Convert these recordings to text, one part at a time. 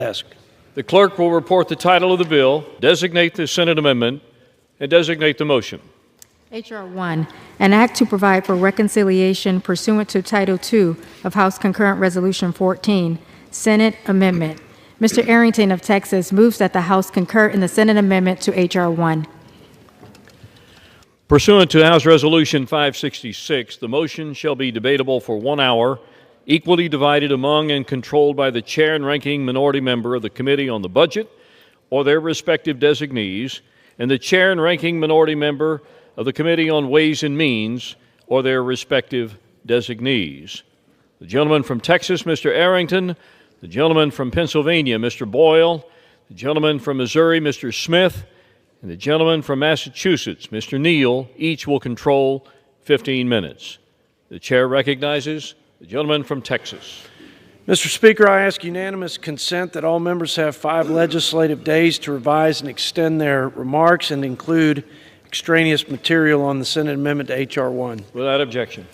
Ask. The clerk will report the title of the bill, designate the Senate amendment, and designate the motion. H.R. 1, an act to provide for reconciliation pursuant to Title II of House Concurrent Resolution 14, Senate Amendment. Mr. Arrington of Texas moves that the House concur in the Senate amendment to H.R. 1. Pursuant to House Resolution 566, the motion shall be debatable for 1 hour, equally divided among and controlled by the chair and ranking minority member of the Committee on the Budget or their respective designees, and the chair and ranking minority member of the Committee on Ways and Means or their respective designees. The gentleman from Texas, Mr. Arrington, the gentleman from Pennsylvania, Mr. Boyle, the gentleman from Missouri, Mr. Smith, and the gentleman from Massachusetts, Mr. Neal, each will control 15 minutes. The chair recognizes the gentleman from Texas. Mr. Speaker, I ask unanimous consent that all members have 5 legislative days to revise and extend their remarks and include extraneous material on the Senate amendment to H.R. 1. Without objection.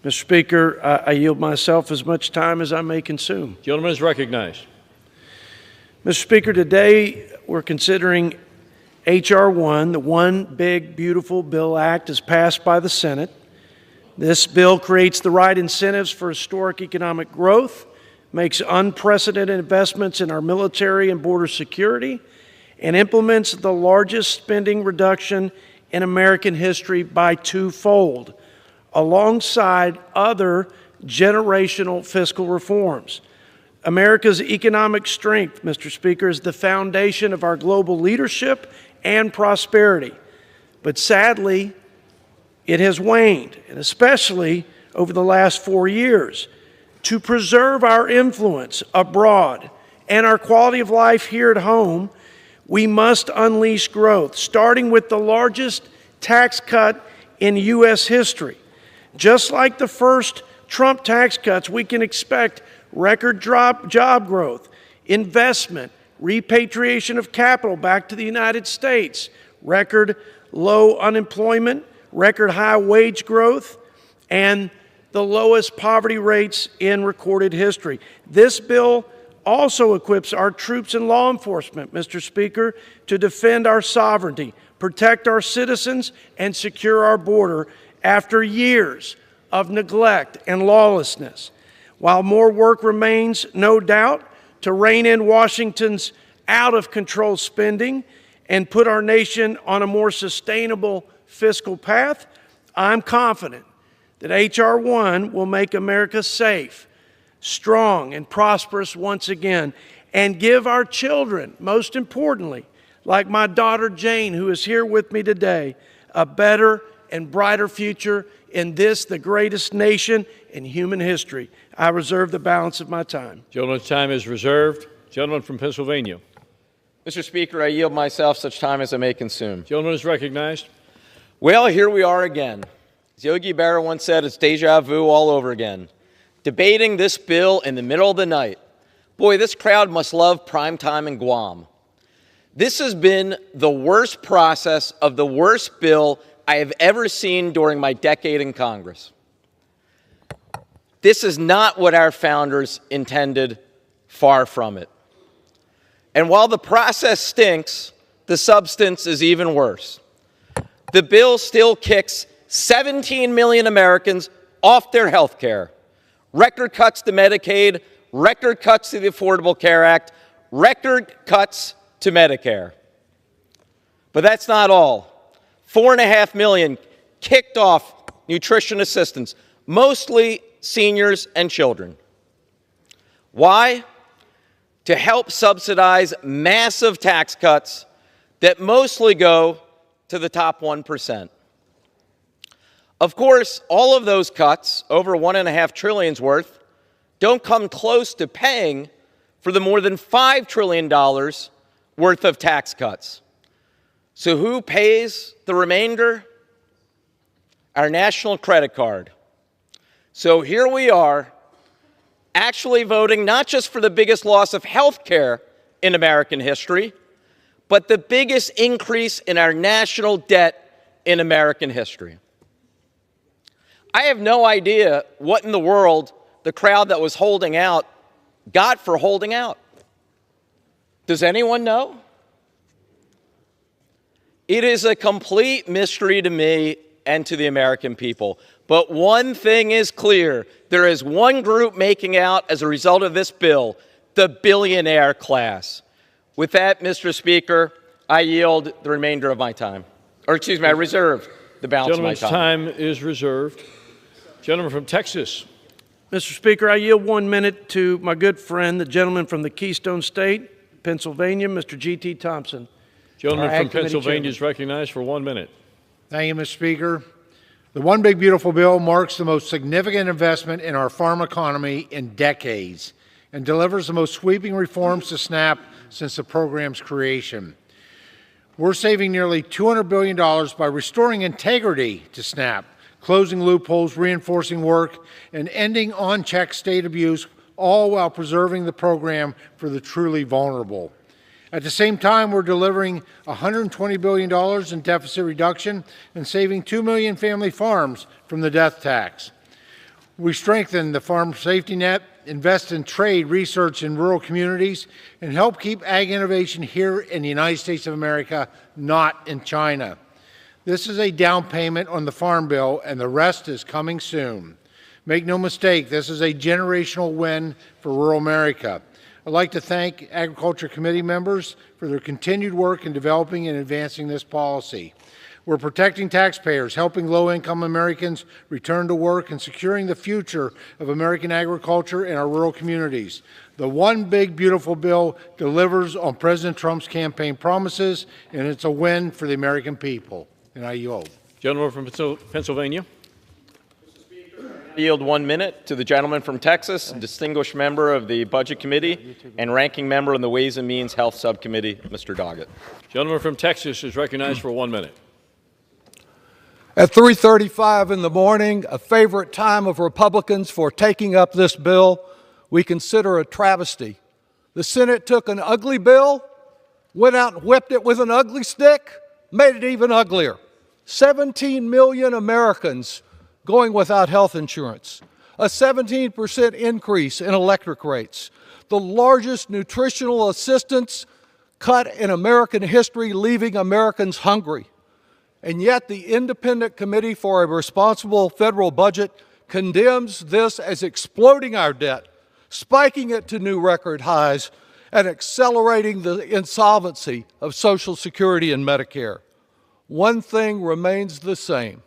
Mr. Speaker, I yield myself as much time as I may consume. Gentleman is recognized. Mr. Speaker, today we're considering H.R. 1, the One Big Beautiful Bill Act, is passed by the Senate. This bill creates the right incentives for historic economic growth, makes unprecedented investments in our military and border security, and implements the largest spending reduction in American history by 2-fold, alongside other generational fiscal reforms. America's economic strength, Mr. Speaker, is the foundation of our global leadership and prosperity. But sadly, it has waned, and especially over the last 4 years. To preserve our influence abroad and our quality of life here at home, we must unleash growth, starting with the largest tax cut in U.S. history. Just like the first Trump tax cuts, we can expect record job growth, investment, repatriation of capital back to the United States, record low unemployment, record high wage growth, and the lowest poverty rates in recorded history. This bill also equips our troops and law enforcement, Mr. Speaker, to defend our sovereignty, protect our citizens, and secure our border after years of neglect and lawlessness. While more work remains, no doubt, to rein in Washington's out-of-control spending and put our nation on a more sustainable fiscal path, I'm confident that H.R. 1 will make America safe, strong, and prosperous once again, and give our children, most importantly, like my daughter Jane, who is here with me today, a better and brighter future in this, the greatest nation in human history. I reserve the balance of my time. Gentleman's time is reserved. Gentleman from Pennsylvania. Mr. Speaker, I yield myself such time as I may consume. Gentleman is recognized. Well, here we are again. As Yogi Berra once said, it's deja vu all over again. Debating this bill in the middle of the night. Boy, this crowd must love prime time in Guam. This has been the worst process of the worst bill I have ever seen during my decade in Congress. This is not what our founders intended, far from it. And while the process stinks, the substance is even worse. The bill still kicks 17 million Americans off their health care. Record cuts to Medicaid, record cuts to the Affordable Care Act, record cuts to Medicare. But that's not all. 4.5 million kicked off nutrition assistance, mostly seniors and children. Why? To help subsidize massive tax cuts that mostly go to the top 1%. Of course, all of those cuts, over $1.5 trillion worth, don't come close to paying for the more than $5 trillion worth of tax cuts. So who pays the remainder? Our national credit card. So here we are, actually voting not just for the biggest loss of health care in American history, but the biggest increase in our national debt in American history. I have no idea what in the world the the crowd that was holding out got for holding out? Does anyone know? It is a complete mystery to me and to the American people. But one thing is clear. There is one group making out as a result of this bill, the billionaire class. With that, Mr. Speaker, I yield the remainder of my time. Or excuse me, I reserve the balance of my time. Gentleman's time is reserved. Gentleman from Texas. Mr. Speaker, I yield 1 minute to my good friend, the gentleman from the Keystone State, Pennsylvania, Mr. G.T. Thompson. Gentleman from Pennsylvania is recognized for 1 minute. Thank you, Mr. Speaker. The One Big Beautiful Bill marks the most significant investment in our farm economy in decades and delivers the most sweeping reforms to SNAP since the program's creation. We're saving nearly $200 billion by restoring integrity to SNAP, closing loopholes, reinforcing work, and ending on-check state abuse, all while preserving the program for the truly vulnerable. At the same time, we're delivering $120 billion in deficit reduction and saving 2 million family farms from the death tax. We strengthen the farm safety net, invest in trade, research in rural communities, and help keep ag innovation here in the United States of America, not in China. This is a down payment on the Farm Bill, and the rest is coming soon. Make no mistake, this is a generational win for rural America. I'd like to thank Agriculture Committee members for their continued work in developing and advancing this policy. We're protecting taxpayers, helping low-income Americans return to work, and securing the future of American agriculture and our rural communities. The One Big Beautiful Bill delivers on President Trump's campaign promises, and it's a win for the American people. And I yield. Gentleman from Pennsylvania. I yield 1 minute to the gentleman from Texas, distinguished member of the Budget Committee and ranking member of the Ways and Means Health Subcommittee, Mr. Doggett. Gentleman from Texas is recognized for 1 minute. At 3:35 in the morning, a favorite time of Republicans for taking up this bill, we consider a travesty. The Senate took an ugly bill, went out and whipped it with an ugly stick, made it even uglier. 17 million Americans going without health insurance, a 17% increase in electric rates, the largest nutritional assistance cut in American history, leaving Americans hungry. And yet the Independent Committee for a Responsible Federal Budget condemns this as exploding our debt, spiking it to new record highs, and accelerating the insolvency of Social Security and Medicare. One thing remains the same.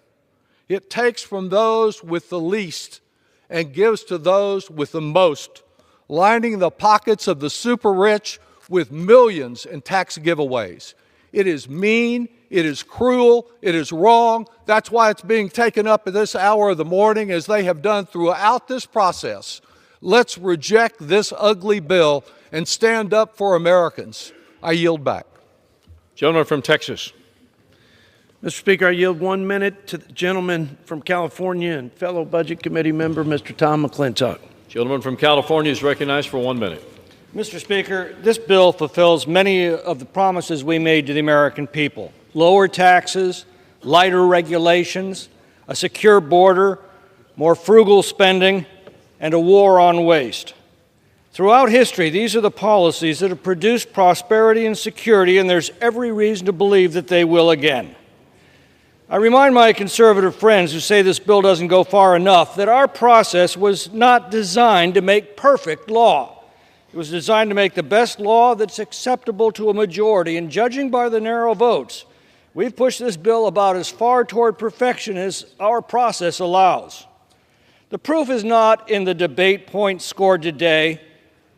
It takes from those with the least and gives to those with the most, lining the pockets of the super rich with millions in tax giveaways. It is mean, it is cruel, it is wrong. That's why it's being taken up at this hour of the morning, as they have done throughout this process. Let's reject this ugly bill and stand up for Americans. I yield back. Gentleman from Texas. Mr. Speaker, I yield 1 minute to the gentleman from California and fellow Budget Committee member, Mr. Tom McClintock. Gentleman from California is recognized for 1 minute. Mr. Speaker, this bill fulfills many of the promises we made to the American people. Lower taxes, lighter regulations, a secure border, more frugal spending, and a war on waste. Throughout history, these are the policies that have produced prosperity and security, and there's every reason to believe that they will again. I remind my conservative friends who say this bill doesn't go far enough that our process was not designed to make perfect law. It was designed to make the best law that's acceptable to a majority, and judging by the narrow votes, we've pushed this bill about as far toward perfection as our process allows. The proof is not in the debate points scored today,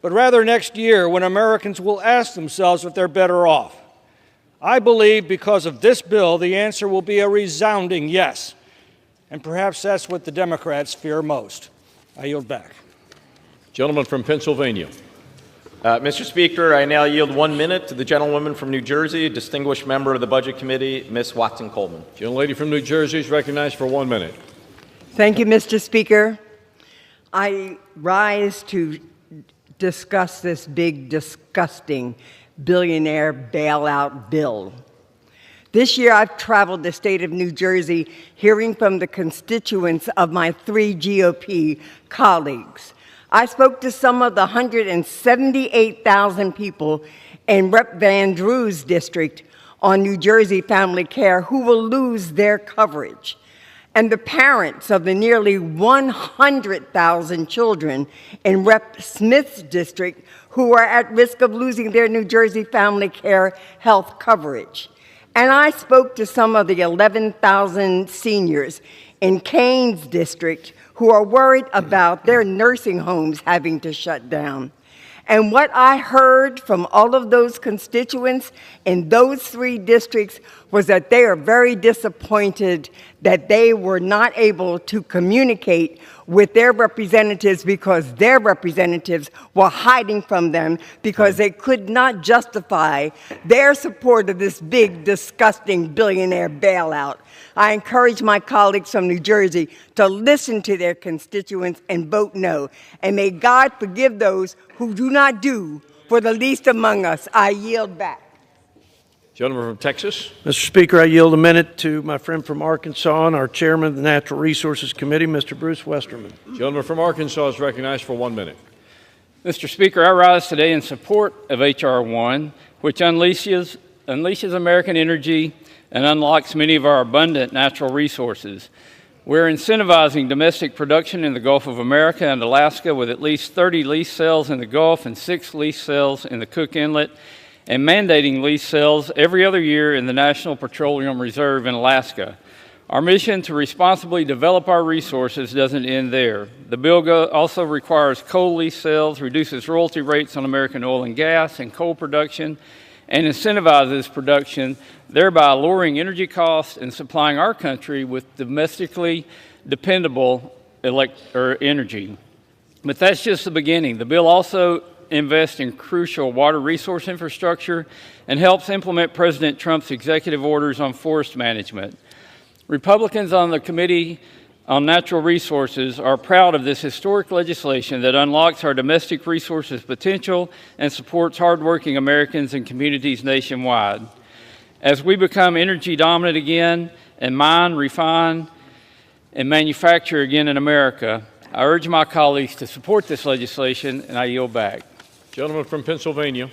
but rather next year, when Americans will ask themselves if they're better off. I believe because of this bill, the answer will be a resounding yes. And perhaps that's what the Democrats fear most. I yield back. Gentleman from Pennsylvania. Mr. Speaker, I now yield 1 minute to the gentlewoman from New Jersey, a distinguished member of the Budget Committee, Ms. Watson-Coleman. Gentlelady from New Jersey is recognized for 1 minute. Thank you, Mr. Speaker. I rise to discuss this big, disgusting billionaire bailout bill. This year, I've traveled the state of New Jersey hearing from the constituents of my 3 GOP colleagues. I spoke to some of the 178,000 people in Rep. Van Drew's district on New Jersey Family Care who will lose their coverage, and the parents of the nearly 100,000 children in Rep. Smith's district who are at risk of losing their New Jersey Family Care health coverage. And I spoke to some of the 11,000 seniors in Kane's district who are worried about their nursing homes having to shut down. And what I heard from all of those constituents in those 3 districts was that they are very disappointed that they were not able to communicate with their representatives because their representatives were hiding from them because they could not justify their support of this big, disgusting billionaire bailout. I encourage my colleagues from New Jersey to listen to their constituents and vote no. And may God forgive those who do not do for the least among us. I yield back. Gentleman from Texas. Mr. Speaker, I yield a minute to my friend from Arkansas and our chairman of the Natural Resources Committee, Mr. Bruce Westerman. Gentleman from Arkansas is recognized for 1 minute. Mr. Speaker, I rise today in support of H.R. 1, which unleashes American energy and unlocks many of our abundant natural resources. We're incentivizing domestic production in the Gulf of America and Alaska with at least 30 lease sales in the Gulf and 6 lease sales in the Cook Inlet, and mandating lease sales every other year in the National Petroleum Reserve in Alaska. Our mission to responsibly develop our resources doesn't end there. The bill also requires coal lease sales, reduces royalty rates on American oil and gas and coal production, and incentivizes production, thereby lowering energy costs and supplying our country with domestically dependable energy. But that's just the beginning. The bill also invests in crucial water resource infrastructure and helps implement President Trump's executive orders on forest management. Republicans on the Committee on Natural Resources are proud of this historic legislation that unlocks our domestic resources potential and supports hardworking Americans and communities nationwide. As we become energy dominant again and mine, refine, and manufacture again in America, I urge my colleagues to support this legislation, and I yield back. Gentleman from Pennsylvania.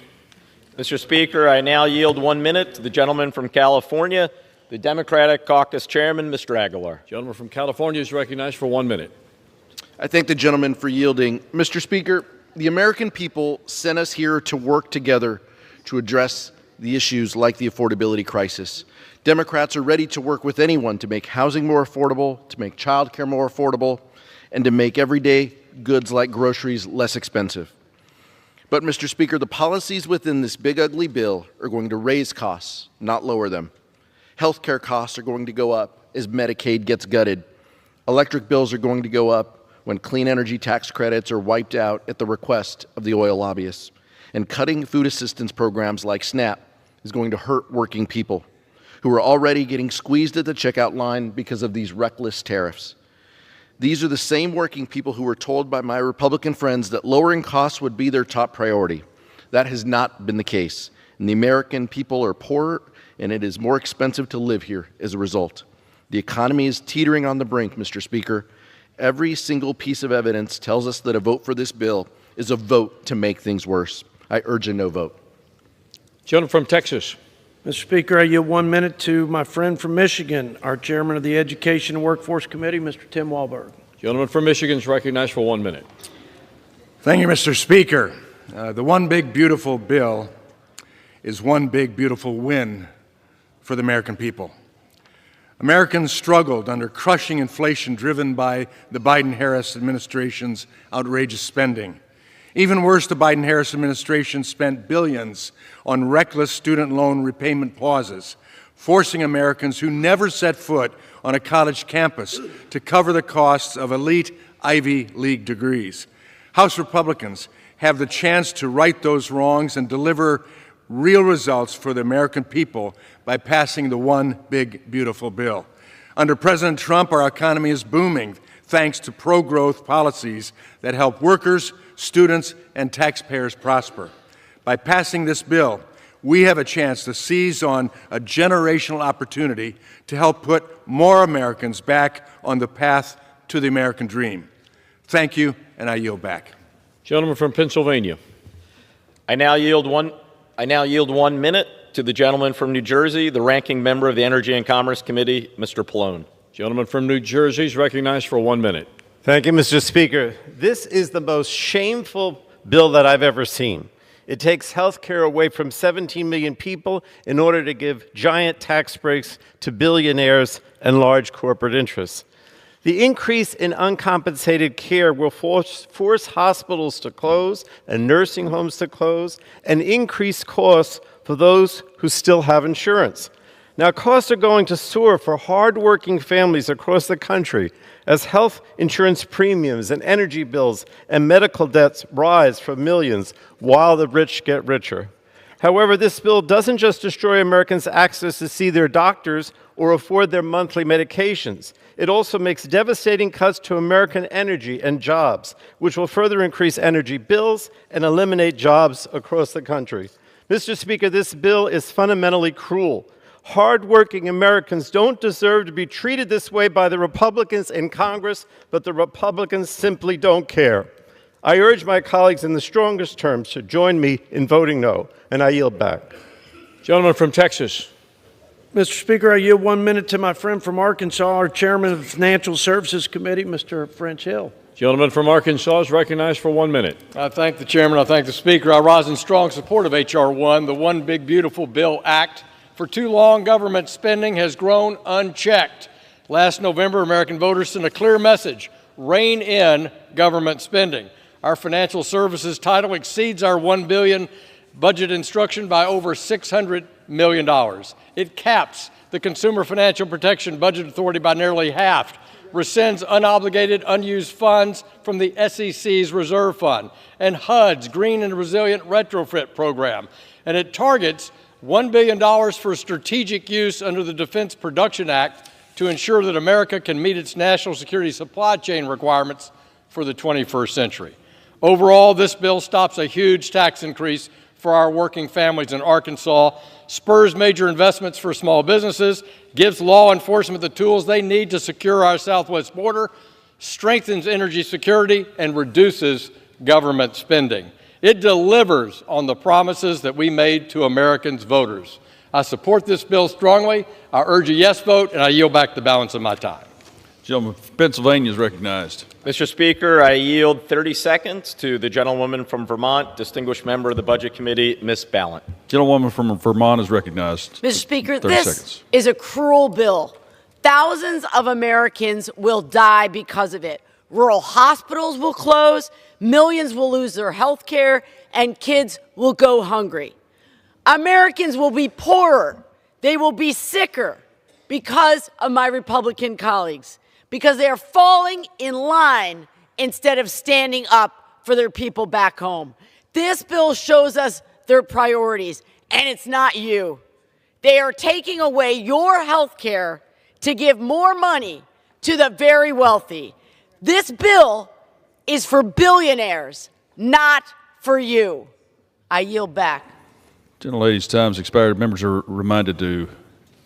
Mr. Speaker, I now yield 1 minute to the gentleman from California, the Democratic Caucus Chairman, Mr. Aguilar. Gentleman from California is recognized for 1 minute. I thank the gentleman for yielding. Mr. Speaker, the American people sent us here to work together to address the issues like the affordability crisis. Democrats are ready to work with anyone to make housing more affordable, to make child care more affordable, and to make everyday goods like groceries less expensive. But, Mr. Speaker, the policies within this big, ugly bill are going to raise costs, not lower them. Healthcare costs are going to go up as Medicaid gets gutted. Electric bills are going to go up when clean energy tax credits are wiped out at the request of the oil lobbyists. And cutting food assistance programs like SNAP is going to hurt working people who are already getting squeezed at the checkout line because of these reckless tariffs. These are the same working people who were told by my Republican friends that lowering costs would be their top priority. That has not been the case, and the American people are poorer, and it is more expensive to live here as a result. The economy is teetering on the brink, Mr. Speaker. Every single piece of evidence tells us that a vote for this bill is a vote to make things worse. I urge a no vote. Gentleman from Texas. Mr. Speaker, I yield 1 minute to my friend from Michigan, our chairman of the Education and Workforce Committee, Mr. Tim Walberg. Gentleman from Michigan is recognized for 1 minute. Thank you, Mr. Speaker. The one big beautiful bill is one big beautiful win for the American people. Americans struggled under crushing inflation driven by the Biden-Harris administration's outrageous spending. Even worse, the Biden-Harris administration spent billions on reckless student loan repayment pauses, forcing Americans who never set foot on a college campus to cover the costs of elite Ivy League degrees. House Republicans have the chance to right those wrongs and deliver real results for the American people by passing the one big, beautiful bill. Under President Trump, our economy is booming thanks to pro-growth policies that help workers, students, and taxpayers prosper. By passing this bill, we have a chance to seize on a generational opportunity to help put more Americans back on the path to the American dream. Thank you, and I yield back. Gentleman from Pennsylvania. I now yield 1 minute to the gentleman from New Jersey, the ranking member of the Energy and Commerce Committee, Mr. Pallone. Gentleman from New Jersey is recognized for 1 minute. Thank you, Mr. Speaker. This is the most shameful bill that I've ever seen. It takes health care away from 17 million people in order to give giant tax breaks to billionaires and large corporate interests. The increase in uncompensated care will force hospitals to close and nursing homes to close and increase costs for those who still have insurance. Now, costs are going to soar for hardworking families across the country as health insurance premiums and energy bills and medical debts rise for millions while the rich get richer. However, this bill doesn't just destroy Americans' access to see their doctors or afford their monthly medications. It also makes devastating cuts to American energy and jobs, which will further increase energy bills and eliminate jobs across the country. Mr. Speaker, this bill is fundamentally cruel. Hardworking Americans don't deserve to be treated this way by the Republicans in Congress, but the Republicans simply don't care. I urge my colleagues in the strongest terms to join me in voting no, and I yield back. Gentleman from Texas. Mr. Speaker, I yield 1 minute to my friend from Arkansas, our chairman of the Financial Services Committee, Mr. French Hill. Gentleman from Arkansas is recognized for 1 minute. I thank the chairman. I thank the speaker. I rise in strong support of H.R. 1, the One Big Beautiful Bill Act. For too long, government spending has grown unchecked. Last November, American voters sent a clear message: rein in government spending. Our financial services title exceeds our $1 billion budget instruction by over $600 million. It caps the Consumer Financial Protection Budget Authority by nearly half, rescinds unobligated unused funds from the SEC's Reserve Fund, and HUD's Green and Resilient Retrofit Program. And it targets $1 billion for strategic use under the Defense Production Act to ensure that America can meet its national security supply chain requirements for the 21st century. Overall, this bill stops a huge tax increase for our working families in Arkansas, spurs major investments for small businesses, gives law enforcement the tools they need to secure our southwest border, strengthens energy security, and reduces government spending. It delivers on the promises that we made to Americans' voters. I support this bill strongly. I urge a yes vote, and I yield back the balance of my time. Gentleman from Pennsylvania is recognized. Mr. Speaker, I yield 30 seconds to the gentlewoman from Vermont, distinguished member of the Budget Committee, Ms. Ballant. Gentlewoman from Vermont is recognized. Mr. Speaker, 30 this seconds. is a cruel bill. Thousands of Americans will die because of it. Rural hospitals will close, millions will lose their health care, and kids will go hungry. Americans will be poorer. They will be sicker because of my Republican colleagues, because they are falling in line instead of standing up for their people back home. This bill shows us their priorities, and it's not you. They are taking away your health care to give more money to the very wealthy. This bill is for billionaires, not for you. I yield back. Gentlelady's time's expired. Members are reminded to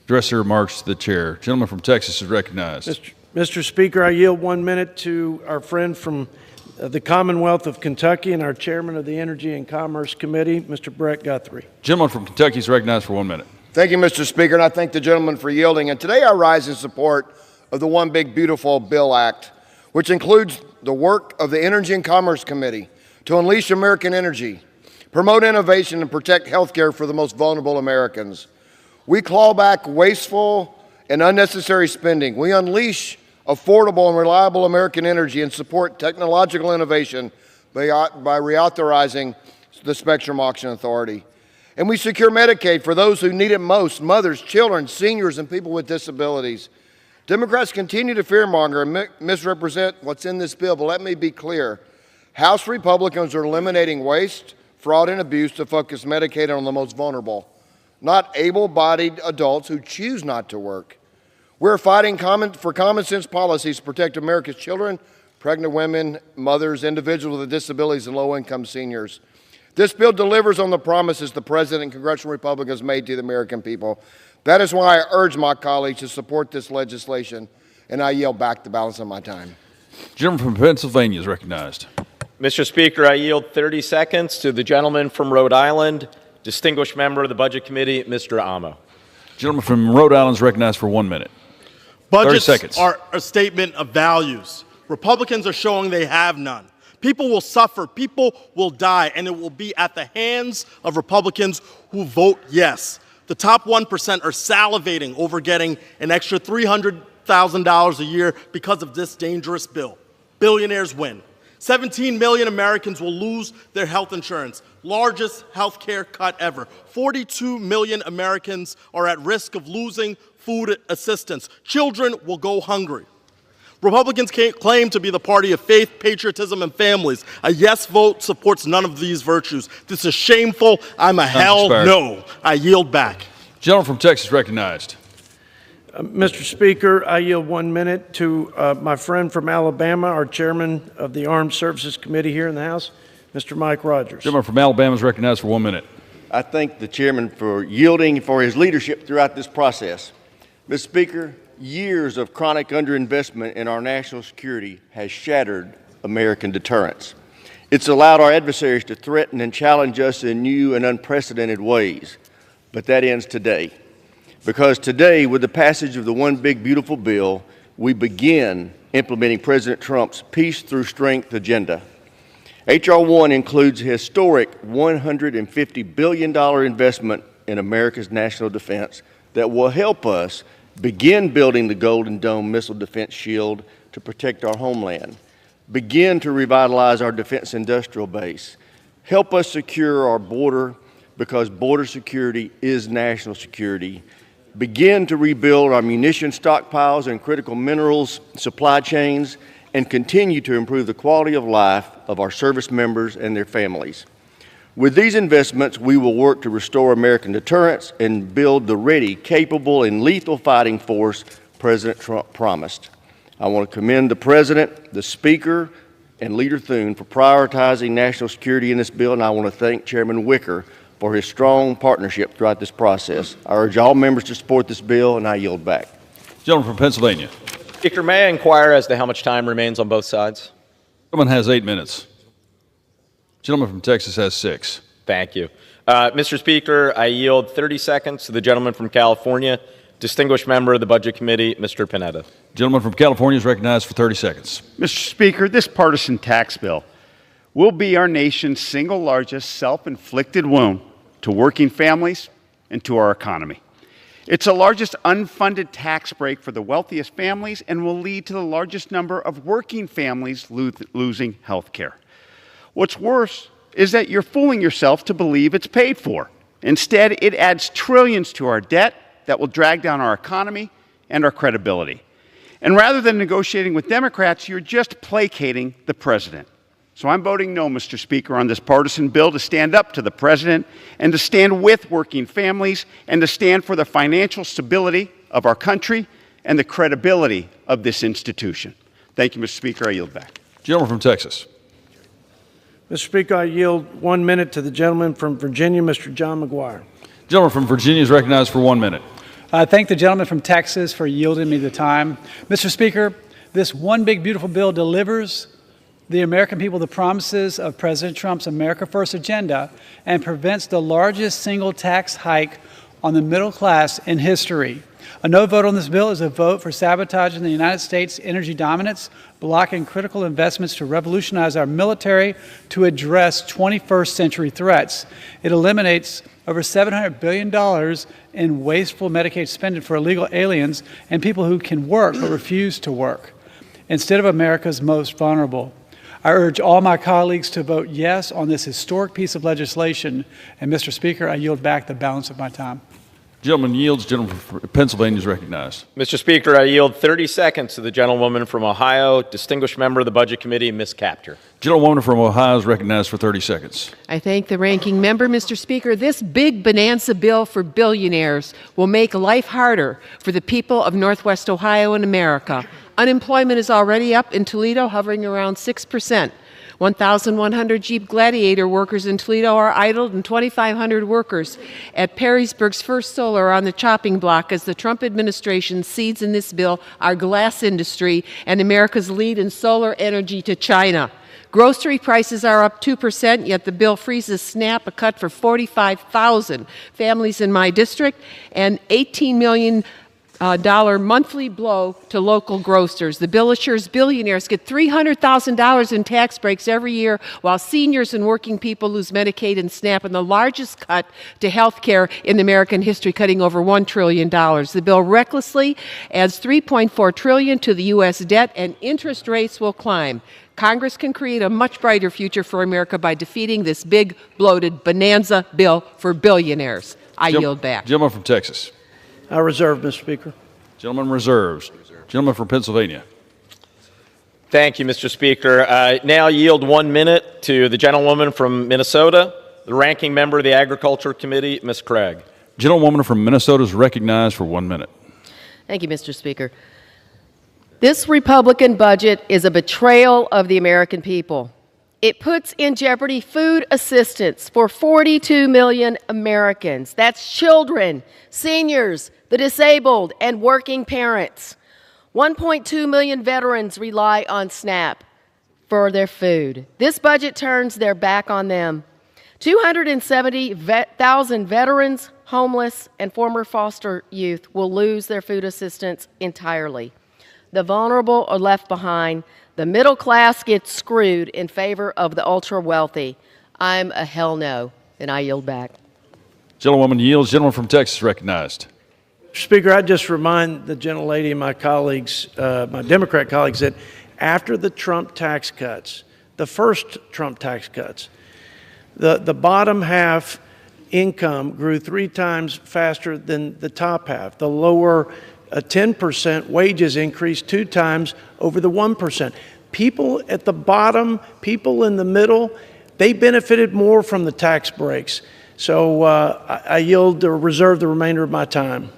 address their remarks to the chair. Gentleman from Texas is recognized. Mr. Speaker, I yield 1 minute to our friend from the Commonwealth of Kentucky and our chairman of the Energy and Commerce Committee, Mr. Brett Guthrie. Gentleman from Kentucky is recognized for 1 minute. Thank you, Mr. Speaker, and I thank the gentleman for yielding. And today I rise in support of the One Big Beautiful Bill Act, which includes the work of the Energy and Commerce Committee to unleash American energy, promote innovation, and protect health care for the most vulnerable Americans. We claw back wasteful and unnecessary spending. We unleash affordable and reliable American energy and support technological innovation by reauthorizing the Spectrum Auction Authority. And we secure Medicaid for those who need it most: mothers, children, seniors, and people with disabilities. Democrats continue to fearmonger and misrepresent what's in this bill, but let me be clear. House Republicans are eliminating waste, fraud, and abuse to focus Medicaid on the most vulnerable, not able-bodied adults who choose not to work. We're fighting for common sense policies to protect America's children, pregnant women, mothers, individuals with disabilities, and low-income seniors. This bill delivers on the promises the President and Congressional Republicans made to the American people. That is why I urge my colleagues to support this legislation, and I yield back the balance of my time. Gentleman from Pennsylvania is recognized. Mr. Speaker, I yield 30 seconds to the gentleman from Rhode Island, distinguished member of the Budget Committee, Mr. Amo. Gentleman from Rhode Island is recognized for 1 minute. Budgets 30 seconds. are a statement of values. Republicans are showing they have none. People will suffer, people will die, and it will be at the hands of Republicans who vote yes. The top 1% are salivating over getting an extra $300,000 a year because of this dangerous bill. Billionaires win. 17 million Americans will lose their health insurance, largest health care cut ever. 42 million Americans are at risk of losing food assistance. Children will go hungry. Republicans claim to be the party of faith, patriotism, and families. A yes vote supports none of these virtues. This is shameful. I'm a hell no. I yield back. Gentleman from Texas recognized. Mr. Speaker, I yield 1 minute to my friend from Alabama, our chairman of the Armed Services Committee here in the House, Mr. Mike Rogers. Gentleman from Alabama is recognized for 1 minute. I thank the chairman for yielding for his leadership throughout this process. Mr. Speaker, years of chronic underinvestment in our national security has shattered American deterrence. It's allowed our adversaries to threaten and challenge us in new and unprecedented ways. But that ends today. Because today, with the passage of the One Big Beautiful Bill, we begin implementing President Trump's Peace Through Strength agenda. H.R. 1 includes a historic $150 billion investment in America's national defense that will help us begin building the Golden Dome missile defense shield to protect our homeland, begin to revitalize our defense industrial base, help us secure our border because border security is national security, begin to rebuild our munition stockpiles and critical minerals supply chains, and continue to improve the quality of life of our service members and their families. With these investments, we will work to restore American deterrence and build the ready, capable, and lethal fighting force President Trump promised. I want to commend the President, the Speaker, and Leader Thune for prioritizing national security in this bill, and I want to thank Chairman Wicker for his strong partnership throughout this process. I urge all members to support this bill, and I yield back. Gentleman from Pennsylvania. Speaker, may I inquire as to how much time remains on both sides? Gentleman has 8 minutes. Gentleman from Texas has 6. Thank you. Mr. Speaker, I yield 30 seconds to the gentleman from California, distinguished member of the Budget Committee, Mr. Panetta. Gentleman from California is recognized for 30 seconds. Mr. Speaker, this partisan tax bill will be our nation's single largest self-inflicted wound to working families and to our economy. It's the largest unfunded tax break for the wealthiest families and will lead to the largest number of working families losing health care. What's worse is that you're fooling yourself to believe it's paid for. Instead, it adds trillions to our debt that will drag down our economy and our credibility. And rather than negotiating with Democrats, you're just placating the president. So I'm voting no, Mr. Speaker, on this partisan bill to stand up to the president and to stand with working families and to stand for the financial stability of our country and the credibility of this institution. Thank you, Mr. Speaker. I yield back. Gentleman from Texas. Mr. Speaker, I yield 1 minute to the gentleman from Virginia, Mr. John McGuire. Gentleman from Virginia is recognized for 1 minute. I thank the gentleman from Texas for yielding me the time. Mr. Speaker, this One Big Beautiful Bill delivers the American people the promises of President Trump's America First agenda and prevents the largest single tax hike on the middle class in history. A no vote on this bill is a vote for sabotaging the United States' energy dominance, blocking critical investments to revolutionize our military to address 21st century threats. It eliminates over $700 billion in wasteful Medicaid spending for illegal aliens and people who can work but refuse to work, instead of America's most vulnerable. I urge all my colleagues to vote yes on this historic piece of legislation. And, Mr. Speaker, I yield back the balance of my time. Gentleman yields. Gentleman from Pennsylvania is recognized. Mr. Speaker, I yield 30 seconds to the gentlewoman from Ohio, distinguished member of the Budget Committee, Ms. Capter. Gentlewoman from Ohio is recognized for 30 seconds. I thank the ranking member, Mr. Speaker. This big bonanza bill for billionaires will make life harder for the people of Northwest Ohio and America. Unemployment is already up in Toledo, hovering around 6%. 1,100 Jeep Gladiator workers in Toledo are idled, and 2,500 workers at Perrysburg's First Solar are on the chopping block as the Trump administration cedes in this bill our glass industry and America's lead in solar energy to China. Grocery prices are up 2%, yet the bill freezes SNAP, a cut for 45,000 families in my district, and $18 million monthly blow to local grocers. The bill assures billionaires get $300,000 in tax breaks every year, while seniors and working people lose Medicaid and SNAP, and the largest cut to health care in American history, cutting over $1 trillion. The bill recklessly adds $3.4 trillion to the U.S. debt, and interest rates will climb. Congress can create a much brighter future for America by defeating this big, bloated bonanza bill for billionaires. I yield back. Gentleman from Texas. I reserve, Mr. Speaker. Gentleman reserves. Gentleman from Pennsylvania. Thank you, Mr. Speaker. I now yield 1 minute to the gentlewoman from Minnesota, the ranking member of the Agriculture Committee, Ms. Craig. Gentlewoman from Minnesota is recognized for 1 minute. Thank you, Mr. Speaker. This Republican budget is a betrayal of the American people. It puts in jeopardy food assistance for 42 million Americans. That's children, seniors, the disabled, and working parents. 1.2 million veterans rely on SNAP for their food. This budget turns their back on them. 270,000 veterans, homeless, and former foster youth will lose their food assistance entirely. The vulnerable are left behind. The middle class gets screwed in favor of the ultra-wealthy. I'm a hell no, and I yield back. Gentlewoman yields. Gentleman from Texas recognized. Speaker, I just remind the gentlelady and my colleagues, my Democrat colleagues, that after the Trump tax cuts, the first Trump tax cuts, the bottom half income grew 3 times faster than the top half. The lower 10% wages increased 2 times over the 1%. People at the bottom, people in the middle, they benefited more from the tax breaks. So I yield or reserve the remainder of my time.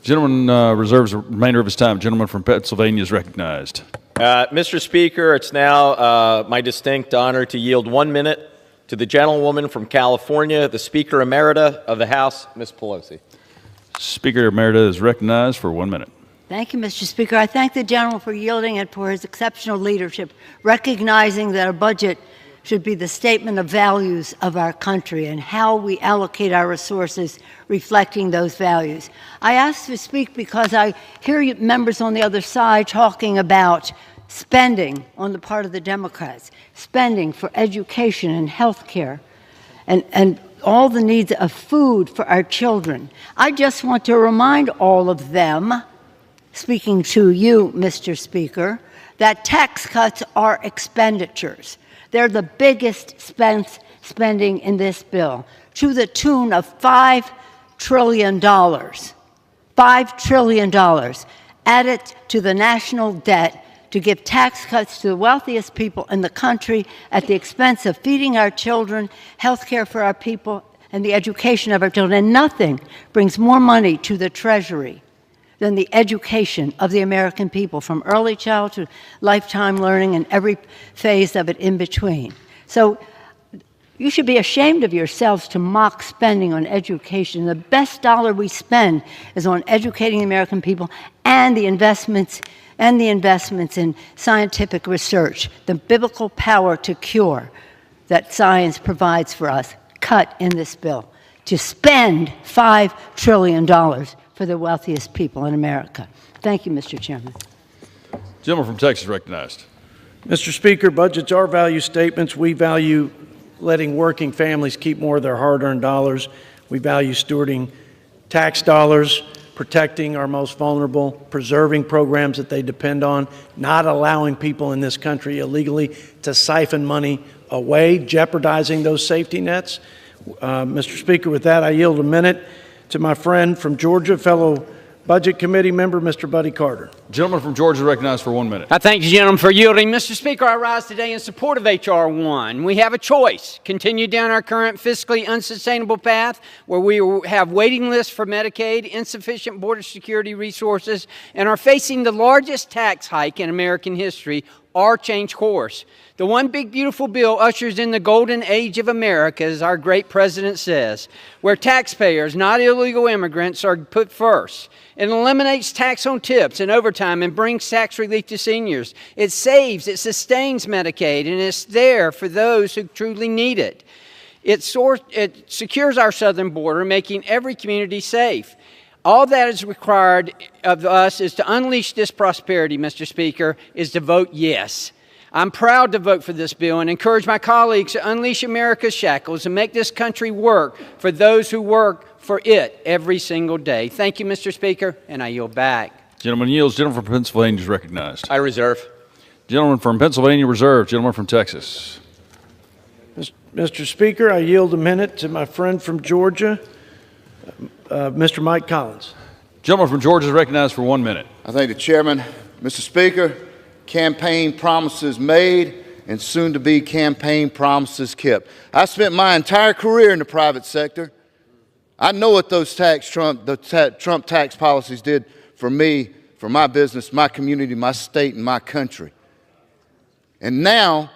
Gentleman reserves the remainder of his time. Gentleman from Pennsylvania is recognized. Mr. Speaker, it's now my distinct honor to yield 1 minute to the gentlewoman from California, the Speaker Emerita of the House, Ms. Pelosi. Speaker Emerita is recognized for 1 minute. Thank you, Mr. Speaker. I thank the gentleman for yielding and for his exceptional leadership, recognizing that a budget should be the statement of values of our country and how we allocate our resources reflecting those values. I ask to speak because I hear you members on the other side talking about spending on the part of the Democrats, spending for education and health care, and all the needs of food for our children. I just want to remind all of them, speaking to you, Mr. Speaker, that tax cuts are expenditures. They're the biggest spending in this bill, to the tune of $5 trillion. $5 trillion added to the national debt to give tax cuts to the wealthiest people in the country at the expense of feeding our children, health care for our people, and the education of our children. And nothing brings more money to the Treasury than the education of the American people, from early childhood to lifetime learning and every phase of it in between. So you should be ashamed of yourselves to mock spending on education. The best dollar we spend is on educating the American people and the investments in scientific research, the biblical power to cure that science provides for us, cut in this bill, to spend $5 trillion for the wealthiest people in America. Thank you, Mr. Chairman. Gentleman from Texas recognized. Mr. Speaker, budgets are value statements. We value letting working families keep more of their hard-earned dollars. We value stewarding tax dollars, protecting our most vulnerable, preserving programs that they depend on, not allowing people in this country illegally to siphon money away, jeopardizing those safety nets. Mr. Speaker, with that, I yield a minute to my friend from Georgia, fellow Budget Committee member, Mr. Buddy Carter. Gentleman from Georgia recognized for 1 minute. I thank the gentleman for yielding. Mr. Speaker, I rise today in support of H.R. 1. We have a choice. Continue down our current fiscally unsustainable path where we have waiting lists for Medicaid, insufficient border security resources, and are facing the largest tax hike in American history, or change course. The one big beautiful bill ushers in the golden age of America, as our great president says, where taxpayers, not illegal immigrants, are put first. It eliminates tax on tips and overtime and brings tax relief to seniors. It saves, it sustains Medicaid, and it's there for those who truly need it. It secures our southern border, making every community safe. All that is required of us is to unleash this prosperity, Mr. Speaker, is to vote yes. I'm proud to vote for this bill and encourage my colleagues to unleash America's shackles and make this country work for those who work for it every single day. Thank you, Mr. Speaker, and I yield back. Gentleman yields. Gentleman from Pennsylvania is recognized. I reserve. Gentleman from Pennsylvania reserved. Gentleman from Texas. Mr. Speaker, I yield a minute to my friend from Georgia, Mr. Mike Collins. Gentleman from Georgia is recognized for 1 minute. I thank the chairman. Mr. Speaker, campaign promises made and soon to be campaign promises kept. I spent my entire career in the private sector. I know what those Trump tax policies did for me, for my business, my community, my state, and my country. And now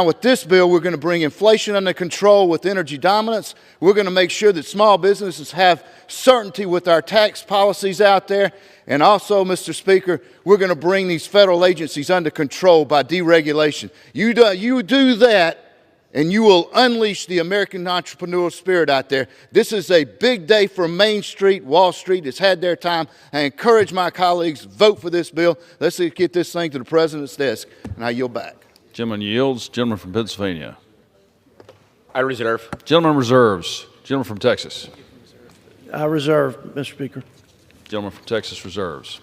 with this bill, we're going to bring inflation under control with energy dominance. We're going to make sure that small businesses have certainty with our tax policies out there. And also, Mr. Speaker, we're going to bring these federal agencies under control by deregulation. You do that, and you will unleash the American entrepreneurial spirit out there. This is a big day for Main Street. Wall Street has had their time. I encourage my colleagues, vote for this bill. Let's get this thing to the president's desk, and I yield back. Gentleman yields. Gentleman from Pennsylvania. I reserve. Gentleman reserves. Gentleman from Texas. I reserve, Mr. Speaker. Gentleman from Texas reserves.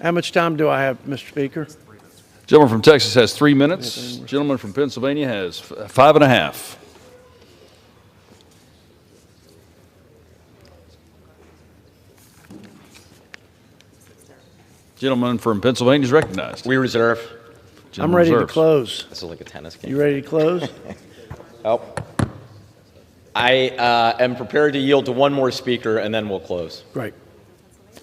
How much time do I have, Mr. Speaker? Gentleman from Texas has 3 minutes. Gentleman from Pennsylvania has 5.5. Gentleman from Pennsylvania is recognized. We reserve. I'm ready to close. This is like a tennis game. You ready to close? Oh. I am prepared to yield to one more speaker, and then we'll close. Great.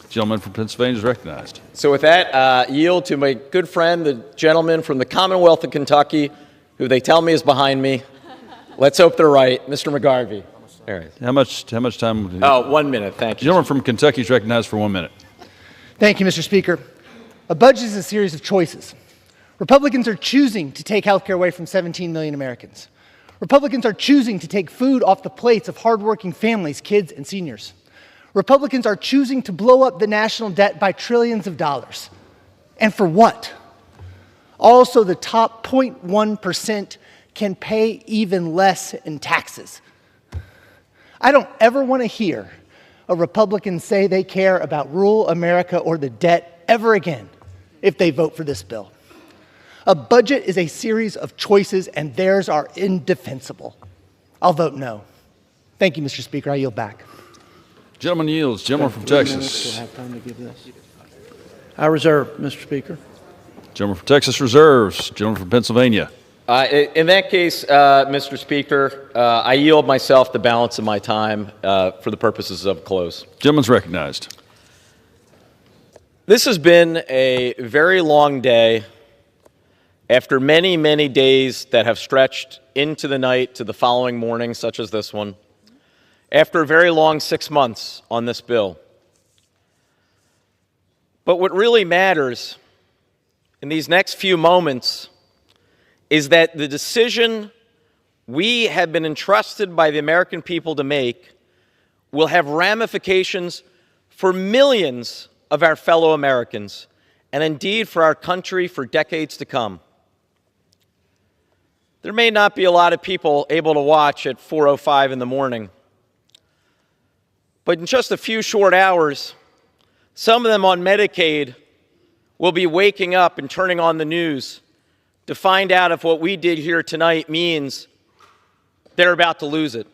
Gentleman from Pennsylvania is recognized. So with that, yield to my good friend, the gentleman from the Commonwealth of Kentucky, who they tell me is behind me. Let's hope they're right, Mr. McGarvey. All right. How much time? Oh, 1 minute. Thank you. Gentleman from Kentucky is recognized for 1 minute. Thank you, Mr. Speaker. A budget is a series of choices. Republicans are choosing to take health care away from 17 million Americans. Republicans are choosing to take food off the plates of hardworking families, kids, and seniors. Republicans are choosing to blow up the national debt by trillions of dollars. And for what? Also, the top 0.1% can pay even less in taxes. I don't ever want to hear a Republican say they care about rural America or the debt ever again if they vote for this bill. A budget is a series of choices, and theirs are indefensible. I'll vote no. Thank you, Mr. Speaker. I yield back. Gentleman yields. Gentleman from Texas. I reserve, Mr. Speaker. Gentleman from Texas reserves. Gentleman from Pennsylvania. In that case, Mr. Speaker, I yield myself the balance of my time for the purposes of close. Gentleman's recognized. This has been a very long day after many, many days that have stretched into the night to the following morning, such as this one, after a very long 6 months on this bill. But what really matters in these next few moments is that the decision we have been entrusted by the American people to make will have ramifications for millions of our fellow Americans, and indeed for our country for decades to come. There may not be a lot of people able to watch at 4:05 in the morning, but in just a few short hours, some of them on Medicaid will be waking up and turning on the news to find out if what we did here tonight means they're about to lose it.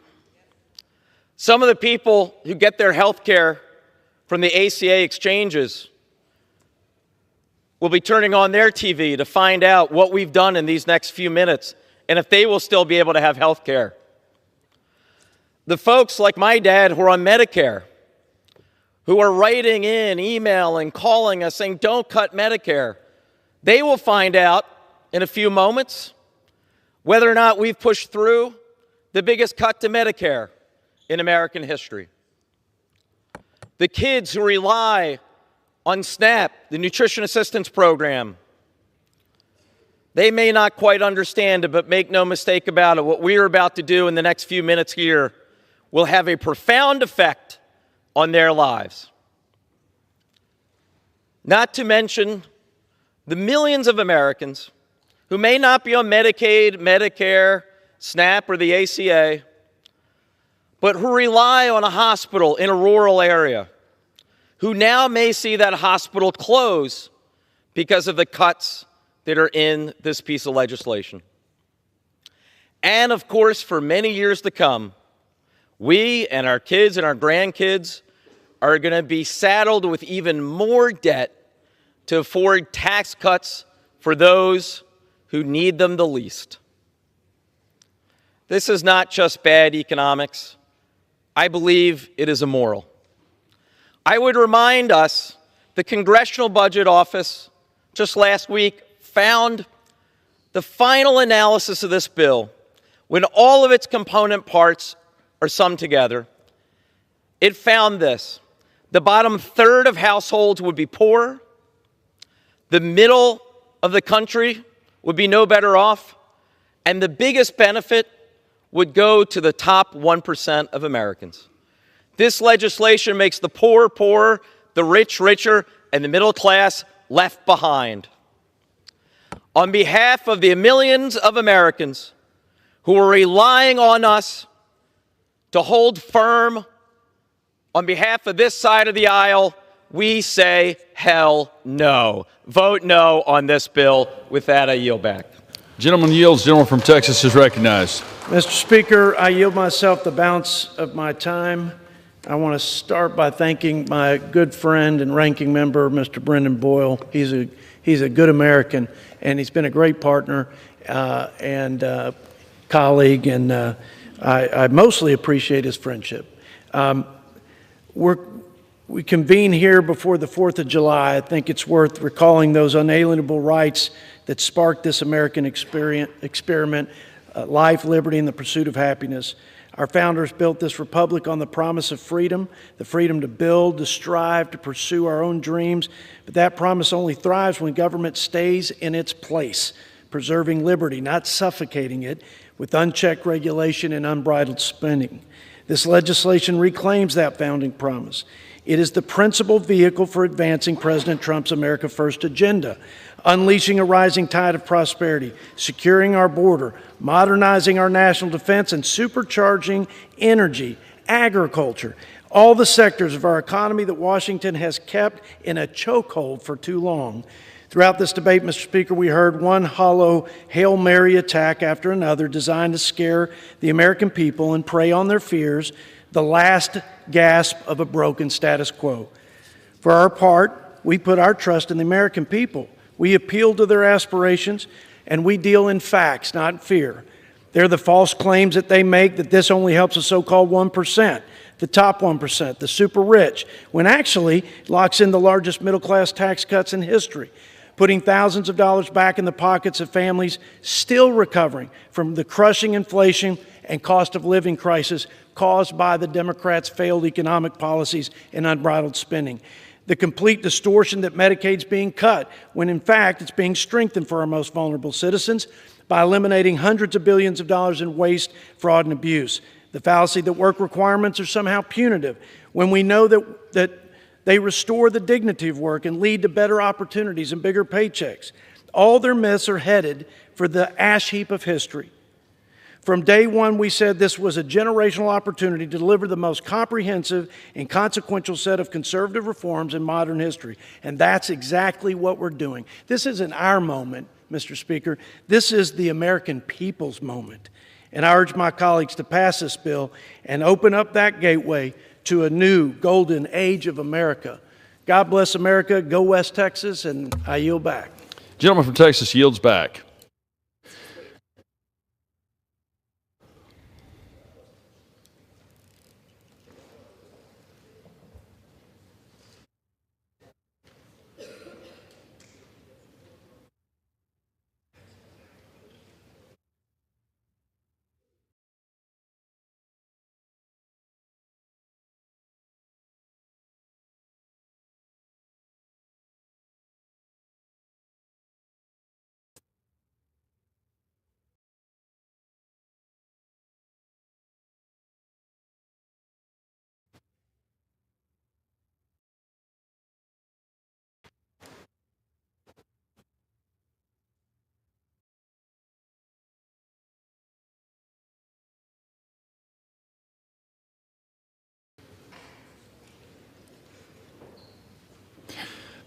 Some of the people who get their health care from the ACA exchanges will be turning on their TV to find out what we've done in these next few minutes and if they will still be able to have health care. The folks like my dad who are on Medicare, who are writing in, emailing, calling us saying, don't cut Medicare. They will find out in a few moments whether or not we've pushed through the biggest cut to Medicare in American history. The kids who rely on SNAP, the Nutrition Assistance Program, they may not quite understand it, but make no mistake about it, what we are about to do in the next few minutes here will have a profound effect on their lives. Not to mention the millions of Americans who may not be on Medicaid, Medicare, SNAP, or the ACA, but who rely on a hospital in a rural area, who now may see that hospital close because of the cuts that are in this piece of legislation. And of course, for many years to come, we and our kids and our grandkids are going to be saddled with even more debt to afford tax cuts for those who need them the least. This is not just bad economics. I believe it is immoral. I would remind us the Congressional Budget Office just last week found the final analysis of this bill, when all of its component parts are summed together. It found this: the bottom third of households would be poor, the middle of the country would be no better off, and the biggest benefit would go to the top 1% of Americans. This legislation makes the poor poorer, the rich richer, and the middle class left behind. On behalf of the millions of Americans who are relying on us to hold firm, on behalf of this side of the aisle, we say hell no. Vote no on this bill. With that, I yield back. Gentleman yields. Gentleman from Texas is recognized. Mr. Speaker, I yield myself the balance of my time. I want to start by thanking my good friend and ranking member, Mr. Brendan Boyle. He's a good American, and he's been a great partner and colleague, and I mostly appreciate his friendship. We convene here before the 4th of July. I think it's worth recalling those unalienable rights that sparked this American experiment, life, liberty, and the pursuit of happiness. Our founders built this republic on the promise of freedom, the freedom to build, to strive, to pursue our own dreams. But that promise only thrives when government stays in its place, preserving liberty, not suffocating it with unchecked regulation and unbridled spending. This legislation reclaims that founding promise. It is the principal vehicle for advancing President Trump's America First agenda, unleashing a rising tide of prosperity, securing our border, modernizing our national defense, and supercharging energy, agriculture, all the sectors of our economy that Washington has kept in a chokehold for too long. Throughout this debate, Mr. Speaker, we heard one hollow Hail Mary attack after another designed to scare the American people and prey on their fears, the last gasp of a broken status quo. For our part, we put our trust in the American people. We appeal to their aspirations, and we deal in facts, not fear. They're the false claims that they make that this only helps the so-called 1%, the top 1%, the super rich, when actually it locks in the largest middle-class tax cuts in history, putting thousands of dollars back in the pockets of families still recovering from the crushing inflation and cost of living crisis caused by the Democrats' failed economic policies and unbridled spending. The complete distortion that Medicaid's being cut, when in fact it's being strengthened for our most vulnerable citizens by eliminating hundreds of billions of dollars in waste, fraud, and abuse. The fallacy that work requirements are somehow punitive, when we know that they restore the dignity of work and lead to better opportunities and bigger paychecks. All their myths are headed for the ash heap of history. From day one, we said this was a generational opportunity to deliver the most comprehensive and consequential set of conservative reforms in modern history. And that's exactly what we're doing. This isn't our moment, Mr. Speaker. This is the American people's moment. And I urge my colleagues to pass this bill and open up that gateway to a new golden age of America. God bless America. Go West Texas, and I yield back. Gentleman from Texas yields back.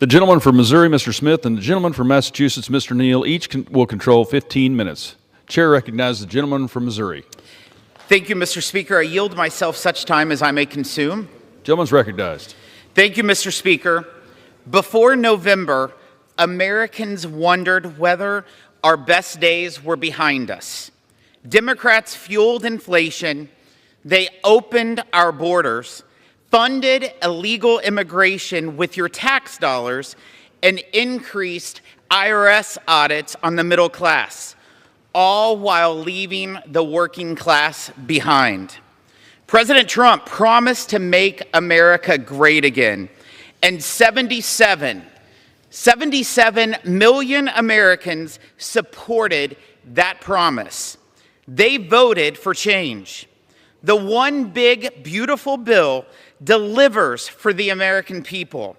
The gentleman from Missouri, Mr. Smith, and the gentleman from Massachusetts, Mr. Neal, each will control 15 minutes. Chair recognizes the gentleman from Missouri. Thank you, Mr. Speaker. I yield myself such time as I may consume. Gentleman's recognized. Thank you, Mr. Speaker. Before November, Americans wondered whether our best days were behind us. Democrats fueled inflation. They opened our borders, funded illegal immigration with your tax dollars, and increased IRS audits on the middle class, all while leaving the working class behind. President Trump promised to make America great again, and 77 million Americans supported that promise. They voted for change. The one big, beautiful bill delivers for the American people.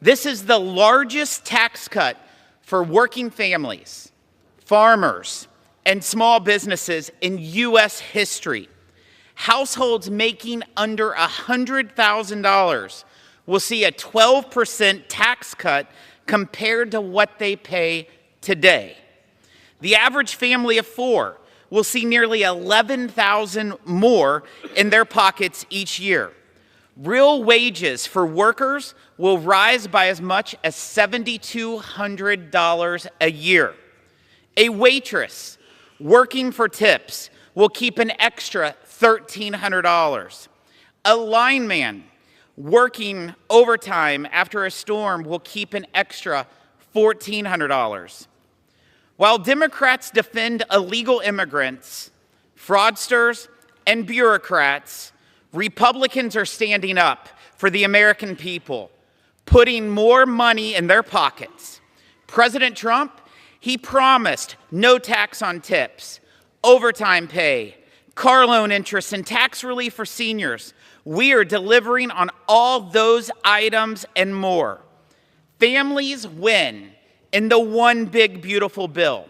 This is the largest tax cut for working families, farmers, and small businesses in U.S. history. Households making under $100,000 will see a 12% tax cut compared to what they pay today. The average family of four will see nearly $11,000 more in their pockets each year. Real wages for workers will rise by as much as $7,200 a year. A waitress working for tips will keep an extra $1,300. A lineman working overtime after a storm will keep an extra $1,400. While Democrats defend illegal immigrants, fraudsters, and bureaucrats, Republicans are standing up for the American people, putting more money in their pockets. President Trump, he promised no tax on tips, overtime pay, car loan interest, and tax relief for seniors. We are delivering on all those items and more. Families win in the one big, beautiful bill.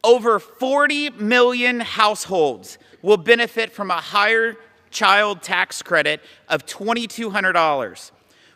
Over 40 million households will benefit from a higher child tax credit of $2,200.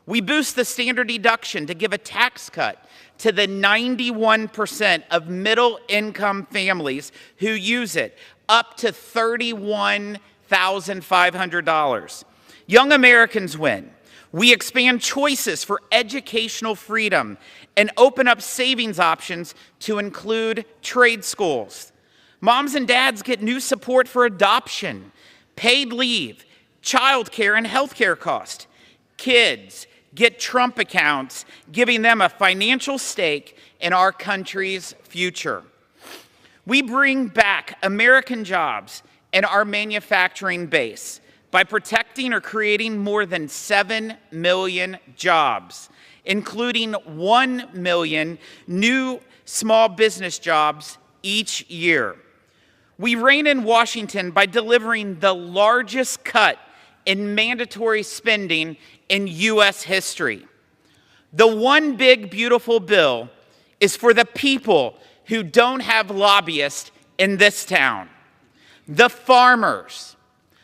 We boost the standard deduction to give a tax cut to the 91% of middle-income families who use it, up to $31,500. Young Americans win. We expand choices for educational freedom and open up savings options to include trade schools. Moms and dads get new support for adoption, paid leave, childcare, and healthcare costs. Kids get Trump accounts, giving them a financial stake in our country's future. We bring back American jobs and our manufacturing base by protecting or creating more than 7 million jobs, including 1 million new small business jobs each year. We reign in Washington by delivering the largest cut in mandatory spending in U.S. history. The one big, beautiful bill is for the people who don't have lobbyists in this town. The farmers,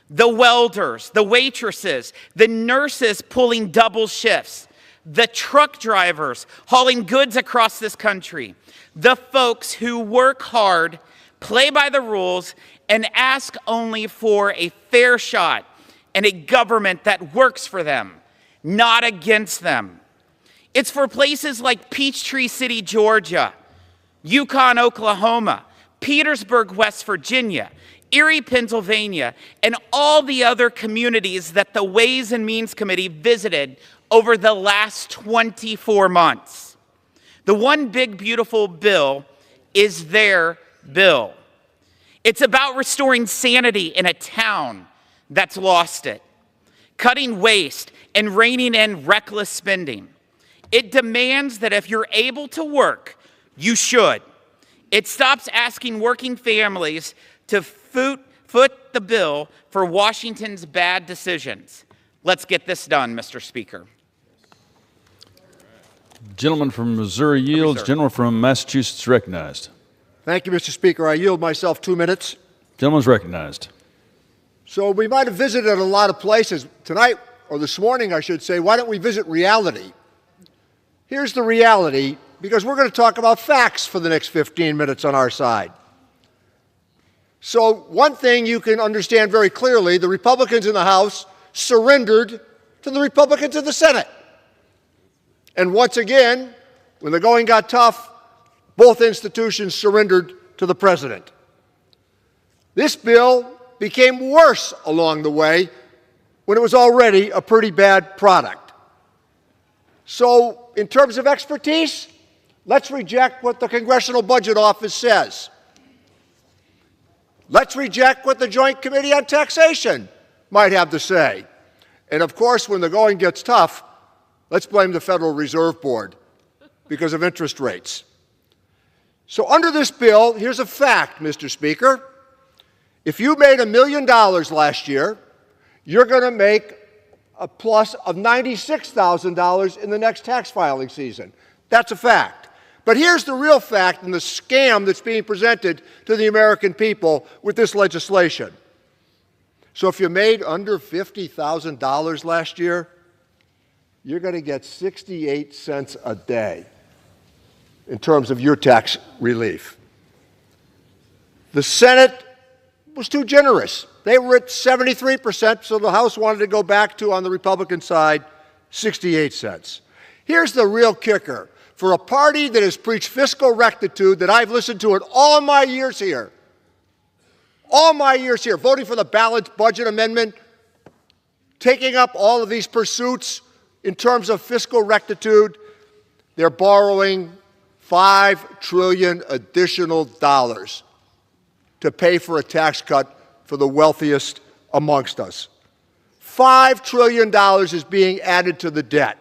the welders, the waitresses, the nurses pulling double shifts, the truck drivers hauling goods across this country, the folks who work hard, play by the rules, and ask only for a fair shot and a government that works for them, not against them. It's for places like Peachtree City, Georgia, Yukon, Oklahoma, Petersburg, West Virginia, Erie, Pennsylvania, and all the other communities that the Ways and Means Committee visited over the last 24 months. The one big, beautiful bill is their bill. It's about restoring sanity in a town that's lost it, cutting waste and reining in reckless spending. It demands that if you're able to work, you should. It stops asking working families to foot the bill for Washington's bad decisions. Let's get this done, Mr. Speaker. Gentleman from Missouri yields. Gentleman from Massachusetts recognized. Thank you, Mr. Speaker. I yield myself 2 minutes. Gentleman's recognized. So we might have visited a lot of places. Tonight, or this morning, I should say, why don't we visit reality? Here's the reality, because we're going to talk about facts for the next 15 minutes on our side. So one thing you can understand very clearly, the Republicans in the House surrendered to the Republicans in the Senate. And once again, when the going got tough, both institutions surrendered to the president. This bill became worse along the way when it was already a pretty bad product. So in terms of expertise, let's reject what the Congressional Budget Office says. Let's reject what the Joint Committee on Taxation might have to say. And of course, when the going gets tough, let's blame the Federal Reserve Board because of interest rates. So under this bill, here's a fact, Mr. Speaker. If you made $1 million last year, you're going to make a plus of $96,000 in the next tax filing season. That's a fact. But here's the real fact and the scam that's being presented to the American people with this legislation. So if you made under $50,000 last year, you're going to get 68 cents a day in terms of your tax relief. The Senate was too generous. They were at 73%, so the House wanted to go back to, on the Republican side, 68 cents. Here's the real kicker. For a party that has preached fiscal rectitude that I've listened to in all my years here, voting for the balanced budget amendment, taking up all of these pursuits in terms of fiscal rectitude, they're borrowing $5 trillion additional dollars to pay for a tax cut for the wealthiest amongst us. $5 trillion is being added to the debt.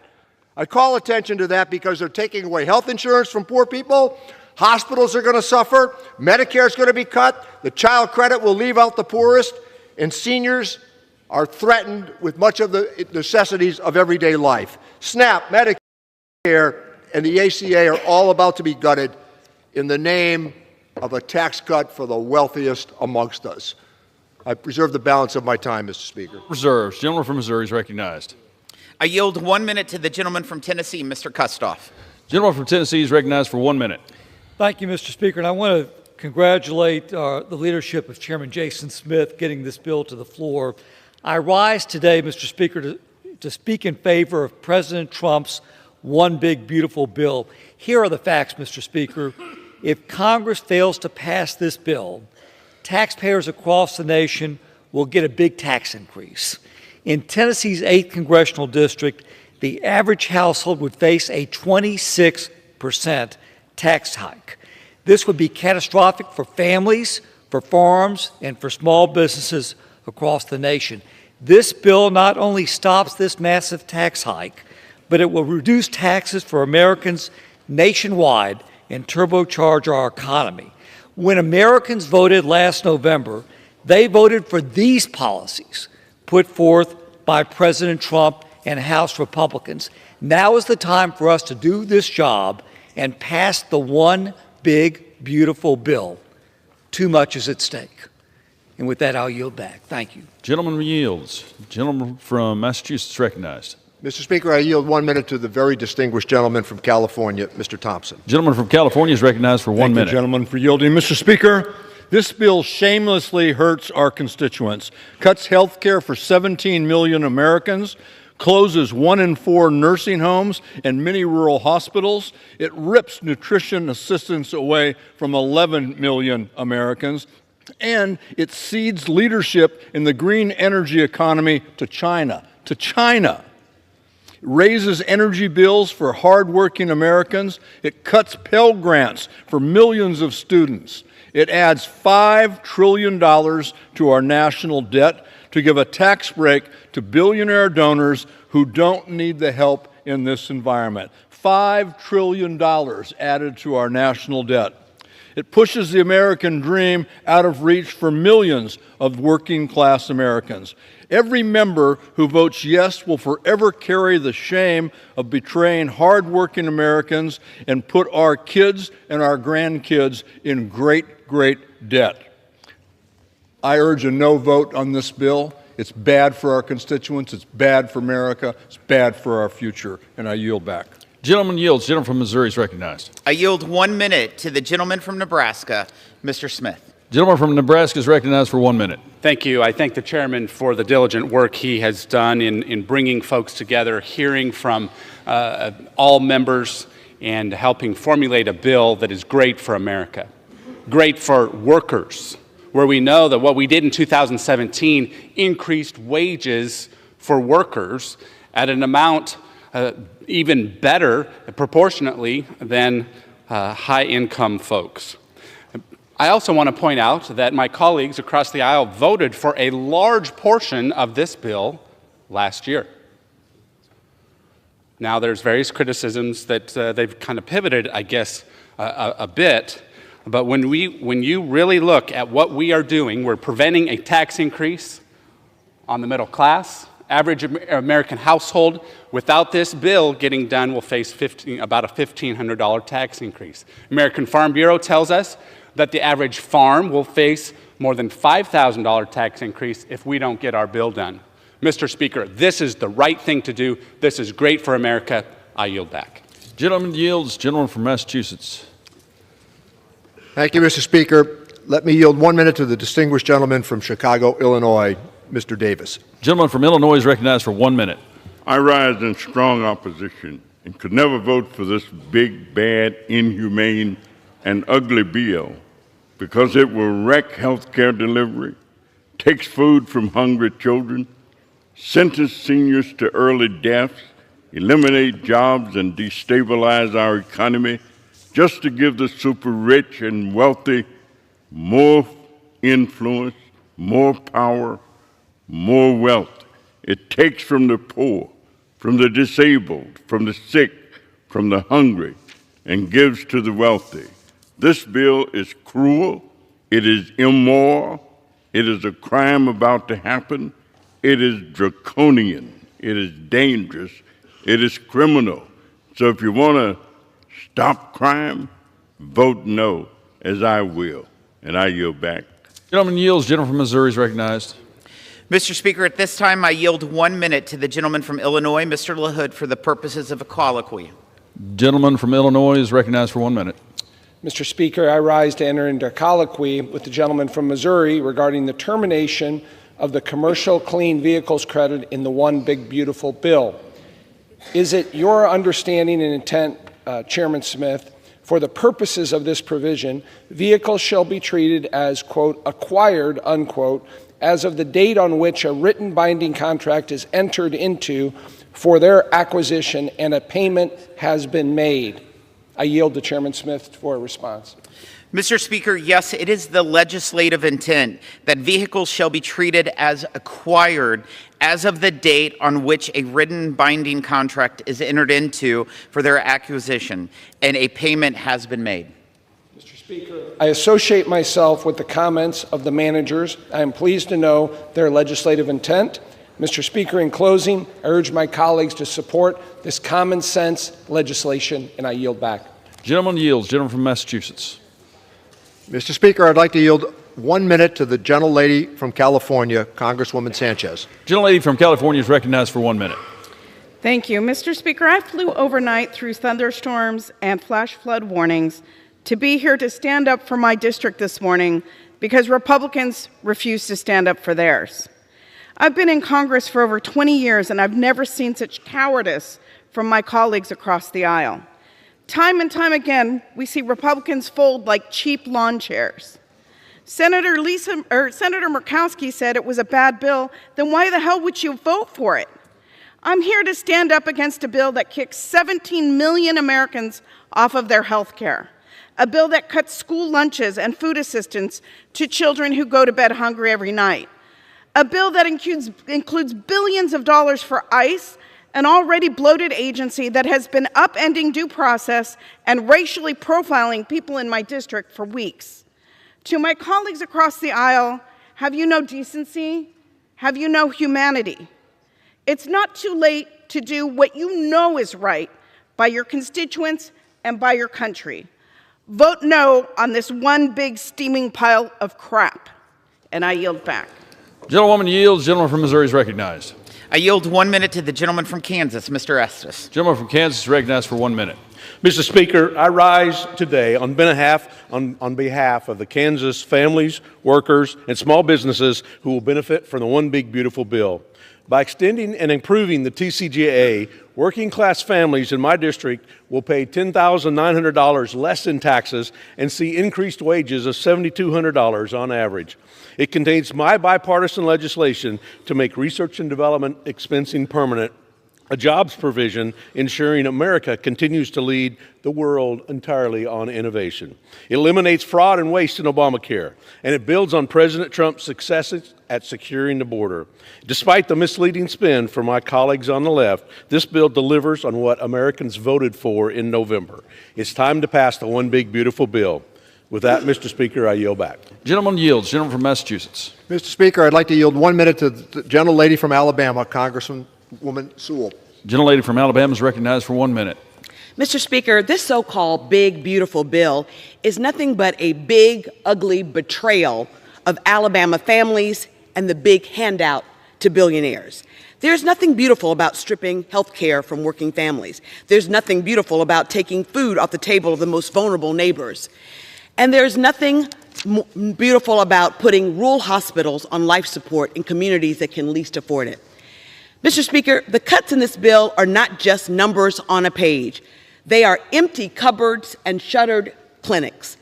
I call attention to that because they're taking away health insurance from poor people. Hospitals are going to suffer. Medicare is going to be cut. The child credit will leave out the poorest. And seniors are threatened with much of the necessities of everyday life. SNAP, Medicare, and the ACA are all about to be gutted in the name of a tax cut for the wealthiest amongst us. I preserve the balance of my time, Mr. Speaker. Reserves. Gentleman from Missouri is recognized. I yield 1 minute to the gentleman from Tennessee, Mr. Kustoff. Gentleman from Tennessee is recognized for 1 minute. Thank you, Mr. Speaker. And I want to congratulate the leadership of Chairman Jason Smith getting this bill to the floor. I rise today, Mr. Speaker, to speak in favor of President Trump's one big, beautiful bill. Here are the facts, Mr. Speaker. If Congress fails to pass this bill, taxpayers across the nation will get a big tax increase. In Tennessee's 8th Congressional District, the average household would face a 26% tax hike. This would be catastrophic for families, for farms, and for small businesses across the nation. This bill not only stops this massive tax hike, but it will reduce taxes for Americans nationwide and turbocharge our economy. When Americans voted last November, they voted for these policies put forth by President Trump and House Republicans. Now is the time for us to do this job and pass the one big, beautiful bill. Too much is at stake. And with that, I'll yield back. Thank you. Gentleman yields. Gentleman from Massachusetts recognized. Mr. Speaker, I yield 1 minute to the very distinguished gentleman from California, Mr. Thompson. Gentleman from California is recognized for 1 minute. Thank you, gentleman, for yielding. Mr. Speaker, this bill shamelessly hurts our constituents, cuts health care for 17 million Americans, closes 1 in 4 nursing homes and many rural hospitals. It rips nutrition assistance away from 11 million Americans. And it cedes leadership in the green energy economy to China. It raises energy bills for hardworking Americans. It cuts Pell Grants for millions of students. It adds $5 trillion to our national debt to give a tax break to billionaire donors who don't need the help in this environment. $5 trillion added to our national debt. It pushes the American dream out of reach for millions of working-class Americans. Every member who votes yes will forever carry the shame of betraying hardworking Americans and put our kids and our grandkids in great, great debt. I urge a no vote on this bill. It's bad for our constituents. It's bad for America. It's bad for our future. And I yield back. Gentleman yields. Gentleman from Missouri is recognized. I yield 1 minute to the gentleman from Nebraska, Mr. Smith. Gentleman from Nebraska is recognized for 1 minute. Thank you. I thank the chairman for the diligent work he has done in bringing folks together, hearing from all members, and helping formulate a bill that is great for America, great for workers, where we know that what we did in 2017 increased wages for workers at an amount even better proportionately than high-income folks. I also want to point out that my colleagues across the aisle voted for a large portion of this bill last year. Now, there's various criticisms that they've kind of pivoted, I guess, a bit. But when you really look at what we are doing, we're preventing a tax increase on the middle class. Average American household without this bill getting done will face about a $1,500 tax increase. American Farm Bureau tells us that the average farm will face more than $5,000 tax increase if we don't get our bill done. Mr. Speaker, this is the right thing to do. This is great for America. I yield back. Gentleman yields. Gentleman from Massachusetts. Thank you, Mr. Speaker. Let me yield 1 minute to the distinguished gentleman from Chicago, Illinois, Mr. Davis. Gentleman from Illinois is recognized for 1 minute. I rise in strong opposition and could never vote for this big, bad, inhumane, and ugly bill because it will wreck health care delivery, takes food from hungry children, sentence seniors to early deaths, eliminate jobs, and destabilize our economy just to give the super rich and wealthy more influence, more power, more wealth. It takes from the poor, from the disabled, from the sick, from the hungry, and gives to the wealthy. This bill is cruel, it is immoral, it is a crime about to happen, it is draconian, it is dangerous, it is criminal. So if you want to stop crime, vote no, as I will, and I yield back. Gentleman yields. Gentleman from Missouri is recognized. Mr. Speaker, at this time, I yield 1 minute to the gentleman from Illinois, Mr. LaHood, for the purposes of a colloquy. Gentleman from Illinois is recognized for 1 minute. Mr. Speaker, I rise to enter into colloquy with the gentleman from Missouri regarding the termination of the commercial clean vehicles credit in the One Big Beautiful Bill. Is it your understanding and intent, Chairman Smith, for the purposes of this provision, vehicles shall be treated as, quote, acquired, unquote, as of the date on which a written binding contract is entered into for their acquisition and a payment has been made? I yield to Chairman Smith for a response. Mr. Speaker, yes, it is the legislative intent that vehicles shall be treated as acquired as of the date on which a written binding contract is entered into for their acquisition and a payment has been made. Mr. Speaker, I associate myself with the comments of the managers. I am pleased to know their legislative intent. Mr. Speaker, in closing, I urge my colleagues to support this common sense legislation, and I yield back. Gentleman yields. Gentleman from Massachusetts. Mr. Speaker, I'd like to yield 1 minute to the gentlelady from California, Congresswoman Sanchez. Gentlelady from California is recognized for 1 minute. Thank you. Mr. Speaker, I flew overnight through thunderstorms and flash flood warnings to be here to stand up for my district this morning because Republicans refuse to stand up for theirs. I've been in Congress for over 20 years, and I've never seen such cowardice from my colleagues across the aisle. Time and time again, we see Republicans fold like cheap lawn chairs. Senator Murkowski said it was a bad bill, then why the hell would you vote for it? I'm here to stand up against a bill that kicks 17 million Americans off of their health care, a bill that cuts school lunches and food assistance to children who go to bed hungry every night, a bill that includes billions of dollars for ICE, an already bloated agency that has been upending due process and racially profiling people in my district for weeks. To my colleagues across the aisle, have you no decency? Have you no humanity? It's not too late to do what you know is right by your constituents and by your country. Vote no on this one big steaming pile of crap. And I yield back. Gentlewoman yields. Gentleman from Missouri is recognized. I yield 1 minute to the gentleman from Kansas, Mr. Estes. Gentleman from Kansas is recognized for 1 minute. Mr. Speaker, I rise today on behalf of the Kansas families, workers, and small businesses who will benefit from the One Big Beautiful Bill. By extending and improving the TCJA, working class families in my district will pay $10,900 less in taxes and see increased wages of $7,200 on average. It contains my bipartisan legislation to make research and development expensing permanent, a jobs provision ensuring America continues to lead the world entirely on innovation. It eliminates fraud and waste in Obamacare, and it builds on President Trump's successes at securing the border. Despite the misleading spin from my colleagues on the left, this bill delivers on what Americans voted for in November. It's time to pass the One Big Beautiful Bill. With that, Mr. Speaker, I yield back. Gentleman yields. Gentleman from Massachusetts. Mr. Speaker, I'd like to yield 1 minute to the gentlelady from Alabama, Congresswoman Sewell. Gentlelady from Alabama is recognized for 1 minute. Mr. Speaker, this so-called big, beautiful bill is nothing but a big, ugly betrayal of Alabama families and the big handout to billionaires. There's nothing beautiful about stripping health care from working families. There's nothing beautiful about taking food off the table of the most vulnerable neighbors. And there's nothing beautiful about putting rural hospitals on life support in communities that can least afford it. Mr. Speaker, the cuts in this bill are not just numbers on a page. They are empty cupboards and shuttered clinics.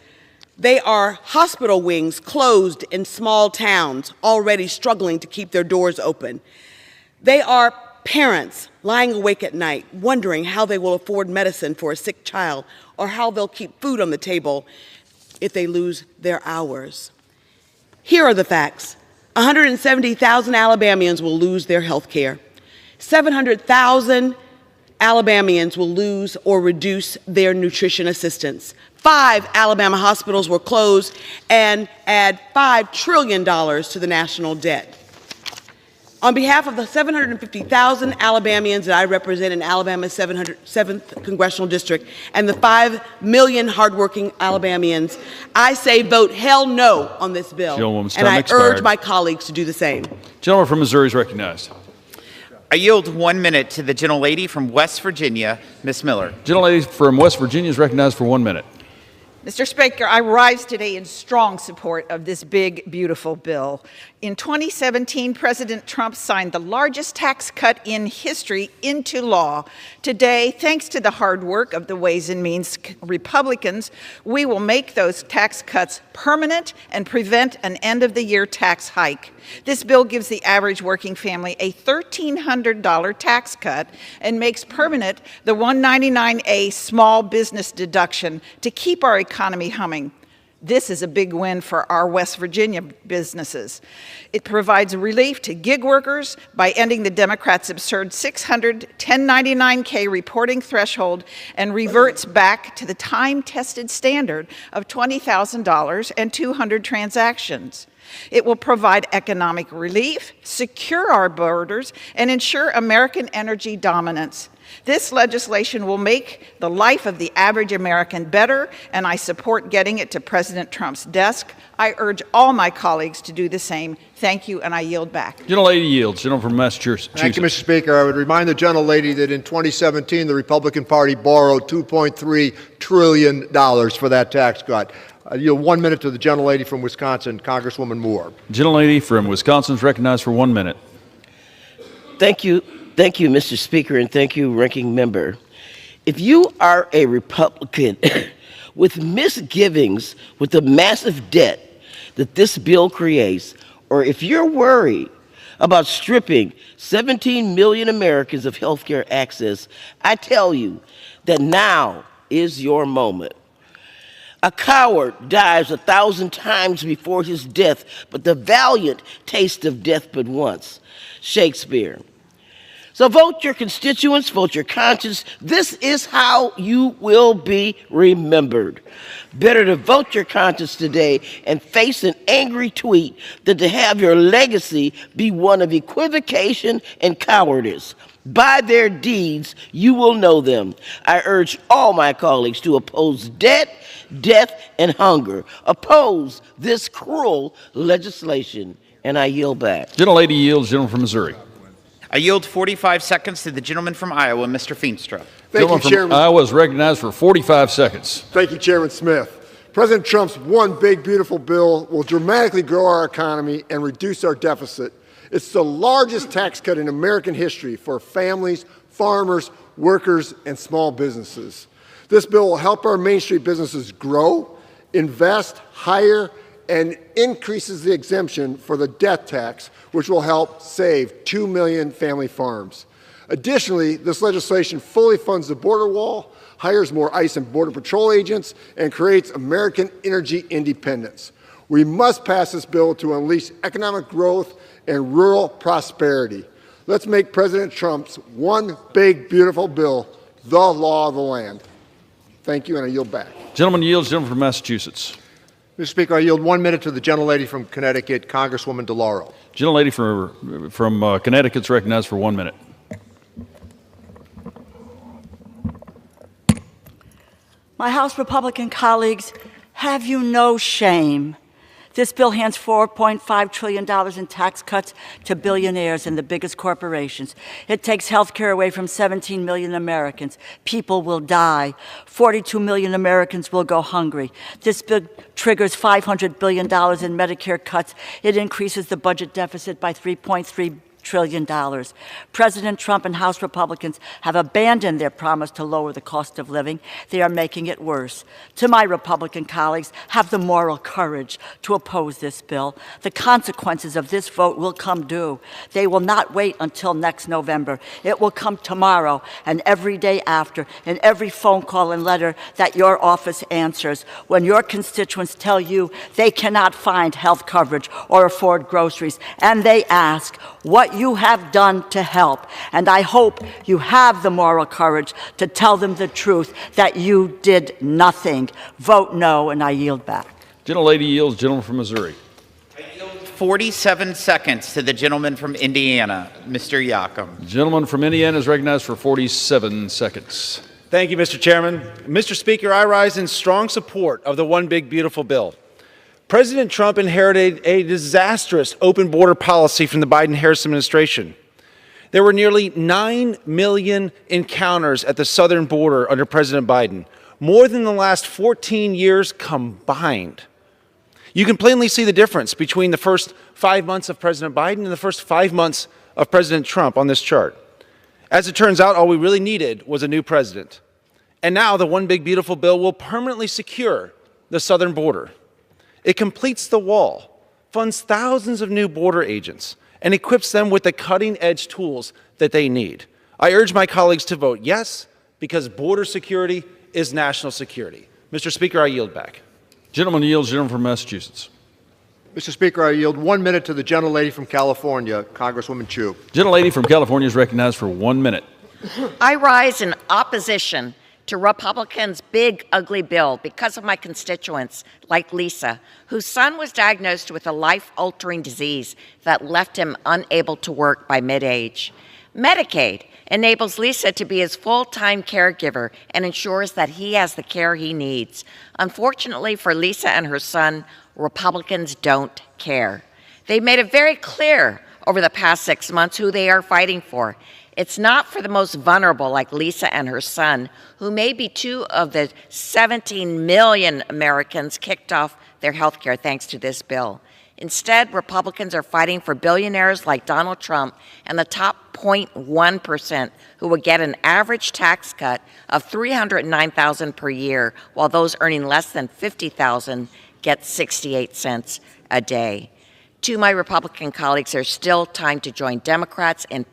They are hospital wings closed in small towns already struggling to keep their doors open. They are parents lying awake at night wondering how they will afford medicine for a sick child or how they'll keep food on the table if they lose their hours. Here are the facts. 170,000 Alabamians will lose their health care. 700,000 Alabamians will lose or reduce their nutrition assistance. 5 Alabama hospitals will close and add $5 trillion to the national debt. On behalf of the 750,000 Alabamians that I represent in Alabama's 7th Congressional District and the 5 million hardworking Alabamians, I say vote hell no on this bill, and I urge my colleagues to do the same. Gentleman from Missouri is recognized. I yield 1 minute to the gentlelady from West Virginia, Ms. Miller. Gentlelady from West Virginia is recognized for 1 minute. Mr. Speaker, I rise today in strong support of this big, beautiful bill. In 2017, President Trump signed the largest tax cut in history into law. Today, thanks to the hard work of the Ways and Means Republicans, we will make those tax cuts permanent and prevent an end-of-the-year tax hike. This bill gives the average working family a $1,300 tax cut and makes permanent the 199A small business deduction to keep our economy humming. This is a big win for our West Virginia businesses. It provides relief to gig workers by ending the Democrats' absurd 600 1099K reporting threshold and reverts back to the time-tested standard of $20,000 and 200 transactions. It will provide economic relief, secure our borders, and ensure American energy dominance. This legislation will make the life of the average American better, and I support getting it to President Trump's desk. I urge all my colleagues to do the same. Thank you, and I yield back. Gentlelady yields. Gentleman from Massachusetts. Thank you, Mr. Speaker. I would remind the gentlelady that in 2017, the Republican Party borrowed $2.3 trillion for that tax cut. I yield 1 minute to the gentlelady from Wisconsin, Congresswoman Moore. Gentlelady from Wisconsin is recognized for 1 minute. Thank you, Mr. Speaker, and thank you, Ranking Member. If you are a Republican with misgivings with the massive debt that this bill creates, or if you're worried about stripping 17 million Americans of health care access, I tell you that now is your moment. A coward dies 1,000 times before his death, but the valiant taste of death but once. Shakespeare. So vote your constituents, vote your conscience. This is how you will be remembered. Better to vote your conscience today and face an angry tweet than to have your legacy be one of equivocation and cowardice. By their deeds, you will know them. I urge all my colleagues to oppose debt, death, and hunger. Oppose this cruel legislation, and I yield back. Gentlelady yields. Gentleman from Missouri. I yield 45 seconds to the gentleman from Iowa, Mr. Feenstra. Thank you, From Chairman. Iowa is recognized for 45 seconds. Thank you, Chairman Smith. President Trump's one big, beautiful bill will dramatically grow our economy and reduce our deficit. It's the largest tax cut in American history for families, farmers, workers, and small businesses. This bill will help our Main Street businesses grow, invest, hire, and increases the exemption for the death tax, which will help save 2 million family farms. Additionally, this legislation fully funds the border wall, hires more ICE and Border Patrol agents, and creates American energy independence. We must pass this bill to unleash economic growth and rural prosperity. Let's make President Trump's one big, beautiful bill the law of the land. Thank you, and I yield back. Gentleman yields. Gentleman from Massachusetts. Mr. Speaker, I yield 1 minute to the gentlelady from Connecticut, Congresswoman DeLauro. Gentlelady from Connecticut is recognized for 1 minute. My House Republican colleagues, have you no shame? This bill hands $4.5 trillion in tax cuts to billionaires and the biggest corporations. It takes health care away from 17 million Americans. People will die. 42 million Americans will go hungry. This bill triggers $500 billion in Medicare cuts. It increases the budget deficit by $3.3 trillion. President Trump and House Republicans have abandoned their promise to lower the cost of living. They are making it worse. To my Republican colleagues, have the moral courage to oppose this bill. The consequences of this vote will come due. They will not wait until next November. It will come tomorrow and every day after, and every phone call and letter that your office answers when your constituents tell you they cannot find health coverage or afford groceries, and they ask what you have done to help. And I hope you have the moral courage to tell them the truth, that you did nothing. Vote no, and I yield back. Gentlelady yields. Gentleman from Missouri. 47 seconds to the gentleman from Indiana, Mr. Yakum. Gentleman from Indiana is recognized for 47 seconds. Thank you, Mr. Chairman. Mr. Speaker, I rise in strong support of the One Big Beautiful Bill. President Trump inherited a disastrous open border policy from the Biden-Harris administration. There were nearly 9 million encounters at the southern border under President Biden, more than the last 14 years combined. You can plainly see the difference between the first 5 months of President Biden and the first 5 months of President Trump on this chart. As it turns out, all we really needed was a new president. And now the One Big Beautiful Bill will permanently secure the southern border. It completes the wall, funds thousands of new border agents, and equips them with the cutting-edge tools that they need. I urge my colleagues to vote yes, because border security is national security. Mr. Speaker, I yield back. Gentleman yields. Gentleman from Massachusetts. Mr. Speaker, I yield 1 minute to the gentlelady from California, Congresswoman Chu. Gentlelady from California is recognized for 1 minute. I rise in opposition to Republicans' big, ugly bill because of my constituents, like Lisa, whose son was diagnosed with a life-altering disease that left him unable to work by mid-age. Medicaid enables Lisa to be his full-time caregiver and ensures that he has the care he needs. Unfortunately for Lisa and her son, Republicans don't care. They've made it very clear over the past 6 months who they are fighting for. It's not for the most vulnerable like Lisa and her son, who may be 2 of the 17 million Americans kicked off their health care thanks to this bill. Instead, Republicans are fighting for billionaires like Donald Trump and the top 0.1% who will get an average tax cut of $309,000 per year, while those earning less than $50,000 get 68 cents a day. To my Republican colleagues, there's still time to join Democrats in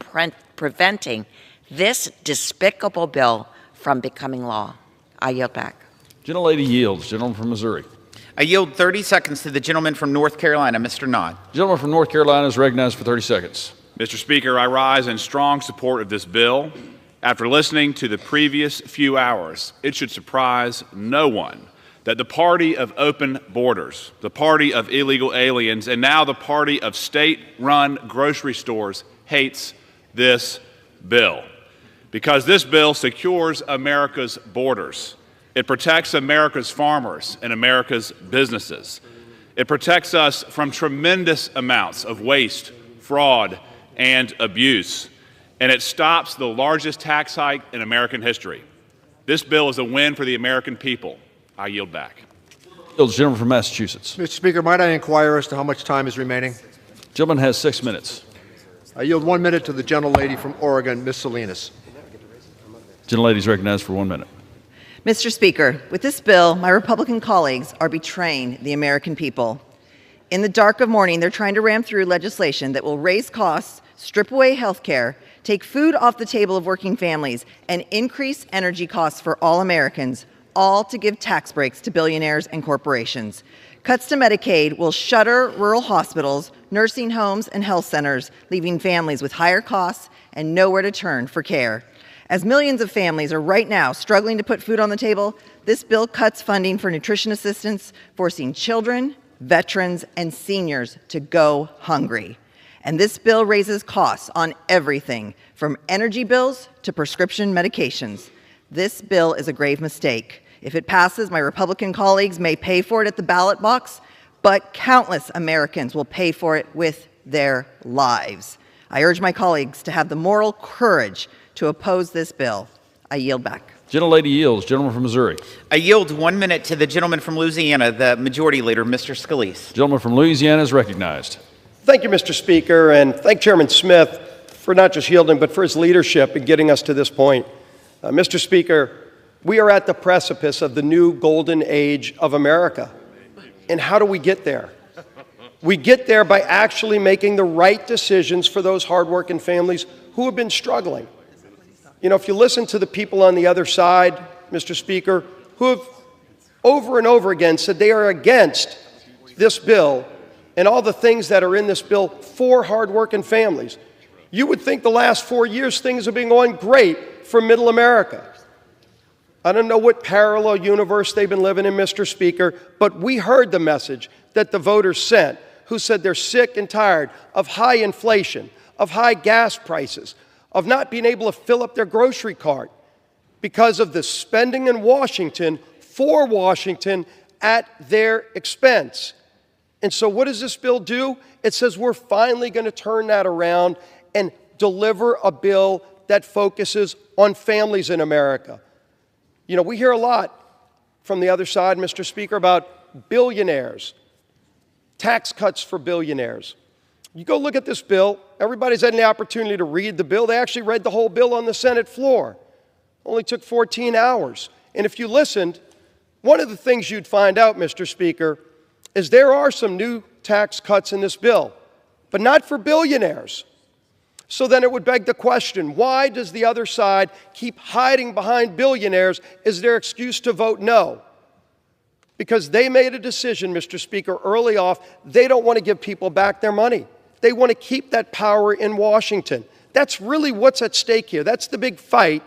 preventing this despicable bill from becoming law. I yield back. Gentlelady yields. Gentleman from Missouri. I yield 30 seconds to the gentleman from North Carolina, Mr. Knott. Gentleman from North Carolina is recognized for 30 seconds. Mr. Speaker, I rise in strong support of this bill. After listening to the previous few hours, it should surprise no one that the party of open borders, the party of illegal aliens, and now the party of state-run grocery stores hates this bill. Because this bill secures America's borders. It protects America's farmers and America's businesses. It protects us from tremendous amounts of waste, fraud, and abuse. and it stops the largest tax hike in American history. This bill is a win for the American people. I yield back. The gentleman from Massachusetts. Mr. Speaker, might I inquire as to how much time is remaining? Gentleman has 6 minutes. I yield 1 minute to the gentlelady from Oregon, Ms. Salinas. Gentlelady is recognized for 1 minute. Mr. Speaker, with this bill, my Republican colleagues are betraying the American people. In the dark of morning, they're trying to ram through legislation that will raise costs, strip away health care, take food off the table of working families, and increase energy costs for all Americans, all to give tax breaks to billionaires and corporations. Cuts to Medicaid will shutter rural hospitals, nursing homes, and health centers, leaving families with higher costs and nowhere to turn for care. As millions of families are right now struggling to put food on the table, this bill cuts funding for nutrition assistance, forcing children, veterans, and seniors to go hungry. And this bill raises costs on everything from energy bills to prescription medications. This bill is a grave mistake. If it passes, my Republican colleagues may pay for it at the ballot box, but countless Americans will pay for it with their lives. I urge my colleagues to have the moral courage to oppose this bill. I yield back. Gentlelady yields. Gentleman from Missouri. I yield 1 minute to the gentleman from Louisiana, the Majority Leader, Mr. Scalise. Gentleman from Louisiana is recognized. Thank you, Mr. Speaker, and thank Chairman Smith for not just yielding, but for his leadership in getting us to this point. Mr. Speaker, we are at the precipice of the new golden age of America. And how do we get there? We get there by actually making the right decisions for those hardworking families who have been struggling. You know, if you listen to the people on the other side, Mr. Speaker, who have over and over again said they are against this bill and all the things that are in this bill for hardworking families, you would think the last 4 years things have been going great for middle America. I don't know what parallel universe they've been living in, Mr. Speaker, but we heard the message that the voters sent, who said they're sick and tired of high inflation, of high gas prices, of not being able to fill up their grocery cart because of the spending in Washington for Washington at their expense. And so what does this bill do? It says we're finally going to turn that around and deliver a bill that focuses on families in America. You know, we hear a lot from the other side, Mr. Speaker, about billionaires, tax cuts for billionaires. You go look at this bill. Everybody's had the opportunity to read the bill. They actually read the whole bill on the Senate floor. Only took 14 hours. And if you listened, one of the things you'd find out, Mr. Speaker, is there are some new tax cuts in this bill, but not for billionaires. So then it would beg the question, why does the other side keep hiding behind billionaires as their excuse to vote no? Because they made a decision, Mr. Speaker, early off, they don't want to give people back their money. They want to keep that power in Washington. That's really what's at stake here. That's the big fight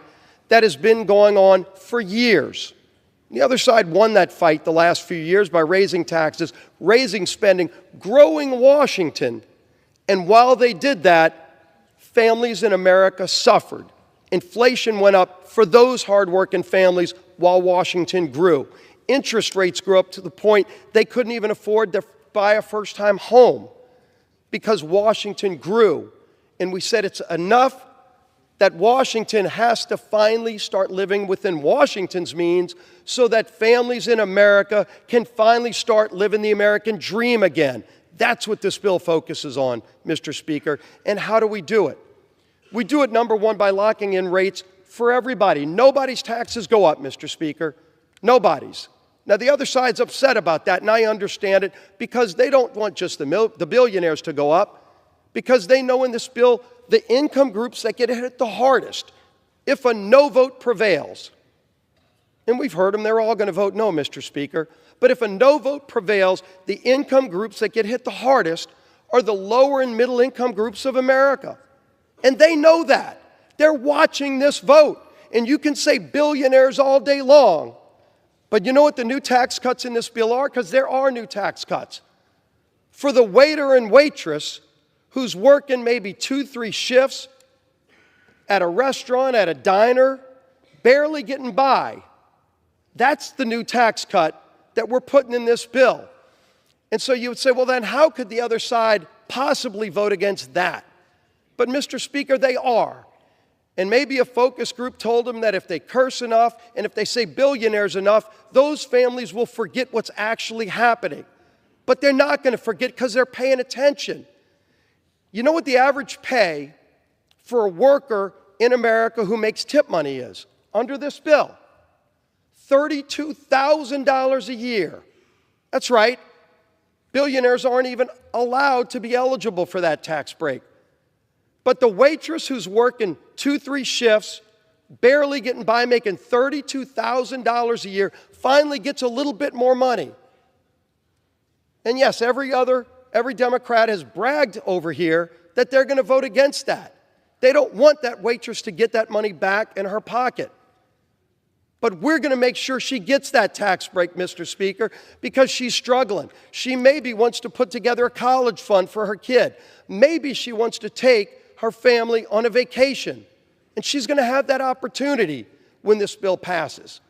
that has been going on for years. The other side won that fight the last few years by raising taxes, raising spending, growing Washington. And while they did that, families in America suffered. Inflation went up for those hardworking families while Washington grew. Interest rates grew up to the point they couldn't even afford to buy a first-time home because Washington grew. And we said it's enough that Washington has to finally start living within Washington's means so that families in America can finally start living the American dream again. That's what this bill focuses on, Mr. Speaker. And how do we do it? We do it, number one, by locking in rates for everybody. Nobody's taxes go up, Mr. Speaker. Nobody's. Now, the other side's upset about that, and I understand it, because they don't want just the billionaires to go up, because they know in this bill the income groups that get hit the hardest if a no vote prevails. And we've heard them, they're all going to vote no, Mr. Speaker. But if a no vote prevails, the income groups that get hit the hardest are the lower and middle income groups of America. And they know that. They're watching this vote. And you can say billionaires all day long. But you know what the new tax cuts in this bill are? Because there are new tax cuts. For the waiter and waitress who's working maybe 2-3 shifts at a restaurant, at a diner, barely getting by. That's the new tax cut that we're putting in this bill. And so you would say, well, then how could the other side possibly vote against that? But, Mr. Speaker, they are. And maybe a focus group told them that if they curse enough and if they say billionaires enough, those families will forget what's actually happening. But they're not going to forget because they're paying attention. You know what the average pay for a worker in America who makes tip money is under this bill? $32,000 a year. That's right. Billionaires aren't even allowed to be eligible for that tax break. But the waitress who's working 2-3 shifts, barely getting by, making $32,000 a year, finally gets a little bit more money. And yes, every Democrat has bragged over here that they're going to vote against that. They don't want that waitress to get that money back in her pocket. But we're going to make sure she gets that tax break, Mr. Speaker, because she's struggling. She maybe wants to put together a college fund for her kid. Maybe she wants to take her family on a vacation. And she's going to have that opportunity when this bill passes.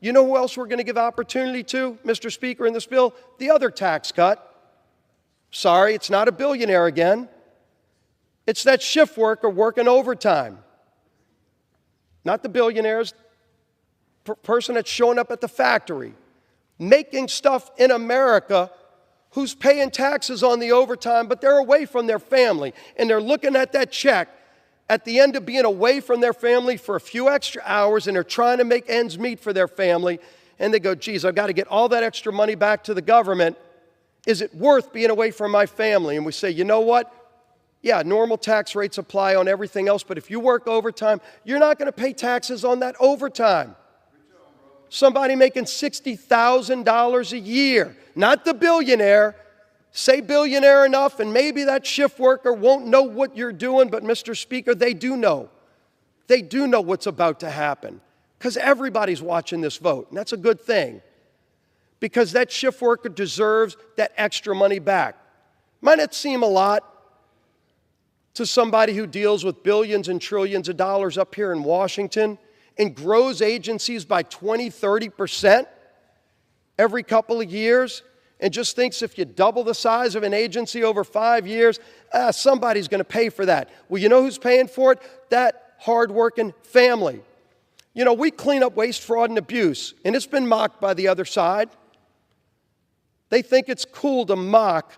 You know who else we're going to give opportunity to, Mr. Speaker, in this bill? The other tax cut. Sorry, it's not a billionaire again. It's that shift worker working overtime. Not the billionaires, person that's showing up at the factory, making stuff in America, who's paying taxes on the overtime, but they're away from their family, and they're looking at that check at the end of being away from their family for a few extra hours, and they're trying to make ends meet for their family, and they go, geez, I've got to get all that extra money back to the government. Is it worth being away from my family? And we say, you know what? Yeah, normal tax rates apply on everything else, but if you work overtime, you're not going to pay taxes on that overtime. Somebody making $60,000 a year, not the billionaire. Say billionaire enough, and maybe that shift worker won't know what you're doing, but Mr. Speaker, they do know. They do know what's about to happen because everybody's watching this vote, and that's a good thing because that shift worker deserves that extra money back. Might not seem a lot to somebody who deals with billions and trillions of dollars up here in Washington and grows agencies by 20-30% every couple of years, and just thinks if you double the size of an agency over 5 years, somebody's going to pay for that. Well, you know who's paying for it? That hardworking family. You know, we clean up waste, fraud, and abuse, and it's been mocked by the other side. They think it's cool to mock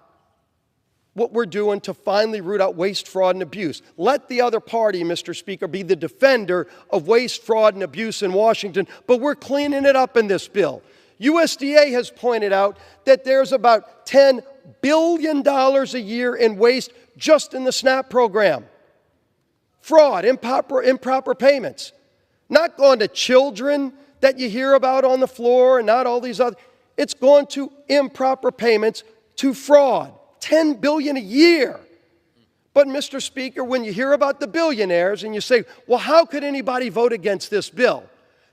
what we're doing to finally root out waste, fraud, and abuse. Let the other party, Mr. Speaker, be the defender of waste, fraud, and abuse in Washington, but we're cleaning it up in this bill. USDA has pointed out that there's about $10 billion a year in waste just in the SNAP program. Fraud, improper payments. Not going to children that you hear about on the floor and not all these other. It's going to improper payments, to fraud. $10 billion a year. But, Mr. Speaker, when you hear about the billionaires and you say, well, how could anybody vote against this bill?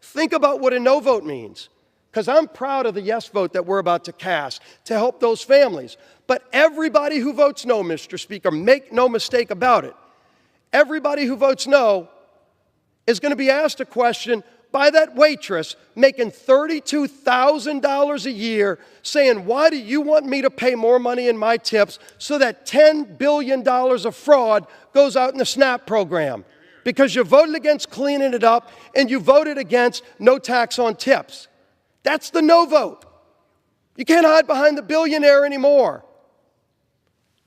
Think about what a no vote means. Because I'm proud of the yes vote that we're about to cast to help those families. But everybody who votes no, Mr. Speaker, make no mistake about it, everybody who votes no is going to be asked a question by that waitress making $32,000 a year saying, why do you want me to pay more money in my tips so that $10 billion of fraud goes out in the SNAP program? Because you voted against cleaning it up and you voted against no tax on tips. That's the no vote. You can't hide behind the billionaire anymore.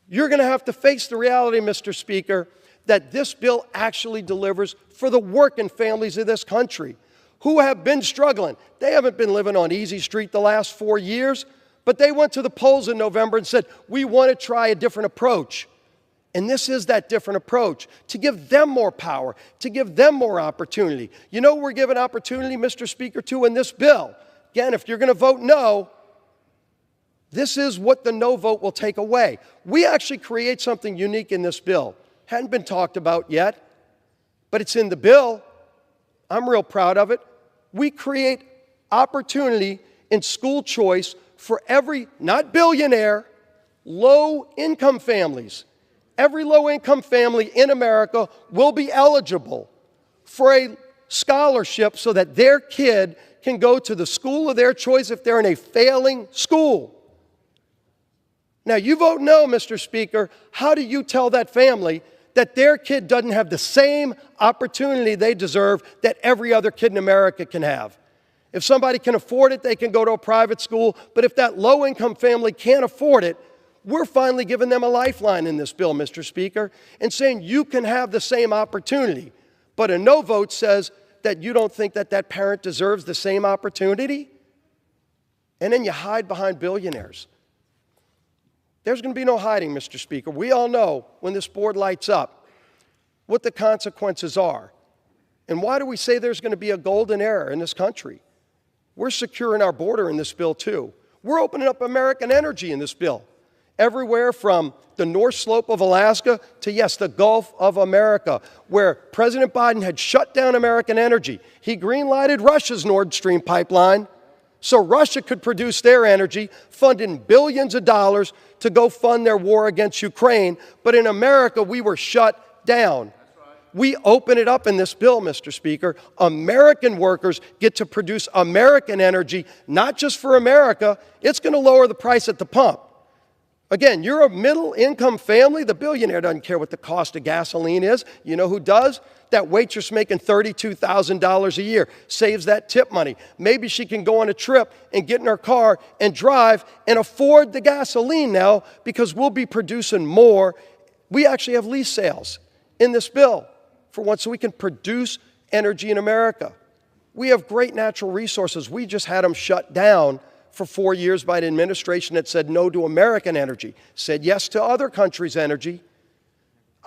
You're going to have to face the reality, Mr. Speaker, that this bill actually delivers for the working families of this country who have been struggling. They haven't been living on easy street the last 4 years, but they went to the polls in November and said, we want to try a different approach. And this is that different approach, to give them more power, to give them more opportunity. You know we're giving opportunity, Mr. Speaker, to in this bill. Again, if you're going to vote no, this is what the no vote will take away. We actually create something unique in this bill. Hadn't been talked about yet, but it's in the bill. I'm real proud of it. We create opportunity in school choice for every, not billionaire, low-income families. Every low-income family in America will be eligible for a scholarship so that their kid can go to the school of their choice if they're in a failing school. Now, you vote no, Mr. Speaker. How do you tell that family that their kid doesn't have the same opportunity they deserve that every other kid in America can have. If somebody can afford it, they can go to a private school. But if that low-income family can't afford it, we're finally giving them a lifeline in this bill, Mr. Speaker, and saying you can have the same opportunity. But a no vote says that you don't think that that parent deserves the same opportunity? And then you hide behind billionaires. There's going to be no hiding, Mr. Speaker. We all know when this board lights up what the consequences are. And why do we say there's going to be a golden era in this country? We're securing our border in this bill, too. We're opening up American energy in this bill. Everywhere from the North Slope of Alaska to, yes, the Gulf of America, where President Biden had shut down American energy. He green-lighted Russia's Nord Stream pipeline so Russia could produce their energy, funding billions of dollars to go fund their war against Ukraine. But in America, we were shut down. We open it up in this bill, Mr. Speaker. American workers get to produce American energy, not just for America. It's going to lower the price at the pump. Again, you're a middle-income family. The billionaire doesn't care what the cost of gasoline is. You know who does? That waitress making $32,000 a year saves that tip money. Maybe she can go on a trip and get in her car and drive and afford the gasoline now because we'll be producing more. We actually have lease sales in this bill for once so we can produce energy in America. We have great natural resources. We just had them shut down for 4 years by an administration that said no to American energy, said yes to other countries' energy.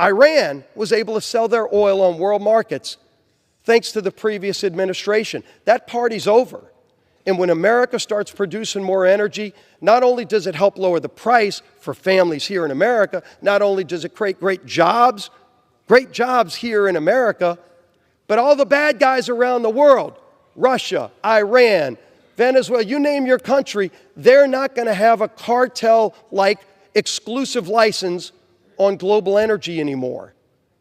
Iran was able to sell their oil on world markets thanks to the previous administration. That party's over. And when America starts producing more energy, not only does it help lower the price for families here in America, not only does it create great jobs here in America, but all the bad guys around the world, Russia, Iran, Venezuela, you name your country, they're not going to have a cartel-like exclusive license on global energy anymore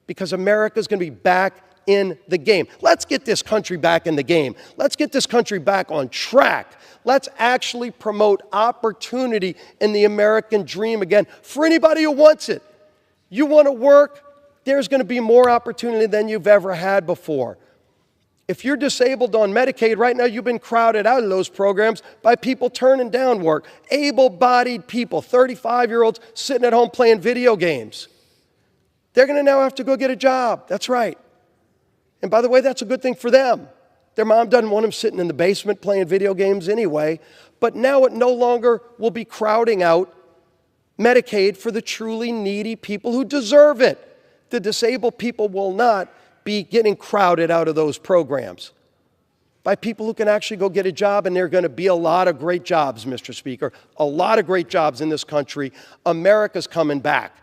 because America's going to be back in the game. Let's get this country back in the game. Let's get this country back on track. Let's actually promote opportunity in the American dream again for anybody who wants it. You want to work? There's going to be more opportunity than you've ever had before. If you're disabled on Medicaid right now, you've been crowded out of those programs by people turning down work. Able-bodied people, 35-year-olds sitting at home playing video games. They're going to now have to go get a job. That's right. And by the way, that's a good thing for them. Their mom doesn't want them sitting in the basement playing video games anyway. But now it no longer will be crowding out Medicaid for the truly needy people who deserve it. The disabled people will not be getting crowded out of those programs by people who can actually go get a job, and there are going to be a lot of great jobs, Mr. Speaker, a lot of great jobs in this country. America's coming back.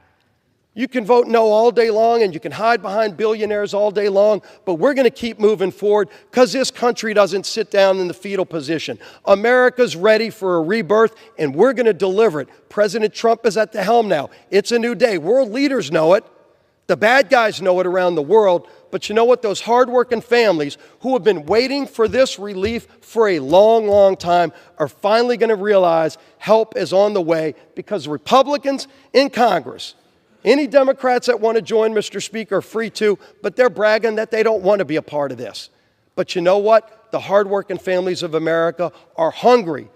You can vote no all day long, and you can hide behind billionaires all day long, but we're going to keep moving forward because this country doesn't sit down in the fetal position. America's ready for a rebirth, and we're going to deliver it. President Trump is at the helm now. It's a new day. World leaders know it. The bad guys know it around the world. But you know what? Those hardworking families who have been waiting for this relief for a long, long time are finally going to realize help is on the way because Republicans in Congress, any Democrats that want to join, Mr. Speaker, are free to, but they're bragging that they don't want to be a part of this. But you know what? The hardworking families of America are hungry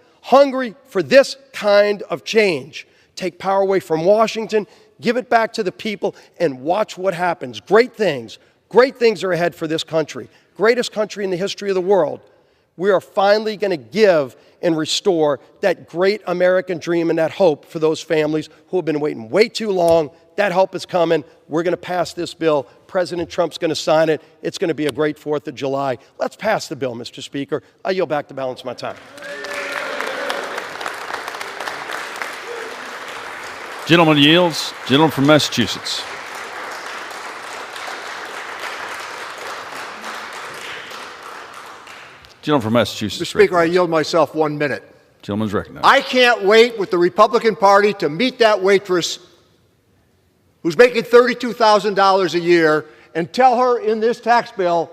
for this kind of change. Take power away from Washington, give it back to the people, and watch what happens. Great things are ahead for this country. Greatest country in the history of the world. We are finally going to give and restore that great American dream and that hope for those families who have been waiting way too long. That hope is coming. We're going to pass this bill. President Trump's going to sign it. It's going to be a great 4th of July. Let's pass the bill, Mr. Speaker. I yield back to balance my time. Gentleman yields. Gentleman from Massachusetts. Gentleman from Massachusetts. Mr. Speaker, I yield myself 1 minute. Gentleman's recognized. I can't wait with the Republican Party to meet that waitress who's making $32,000 a year and tell her in this tax bill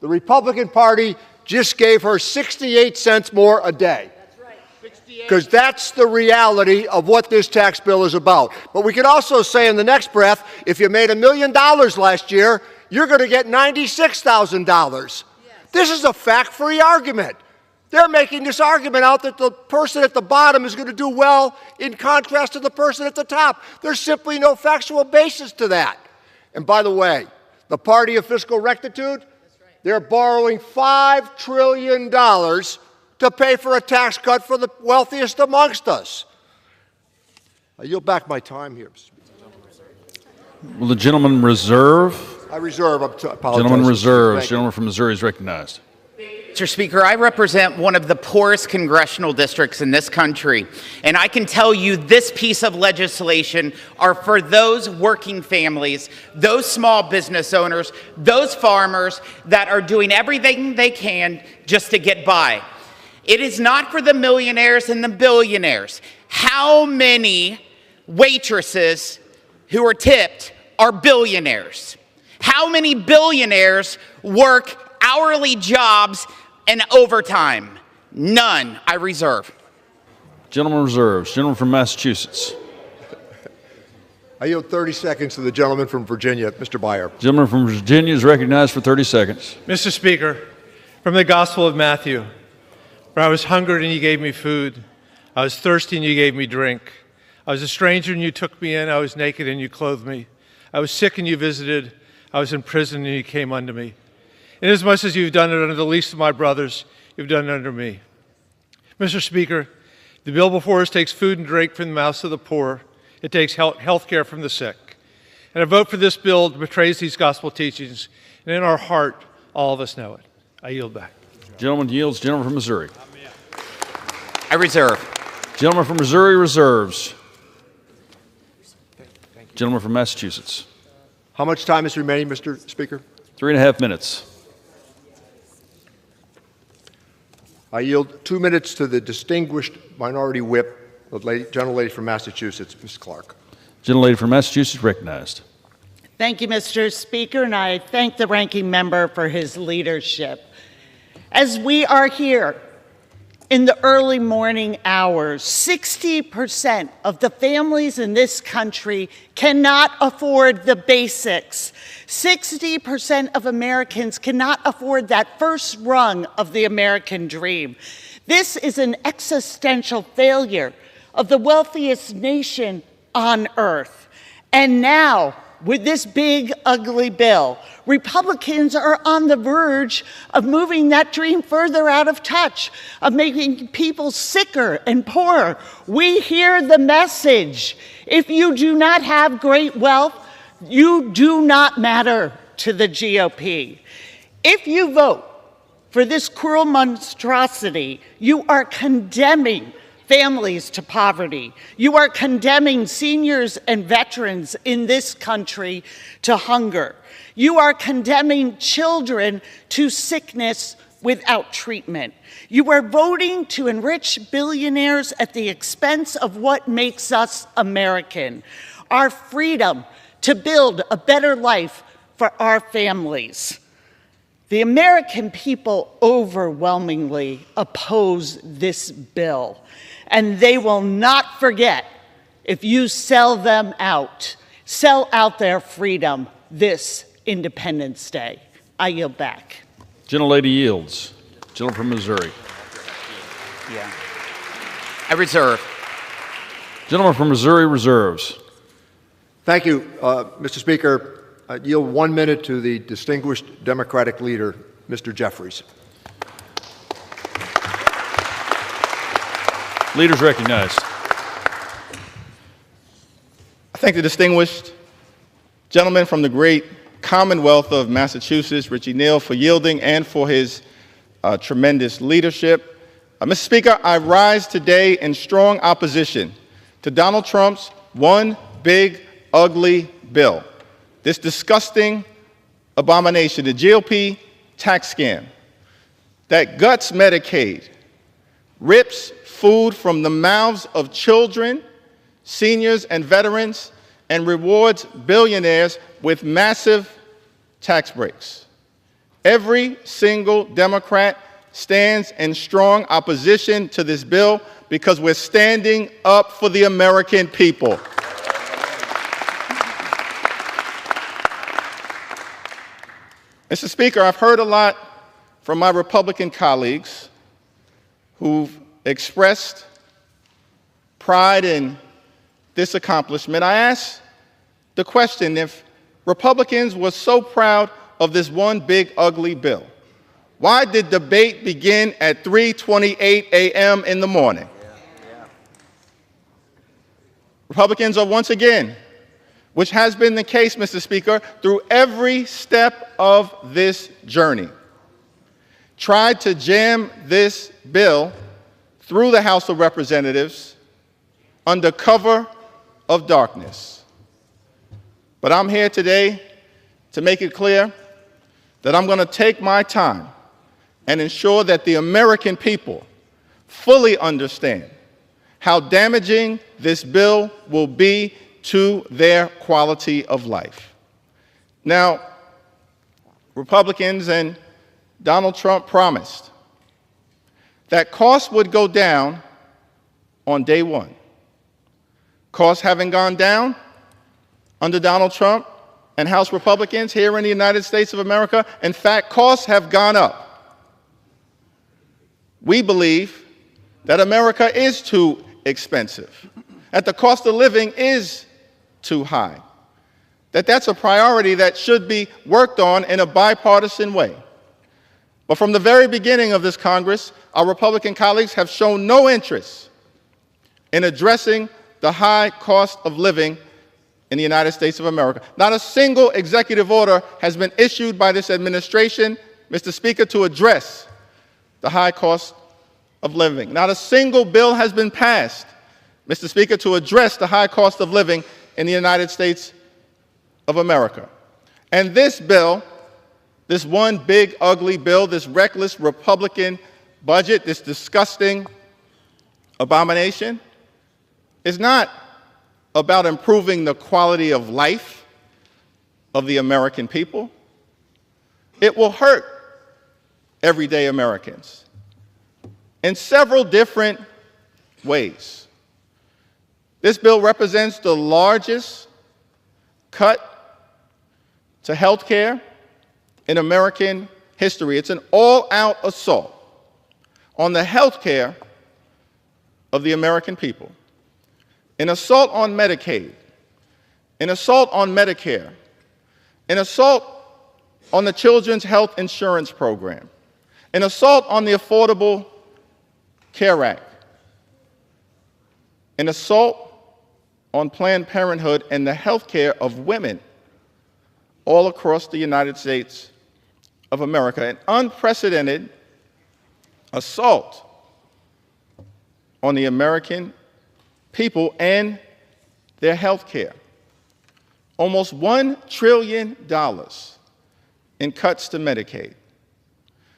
the Republican Party just gave her 68 cents more a day. That's right. because that's the reality of what this tax bill is about. But we can also say in the next breath, if you made $1 million last year, you're going to get $96,000. This is a fact-free argument. They're making this argument out that the person at the bottom is going to do well in contrast to the person at the top. There's simply no factual basis to that. And by the way, the party of fiscal rectitude, they're borrowing $5 trillion to pay for a tax cut for the wealthiest amongst us. I yield back my time here. Will the gentleman reserve? I reserve. I apologize. Gentleman reserves. Gentleman from Missouri is recognized. Mr. Speaker, I represent one of the poorest congressional districts in this country, and I can tell you this piece of legislation are for those working families, those small business owners, those farmers that are doing everything they can just to get by. It is not for the millionaires and the billionaires. How many waitresses who are tipped are billionaires? How many billionaires work hourly jobs and overtime? None. I reserve. Gentleman reserves. Gentleman from Massachusetts. I yield 30 seconds to the gentleman from Virginia, Mr. Byer. Gentleman from Virginia is recognized for 30 seconds. Mr. Speaker, from the Gospel of Matthew, where I was hungered and you gave me food, I was thirsty and you gave me drink, I was a stranger and you took me in, I was naked and you clothed me, I was sick and you visited, I was in prison and you came unto me. Inasmuch as you've done it unto the least of my brothers, you've done it unto me. Mr. Speaker, the bill before us takes food and drink from the mouths of the poor. It takes health care from the sick. And a vote for this bill betrays these gospel teachings. And in our heart, all of us know it. I yield back. Gentleman yields. Gentleman from Missouri. I reserve. Gentleman from Missouri reserves. Gentleman from Massachusetts. How much time is remaining, Mr. Speaker? 3.5 minutes. I yield 2 minutes to the distinguished minority whip, the gentlelady from Massachusetts, Ms. Clark. Gentlelady from Massachusetts recognized. Thank you, Mr. Speaker, and I thank the ranking member for his leadership. As we are here in the early morning hours, 60% of the families in this country cannot afford the basics. 60% of Americans cannot afford that first rung of the American dream. This is an existential failure of the wealthiest nation on earth. And now, with this big, ugly bill, Republicans are on the verge of moving that dream further out of touch, of making people sicker and poorer. We hear the message. If you do not have great wealth, you do not matter to the GOP. If you vote for this cruel monstrosity, you are condemning families to poverty. You are condemning seniors and veterans in this country to hunger. You are condemning children to sickness without treatment. You are voting to enrich billionaires at the expense of what makes us American, our freedom to build a better life for our families. The American people overwhelmingly oppose this bill, and they will not forget if you sell out their freedom this Independence Day. I yield back. Gentlelady yields. Gentleman from Missouri. Yeah. I reserve. Gentleman from Missouri reserves. Thank you, Mr. Speaker. I yield 1 minute to the distinguished Democratic leader, Mr. Jeffries. Leaders recognized. I thank the distinguished gentleman from the great Commonwealth of Massachusetts, Richie Neal, for yielding and for his tremendous leadership. Mr. Speaker, I rise today in strong opposition to Donald Trump's one big, ugly bill. This disgusting abomination, the GOP tax scam that guts Medicaid, rips food from the mouths of children, seniors, and veterans, and rewards billionaires with massive tax breaks. Every single Democrat stands in strong opposition to this bill because we're standing up for the American people. Mr. Speaker, I've heard a lot from my Republican colleagues who've expressed pride in this accomplishment. I asked the question, if Republicans were so proud of this one big ugly bill, why did debate begin at 3:28 a.m. in the morning? Republicans are once again, which has been the case, Mr. Speaker, through every step of this journey, tried to jam this bill through the House of Representatives under cover of darkness. But I'm here today to make it clear that I'm going to take my time and ensure that the American people fully understand how damaging this bill will be to their quality of life. Now, Republicans and Donald Trump promised that costs would go down on day one. Costs haven't gone down under Donald Trump and House Republicans here in the United States of America. In fact, costs have gone up. We believe that America is too expensive, that the cost of living is too high, that that's a priority that should be worked on in a bipartisan way. But from the very beginning of this Congress, our Republican colleagues have shown no interest in addressing the high cost of living in the United States of America. Not a single executive order has been issued by this administration, Mr. Speaker, to address the high cost of living. Not a single bill has been passed, Mr. Speaker, to address the high cost of living in the United States of America. And this bill, this one big ugly bill, this reckless Republican budget, this disgusting abomination, is not about improving the quality of life of the American people. It will hurt everyday Americans in several different ways. This bill represents the largest cut to health care in American history. It's an all-out assault on the health care of the American people. An assault on Medicaid, an assault on Medicare, an assault on the Children's Health Insurance Program, an assault on the Affordable Care Act, an assault on Planned Parenthood and the health care of women all across the United States of America. An unprecedented assault on the American people and their health care. Almost $1 trillion in cuts to Medicaid.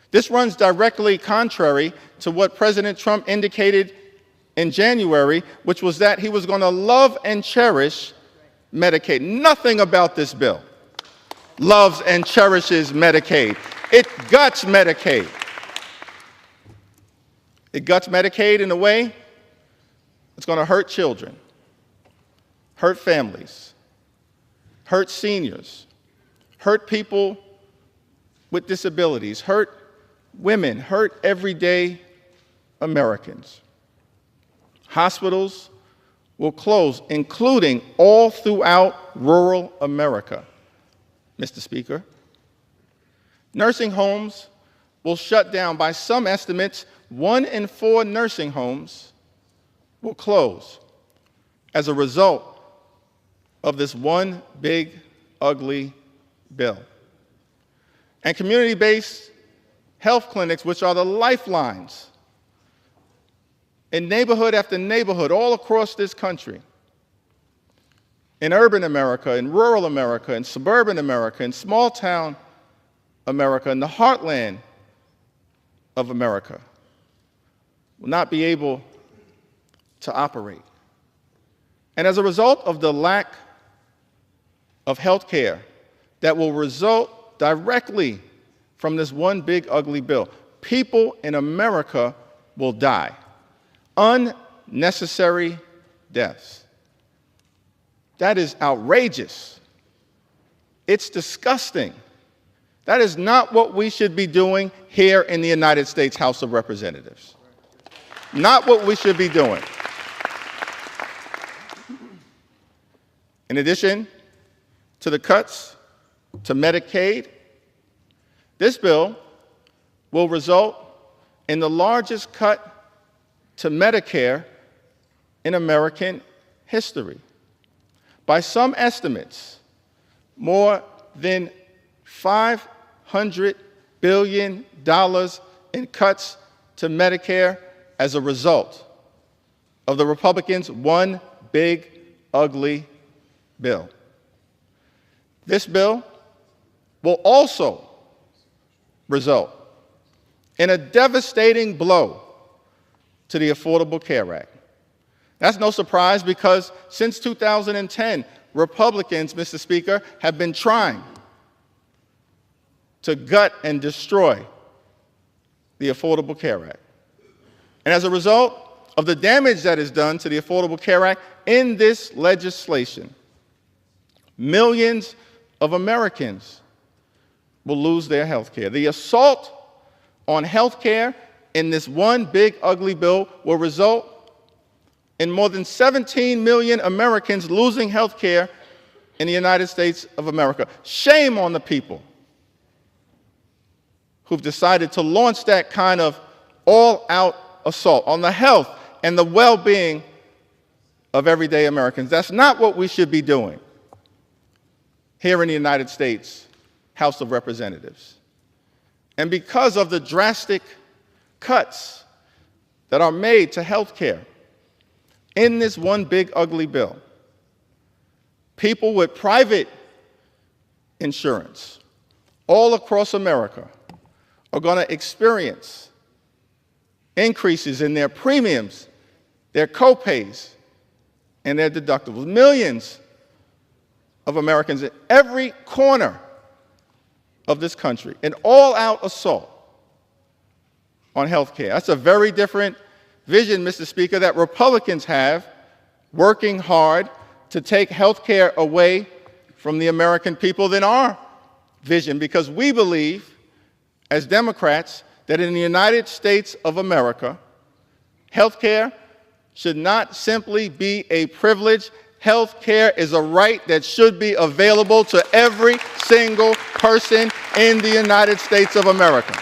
This runs directly contrary to what President Trump indicated in January, which was that he was going to love and cherish Medicaid. Nothing about this bill loves and cherishes Medicaid. It guts Medicaid. It guts Medicaid in a way that's going to hurt children, hurt families, hurt seniors, hurt people with disabilities, hurt women, hurt everyday Americans. Hospitals will close, including all throughout rural America, Mr. Speaker. Nursing homes will shut down. By some estimates, 1 in 4 nursing homes will close as a result of this one big, ugly bill. And community-based health clinics, which are the lifelines in neighborhood after neighborhood all across this country, in urban America, in rural America, in suburban America, in small-town America, in the heartland of America, will not be able to operate. And as a result of the lack of health care that will result directly from this one big ugly bill, people in America will die. unnecessary deaths. That is outrageous. It's disgusting. That is not what we should be doing here in the United States House of Representatives. Not what we should be doing. In addition to the cuts to Medicaid, this bill will result in the largest cut to Medicare in American history. By some estimates, more than $500 billion in cuts to Medicare as a result of the Republicans' one big, ugly bill. This bill will also result in a devastating blow to the Affordable Care Act. That's no surprise because since 2010, Republicans, Mr. Speaker, have been trying to gut and destroy the Affordable Care Act. And as a result of the damage that is done to the Affordable Care Act in this legislation, millions of Americans will lose their health care. The assault on health care in this one big, ugly bill will result in more than 17 million Americans losing health care in the United States of America. Shame on the people who've decided to launch that kind of all-out assault on the health and the well-being of everyday Americans. That's not what we should be doing here in the United States House of Representatives. And because of the drastic cuts that are made to health care in this one big ugly bill, people with private insurance all across America are going to experience increases in their premiums, their copays, and their deductibles. Millions of Americans in every corner of this country, an all-out assault on health care. That's a very different vision, Mr. Speaker, that Republicans have working hard to take health care away from the American people than our vision, because we believe, as Democrats, that in the United States of America, health care should not simply be a privilege. Health care is a right that should be available to every single person in the United States of America.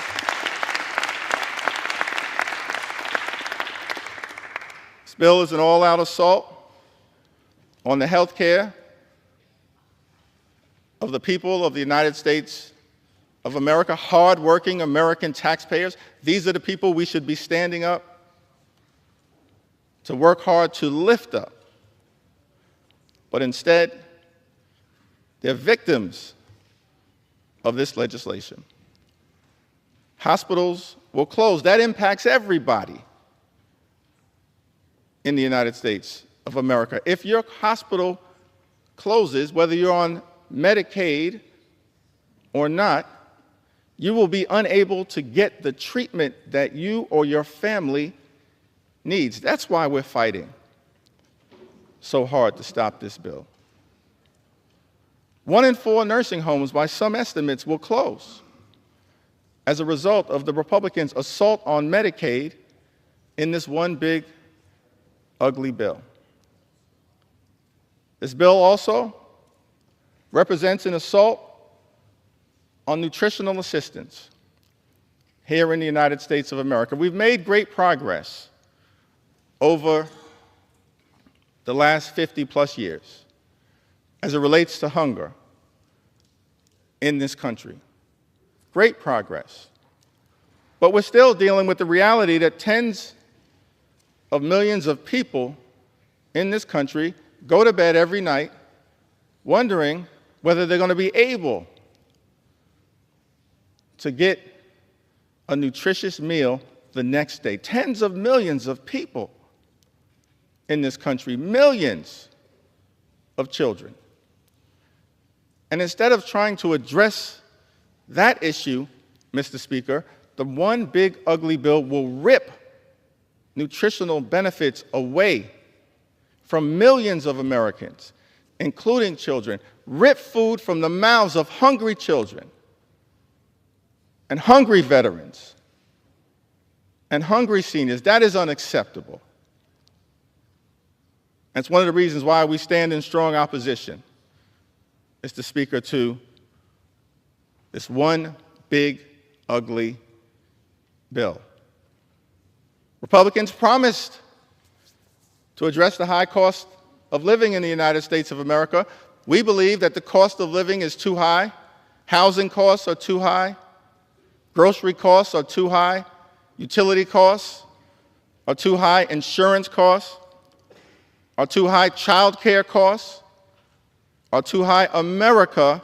This bill is an all-out assault on the health care of the people of the United States of America, hard-working American taxpayers. These are the people we should be standing up to work hard to lift up. But instead, they're victims of this legislation. Hospitals will close. That impacts everybody in the United States of America. If your hospital closes, whether you're on Medicaid or not, you will be unable to get the treatment that you or your family needs. That's why we're fighting so hard to stop this bill. 1 in 4 nursing homes, by some estimates, will close as a result of the Republicans' assault on Medicaid in this one big, ugly bill. This bill also represents an assault on nutritional assistance here in the United States of America. We've made great progress over the last 50-plus years as it relates to hunger in this country. Great progress. But we're still dealing with the reality that tens of millions of people in this country go to bed every night wondering whether they're going to be able to get a nutritious meal the next day. Tens of millions of people in this country, millions of children. And instead of trying to address that issue, Mr. Speaker, the one big ugly bill will rip nutritional benefits away from millions of Americans, including children, rip food from the mouths of hungry children and hungry veterans and hungry seniors. That is unacceptable. That's one of the reasons why we stand in strong opposition, Mr. Speaker, to this one big, ugly bill. Republicans promised to address the high cost of living in the United States of America. We believe that the cost of living is too high. Housing costs are too high. Grocery costs are too high. Utility costs are too high. Insurance costs are too high. Child care costs are too high. America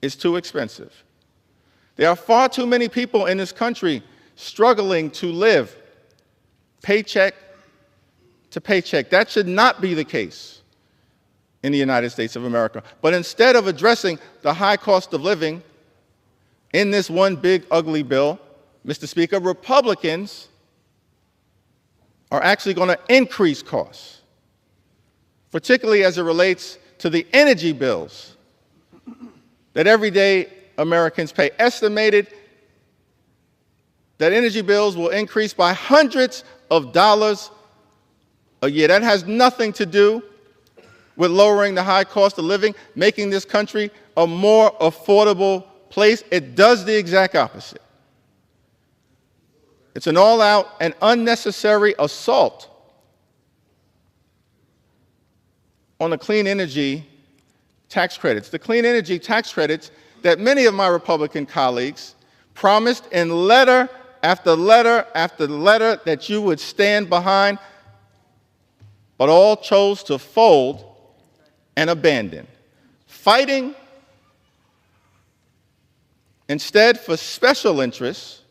is too expensive. There are far too many people in this country struggling to live paycheck to paycheck. That should not be the case in the United States of America. But instead of addressing the high cost of living in this one big ugly bill, Mr. Speaker, Republicans are actually going to increase costs, particularly as it relates to the energy bills that everyday Americans pay. Estimated that energy bills will increase by hundreds of dollars a year. That has nothing to do with lowering the high cost of living, making this country a more affordable place. It does the exact opposite. It's an all-out and unnecessary assault on the clean energy tax credits. The clean energy tax credits that many of my Republican colleagues promised in letter after letter after letter that you would stand behind, but all chose to fold and abandon, fighting instead for special interests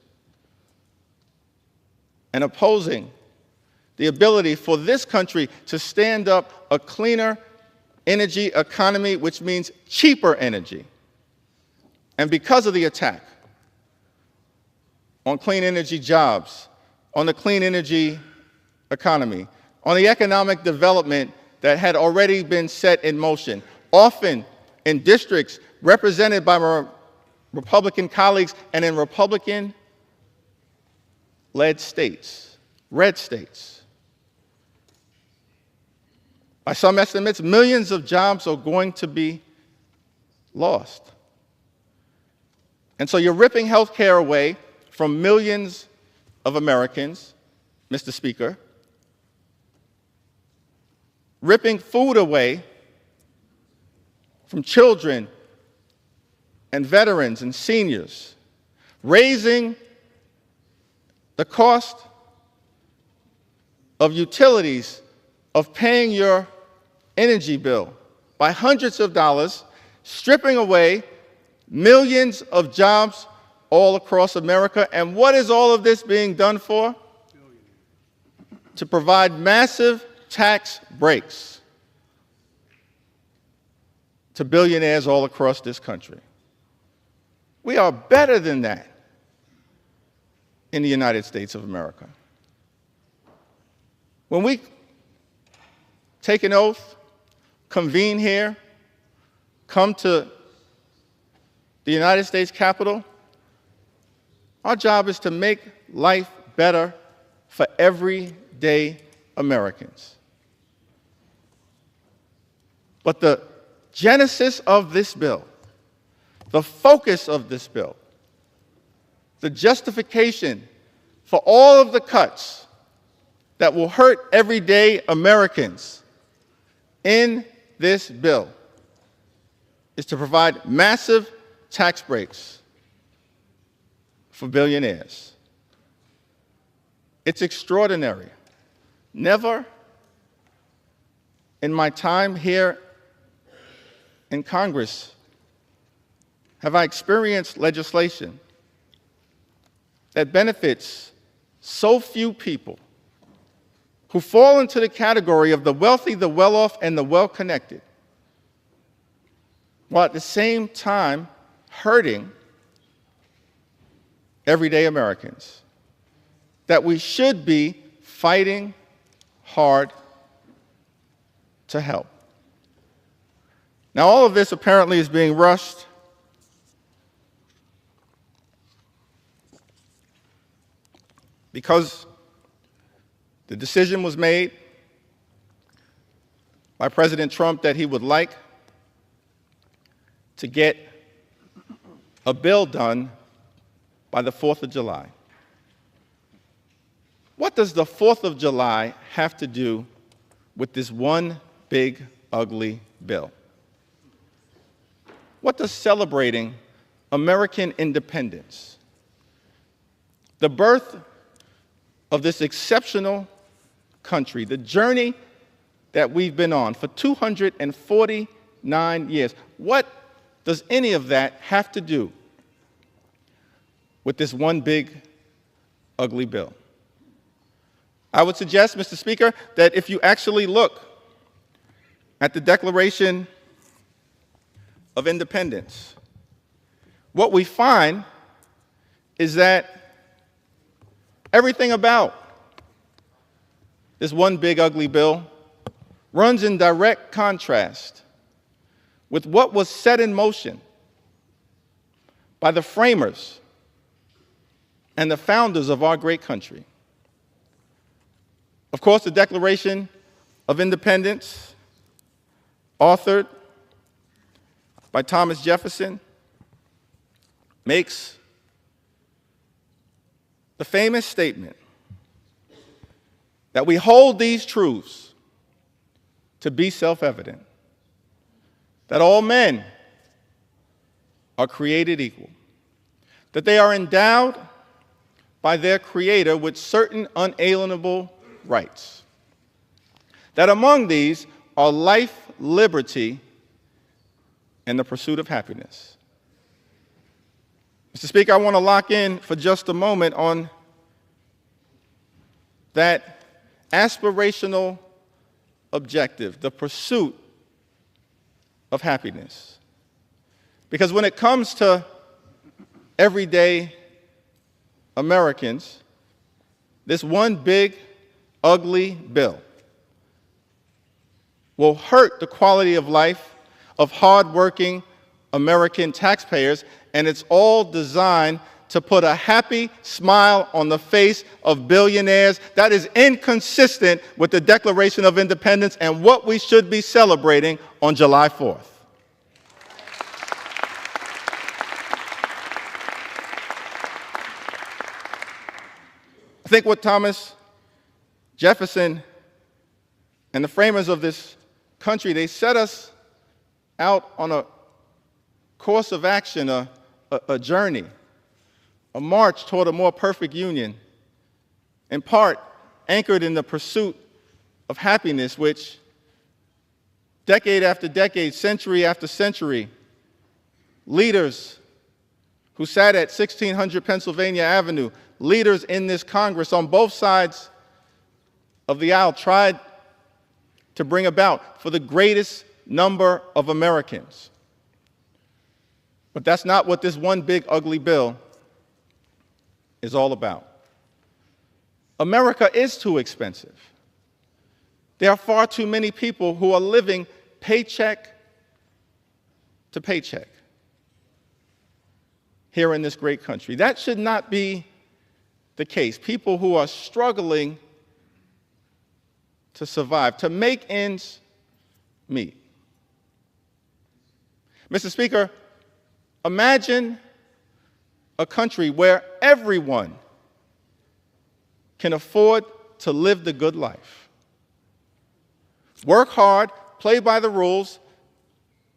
and opposing the ability for this country to stand up a cleaner energy economy, which means cheaper energy. And because of the attack on clean energy jobs, on the clean energy economy, on the economic development that had already been set in motion, often in districts represented by my Republican colleagues and in Republican-led states, red states. By some estimates, millions of jobs are going to be lost. And so you're ripping health care away from millions of Americans, Mr. Speaker, ripping food away from children and veterans and seniors, raising the cost of utilities, of paying your energy bill by hundreds of dollars, stripping away millions of jobs all across America. And what is all of this being done for? To provide massive tax breaks to billionaires all across this country. We are better than that in the United States of America. When we take an oath, convene here, come to the United States Capitol, our job is to make life better for everyday Americans. But the genesis of this bill, the focus of this bill, the justification for all of the cuts that will hurt everyday Americans in this bill is to provide massive tax breaks for billionaires. It's extraordinary. Never in my time here in Congress have I experienced legislation that benefits so few people who fall into the category of the wealthy, the well-off, and the well-connected, while at the same time hurting everyday Americans. that we should be fighting hard to help. Now, all of this apparently is being rushed because the decision was made by President Trump that he would like to get a bill done by the 4th of July. What does the 4th of July have to do with this one big, ugly bill? What does celebrating American independence, the birth of this exceptional country, the journey that we've been on for 249 years, what does any of that have to do with this one big, ugly bill? I would suggest, Mr. Speaker, that if you actually look at the Declaration of Independence, what we find is that everything about this one big, ugly bill runs in direct contrast with what was set in motion by the framers and the founders of our great country. Of course, the Declaration of Independence, authored by Thomas Jefferson, makes the famous statement that we hold these truths to be self-evident, that all men are created equal, that they are endowed by their Creator with certain unalienable rights, that among these are life, liberty, and the pursuit of happiness. Mr. Speaker, I want to lock in for just a moment on that aspirational objective, the pursuit of happiness. Because when it comes to everyday Americans, this one big, ugly bill will hurt the quality of life of hardworking American taxpayers, and it's all designed to put a happy smile on the face of billionaires. That is inconsistent with the Declaration of Independence and what we should be celebrating on July 4th. I think what Thomas Jefferson and the framers of this country, they set us out on a course of action, a journey, a march toward a more perfect union, in part anchored in the pursuit of happiness, which decade after decade, century after century, leaders who sat at 1600 Pennsylvania Avenue, leaders in this Congress on both sides of the aisle tried to bring about for the greatest number of Americans. But that's not what this one big ugly bill is all about. America is too expensive. There are far too many people who are living paycheck to paycheck here in this great country. That should not be the case. People who are struggling to survive, to make ends meet. Mr. Speaker, imagine a country where everyone can afford to live the good life. Work hard, play by the rules,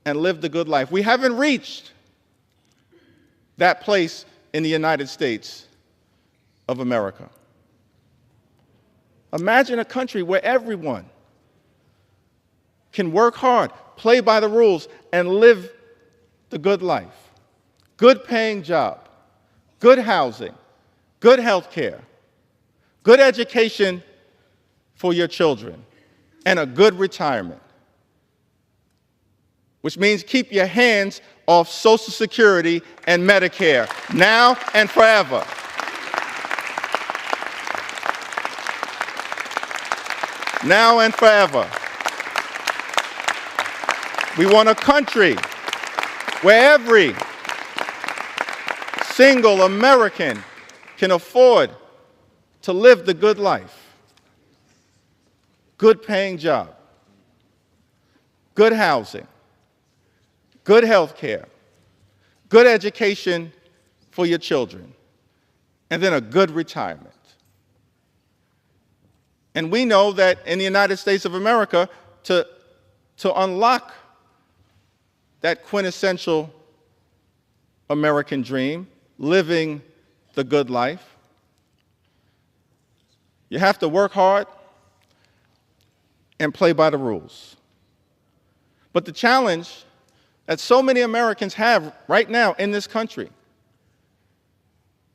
and live the good life. We haven't reached that place in the United States of America. Imagine a country where everyone can work hard, play by the rules, and live the good life. Good paying job, good housing, good health care, good education for your children, and a good retirement. Which means keep your hands off Social Security and Medicare, now and forever. now and forever. We want a country where every single American can afford to live the good life. Good paying job, good housing, good health care, good education for your children, and then a good retirement. And we know that in the United States of America, to unlock that quintessential American dream, living the good life, you have to work hard and play by the rules. But the challenge that so many Americans have right now in this country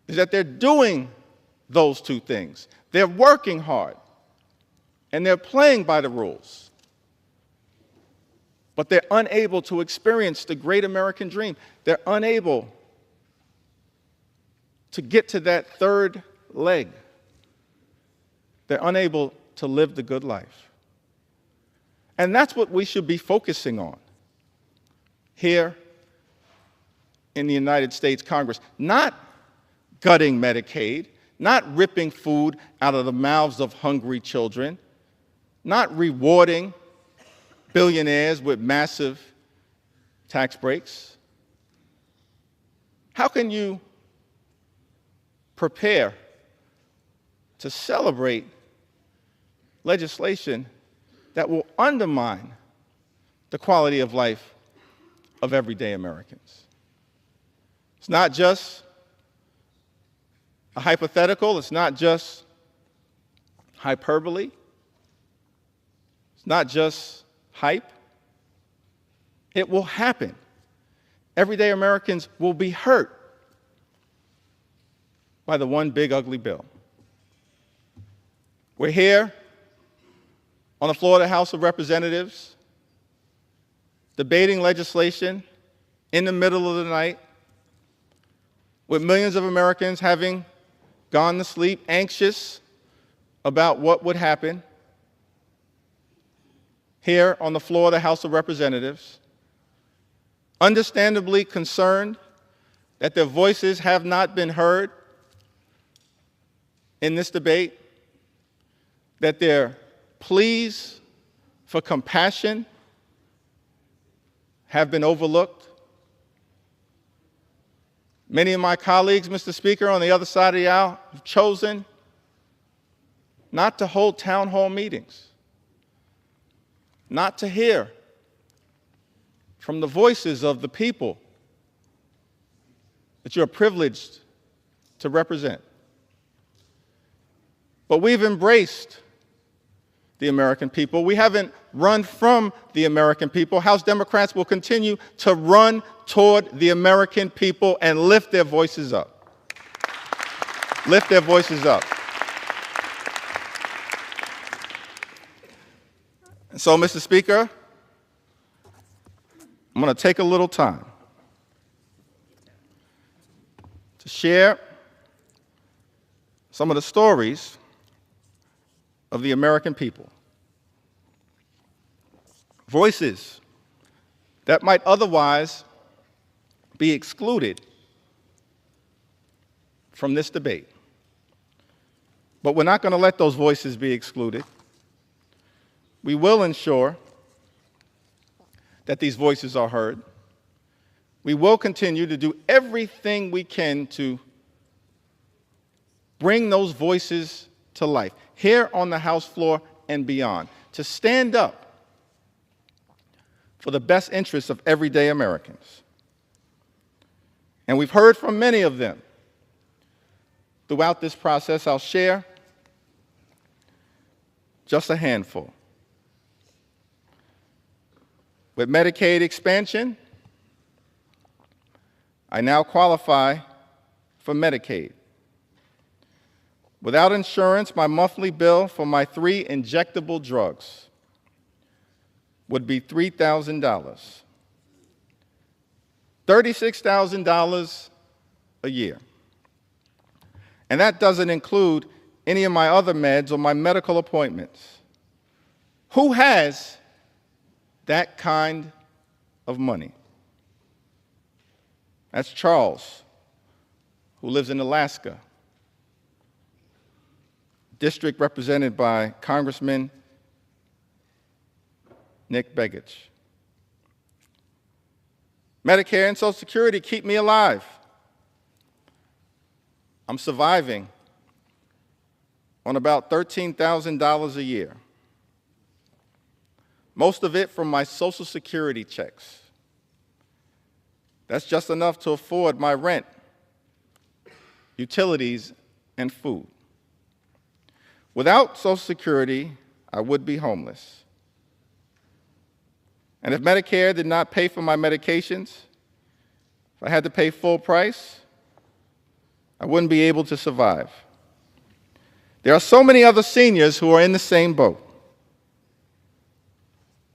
is that they're doing those two things. They're working hard and they're playing by the rules, but they're unable to experience the great American dream. They're unable to get to that third leg. They're unable to live the good life. And that's what we should be focusing on here in the United States Congress. Not gutting Medicaid, not ripping food out of the mouths of hungry children, not rewarding billionaires with massive tax breaks. How can you prepare to celebrate legislation that will undermine the quality of life of everyday Americans? It's not just a hypothetical, it's not just hyperbole, it's not just hype. It will happen. Everyday Americans will be hurt by the one big ugly bill. We're here on the floor of the House of Representatives debating legislation in the middle of the night with millions of Americans having gone to sleep anxious about what would happen. Here on the floor of the House of Representatives, understandably concerned that their voices have not been heard in this debate, that their pleas for compassion have been overlooked. Many of my colleagues, Mr. Speaker, on the other side of the aisle have chosen not to hold town hall meetings, not to hear from the voices of the people that you're privileged to represent. But we've embraced the American people. We haven't run from the American people. House Democrats will continue to run toward the American people and lift their voices up. Lift their voices up. And so, Mr. Speaker, I'm going to take a little time to share some of the stories of the American people. Voices that might otherwise be excluded from this debate. But we're not going to let those voices be excluded. We will ensure that these voices are heard. We will continue to do everything we can to bring those voices to life, here on the House floor and beyond, to stand up for the best interests of everyday Americans. And we've heard from many of them throughout this process. I'll share just a handful. With Medicaid expansion, I now qualify for Medicaid. Without insurance, my monthly bill for my 3 injectable drugs would be $3,000, $36,000 a year. And that doesn't include any of my other meds or my medical appointments. Who has that kind of money? That's Charles, who lives in Alaska, district represented by Congressman Nick Begich. Medicare and Social Security keep me alive. I'm surviving on about $13,000 a year, most of it from my Social Security checks. That's just enough to afford my rent, utilities, and food. Without Social Security, I would be homeless. And if Medicare did not pay for my medications, if I had to pay full price, I wouldn't be able to survive. There are so many other seniors who are in the same boat.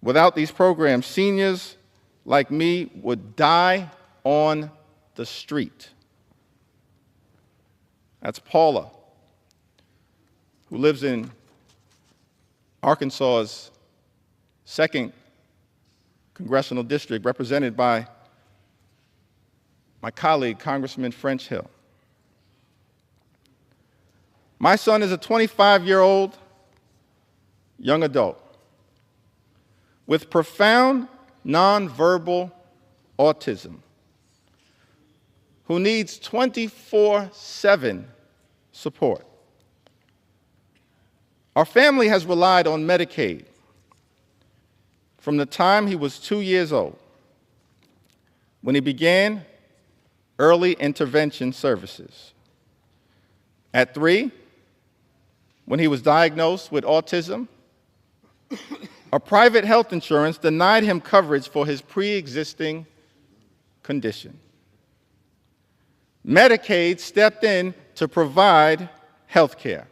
Without these programs, seniors like me would die on the street. That's Paula, who lives in Arkansas's 2nd Congressional District, represented by my colleague, Congressman French Hill. My son is a 25-year-old young adult with profound nonverbal autism who needs 24/7 support. Our family has relied on Medicaid from the time he was 2 years old, when he began early intervention services. At 3, when he was diagnosed with autism, a private health insurance denied him coverage for his pre-existing condition. Medicaid stepped in to provide health care.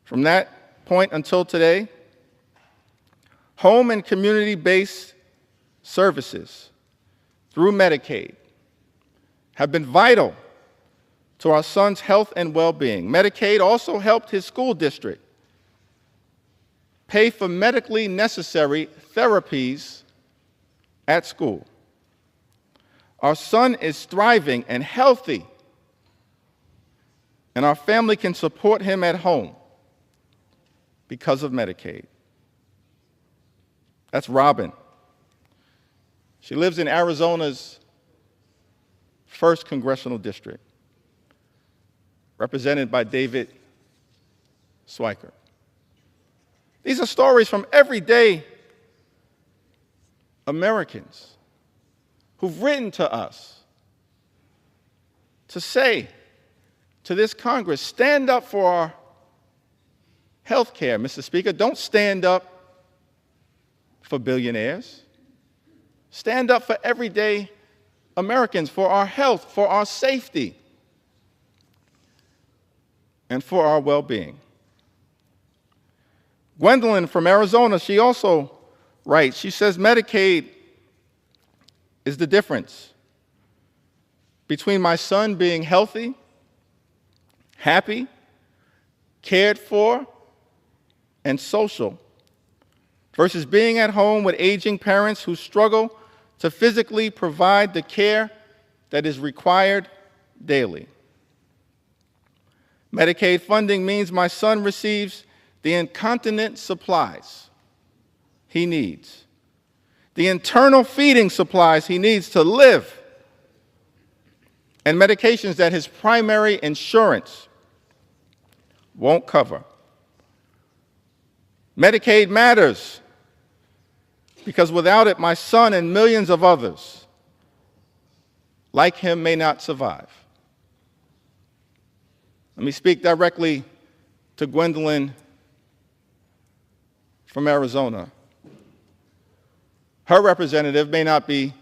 From that point until today, home and community-based services through Medicaid have been vital to our son's health and well-being. Medicaid also helped his school district pay for medically necessary therapies at school. Our son is thriving and healthy, and our family can support him at home because of Medicaid. That's Robin. She lives in Arizona's 1st Congressional District, represented by David Swiker. These are stories from everyday Americans who've written to us to say to this Congress, stand up for our health care, Mr. Speaker. Don't stand up for billionaires. Stand up for everyday Americans, for our health, for our safety, and for our well-being. Gwendolyn from Arizona, she also writes, she says Medicaid is the difference between my son being healthy, happy, cared for, and social, versus being at home with aging parents who struggle to physically provide the care that is required daily. Medicaid funding means my son receives the incontinent supplies he needs, the internal feeding supplies he needs to live, and medications that his primary insurance won't cover. Medicaid matters because without it, my son and millions of others like him may not survive. Let me speak directly to Gwendolyn from Arizona. Her representative may not be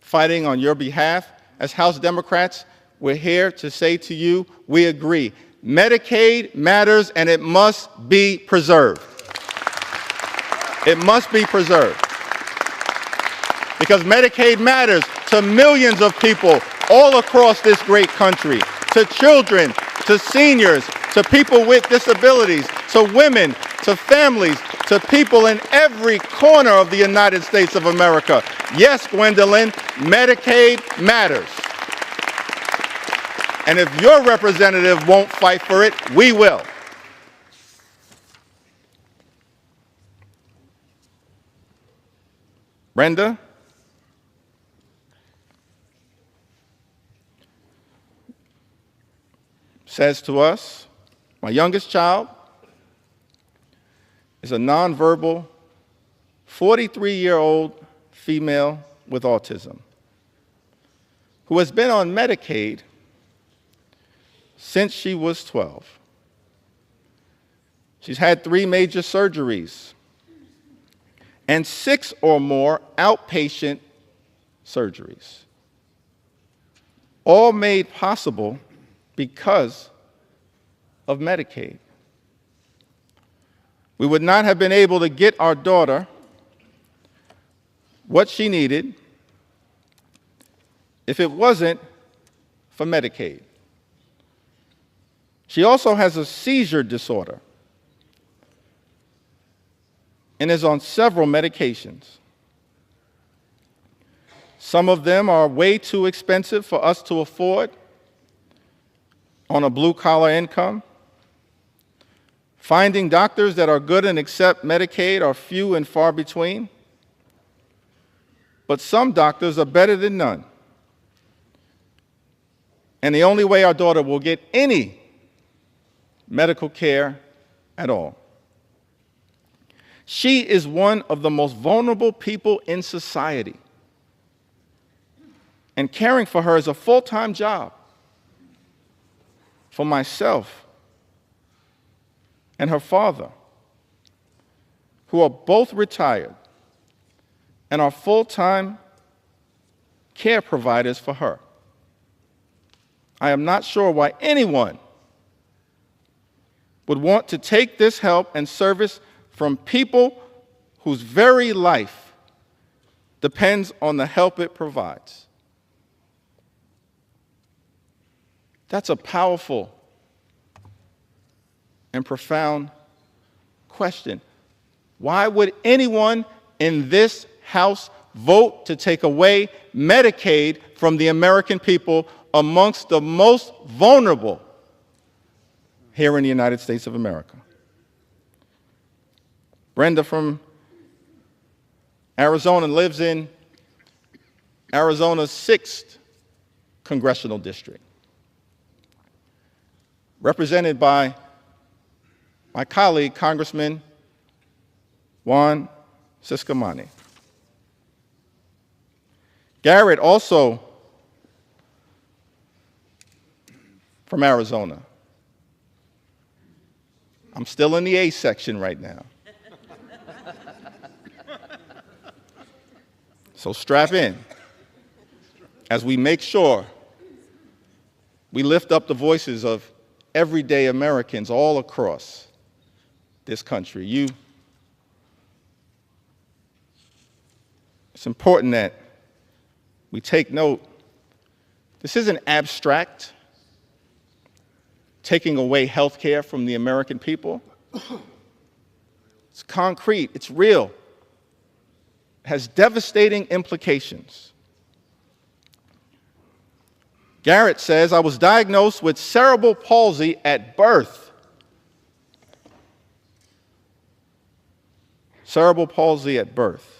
fighting on your behalf. As House Democrats, we're here to say to you, we agree. Medicaid matters and it must be preserved. It must be preserved. Because Medicaid matters to millions of people all across this great country, to children, to seniors, to people with disabilities, to women, to families, to people in every corner of the United States of America. Yes, Gwendolyn, Medicaid matters. And if your representative won't fight for it, we will. Brenda says to us, my youngest child is a nonverbal 43-year-old female with autism who has been on Medicaid since she was 12. She's had 3 major surgeries and 6 or more outpatient surgeries, all made possible because of Medicaid. We would not have been able to get our daughter what she needed if it wasn't for Medicaid. She also has a seizure disorder and is on several medications. Some of them are way too expensive for us to afford on a blue-collar income. Finding doctors that are good and accept Medicaid are few and far between. But some doctors are better than none. And the only way our daughter will get any medical care at all. She is one of the most vulnerable people in society. And caring for her is a full-time job for myself and her father, who are both retired and are full-time care providers for her. I am not sure why anyone would want to take this help and service from people whose very life depends on the help it provides. That's a powerful and profound question. Why would anyone in this House vote to take away Medicaid from the American people amongst the most vulnerable here in the United States of America? Brenda from Arizona lives in Arizona's 6th Congressional District, represented by my colleague, Congressman Juan Ciscomani. Garrett, also from Arizona. I'm still in the A section right now. So strap in as we make sure we lift up the voices of everyday Americans all across this country. It's important that we take note. This isn't abstract, taking away health care from the American people. It's concrete, it's real. It has devastating implications. Garrett says, I was diagnosed with cerebral palsy at birth. Cerebral palsy at birth.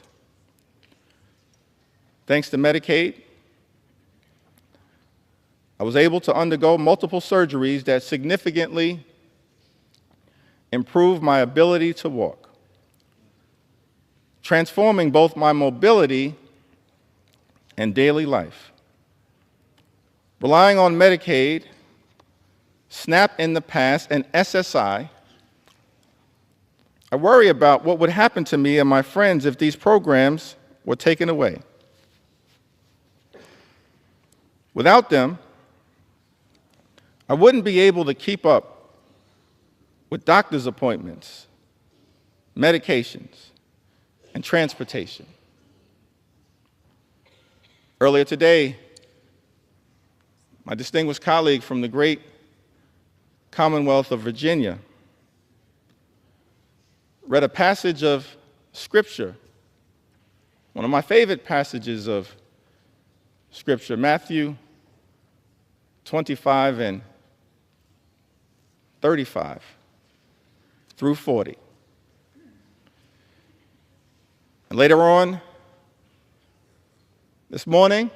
Thanks to Medicaid, I was able to undergo multiple surgeries that significantly improved my ability to walk, transforming both my mobility and daily life. Relying on Medicaid, SNAP in the past, and SSI, I worry about what would happen to me and my friends if these programs were taken away. Without them, I wouldn't be able to keep up with doctor's appointments, medications, and transportation. Earlier today, my distinguished colleague from the great Commonwealth of Virginia read a passage of Scripture, one of my favorite passages of Scripture, Matthew 25 and 35 through 40. And later on this morning,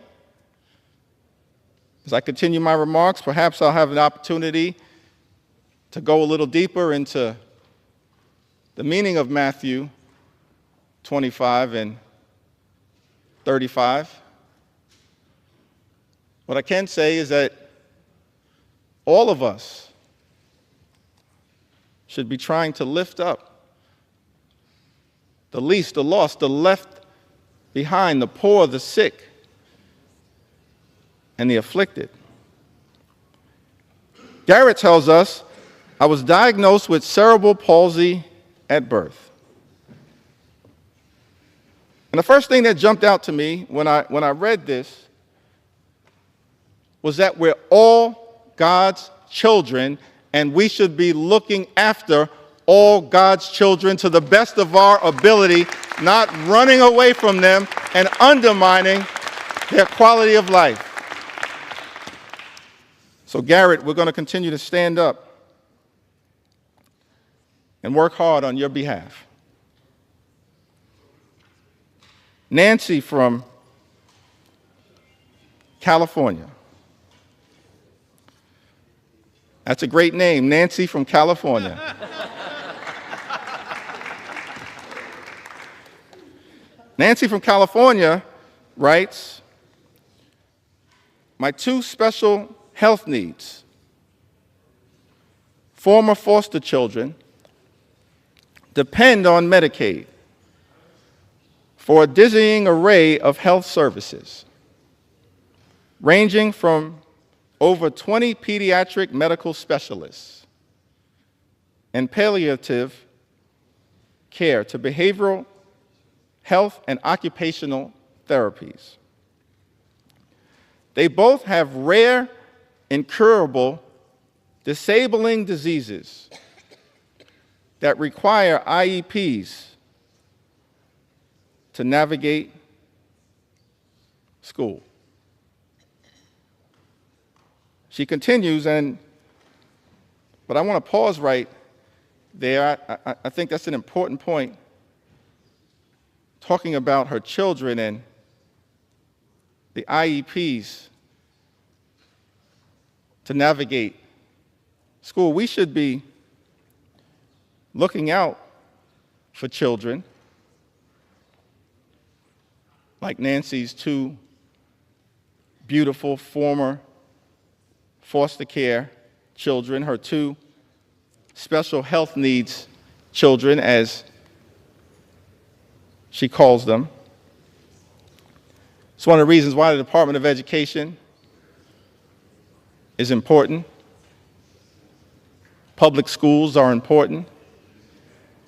as I continue my remarks, perhaps I'll have an opportunity to go a little deeper into the meaning of Matthew 25 and 35. What I can say is that all of us should be trying to lift up the least, the lost, the left behind, the poor, the sick, and the afflicted. Garrett tells us, I was diagnosed with cerebral palsy at birth. And the first thing that jumped out to me when I read this was that we're all God's children, and we should be looking after all God's children to the best of our ability, not running away from them and undermining their quality of life. So Garrett, we're going to continue to stand up and work hard on your behalf. Nancy from California. That's a great name, Nancy from California. Nancy from California writes, my two special health needs, former foster children, depend on Medicaid for a dizzying array of health services, ranging from over 20 pediatric medical specialists and palliative care to behavioral health and occupational therapies. They both have rare, incurable, disabling diseases that require IEPs to navigate school. She continues, but I want to pause right there. I think that's an important point, talking about her children and the IEPs to navigate school. We should be looking out for children like Nancy's two beautiful former foster care children, her two special health needs children, as she calls them. It's one of the reasons why the Department of Education is important. Public schools are important.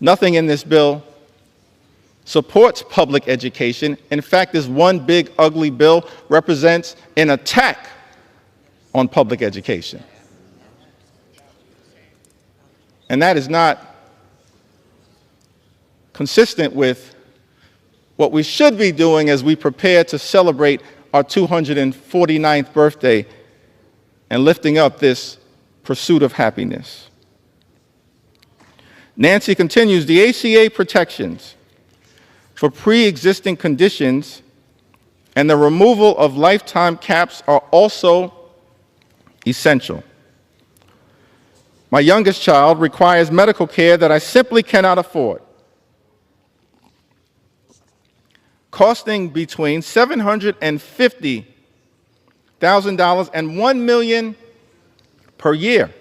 Nothing in this bill supports public education. In fact, this one big ugly bill represents an attack on public education. And that is not consistent with what we should be doing as we prepare to celebrate our 249th birthday and lifting up this pursuit of happiness. Nancy continues, the ACA protections for pre-existing conditions and the removal of lifetime caps are also essential. My youngest child requires medical care that I simply cannot afford, costing between $750,000 and $1 million per year,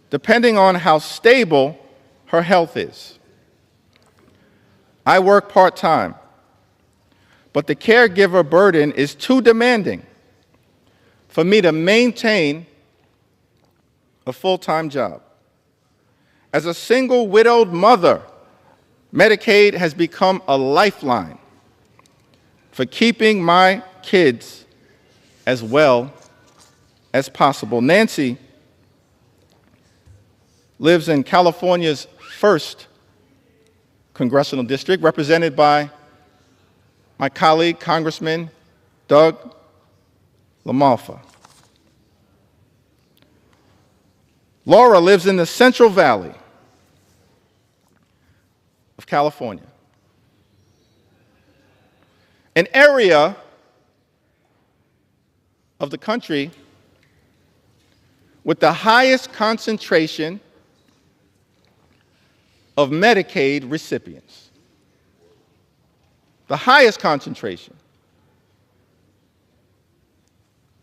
depending on how stable her health is. I work part-time, but the caregiver burden is too demanding for me to maintain a full-time job. As a single widowed mother, Medicaid has become a lifeline for keeping my kids as well as possible. Nancy lives in California's first Congressional District, represented by my colleague, Congressman Doug LaMalfa. Laura lives in the Central Valley of California, an area of the country with the highest concentration of Medicaid recipients. The highest concentration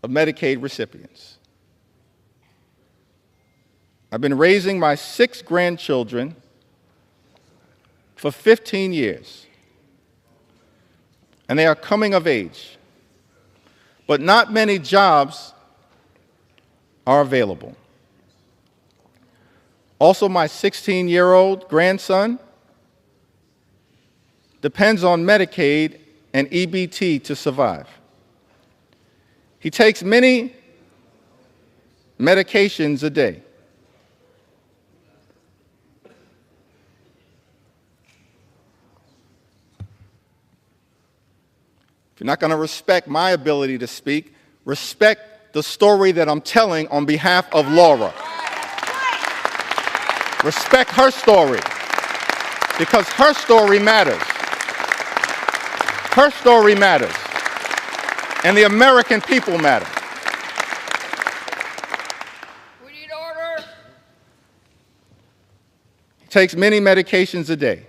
of Medicaid recipients. I've been raising my 6 grandchildren for 15 years, and they are coming of age, but not many jobs are available. Also, my 16-year-old grandson depends on Medicaid and EBT to survive. He takes many medications a day. If you're not going to respect my ability to speak, respect the story that I'm telling on behalf of Laura. Respect her story, because her story matters. Her story matters, and the American people matter. We need order. He takes many medications a day.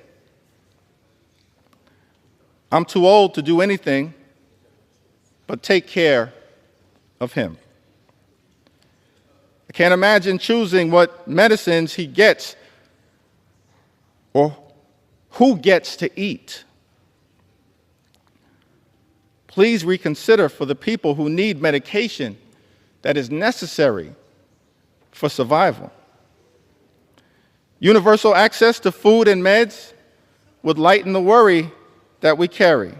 I'm too old to do anything but take care of him. I can't imagine choosing what medicines he gets or who gets to eat. Please reconsider for the people who need medication that is necessary for survival. Universal access to food and meds would lighten the worry that we carry.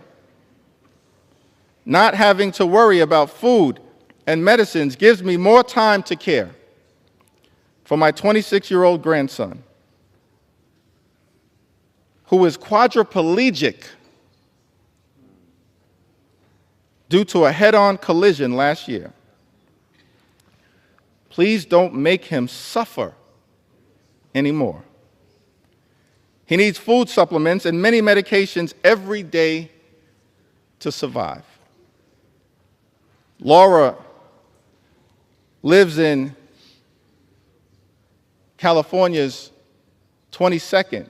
Not having to worry about food and medicines gives me more time to care for my 26-year-old grandson, who is quadriplegic due to a head-on collision last year. Please don't make him suffer anymore. He needs food supplements and many medications every day to survive. Laura lives in California's 22nd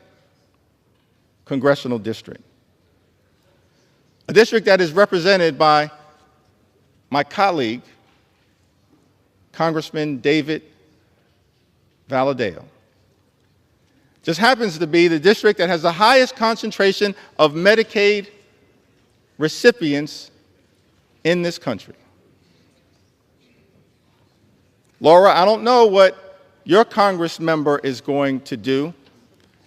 Congressional District, a district that is represented by my colleague, Congressman David Valadao. Just happens to be the district that has the highest concentration of Medicaid recipients in this country. Laura, I don't know what your Congress member is going to do.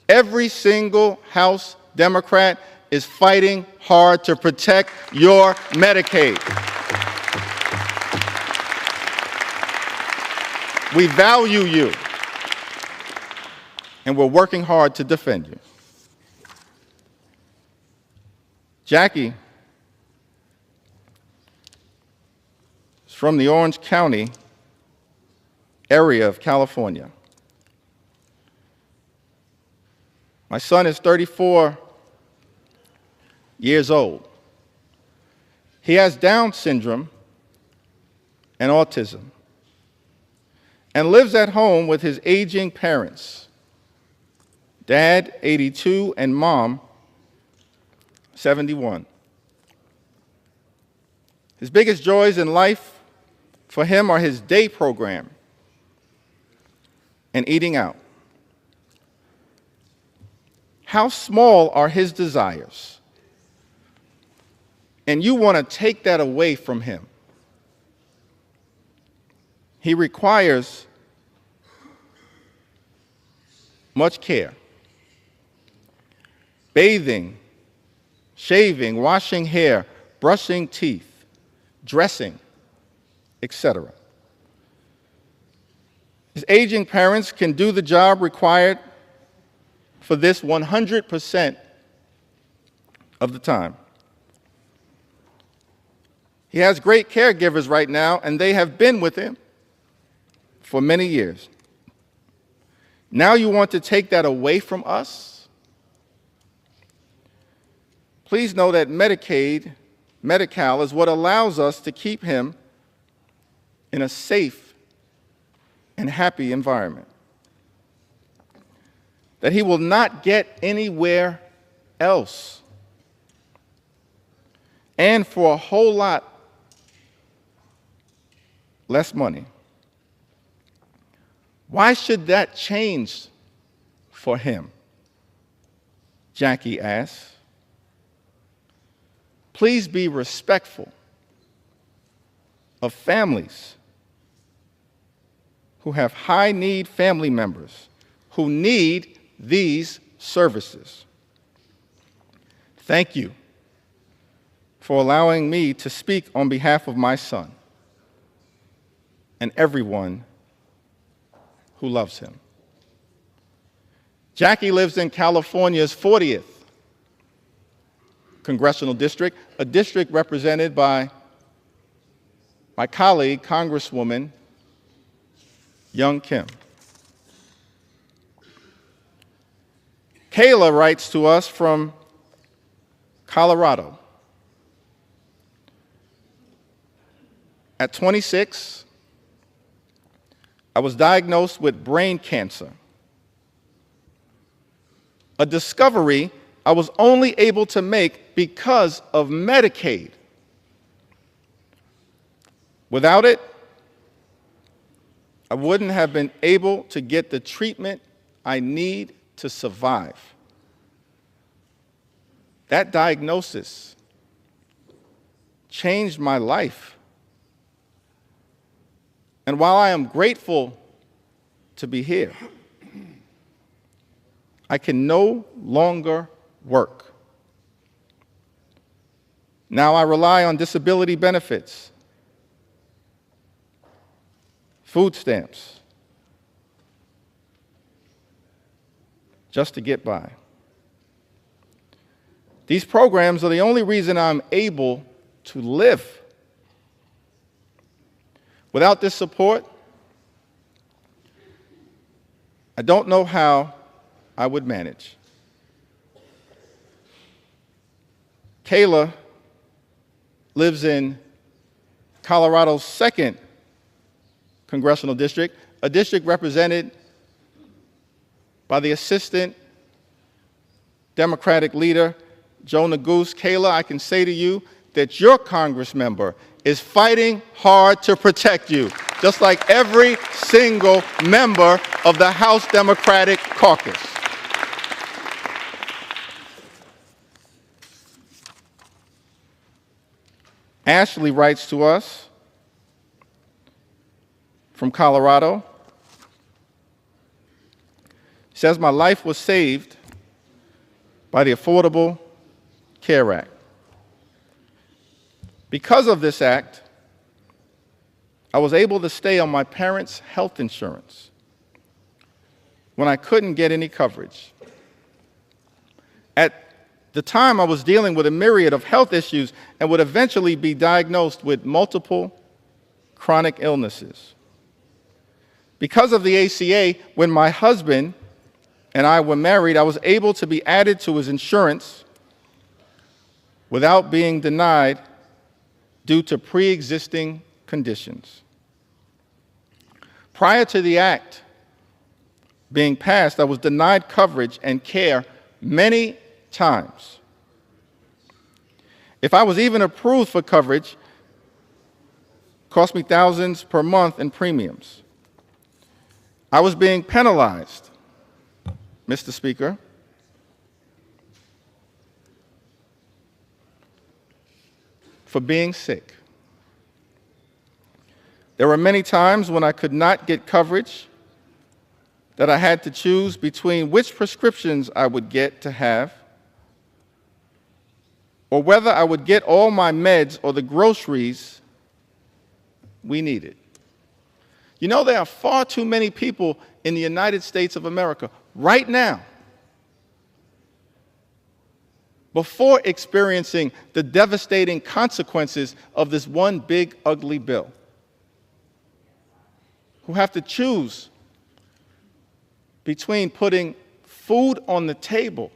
Every single House Democrat is fighting hard to protect your Medicaid. We value you, and we're working hard to defend you. Jackie is from the Orange County area of California. My son is 34 years old. He has Down syndrome and autism and lives at home with his aging parents, Dad, 82, and Mom, 71. His biggest joys in life for him are his day program and eating out. How small are his desires? And you want to take that away from him. He requires much care. Bathing, shaving, washing hair, brushing teeth, dressing, etc. His aging parents can do the job required for this 100% of the time. He has great caregivers right now, and they have been with him for many years. Now you want to take that away from us? Please know that Medicaid, Medi-Cal, is what allows us to keep him in a safe and happy environment that he will not get anywhere else. And for a whole lot less money. Why should that change for him? Jackie asked. Please be respectful of families who have high-need family members who need these services. Thank you for allowing me to speak on behalf of my son and everyone who loves him. Jackie lives in California's 40th Congressional District, a district represented by my colleague, Congresswoman Young Kim. Kayla writes to us from Colorado. At 26, I was diagnosed with brain cancer, a discovery I was only able to make because of Medicaid. Without it, I wouldn't have been able to get the treatment I need to survive. That diagnosis changed my life. And while I am grateful to be here, I can no longer work. Now I rely on disability benefits, food stamps, just to get by. These programs are the only reason I'm able to live. Without this support, I don't know how I would manage. Kayla lives in Colorado's 2nd Congressional District, a district represented by the Assistant Democratic Leader, Joe Neguse. Kayla, I can say to you that your Congress member is fighting hard to protect you, just like every single member of the House Democratic Caucus. Ashley writes to us from Colorado. She says, my life was saved by the Affordable Care Act. Because of this act, I was able to stay on my parents' health insurance when I couldn't get any coverage. At the time, I was dealing with a myriad of health issues and would eventually be diagnosed with multiple chronic illnesses. Because of the ACA, when my husband and I were married, I was able to be added to his insurance without being denied due to pre-existing conditions. Prior to the act being passed, I was denied coverage and care many times. If I was even approved for coverage, it cost me thousands per month in premiums. I was being penalized, Mr. Speaker, for being sick. There were many times when I could not get coverage that I had to choose between which prescriptions I would get to have or whether I would get all my meds or the groceries we needed. You know, there are far too many people in the United States of America right now before experiencing the devastating consequences of this one big, ugly bill, who have to choose between putting food on the table,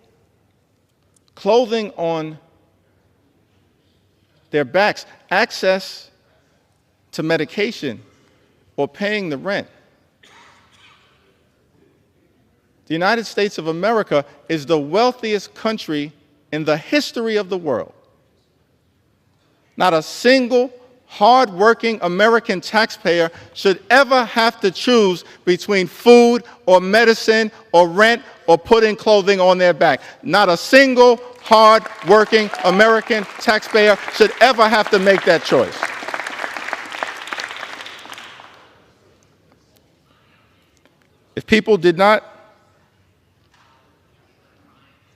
clothing on their backs, access to medication, or paying the rent. The United States of America is the wealthiest country in the history of the world. Not a single hard-working American taxpayer should ever have to choose between food or medicine or rent or putting clothing on their back. Not a single hard-working American taxpayer should ever have to make that choice. If people did not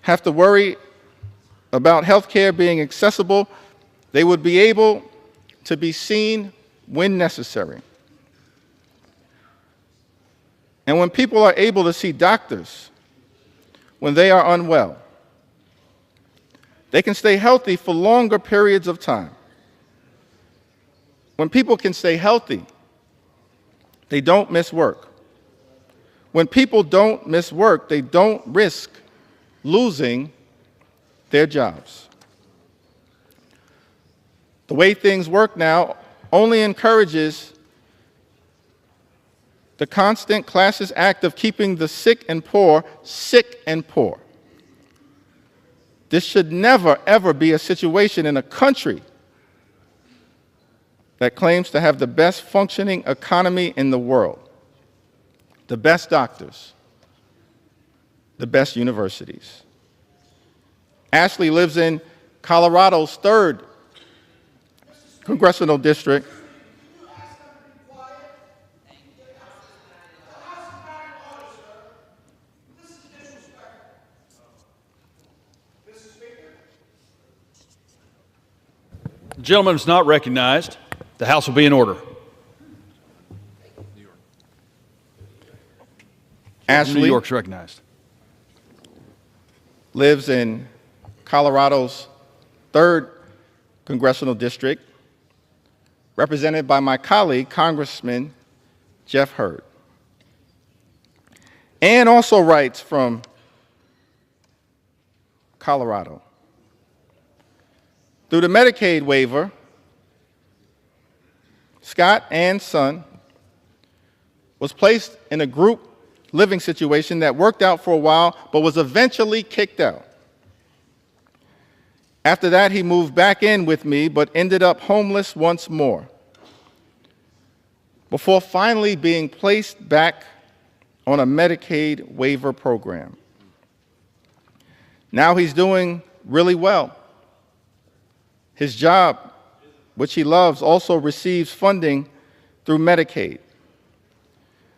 have to worry about health care being accessible, they would be able to be seen when necessary. And when people are able to see doctors when they are unwell, they can stay healthy for longer periods of time. When people can stay healthy, they don't miss work. When people don't miss work, they don't risk losing their jobs. The way things work now only encourages the constant classist act of keeping the sick and poor sick and poor. This should never, ever be a situation in a country that claims to have the best functioning economy in the world, the best doctors, the best universities. Ashley lives in Colorado's 3rd Congressional District. The gentleman is not recognized. The House will be in order. Ashley New York's recognized. Lives in Colorado's 3rd Congressional District, represented by my colleague, Congressman Jeff Hurd. Ann also writes from Colorado. Through the Medicaid waiver, Scott, Ann's son, was placed in a group living situation that worked out for a while, but was eventually kicked out. After that, he moved back in with me, but ended up homeless once more, before finally being placed back on a Medicaid waiver program. Now he's doing really well. His job, which he loves, also receives funding through Medicaid,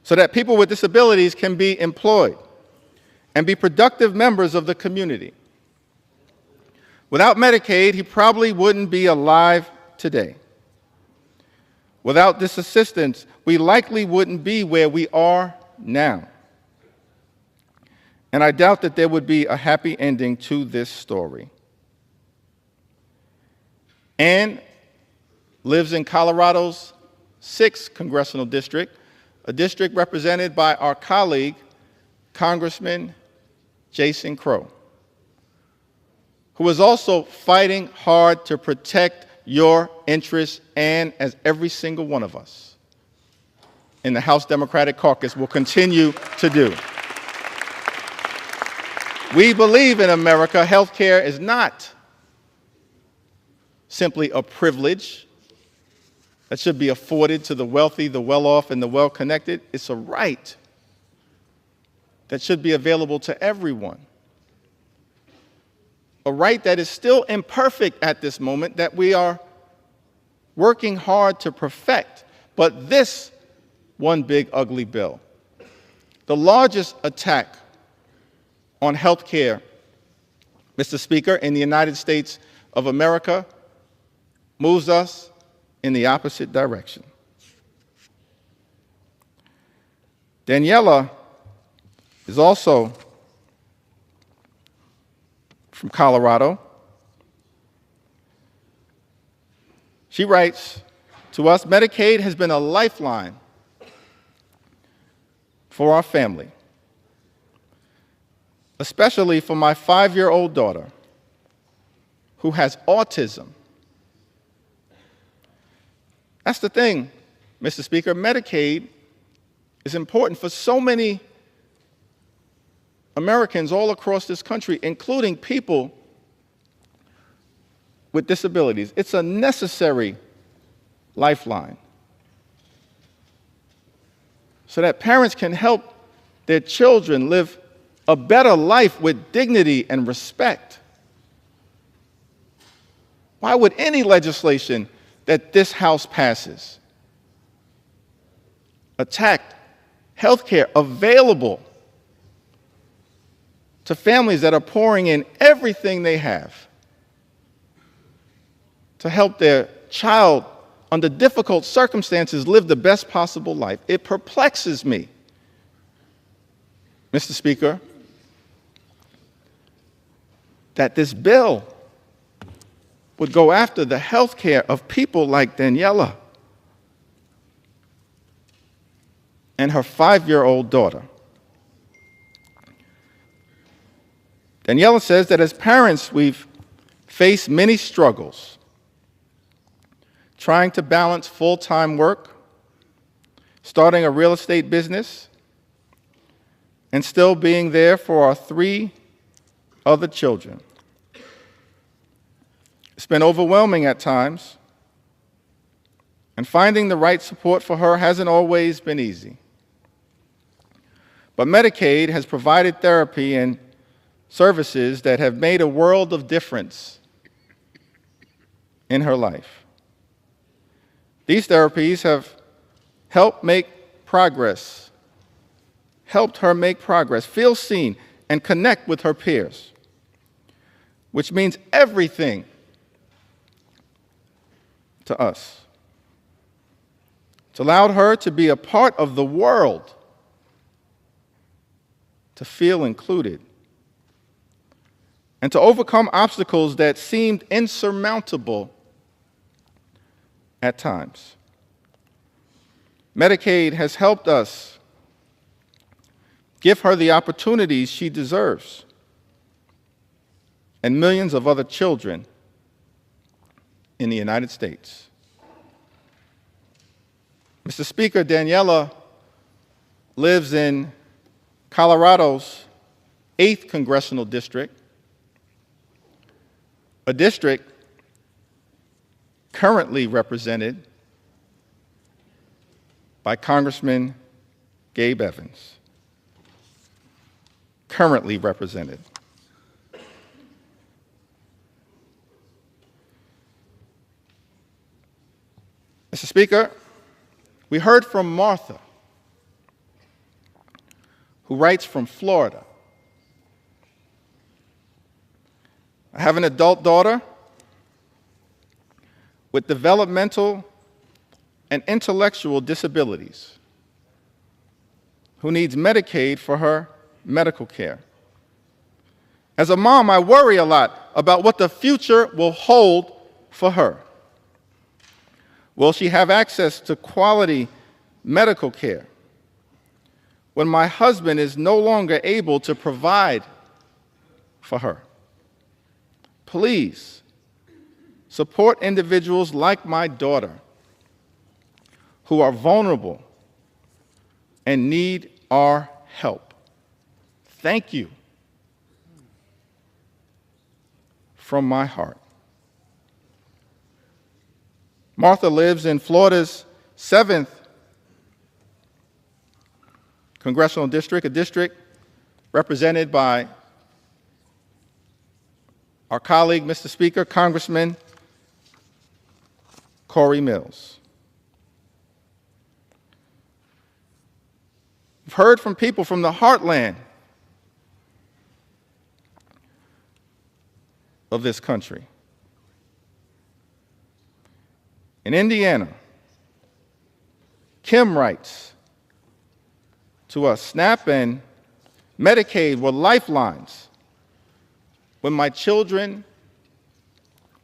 so that people with disabilities can be employed and be productive members of the community. Without Medicaid, he probably wouldn't be alive today. Without this assistance, we likely wouldn't be where we are now. And I doubt that there would be a happy ending to this story. Ann lives in Colorado's 6th Congressional District, a district represented by our colleague, Congressman Jason Crow, who is also fighting hard to protect your interests, and as every single one of us in the House Democratic Caucus will continue to do. We believe in America, health care is not simply a privilege that should be afforded to the wealthy, the well-off, and the well-connected. It's a right that should be available to everyone. A right that is still imperfect at this moment, that we are working hard to perfect. But this one big ugly bill, the largest attack on health care, Mr. Speaker, in the United States of America, moves us in the opposite direction. Daniela is also from Colorado. She writes to us, Medicaid has been a lifeline for our family, especially for my 5-year-old daughter who has autism. That's the thing, Mr. Speaker. Medicaid is important for so many Americans all across this country, including people with disabilities. It's a necessary lifeline so that parents can help their children live a better life with dignity and respect. Why would any legislation that this House passes attack health care available to families that are pouring in everything they have to help their child under difficult circumstances live the best possible life? It perplexes me, Mr. Speaker, that this bill would go after the health care of people like Daniela and her 5-year-old daughter. Daniela says that as parents, we've faced many struggles trying to balance full-time work, starting a real estate business, and still being there for our 3 other children. It's been overwhelming at times, and finding the right support for her hasn't always been easy. But Medicaid has provided therapy and services that have made a world of difference in her life. These therapies have helped her make progress, feel seen, and connect with her peers, which means everything to us. It's allowed her to be a part of the world, to feel included, and to overcome obstacles that seemed insurmountable at times. Medicaid has helped us give her the opportunities she deserves, and millions of other children in the United States. Mr. Speaker, Daniela lives in Colorado's 8th Congressional District, a district currently represented by Congressman Gabe Evans. Currently represented. Mr. Speaker, we heard from Martha, who writes from Florida. I have an adult daughter with developmental and intellectual disabilities who needs Medicaid for her medical care. As a mom, I worry a lot about what the future will hold for her. Will she have access to quality medical care when my husband is no longer able to provide for her? Please support individuals like my daughter who are vulnerable and need our help. Thank you from my heart. Martha lives in Florida's 7th Congressional District, a district represented by our colleague, Mr. Speaker, Congressman Corey Mills. We've heard from people from the heartland of this country. In Indiana, Kim writes to us, SNAP and Medicaid were lifelines when my children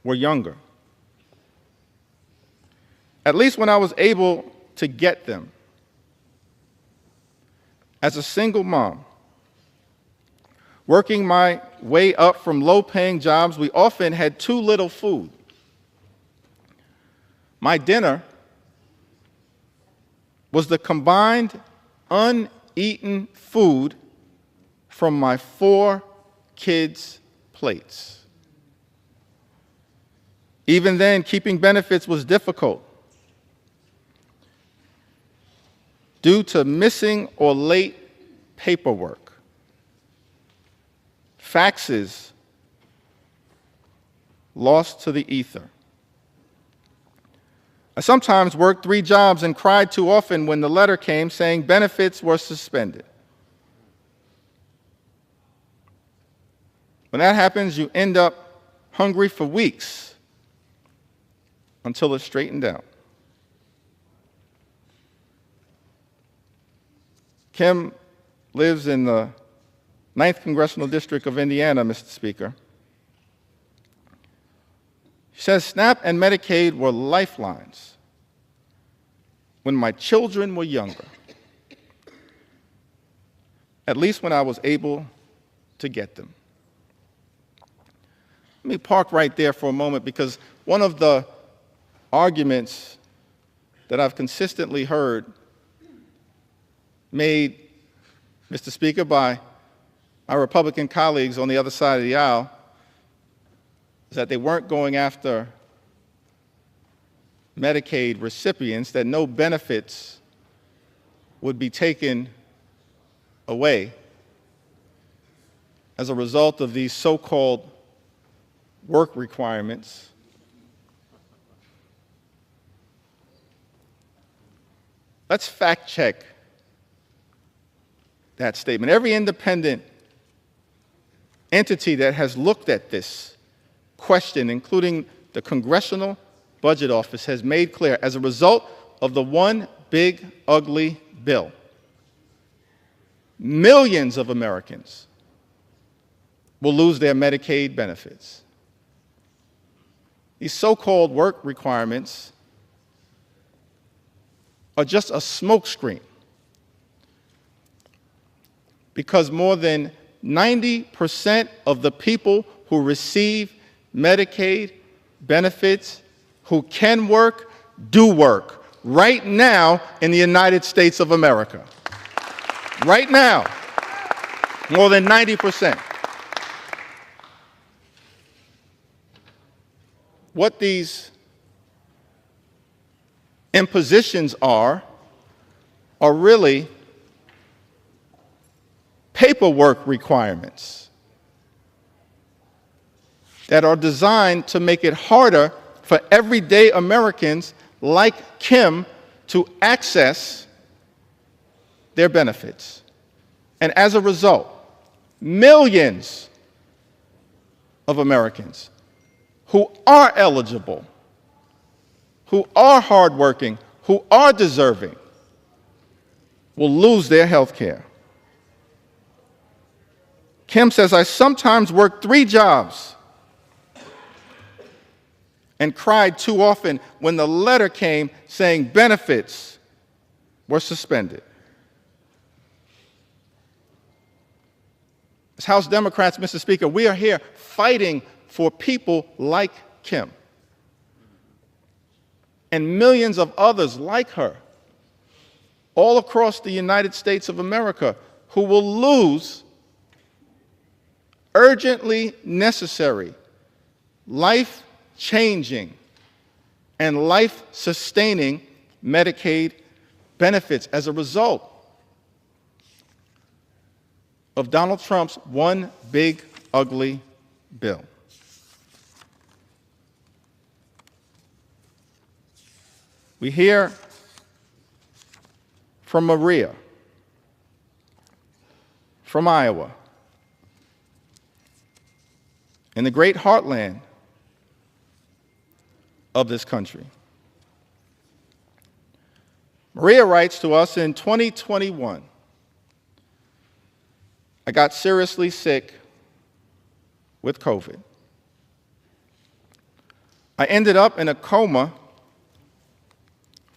were younger. at least when I was able to get them. As a single mom, working my way up from low-paying jobs, we often had too little food. My dinner was the combined uneaten food from my 4 kids' plates. Even then, keeping benefits was difficult due to missing or late paperwork, faxes lost to the ether. I sometimes worked 3 jobs and cried too often when the letter came saying benefits were suspended. When that happens, you end up hungry for weeks until it's straightened out. Kim lives in the 9th Congressional District of Indiana, Mr. Speaker. She says, SNAP and Medicaid were lifelines when my children were younger, at least when I was able to get them. Let me park right there for a moment, because one of the arguments that I've consistently heard made, Mr. Speaker, by my Republican colleagues on the other side of the aisle is that they weren't going after Medicaid recipients, that no benefits would be taken away as a result of these so-called work requirements. Let's fact check that statement. Every independent entity that has looked at this question, including the Congressional Budget Office, has made clear, as a result of the one big ugly bill, millions of Americans will lose their Medicaid benefits. These so-called work requirements are just a smokescreen, because more than 90% of the people who receive Medicaid benefits who can work, do work right now in the United States of America. Right now, more than 90%. What these impositions are really paperwork requirements that are designed to make it harder for everyday Americans like Kim to access their benefits. And as a result, millions of Americans who are eligible, who are hardworking, who are deserving, will lose their health care. Kim says, I sometimes worked 3 jobs and cried too often when the letter came saying benefits were suspended. As House Democrats, Mr. Speaker, we are here fighting for people like Kim and millions of others like her all across the United States of America who will lose urgently necessary, life-changing, and life-sustaining Medicaid benefits as a result of Donald Trump's one big ugly bill. We hear from Maria, from Iowa, in the great heartland of this country. Maria writes to us, in 2021, I got seriously sick with COVID. I ended up in a coma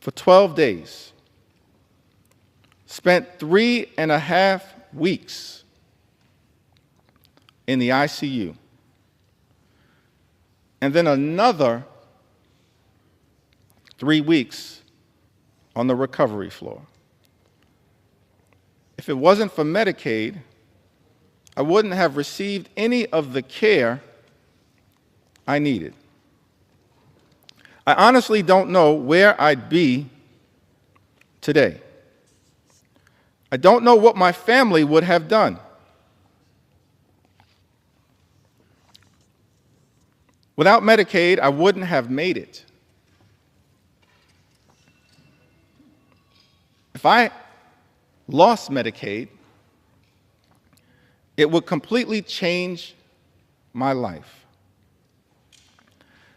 for 12 days, spent 3.5 weeks in the ICU, and then another 3 weeks on the recovery floor. If it wasn't for Medicaid, I wouldn't have received any of the care I needed. I honestly don't know where I'd be today. I don't know what my family would have done. Without Medicaid, I wouldn't have made it. If I lost Medicaid, it would completely change my life.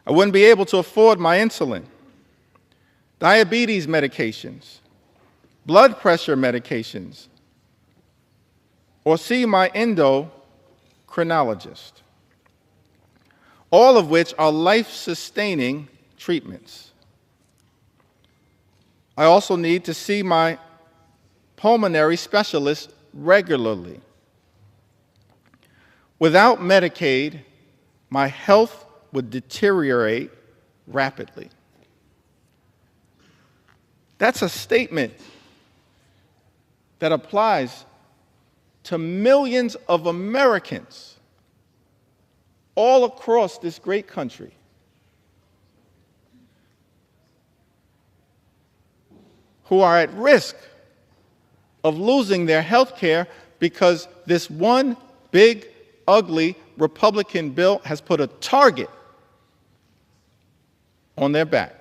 I wouldn't be able to afford my insulin, diabetes medications, blood pressure medications, or see my endocrinologist, all of which are life-sustaining treatments. I also need to see my pulmonary specialist regularly. Without Medicaid, my health would deteriorate rapidly. That's a statement that applies to millions of Americans all across this great country. Who are at risk of losing their health care because this one big, ugly Republican bill has put a target on their back.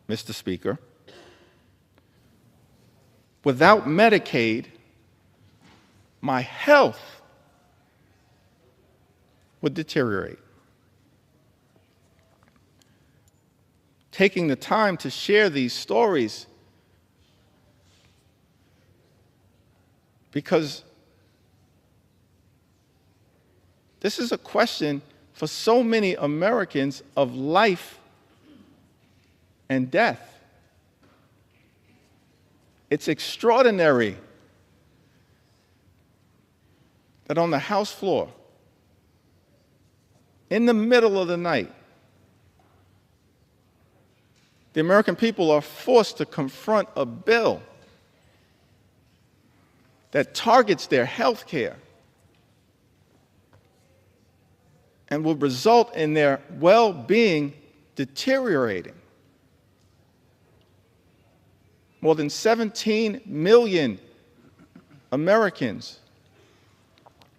Mr. Speaker, without Medicaid, my health would deteriorate. Taking the time to share these stories because this is a question for so many Americans of life and death. It's extraordinary that on the House floor, in the middle of the night, the American people are forced to confront a bill that targets their health care and will result in their well-being deteriorating. More than 17 million Americans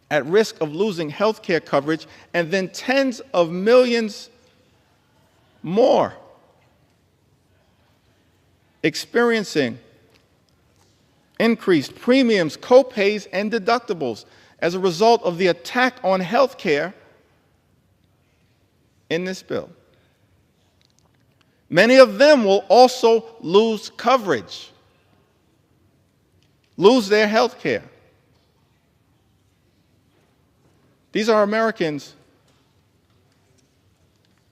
at risk of losing health care coverage, and then tens of millions more experiencing increased premiums, co-pays, and deductibles as a result of the attack on health care in this bill. Many of them will also lose coverage, lose their health care. These are Americans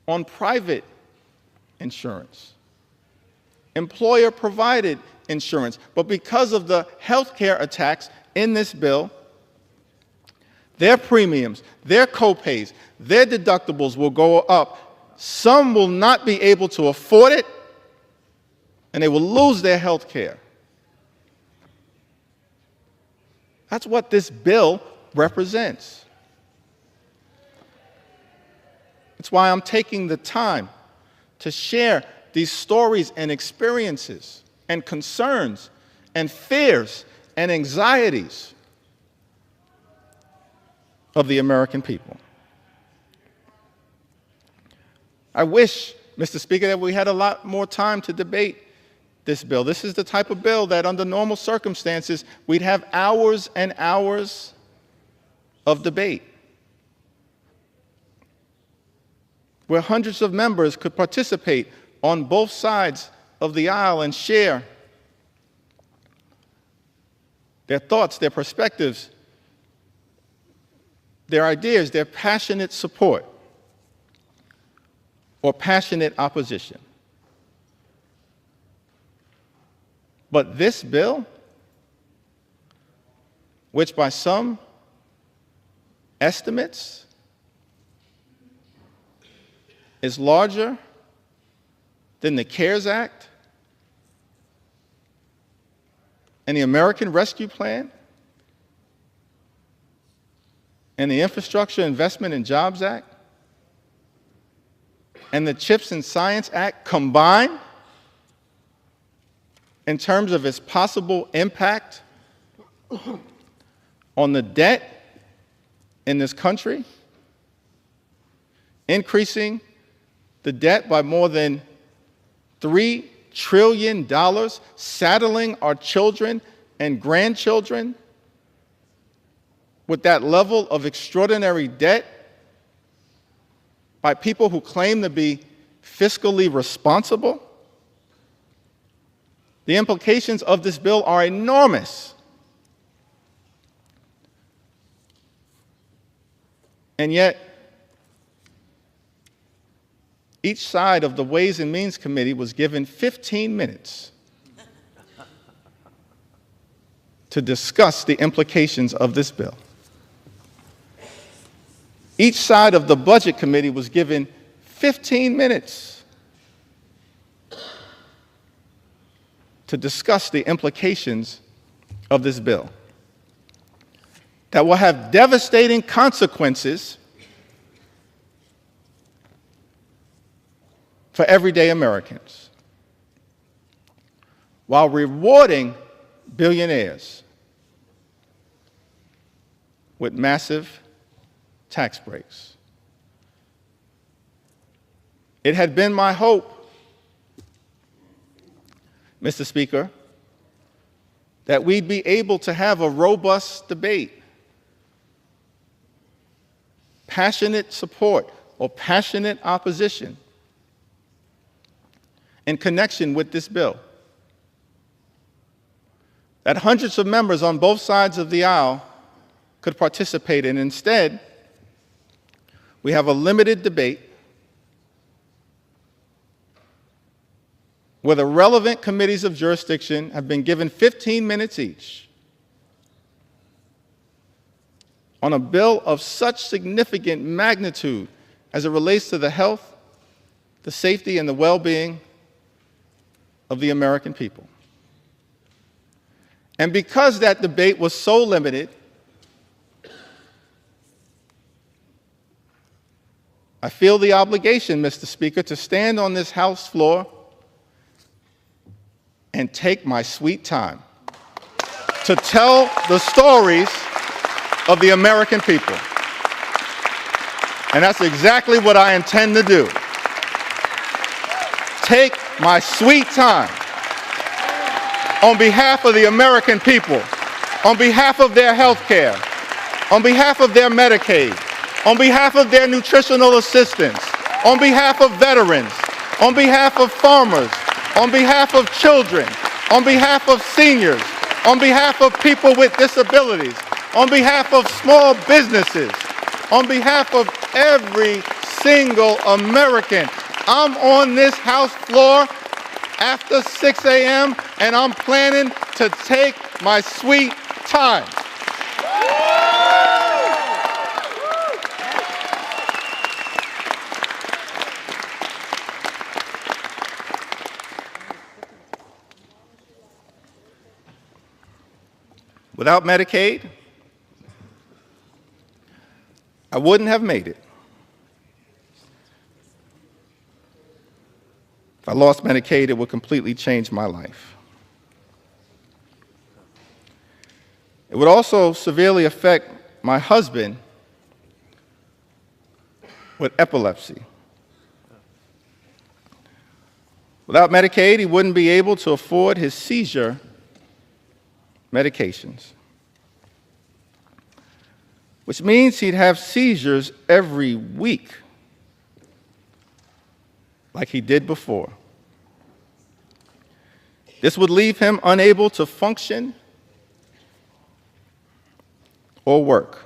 on private insurance, employer-provided insurance, but because of the health care attacks in this bill, their premiums, their co-pays, their deductibles will go up. Some will not be able to afford it, and they will lose their health care. That's what this bill represents. That's why I'm taking the time to share these stories and experiences and concerns and fears and anxieties of the American people. I wish, Mr. Speaker, that we had a lot more time to debate this bill. This is the type of bill that under normal circumstances, we'd have hours and hours of debate, where hundreds of members could participate on both sides of the aisle and share their thoughts, their perspectives, their ideas, their passionate support or passionate opposition. But this bill, which by some estimates is larger than the CARES Act and the American Rescue Plan and the Infrastructure Investment and Jobs Act and the CHIPS and Science Act combined in terms of its possible impact on the debt in this country, increasing the debt by more than $3 trillion, saddling our children and grandchildren with that level of extraordinary debt by people who claim to be fiscally responsible. The implications of this bill are enormous. And yet, each side of the Ways and Means Committee was given 15 minutes to discuss the implications of this bill. Each side of the Budget Committee was given 15 minutes to discuss the implications of this bill that will have devastating consequences for everyday Americans, while rewarding billionaires with massive tax breaks. It had been my hope, Mr. Speaker, that we'd be able to have a robust debate, passionate support or passionate opposition in connection with this bill, that hundreds of members on both sides of the aisle could participate in. Instead, we have a limited debate where the relevant committees of jurisdiction have been given 15 minutes each on a bill of such significant magnitude as it relates to the health, the safety, and the well-being of the American people. And because that debate was so limited, I feel the obligation, Mr. Speaker, to stand on this House floor and take my sweet time to tell the stories of the American people. And that's exactly what I intend to do. Take my sweet time on behalf of the American people, on behalf of their health care, on behalf of their Medicaid, on behalf of their nutritional assistance, on behalf of veterans, on behalf of farmers, on behalf of children, on behalf of seniors, on behalf of people with disabilities, on behalf of small businesses, on behalf of every single American. I'm on this House floor after 6 a.m. and I'm planning to take my sweet time. Without Medicaid, I wouldn't have made it. If I lost Medicaid, it would completely change my life. It would also severely affect my husband with epilepsy. Without Medicaid, he wouldn't be able to afford his seizure medications, which means he'd have seizures every week, like he did before. This would leave him unable to function or work.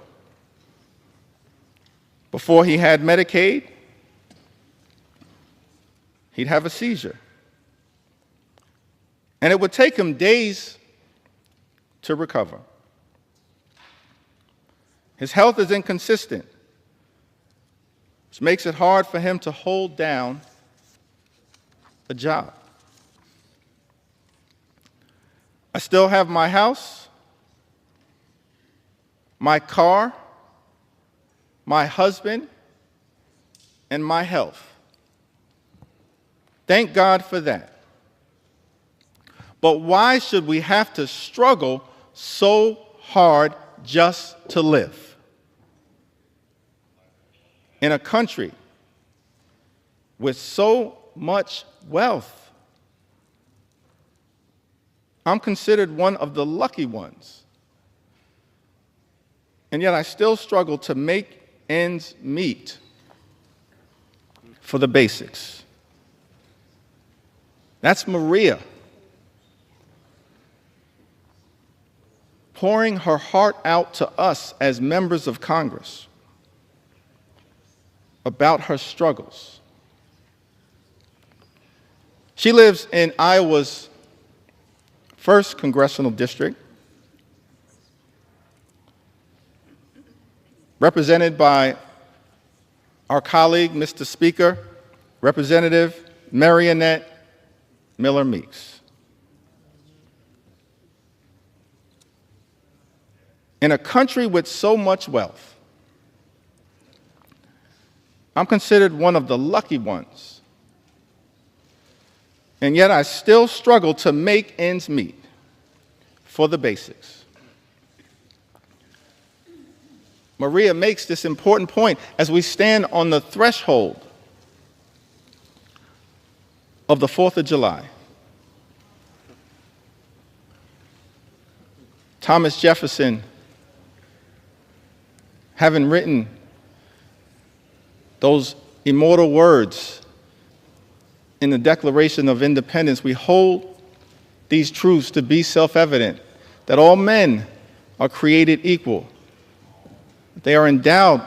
Before he had Medicaid, he'd have a seizure. and it would take him days to recover. His health is inconsistent, which makes it hard for him to hold down a job. I still have my house, my car, my husband, and my health. Thank God for that. But why should we have to struggle so hard just to live? In a country with so much wealth, I'm considered one of the lucky ones. And yet I still struggle to make ends meet for the basics. That's Maria, pouring her heart out to us as members of Congress about her struggles. She lives in Iowa's 1st Congressional District, represented by our colleague, Mr. Speaker, Representative Marionette Miller Meeks. In a country with so much wealth, I'm considered one of the lucky ones. And yet I still struggle to make ends meet for the basics. Maria makes this important point as we stand on the threshold of the 4th of July. Thomas Jefferson, having written those immortal words in the Declaration of Independence, we hold these truths to be self-evident, that all men are created equal. They are endowed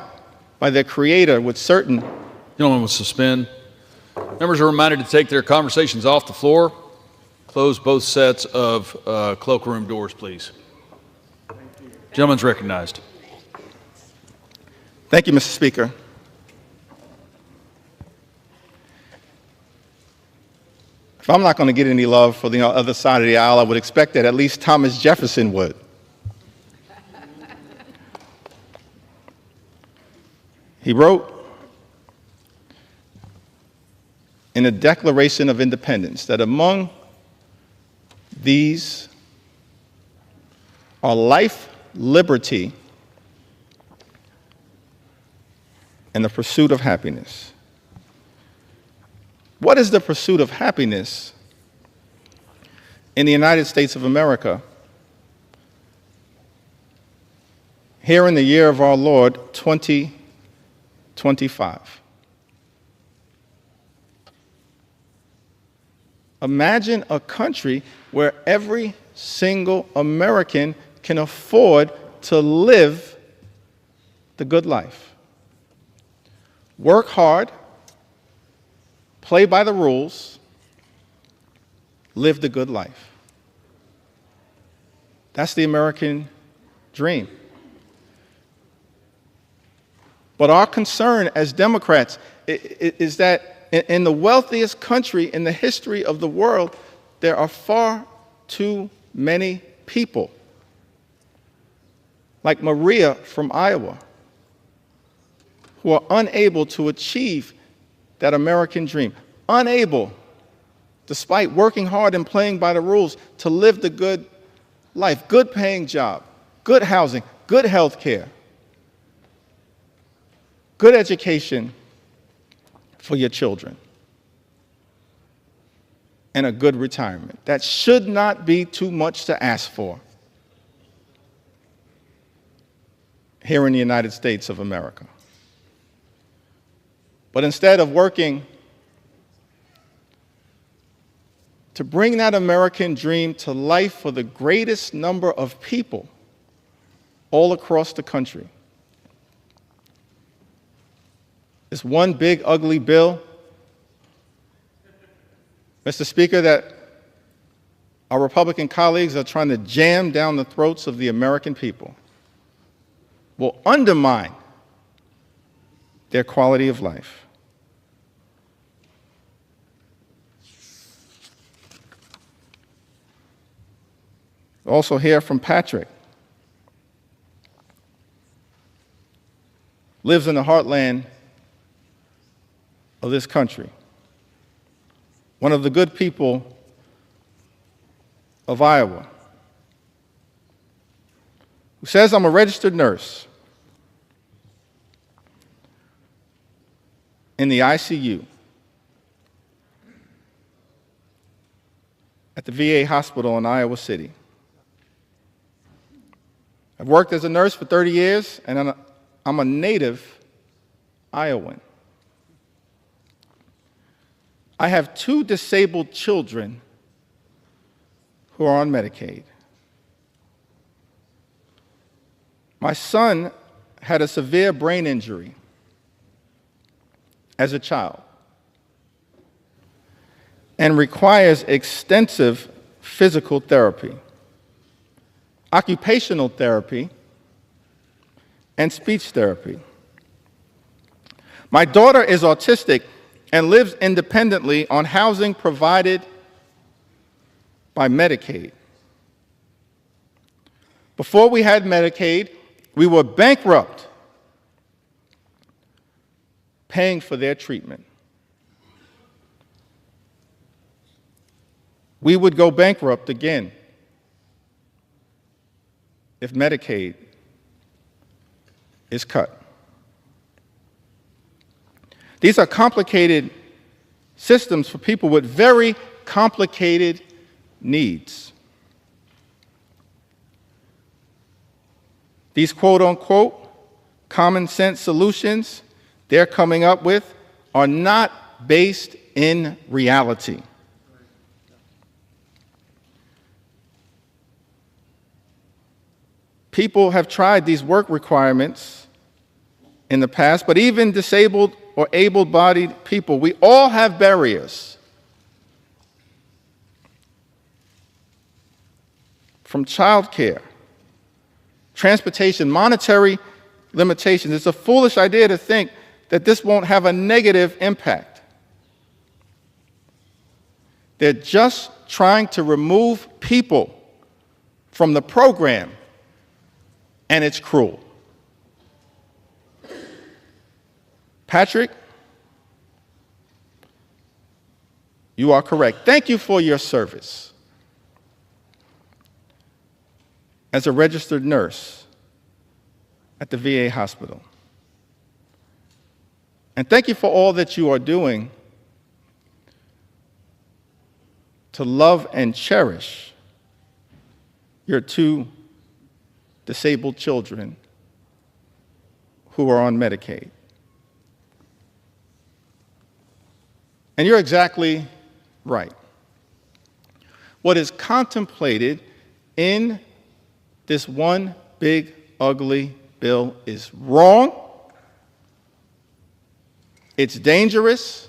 by their Creator with certain... Gentlemen will suspend. Members are reminded to take their conversations off the floor. Close both sets of cloakroom doors, please. Gentleman's recognized. Thank you, Mr. Speaker. If I'm not going to get any love for the other side of the aisle, I would expect that at least Thomas Jefferson would. He wrote in the Declaration of Independence that among these are life, liberty, and the pursuit of happiness. What is the pursuit of happiness in the United States of America here in the year of our Lord, 2025? Imagine a country where every single American can afford to live the good life. Work hard, play by the rules, live the good life. That's the American dream. But our concern as Democrats is that in the wealthiest country in the history of the world, there are far too many people, like Maria from Iowa, who are unable to achieve that American dream, unable, despite working hard and playing by the rules, to live the good life, good paying job, good housing, good health care, good education for your children, and a good retirement. That should not be too much to ask for here in the United States of America. But instead of working to bring that American dream to life for the greatest number of people all across the country, this one big ugly bill, Mr. Speaker, that our Republican colleagues are trying to jam down the throats of the American people will undermine their quality of life. Also hear from Patrick. Lives in the heartland of this country. One of the good people of Iowa, who says, I'm a registered nurse in the ICU at the VA hospital in Iowa City. I've worked as a nurse for 30 years, and I'm a native Iowan. I have 2 disabled children who are on Medicaid. My son had a severe brain injury as a child and requires extensive physical therapy, occupational therapy, and speech therapy. My daughter is autistic and lives independently on housing provided by Medicaid. Before we had Medicaid, we were bankrupt paying for their treatment. We would go bankrupt again if Medicaid is cut. These are complicated systems for people with very complicated needs. These quote-unquote common sense solutions they're coming up with are not based in reality. People have tried these work requirements in the past, but even disabled or able-bodied people, we all have barriers. From childcare, transportation, monetary limitations. It's a foolish idea to think that this won't have a negative impact. They're just trying to remove people from the program, and it's cruel. Patrick, you are correct. Thank you for your service as a registered nurse at the VA hospital. And thank you for all that you are doing to love and cherish your 2 disabled children who are on Medicaid. And you're exactly right. What is contemplated in this one big, ugly bill is wrong, it's dangerous,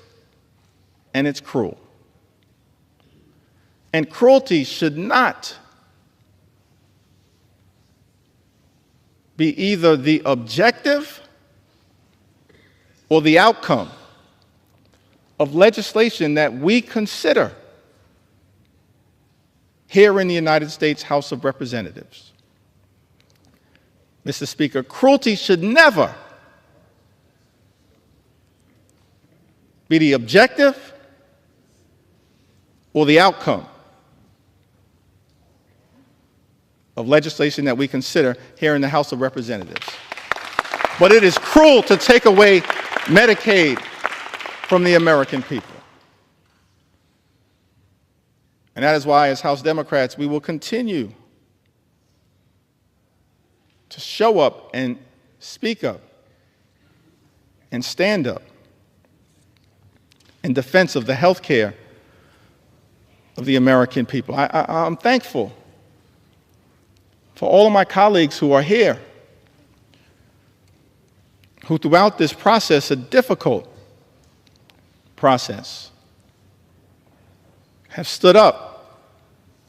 and it's cruel. And cruelty should not be either the objective or the outcome of legislation that we consider here in the United States House of Representatives. Mr. Speaker, cruelty should never be the objective or the outcome of legislation that we consider here in the House of Representatives. But it is cruel to take away Medicaid from the American people. And that is why, as House Democrats, we will continue to show up and speak up and stand up in defense of the health care of the American people. I'm thankful for all of my colleagues who are here, who throughout this process, a difficult process, have stood up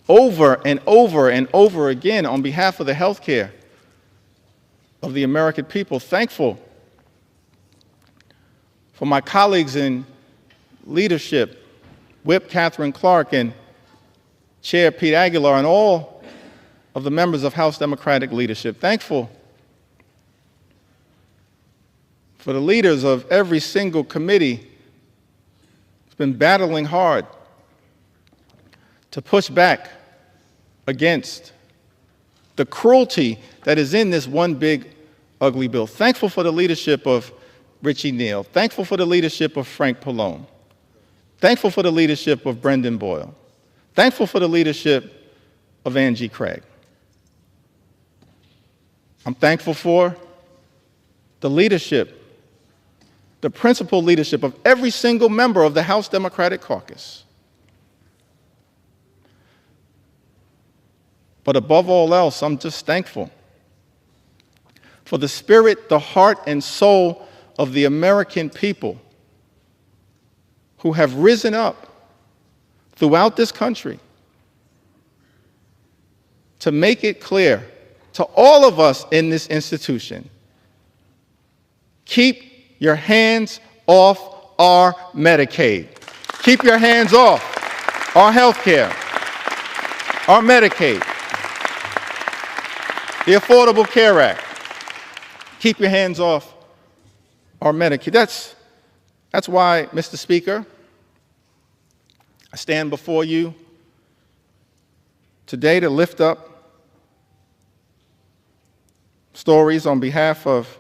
over and over and over again on behalf of the health care of the American people. Thankful for my colleagues in leadership, Whip Catherine Clark and Chair Pete Aguilar, and all of the members of House Democratic leadership. Thankful for the leaders of every single committee who's been battling hard to push back against the cruelty that is in this one big, ugly bill. Thankful for the leadership of Richie Neal. Thankful for the leadership of Frank Pallone. Thankful for the leadership of Brendan Boyle. Thankful for the leadership of Angie Craig. I'm thankful for the leadership, the principal leadership of every single member of the House Democratic Caucus. But above all else, I'm just thankful for the spirit, the heart, and soul of the American people who have risen up throughout this country to make it clear to all of us in this institution, keep your hands off our Medicaid. Keep your hands off our health care, our Medicaid, the Affordable Care Act. Keep your hands off our Medicaid. That's why, Mr. Speaker, I stand before you today to lift up stories on behalf of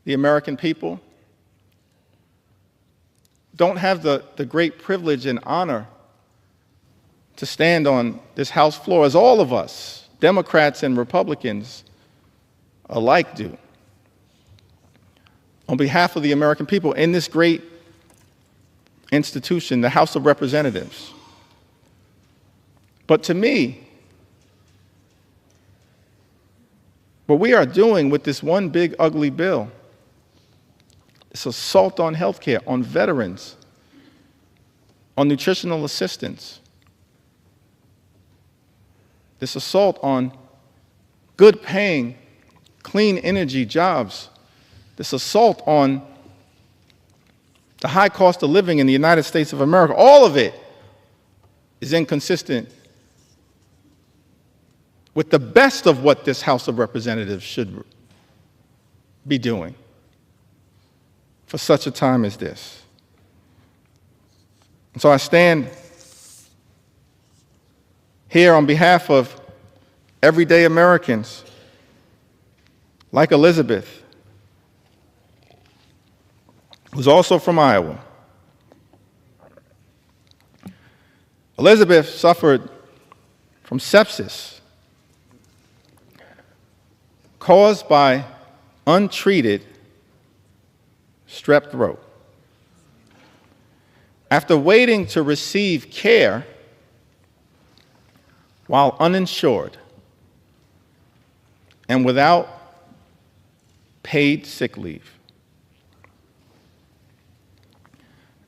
the American people. Don't have the great privilege and honor to stand on this House floor, as all of us, Democrats and Republicans alike, do, on behalf of the American people in this great institution, the House of Representatives. But to me, what we are doing with this one big ugly bill, this assault on health care, on veterans, on nutritional assistance, this assault on good paying, clean energy jobs, this assault on the high cost of living in the United States of America, all of it is inconsistent with the best of what this House of Representatives should be doing for such a time as this. And so I stand here on behalf of everyday Americans like Elizabeth, who's also from Iowa. Elizabeth suffered from sepsis caused by untreated strep throat. After waiting to receive care while uninsured and without paid sick leave.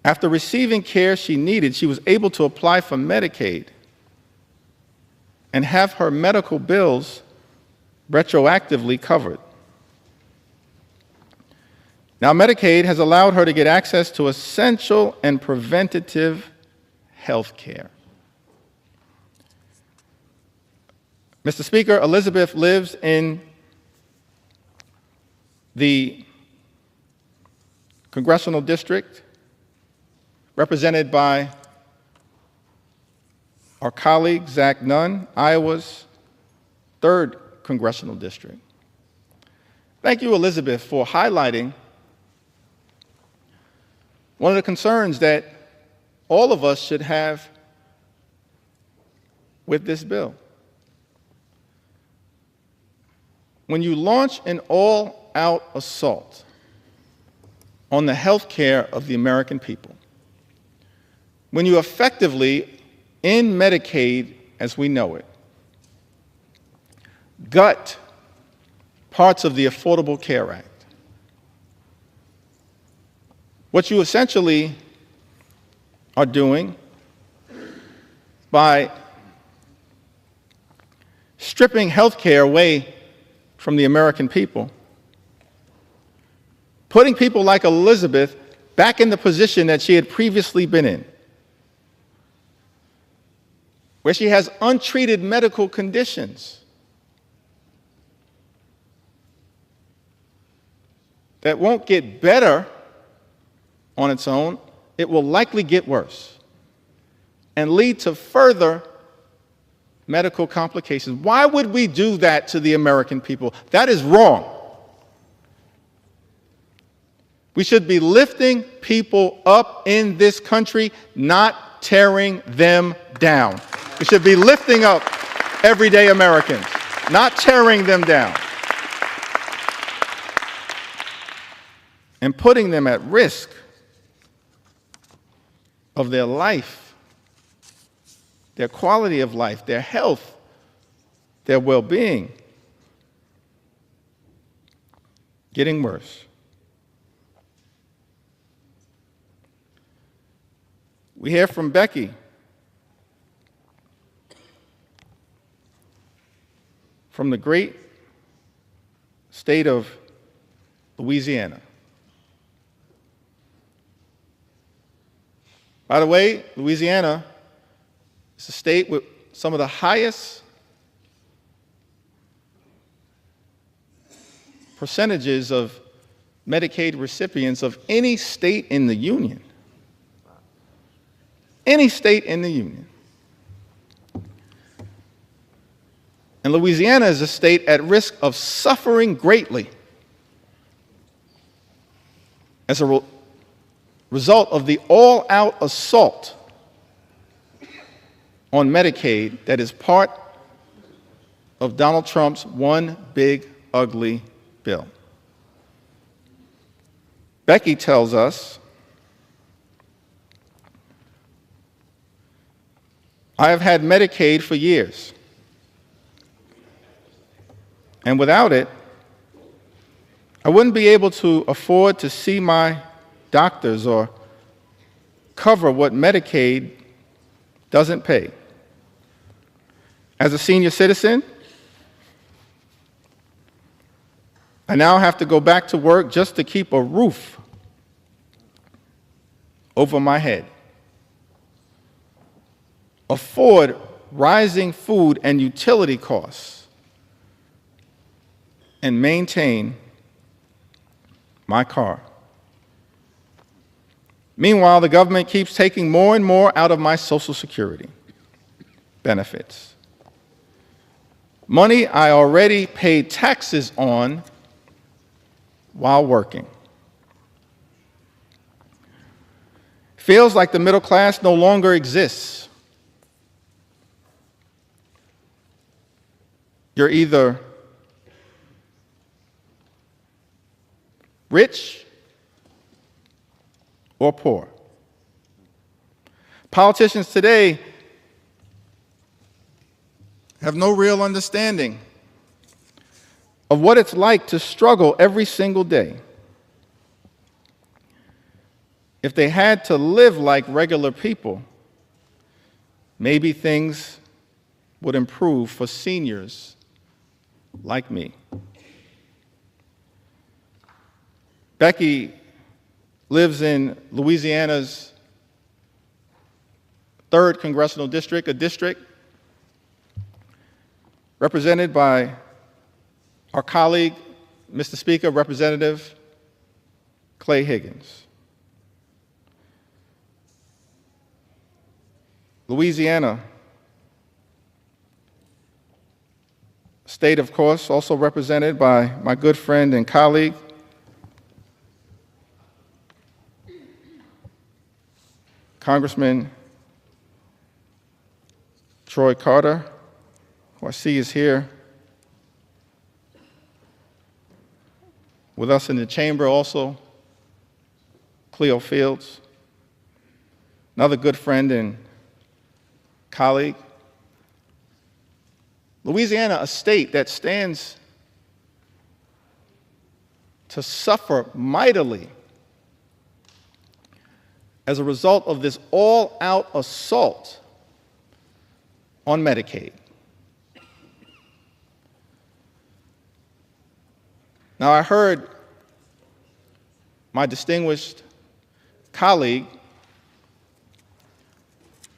After receiving care she needed, she was able to apply for Medicaid and have her medical bills retroactively covered. Now, Medicaid has allowed her to get access to essential and preventative health care. Mr. Speaker, Elizabeth lives in the Congressional District represented by our colleague, Zach Nunn, Iowa's 3rd Congressional District. Thank you, Elizabeth, for highlighting one of the concerns that all of us should have with this bill. When you launch an all-out assault on the health care of the American people, when you effectively end Medicaid as we know it, gut parts of the Affordable Care Act, what you essentially are doing by stripping health care away from the American people, putting people like Elizabeth back in the position that she had previously been in, where she has untreated medical conditions that won't get better on its own. It will likely get worse and lead to further medical complications. Why would we do that to the American people? That is wrong. We should be lifting people up in this country, not tearing them down. We should be lifting up everyday Americans, not tearing them down, and putting them at risk of their life, their quality of life, their health, their well-being getting worse. We hear from Becky from the great state of Louisiana. By the way, Louisiana is a state with some of the highest percentages of Medicaid recipients of any state in the Union. Any state in the Union. And Louisiana is a state at risk of suffering greatly as a result of the all-out assault on Medicaid that is part of Donald Trump's one big ugly bill. Becky tells us, I have had Medicaid for years, and without it, I wouldn't be able to afford to see my doctors or cover what Medicaid doesn't pay. As a senior citizen, I now have to go back to work just to keep a roof over my head, afford rising food and utility costs, and maintain my car. Meanwhile, the government keeps taking more and more out of my Social Security benefits. Money I already paid taxes on while working. Feels like the middle class no longer exists. You're either rich or poor. Politicians today have no real understanding of what it's like to struggle every single day. If they had to live like regular people, maybe things would improve for seniors like me. Becky lives in Louisiana's 3rd Congressional District, a district represented by our colleague, Mr. Speaker, Representative Clay Higgins. Louisiana, state, of course, also represented by my good friend and colleague, Congressman Troy Carter, who I see is here with us in the chamber also, Cleo Fields, another good friend and colleague. Louisiana, a state that stands to suffer mightily as a result of this all-out assault on Medicaid. Now, I heard my distinguished colleague,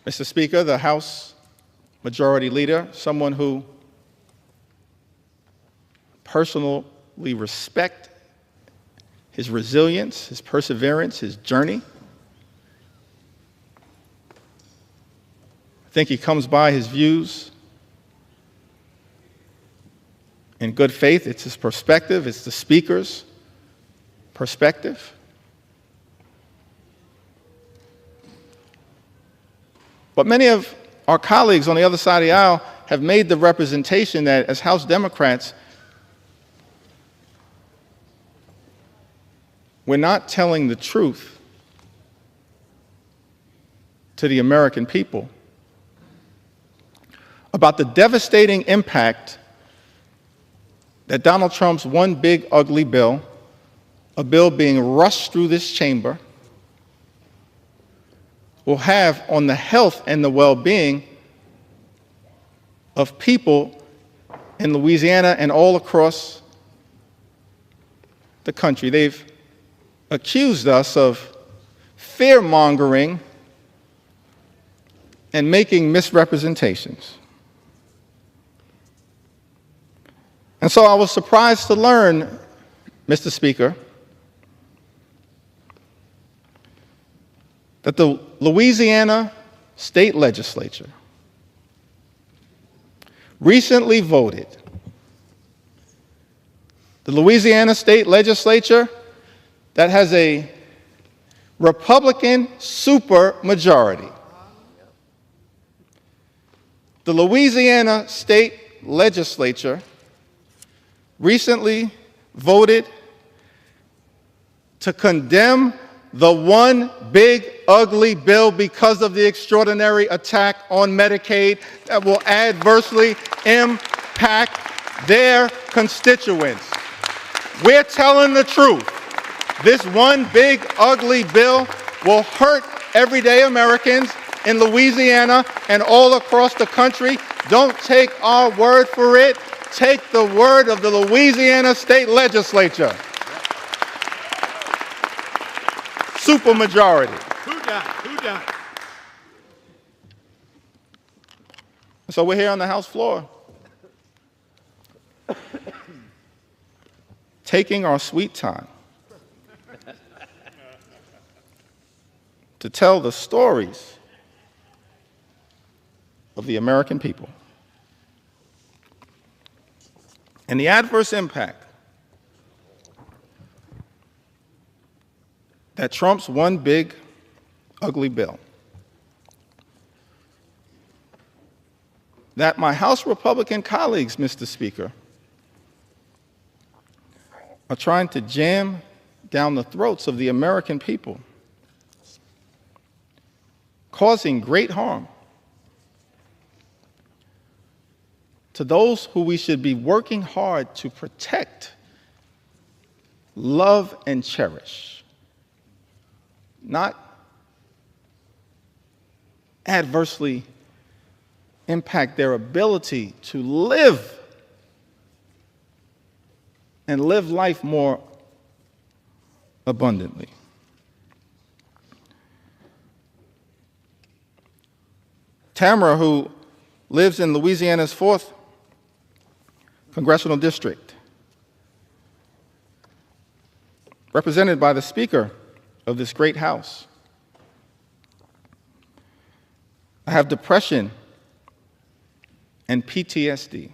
Mr. Speaker, the House Majority Leader, someone who personally respect his resilience, his perseverance, his journey. I think he comes by his views in good faith. It's his perspective, it's the speaker's perspective. But many of our colleagues on the other side of the aisle have made the representation that as House Democrats, we're not telling the truth to the American people about the devastating impact that Donald Trump's one big ugly bill, a bill being rushed through this chamber, will have on the health and the well-being of people in Louisiana and all across the country. They've accused us of fear-mongering and making misrepresentations. And so I was surprised to learn, Mr. Speaker, that the Louisiana State Legislature recently voted. The Louisiana State Legislature that has a Republican supermajority. The Louisiana State Legislature recently voted to condemn the one big ugly bill because of the extraordinary attack on Medicaid that will adversely impact their constituents. We're telling the truth. This one big ugly bill will hurt everyday Americans in Louisiana and all across the country. Don't take our word for it. Take the word of the Louisiana State Legislature. Supermajority. Who done? So we're here on the House floor taking our sweet time to tell the stories of the American people and the adverse impact that Trump's one big ugly bill, that my House Republican colleagues, Mr. Speaker, are trying to jam down the throats of the American people, causing great harm to those who we should be working hard to protect, love, and cherish, not adversely impact their ability to live and live life more abundantly. Tamara, who lives in Louisiana's 4th Congressional District, represented by the Speaker of this great House. I have depression and PTSD.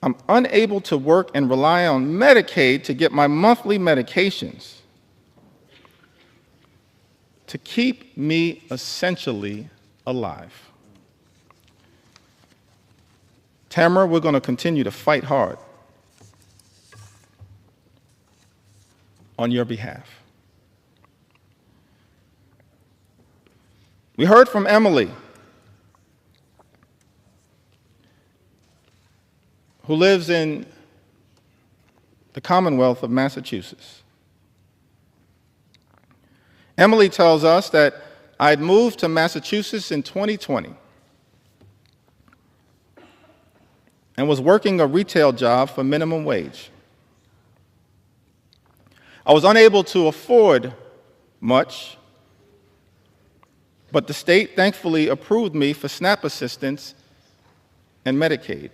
I'm unable to work and rely on Medicaid to get my monthly medications to keep me essentially alive. Tamara, we're going to continue to fight hard on your behalf. We heard from Emily, who lives in the Commonwealth of Massachusetts. Emily tells us that I'd moved to Massachusetts in 2020. and was working a retail job for minimum wage. I was unable to afford much, but the state thankfully approved me for SNAP assistance and Medicaid.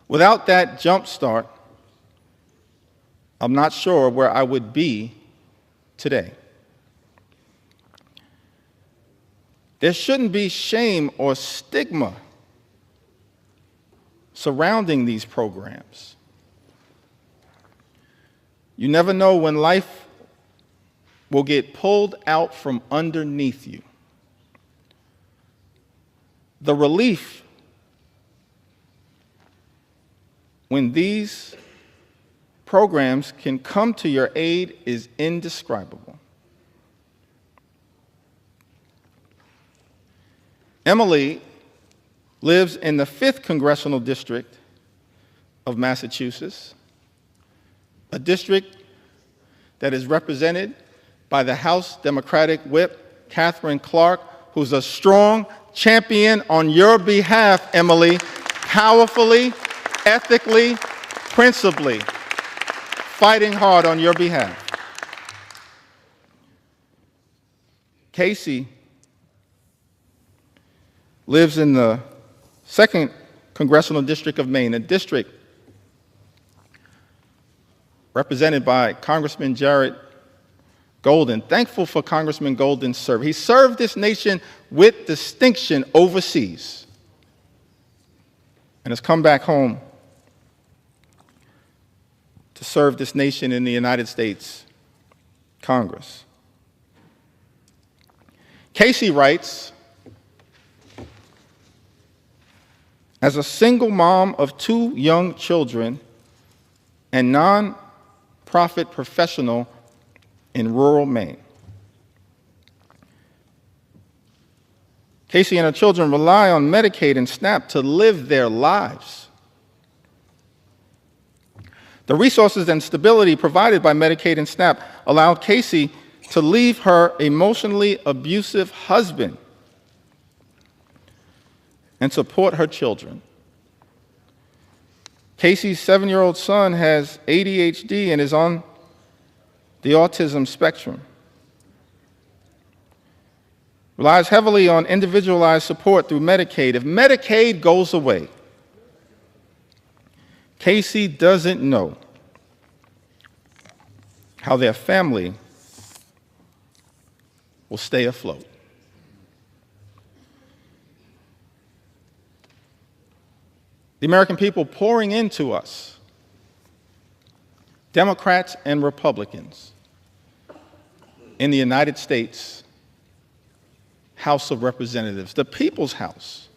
Without that jump start, I'm not sure where I would be today. There shouldn't be shame or stigma surrounding these programs. You never know when life will get pulled out from underneath you. The relief when these programs can come to your aid is indescribable. Emily lives in the 5th Congressional District of Massachusetts, a district that is represented by the House Democratic Whip, Catherine Clark, who's a strong champion on your behalf, Emily, powerfully, ethically, principally, fighting hard on your behalf. Casey lives in the 2nd Congressional District of Maine, a district represented by Congressman Jared Golden. Thankful for Congressman Golden's service. He served this nation with distinction overseas and has come back home to serve this nation in the United States Congress. Casey writes, as a single mom of 2 young children and non-profit professional in rural Maine, Casey and her children rely on Medicaid and SNAP to live their lives. The resources and stability provided by Medicaid and SNAP allowed Casey to leave her emotionally abusive husband and support her children. Casey's 7-year-old son has ADHD and is on the autism spectrum. Relies heavily on individualized support through Medicaid. If Medicaid goes away, Casey doesn't know how their family will stay afloat. The American people pouring into us, Democrats and Republicans, in the United States House of Representatives, the People's House,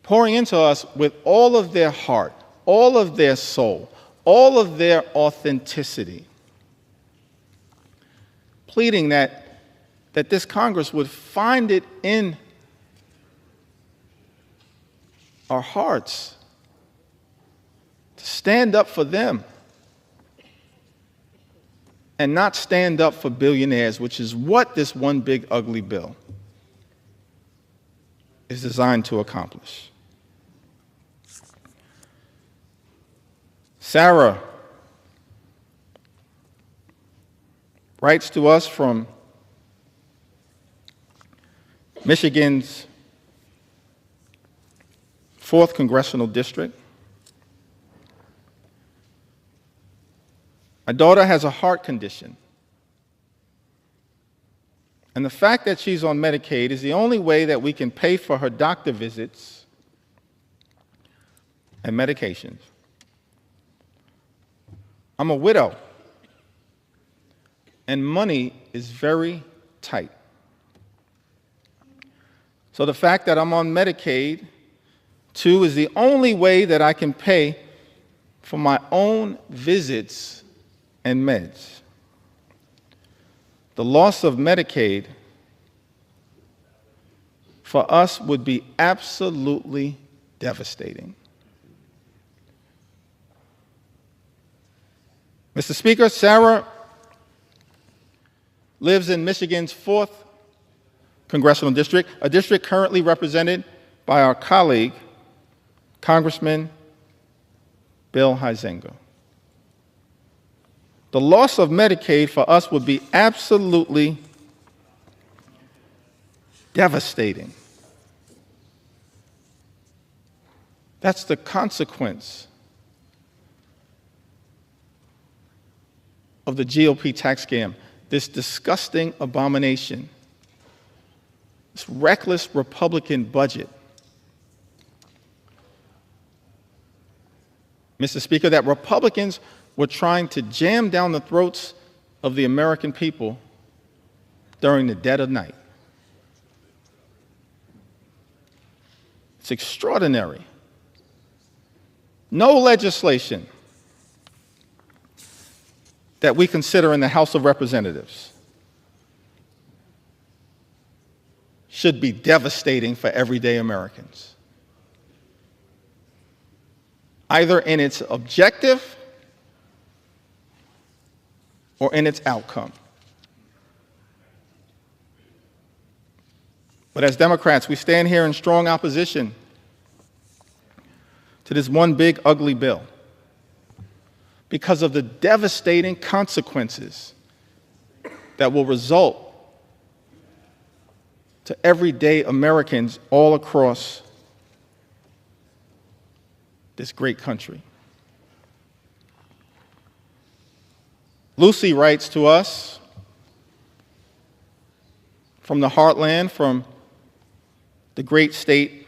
pouring into us with all of their heart, all of their soul, all of their authenticity, pleading that this Congress would find it in our hearts to stand up for them and not stand up for billionaires, which is what this one big ugly bill is designed to accomplish. Sarah writes to us from Michigan's 4th Congressional District. My daughter has a heart condition, and the fact that she's on Medicaid is the only way that we can pay for her doctor visits and medications. I'm a widow, and money is very tight. So the fact that I'm on Medicaid, too, is the only way that I can pay for my own visits and meds. The loss of Medicaid for us would be absolutely devastating. Mr. Speaker, Sarah lives in Michigan's 4th Congressional District, a district currently represented by our colleague, Congressman Bill Huizenga. The loss of Medicaid for us would be absolutely devastating. That's the consequence of the GOP tax scam, this disgusting abomination, this reckless Republican budget. Mr. Speaker, that Republicans were trying to jam down the throats of the American people during the dead of night. It's extraordinary. No legislation that we consider in the House of Representatives should be devastating for everyday Americans, either in its objective or in its outcome. But as Democrats, we stand here in strong opposition to this one big ugly bill because of the devastating consequences that will result to everyday Americans all across this great country. Lucy writes to us from the heartland, from the great state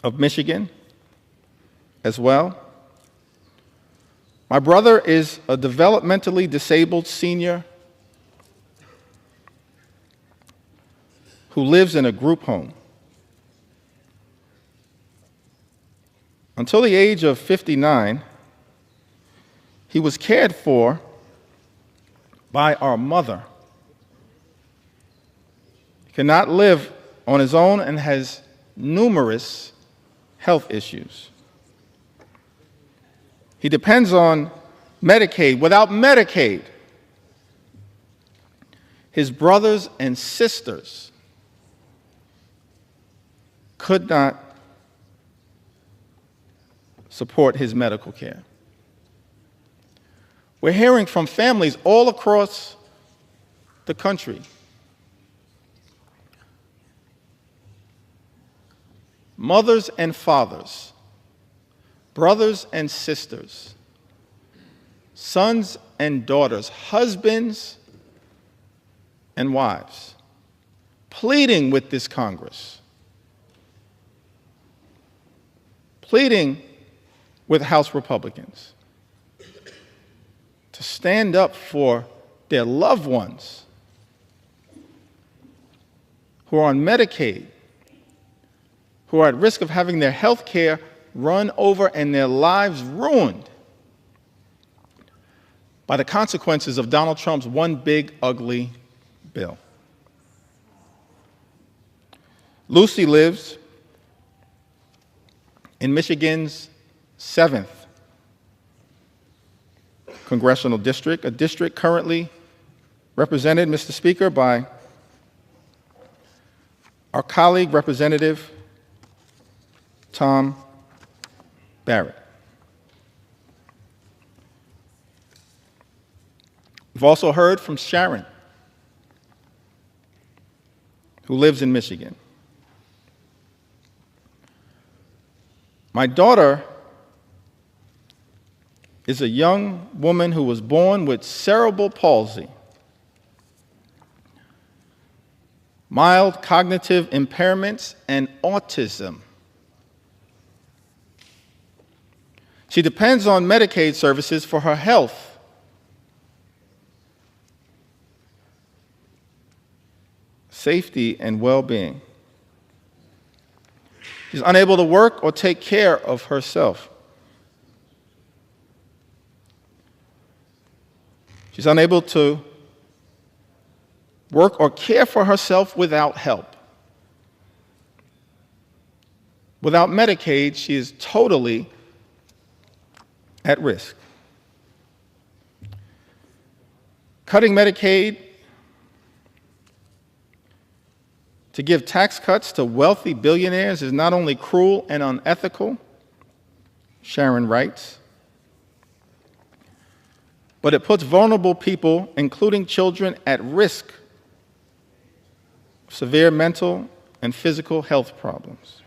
of Michigan as well. My brother is a developmentally disabled senior who lives in a group home. Until the age of 59, he was cared for by our mother. He cannot live on his own and has numerous health issues. He depends on Medicaid. Without Medicaid, his brothers and sisters could not support his medical care. We're hearing from families all across the country mothers and fathers, brothers and sisters, sons and daughters, husbands and wives, pleading with this Congress, pleading with House Republicans to stand up for their loved ones who are on Medicaid, who are at risk of having their health care run over and their lives ruined by the consequences of Donald Trump's one big ugly bill. Lucy lives in Michigan's 7th Congressional District, a district currently represented, Mr. Speaker, by our colleague, Representative Tom Barrett. We've also heard from Sharon, who lives in Michigan. My daughter is a young woman who was born with cerebral palsy, mild cognitive impairments, and autism. She depends on Medicaid services for her health. Safety and well-being. She's unable to work or take care of herself. She's unable to work or care for herself without help. Without Medicaid, she is totally at risk. Cutting Medicaid To give tax cuts to wealthy billionaires is not only cruel and unethical, Sharon writes, but it puts vulnerable people, including children, at risk of severe mental and physical health problems.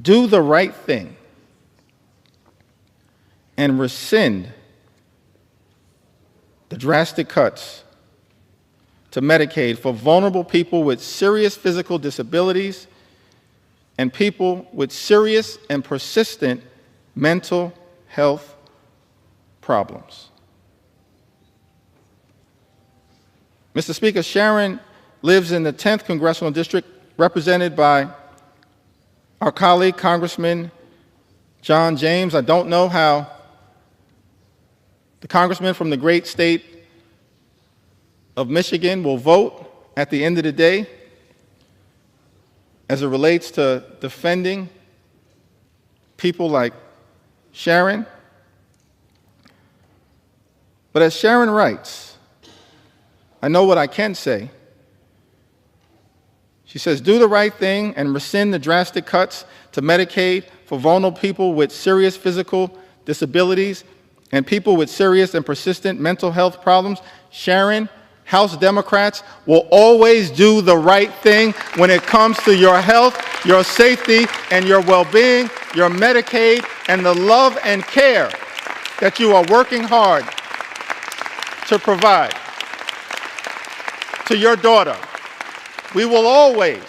Do the right thing and rescind the drastic cuts to Medicaid for vulnerable people with serious physical disabilities and people with serious and persistent mental health problems. Mr. Speaker, Sharon lives in the 10th Congressional District, represented by our colleague, Congressman John James. I don't know how the congressman from the great state of Michigan will vote at the end of the day as it relates to defending people like Sharon. But as Sharon writes, I know what I can say. She says, do the right thing and rescind the drastic cuts to Medicaid for vulnerable people with serious physical disabilities and people with serious and persistent mental health problems. Sharon, House Democrats will always do the right thing when it comes to your health, your safety, and your well-being, your Medicaid, and the love and care that you are working hard to provide to your daughter. We will always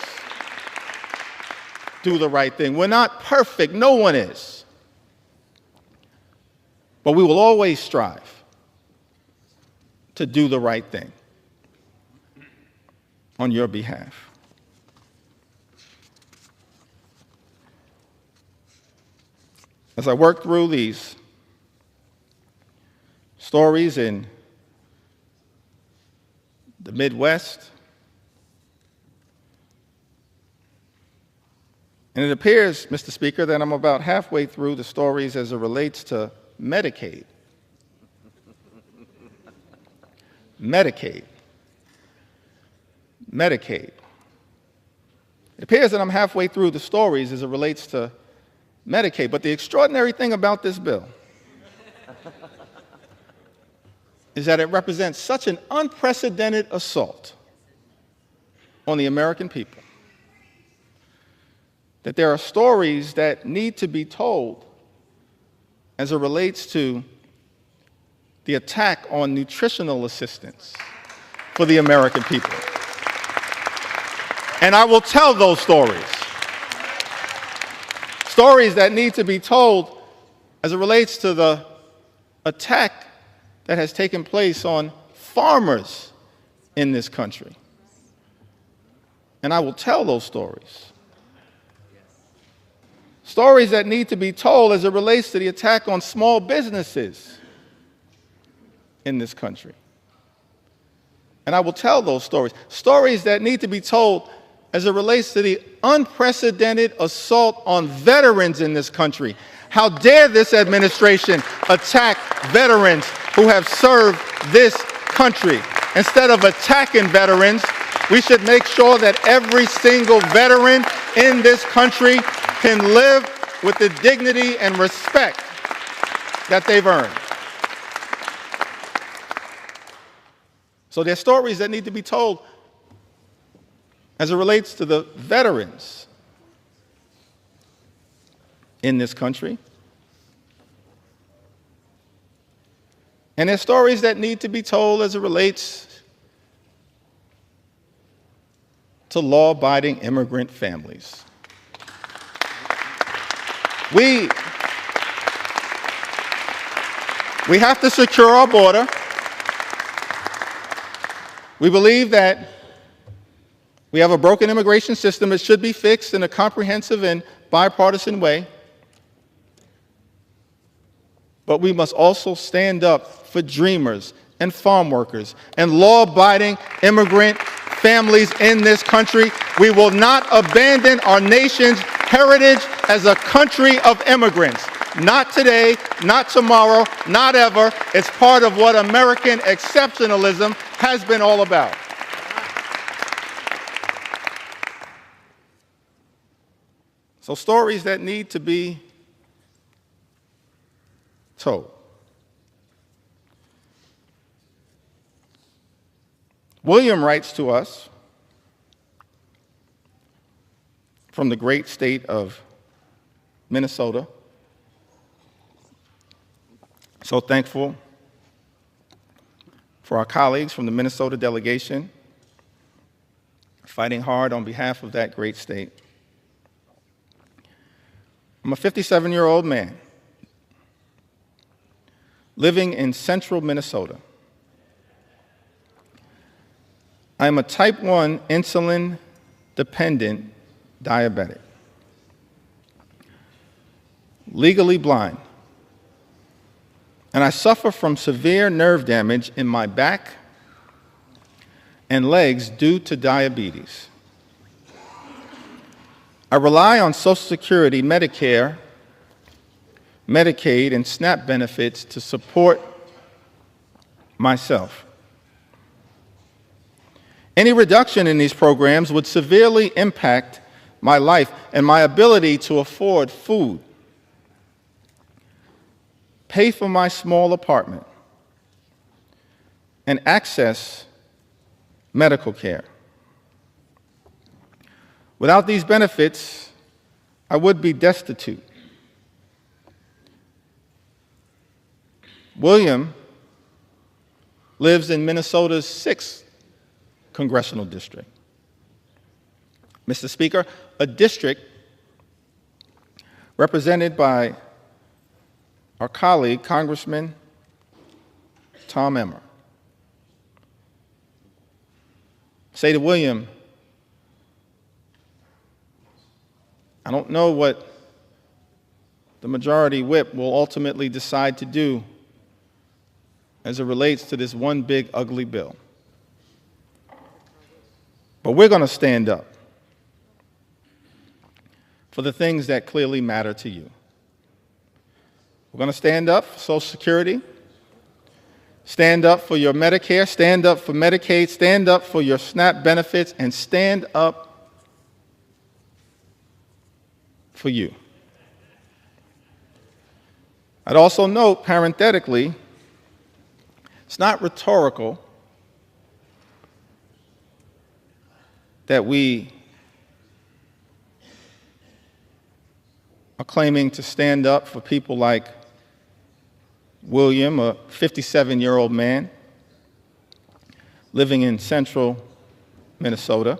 do the right thing. We're not perfect, no one is. But we will always strive to do the right thing on your behalf. As I work through these stories in the Midwest, and it appears, Mr. Speaker, that I'm about halfway through the stories as it relates to Medicaid. Medicaid. Medicaid. It appears that I'm halfway through the stories as it relates to Medicaid, but the extraordinary thing about this bill is that it represents such an unprecedented assault on the American people that there are stories that need to be told as it relates to the attack on nutritional assistance for the American people. And I will tell those stories. Stories that need to be told as it relates to the attack that has taken place on farmers in this country. And I will tell those stories. Stories that need to be told as it relates to the attack on small businesses in this country. And I will tell those stories. Stories that need to be told as it relates to the unprecedented assault on veterans in this country. How dare this administration attack veterans who have served this country? Instead of attacking veterans, we should make sure that every single veteran in this country can live with the dignity and respect that they've earned. So there are stories that need to be told as it relates to the veterans in this country. And there are stories that need to be told as it relates to law-abiding immigrant families. We have to secure our border. We believe that we have a broken immigration system that should be fixed in a comprehensive and bipartisan way. But we must also stand up for dreamers and farm workers and law-abiding immigrant families in this country. We will not abandon our nation's heritage as a country of immigrants. Not today, not tomorrow, not ever. It's part of what American exceptionalism has been all about. So stories that need to be told. William writes to us from the great state of Minnesota. So thankful for our colleagues from the Minnesota delegation fighting hard on behalf of that great state. I'm a 57-year-old man living in central Minnesota. I am a type 1 insulin-dependent diabetic, legally blind, and I suffer from severe nerve damage in my back and legs due to diabetes. I rely on Social Security, Medicare, Medicaid, and SNAP benefits to support myself. Any reduction in these programs would severely impact my life and my ability to afford food, pay for my small apartment, and access medical care. Without these benefits, I would be destitute. William lives in Minnesota's 6th Congressional District. Mr. Speaker, a district represented by our colleague, Congressman Tom Emmer. Say to William, I don't know what the majority whip will ultimately decide to do as it relates to this one big ugly bill. But we're going to stand up for the things that clearly matter to you. We're going to stand up for Social Security, stand up for your Medicare, stand up for Medicaid, stand up for your SNAP benefits, and stand up for you. I'd also note, parenthetically, it's not rhetorical that we are claiming to stand up for people like William, a 57-year-old man living in central Minnesota.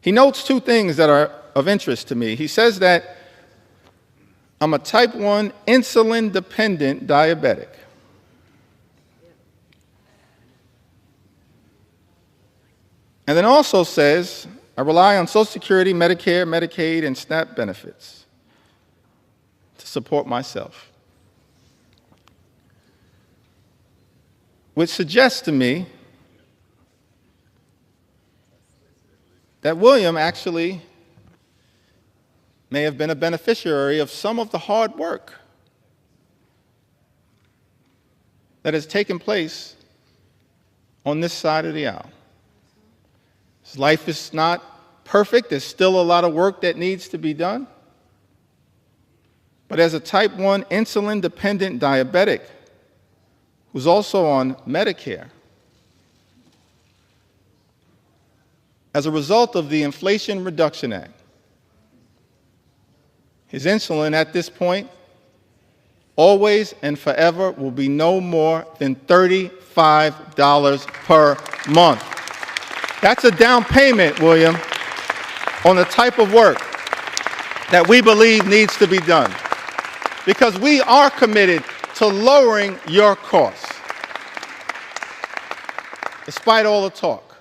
He notes two things that are of interest to me. He says that I'm a type 1 insulin-dependent diabetic. And then also says, I rely on Social Security, Medicare, Medicaid, and SNAP benefits to support myself. Which suggests to me that William actually may have been a beneficiary of some of the hard work that has taken place on this side of the aisle. His life is not perfect. There's still a lot of work that needs to be done. But as a type 1 insulin-dependent diabetic who's also on Medicare, as a result of the Inflation Reduction Act, his insulin at this point, always and forever, will be no more than $35 per month. That's a down payment, William, on the type of work that we believe needs to be done, because we are committed to lowering your costs. Despite all the talk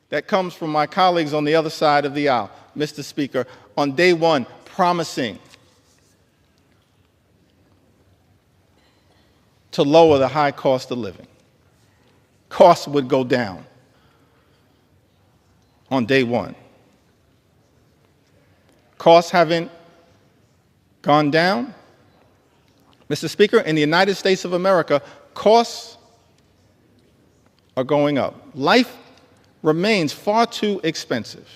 that comes from my colleagues on the other side of the aisle, Mr. Speaker, on day one, promising to lower the high cost of living. Costs would go down on day one. Costs haven't gone down. Mr. Speaker, in the United States of America, costs are going up. Life remains far too expensive.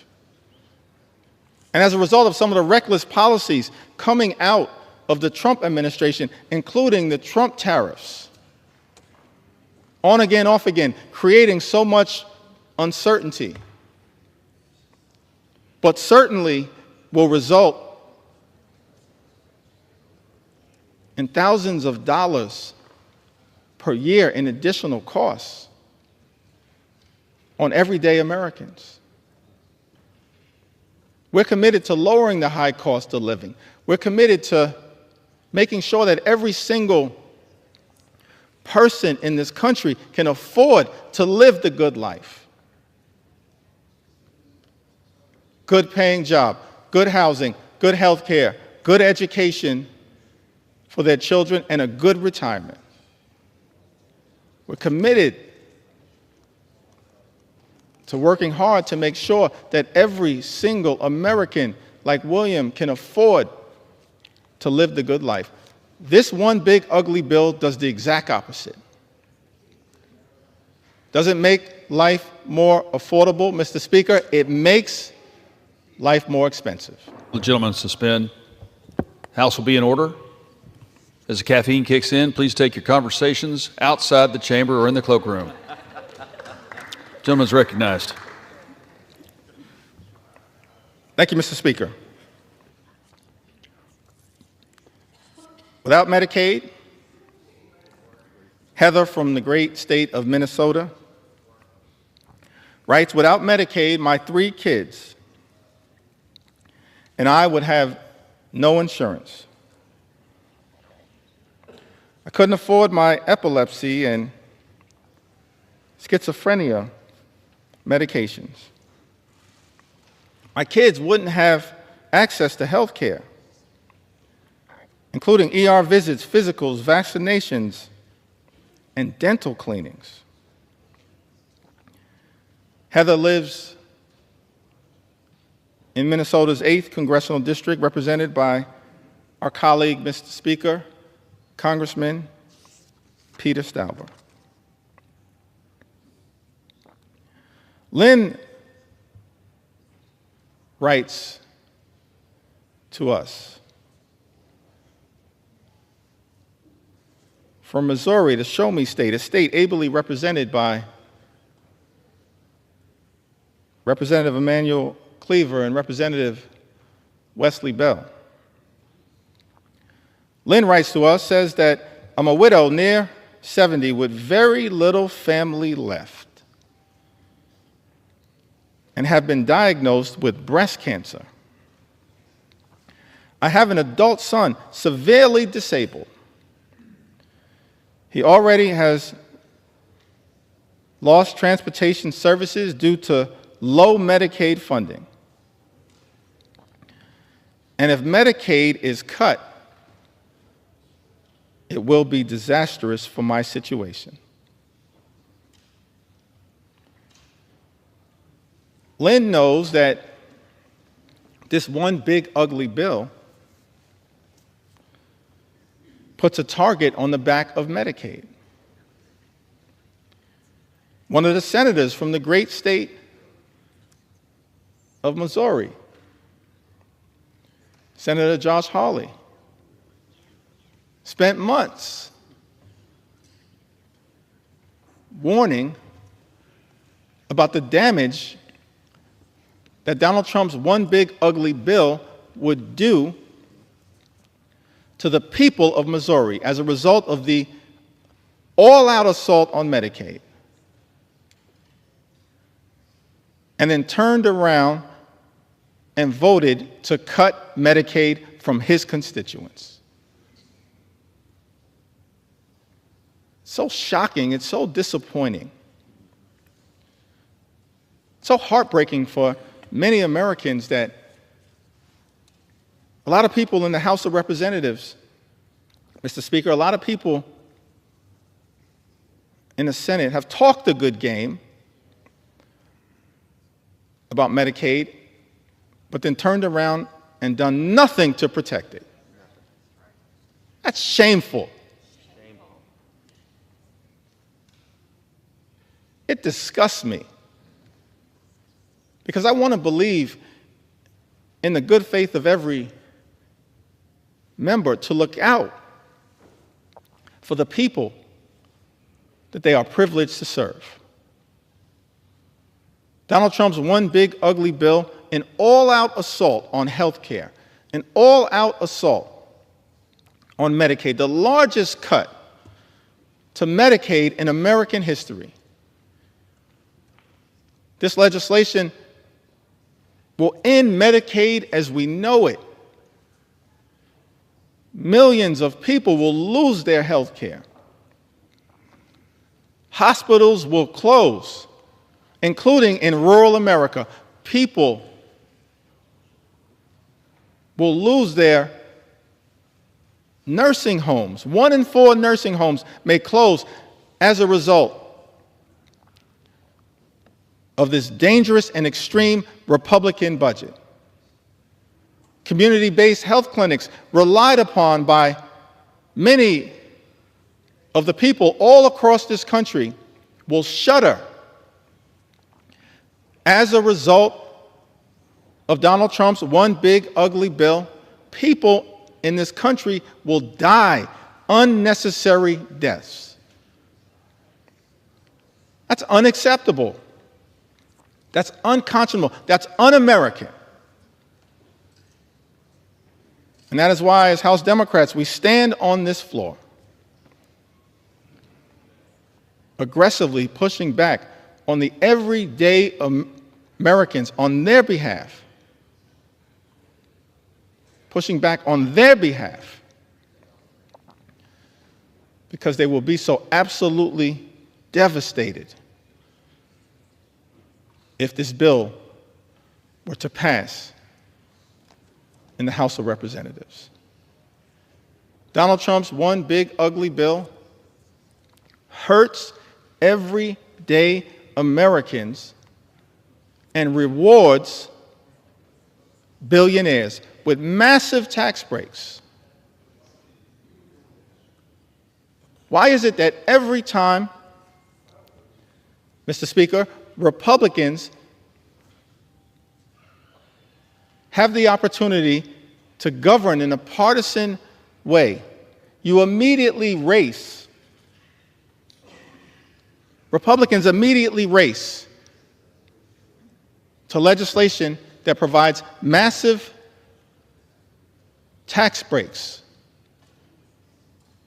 And as a result of some of the reckless policies coming out of the Trump administration, including the Trump tariffs, on again, off again, creating so much uncertainty, but certainly will result in thousands of dollars per year in additional costs on everyday Americans. We're committed to lowering the high cost of living. We're committed to making sure that every single person in this country can afford to live the good life. Good paying job, good housing, good health care, good education for their children, and a good retirement. We're committed to working hard to make sure that every single American like William can afford to live the good life. This one big ugly bill does the exact opposite. Does it make life more affordable, Mr. Speaker? It makes life more expensive. The gentleman suspend. House will be in order. As the caffeine kicks in, please take your conversations outside the chamber or in the cloakroom. Gentleman's recognized. Thank you, Mr. Speaker. Without Medicaid, Heather from the great state of Minnesota writes, without Medicaid, my 3 kids and I would have no insurance. I couldn't afford my epilepsy and schizophrenia medications. My kids wouldn't have access to health care, including ER visits, physicals, vaccinations, and dental cleanings. Heather lives in Minnesota's 8th Congressional District, represented by our colleague, Mr. Speaker, Congressman Peter Stauber. Lynn writes to us, from Missouri, the Show Me State, a state ably represented by Representative Emanuel Cleaver and Representative Wesley Bell. Lynn writes to us, says that I'm a widow near 70 with very little family left and have been diagnosed with breast cancer. I have an adult son, severely disabled. He already has lost transportation services due to low Medicaid funding. And if Medicaid is cut, it will be disastrous for my situation. Lynn knows that this one big ugly bill puts a target on the back of Medicaid. One of the senators from the great state of Missouri, Senator Josh Hawley, spent months warning about the damage that Donald Trump's one big ugly bill would do to the people of Missouri as a result of the all-out assault on Medicaid, and then turned around and voted to cut Medicaid from his constituents. So shocking, it's so disappointing, so heartbreaking for many Americans that a lot of people in the House of Representatives, Mr. Speaker, a lot of people in the Senate have talked a good game about Medicaid, but then turned around and done nothing to protect it. That's shameful. It disgusts me, because I want to believe in the good faith of every member to look out for the people that they are privileged to serve. Donald Trump's one big ugly bill, an all-out assault on health care, an all-out assault on Medicaid, the largest cut to Medicaid in American history. This legislation will end Medicaid as we know it. Millions of people will lose their health care. Hospitals will close, including in rural America. People will lose their nursing homes. 1 in 4 nursing homes may close as a result of this dangerous and extreme Republican budget. Community-based health clinics relied upon by many of the people all across this country will shutter as a result of Donald Trump's one big ugly bill. People in this country will die unnecessary deaths. That's unacceptable. That's unconscionable. That's un-American. And that is why, as House Democrats, we stand on this floor aggressively pushing back on the everyday Americans on their behalf, pushing back on their behalf, because they will be so absolutely devastated if this bill were to pass in the House of Representatives. Donald Trump's one big ugly bill hurts everyday Americans and rewards billionaires with massive tax breaks. Why is it that every time, Mr. Speaker, Republicans have the opportunity to govern in a partisan way, you immediately race? Republicans immediately race to legislation that provides massive tax breaks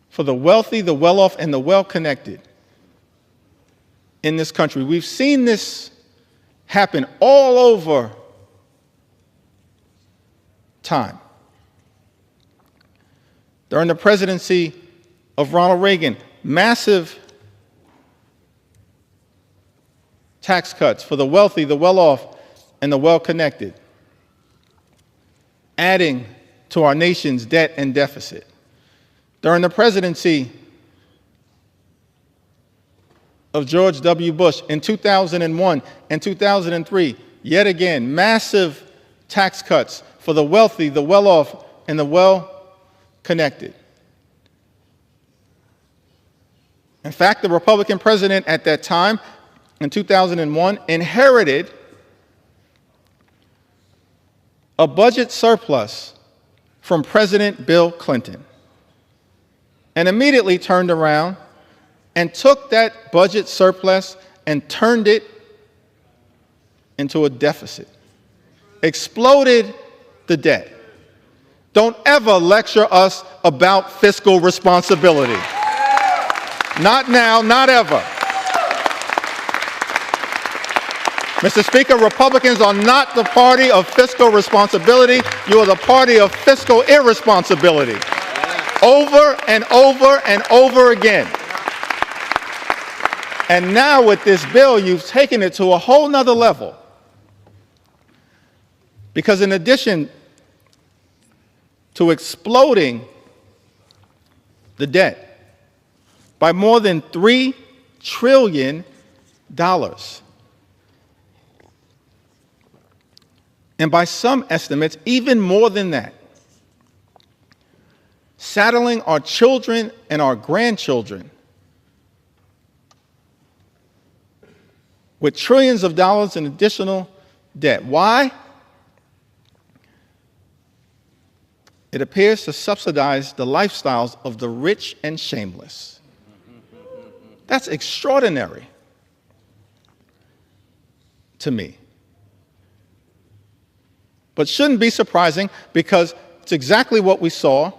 for the wealthy, the well-off, and the well-connected in this country. We've seen this happen all over time. During the presidency of Ronald Reagan, massive tax cuts for the wealthy, the well-off, and the well-connected, adding to our nation's debt and deficit. During the presidency of George W. Bush in 2001 and 2003, yet again, massive tax cuts for the wealthy, the well-off, and the well-connected. In fact, the Republican president at that time, in 2001, inherited a budget surplus from President Bill Clinton and immediately turned around and took that budget surplus and turned it into a deficit, exploded the debt. Don't ever lecture us about fiscal responsibility. Not now, not ever. Mr. Speaker, Republicans are not the party of fiscal responsibility. You are the party of fiscal irresponsibility. Over and over and over again. And now with this bill, you've taken it to a whole nother level. Because in addition to exploding the debt by more than $3 trillion, and by some estimates, even more than that, saddling our children and our grandchildren with trillions of dollars in additional debt. Why? It appears to subsidize the lifestyles of the rich and shameless. That's extraordinary to me. But shouldn't be surprising because it's exactly what we saw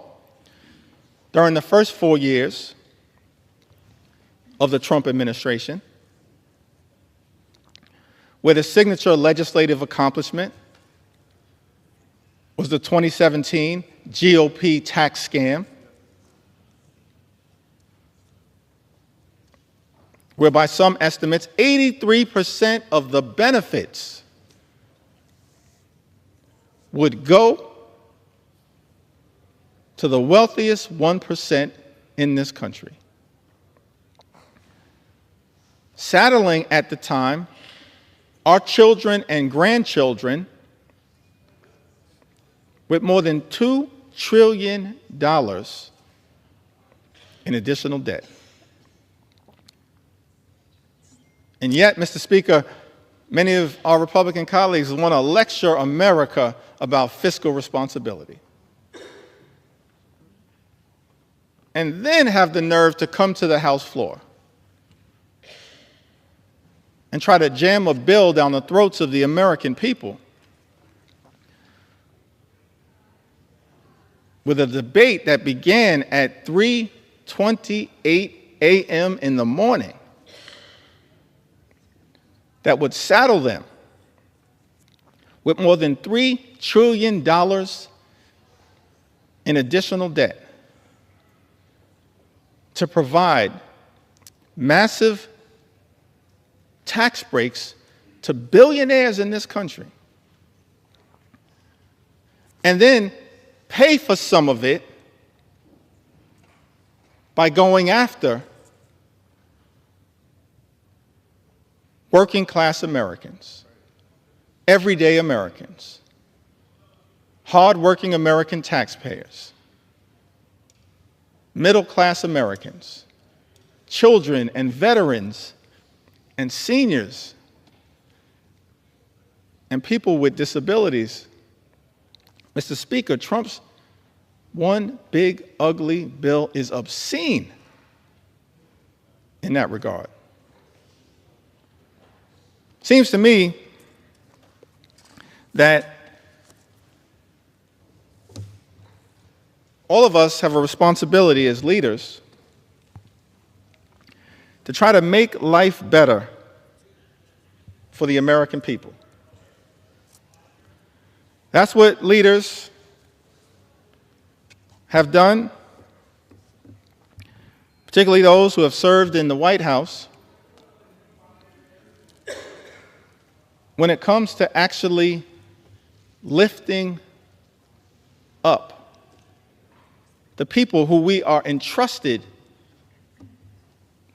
during the first 4 years of the Trump administration, where the signature legislative accomplishment was the 2017 GOP tax scam, where by some estimates, 83% of the benefits would go to the wealthiest 1% in this country. Saddling at the time our children and grandchildren with more than $2 trillion in additional debt. And yet, Mr. Speaker, many of our Republican colleagues want to lecture America about fiscal responsibility. And then have the nerve to come to the House floor and try to jam a bill down the throats of the American people with a debate that began at 3:28 a.m. in the morning that would saddle them with more than $3 trillion in additional debt to provide massive tax breaks to billionaires in this country, and then pay for some of it by going after working class Americans, everyday Americans, hardworking American taxpayers, middle class Americans, children and veterans and seniors and people with disabilities. Mr. Speaker, Trump's one big ugly bill is obscene in that regard. Seems to me that all of us have a responsibility as leaders to try to make life better for the American people. That's what leaders have done, particularly those who have served in the White House, when it comes to actually lifting up the people who we are entrusted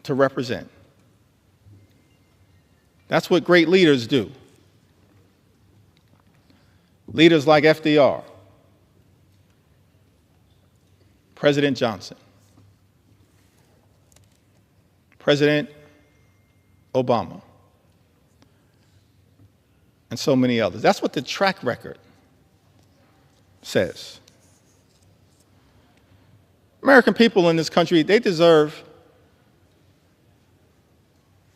to represent. That's what great leaders do. Leaders like FDR, President Johnson, President Obama, and so many others. That's what the track record says. American people in this country, they deserve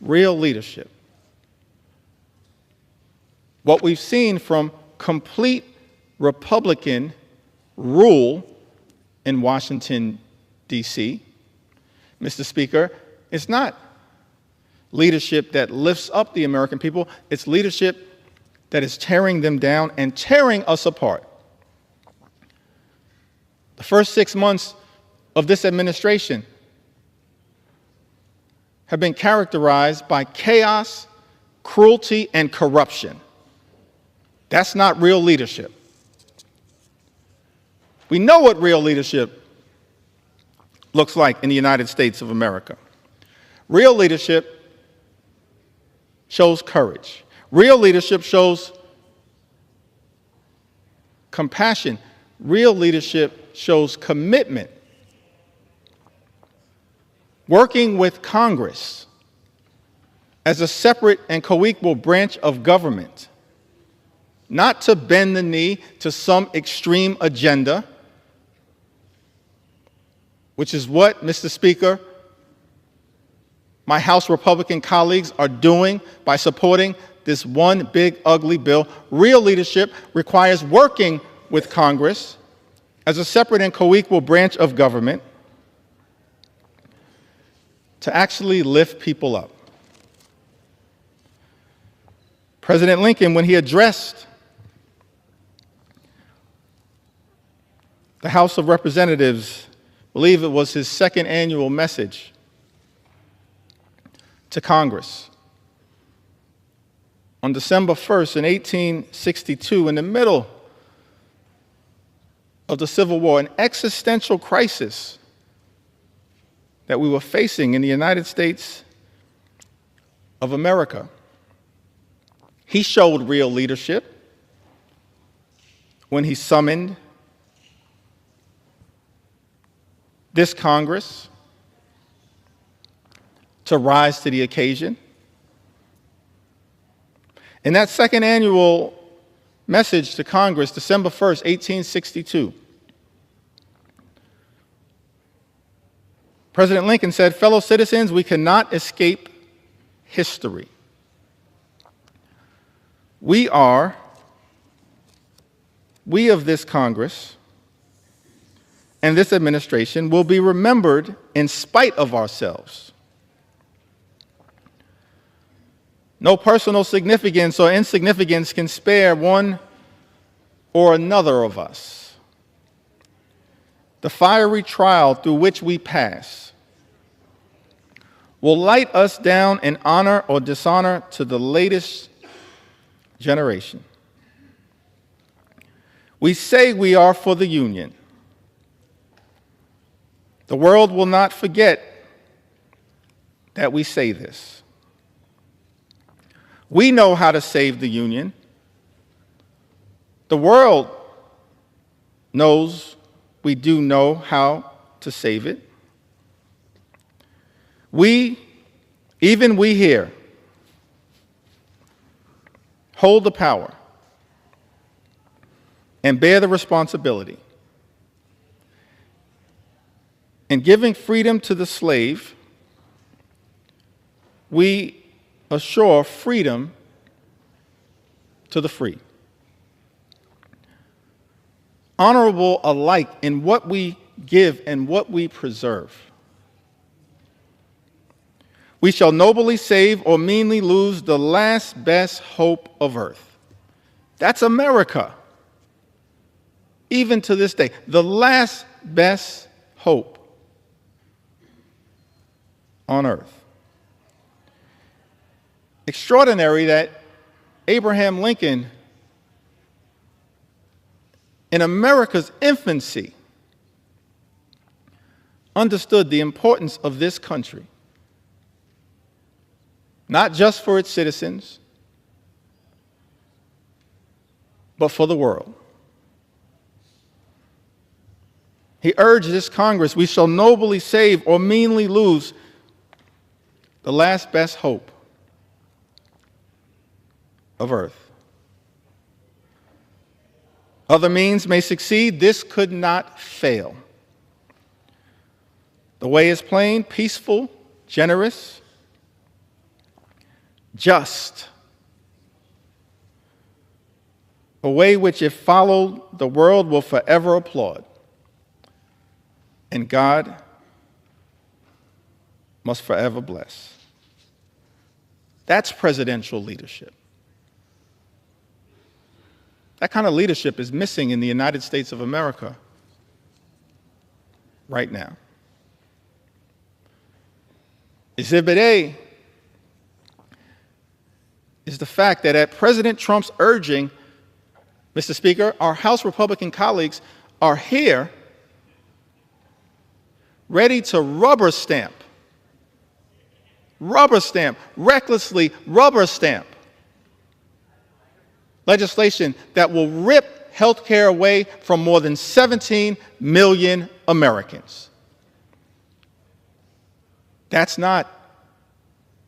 real leadership. What we've seen from complete Republican rule in Washington, D.C., Mr. Speaker, it's not leadership that lifts up the American people, it's leadership that is tearing them down and tearing us apart. The first 6 months of this administration have been characterized by chaos, cruelty, and corruption. That's not real leadership. We know what real leadership looks like in the United States of America. Real leadership shows courage. Real leadership shows compassion. Real leadership shows commitment. Working with Congress as a separate and co-equal branch of government, not to bend the knee to some extreme agenda, which is what, Mr. Speaker, my House Republican colleagues are doing by supporting this one big ugly bill. Real leadership requires working with Congress as a separate and co-equal branch of government to actually lift people up. President Lincoln, when he addressed the House of Representatives, I believe it was his second annual message to Congress, on December 1st in 1862, in the middle of the Civil War, an existential crisis that we were facing in the United States of America. He showed real leadership when he summoned this Congress to rise to the occasion. In that second annual message to Congress, December 1st, 1862, President Lincoln said, "Fellow citizens, we cannot escape history. We of this Congress and this administration will be remembered in spite of ourselves. No personal significance or insignificance can spare one or another of us. The fiery trial through which we pass will light us down in honor or dishonor to the latest generation. We say we are for the Union. The world will not forget that we say this. We know how to save the Union. The world knows we do know how to save it. Even we here, hold the power and bear the responsibility. In giving freedom to the slave, we assure freedom to the free. Honorable alike in what we give and what we preserve. We shall nobly save or meanly lose the last best hope of earth. That's America. Even to this day, the last best hope on earth. Extraordinary that Abraham Lincoln, in America's infancy, understood the importance of this country, not just for its citizens, but for the world. He urged this Congress, we shall nobly save or meanly lose the last best hope of earth. Other means may succeed, this could not fail. The way is plain, peaceful, generous, just. A way which, if followed, the world will forever applaud. And God must forever bless. That's presidential leadership. That kind of leadership is missing in the United States of America right now. Exhibit A is the fact that at President Trump's urging, Mr. Speaker, our House Republican colleagues are here ready to rubber stamp, recklessly rubber stamp legislation that will rip health care away from more than 17 million Americans. That's not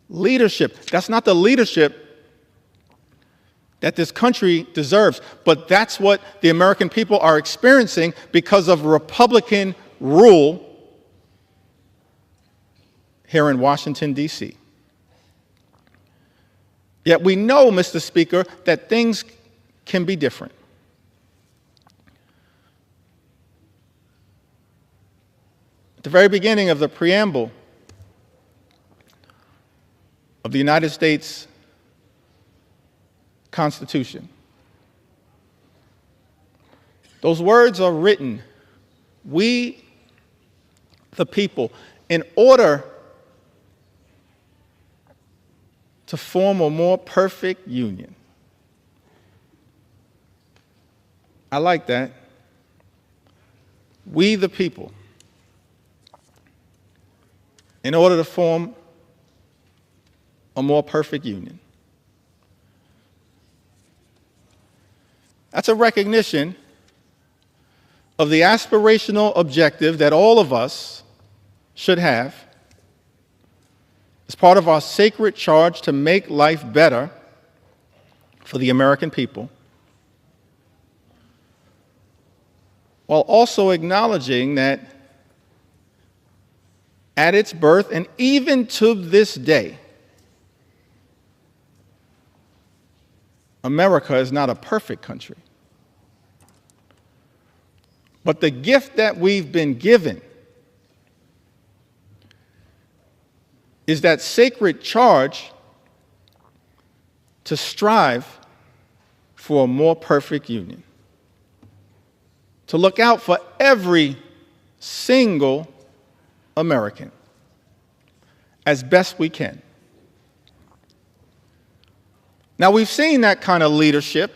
leadership. That's not the leadership that this country deserves. But that's what the American people are experiencing because of Republican rule here in Washington, D.C. Yet we know, Mr. Speaker, that things can be different. At the very beginning of the preamble of the United States Constitution, those words are written, "We, the people," in order to form a more perfect union. I like that. We, the people, in order to form a more perfect union. That's a recognition of the aspirational objective that all of us should have as part of our sacred charge to make life better for the American people, while also acknowledging that at its birth and even to this day, America is not a perfect country. But the gift that we've been given is that sacred charge to strive for a more perfect union, to look out for every single American as best we can. Now, we've seen that kind of leadership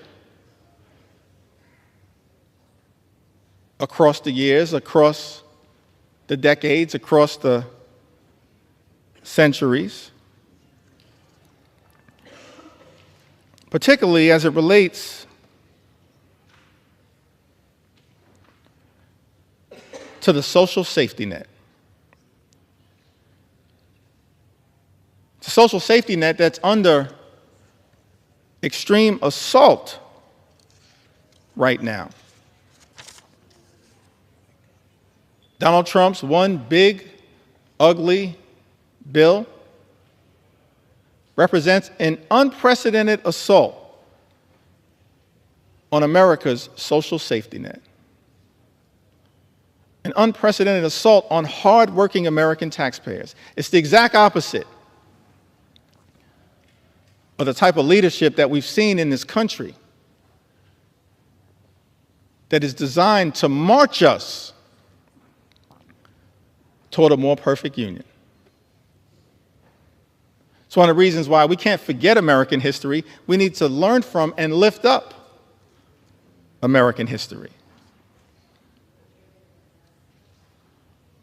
across the years, across the decades, across the centuries, particularly as it relates to the social safety net. It's a social safety net that's under extreme assault right now. Donald Trump's one big, ugly bill represents an unprecedented assault on America's social safety net. An unprecedented assault on hardworking American taxpayers. It's the exact opposite of the type of leadership that we've seen in this country that is designed to march us toward a more perfect union. It's one of the reasons why we can't forget American history. We need to learn from and lift up American history.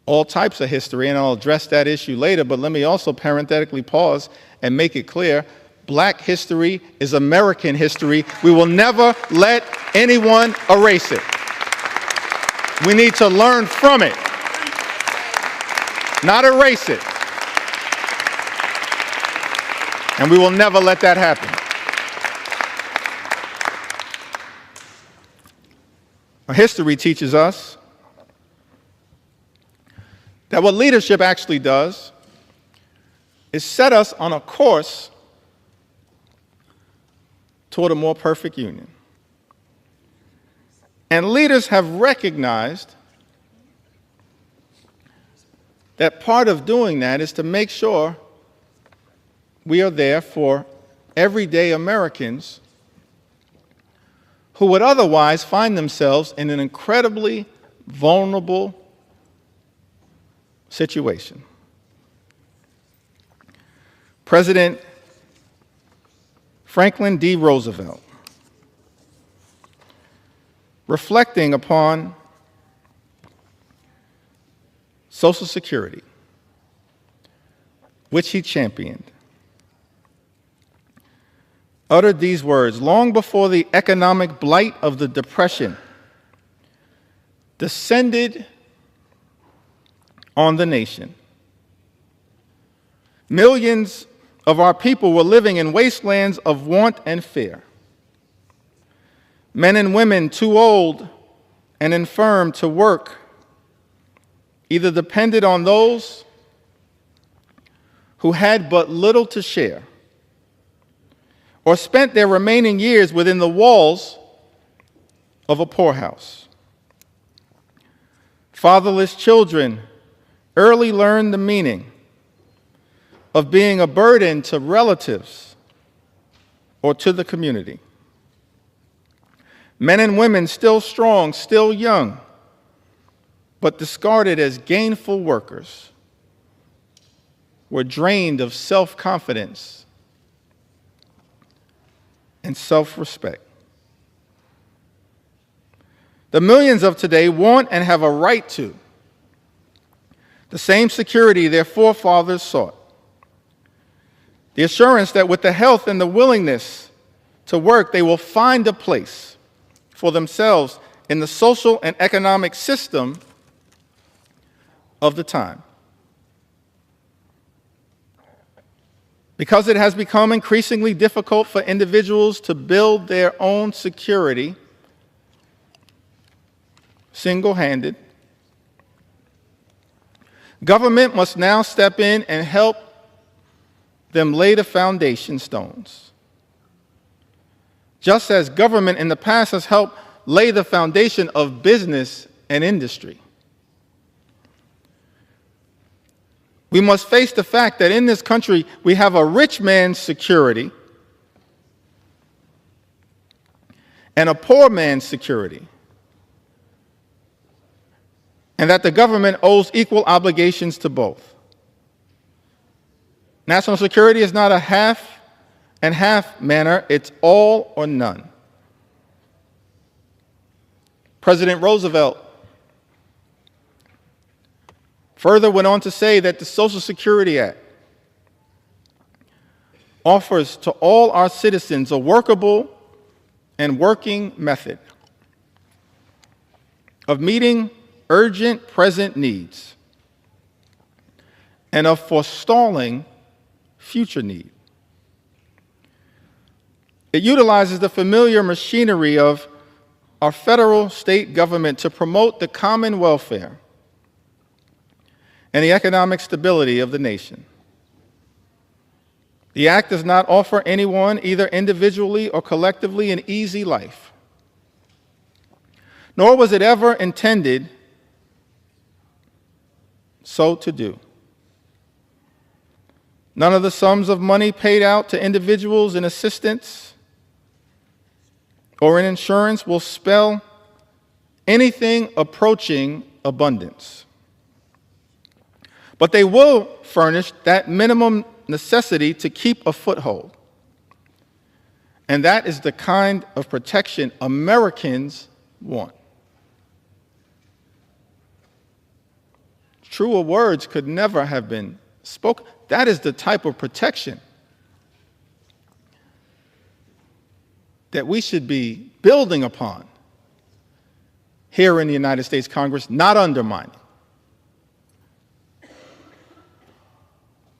All types of history, and I'll address that issue later, but let me also parenthetically pause and make it clear, Black history is American history. We will never let anyone erase it. We need to learn from it, not erase it. And we will never let that happen. Our history teaches us that what leadership actually does is set us on a course toward a more perfect union. And leaders have recognized that part of doing that is to make sure we are there for everyday Americans who would otherwise find themselves in an incredibly vulnerable situation. President Franklin D. Roosevelt, reflecting upon Social Security, which he championed, uttered these words: long before the economic blight of the Depression descended on the nation, millions of our people were living in wastelands of want and fear. Men and women too old and infirm to work either depended on those who had but little to share, or spent their remaining years within the walls of a poorhouse. Fatherless children early learned the meaning of being a burden to relatives or to the community. Men and women still strong, still young, but discarded as gainful workers, were drained of self-confidence and self-respect. The millions of today want and have a right to the same security their forefathers sought. The assurance that with the health and the willingness to work, they will find a place for themselves in the social and economic system of the time. Because it has become increasingly difficult for individuals to build their own security single-handed, government must now step in and help them lay the foundation stones. Just as government in the past has helped lay the foundation of business and industry. We must face the fact that in this country we have a rich man's security and a poor man's security, and that the government owes equal obligations to both. National security is not a half and half manner, it's all or none. President Roosevelt further went on to say that the Social Security Act offers to all our citizens a workable and working method of meeting urgent present needs and of forestalling future need. It utilizes the familiar machinery of our federal state government to promote the common welfare and the economic stability of the nation. The Act does not offer anyone, either individually or collectively, an easy life, nor was it ever intended so to do. None of the sums of money paid out to individuals in assistance or in insurance will spell anything approaching abundance. But they will furnish that minimum necessity to keep a foothold. And that is the kind of protection Americans want. Truer words could never have been spoken. That is the type of protection that we should be building upon here in the United States Congress, not undermining.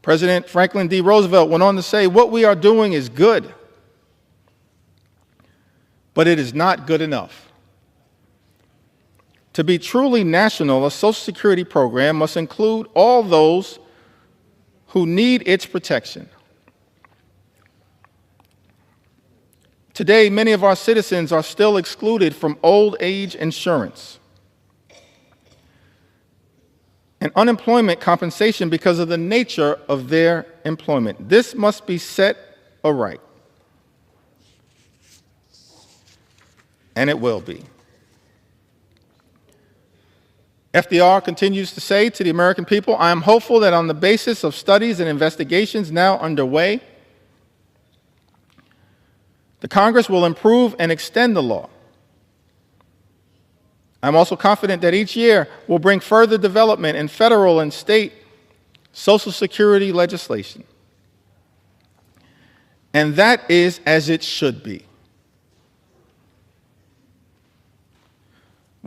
President Franklin D. Roosevelt went on to say, what we are doing is good, but it is not good enough. To be truly national, a Social Security program must include all those who need its protection. Today, many of our citizens are still excluded from old age insurance and unemployment compensation because of the nature of their employment. This must be set aright, and it will be. FDR continues to say to the American people, I am hopeful that on the basis of studies and investigations now underway, the Congress will improve and extend the law. I'm also confident that each year will bring further development in federal and state Social Security legislation. And that is as it should be.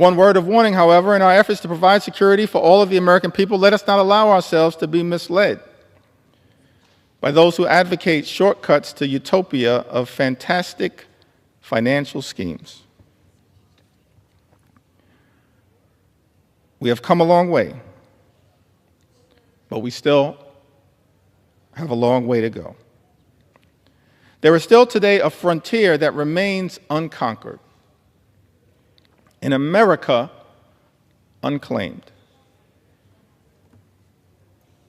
One word of warning, however, in our efforts to provide security for all of the American people, let us not allow ourselves to be misled by those who advocate shortcuts to utopia of fantastic financial schemes. We have come a long way, but we still have a long way to go. There is still today a frontier that remains unconquered. In America, unclaimed.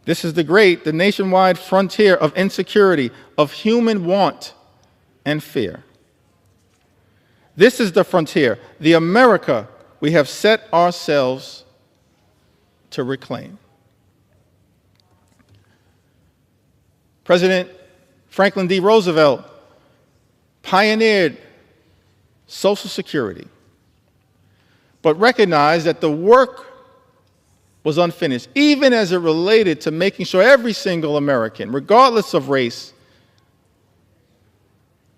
This is the nationwide frontier of insecurity, of human want and fear. This is the frontier, the America we have set ourselves to reclaim. President Franklin D. Roosevelt pioneered Social Security, but recognized that the work was unfinished, even as it related to making sure every single American, regardless of race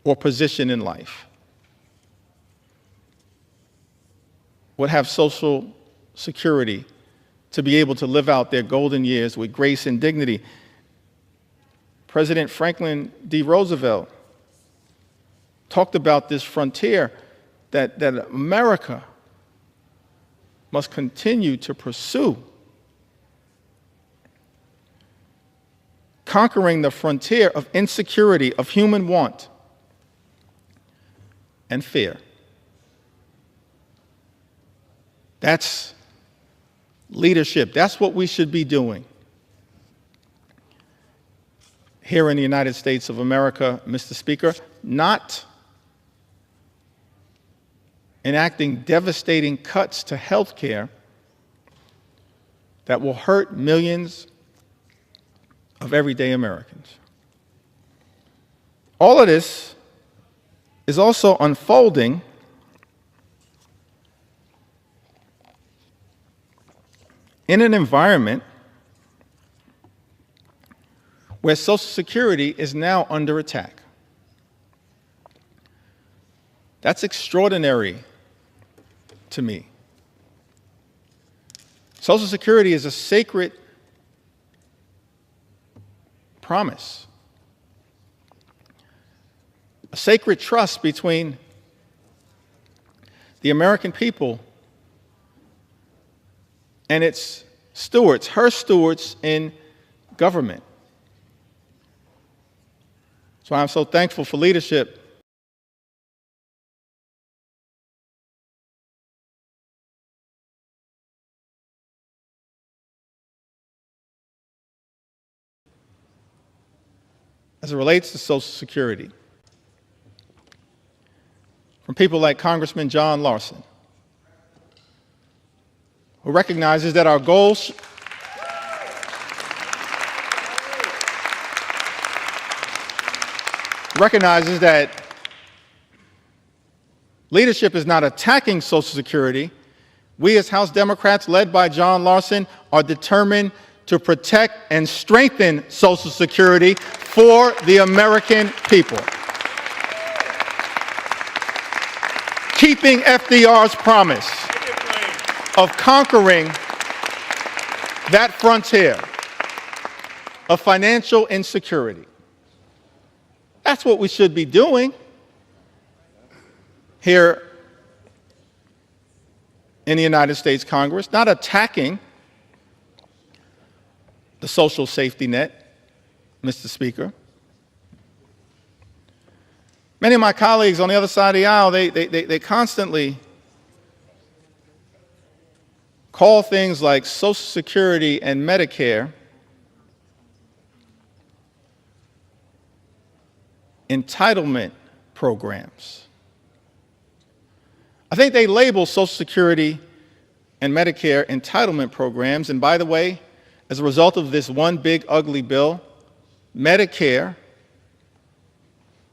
or position in life, would have Social Security to be able to live out their golden years with grace and dignity. President Franklin D. Roosevelt talked about this frontier that America must continue to pursue, conquering the frontier of insecurity, of human want and fear. That's leadership. That's what we should be doing here in the United States of America, Mr. Speaker, not enacting devastating cuts to health care that will hurt millions of everyday Americans. All of this is also unfolding in an environment where Social Security is now under attack. That's extraordinary to me. Social Security is a sacred promise, a sacred trust between the American people and its stewards, her stewards in government. That's why I'm so thankful for leadership as it relates to Social Security, from people like Congressman John Larson, who recognizes that our goals recognizes that leadership is not attacking Social Security. We as House Democrats, led by John Larson, are determined to protect and strengthen Social Security for the American people. Keeping FDR's promise of conquering that frontier of financial insecurity. That's what we should be doing here in the United States Congress, not attacking the social safety net, Mr. Speaker. Many of my colleagues on the other side of the aisle, they constantly call things like Social Security and Medicare entitlement programs. I think they label Social Security and Medicare entitlement programs, and by the way, as a result of this one big ugly bill, Medicare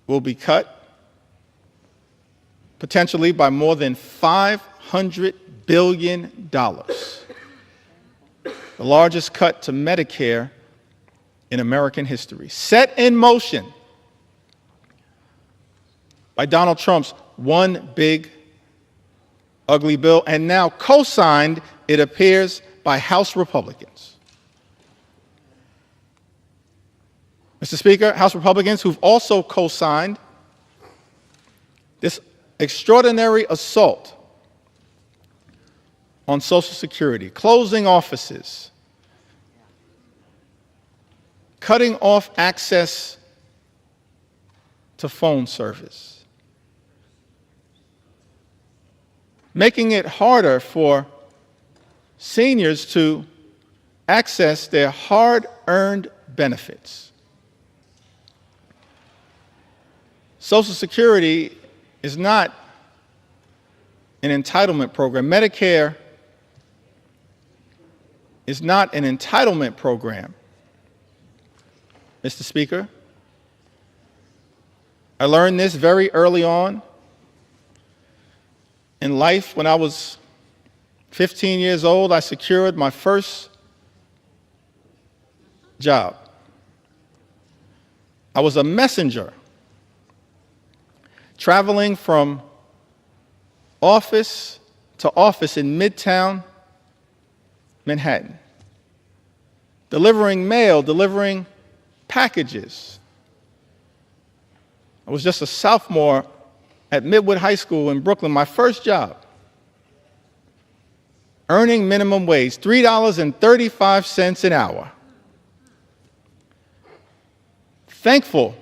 will be cut potentially by more than $500 billion, the largest cut to Medicare in American history, set in motion by Donald Trump's one big ugly bill, and now co-signed, it appears, by House Republicans. Mr. Speaker, House Republicans who've also co-signed this extraordinary assault on Social Security, closing offices, cutting off access to phone service, making it harder for seniors to access their hard-earned benefits. Social Security is not an entitlement program. Medicare is not an entitlement program. Mr. Speaker, I learned this very early on in life. When I was 15 years old, I secured my first job. I was a messenger traveling from office to office in Midtown Manhattan, delivering mail, delivering packages. I was just a sophomore at Midwood High School in Brooklyn, my first job, earning minimum wage, $3.35 an hour. Thankful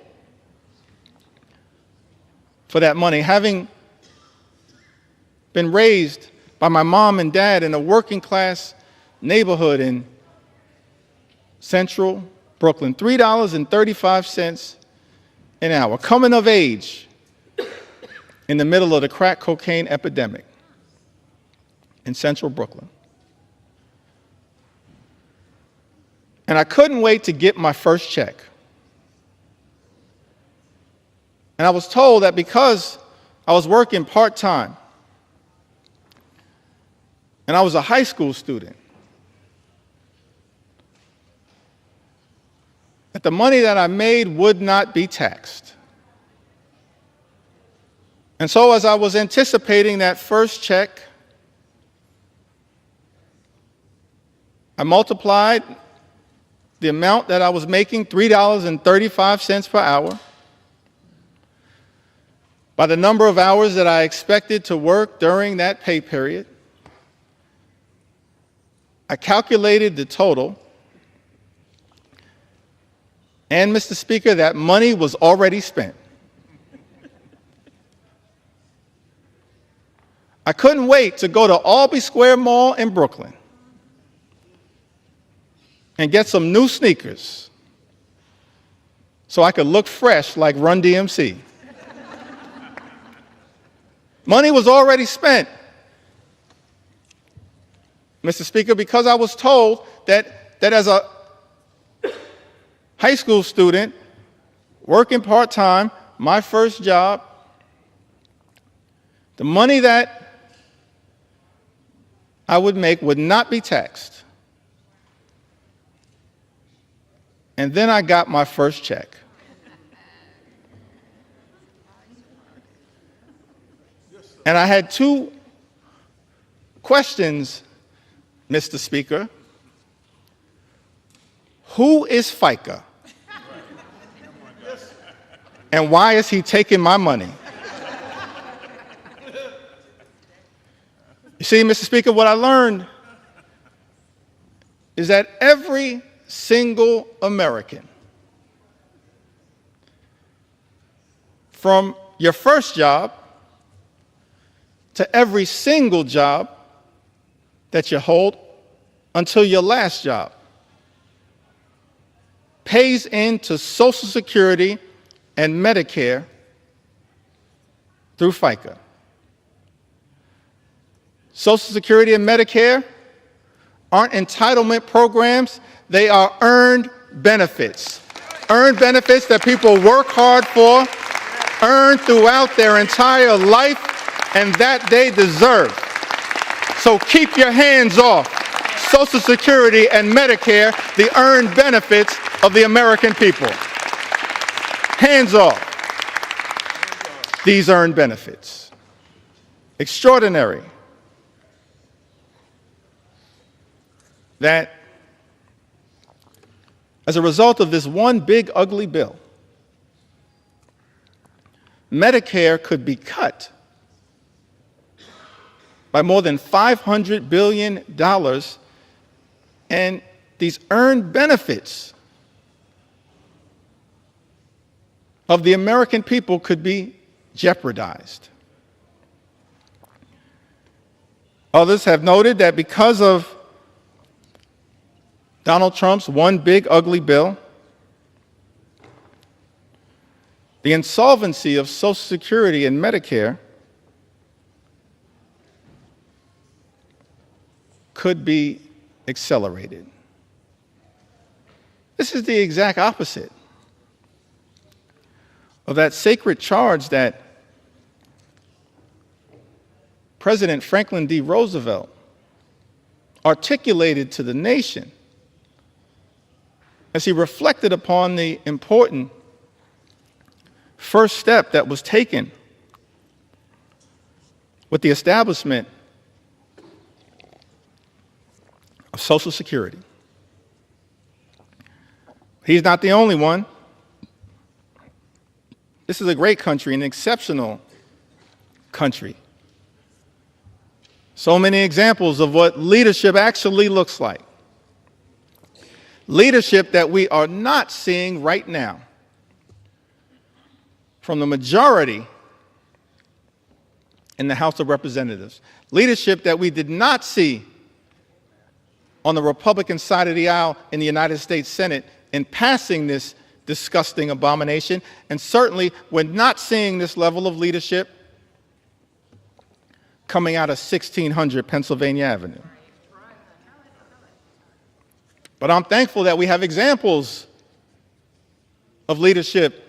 for that money, having been raised by my mom and dad in a working class neighborhood in central Brooklyn, $3.35 an hour, coming of age in the middle of the crack cocaine epidemic in central Brooklyn. And I couldn't wait to get my first check. And I was told that because I was working part-time and I was a high school student, that the money that I made would not be taxed. And so as I was anticipating that first check, I multiplied the amount that I was making, $3.35 per hour, by the number of hours that I expected to work during that pay period. I calculated the total, and Mr. Speaker, that money was already spent. I couldn't wait to go to Albee Square Mall in Brooklyn and get some new sneakers so I could look fresh like Run DMC. Money was already spent, Mr. Speaker, because I was told that as a high school student working part-time, my first job, the money that I would make would not be taxed. And then I got my first check. And I had two questions, Mr. Speaker. Who is FICA? And why is he taking my money? You see, Mr. Speaker, what I learned is that every single American, from your first job to every single job that you hold until your last job, pays into Social Security and Medicare through FICA. Social Security and Medicare aren't entitlement programs, they are earned benefits. Earned benefits that people work hard for, earn throughout their entire life, and that they deserve. So keep your hands off Social Security and Medicare, the earned benefits of the American people. Hands off these earned benefits. Extraordinary that as a result of this one big ugly bill, Medicare could be cut by more than $500 billion, and these earned benefits of the American people could be jeopardized. Others have noted that because of Donald Trump's one big ugly bill, the insolvency of Social Security and Medicare could be accelerated. This is the exact opposite of that sacred charge that President Franklin D. Roosevelt articulated to the nation as he reflected upon the important first step that was taken with the establishment of Social Security. He's not the only one. This is a great country, an exceptional country. So many examples of what leadership actually looks like. Leadership that we are not seeing right now from the majority in the House of Representatives. Leadership that we did not see on the Republican side of the aisle in the United States Senate in passing this disgusting abomination, and certainly we're not seeing this level of leadership coming out of 1600 Pennsylvania Avenue. But I'm thankful that we have examples of leadership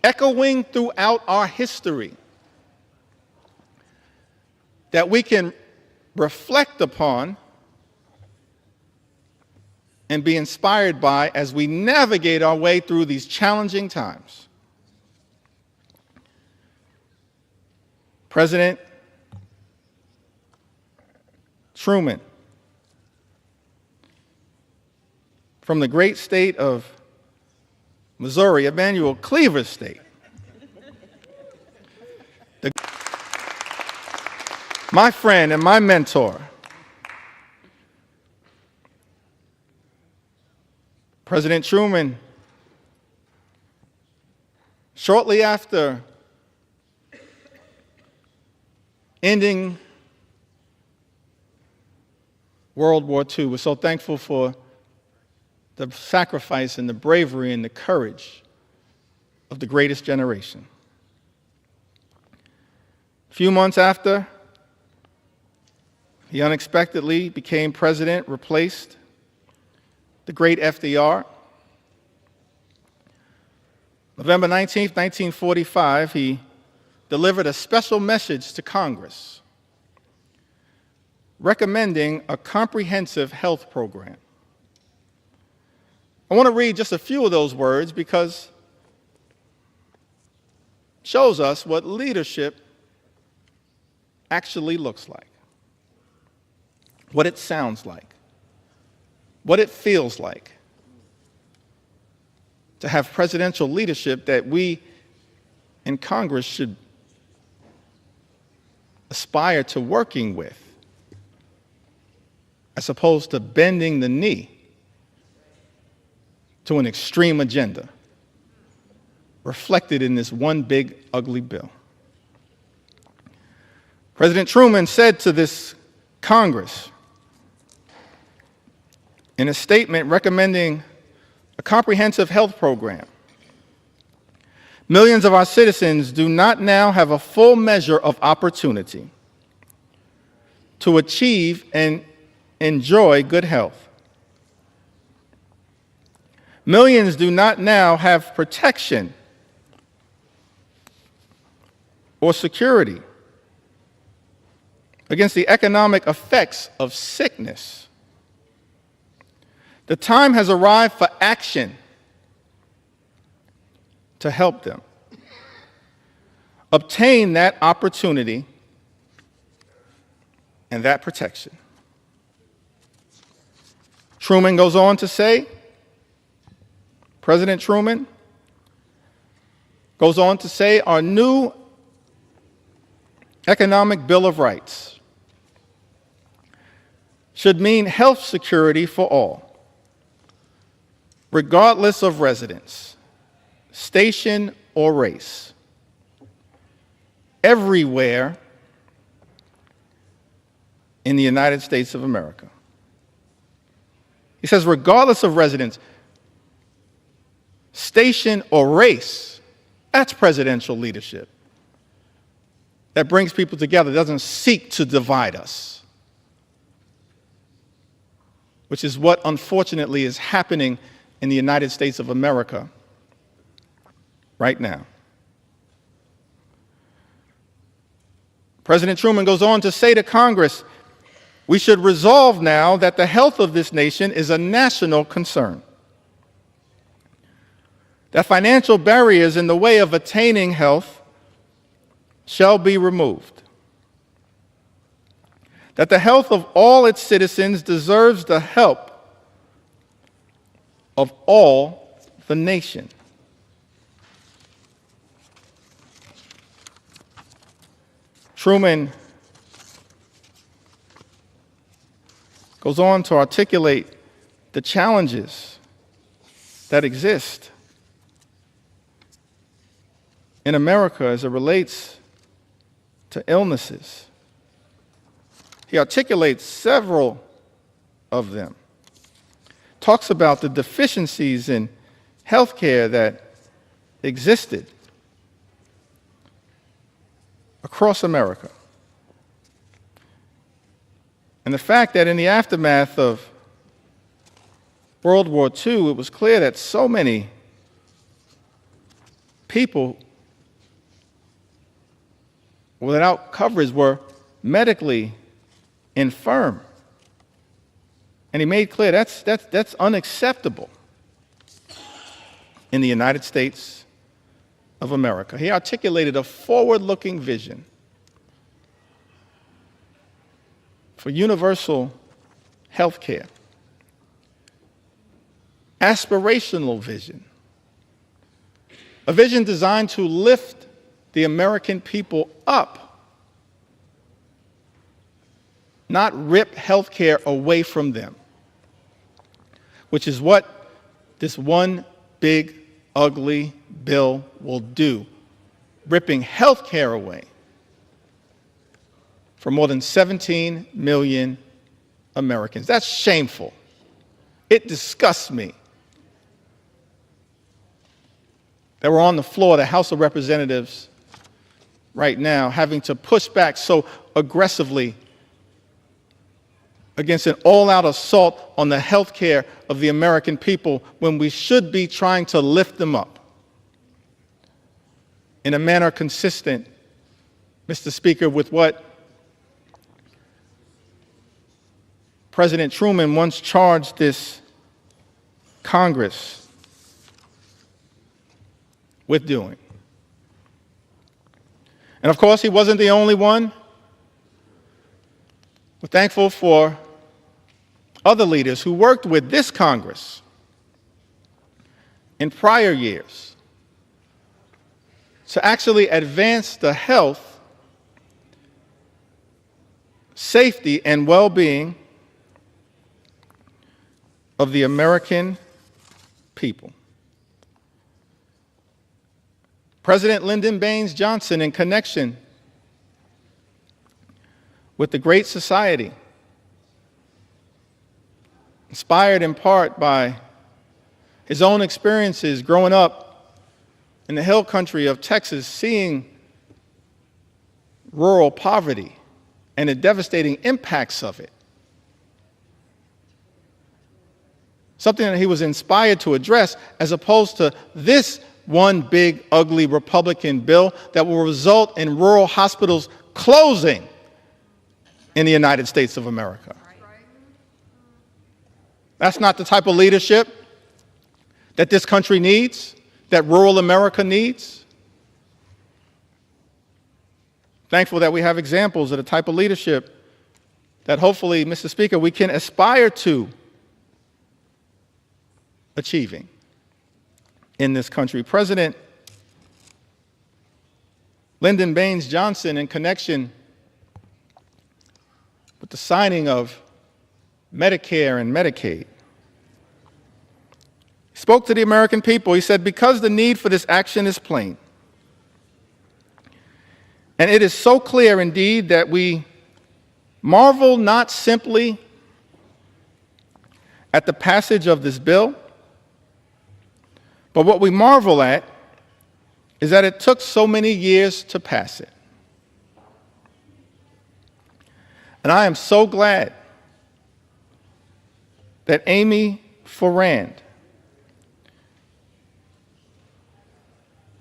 echoing throughout our history that we can reflect upon and be inspired by as we navigate our way through these challenging times. President Truman, from the great state of Missouri, Emanuel Cleaver State, my friend and my mentor, President Truman, shortly after ending World War II, was so thankful for the sacrifice and the bravery and the courage of the greatest generation. A few months after, he unexpectedly became president, replaced the great FDR. November 19th, 1945, he delivered a special message to Congress recommending a comprehensive health program. I want to read just a few of those words because it shows us what leadership actually looks like, what it sounds like, what it feels like to have presidential leadership that we in Congress should aspire to working with, as opposed to bending the knee to an extreme agenda reflected in this one big ugly bill. President Truman said to this Congress, in a statement recommending a comprehensive health program, millions of our citizens do not now have a full measure of opportunity to achieve and enjoy good health. Millions do not now have protection or security against the economic effects of sickness. The time has arrived for action to help them obtain that opportunity and that protection. Truman goes on to say, President Truman goes on to say, our new Economic Bill of Rights should mean health security for all, regardless of residence, station, or race. Everywhere in the United States of America. He says, regardless of residence, station, or race, that's presidential leadership. That brings people together, doesn't seek to divide us, which is what unfortunately is happening in the United States of America right now. President Truman goes on to say to Congress, we should resolve now that the health of this nation is a national concern, that financial barriers in the way of attaining health shall be removed, that the health of all its citizens deserves the help of all the nation. Truman goes on to articulate the challenges that exist in America as it relates to illnesses. He articulates several of them. Talks about the deficiencies in health care that existed across America. And the fact that in the aftermath of World War II, it was clear that so many people without coverage were medically infirm. And he made clear that's unacceptable in the United States of America. He articulated a forward-looking vision for universal health care, aspirational vision, a vision designed to lift the American people up, not rip health care away from them, which is what this one big, ugly bill will do, ripping health care away for more than 17 million Americans. That's shameful. It disgusts me that we're on the floor of the House of Representatives right now having to push back so aggressively against an all-out assault on the health care of the American people when we should be trying to lift them up in a manner consistent, Mr. Speaker, with what President Truman once charged this Congress with doing. And of course, he wasn't the only one. We're thankful for other leaders who worked with this Congress in prior years to actually advance the health, safety, and well-being of the American people. President Lyndon Baines Johnson, in connection with the Great Society, inspired in part by his own experiences growing up in the hill country of Texas, seeing rural poverty and the devastating impacts of it. Something that he was inspired to address, as opposed to this one big, ugly Republican bill that will result in rural hospitals closing in the United States of America. That's not the type of leadership that this country needs, that rural America needs. Thankful that we have examples of the type of leadership that hopefully, Mr. Speaker, we can aspire to achieving in this country. President Lyndon Baines Johnson, in connection with the signing of Medicare and Medicaid, spoke to the American people. He said, because the need for this action is plain, and it is so clear indeed that we marvel not simply at the passage of this bill, but what we marvel at is that it took so many years to pass it. And I am so glad that Amy Forand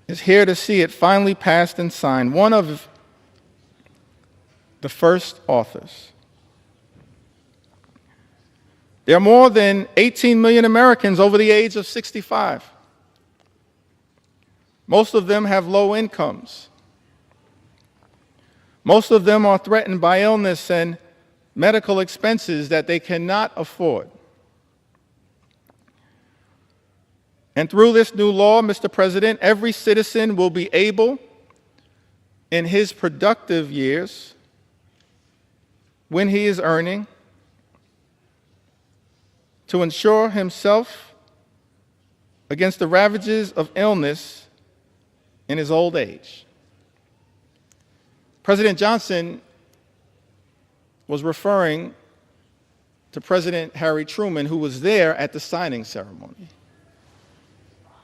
is here to see it finally passed and signed, one of the first authors. There are more than 18 million Americans over the age of 65. Most of them have low incomes. Most of them are threatened by illness and medical expenses that they cannot afford. And through this new law, Mr. President, every citizen will be able, in his productive years, when he is earning, to insure himself against the ravages of illness in his old age. President Johnson was referring to President Harry Truman, who was there at the signing ceremony,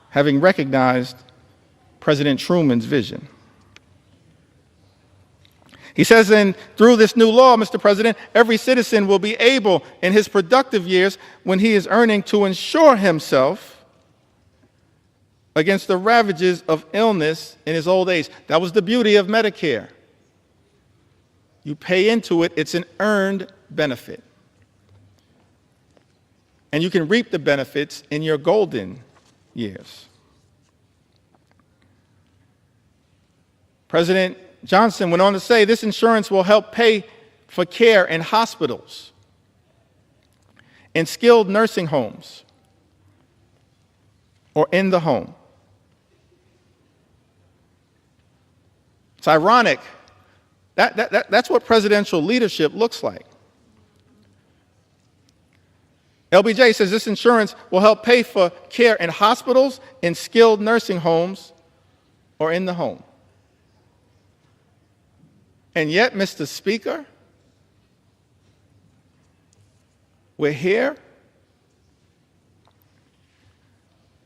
having recognized President Truman's vision. He says, and through this new law, Mr. President, every citizen will be able, in his productive years, when he is earning, to insure himself against the ravages of illness in his old age. That was the beauty of Medicare. You pay into it, it's an earned benefit. And you can reap the benefits in your golden years. President Johnson went on to say this insurance will help pay for care in hospitals, in skilled nursing homes, or in the home. It's ironic. That's what presidential leadership looks like. LBJ says this insurance will help pay for care in hospitals, in skilled nursing homes, or in the home. And yet, Mr. Speaker, we're here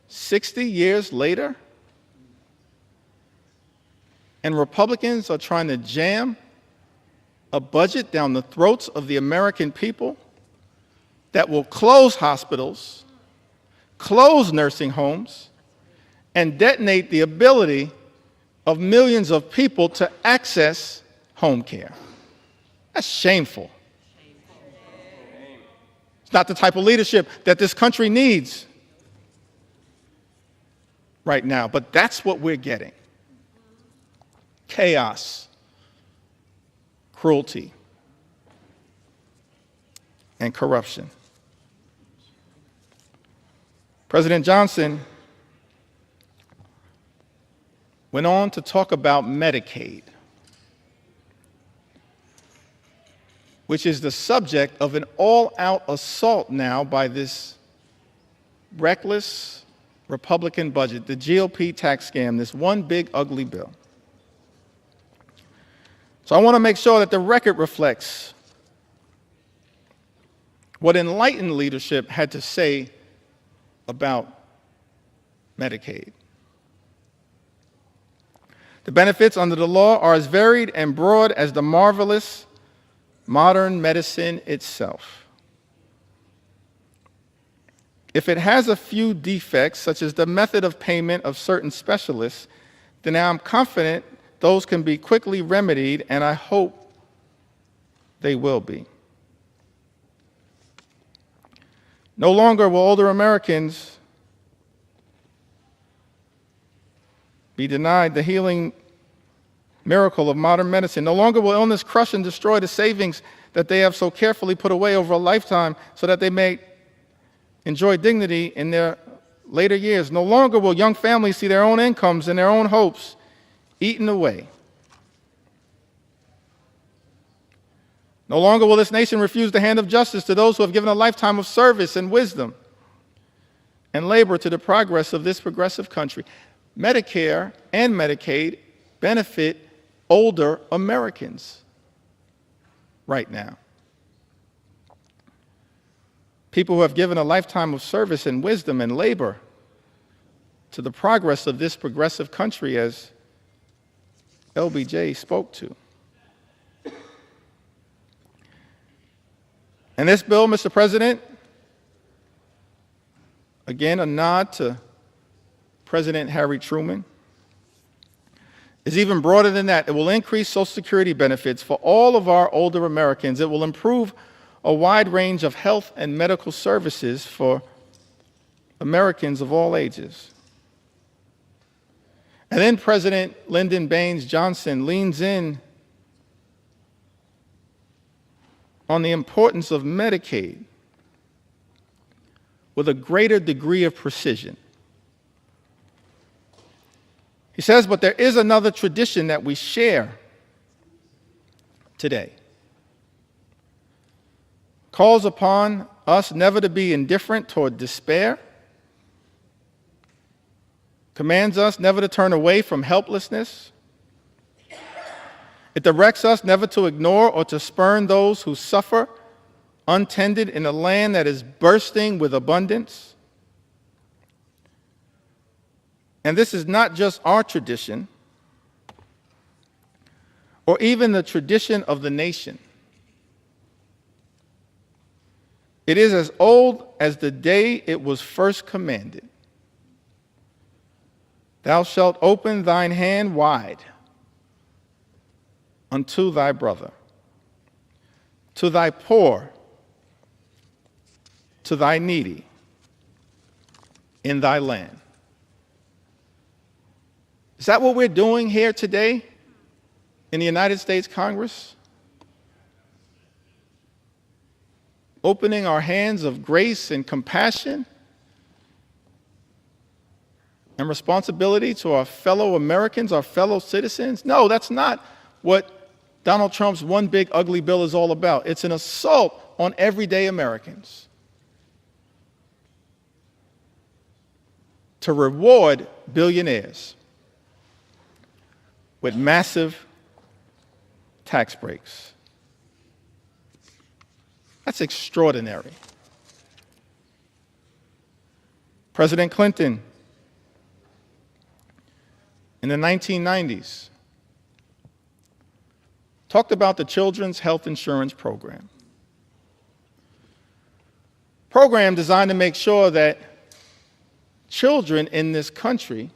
60 years later, and Republicans are trying to jam a budget down the throats of the American people that will close hospitals, close nursing homes, and detonate the ability of millions of people to access home care. That's shameful. It's not the type of leadership that this country needs right now, but that's what we're getting. Chaos, cruelty, and corruption. President Johnson went on to talk about Medicaid, which is the subject of an all-out assault now by this reckless Republican budget, the GOP tax scam, this one big ugly bill. So I want to make sure that the record reflects what enlightened leadership had to say about Medicaid. The benefits under the law are as varied and broad as the marvelous modern medicine itself. If it has a few defects, such as the method of payment of certain specialists, then I'm confident those can be quickly remedied, and I hope they will be. No longer will older Americans be denied the healing miracle of modern medicine. No longer will illness crush and destroy the savings that they have so carefully put away over a lifetime so that they may enjoy dignity in their later years. No longer will young families see their own incomes and their own hopes eaten away. No longer will this nation refuse the hand of justice to those who have given a lifetime of service and wisdom and labor to the progress of this progressive country. Medicare and Medicaid benefit older Americans right now. People who have given a lifetime of service and wisdom and labor to the progress of this progressive country, as LBJ spoke to. And this bill, Mr. President, again, a nod to President Harry Truman, is even broader than that. It will increase Social Security benefits for all of our older Americans. It will improve a wide range of health and medical services for Americans of all ages. And then President Lyndon Baines Johnson leans in on the importance of Medicaid with a greater degree of precision. He says, but there is another tradition that we share today. Calls upon us never to be indifferent toward despair, commands us never to turn away from helplessness. It directs us never to ignore or to spurn those who suffer untended in a land that is bursting with abundance. And this is not just our tradition, or even the tradition of the nation. It is as old as the day it was first commanded. Thou shalt open thine hand wide unto thy brother, to thy poor, to thy needy in thy land. Is that what we're doing here today in the United States Congress? Opening our hands of grace and compassion and responsibility to our fellow Americans, our fellow citizens? No, that's not what Donald Trump's one big ugly bill is all about. It's an assault on everyday Americans to reward billionaires with massive tax breaks. That's extraordinary. President Clinton, in the 1990s, talked about the Children's Health Insurance Program. Program designed to make sure that children in this country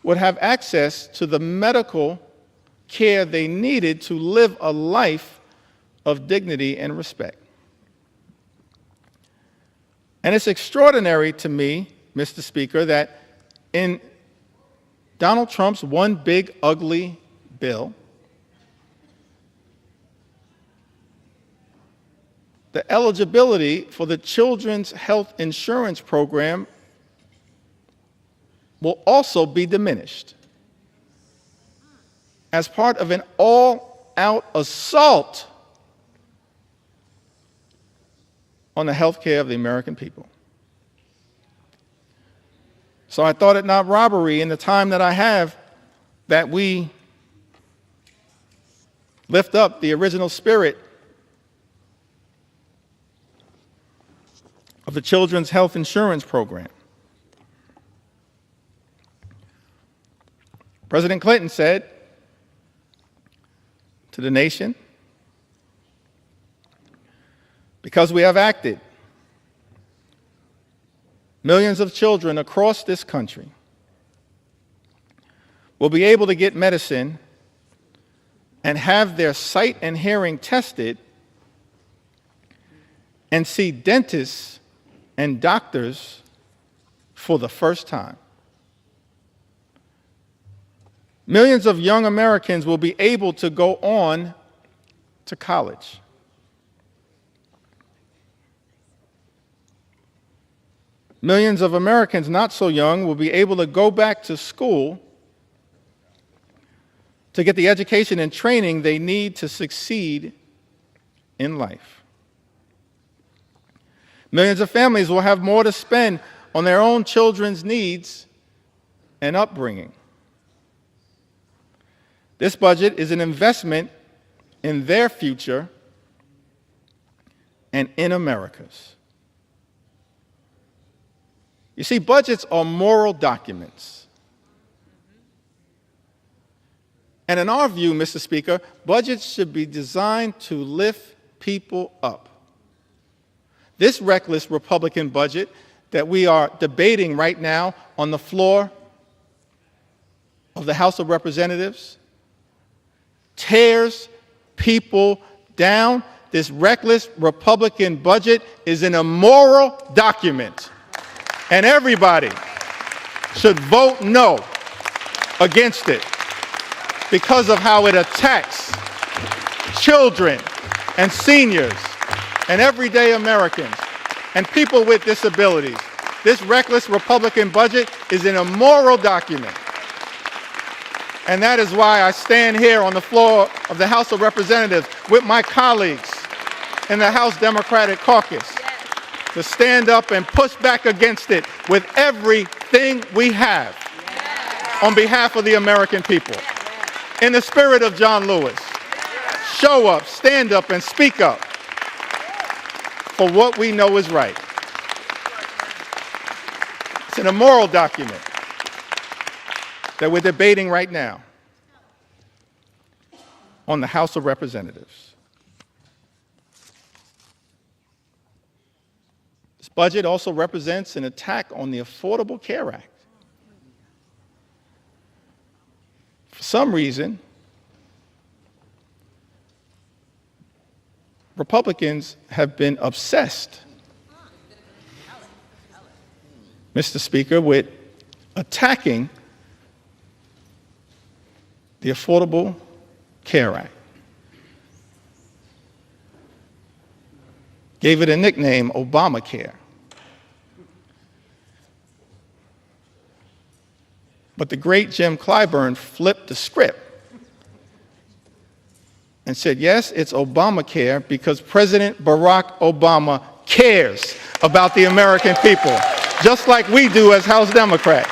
would have access to the medical care they needed to live a life of dignity and respect. And it's extraordinary to me, Mr. Speaker, that in Donald Trump's one big ugly bill, the eligibility for the Children's Health Insurance Program will also be diminished as part of an all-out assault on the health care of the American people. So I thought it not robbery in the time that I have that we lift up the original spirit of the Children's Health Insurance Program. President Clinton said to the nation, because we have acted, millions of children across this country will be able to get medicine and have their sight and hearing tested and see dentists and doctors for the first time. Millions of young Americans will be able to go on to college. Millions of Americans not so young will be able to go back to school to get the education and training they need to succeed in life. Millions of families will have more to spend on their own children's needs and upbringing. This budget is an investment in their future and in America's. You see, budgets are moral documents. And in our view, Mr. Speaker, budgets should be designed to lift people up. This reckless Republican budget that we are debating right now on the floor of the House of Representatives tears people down. This reckless Republican budget is an immoral document, and everybody should vote no against it because of how it attacks children and seniors and everyday Americans and people with disabilities. This reckless Republican budget is an immoral document. And that is why I stand here on the floor of the House of Representatives with my colleagues in the House Democratic Caucus to stand up and push back against it with everything we have on behalf of the American people. In the spirit of John Lewis, show up, stand up, and speak up for what we know is right. It's an immoral document that we're debating right now on the House of Representatives. This budget also represents an attack on the Affordable Care Act. For some reason, Republicans have been obsessed, Mr. Speaker, with attacking the Affordable Care Act. Gave it a nickname, Obamacare. But the great Jim Clyburn flipped the script and said, yes, it's Obamacare because President Barack Obama cares about the American people, just like we do as House Democrats.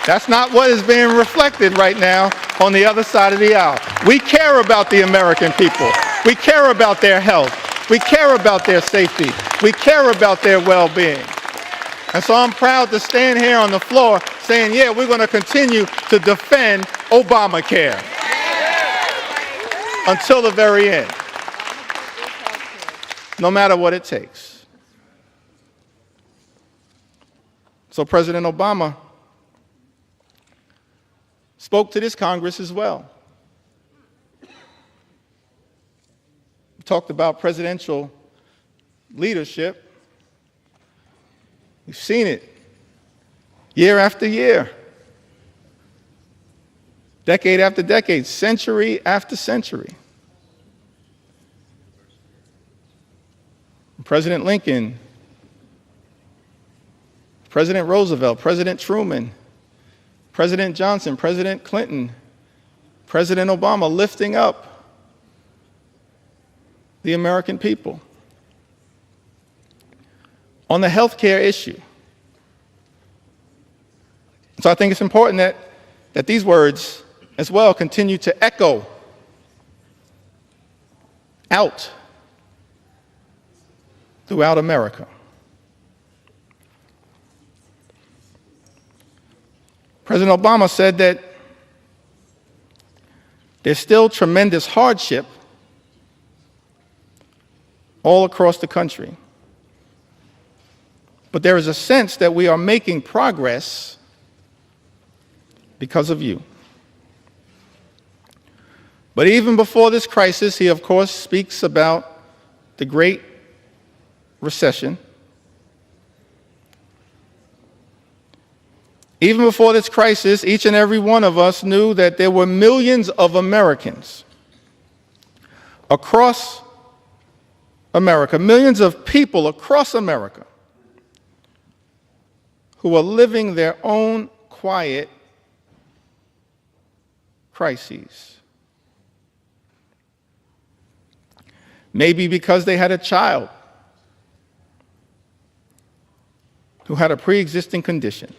That's not what is being reflected right now on the other side of the aisle. We care about the American people. We care about their health. We care about their safety. We care about their well-being. And so I'm proud to stand here on the floor saying, yeah, we're going to continue to defend Obamacare until the very end, no matter what it takes. So President Obama spoke to this Congress as well. He talked about presidential leadership. We've seen it year after year, decade after decade, century after century. President Lincoln, President Roosevelt, President Truman, President Johnson, President Clinton, President Obama lifting up the American people. On the health care issue. So I think it's important that these words as well continue to echo out throughout America. President Obama said that there's still tremendous hardship all across the country. But there is a sense that we are making progress because of you. But even before this crisis, he of course speaks about the Great Recession. Even before this crisis, each and every one of us knew that there were millions of Americans across America, millions of people across America who are living their own quiet crises. Maybe because they had a child who had a pre-existing condition.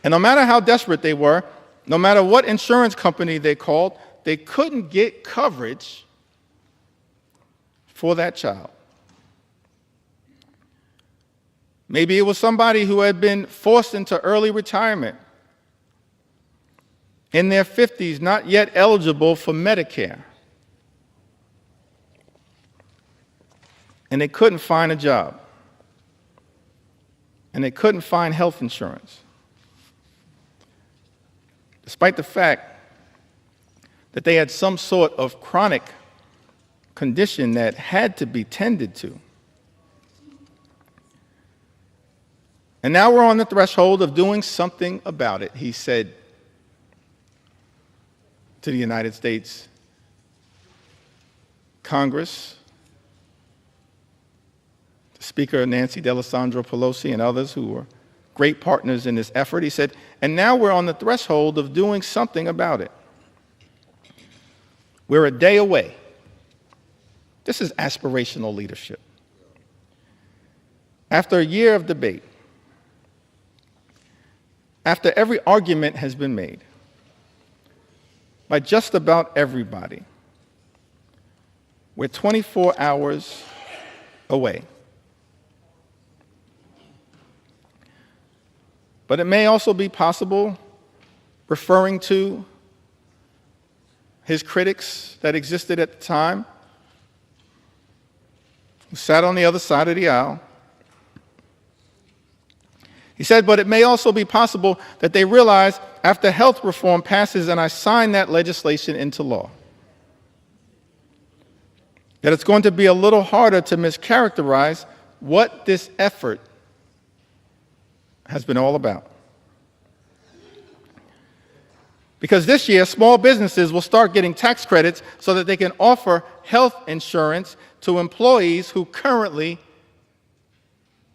And no matter how desperate they were, no matter what insurance company they called, they couldn't get coverage for that child. Maybe it was somebody who had been forced into early retirement, in their 50s, not yet eligible for Medicare. And they couldn't find a job. And they couldn't find health insurance, despite the fact that they had some sort of chronic condition that had to be tended to. And now we're on the threshold of doing something about it, he said to the United States Congress, Speaker Nancy D'Alessandro Pelosi and others who were great partners in this effort. He said, and now we're on the threshold of doing something about it. We're a day away. This is aspirational leadership. After a year of debate, after every argument has been made by just about everybody, we're 24 hours away. But it may also be possible, referring to his critics that existed at the time, who sat on the other side of the aisle. He said, but it may also be possible that they realize after health reform passes and I sign that legislation into law, that it's going to be a little harder to mischaracterize what this effort has been all about. Because this year, small businesses will start getting tax credits so that they can offer health insurance to employees who currently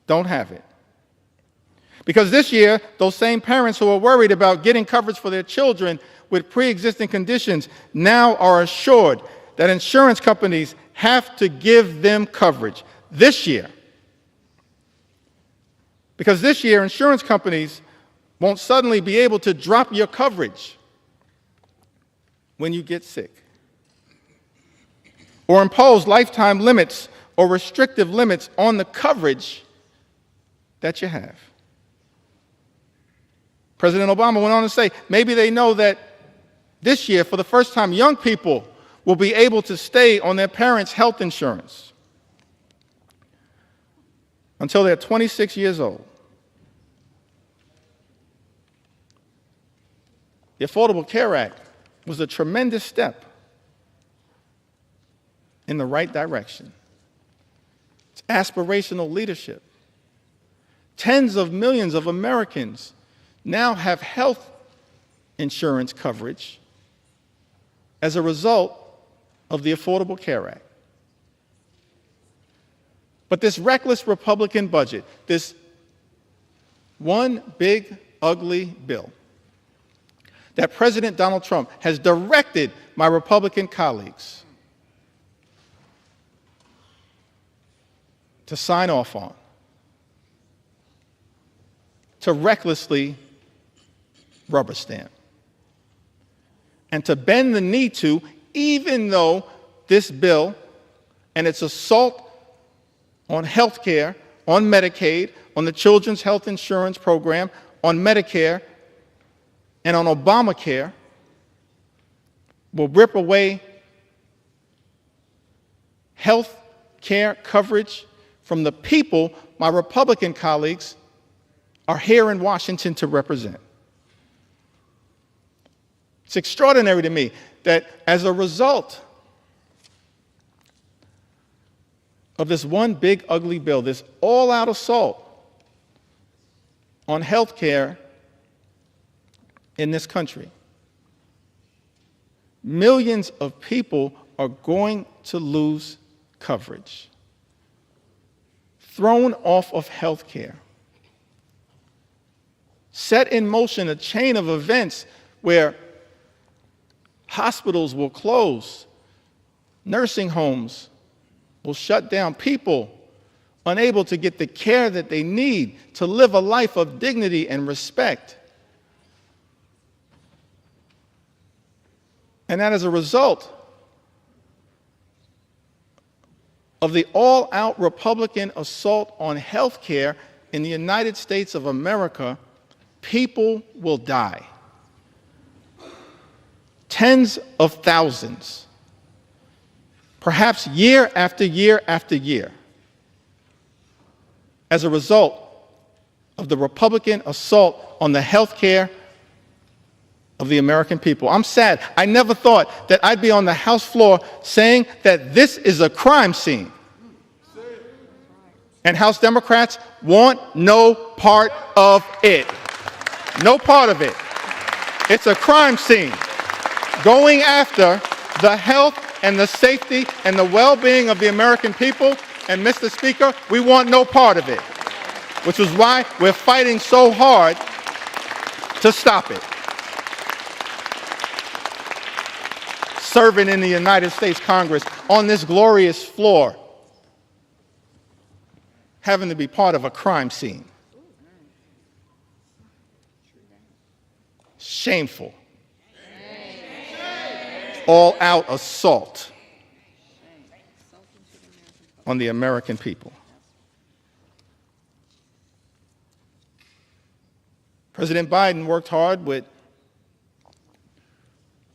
don't have it. Because this year, those same parents who are worried about getting coverage for their children with pre-existing conditions now are assured that insurance companies have to give them coverage this year. Because this year, insurance companies won't suddenly be able to drop your coverage when you get sick, or impose lifetime limits or restrictive limits on the coverage that you have. President Obama went on to say, maybe they know that this year, for the first time, young people will be able to stay on their parents' health insurance until they're 26 years old. The Affordable Care Act was a tremendous step in the right direction. It's aspirational leadership. Tens of millions of Americans now have health insurance coverage as a result of the Affordable Care Act. But this reckless Republican budget, this one big, ugly bill that President Donald Trump has directed my Republican colleagues to sign off on, to recklessly rubber stamp, and to bend the knee to, even though this bill and its assault on health care, on Medicaid, on the Children's Health Insurance Program, on Medicare, and on Obamacare will rip away health care coverage from the people my Republican colleagues are here in Washington to represent. It's extraordinary to me that as a result of this one big ugly bill, this all-out assault on health care in this country, millions of people are going to lose coverage, thrown off of health care, set in motion a chain of events where hospitals will close, nursing homes will shut down, people unable to get the care that they need to live a life of dignity and respect. And that as a result of the all-out Republican assault on health care in the United States of America, people will die. Tens of thousands, perhaps year after year after year, as a result of the Republican assault on the health care of the American people. I'm sad. I never thought that I'd be on the House floor saying that this is a crime scene. And House Democrats want no part of it. No part of it. It's a crime scene going after the health and the safety and the well-being of the American people. And Mr. Speaker, we want no part of it, which is why we're fighting so hard to stop it. Serving in the United States Congress on this glorious floor, having to be part of a crime scene. Shameful. All-out assault on the American people. President Biden worked hard with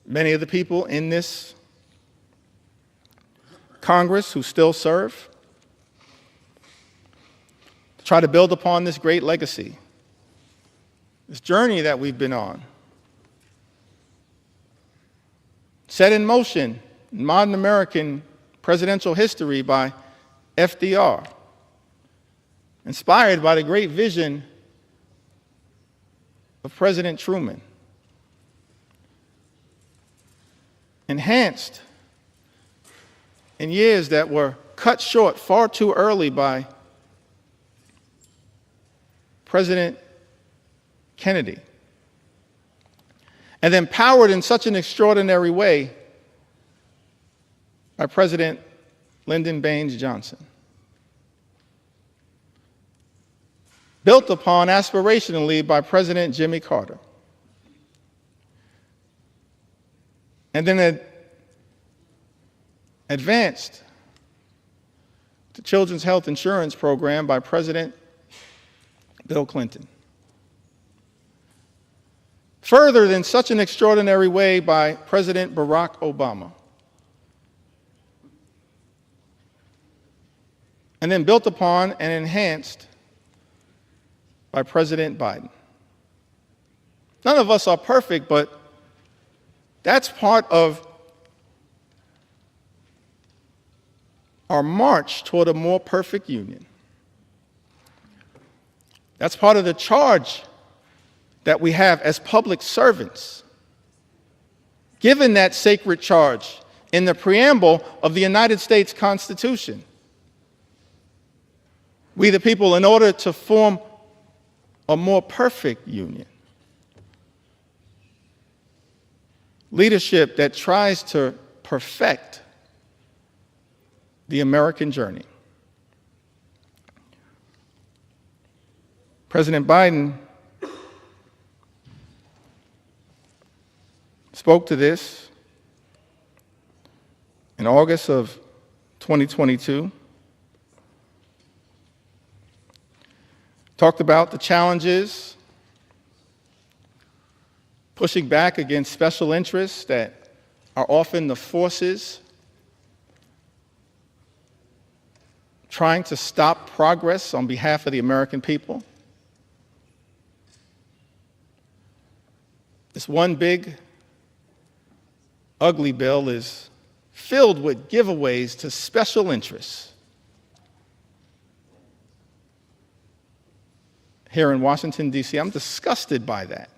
many of the people in this Congress who still serve to try to build upon this great legacy, this journey that we've been on, set in motion in modern American presidential history by FDR, inspired by the great vision of President Truman, enhanced in years that were cut short far too early by President Kennedy, and then powered in such an extraordinary way by President Lyndon Baines Johnson. Built upon aspirationally by President Jimmy Carter. And then advanced the Children's Health Insurance Program by President Bill Clinton. Furthered in such an extraordinary way by President Barack Obama. And then built upon and enhanced by President Biden. None of us are perfect, but that's part of our march toward a more perfect union. That's part of the charge that we have as public servants, given that sacred charge in the preamble of the United States Constitution. We the people, in order to form a more perfect union, leadership that tries to perfect the American journey. President Biden spoke to this in August of 2022. Talked about the challenges, pushing back against special interests that are often the forces trying to stop progress on behalf of the American people. This one big, ugly bill is filled with giveaways to special interests. Here in Washington, D.C., I'm disgusted by that.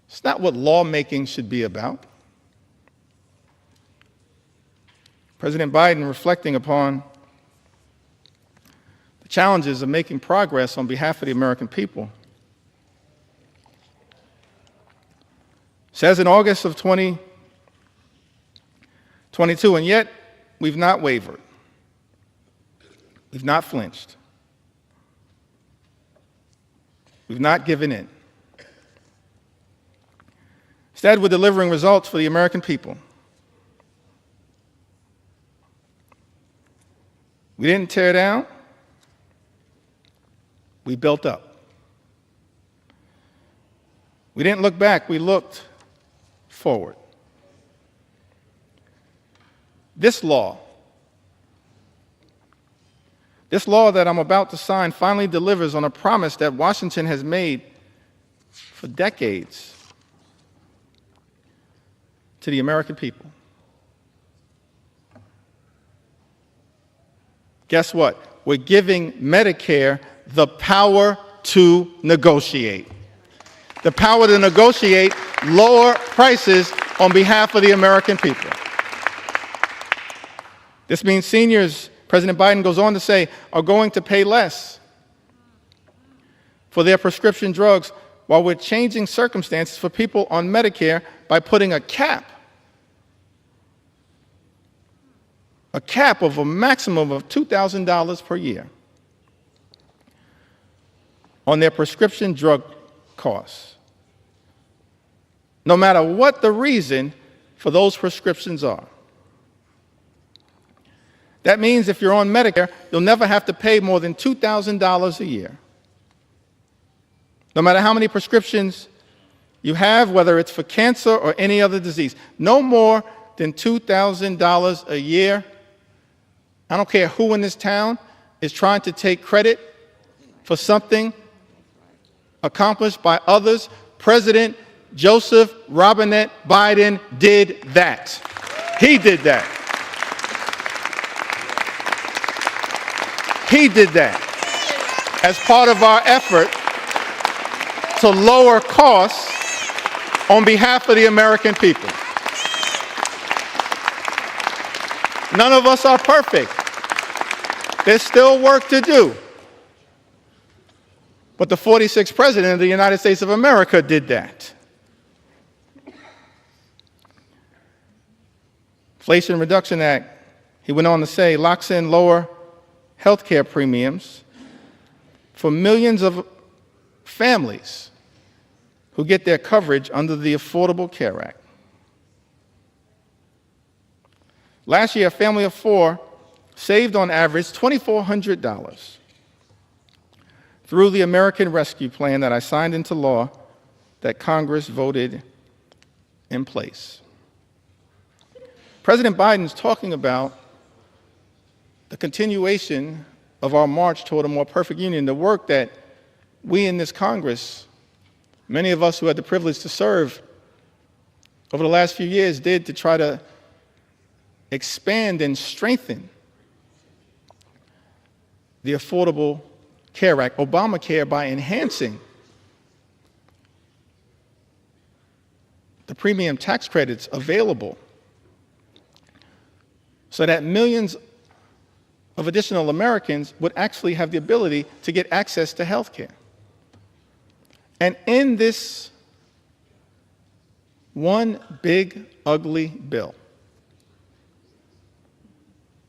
It's not what lawmaking should be about. President Biden, reflecting upon the challenges of making progress on behalf of the American people, says in August of 2022, and yet we've not wavered. We've not flinched. We've not given in. Instead, we're delivering results for the American people. We didn't tear down, we built up. We didn't look back, we looked forward. This law that I'm about to sign finally delivers on a promise that Washington has made for decades to the American people. Guess what? We're giving Medicare the power to negotiate. The power to negotiate lower prices on behalf of the American people. This means seniors, President Biden goes on to say, are going to pay less for their prescription drugs, while we're changing circumstances for people on Medicare by putting a cap of a maximum of $2,000 per year on their prescription drug costs, no matter what the reason for those prescriptions are. That means if you're on Medicare, you'll never have to pay more than $2,000 a year. No matter how many prescriptions you have, whether it's for cancer or any other disease, no more than $2,000 a year. I don't care who in this town is trying to take credit for something accomplished by others. President Joseph Robinette Biden did that. He did that. He did that as part of our effort to lower costs on behalf of the American people. None of us are perfect. There's still work to do. But the 46th President of the United States of America did that. Inflation Reduction Act, he went on to say, locks in lower health care premiums for millions of families who get their coverage under the Affordable Care Act. Last year, a family of four saved on average $2,400 through the American Rescue Plan that I signed into law that Congress voted in place. President Biden's talking about the continuation of our march toward a more perfect union, the work that we in this Congress, many of us who had the privilege to serve over the last few years, did to try to expand and strengthen the Affordable Care Act, Obamacare, by enhancing the premium tax credits available so that millions of additional Americans would actually have the ability to get access to health care. And in this one big, ugly bill,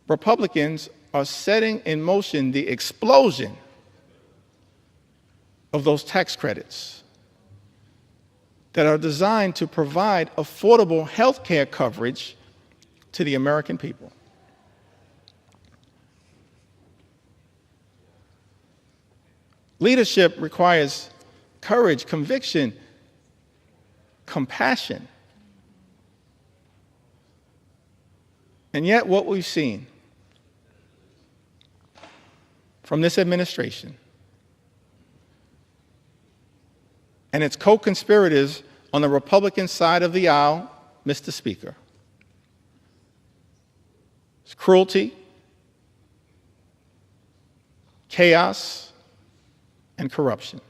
Republicans are setting in motion the explosion of those tax credits that are designed to provide affordable health care coverage to the American people. Leadership requires courage, conviction, compassion. And yet what we've seen from this administration and its co-conspirators on the Republican side of the aisle, Mr. Speaker, is cruelty, chaos, and corruption.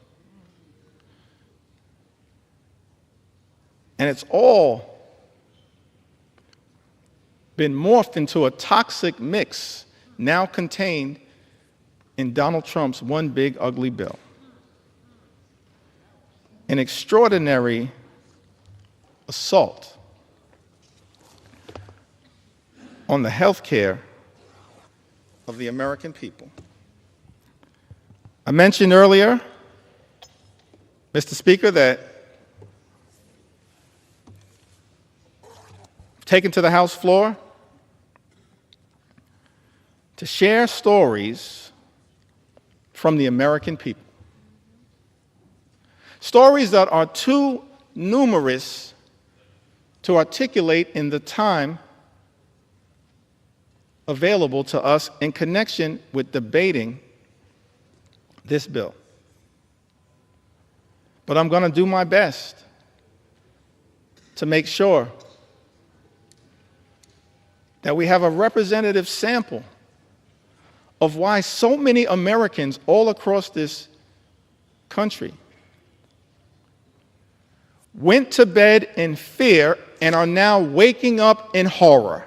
And it's all been morphed into a toxic mix now contained in Donald Trump's one big ugly bill. An extraordinary assault on the health care of the American people. I mentioned earlier, Mr. Speaker, that taken to the House floor to share stories from the American people. Stories that are too numerous to articulate in the time available to us in connection with debating this bill. But I'm going to do my best to make sure that we have a representative sample of why so many Americans all across this country went to bed in fear and are now waking up in horror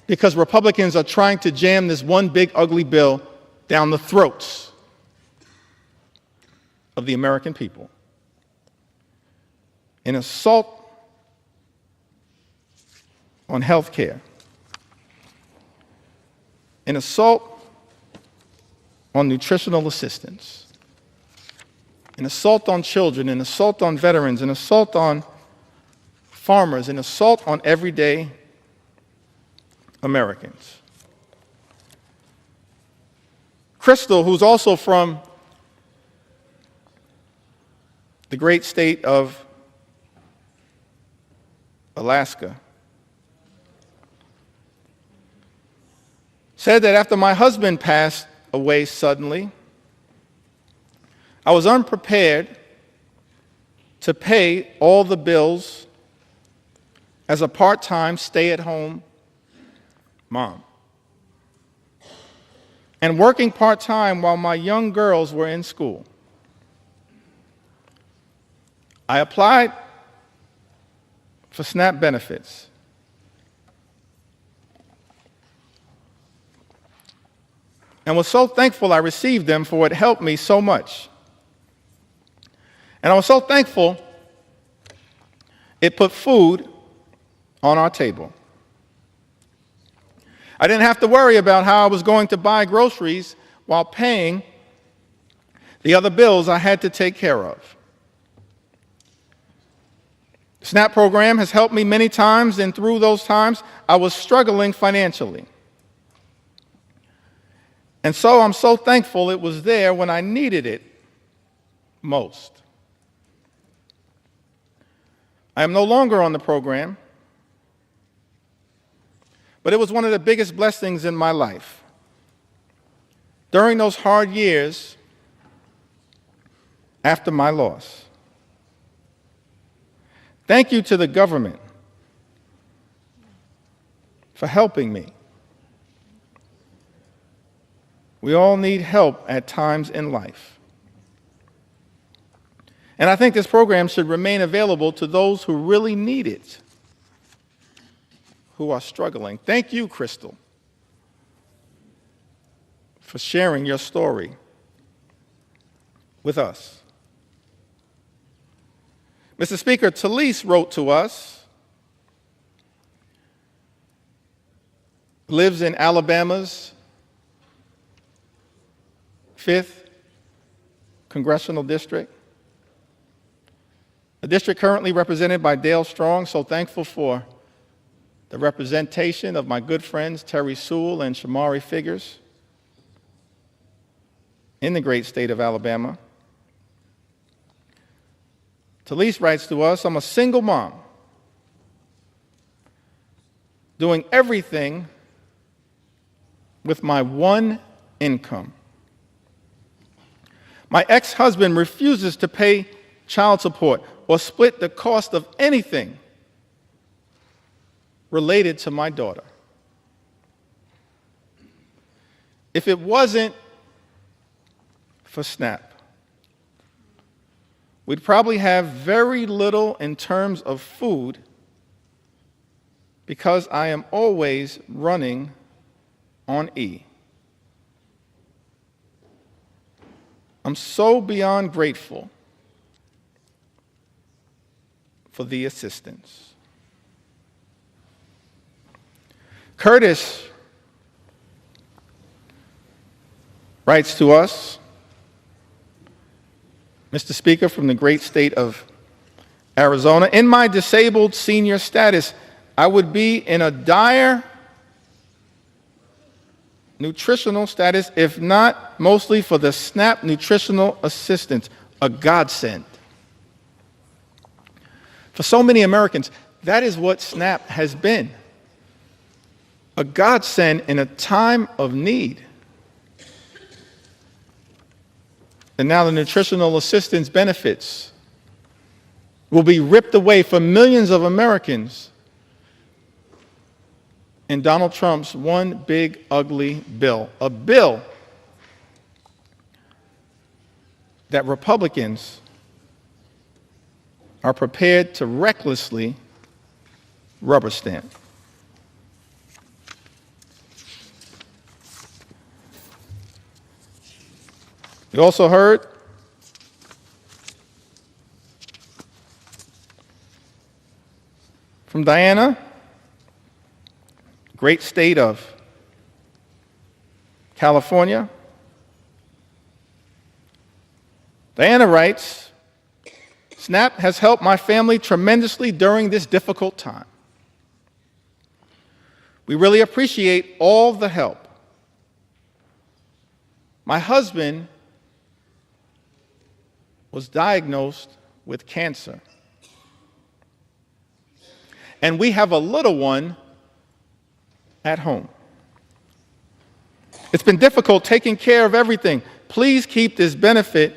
because Republicans are trying to jam this one big ugly bill down the throats of the American people. An assault on health care, an assault on nutritional assistance, an assault on children, an assault on veterans, an assault on farmers, an assault on everyday Americans. Crystal, who's also from the great state of Alaska, said that after my husband passed away suddenly, I was unprepared to pay all the bills as a part-time stay-at-home mom, and working part-time while my young girls were in school. I applied for SNAP benefits. And was so thankful I received them, for it helped me so much. And I was so thankful it put food on our table. I didn't have to worry about how I was going to buy groceries while paying the other bills I had to take care of. The SNAP program has helped me many times, and through those times, I was struggling financially. And so I'm so thankful it was there when I needed it most. I am no longer on the program, but it was one of the biggest blessings in my life. During those hard years after my loss, thank you to the government for helping me. We all need help at times in life. And I think this program should remain available to those who really need it, who are struggling. Thank you, Crystal, for sharing your story with us. Mr. Speaker, Talise wrote to us, lives in Alabama's 5th Congressional District, a district currently represented by Dale Strong. So thankful for the representation of my good friends Terry Sewell and Shamari Figures in the great state of Alabama. Talise writes to us, I'm a single mom doing everything with my one income. My ex-husband refuses to pay child support or split the cost of anything related to my daughter. If it wasn't for SNAP, we'd probably have very little in terms of food because I am always running on E. I'm so beyond grateful for the assistance. Curtis writes to us, Mr. Speaker, from the great state of Arizona, in my disabled senior status, I would be in a dire nutritional status, if not mostly for the SNAP nutritional assistance, a godsend. For so many Americans, that is what SNAP has been, a godsend in a time of need. And now the nutritional assistance benefits will be ripped away from millions of Americans in Donald Trump's one big ugly bill, a bill that Republicans are prepared to recklessly rubber stamp. You also heard from Diana, great state of California. Diana writes, SNAP has helped my family tremendously during this difficult time. We really appreciate all the help. My husband was diagnosed with cancer, and we have a little one at home. It's been difficult taking care of everything. Please keep this benefit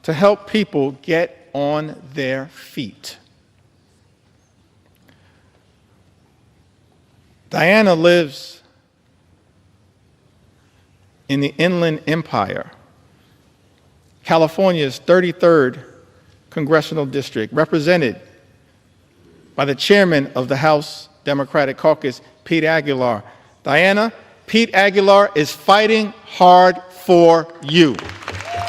to help people get on their feet. Diana lives in the Inland Empire, California's 33rd Congressional District, represented by the chairman of the House Democratic Caucus, Pete Aguilar. Diana, Pete Aguilar is fighting hard for you.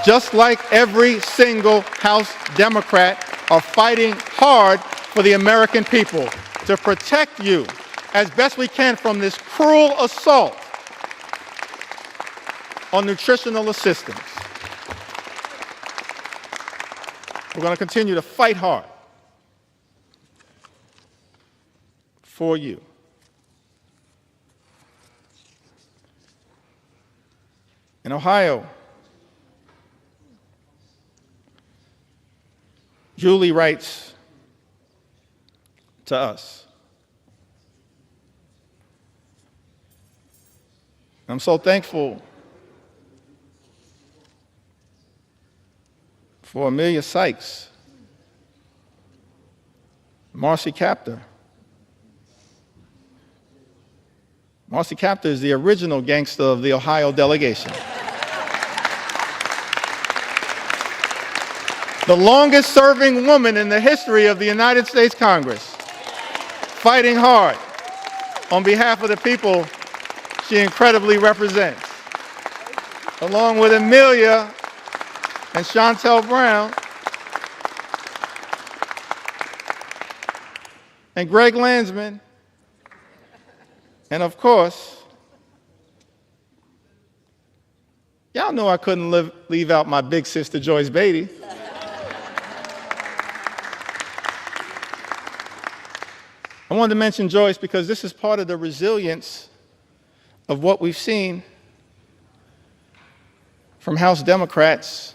Just like every single House Democrat are fighting hard for the American people to protect you as best we can from this cruel assault on nutritional assistance. We're going to continue to fight hard for you. In Ohio, Julie writes to us, I'm so thankful for Amelia Sykes, Marcy Kaptur. Marcy Kaptur is the original gangster of the Ohio delegation. The longest serving woman in the history of the United States Congress, fighting hard on behalf of the people she incredibly represents. Along with Amelia and Shontel Brown and Greg Landsman, and of course, y'all know I couldn't leave out my big sister Joyce Beatty. I wanted to mention Joyce because this is part of the resilience of what we've seen from House Democrats,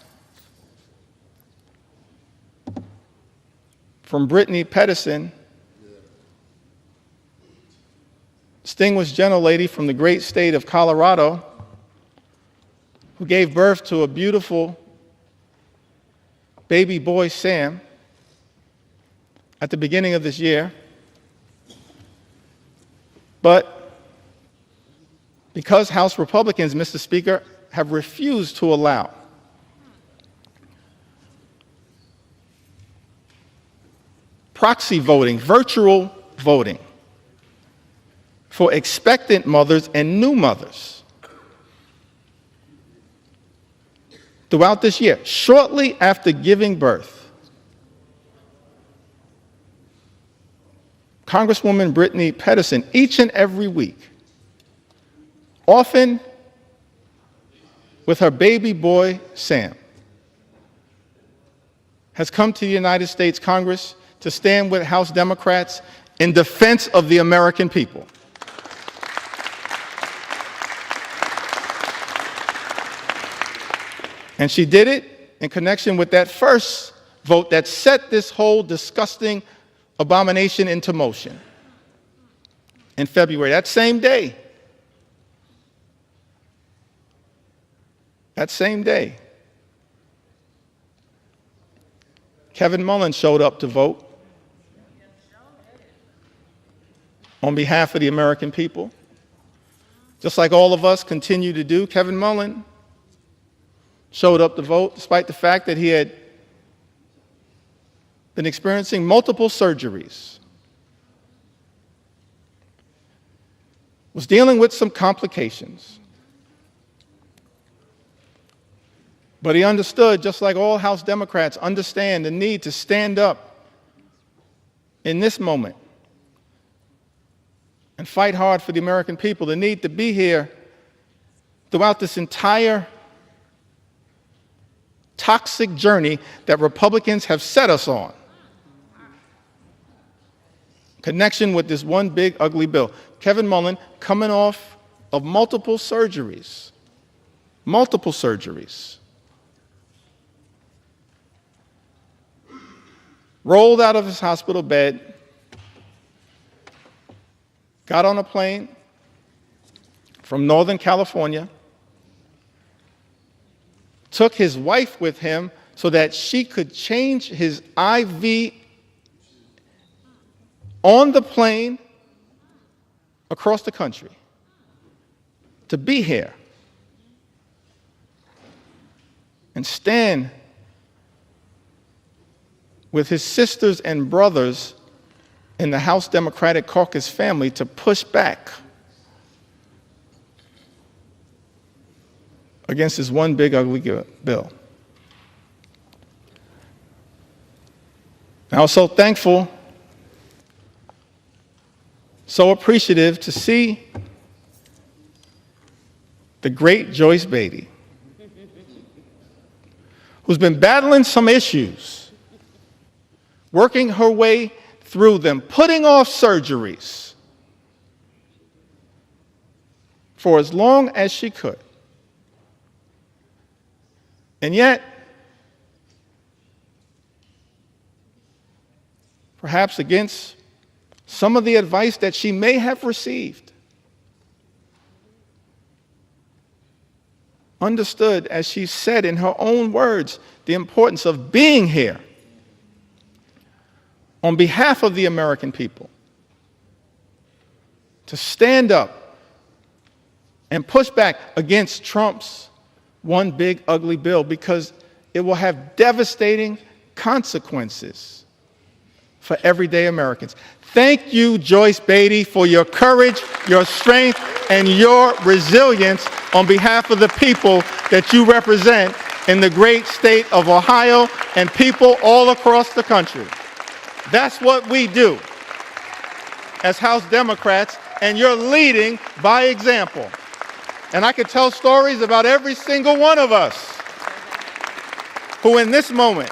from Brittany Pedersen, distinguished gentlelady from the great state of Colorado, who gave birth to a beautiful baby boy, Sam, at the beginning of this year. But because House Republicans, Mr. Speaker, have refused to allow proxy voting, virtual voting, for expectant mothers and new mothers throughout this year, shortly after giving birth, Congresswoman Brittany Pedersen, each and every week, often with her baby boy, Sam, has come to the United States Congress to stand with House Democrats in defense of the American people. And she did it in connection with that first vote that set this whole disgusting abomination into motion in February. That same day, Kevin Mullins showed up to vote on behalf of the American people. Just like all of us continue to do, Kevin Mullins showed up to vote despite the fact that he had been experiencing multiple surgeries, was dealing with some complications. But he understood, just like all House Democrats understand, the need to stand up in this moment and fight hard for the American people, the need to be here throughout this entire toxic journey that Republicans have set us on. Connection with this one big ugly bill. Kevin Mullins, coming off of multiple surgeries, rolled out of his hospital bed, got on a plane from Northern California, took his wife with him so that she could change his IV on the plane across the country to be here and stand with his sisters and brothers in the House Democratic Caucus family to push back against this one big ugly bill. I was so thankful, so appreciative to see the great Joyce Beatty, who's been battling some issues, working her way through them, putting off surgeries for as long as she could. And yet, perhaps against some of the advice that she may have received, understood, as she said in her own words, the importance of being here on behalf of the American people, to stand up and push back against Trump's one big ugly bill, because it will have devastating consequences for everyday Americans. Thank you, Joyce Beatty, for your courage, your strength, and your resilience on behalf of the people that you represent in the great state of Ohio and people all across the country. That's what we do as House Democrats, and you're leading by example. And I could tell stories about every single one of us who in this moment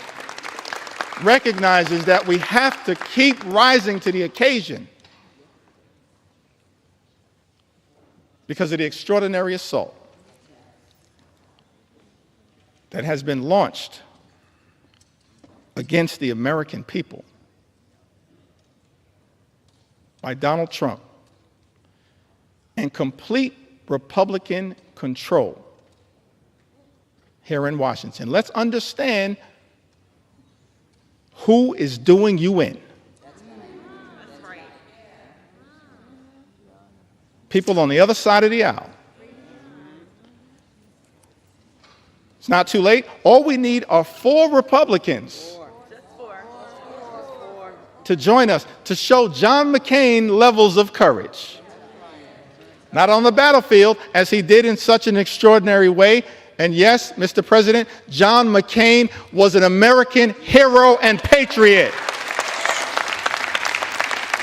recognizes that we have to keep rising to the occasion because of the extraordinary assault that has been launched against the American people by Donald Trump and complete Republican control here in Washington. Let's understand who is doing you in. People on the other side of the aisle. It's not too late. All we need are 4 Republicans to join us, to show John McCain levels of courage. Not on the battlefield, as he did in such an extraordinary way. And yes, Mr. President, John McCain was an American hero and patriot.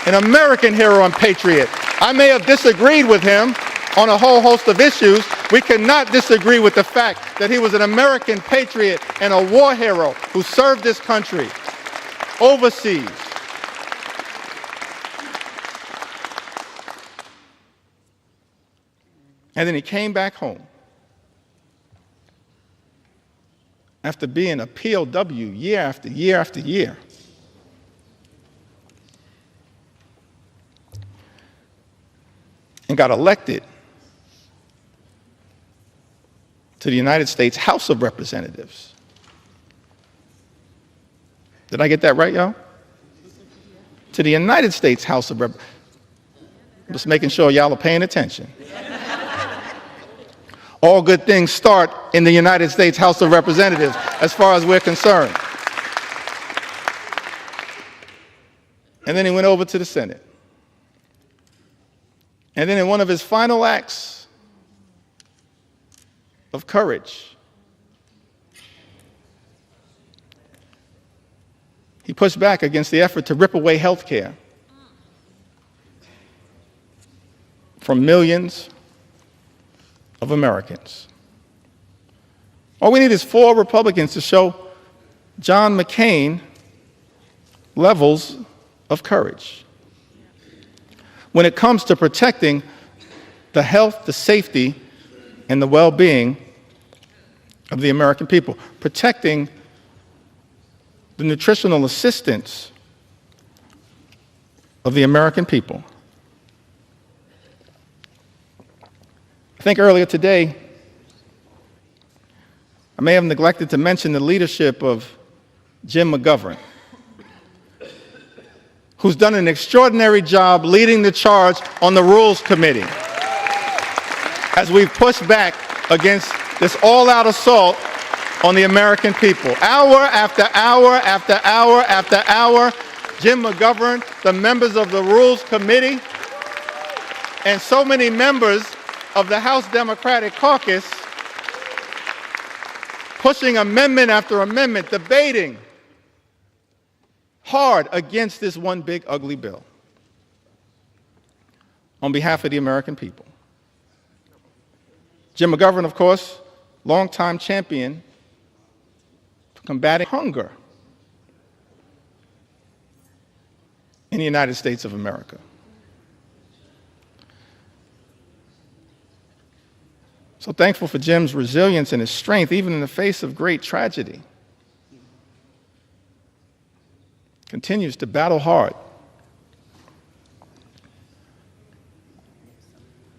An American hero and patriot. I may have disagreed with him on a whole host of issues, We cannot disagree with the fact that he was an American patriot and a war hero who served this country overseas. And then he came back home after being a POW year after year after year. And got elected to the United States House of Representatives. Did I get that right, y'all? To the United States House of Representatives. Just making sure y'all are paying attention. All good things start in the United States House of Representatives, as far as we're concerned. And then he went over to the Senate. And then in one of his final acts of courage, he pushed back against the effort to rip away health care from millions of Americans. All we need is 4 Republicans to show John McCain levels of courage when it comes to protecting the health, the safety, and the well-being of the American people, protecting the nutritional assistance of the American people. I think earlier today, I may have neglected to mention the leadership of Jim McGovern, who's done an extraordinary job leading the charge on the Rules Committee as we've pushed back against this all-out assault on the American people. Hour after hour after hour after hour, Jim McGovern, the members of the Rules Committee, and so many members of the House Democratic Caucus pushing amendment after amendment, debating hard against this one big ugly bill on behalf of the American people. Jim McGovern, of course, longtime champion for combating hunger in the United States of America. So thankful for Jim's resilience and his strength, even in the face of great tragedy. Continues to battle hard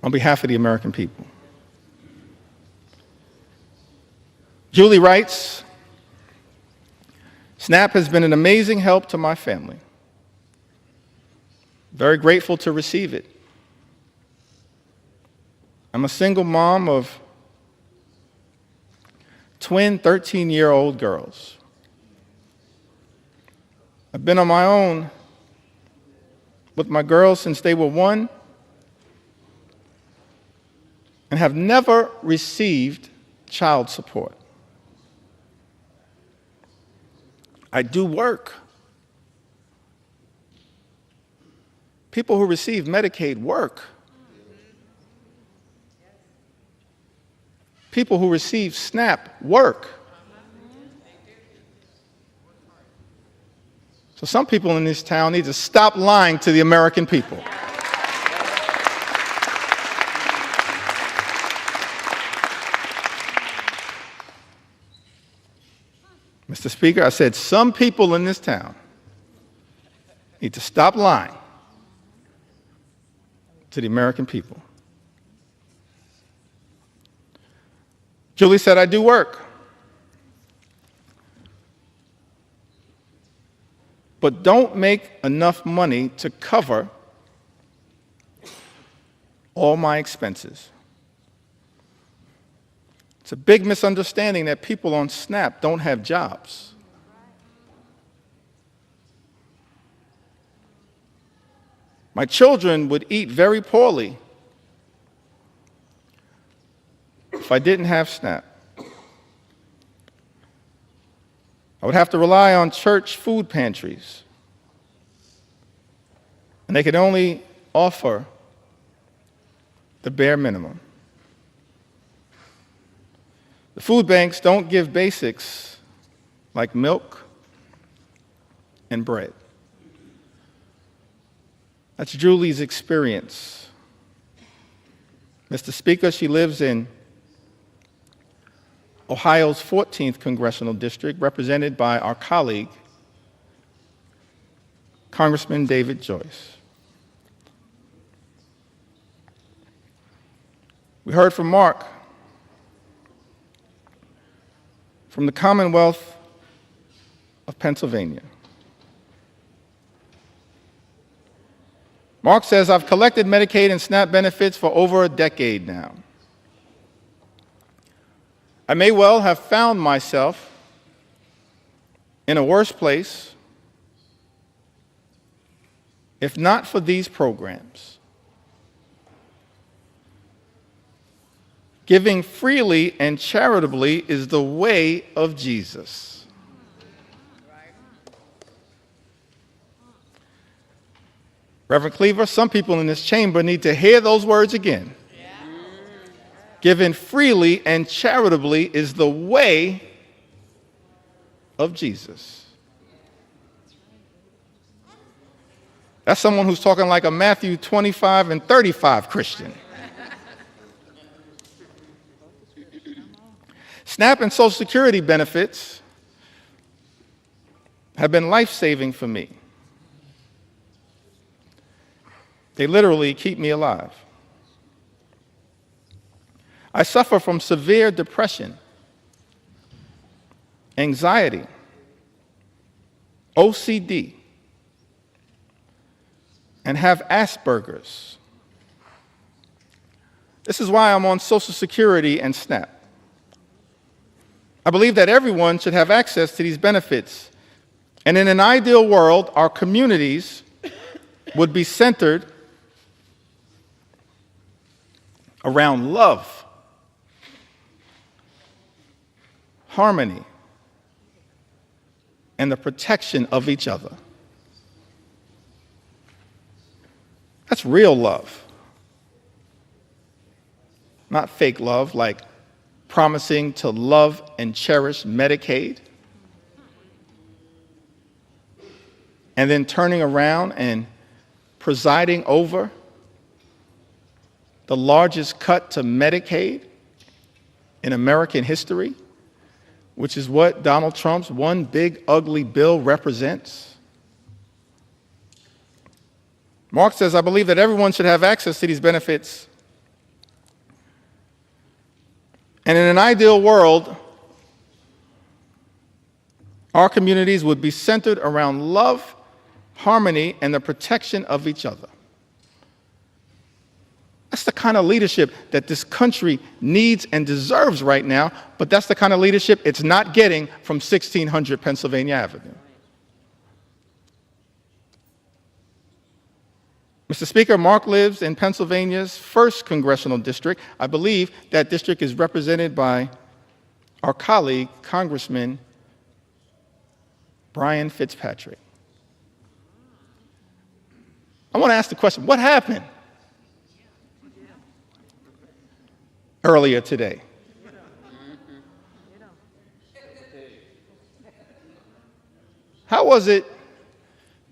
on behalf of the American people. Julie writes, SNAP has been an amazing help to my family. Very grateful to receive it. I'm a single mom of twin 13-year-old girls. I've been on my own with my girls since they were 1 and have never received child support. I do work. People who receive Medicaid work. People who receive SNAP work. So some people in this town need to stop lying to the American people. Mr. Speaker, I said some people in this town need to stop lying to the American people. Julie said, I do work, but don't make enough money to cover all my expenses. It's a big misunderstanding that people on SNAP don't have jobs. My children would eat very poorly if I didn't have SNAP. I would have to rely on church food pantries, and they could only offer the bare minimum. The food banks don't give basics like milk and bread. That's Julie's experience. Mr. Speaker, she lives in Ohio's 14th Congressional District, represented by our colleague, Congressman David Joyce. We heard from Mark from the Commonwealth of Pennsylvania. Mark says, I've collected Medicaid and SNAP benefits for over a decade now. I may well have found myself in a worse place if not for these programs. Giving freely and charitably is the way of Jesus. Reverend Cleaver, some people in this chamber need to hear those words again. Giving freely and charitably is the way of Jesus. That's someone who's talking like a Matthew 25 and 35 Christian. SNAP and Social Security benefits have been life-saving for me. They literally keep me alive. I suffer from severe depression, anxiety, OCD, and have Asperger's. This is why I'm on Social Security and SNAP. I believe that everyone should have access to these benefits. And in an ideal world, our communities would be centered around love, harmony, and the protection of each other. That's real love, not fake love like promising to love and cherish Medicaid and then turning around and presiding over the largest cut to Medicaid in American history, which is what Donald Trump's one big ugly bill represents. Mark says, I believe that everyone should have access to these benefits. And in an ideal world, our communities would be centered around love, harmony, and the protection of each other. That's the kind of leadership that this country needs and deserves right now, but that's the kind of leadership it's not getting from 1600 Pennsylvania Avenue. Mr. Speaker, Mark lives in Pennsylvania's 1st Congressional District. I believe that district is represented by our colleague, Congressman Brian Fitzpatrick. I want to ask the question, what happened earlier today? How was it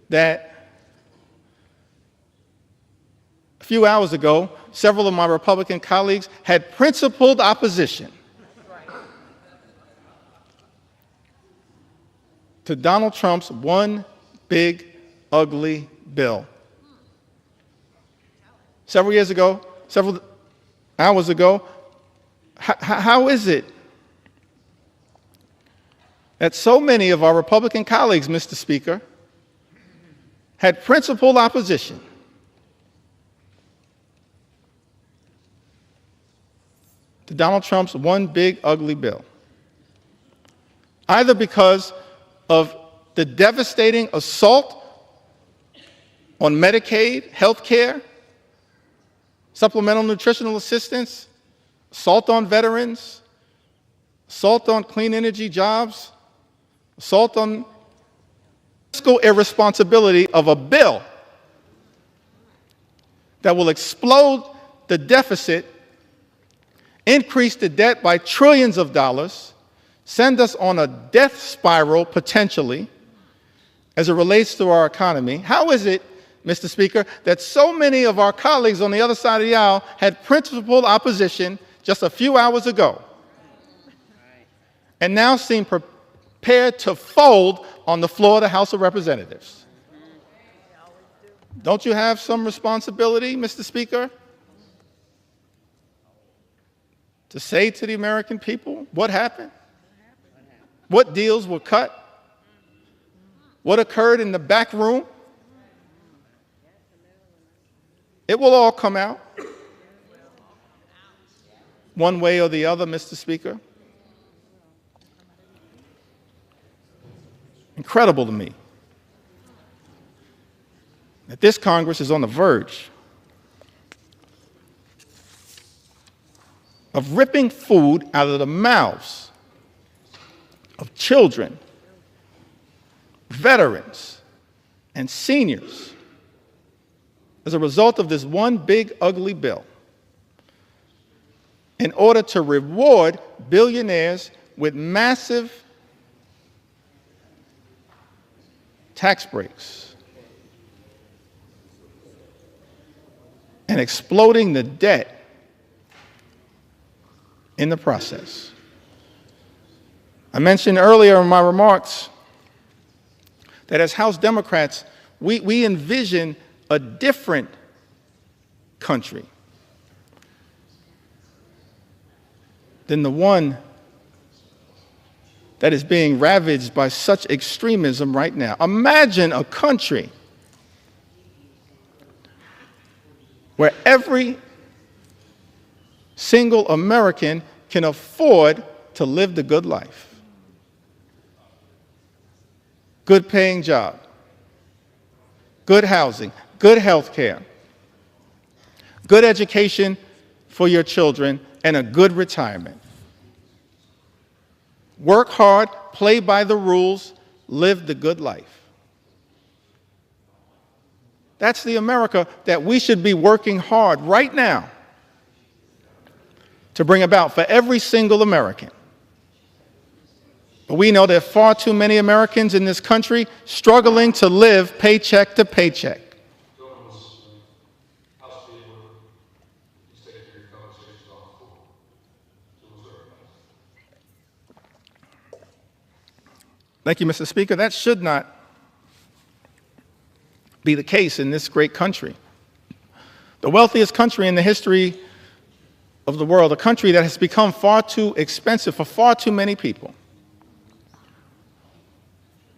that a few hours ago, several of my Republican colleagues had principled opposition to Donald Trump's one big ugly bill? Several hours ago, how is it that so many of our Republican colleagues, Mr. Speaker, had principled opposition to Donald Trump's one big ugly bill? Either because of the devastating assault on Medicaid, health care, supplemental nutritional assistance, assault on veterans, assault on clean energy jobs, assault on fiscal irresponsibility of a bill that will explode the deficit increase the debt by trillions of dollars, send us on a death spiral potentially as it relates to our economy. How is it, Mr. Speaker, that so many of our colleagues on the other side of the aisle had principled opposition just a few hours ago and now seem prepared to fold on the floor of the House of Representatives? Don't you have some responsibility, Mr. Speaker, to say to the American people what happened? What deals were cut? What occurred in the back room? It will all come out one way or the other, Mr. Speaker. Incredible to me that this Congress is on the verge of ripping food out of the mouths of children, veterans, and seniors as a result of this one big ugly bill in order to reward billionaires with massive tax breaks and exploding the debt in the process. I mentioned earlier in my remarks that as House Democrats, we envision a different country than the one that is being ravaged by such extremism right now. Imagine a country where every single American can afford to live the good life. Good paying job, good housing, good health care, good education for your children, and a good retirement. Work hard, play by the rules, live the good life. That's the America that we should be working hard right now to bring about for every single American. But we know there are far too many Americans in this country struggling to live paycheck to paycheck. Thank you, Mr. Speaker. That should not be the case in this great country. The wealthiest country in the history of the world, a country that has become far too expensive for far too many people.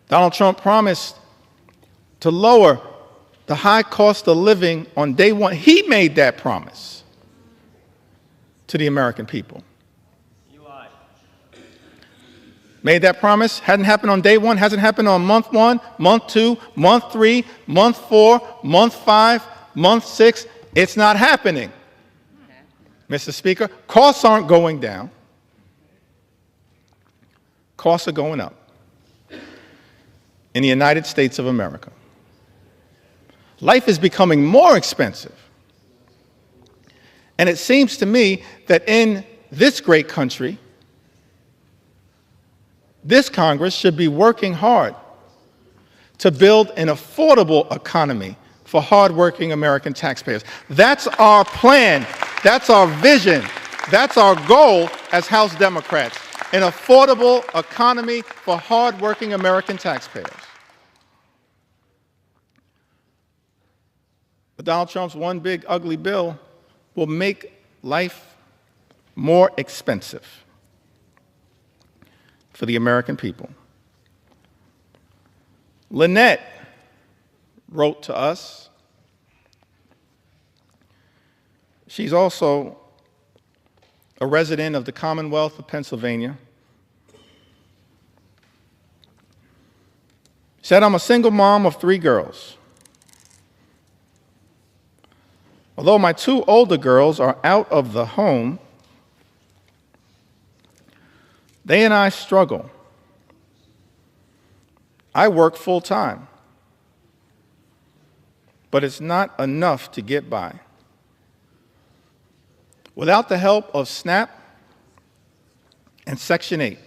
Donald Trump promised to lower the high cost of living on day one. He made that promise to the American people. Made that promise, hadn't happened on day one, hasn't happened on month 1, month 2, month 3, month 4, month 5, month 6. It's not happening. Mr. Speaker, costs aren't going down. Costs are going up in the United States of America. Life is becoming more expensive. And it seems to me that in this great country, this Congress should be working hard to build an affordable economy for hardworking American taxpayers. That's our plan. That's our vision. That's our goal as House Democrats, an affordable economy for hardworking American taxpayers. But Donald Trump's one big ugly bill will make life more expensive for the American people. Lynette wrote to us. She's also a resident of the Commonwealth of Pennsylvania. She said, I'm a single mom of 3 girls. Although my 2 older girls are out of the home, they and I struggle. I work full time, but it's not enough to get by. Without the help of SNAP And Section 8.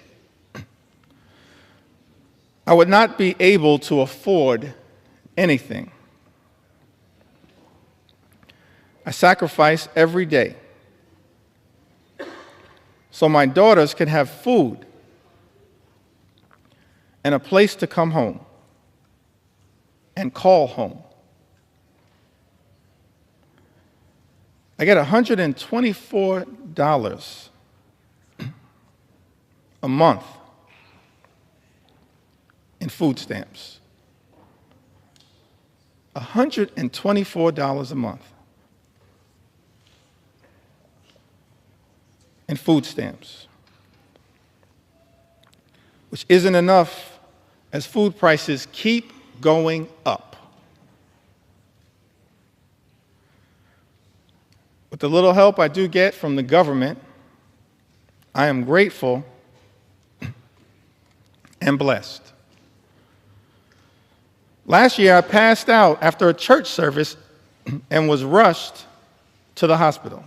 I would not be able to afford anything. I sacrifice every day so my daughters can have food and a place to come home and call home. I get $124 a month in food stamps. $124 a month in food stamps, which isn't enough as food prices keep going up. With the little help I do get from the government, I am grateful and blessed. Last year, I passed out after a church service and was rushed to the hospital.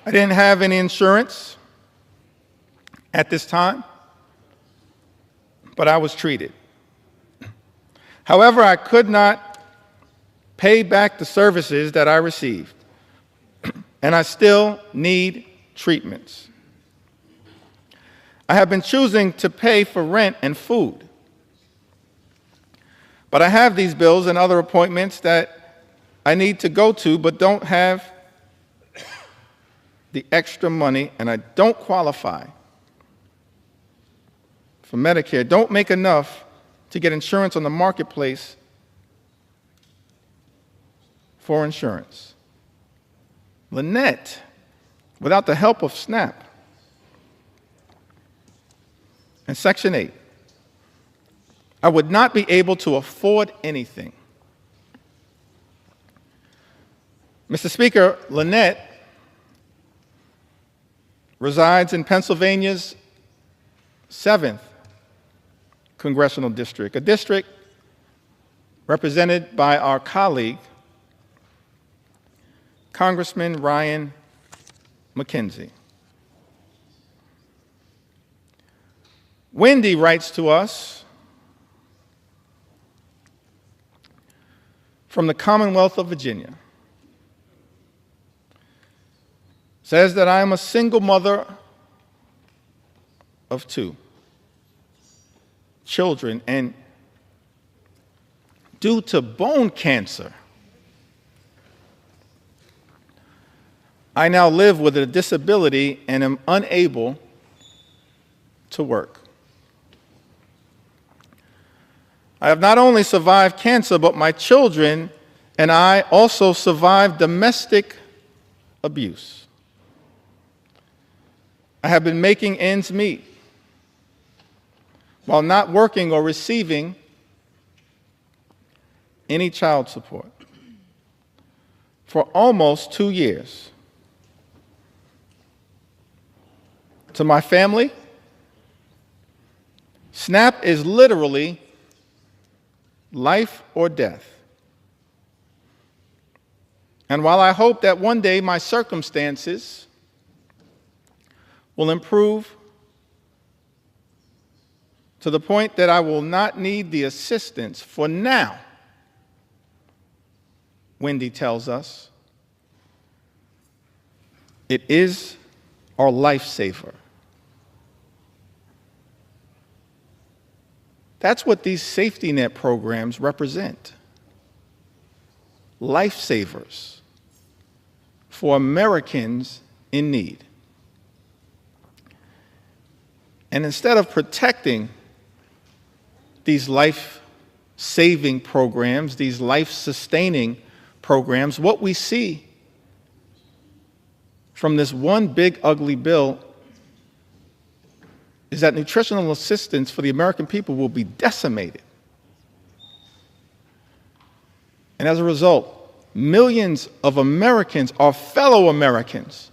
I didn't have any insurance at this time, but I was treated. However, I could not pay back the services that I received, and I still need treatments. I have been choosing to pay for rent and food, but I have these bills and other appointments that I need to go to but don't have the extra money, and I don't qualify for Medicare, don't make enough to get insurance on the marketplace for insurance. Lynette, without the help of SNAP, and Section 8, I would not be able to afford anything. Mr. Speaker, Lynette resides in Pennsylvania's 7th Congressional District, a district represented by our colleague, Congressman Ryan McKenzie. Wendy writes to us from the Commonwealth of Virginia. Says that I am a single mother of 2 children, and due to bone cancer, I now live with a disability and am unable to work. I have not only survived cancer, but my children and I also survived domestic abuse. I have been making ends meet while not working or receiving any child support for almost 2 years. To my family, SNAP is literally life or death. And while I hope that one day my circumstances will improve to the point that I will not need the assistance for now, Wendy tells us, it is our lifesaver. That's what these safety net programs represent. Lifesavers for Americans in need. And instead of protecting these life-saving programs, these life-sustaining programs, what we see from this one big ugly bill is that nutritional assistance for the American people will be decimated. And as a result, millions of Americans, our fellow Americans,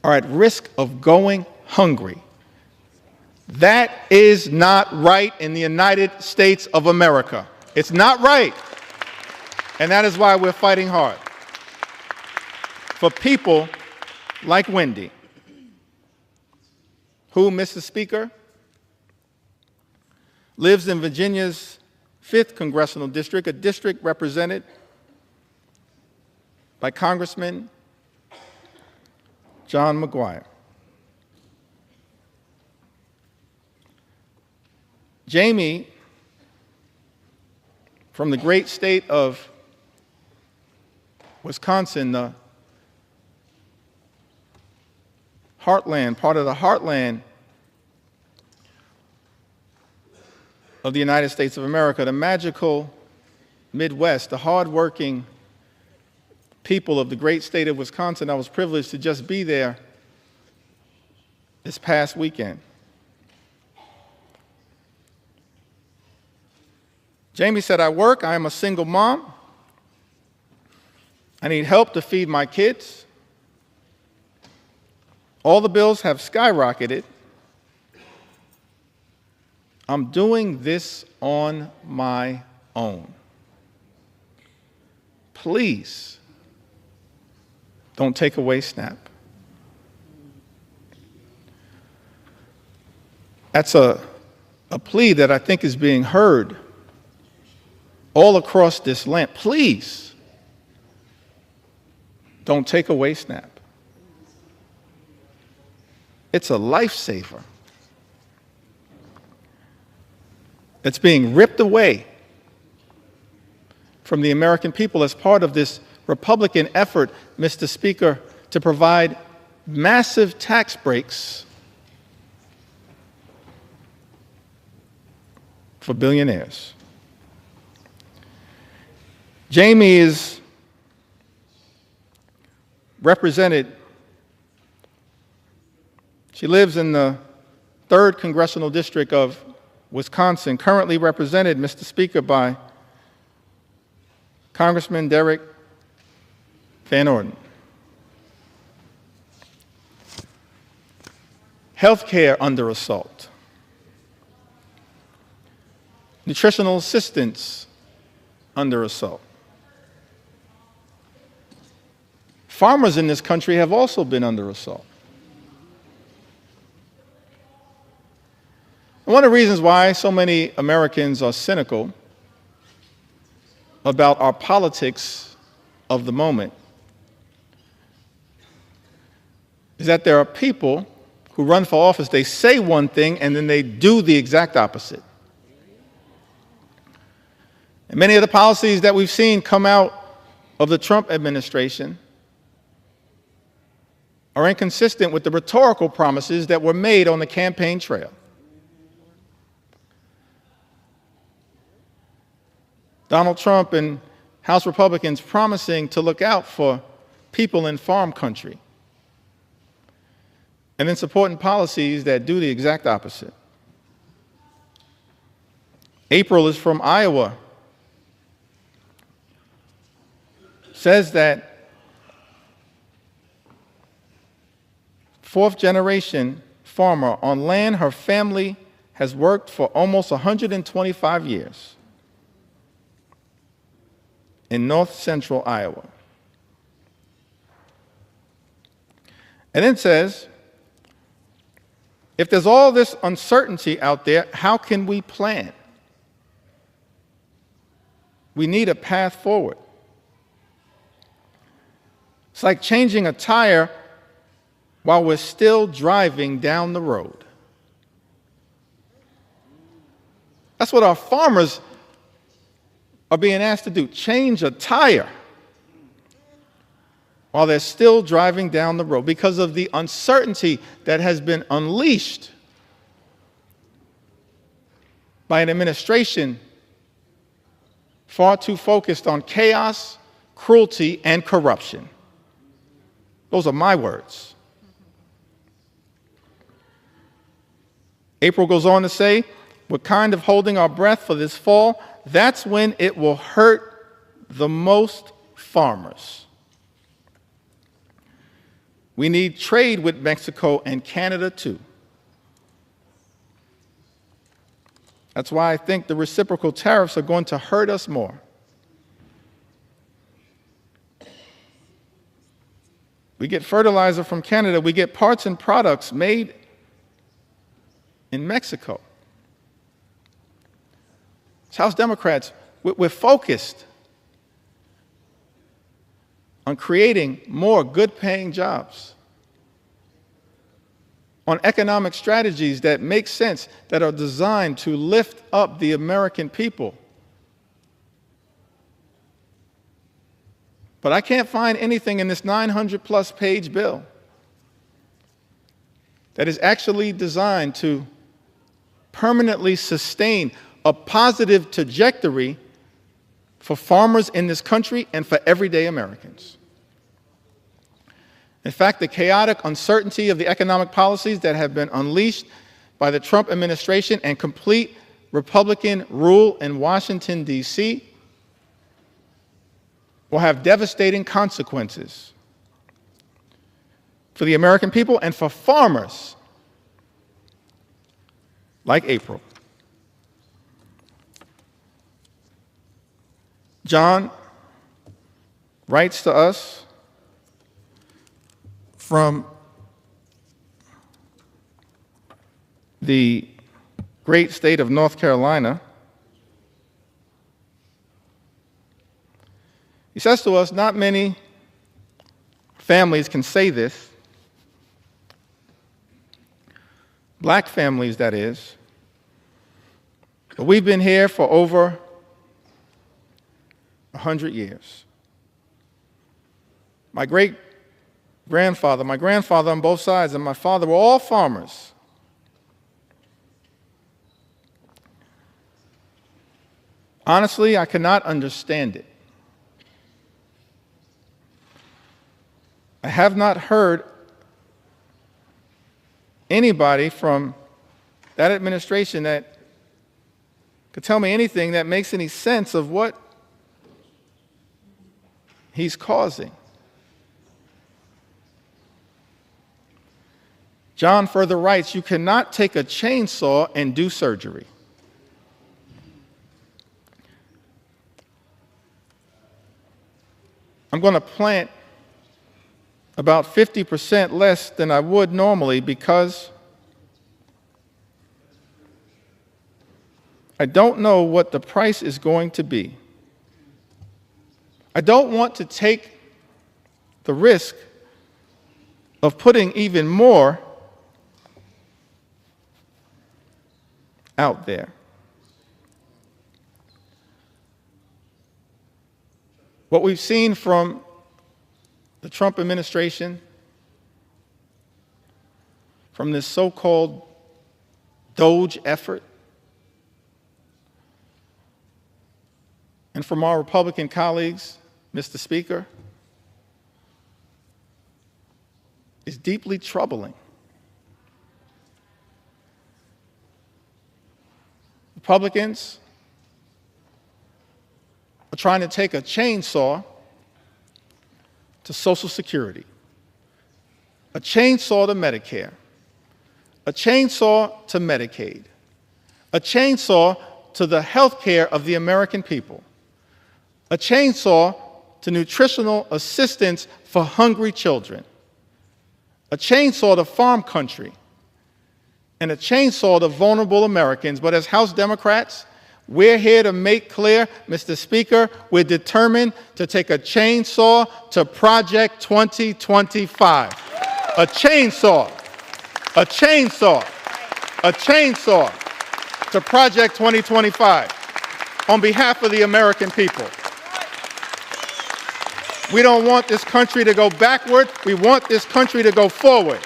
are at risk of going hungry. That is not right in the United States of America. It's not right. And that is why we're fighting hard. for people like Wendy, who, Mr. Speaker, lives in Virginia's 5th Congressional District, a district represented by Congressman John McGuire. Jamie, from the great state of Wisconsin, the heartland, part of the heartland of the United States of America, the magical Midwest, the hardworking people of the great state of Wisconsin. I was privileged to just be there this past weekend. Jamie said, I work, I am a single mom. I need help to feed my kids. All the bills have skyrocketed. I'm doing this on my own. Please don't take away SNAP. That's a plea that I think is being heard all across this land. Please don't take away SNAP. It's a lifesaver. It's being ripped away from the American people as part of this Republican effort, Mr. Speaker, to provide massive tax breaks for billionaires. Jamie is represented. She lives in the 3rd Congressional District of Wisconsin, currently represented, Mr. Speaker, by Congressman Derek Van Orden. Healthcare under assault. Nutritional assistance under assault. Farmers in this country have also been under assault. One of the reasons why so many Americans are cynical about our politics of the moment is that there are people who run for office, they say one thing and then they do the exact opposite. And many of the policies that we've seen come out of the Trump administration are inconsistent with the rhetorical promises that were made on the campaign trail. Donald Trump and House Republicans promising to look out for people in farm country, and then supporting policies that do the exact opposite. April is from Iowa. Says that 4th-generation farmer on land her family has worked for almost 125 years in north-central Iowa. And then says, if there's all this uncertainty out there, how can we plan? We need a path forward. It's like changing a tire while we're still driving down the road. That's what our farmers are being asked to do, change a tire while they're still driving down the road because of the uncertainty that has been unleashed by an administration far too focused on chaos, cruelty, and corruption. Those are my words. April goes on to say, we're kind of holding our breath for this fall. That's when it will hurt the most farmers. We need trade with Mexico and Canada too. That's why I think the reciprocal tariffs are going to hurt us more. We get fertilizer from Canada. We get parts and products made in Mexico. As House Democrats, we're focused on creating more good-paying jobs, on economic strategies that make sense, that are designed to lift up the American people. But I can't find anything in this 900-plus page bill that is actually designed to permanently sustain a positive trajectory for farmers in this country and for everyday Americans. In fact, the chaotic uncertainty of the economic policies that have been unleashed by the Trump administration and complete Republican rule in Washington, D.C., will have devastating consequences for the American people and for farmers like April. John writes to us from the great state of North Carolina. He says to us, not many families can say this, black families, that is, but we've been here for over 100 years. My great-grandfather, my grandfather on both sides, and my father were all farmers. Honestly, I cannot understand it. I have not heard anybody from that administration that could tell me anything that makes any sense of what he's causing. John further writes, you cannot take a chainsaw and do surgery. I'm going to plant about 50% less than I would normally because I don't know what the price is going to be. I don't want to take the risk of putting even more out there. What we've seen from the Trump administration, from this so-called DOGE effort, and from our Republican colleagues, Mr. Speaker, is deeply troubling. Republicans are trying to take a chainsaw to Social Security, a chainsaw to Medicare, a chainsaw to Medicaid, a chainsaw to the health care of the American people, a chainsaw to nutritional assistance for hungry children, a chainsaw to farm country, and a chainsaw to vulnerable Americans. But as House Democrats, we're here to make clear, Mr. Speaker, we're determined to take a chainsaw to Project 2025. A chainsaw, a chainsaw, a chainsaw to Project 2025 on behalf of the American people. We don't want this country to go backward. We want this country to go forward.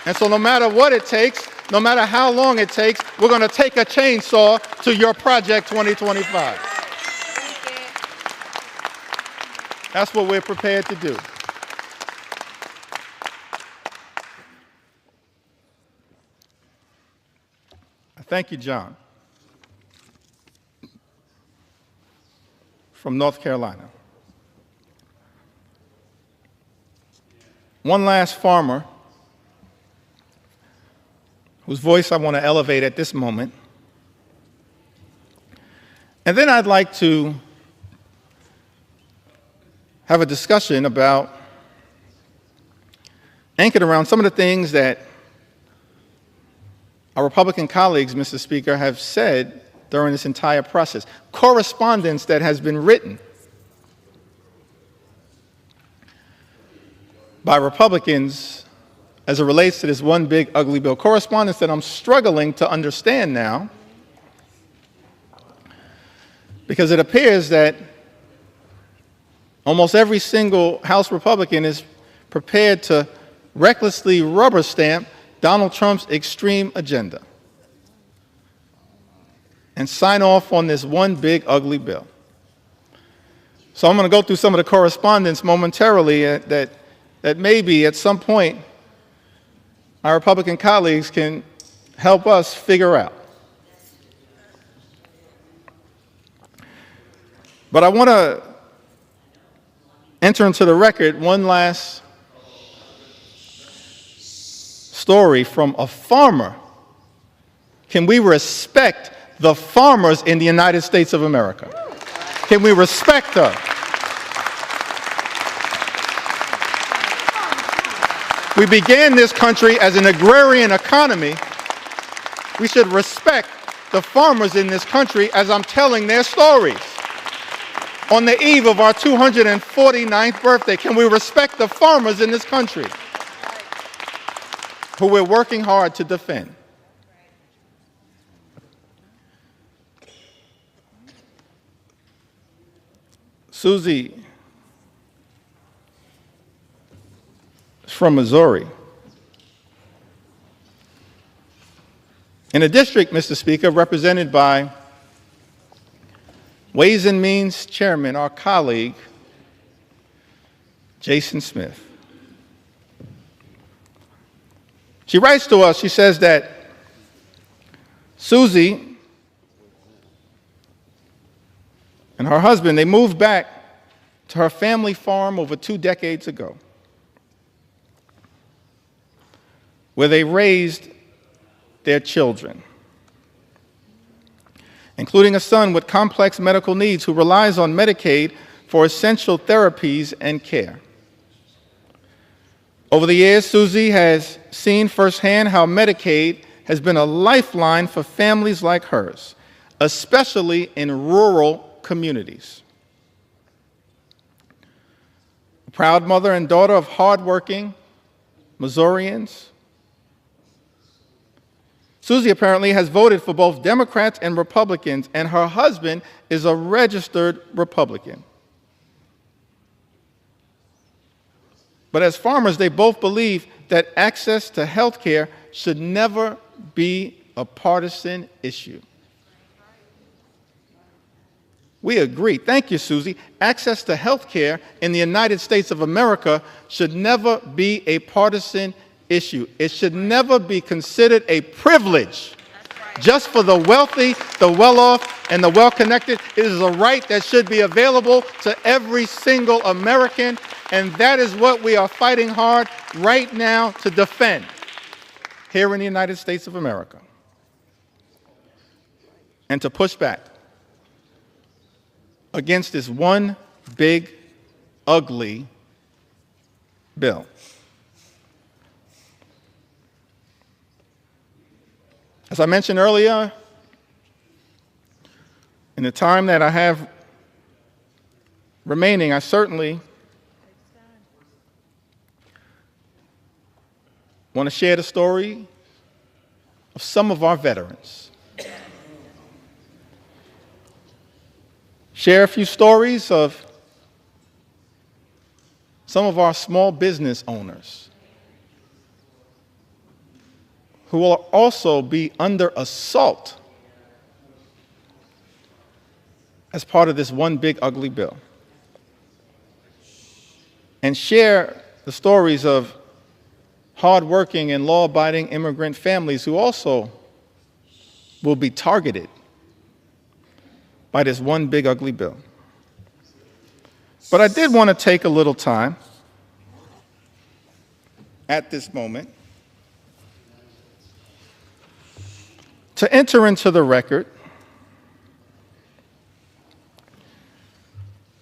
And so no matter what it takes, no matter how long it takes, we're going to take a chainsaw to your Project 2025. That's what we're prepared to do. Thank you, John, from North Carolina. One last farmer whose voice I want to elevate at this moment. And then I'd like to have a discussion about anchored around some of the things that our Republican colleagues, Mr. Speaker, have said during this entire process. Correspondence that has been written by Republicans as it relates to this one big ugly bill. Correspondence that I'm struggling to understand now, because it appears that almost every single House Republican is prepared to recklessly rubber stamp Donald Trump's extreme agenda and sign off on this one big ugly bill. So I'm going to go through some of the correspondence momentarily that maybe at some point our Republican colleagues can help us figure out. But I want to enter into the record one last story from a farmer. Can we respect the farmers in the United States of America? Can we respect them? We began this country as an agrarian economy. We should respect the farmers in this country as I'm telling their stories. On the eve of our 249th birthday, can we respect the farmers in this country who we're working hard to defend? Susie is from Missouri. In a district, Mr. Speaker, represented by Ways and Means Chairman, our colleague, Jason Smith. She writes to us, she says that Susie and her husband, they moved back to her family farm over 2 decades ago, where they raised their children, including a son with complex medical needs who relies on Medicaid for essential therapies and care. Over the years, Susie has seen firsthand how Medicaid has been a lifeline for families like hers, especially in rural communities. A proud mother and daughter of hardworking Missourians, Susie apparently has voted for both Democrats and Republicans, and her husband is a registered Republican. But as farmers, they both believe that access to health care should never be a partisan issue. We agree. Thank you, Susie. Access to health care in the United States of America should never be a partisan issue. It should never be considered a privilege just for the wealthy, the well-off, and the well-connected. It is a right that should be available to every single American, and that is what we are fighting hard right now to defend here in the United States of America, and to push back against this one big, ugly bill. As I mentioned earlier, in the time that I have remaining, I certainly want to share the story of some of our veterans. Share a few stories of some of our small business owners who will also be under assault as part of this one big ugly bill. And share the stories of hardworking and law-abiding immigrant families who also will be targeted by this one big ugly bill. But I did want to take a little time at this moment to enter into the record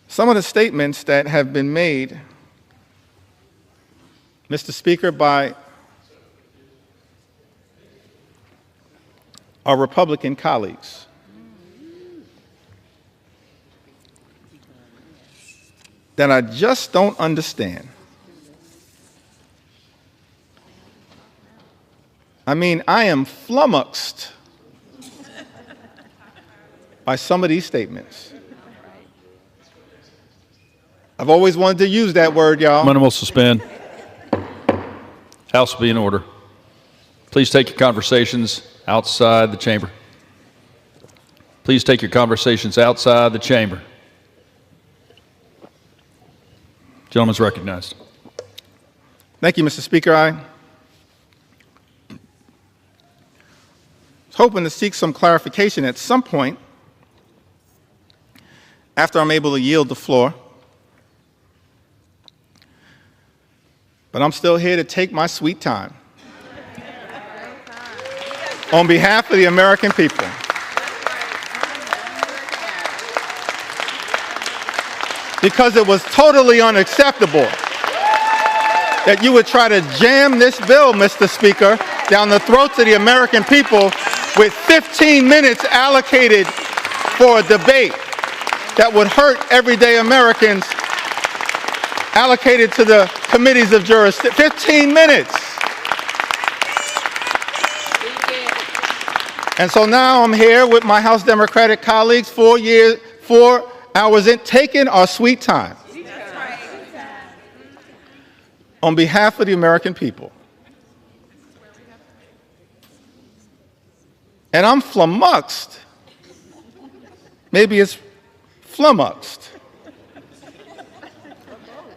some of the statements that have been made Mr. Speaker, by our Republican colleagues. That I just don't understand. I mean, I am flummoxed by some of these statements. I've always wanted to use that word, y'all. Minute will suspend. House will be in order. Please take your conversations outside the chamber. Please take your conversations outside the chamber. Gentleman's recognized. Thank you, Mr. Speaker. I was hoping to seek some clarification at some point after I'm able to yield the floor. But I'm still here to take my sweet time. On behalf of the American people. Because it was totally unacceptable that you would try to jam this bill, Mr. Speaker, down the throats of the American people with 15 minutes allocated for a debate that would hurt everyday Americans, allocated to the committees of jurisdiction. 15 minutes. And so now I'm here with my House Democratic colleagues, 4 hours in, taking our sweet time. On behalf of the American people. And I'm flummoxed. Maybe it's flummoxed.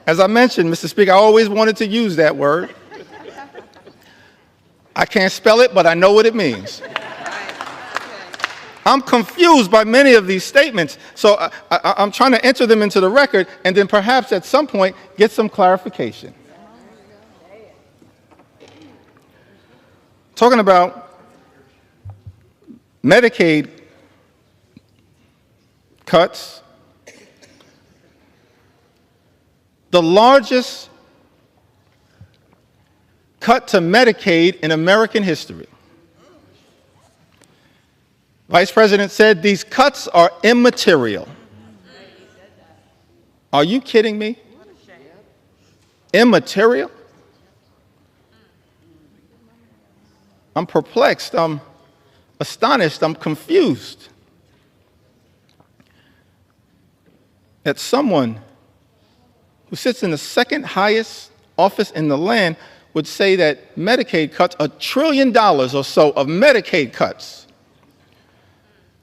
As I mentioned, Mr. Speaker, I always wanted to use that word. I can't spell it, but I know what it means. I'm confused by many of these statements, so I'm trying to enter them into the record and then perhaps at some point get some clarification. Talking about Medicaid cuts, the largest cut to Medicaid in American history. Vice President said these cuts are immaterial. Are you kidding me? Immaterial? I'm perplexed, I'm astonished, I'm confused that someone who sits in the second highest office in the land would say that Medicaid cuts, $1 trillion or so of Medicaid cuts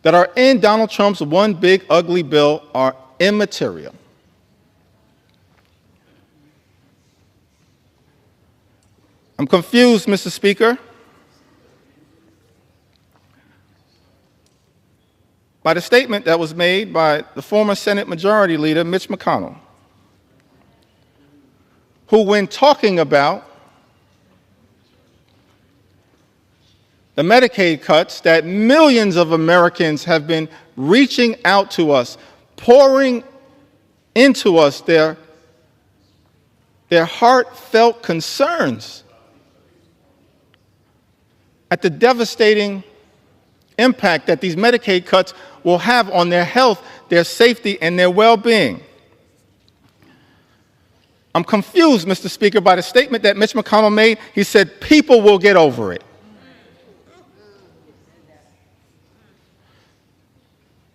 that are in Donald Trump's one big ugly bill are immaterial. I'm confused, Mr. Speaker, by the statement that was made by the former Senate Majority Leader, Mitch McConnell, who, when talking about the Medicaid cuts that millions of Americans have been reaching out to us, pouring into us their heartfelt concerns at the devastating impact that these Medicaid cuts will have on their health, their safety, and their well-being. I'm confused, Mr. Speaker, by the statement that Mitch McConnell made. He said, people will get over it.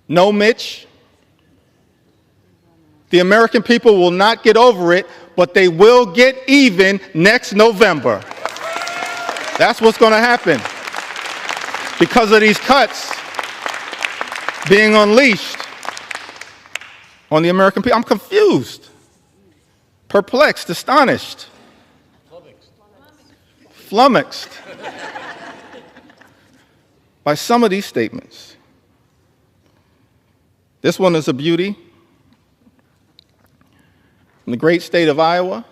No, Mitch. The American people will not get over it, but they will get even next November. That's what's going to happen because of these cuts being unleashed on the American people. I'm confused, perplexed, astonished, flummoxed by some of these statements. This one is a beauty. In the great state of Iowa,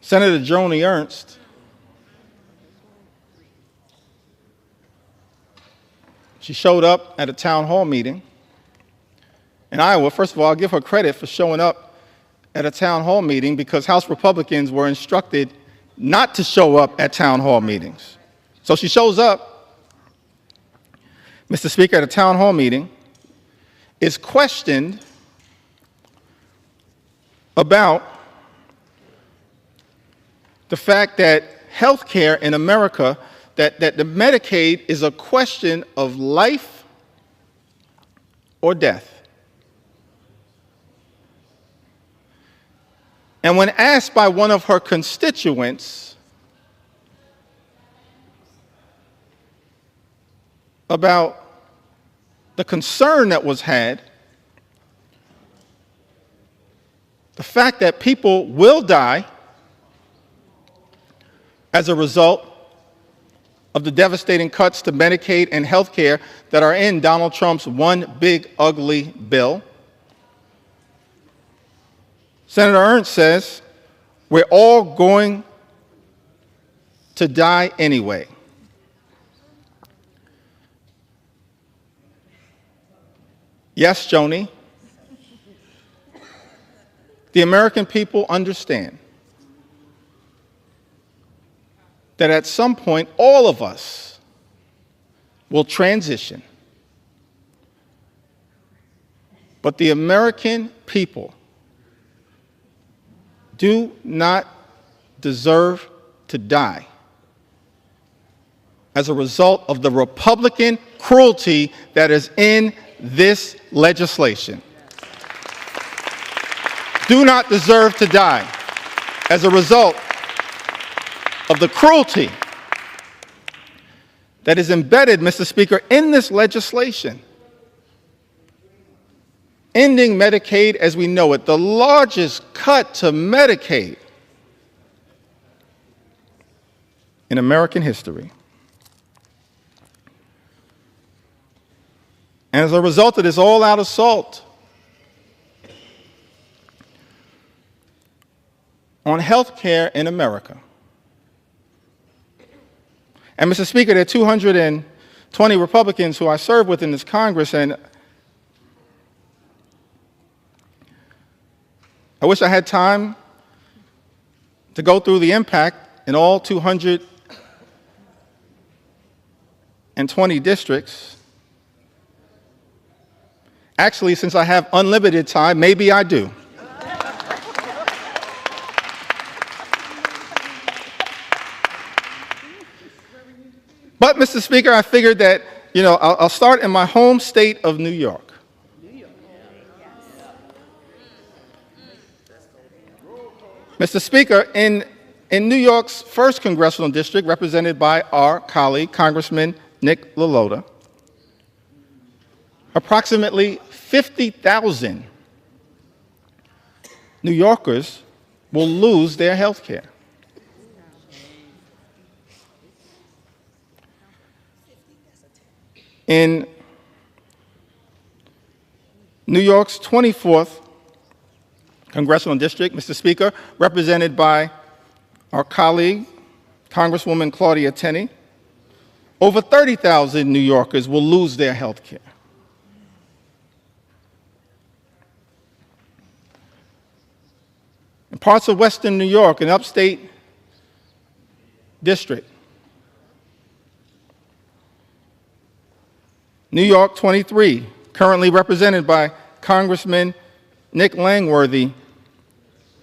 Senator Joni Ernst she showed up at a town hall meeting in Iowa. First of all, I'll give her credit for showing up at a town hall meeting because House Republicans were instructed not to show up at town hall meetings. So she shows up, Mr. Speaker, at a town hall meeting, is questioned about the fact that health care in America, that the Medicaid is a question of life or death. And when asked by one of her constituents about the concern that was had, the fact that people will die as a result of the devastating cuts to Medicaid and health care that are in Donald Trump's one big ugly bill, Senator Ernst says, we're all going to die anyway. Yes, Joni, the American people understand that at some point all of us will transition. But the American people do not deserve to die as a result of the Republican cruelty that is in this legislation. Do not deserve to die as a result of the cruelty that is embedded, Mr. Speaker, in this legislation. Ending Medicaid as we know it, the largest cut to Medicaid in American history. And as a result of this all-out assault on health care in America, and Mr. Speaker, there are 220 Republicans who I serve with in this Congress, and I wish I had time to go through the impact in all 220 districts. Actually, since I have unlimited time, maybe I do. But, Mr. Speaker, I figured that, I'll start in my home state of New York. Mr. Speaker, in New York's 1st Congressional District, represented by our colleague, Congressman Nick LaLota, approximately 50,000 New Yorkers will lose their health care. In New York's 24th Congressional District, Mr. Speaker, represented by our colleague, Congresswoman Claudia Tenney, over 30,000 New Yorkers will lose their health care. In parts of Western New York, an upstate district, New York 23, currently represented by Congressman Nick Langworthy,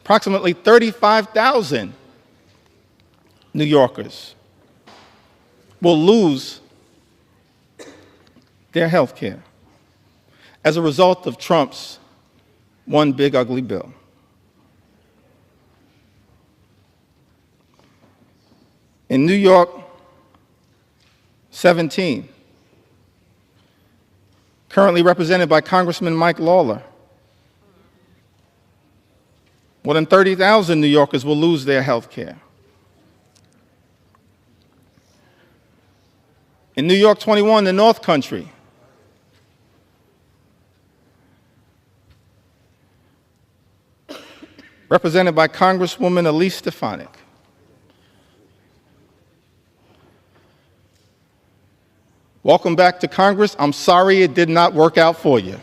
approximately 35,000 New Yorkers will lose their health care as a result of Trump's one big ugly bill. In New York 17, currently represented by Congressman Mike Lawler, more than 30,000 New Yorkers will lose their health care. In New York 21, the North Country, represented by Congresswoman Elise Stefanik, welcome back to Congress. I'm sorry it did not work out for you.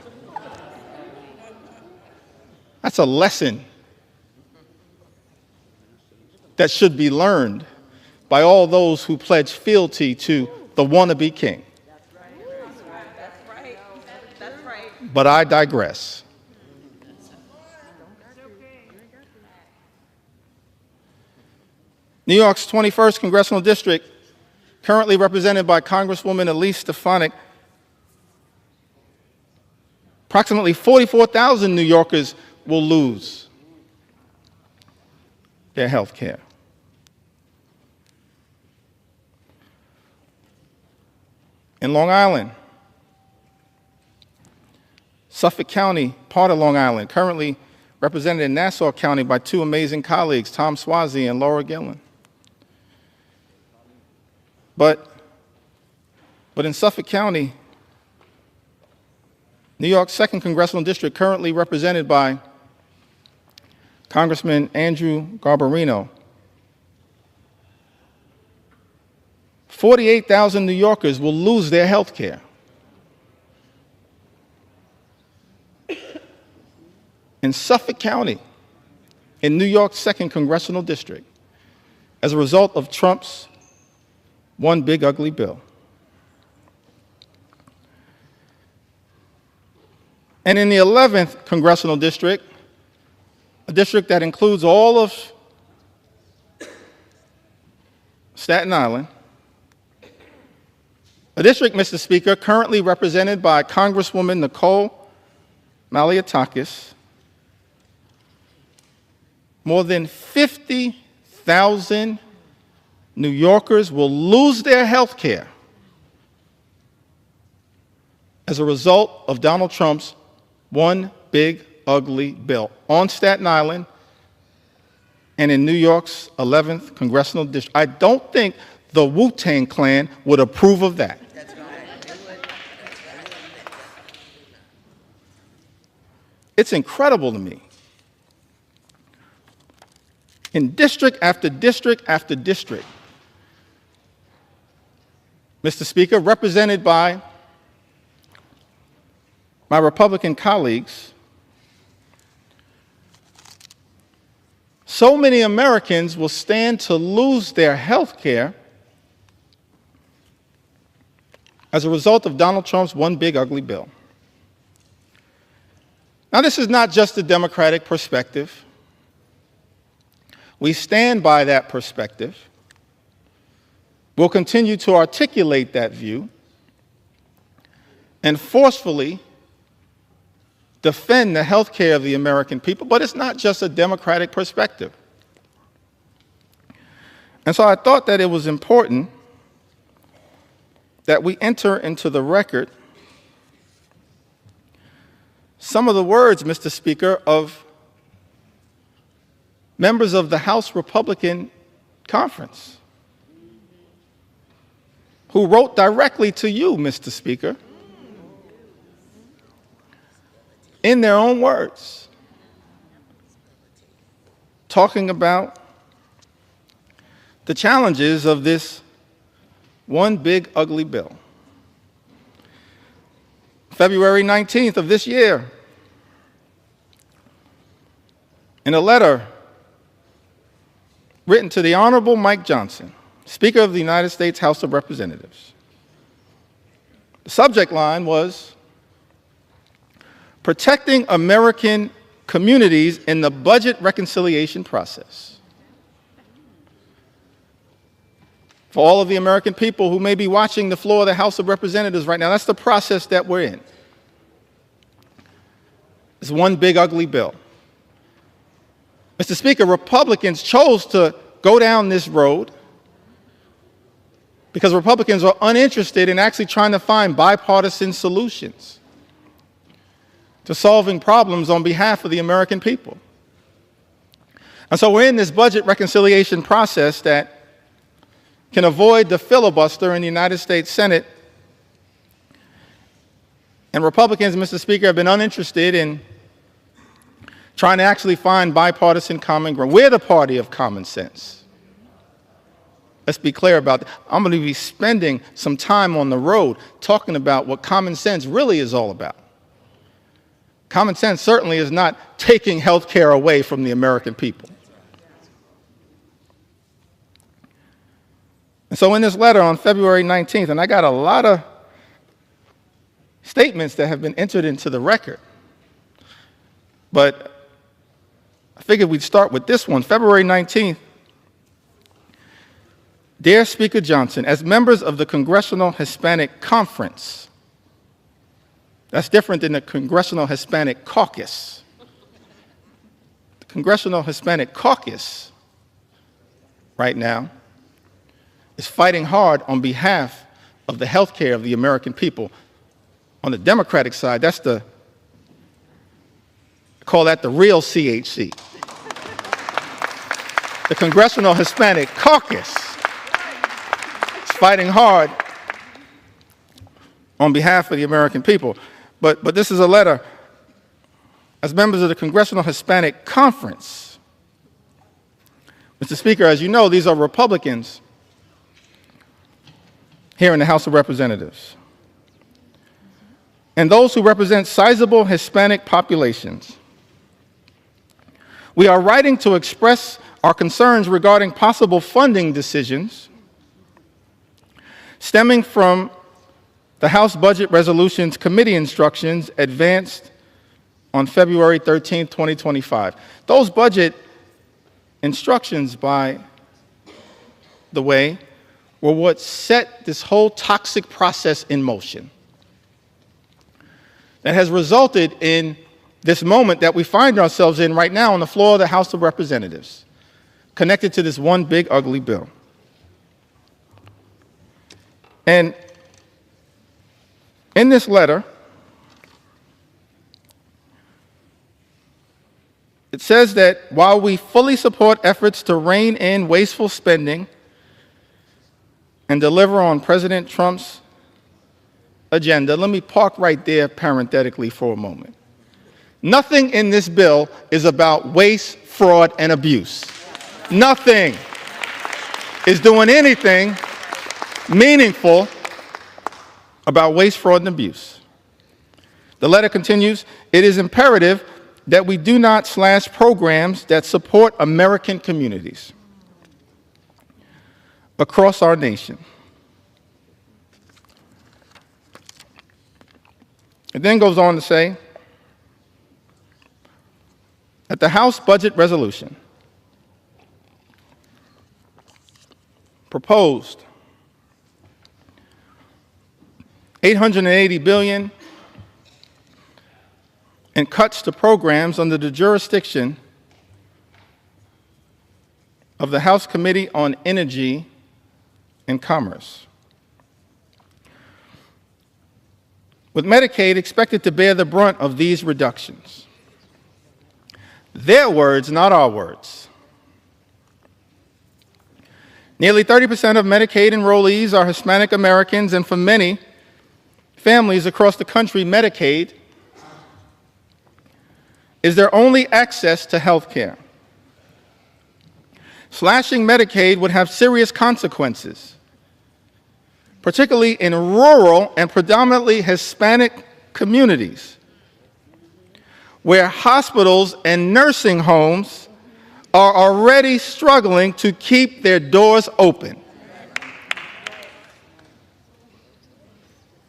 That's a lesson that should be learned by all those who pledge fealty to the wannabe king. But I digress. New York's 21st Congressional District, currently represented by Congresswoman Elise Stefanik, approximately 44,000 New Yorkers will lose their health care. In Long Island, Suffolk County, part of Long Island, currently represented in Nassau County by two amazing colleagues, Tom Swazi and Laura Gillen. But in Suffolk County, New York's 2nd Congressional District, currently represented by Congressman Andrew Garbarino, 48,000 New Yorkers will lose their health care. In Suffolk County, in New York's 2nd Congressional District, as a result of Trump's one big ugly bill. And in the 11th Congressional District, a district that includes all of Staten Island, a district, Mr. Speaker, currently represented by Congresswoman Nicole Malliotakis, more than 50,000 New Yorkers will lose their health care as a result of Donald Trump's one big ugly bill on Staten Island and in New York's 11th Congressional District. I don't think the Wu-Tang Clan would approve of that. It's incredible to me. In district after district after district, Mr. Speaker, represented by my Republican colleagues, so many Americans will stand to lose their health care as a result of Donald Trump's one big ugly bill. Now, this is not just a Democratic perspective. We stand by that perspective. We'll continue to articulate that view and forcefully defend the health care of the American people, but it's not just a Democratic perspective. And so I thought that it was important that we enter into the record some of the words, Mr. Speaker, of members of the House Republican Conference who wrote directly to you, Mr. Speaker, in their own words, talking about the challenges of this one big ugly bill. February 19th of this year, in a letter written to the Honorable Mike Johnson, Speaker of the United States House of Representatives. The subject line was, "Protecting American Communities in the Budget Reconciliation Process." For all of the American people who may be watching the floor of the House of Representatives right now, that's the process that we're in. It's one big ugly bill. Mr. Speaker, Republicans chose to go down this road because Republicans are uninterested in actually trying to find bipartisan solutions to solving problems on behalf of the American people. And so we're in this budget reconciliation process that can avoid the filibuster in the United States Senate. And Republicans, Mr. Speaker, have been uninterested in trying to actually find bipartisan common ground. We're the party of common sense. Let's be clear about that. I'm going to be spending some time on the road talking about what common sense really is all about. Common sense certainly is not taking health care away from the American people. And so in this letter on February 19th, and I got a lot of statements that have been entered into the record, but I figured we'd start with this one. February 19th, Dear Speaker Johnson, as members of the Congressional Hispanic Conference, that's different than the Congressional Hispanic Caucus. The Congressional Hispanic Caucus right now is fighting hard on behalf of the health care of the American people. On the Democratic side, I call that the real CHC. The Congressional Hispanic Caucus is fighting hard on behalf of the American people. But this is a letter as members of the Congressional Hispanic Conference. Mr. Speaker, as you know, these are Republicans here in the House of Representatives. And those who represent sizable Hispanic populations. We are writing to express our concerns regarding possible funding decisions stemming from the House Budget Resolutions Committee instructions advanced on February 13, 2025. Those budget instructions, by the way, were what set this whole toxic process in motion that has resulted in this moment that we find ourselves in right now on the floor of the House of Representatives, connected to this one big ugly bill. And in this letter, it says that while we fully support efforts to rein in wasteful spending and deliver on President Trump's agenda, let me park right there parenthetically for a moment. Nothing in this bill is about waste, fraud, and abuse. Nothing is doing anything meaningful about waste, fraud, and abuse. The letter continues, it is imperative that we do not slash programs that support American communities across our nation. It then goes on to say that the House Budget Resolution proposed $880 billion in cuts to programs under the jurisdiction of the House Committee on Energy and Commerce, with Medicaid expected to bear the brunt of these reductions. Their words, not our words. Nearly 30% of Medicaid enrollees are Hispanic Americans, and for many families across the country, Medicaid is their only access to health care. Slashing Medicaid would have serious consequences, particularly in rural and predominantly Hispanic communities, where hospitals and nursing homes are already struggling to keep their doors open.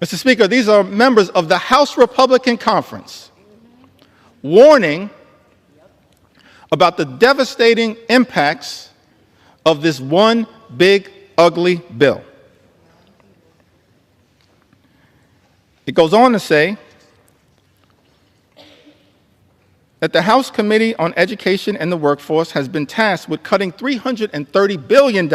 Mr. Speaker, these are members of the House Republican Conference warning about the devastating impacts of this one big, ugly bill. It goes on to say that the House Committee on Education and the Workforce has been tasked with cutting $330 billion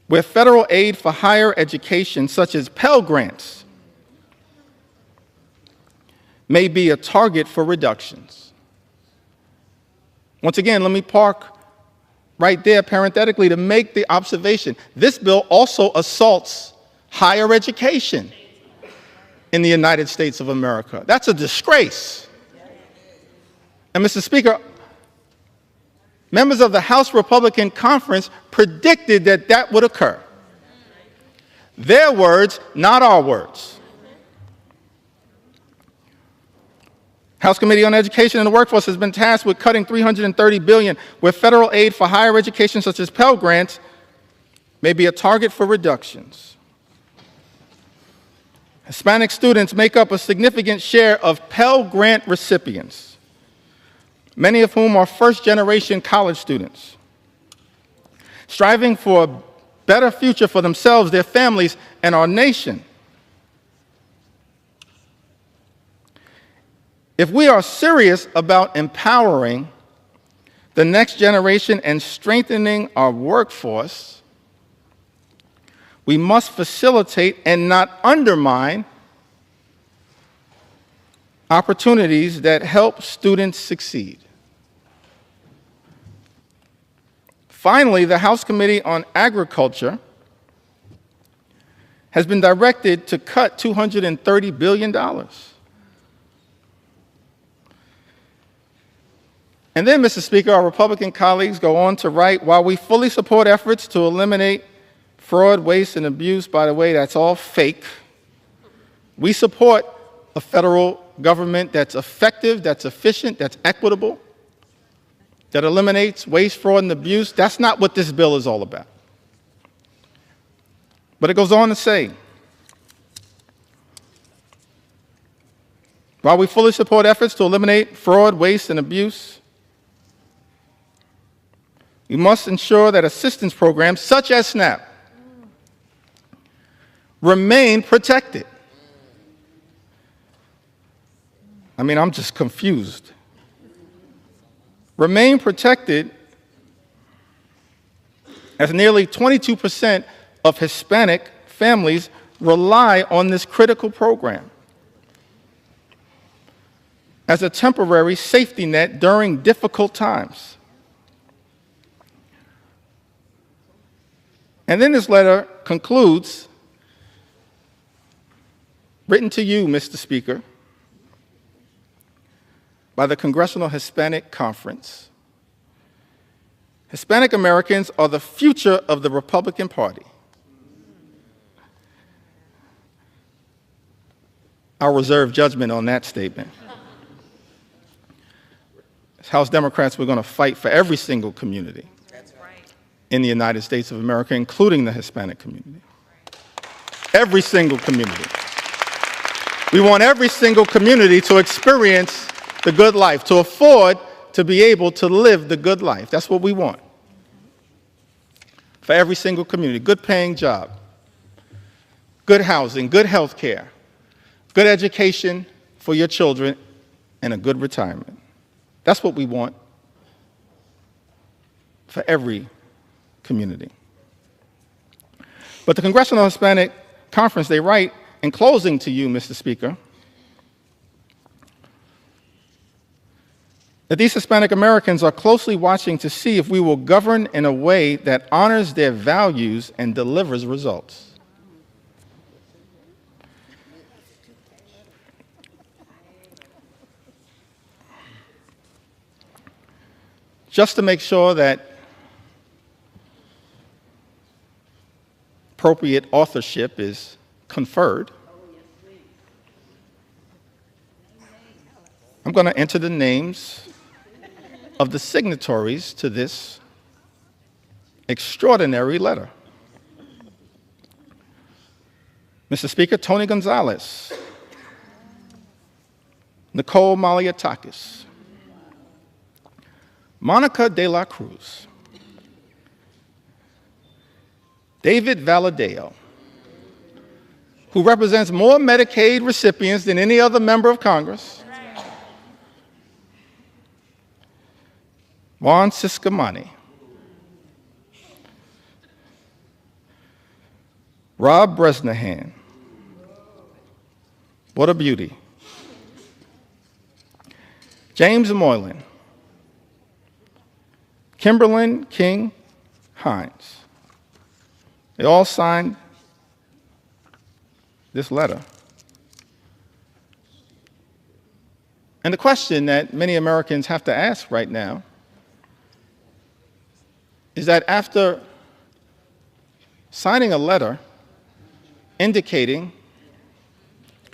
where federal aid for higher education, such as Pell Grants, may be a target for reductions. Once again, let me park right there parenthetically to make the observation. This bill also assaults higher education in the United States of America. That's a disgrace. And Mr. Speaker, members of the House Republican Conference predicted that that would occur. Their words, not our words. House Committee on Education and the Workforce has been tasked with cutting $330 billion, where federal aid for higher education, such as Pell Grants, may be a target for reductions. Hispanic students make up a significant share of Pell Grant recipients, many of whom are first-generation college students, striving for a better future for themselves, their families, and our nation. If we are serious about empowering the next generation and strengthening our workforce, we must facilitate and not undermine opportunities that help students succeed. Finally, the House Committee on Agriculture has been directed to cut $230 billion. And then, Mr. Speaker, our Republican colleagues go on to write, while we fully support efforts to eliminate fraud, waste, and abuse, by the way, that's all fake, we support a federal government that's effective, that's efficient, that's equitable, that eliminates waste, fraud, and abuse. That's not what this bill is all about. But it goes on to say, while we fully support efforts to eliminate fraud, waste, and abuse, we must ensure that assistance programs such as SNAP remain protected. I mean, I'm just confused. Remain protected, as nearly 22% of Hispanic families rely on this critical program as a temporary safety net during difficult times. And then this letter concludes, written to you, Mr. Speaker, by the Congressional Hispanic Conference. Hispanic Americans are the future of the Republican Party. I'll reserve judgment on that statement. As House Democrats, we're going to fight for every single community in the United States of America, including the Hispanic community. Every single community. We want every single community to experience the good life, to afford to be able to live the good life. That's what we want. For every single community, good paying job, good housing, good health care, good education for your children, and a good retirement. That's what we want for every community. But the Congressional Hispanic Conference, they write, in closing to you, Mr. Speaker, that these Hispanic Americans are closely watching to see if we will govern in a way that honors their values and delivers results. Just to make sure that appropriate authorship is conferred, I'm going to enter the names of the signatories to this extraordinary letter. Mr. Speaker, Tony Gonzalez, Nicole Maliatakis, Monica de la Cruz, David Valadeo, who represents more Medicaid recipients than any other member of Congress, Juan Ciscomani, Rob Bresnahan, what a beauty, James Moylan, Kimberlyn King Hines. They all signed this letter. And the question that many Americans have to ask right now is that after signing a letter indicating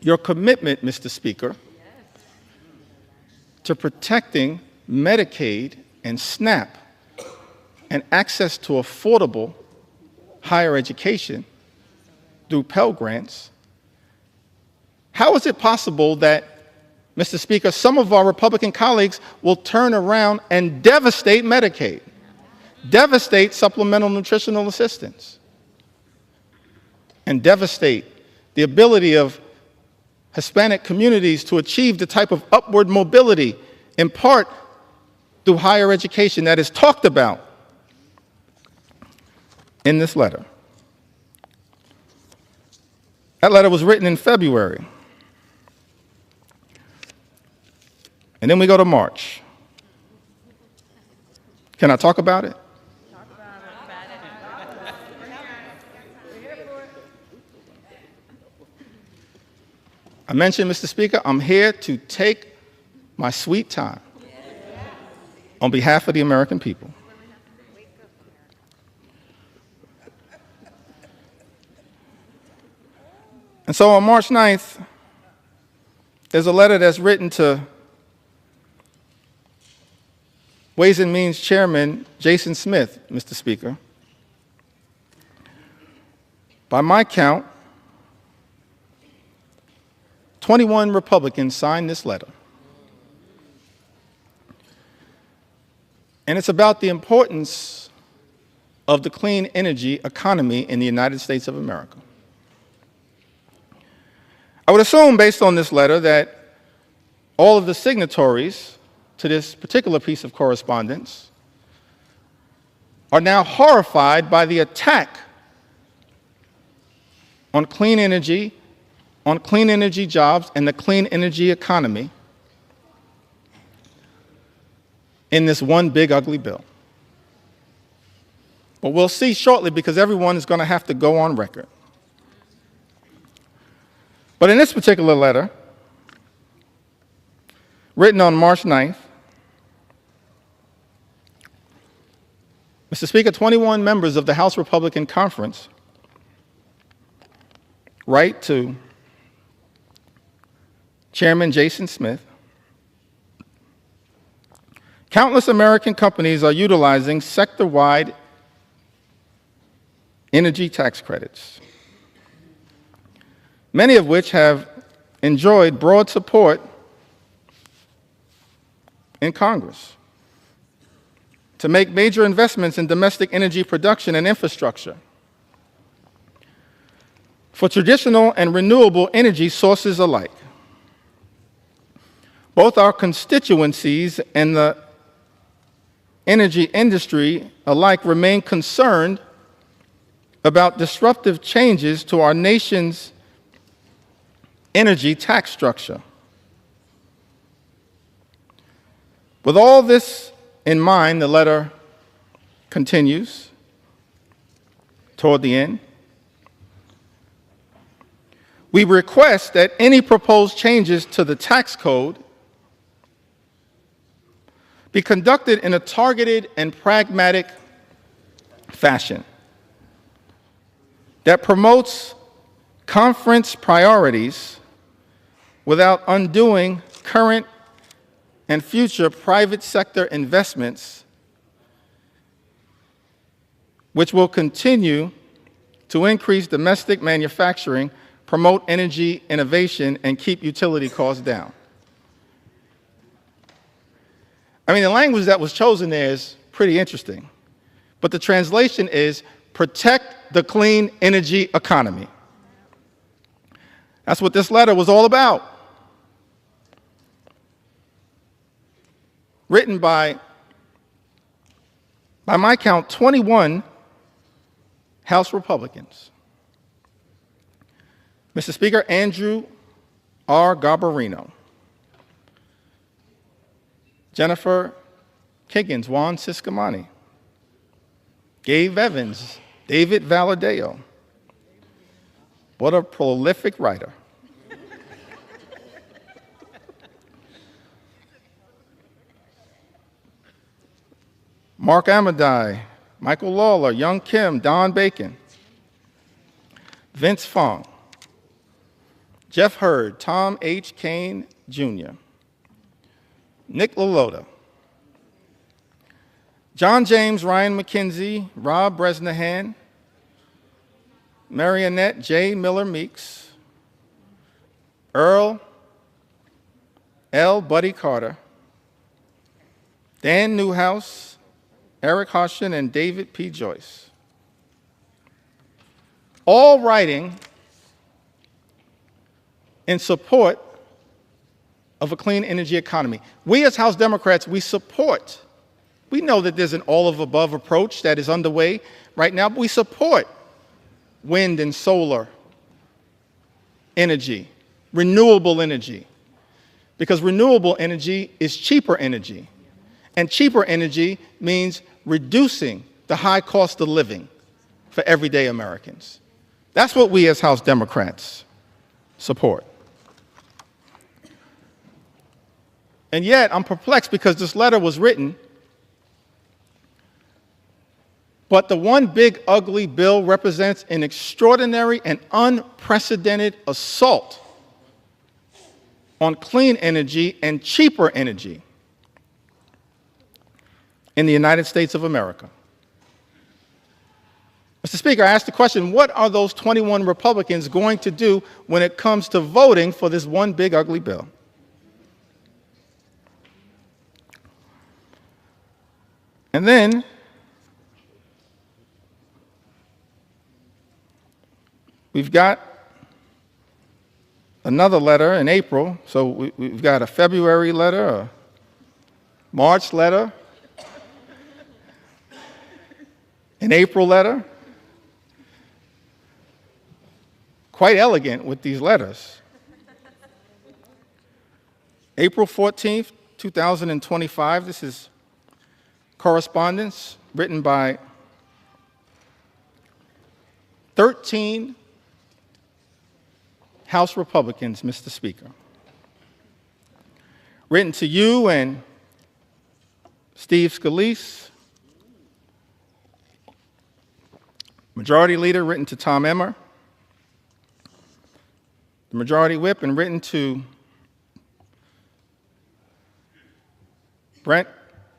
your commitment, Mr. Speaker, to protecting Medicaid and SNAP and access to affordable higher education through Pell Grants, how is it possible that, Mr. Speaker, some of our Republican colleagues will turn around and devastate Medicaid, devastate supplemental nutritional assistance, and devastate the ability of Hispanic communities to achieve the type of upward mobility, in part through higher education, that is talked about in this letter? That letter was written in February. And then we go to March. Can I talk about it? I mentioned, Mr. Speaker, I'm here to take my sweet time on behalf of the American people. And so on March 9th, there's a letter that's written to Ways and Means Chairman Jason Smith, Mr. Speaker. By my count, 21 Republicans signed this letter. And it's about the importance of the clean energy economy in the United States of America. I would assume, based on this letter, that all of the signatories to this particular piece of correspondence are now horrified by the attack on clean energy jobs, and the clean energy economy in this one big ugly bill. But we'll see shortly, because everyone is going to have to go on record. But in this particular letter, written on March 9th, Mr. Speaker, 21 members of the House Republican Conference write to Chairman Jason Smith. Countless American companies are utilizing sector-wide energy tax credits, many of which have enjoyed broad support in Congress to make major investments in domestic energy production and infrastructure for traditional and renewable energy sources alike. Both our constituencies and the energy industry alike remain concerned about disruptive changes to our nation's energy tax structure. With all this in mind, the letter continues toward the end. We request that any proposed changes to the tax code be conducted in a targeted and pragmatic fashion that promotes conference priorities without undoing current and future private sector investments, which will continue to increase domestic manufacturing, promote energy innovation, and keep utility costs down. I mean, the language that was chosen there is pretty interesting, but the translation is protect the clean energy economy. That's what this letter was all about. Written by my count, 21 House Republicans. Mr. Speaker, Andrew R. Garbarino, Jennifer Kiggins, Juan Ciscomani, Gabe Evans, David Valadeo. What a prolific writer. Mark Amadei, Michael Lawler, Young Kim, Don Bacon, Vince Fong, Jeff Hurd, Tom H. Kane, Jr., Nick LaLota, John James Ryan McKenzie, Rob Bresnahan, Marionette J. Miller Meeks, Earl L. Buddy Carter, Dan Newhouse, Eric Hoshin, and David P. Joyce, all writing in support of a clean energy economy. We as House Democrats, we support. We know that there's an all-of-above approach that is underway right now, but we support wind and solar energy, renewable energy, because renewable energy is cheaper energy, and cheaper energy means reducing the high cost of living for everyday Americans. That's what we as House Democrats support. And yet, I'm perplexed because this letter was written, but the one big ugly bill represents an extraordinary and unprecedented assault on clean energy and cheaper energy in the United States of America. Mr. Speaker, I asked the question, what are those 21 Republicans going to do when it comes to voting for this one big ugly bill? And then we've got another letter in April. So we've got a February letter, a March letter, an April letter. Quite elegant with these letters. April 14th, 2025, this is correspondence written by 13 House Republicans, Mr. Speaker. Written to you and Steve Scalise. Majority Leader written to Tom Emmer. The Majority Whip, and written to Brent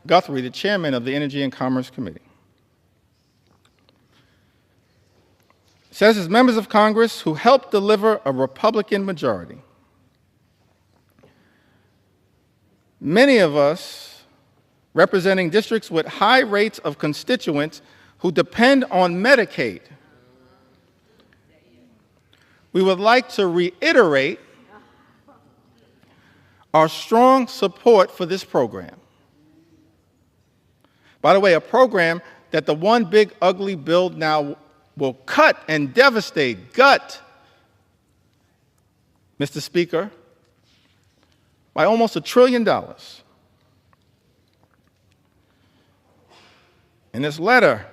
Guthrie, the Chairman of the Energy and Commerce Committee. It says, as members of Congress who helped deliver a Republican majority, many of us representing districts with high rates of constituents who depend on Medicaid, we would like to reiterate our strong support for this program. By the way, a program that the one big ugly bill now will cut and devastate, gut, Mr. Speaker, by almost $1 trillion. In this letter,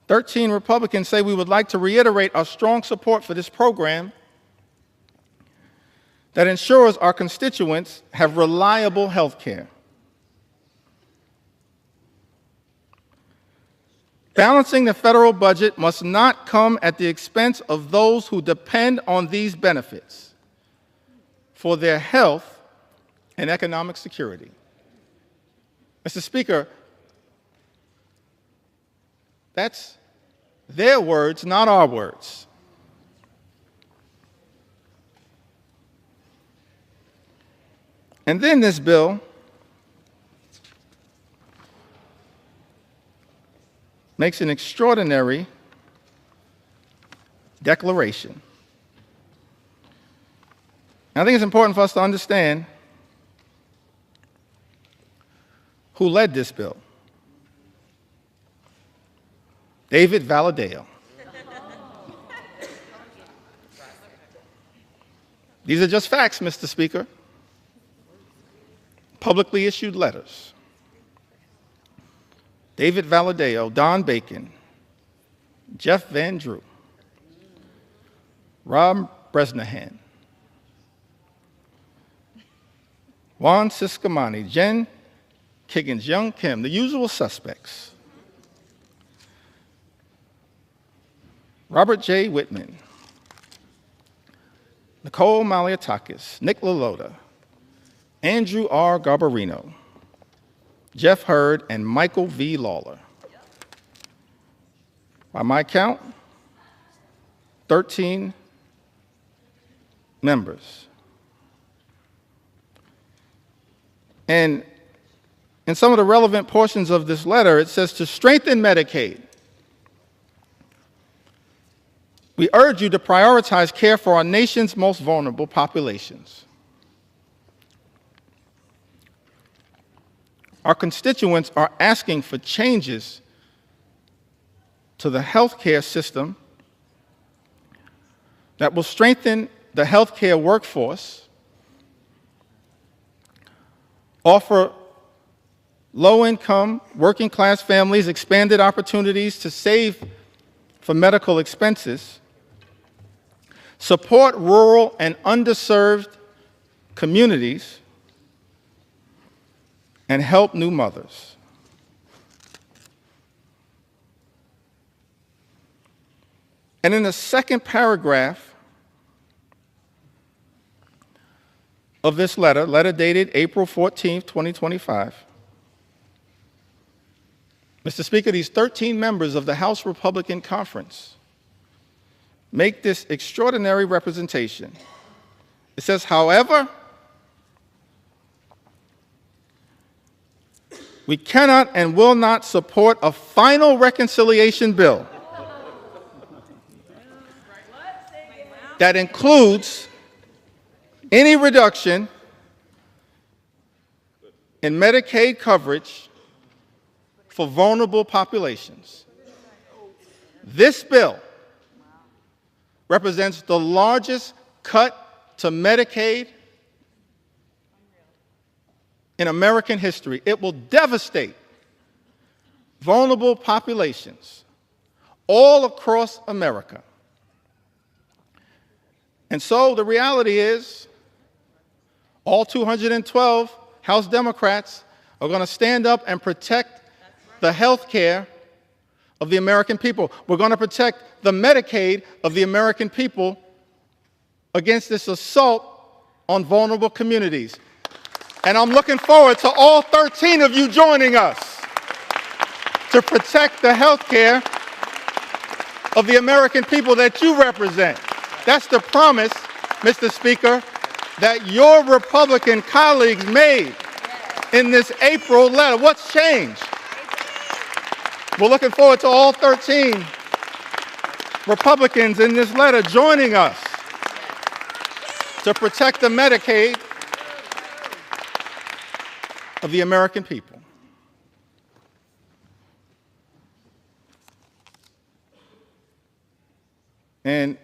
13 Republicans say we would like to reiterate our strong support for this program that ensures our constituents have reliable health care. Balancing the federal budget must not come at the expense of those who depend on these benefits for their health and economic security. Mr. Speaker, that's their words, not our words. And then this bill makes an extraordinary declaration. And I think it's important for us to understand who led this bill. David Valadao. These are just facts, Mr. Speaker. Publicly issued letters. David Valadao, Don Bacon, Jeff Van Drew, Rob Bresnahan, Juan Ciscomani, Jen Kiggins, Young Kim, the usual suspects. Robert J. Whitman, Nicole Malliotakis, Nick LaLota, Andrew R. Garbarino, Jeff Hurd, and Michael V. Lawler. By my count, 13 members. And in some of the relevant portions of this letter, it says to strengthen Medicaid, we urge you to prioritize care for our nation's most vulnerable populations. Our constituents are asking for changes to the healthcare system that will strengthen the healthcare workforce, offer low-income, working-class families expanded opportunities to save for medical expenses, support rural and underserved communities, and help new mothers. And in the second paragraph of this letter dated April 14, 2025, Mr. Speaker, these 13 members of the House Republican Conference make this extraordinary representation. It says, however, we cannot and will not support a final reconciliation bill that includes any reduction in Medicaid coverage for vulnerable populations. This bill represents the largest cut to Medicaid in American history. It will devastate vulnerable populations all across America. And so the reality is, all 212 House Democrats are going to stand up and protect the health care of the American people. We're going to protect the Medicaid of the American people against this assault on vulnerable communities. And I'm looking forward to all 13 of you joining us to protect the health care of the American people that you represent. That's the promise, Mr. Speaker, that your Republican colleagues made in this April letter. What's changed? We're looking forward to all 13 Republicans in this letter joining us to protect the Medicaid of the American people. And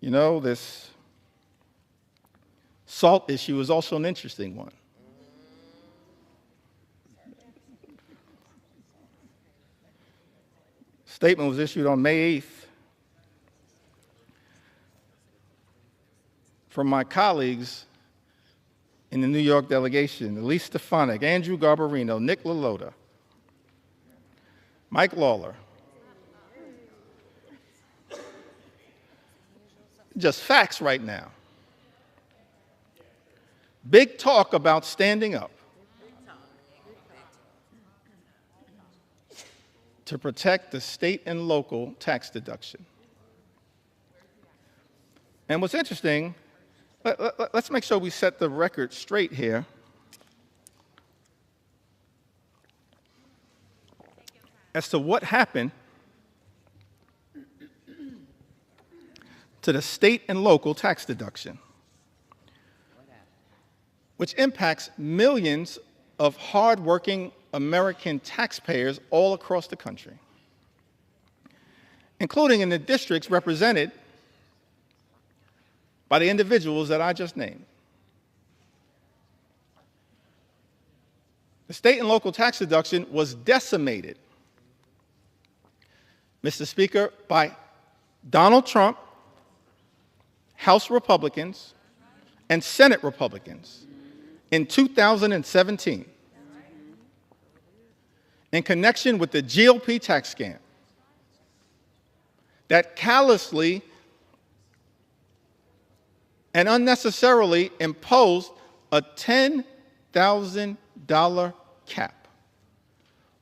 you know, this SALT issue is also an interesting one. Statement was issued on May 8th from my colleagues in the New York delegation, Elise Stefanik, Andrew Garbarino, Nick LaLota, Mike Lawler. Just facts right now. Big talk about standing up to protect the state and local tax deduction. And what's interesting, let's make sure we set the record straight here. As to what happened to the state and local tax deduction, which impacts millions of hardworking American taxpayers all across the country, including in the districts represented by the individuals that I just named. The state and local tax deduction was decimated, Mr. Speaker, by Donald Trump, House Republicans, and Senate Republicans in 2017 in connection with the GOP tax scam that callously and unnecessarily imposed a $10,000 cap,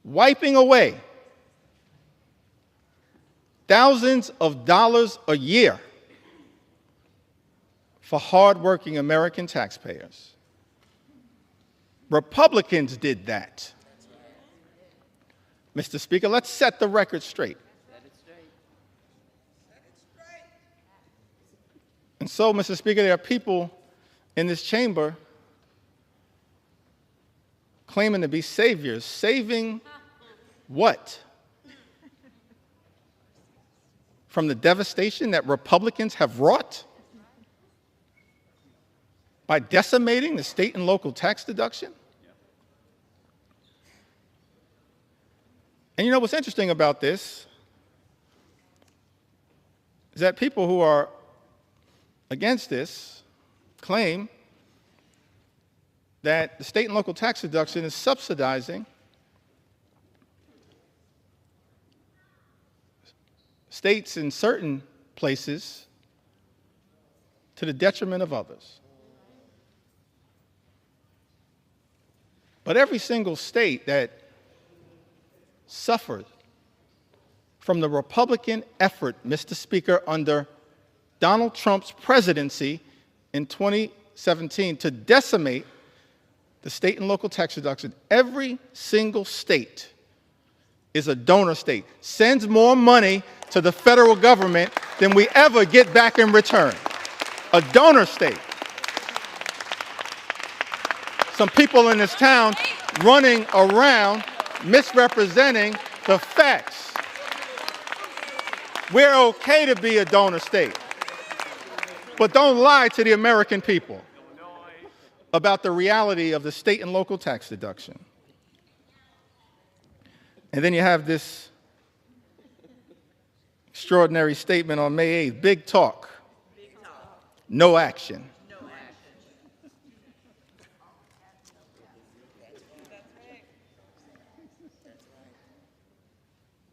wiping away thousands of dollars a year for hardworking American taxpayers. Republicans did that. Mr. Speaker, let's set the record straight. And so, Mr. Speaker, there are people in this chamber claiming to be saviors. Saving what? From the devastation that Republicans have wrought by decimating the state and local tax deduction? And you know what's interesting about this is that people who are against this claim that the state and local tax deduction is subsidizing states in certain places to the detriment of others. But every single state that suffered from the Republican effort, Mr. Speaker, under Donald Trump's presidency in 2017 to decimate the state and local tax deduction, every single state is a donor state, sends more money to the federal government than we ever get back in return. A donor state. Some people in this town running around misrepresenting the facts. We're okay to be a donor state, but don't lie to the American people about the reality of the state and local tax deduction. And then you have this extraordinary statement on May 8th, big talk, no action.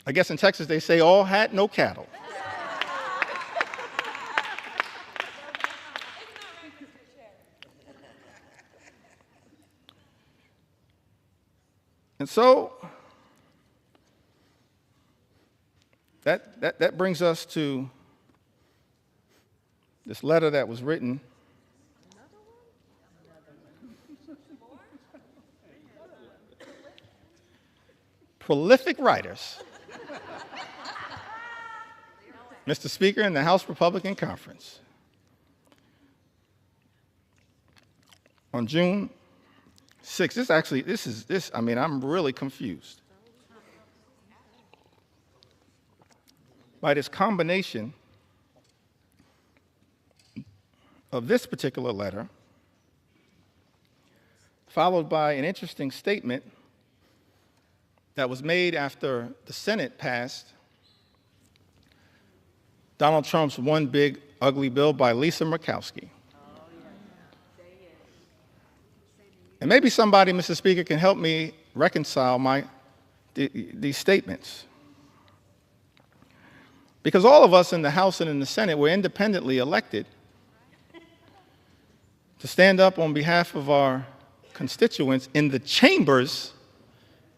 I guess in Texas they say all hat, no cattle. And so that brings us to this letter that was written prolific writers, Mr. Speaker, in the House Republican Conference. On June 6th, I'm really confused by this combination of this particular letter, followed by an interesting statement that was made after the Senate passed Donald Trump's One Big Ugly Bill by Lisa Murkowski. And maybe somebody, Mr. Speaker, can help me reconcile these statements. Because all of us in the House and in the Senate were independently elected to stand up on behalf of our constituents in the chambers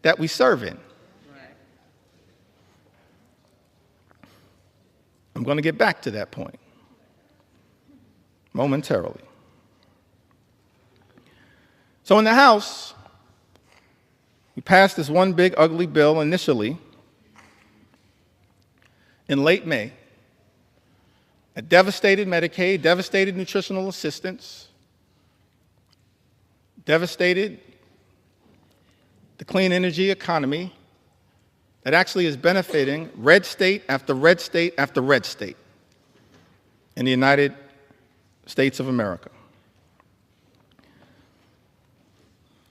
that we serve in. I'm going to get back to that point momentarily. So in the House, we passed this One Big Ugly Bill initially in late May. It devastated Medicaid, devastated nutritional assistance, devastated the clean energy economy that actually is benefiting red state after red state after red state in the United States of America.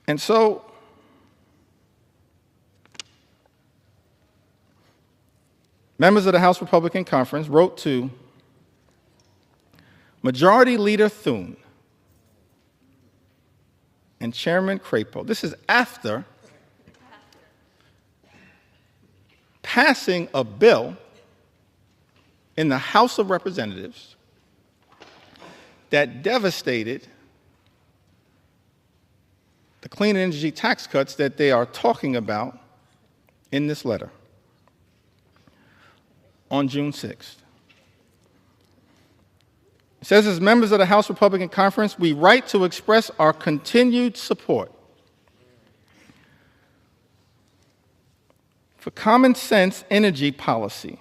And so members of the House Republican Conference wrote to Majority Leader Thune and Chairman Crapo. This is after passing a bill in the House of Representatives that devastated the clean energy tax cuts that they are talking about in this letter on June 6th. It says, as members of the House Republican Conference, we write to express our continued support for common sense energy policy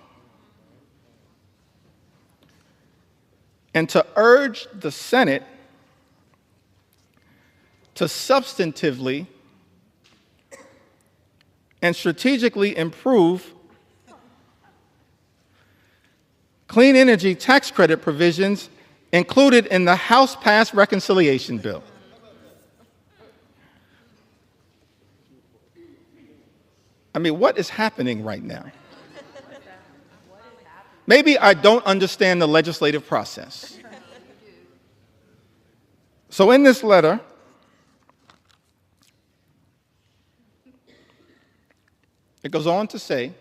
and to urge the Senate to substantively and strategically improve clean energy tax credit provisions included in the House-passed reconciliation bill. I mean, what is happening right now? Maybe I don't understand the legislative process. So in this letter, it goes on to say,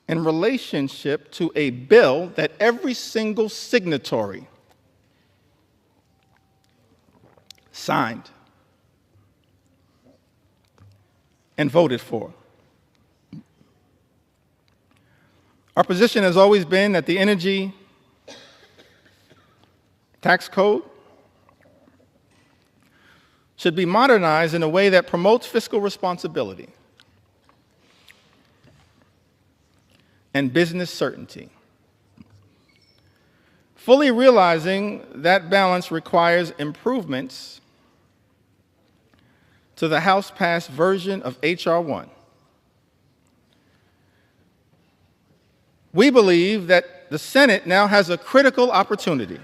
in relationship to a bill that every single signatory signed and voted for. Our position has always been that the energy tax code should be modernized in a way that promotes fiscal responsibility and business certainty. Fully realizing that balance requires improvements to the House-passed version of H.R. 1. We believe that the Senate now has a critical opportunity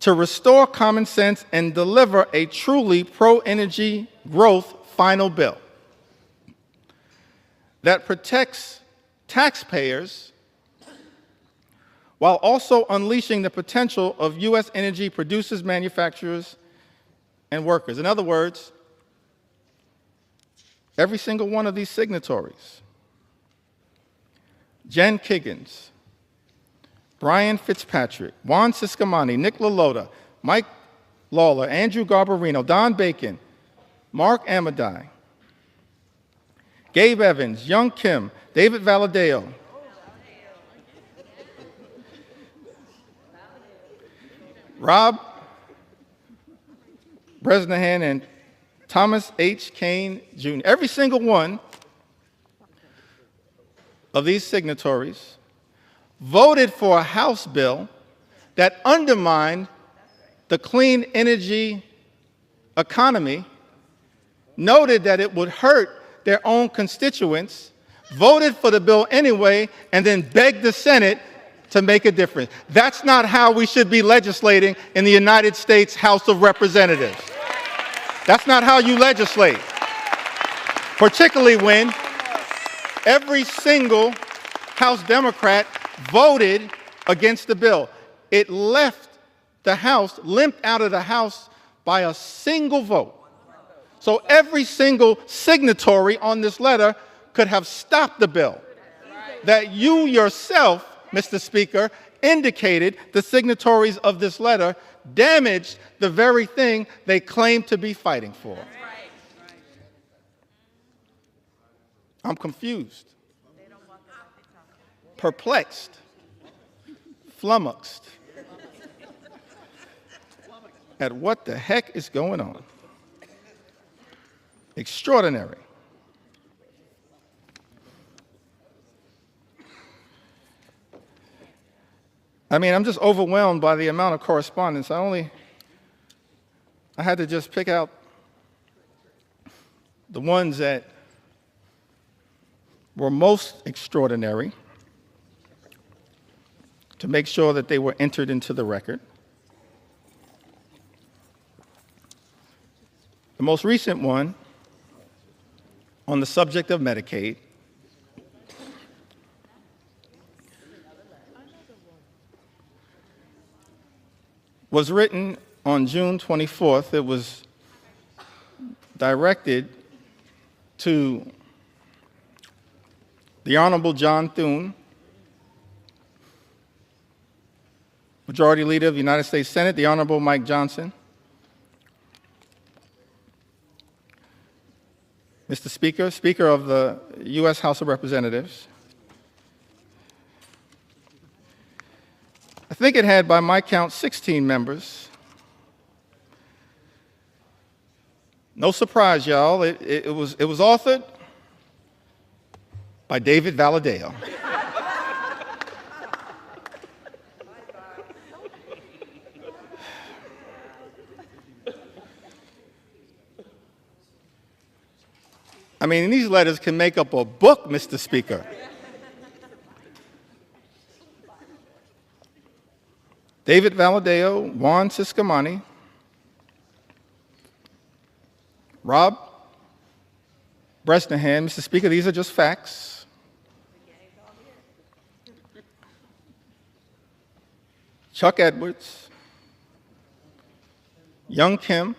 to restore common sense and deliver a truly pro-energy growth final bill that protects taxpayers while also unleashing the potential of U.S. energy producers, manufacturers, and workers. In other words, every single one of these signatories, Jen Kiggins, Brian Fitzpatrick, Juan Ciscomani, Nick LaLota, Mike Lawler, Andrew Garbarino, Don Bacon, Mark Amadei, Gabe Evans, Young Kim, David Valadeo, Rob Bresnahan, and Thomas H. Kane, Jr. Every single one of these signatories voted for a House bill that undermined the clean energy economy, noted that it would hurt their own constituents, voted for the bill anyway, and then begged the Senate to make a difference. That's not how we should be legislating in the United States House of Representatives. That's not how you legislate, particularly when every single House Democrat voted against the bill. It left the House, limped out of the House by a single vote. So every single signatory on this letter could have stopped the bill that you yourself, Mr. Speaker, indicated the signatories of this letter damaged the very thing they claim to be fighting for. I'm confused, perplexed, flummoxed at what the heck is going on. Extraordinary. I mean, I'm just overwhelmed by the amount of correspondence. I had to just pick out the ones that were most extraordinary to make sure that they were entered into the record. The most recent one on the subject of Medicaid was written on June 24th. It was directed to the Honorable John Thune, Majority Leader of the United States Senate, the Honorable Mike Johnson. Mr. Speaker, Speaker of the U.S. House of Representatives, I think it had, by my count, 16 members. No surprise, y'all. It was authored by David Valadao. I mean, these letters can make up a book, Mr. Speaker. David Valadao, Juan Ciscomani, Rob Bresnahan. Mr. Speaker, these are just facts. Chuck Edwards, Young Kim,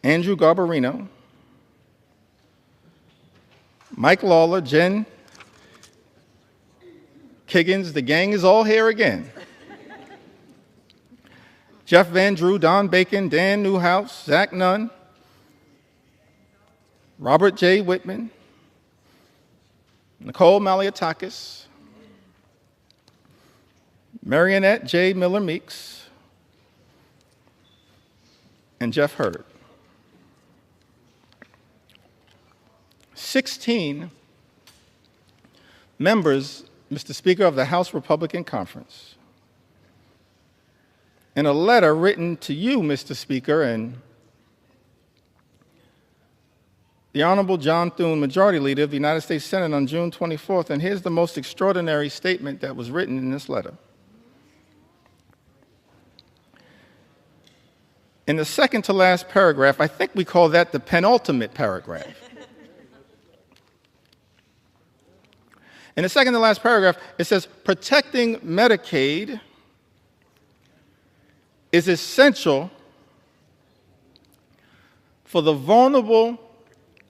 Andrew Garbarino, Mike Lawler, Jen Kiggins, the gang is all here again. Jeff Van Drew, Don Bacon, Dan Newhouse, Zach Nunn, Robert J. Whitman, Nicole Maliatakis, Marionette J. Miller Meeks, and Jeff Hurd. 16 members, Mr. Speaker, of the House Republican Conference, in a letter written to you, Mr. Speaker, and the Honorable John Thune, Majority Leader of the United States Senate, on June 24th, and here's the most extraordinary statement that was written in this letter. In the second to last paragraph, I think we call that the penultimate paragraph. In the second to last paragraph, it says, protecting Medicaid is essential for the vulnerable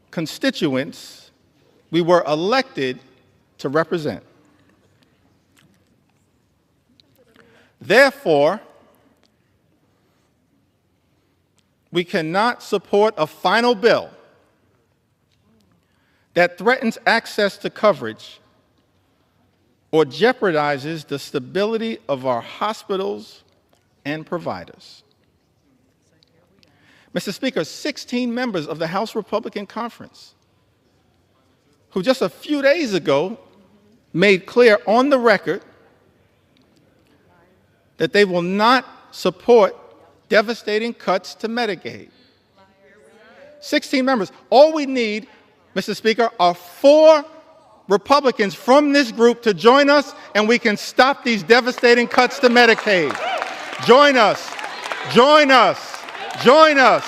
constituents we were elected to represent. Therefore, we cannot support a final bill that threatens access to coverage or jeopardizes the stability of our hospitals and providers. Mr. Speaker, 16 members of the House Republican Conference, who just a few days ago made clear on the record that they will not support devastating cuts to Medicaid. 16 members. All we need, Mr. Speaker, are 4 Republicans from this group to join us, and we can stop these devastating cuts to Medicaid. Join us. Join us. Join us.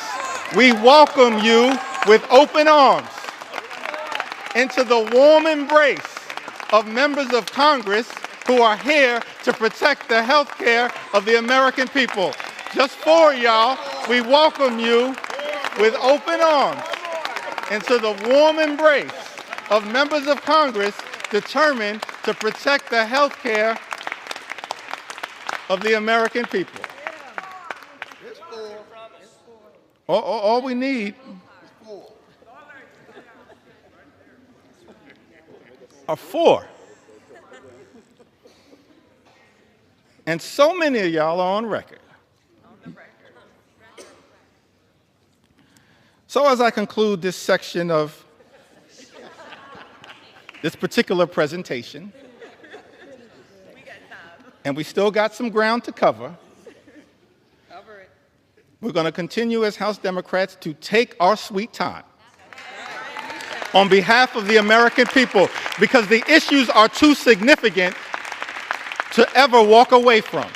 We welcome you with open arms into the warm embrace of members of Congress who are here to protect the health care of the American people. Just 4 y'all, we welcome you with open arms into the warm embrace of members of Congress determined to protect the health care of the American people. All we need are 4. And so many of y'all are on record. So as I conclude this section of this particular presentation, and we still got some ground to cover, we're going to continue as House Democrats to take our sweet time on behalf of the American people, because the issues are too significant to ever walk away from.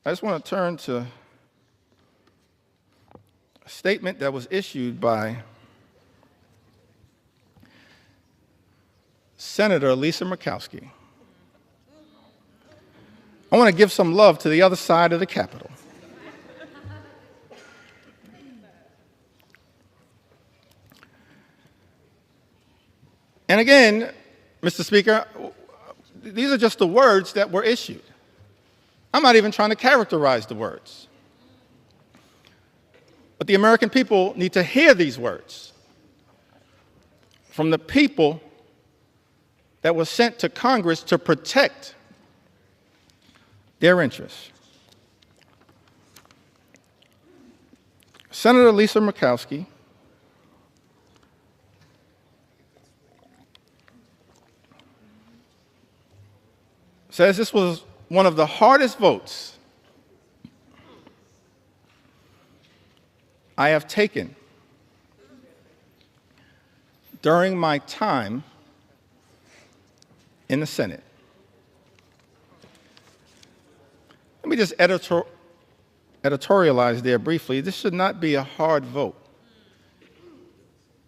I just want to turn to a statement that was issued by Senator Lisa Murkowski. I want to give some love to the other side of the Capitol. And again, Mr. Speaker, these are just the words that were issued. I'm not even trying to characterize the words. But the American people need to hear these words from the people that were sent to Congress to protect their interests. Senator Lisa Murkowski says this was one of the hardest votes I have taken during my time in the Senate. Let me just editorialize there briefly. This should not be a hard vote,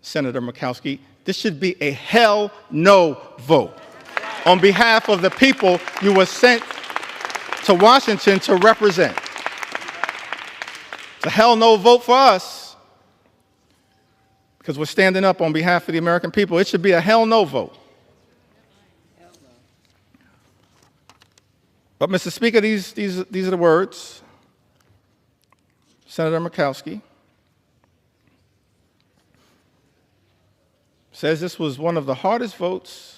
Senator Murkowski. This should be a hell no vote on behalf of the people you were sent to Washington to represent. It's a hell no vote for us because we're standing up on behalf of the American people. It should be a hell no vote. But, Mr. Speaker, these are the words. Senator Murkowski says this was one of the hardest votes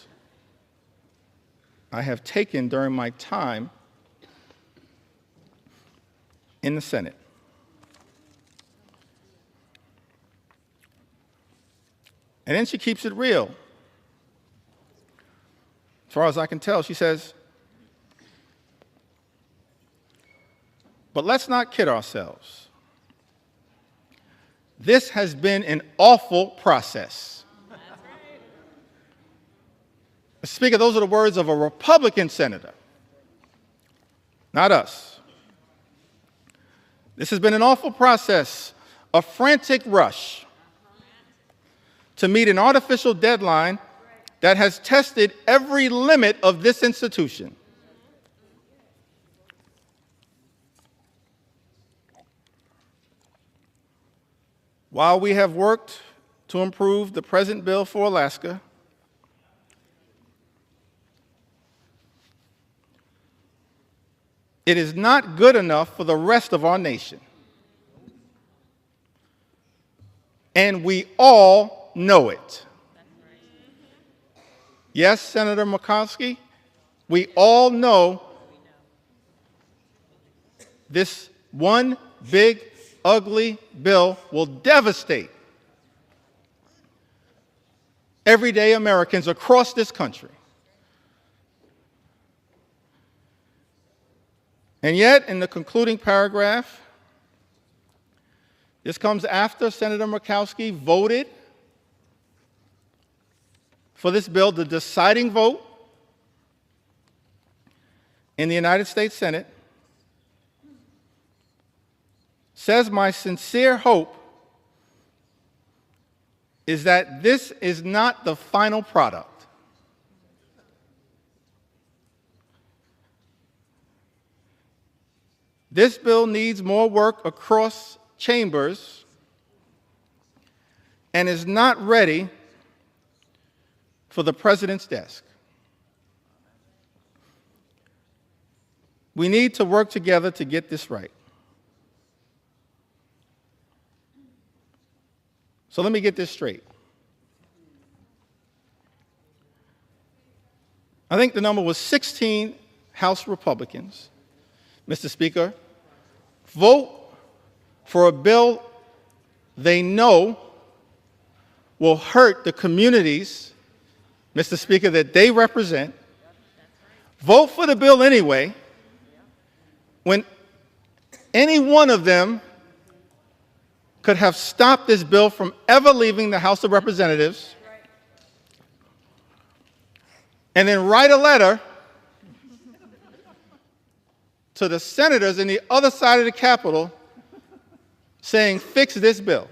I have taken during my time in the Senate. And then she keeps it real. As far as I can tell, she says, but let's not kid ourselves. This has been an awful process. Mr. Speaker, those are the words of a Republican senator, not us. This has been an awful process, a frantic rush to meet an artificial deadline that has tested every limit of this institution. While we have worked to improve the present bill for Alaska, it is not good enough for the rest of our nation. And we all know it. Yes, Senator Murkowski, we all know this one big, ugly bill will devastate everyday Americans across this country. And yet, in the concluding paragraph, this comes after Senator Murkowski voted for this bill, the deciding vote in the United States Senate, says my sincere hope is that this is not the final product. This bill needs more work across chambers and is not ready for the president's desk. We need to work together to get this right. So let me get this straight. I think the number was 16 House Republicans, Mr. Speaker, vote for a bill they know will hurt the communities, Mr. Speaker, that they represent. Vote for the bill anyway, when any one of them could have stopped this bill from ever leaving the House of Representatives, and then write a letter to the senators in the other side of the Capitol saying, fix this bill.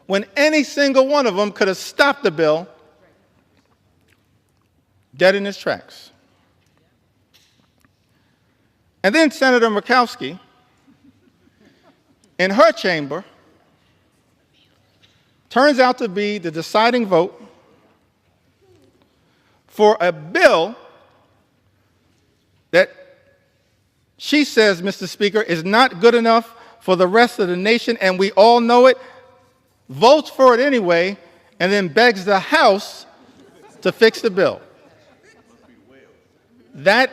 When any single one of them could have stopped the bill dead in its tracks. And then Senator Murkowski, in her chamber, turns out to be the deciding vote for a bill that she says, Mr. Speaker, is not good enough for the rest of the nation, and we all know it, votes for it anyway, and then begs the House to fix the bill. That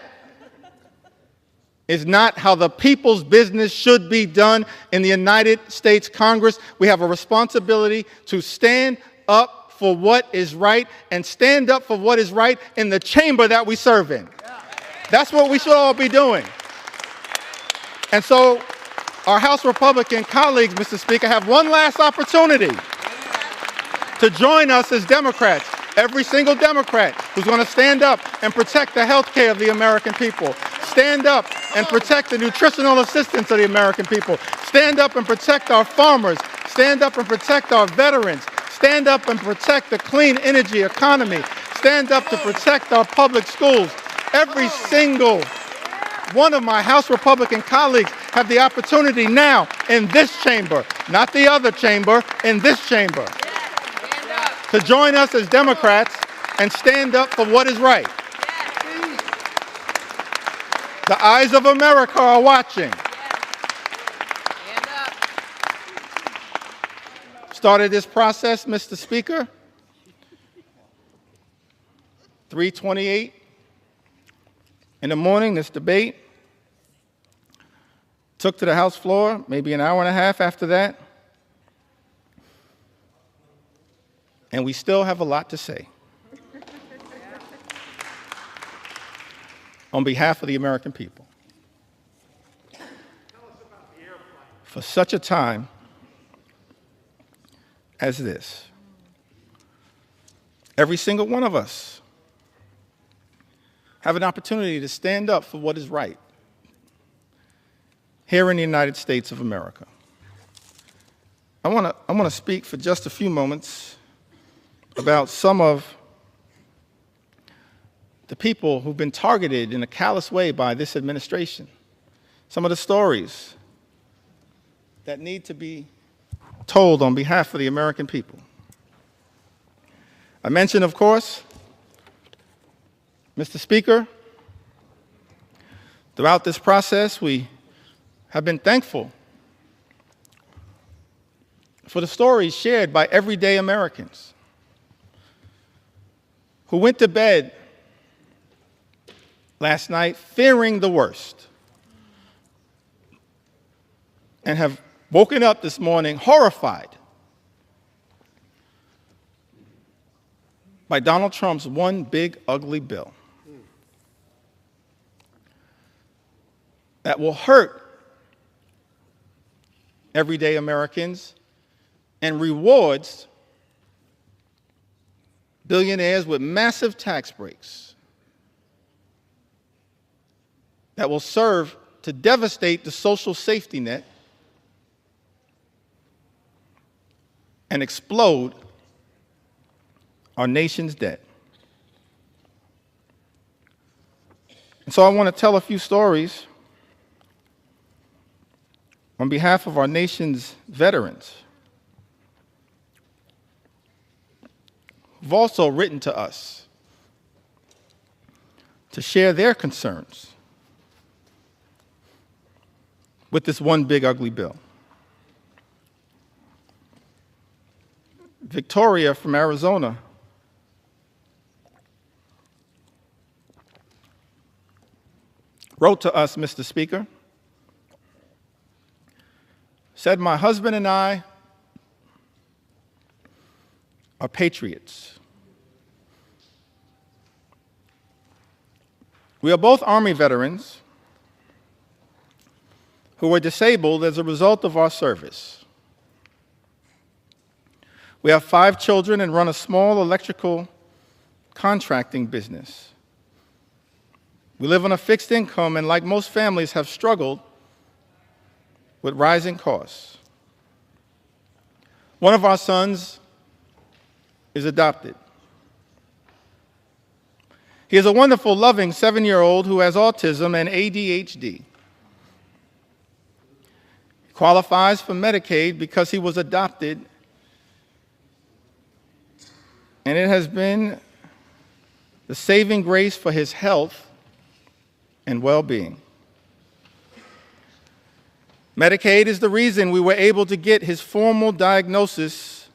is not how the people's business should be done in the United States Congress. We have a responsibility to stand up for what is right and stand up for what is right in the chamber that we serve in. That's what we should all be doing. And so our House Republican colleagues, Mr. Speaker, have one last opportunity to join us as Democrats. Every single Democrat who's going to stand up and protect the health care of the American people, stand up and protect the nutritional assistance of the American people, stand up and protect our farmers, stand up and protect our veterans, stand up and protect the clean energy economy, stand up to protect our public schools. Every single one of my House Republican colleagues have the opportunity now in this chamber, not the other chamber, in this chamber, to join us as Democrats and stand up for what is right. The eyes of America are watching. Started this process, Mr. Speaker, 3:28 in the morning, this debate. Took to the House floor, maybe an hour and a half after that. And we still have a lot to say. On behalf of the American people. For such a time as this, every single one of us have an opportunity to stand up for what is right here in the United States of America. I want to speak for just a few moments about some of the people who've been targeted in a callous way by this administration, some of the stories that need to be told on behalf of the American people. I mentioned, of course, Mr. Speaker, throughout this process, we have been thankful for the stories shared by everyday Americans who went to bed last night fearing the worst and have woken up this morning horrified by Donald Trump's one big ugly bill that will hurt everyday Americans and rewards billionaires with massive tax breaks that will serve to devastate the social safety net and explode our nation's debt. And so I want to tell a few stories on behalf of our nation's veterans who've also written to us to share their concerns with this one big ugly bill. Victoria from Arizona wrote to us, Mr. Speaker, said, "My husband and I are patriots. We are both Army veterans who were disabled as a result of our service. We have 5 children and run a small electrical contracting business. We live on a fixed income and, like most families, have struggled with rising costs. One of our sons is adopted. He is a wonderful, loving 7-year-old who has autism and ADHD. He qualifies for Medicaid because he was adopted, and it has been the saving grace for his health and well-being. Medicaid is the reason we were able to get his formal diagnosis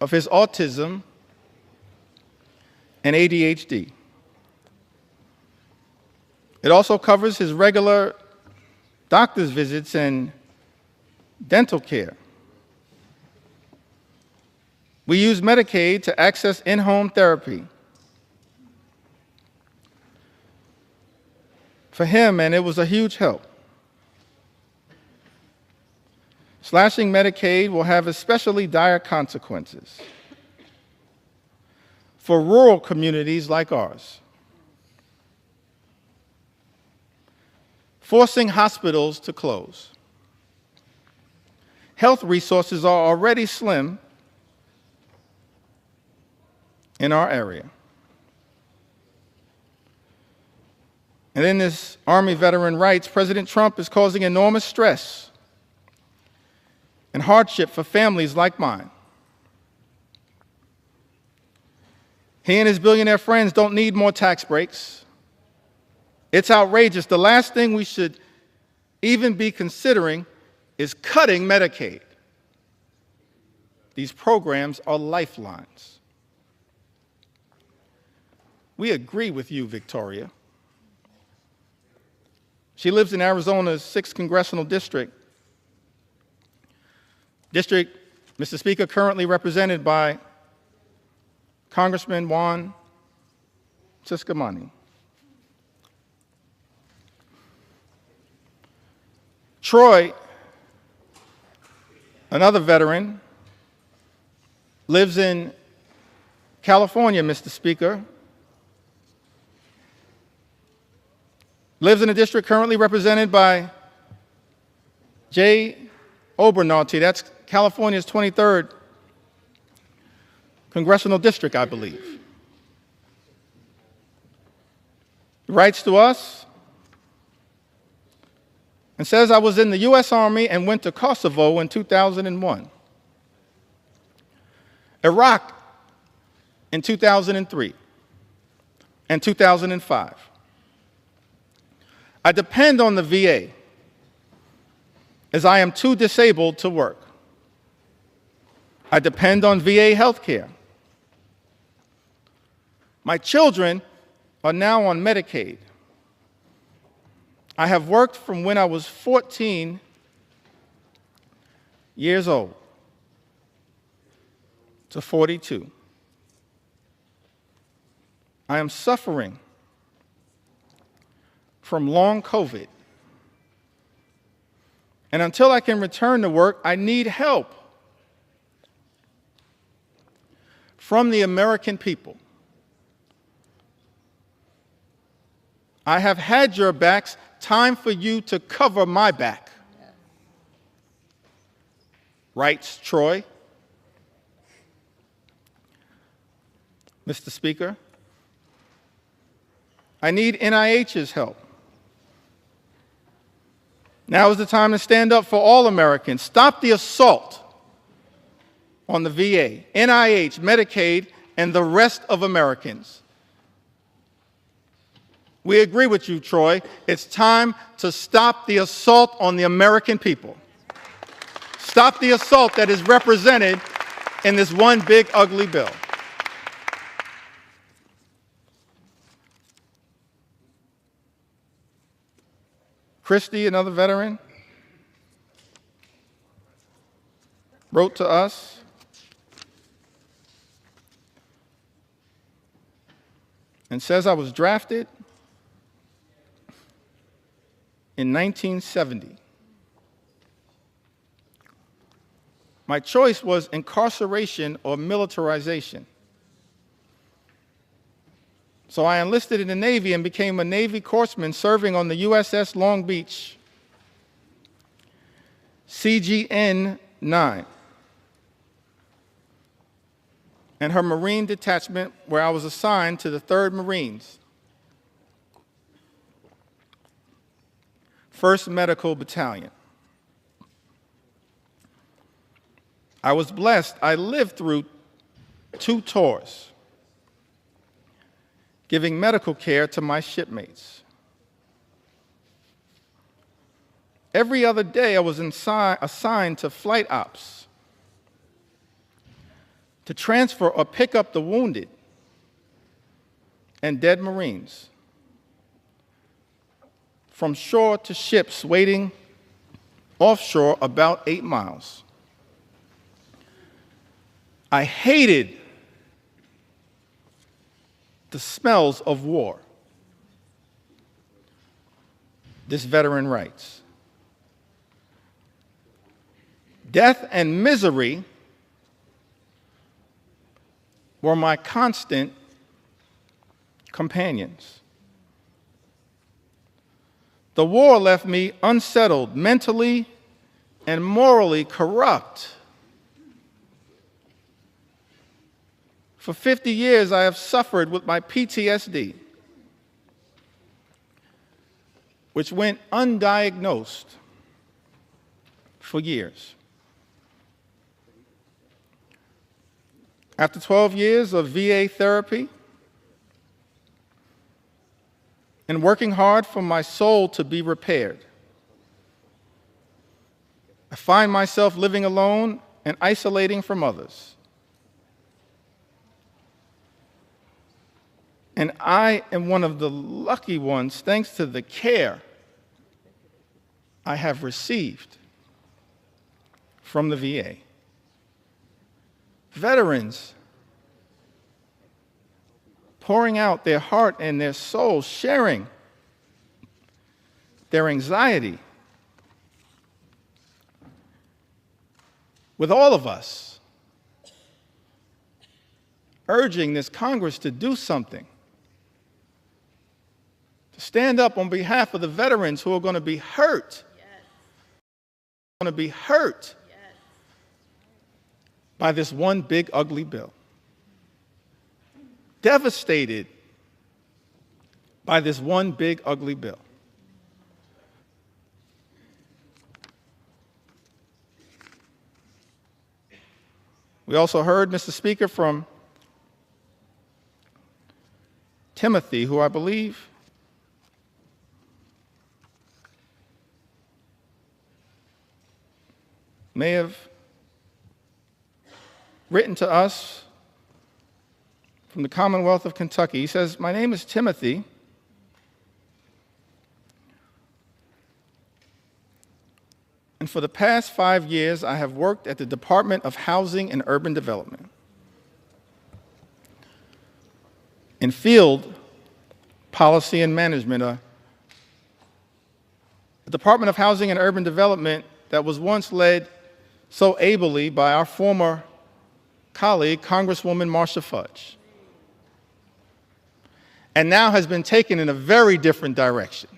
of his autism and ADHD. It also covers his regular doctor's visits and dental care. We use Medicaid to access in-home therapy for him, and it was a huge help. Slashing Medicaid will have especially dire consequences for rural communities like ours. Forcing hospitals to close. Health resources are already slim in our area. And in this Army veteran rights, President Trump is causing enormous stress and hardship for families like mine. He and his billionaire friends don't need more tax breaks. It's outrageous. The last thing we should even be considering is cutting Medicaid. These programs are lifelines. We agree with you, Victoria. She lives in Arizona's 6th Congressional District. District, Mr. Speaker, currently represented by Congressman Juan Ciscomani. Troy, another veteran, lives in California, Mr. Speaker. Lives in a district currently represented by Jay Obernaute. That's California's 23rd Congressional District, I believe. He writes to us and says, I was in the U.S. Army and went to Kosovo in 2001, Iraq in 2003, and 2005. I depend on the VA as I am too disabled to work. I depend on VA health care. My children are now on Medicaid. I have worked from when I was 14 years old to 42. I am suffering from long COVID. And until I can return to work, I need help from the American people. I have had your backs. Time for you to cover my back. Writes Troy. Mr. Speaker, I need NIH's help. Now is the time to stand up for all Americans. Stop the assault on the VA, NIH, Medicaid, and the rest of Americans. We agree with you, Troy. It's time to stop the assault on the American people. Stop the assault that is represented in this one big, ugly bill. Christy, another veteran, wrote to us and says, I was drafted in 1970. My choice was incarceration or militarization. So I enlisted in the Navy and became a Navy corpsman serving on the USS Long Beach, CGN-9, and her Marine detachment, where I was assigned to the 3rd Marines, 1st Medical Battalion. I was blessed. I lived through 2 tours. giving medical care to my shipmates. Every other day, I was assigned to flight ops to transfer or pick up the wounded and dead Marines from shore to ships waiting offshore about 8 miles. I hated the smells of war. This veteran writes, death and misery were my constant companions. The war left me unsettled, mentally and morally corrupt. For 50 years, I have suffered with my PTSD, which went undiagnosed for years. After 12 years of VA therapy and working hard for my soul to be repaired, I find myself living alone and isolating from others. And I am one of the lucky ones thanks to the care I have received from the VA. Veterans pouring out their heart and their soul, sharing their anxiety with all of us, urging this Congress to do something, to stand up on behalf of the veterans who are going to be hurt, by this one big ugly bill. Devastated by this one big ugly bill. We also heard, Mr. Speaker, from Timothy, who I believe may have written to us from the Commonwealth of Kentucky. He says, "My name is Timothy. And for the past 5 years, I have worked at the Department of Housing and Urban Development in field policy and management, a Department of Housing and Urban Development that was once led so ably by our former colleague, Congresswoman Marcia Fudge, and now has been taken in a very different direction."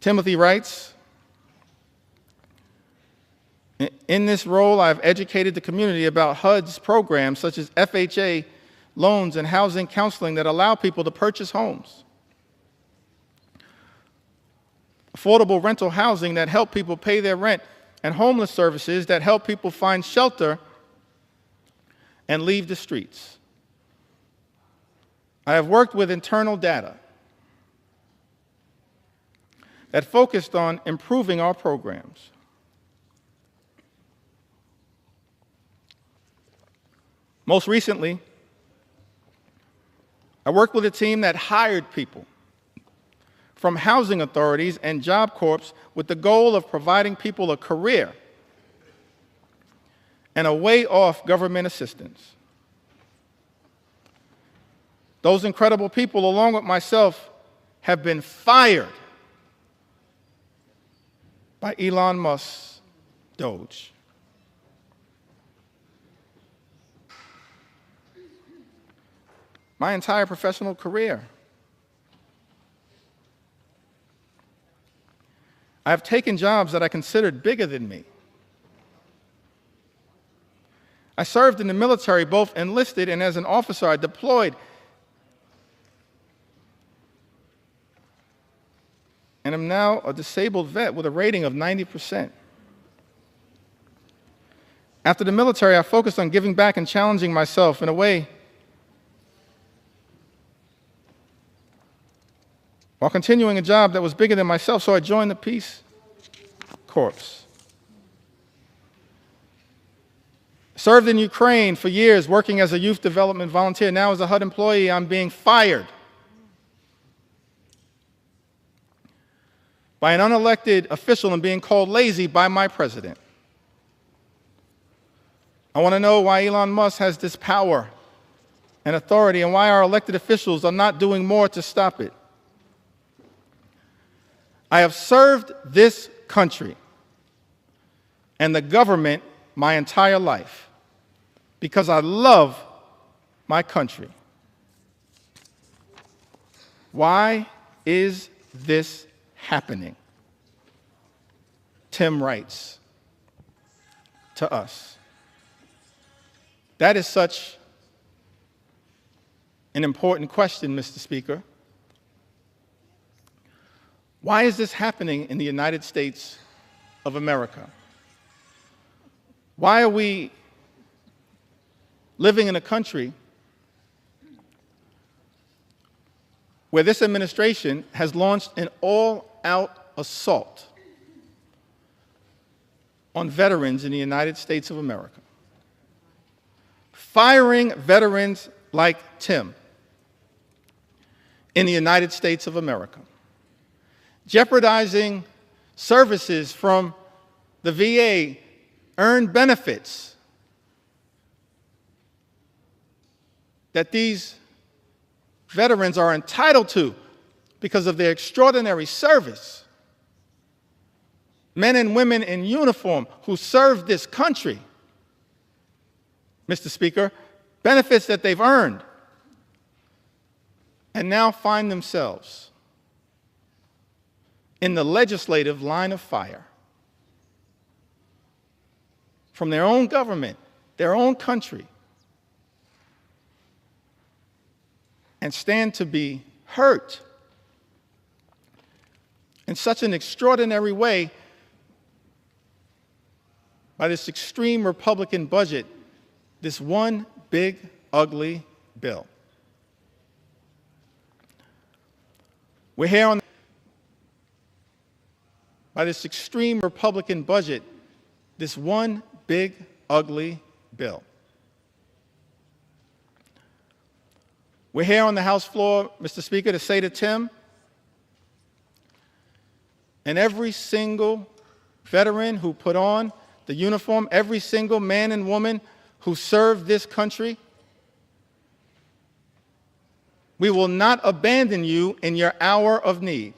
Timothy writes, "In this role, I've educated the community about HUD's programs such as FHA loans and housing counseling that allow people to purchase homes, affordable rental housing that help people pay their rent, and homeless services that help people find shelter and leave the streets. I have worked with internal data that focused on improving our programs. Most recently, I worked with a team that hired people from housing authorities and Job Corps with the goal of providing people a career and a way off government assistance. Those incredible people, along with myself, have been fired by Elon Musk's Doge. My entire professional career, I have taken jobs that I considered bigger than me. I served in the military, both enlisted and as an officer. I deployed and am now a disabled vet with a rating of 90%. After the military, I focused on giving back and challenging myself in a way while continuing a job that was bigger than myself, so I joined the Peace Corps. Served in Ukraine for years, working as a youth development volunteer. Now as a HUD employee, I'm being fired by an unelected official and being called lazy by my president. I want to know why Elon Musk has this power and authority and why our elected officials are not doing more to stop it. I have served this country and the government my entire life because I love my country. Why is this happening? Tim writes to us. That is such an important question, Mr. Speaker. Why is this happening in the United States of America? Why are we living in a country where this administration has launched an all-out assault on veterans in the United States of America, firing veterans like Tim in the United States of America, jeopardizing services from the VA, earned benefits that these veterans are entitled to because of their extraordinary service. Men and women in uniform who serve this country, Mr. Speaker, benefits that they've earned, and now find themselves in the legislative line of fire from their own government, their own country, and stand to be hurt in such an extraordinary way by this extreme Republican budget, this one big, ugly bill. We're here on by this extreme Republican budget, this one big, ugly bill. We're here on the House floor, Mr. Speaker, to say to Tim and every single veteran who put on the uniform, every single man and woman who served this country, we will not abandon you in your hour of need.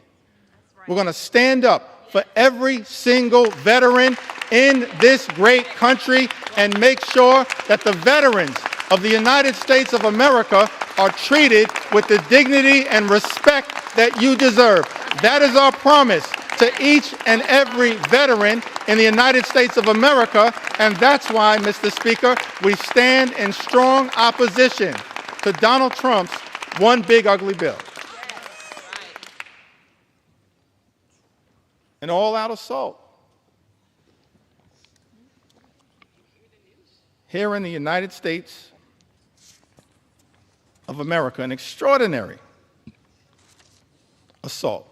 We're going to stand up for every single veteran in this great country and make sure that the veterans of the United States of America are treated with the dignity and respect that you deserve. That is our promise to each and every veteran in the United States of America, and that's why, Mr. Speaker, we stand in strong opposition to Donald Trump's one big ugly bill. An all-out assault here in the United States of America, an extraordinary assault.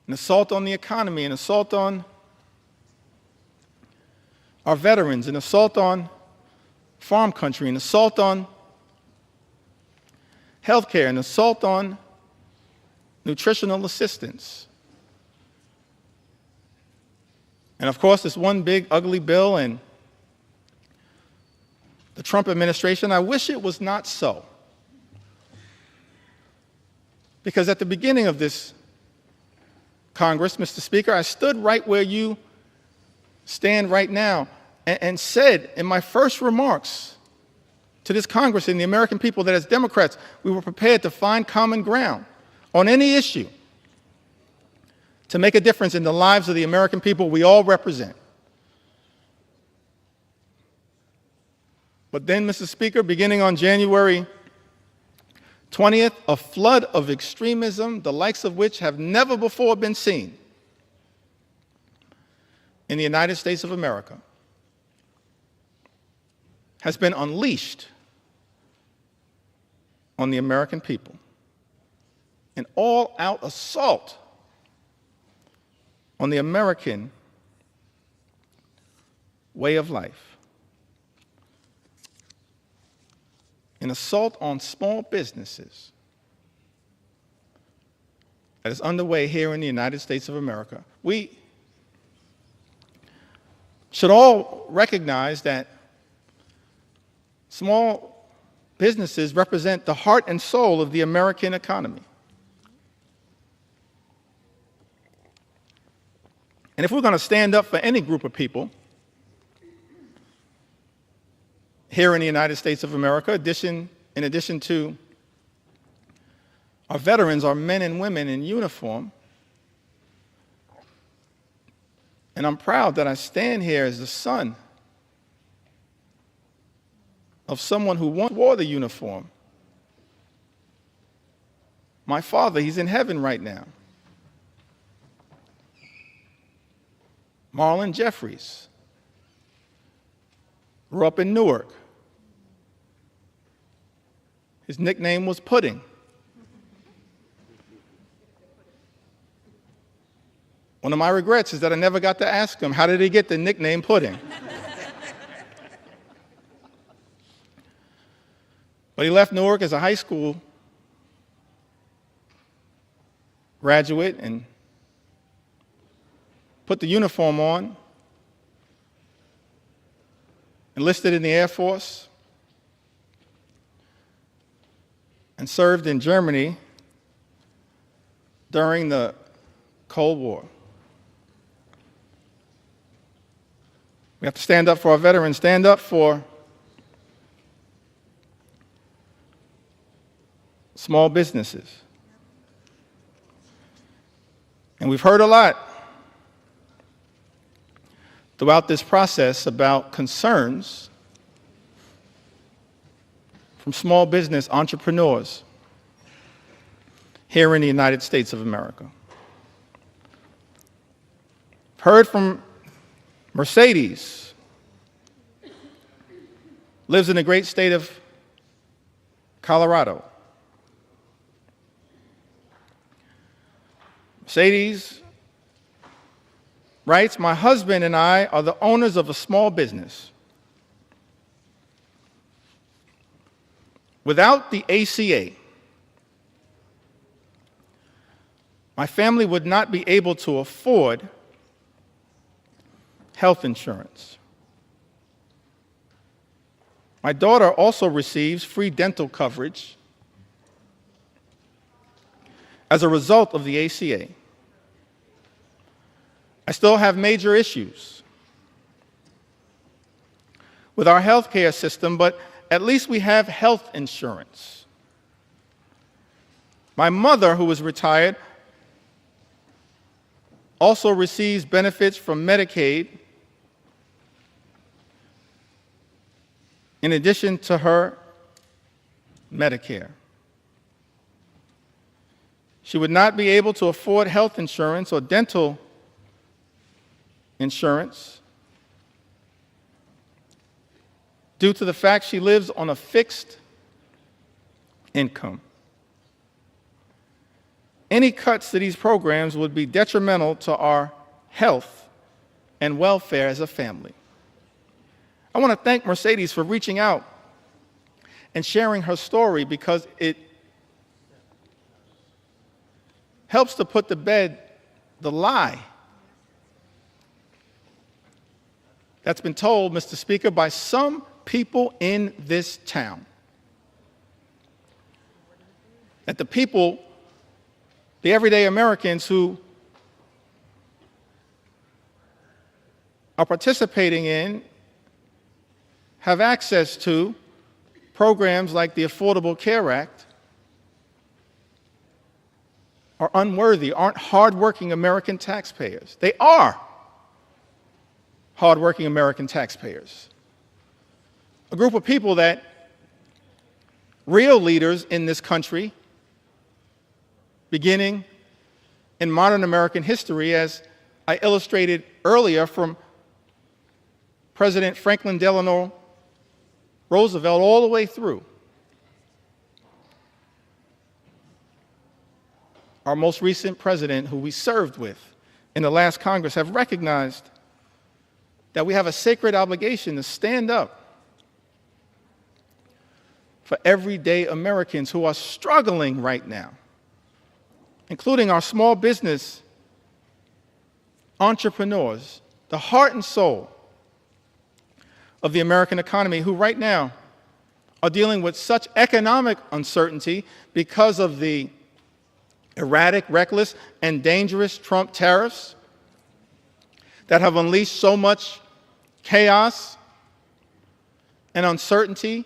An assault on the economy, an assault on our veterans, an assault on farm country, an assault on health care, an assault on nutritional assistance. And of course, this one big ugly bill and the Trump administration, I wish it was not so. Because at the beginning of this Congress, Mr. Speaker, I stood right where you stand right now and said in my first remarks to this Congress and the American people that as Democrats, we were prepared to find common ground on any issue to make a difference in the lives of the American people we all represent. But then, Mr. Speaker, beginning on January 20th, a flood of extremism, the likes of which have never before been seen in the United States of America, has been unleashed on the American people. an all-out assault on the American way of life, an assault on small businesses that is underway here in the United States of America. We should all recognize that small businesses represent the heart and soul of the American economy. And if we're going to stand up for any group of people here in the United States of America, in addition to our veterans, our men and women in uniform, and I'm proud that I stand here as the son of someone who once wore the uniform. My father, he's in heaven right now. Marlon Jeffries grew up in Newark. His nickname was Pudding. One of my regrets is that I never got to ask him, how did he get the nickname Pudding? But he left Newark as a high school graduate and put the uniform on, enlisted in the Air Force, and served in Germany during the Cold War. We have to stand up for our veterans, stand up for small businesses. And we've heard a lot throughout this process about concerns from small business entrepreneurs here in the United States of America. Heard from Mercedes, lives in the great state of Colorado. Mercedes writes, my husband and I are the owners of a small business. Without the ACA, my family would not be able to afford health insurance. My daughter also receives free dental coverage as a result of the ACA. I still have major issues with our health care system, but at least we have health insurance. My mother, who is retired, also receives benefits from Medicaid in addition to her Medicare. She would not be able to afford health insurance or dental insurance due to the fact she lives on a fixed income. Any cuts to these programs would be detrimental to our health and welfare as a family. I want to thank Mercedes for reaching out and sharing her story because it helps to put to bed the lie that's been told, Mr. Speaker, by some people in this town. That the people, the everyday Americans who are participating in, have access to programs like the Affordable Care Act, are unworthy, aren't hardworking American taxpayers. They are hardworking American taxpayers. A group of people that real leaders in this country, beginning in modern American history, as I illustrated earlier from President Franklin Delano Roosevelt all the way through, our most recent president, who we served with in the last Congress, have recognized that we have a sacred obligation to stand up for everyday Americans who are struggling right now, including our small business entrepreneurs, the heart and soul of the American economy, who right now are dealing with such economic uncertainty because of the erratic, reckless, and dangerous Trump tariffs that have unleashed so much chaos and uncertainty,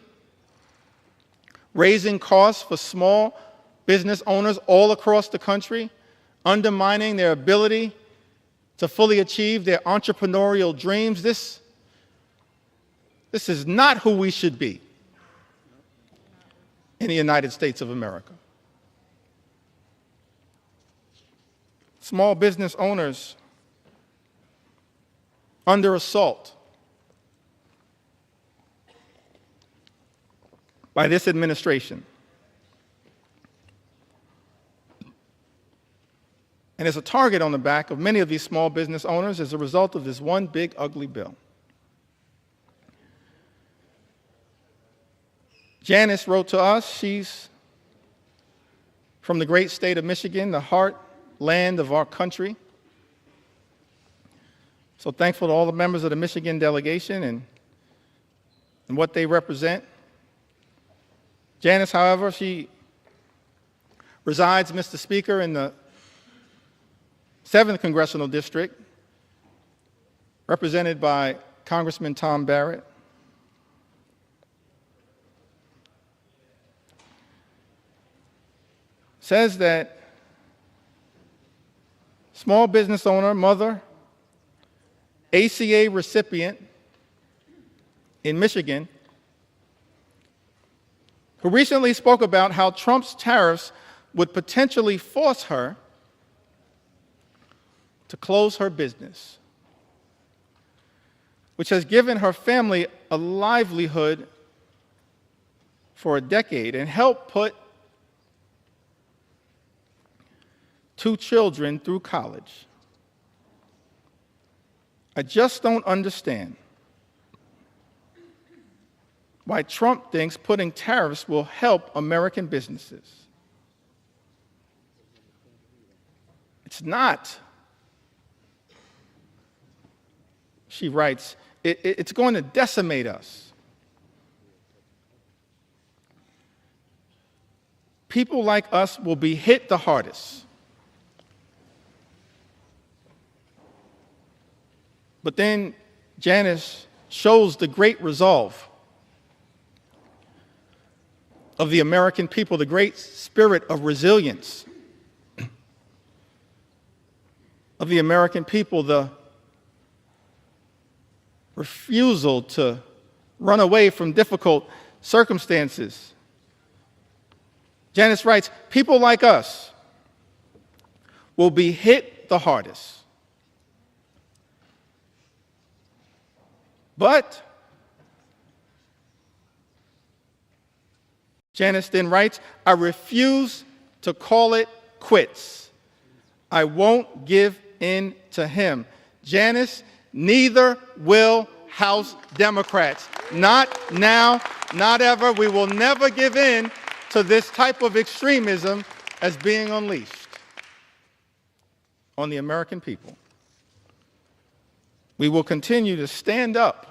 raising costs for small business owners all across the country, undermining their ability to fully achieve their entrepreneurial dreams. This is not who we should be in the United States of America. Small business owners under assault by this administration. And there's a target on the back of many of these small business owners as a result of this one big, ugly bill. Janice wrote to us. She's from the great state of Michigan, the heartland of our country. So thankful to all the members of the Michigan delegation and what they represent. Janice, however, she resides, Mr. Speaker, in the 7th Congressional District, represented by Congressman Tom Barrett. Says that small business owner, mother, ACA recipient in Michigan, who recently spoke about how Trump's tariffs would potentially force her to close her business, which has given her family a livelihood for a decade and helped put 2 children through college. I just don't understand why Trump thinks putting tariffs will help American businesses. It's not. She writes, it's going to decimate us. People like us will be hit the hardest. But then Janice shows the great resolve of the American people, the great spirit of resilience of the American people, the refusal to run away from difficult circumstances. Janice writes, people like us will be hit the hardest. But Janice then writes, I refuse to call it quits. I won't give in to him. Janice, neither will House Democrats. Not now, not ever. We will never give in to this type of extremism as being unleashed on the American people. We will continue to stand up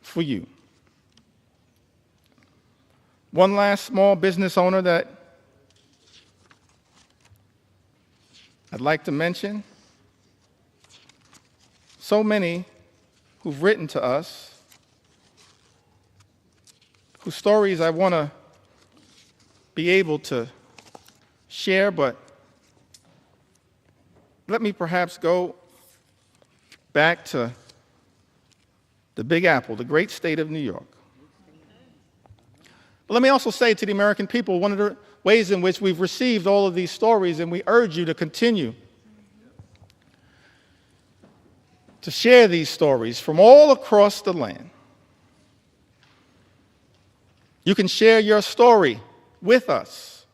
for you. One last small business owner that I'd like to mention. So many who've written to us, whose stories I want to be able to share, but let me perhaps go back to the Big Apple, the great state of New York. But let me also say to the American people, one of the ways in which we've received all of these stories, and we urge you to continue to share these stories from all across the land. You can share your story with us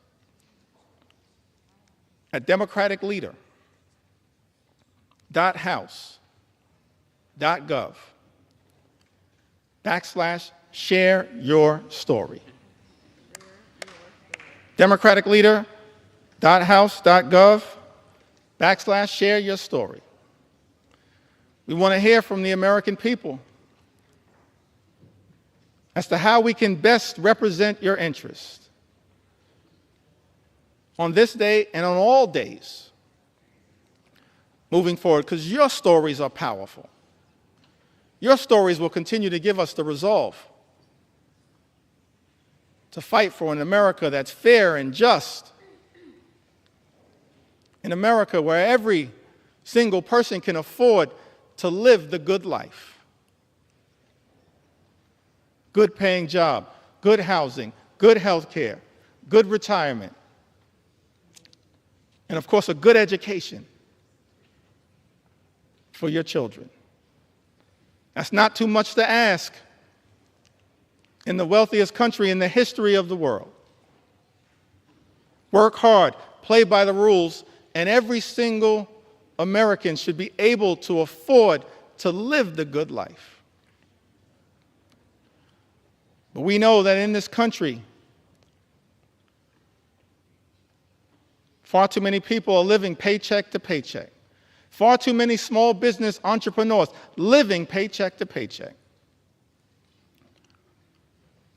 at democraticleader.house.gov/share your story. democraticleader.house.gov/share your story. We want to hear from the American people as to how we can best represent your interests on this day and on all days moving forward, because your stories are powerful. Your stories will continue to give us the resolve to fight for an America that's fair and just, an America where every single person can afford to live the good life. Good paying job, good housing, good health care, good retirement, and of course a good education for your children. That's not too much to ask in the wealthiest country in the history of the world. Work hard, play by the rules, and every single American should be able to afford to live the good life. But we know that in this country, far too many people are living paycheck to paycheck. Far too many small business entrepreneurs living paycheck to paycheck.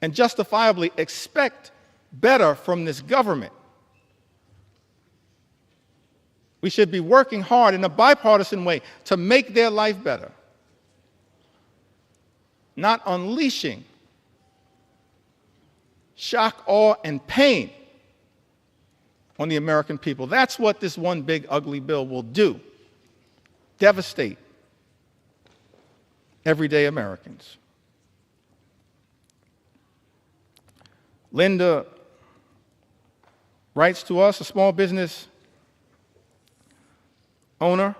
And justifiably expect better from this government. We should be working hard in a bipartisan way to make their life better, not unleashing shock, awe, and pain on the American people. That's what this one big ugly bill will do. Devastate everyday Americans. Linda writes to us, a small business owner.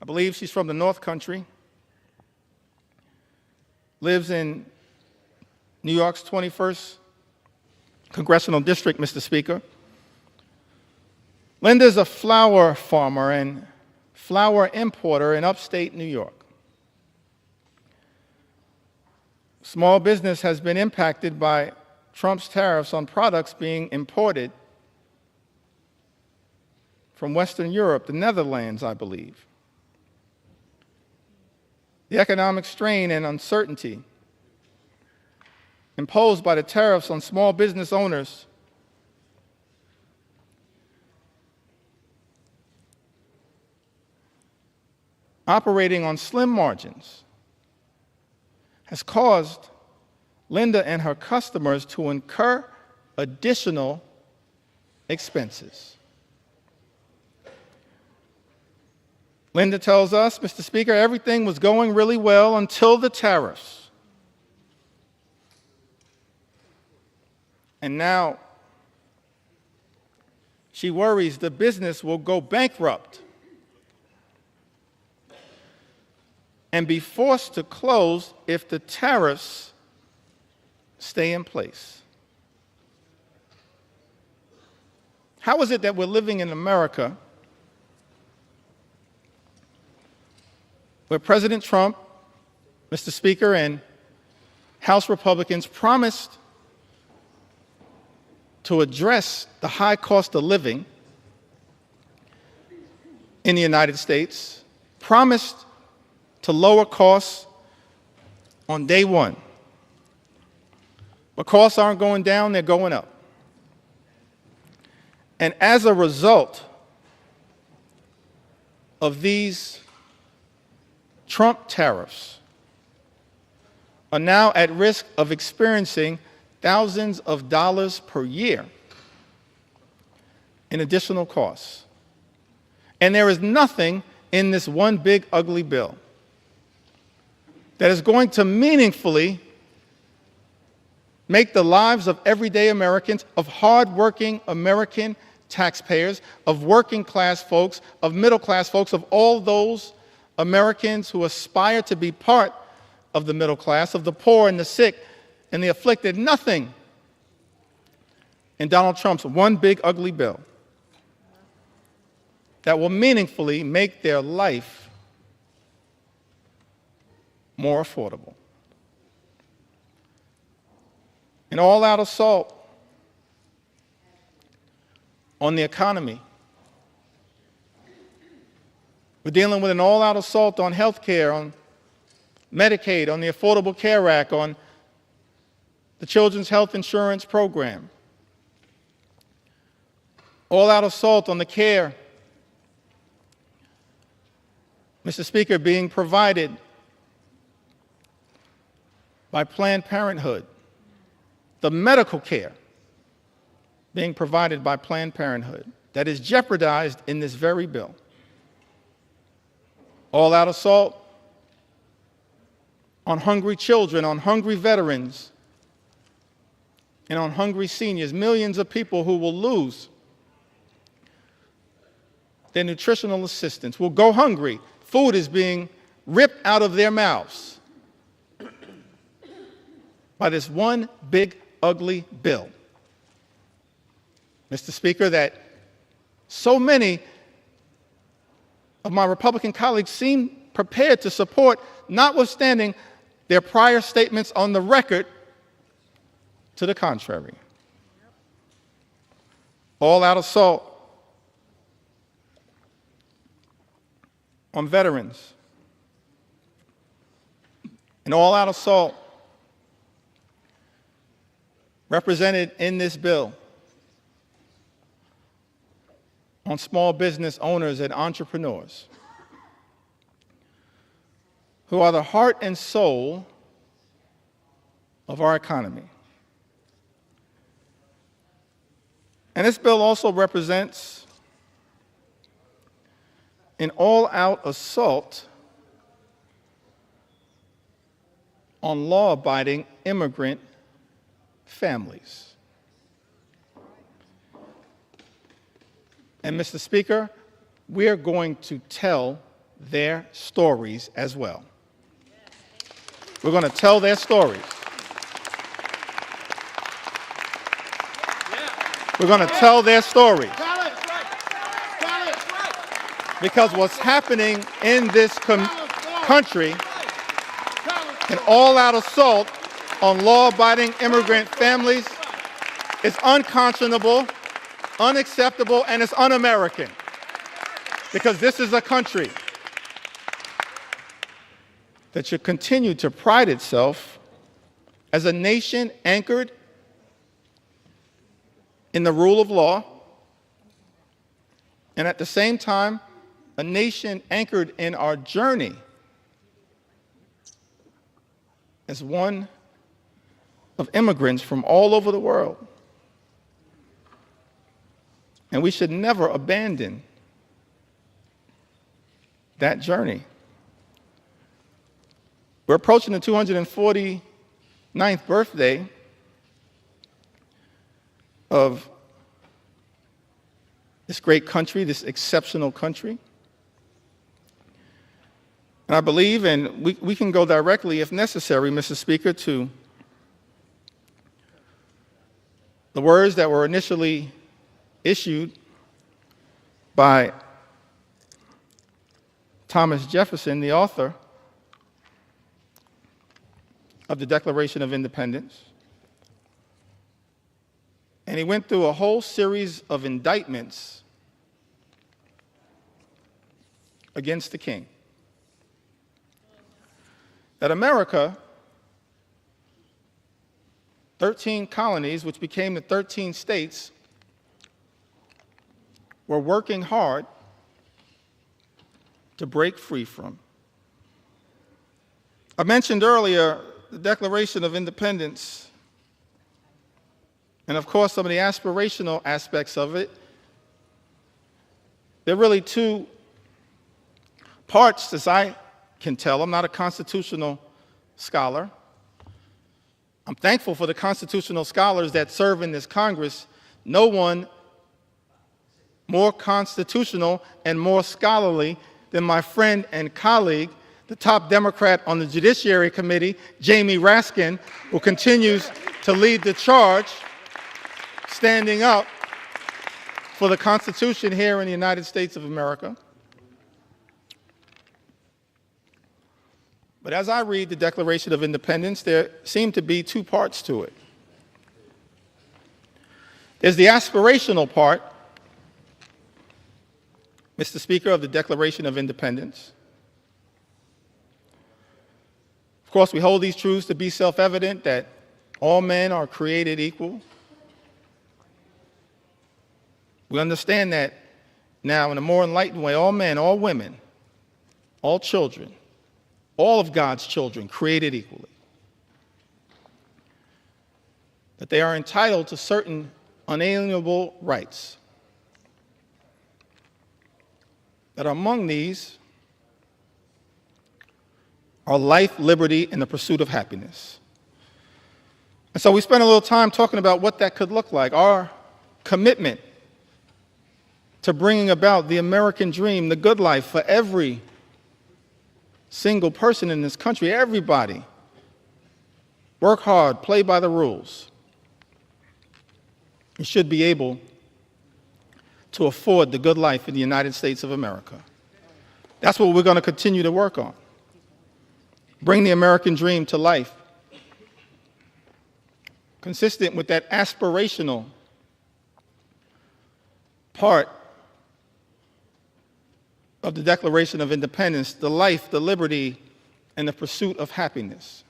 I believe she's from the North Country. Lives in New York's 21st Congressional District, Mr. Speaker. Linda's a flower farmer and flower importer in upstate New York. Small business has been impacted by Trump's tariffs on products being imported from Western Europe, the Netherlands, I believe. The economic strain and uncertainty imposed by the tariffs on small business owners operating on slim margins has caused Linda and her customers to incur additional expenses. Linda tells us, Mr. Speaker, everything was going really well until the tariffs. And now she worries the business will go bankrupt and be forced to close if the tariffs stay in place. How is it that we're living in America where President Trump, Mr. Speaker, and House Republicans promised to address the high cost of living in the United States, promised to lower costs on day one. But costs aren't going down, they're going up. And as a result of these Trump tariffs, are now at risk of experiencing thousands of dollars per year in additional costs. And there is nothing in this one big ugly bill that is going to meaningfully make the lives of everyday Americans, of hardworking American taxpayers, of working class folks, of middle class folks, of all those Americans who aspire to be part of the middle class, of the poor and the sick and the afflicted. Nothing in Donald Trump's one big ugly bill that will meaningfully make their life more affordable. An all-out assault on the economy. We're dealing with an all-out assault on health care, on Medicaid, on the Affordable Care Act, on the Children's Health Insurance Program. All-out assault on the care, Mr. Speaker, being provided by Planned Parenthood, the medical care being provided by Planned Parenthood that is jeopardized in this very bill. All-out assault on hungry children, on hungry veterans, and on hungry seniors, millions of people who will lose their nutritional assistance, will go hungry. Food is being ripped out of their mouths by this one big, ugly bill. Mr. Speaker, that so many of my Republican colleagues seem prepared to support, notwithstanding their prior statements on the record to the contrary. All-out assault on veterans. An all-out assault represented in this bill on small business owners and entrepreneurs who are the heart and soul of our economy. And this bill also represents an all-out assault on law-abiding immigrant families. And Mr. Speaker, we are going to tell their stories as well. We're going to tell their stories. We're going to tell their stories. Because what's happening in this country, an all-out assault on law-abiding immigrant families, is unconscionable, unacceptable, and it's un-American. Because this is a country that should continue to pride itself as a nation anchored in the rule of law, and at the same time, a nation anchored in our journey as one of immigrants from all over the world. And we should never abandon that journey. We're approaching the 249th birthday of this great country, this exceptional country. And I believe, and we can go directly, if necessary, Mr. Speaker, to the words that were initially issued by Thomas Jefferson, the author of the Declaration of Independence. And he went through a whole series of indictments against the king. That America, 13 colonies, which became the 13 states, were working hard to break free from. I mentioned earlier the Declaration of Independence, and of course some of the aspirational aspects of it. There are really two parts, as I can tell. I'm not a constitutional scholar. I'm thankful for the constitutional scholars that serve in this Congress. No one more constitutional and more scholarly than my friend and colleague, the top Democrat on the Judiciary Committee, Jamie Raskin, who continues to lead the charge, standing up for the Constitution here in the United States of America. But as I read the Declaration of Independence, there seem to be two parts to it. There's the aspirational part, Mr. Speaker, of the Declaration of Independence. Of course, we hold these truths to be self-evident, that all men are created equal. We understand that now in a more enlightened way, all men, all women, all children, all of God's children created equally. That they are entitled to certain unalienable rights. That among these are life, liberty, and the pursuit of happiness. And so we spent a little time talking about what that could look like, our commitment to bringing about the American dream, the good life for every single person in this country, everybody. Work hard, play by the rules. You should be able to afford the good life in the United States of America. That's what we're going to continue to work on. Bring the American dream to life, consistent with that aspirational part of the Declaration of Independence, the life, the liberty, and the pursuit of happiness.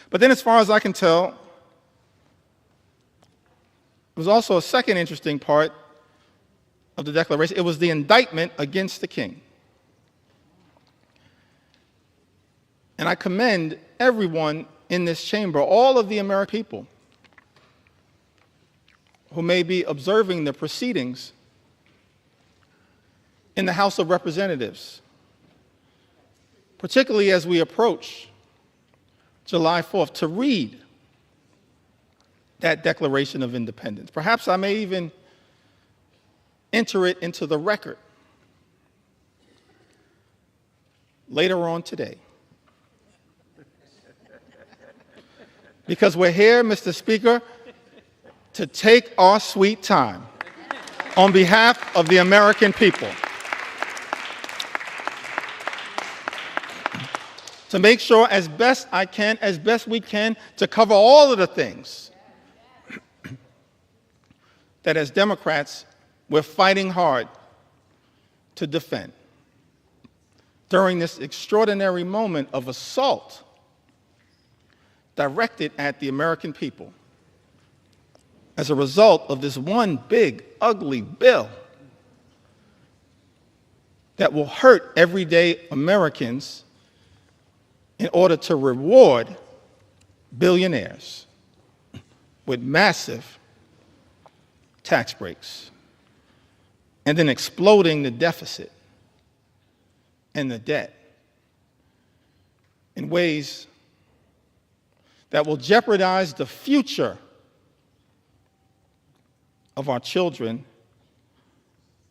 But then, as far as I can tell, there was also a second interesting part of the Declaration. It was the indictment against the king. And I commend everyone in this chamber, all of the American people who may be observing the proceedings in the House of Representatives, particularly as we approach July 4th, to read that Declaration of Independence. Perhaps I may even enter it into the record later on today. Because we're here, Mr. Speaker, to take our sweet time on behalf of the American people, to make sure as best we can, to cover all of the things that as Democrats we're fighting hard to defend during this extraordinary moment of assault directed at the American people as a result of this one big, ugly bill that will hurt everyday Americans in order to reward billionaires with massive tax breaks and then exploding the deficit and the debt in ways that will jeopardize the future of our children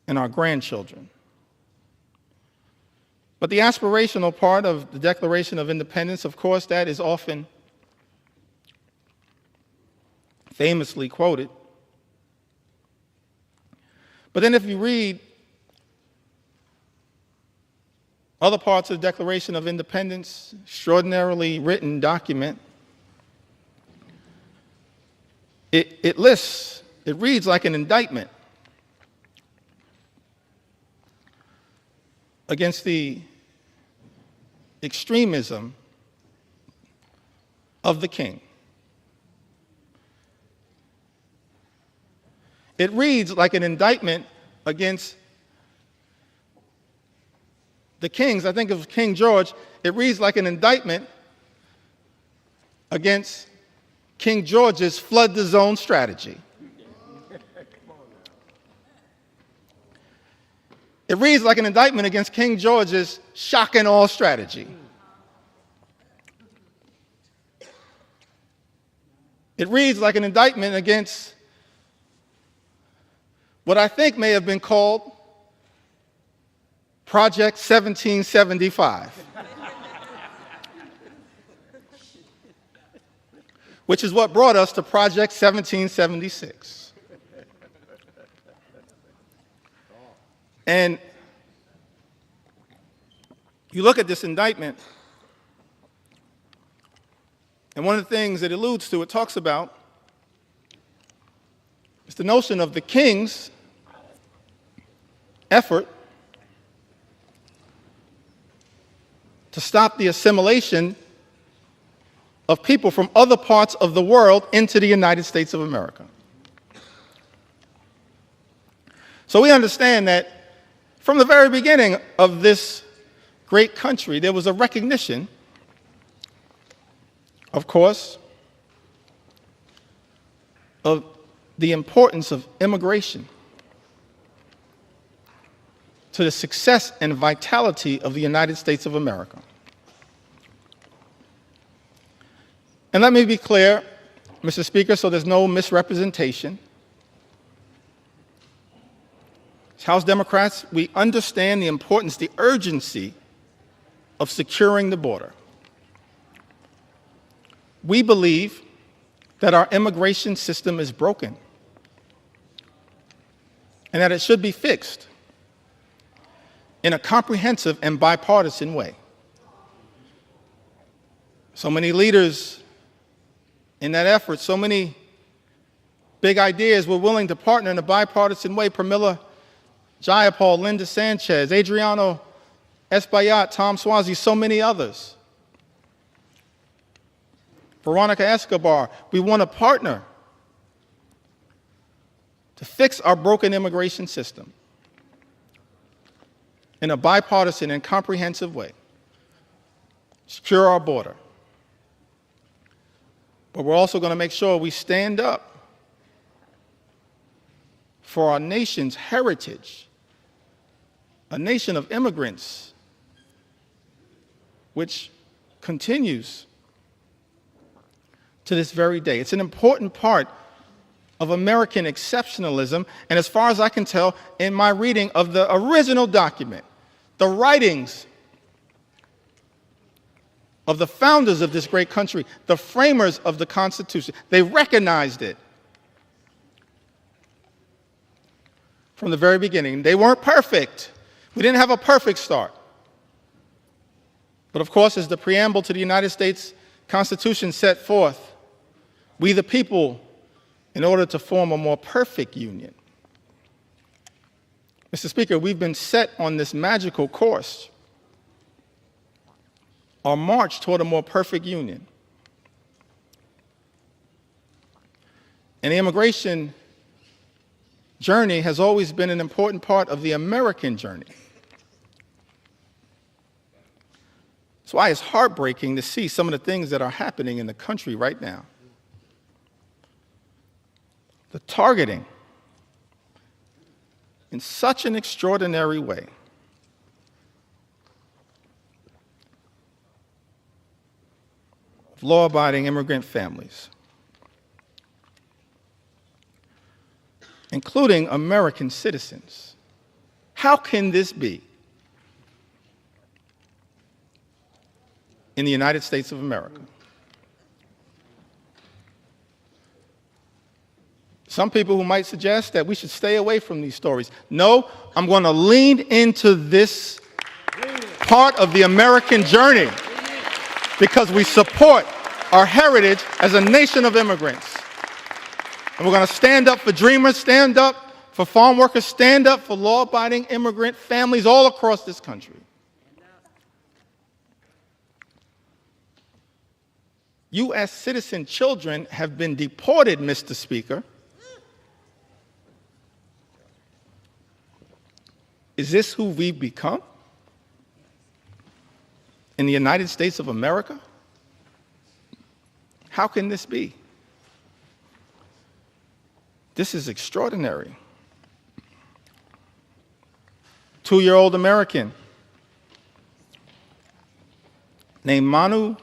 and our grandchildren. But the aspirational part of the Declaration of Independence, of course, that is often famously quoted. But then if you read other parts of the Declaration of Independence, extraordinarily written document, it reads like an indictment against the extremism of the king. It reads like an indictment against the kings. I think of King George. It reads like an indictment against King George's flood the zone strategy. It reads like an indictment against King George's shock and awe strategy. It reads like an indictment against what I think may have been called Project 1775, which is what brought us to Project 1776. And you look at this indictment, and one of the things it alludes to, it talks about, is the notion of the king's effort to stop the assimilation of people from other parts of the world into the United States of America. So we understand that from the very beginning of this great country, there was a recognition, of course, of the importance of immigration to the success and vitality of the United States of America. And let me be clear, Mr. Speaker, so there's no misrepresentation. As House Democrats, we understand the importance, the urgency of securing the border. We believe that our immigration system is broken and that it should be fixed in a comprehensive and bipartisan way. So many leaders in that effort, so many big ideas were willing to partner in a bipartisan way. Pramila Jayapal, Linda Sanchez, Adriano Espaillat, Tom Suozzi, so many others. Veronica Escobar, we want to partner to fix our broken immigration system in a bipartisan and comprehensive way, secure our border. But we're also going to make sure we stand up for our nation's heritage, a nation of immigrants, which continues to this very day. It's an important part of American exceptionalism, and as far as I can tell, in my reading of the original document, the writings of the founders of this great country, the framers of the Constitution, they recognized it from the very beginning. They weren't perfect. We didn't have a perfect start. But of course, as the preamble to the United States Constitution set forth, we the people, in order to form a more perfect union. Mr. Speaker, we've been set on this magical course, our march toward a more perfect union. And the immigration journey has always been an important part of the American journey. That's why it's heartbreaking to see some of the things that are happening in the country right now. The targeting in such an extraordinary way of law-abiding immigrant families, including American citizens. How can this be in the United States of America? Some people who might suggest that we should stay away from these stories. No, I'm going to lean into this part of the American journey because we support our heritage as a nation of immigrants. And we're going to stand up for dreamers, stand up for farm workers, stand up for law-abiding immigrant families all across this country. U.S. citizen children have been deported, Mr. Speaker. Is this who we've become in the United States of America? How can this be? This is extraordinary. 2-year-old American named Manu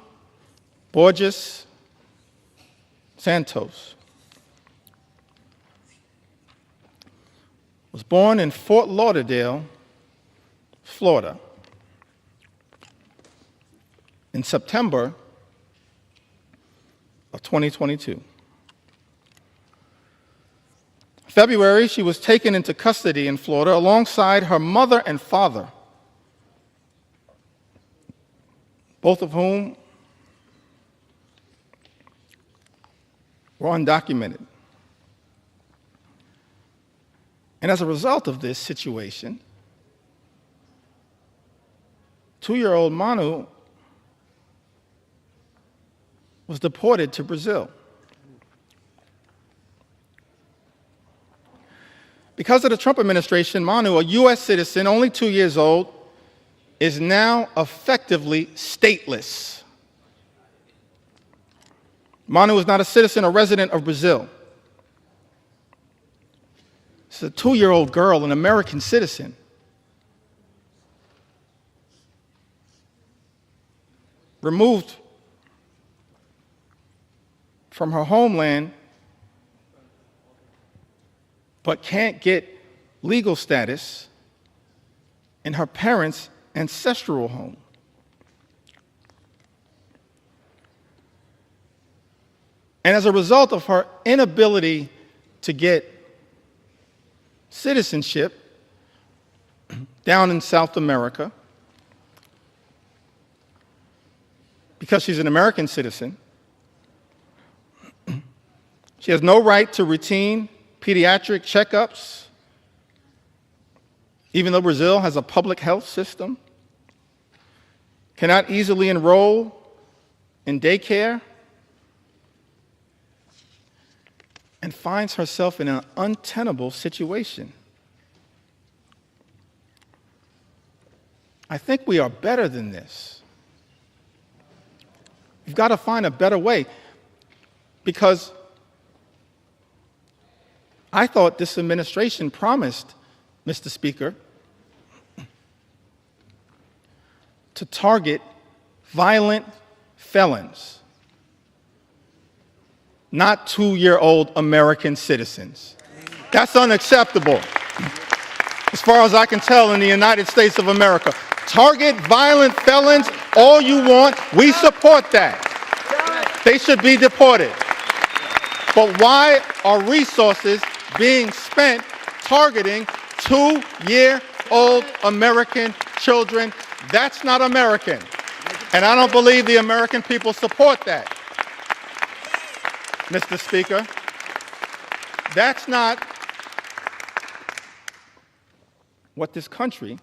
Borges Santos was born in Fort Lauderdale, Florida, in September of of 2022. February, she was taken into custody in Florida alongside her mother and father, both of whom were undocumented. And as a result of this situation, 2-year-old Manu was deported to Brazil. Because of the Trump administration, Manu, a U.S. citizen, only 2 years old, is now effectively stateless. Manu is not a citizen or resident of Brazil. It's a 2-year-old girl, an American citizen. Removed from her homeland, but can't get legal status in her parents' ancestral home. And as a result of her inability to get citizenship down in South America, because she's an American citizen, she has no right to routine pediatric checkups, even though Brazil has a public health system, cannot easily enroll in daycare, and finds herself in an untenable situation. I think we are better than this. We've got to find a better way, because I thought this administration promised, Mr. Speaker, to target violent felons, not 2-year-old American citizens. That's unacceptable, as far as I can tell, in the United States of America. Target violent felons all you want. We support that. They should be deported. But why are resources being spent targeting 2-year-old American children? That's not American. And I don't believe the American people support that. Mr. Speaker, that's not what this country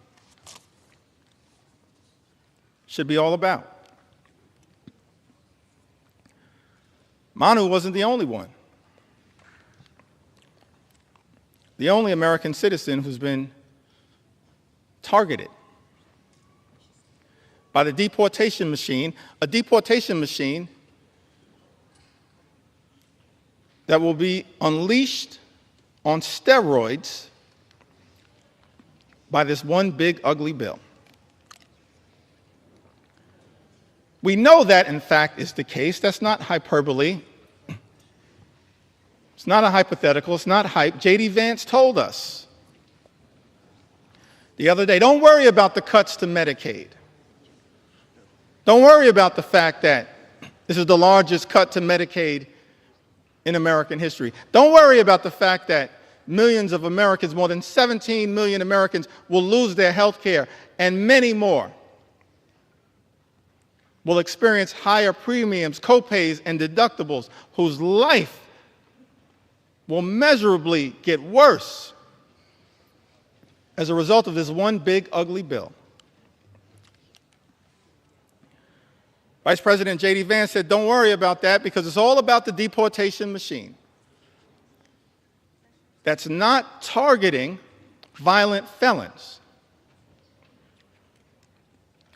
should be all about. Manu wasn't the only one. The only American citizen who's been targeted by the deportation machine, a deportation machine that will be unleashed on steroids by this one big ugly bill. We know that, in fact, is the case. That's not hyperbole. It's not a hypothetical. It's not hype. J.D. Vance told us the other day, don't worry about the cuts to Medicaid. Don't worry about the fact that this is the largest cut to Medicaid in American history. Don't worry about the fact that millions of Americans, more than 17 million Americans, will lose their health care, and many more will experience higher premiums, copays, and deductibles, whose life will measurably get worse as a result of this one big ugly bill. Vice President J.D. Vance said, don't worry about that, because it's all about the deportation machine. That's not targeting violent felons.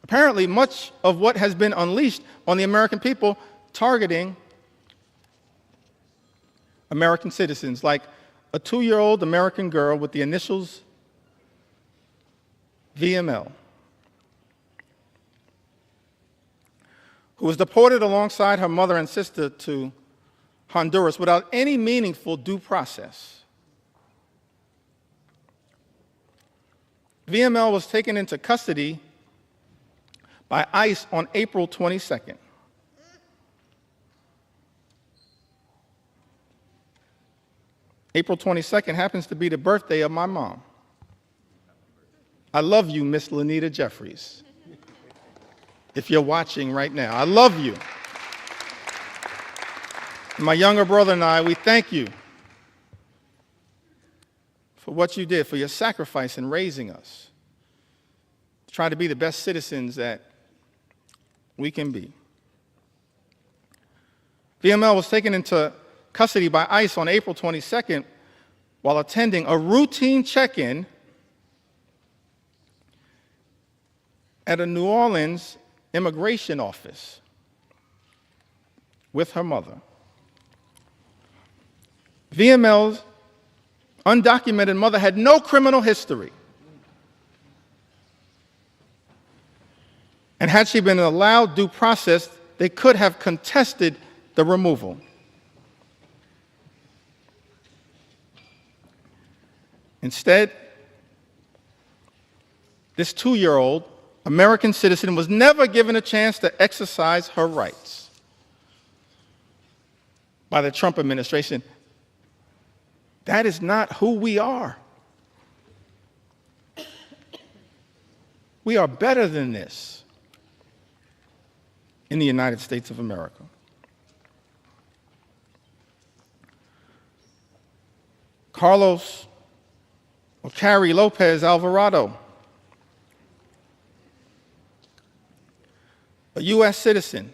Apparently, much of what has been unleashed on the American people targeting American citizens, like a 2-year-old American girl with the initials VML, who was deported alongside her mother and sister to Honduras without any meaningful due process. VML was taken into custody by ICE on April 22nd. April 22nd happens to be the birthday of my mom. I love you, Miss Lanita Jeffries. If you're watching right now, I love you. My younger brother and I, we thank you for what you did, for your sacrifice in raising us, to try to be the best citizens that we can be. VML was taken into custody by ICE on April 22nd while attending a routine check-in at a New Orleans immigration office with her mother. VML's undocumented mother had no criminal history. And had she been allowed due process, they could have contested the removal. Instead, this 2-year-old American citizen was never given a chance to exercise her rights by the Trump administration. That is not who we are. We are better than this in the United States of America. Carlos or Carrie Lopez Alvarado, a U.S. citizen,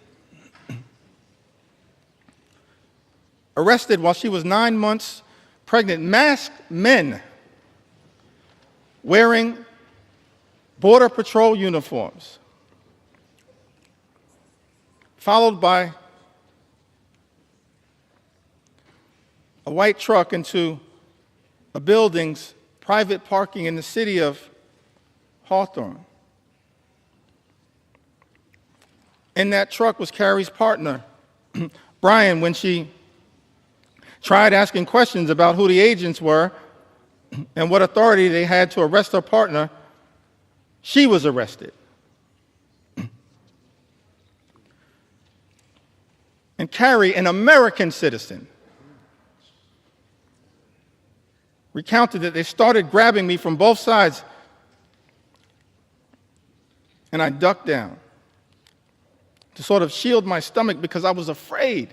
arrested while she was 9 months pregnant, masked men wearing Border Patrol uniforms, followed by a white truck into a building's private parking in the city of Hawthorne. In that truck was Carrie's partner, Brian, when she tried asking questions about who the agents were and what authority they had to arrest her partner. She was arrested. And Carrie, an American citizen, recounted that they started grabbing me from both sides, and I ducked down to sort of shield my stomach because I was afraid.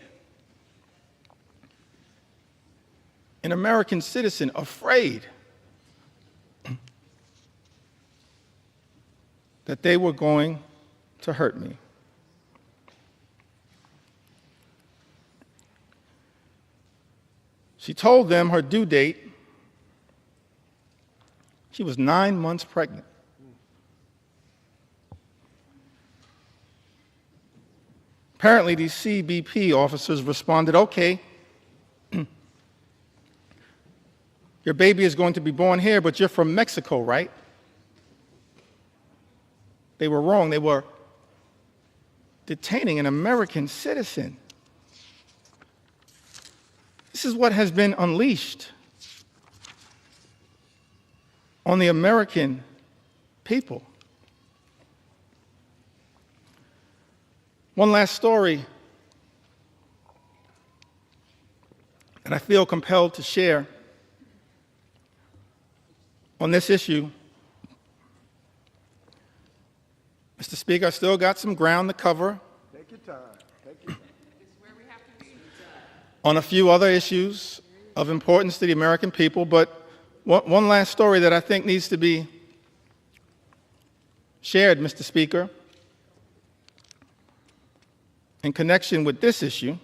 An American citizen afraid that they were going to hurt me. She told them her due date. She was 9 months pregnant. Apparently, these CBP officers responded, okay, your baby is going to be born here, but you're from Mexico, right? They were wrong. They were detaining an American citizen. This is what has been unleashed on the American people. One last story that I feel compelled to share on this issue. Mr. Speaker, I still got some ground to cover. Take your time. Take your time. On a few other issues of importance to the American people, but one last story that I think needs to be shared, Mr. Speaker, in connection with this issue.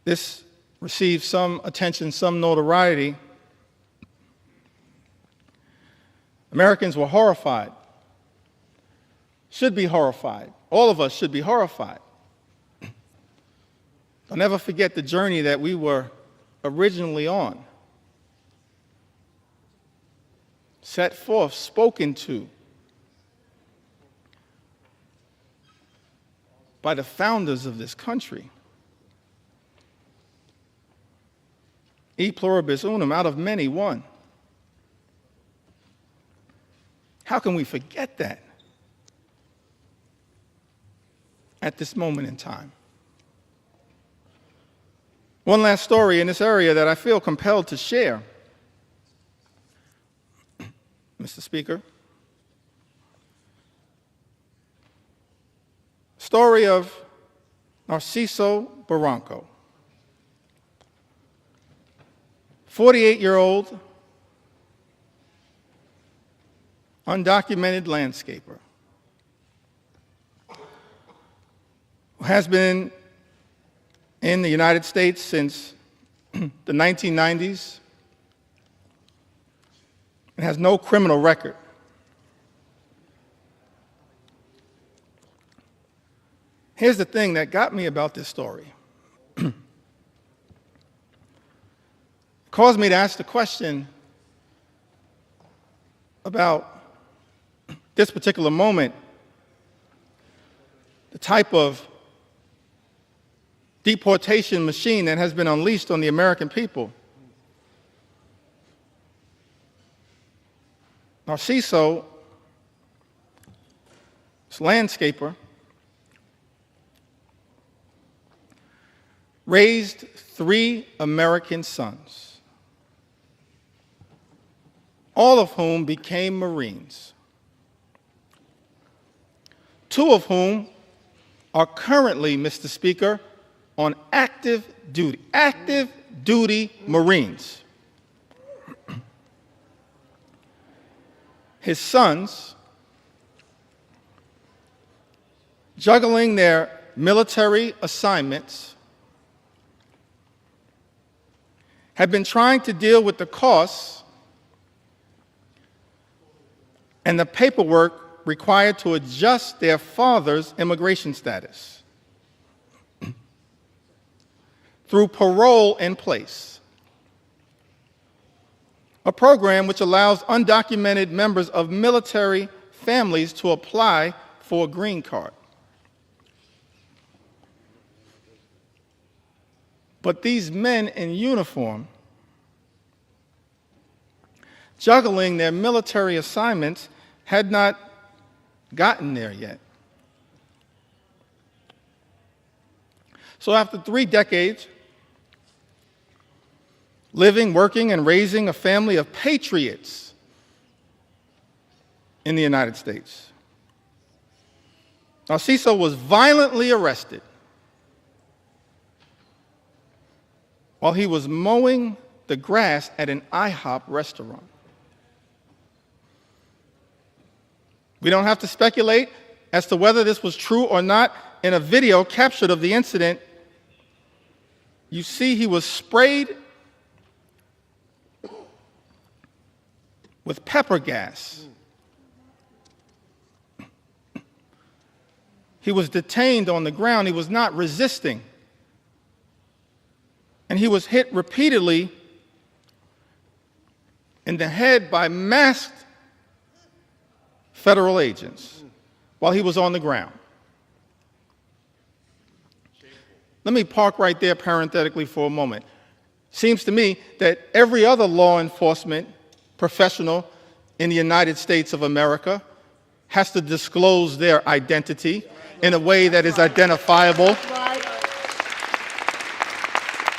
This received some attention, some notoriety. Americans were horrified, should be horrified. All of us should be horrified. I'll never forget the journey that we were originally on. Set forth, spoken to by the founders of this country. E pluribus unum, out of many, one. How can we forget that at this moment in time? One last story in this area that I feel compelled to share, Mr. Speaker. Story of Narciso Barranco, 48-year-old undocumented landscaper who has been in the United States since the 1990s and has no criminal record. Here's the thing that got me about this story. It caused me to ask the question about this particular moment, the type of deportation machine that has been unleashed on the American people. Narciso, this landscaper, raised 3 American sons, all of whom became Marines, 2 of whom are currently, Mr. Speaker, on active duty Marines. His sons, juggling their military assignments, have been trying to deal with the costs and the paperwork required to adjust their father's immigration status through parole in place, a program which allows undocumented members of military families to apply for a green card. But these men in uniform, juggling their military assignments, had not gotten there yet. So after 3 decades, living, working, and raising a family of patriots in the United States, Narciso was violently arrested while he was mowing the grass at an IHOP restaurant. We don't have to speculate as to whether this was true or not. In a video captured of the incident, you see he was sprayed with pepper gas. He was detained on the ground. He was not resisting. And he was hit repeatedly in the head by masked federal agents while he was on the ground. Let me park right there parenthetically for a moment. Seems to me that every other law enforcement professional in the United States of America has to disclose their identity in a way that is identifiable.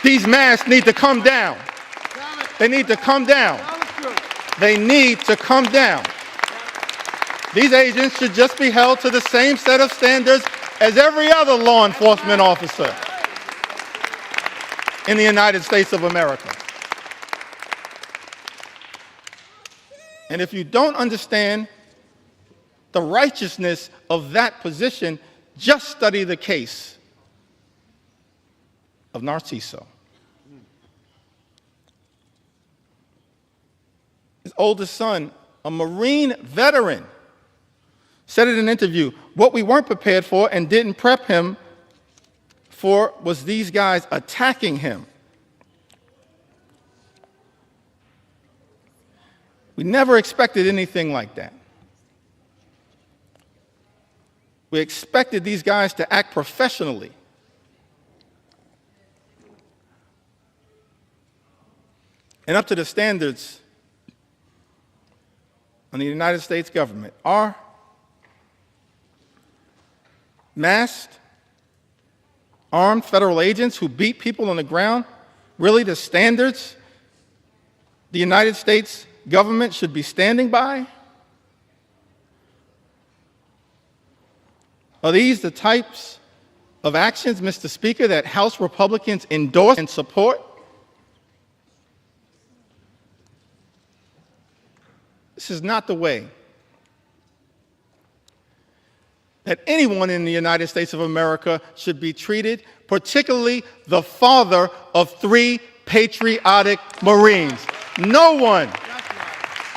These masks need to come down. They need to come down. They need to come down. These agents should just be held to the same set of standards as every other law enforcement officer in the United States of America. And if you don't understand the righteousness of that position, just study the case of Narciso. His oldest son, a Marine veteran, said in an interview, what we weren't prepared for and didn't prep him for was these guys attacking him. We never expected anything like that. We expected these guys to act professionally. And up to the standards of the United States government. Our masked, armed federal agents who beat people on the ground really the standards the United States government should be standing by? Are these the types of actions, Mr. Speaker, that House Republicans endorse and support? This is not the way that anyone in the United States of America should be treated, particularly the father of 3 patriotic Marines. No one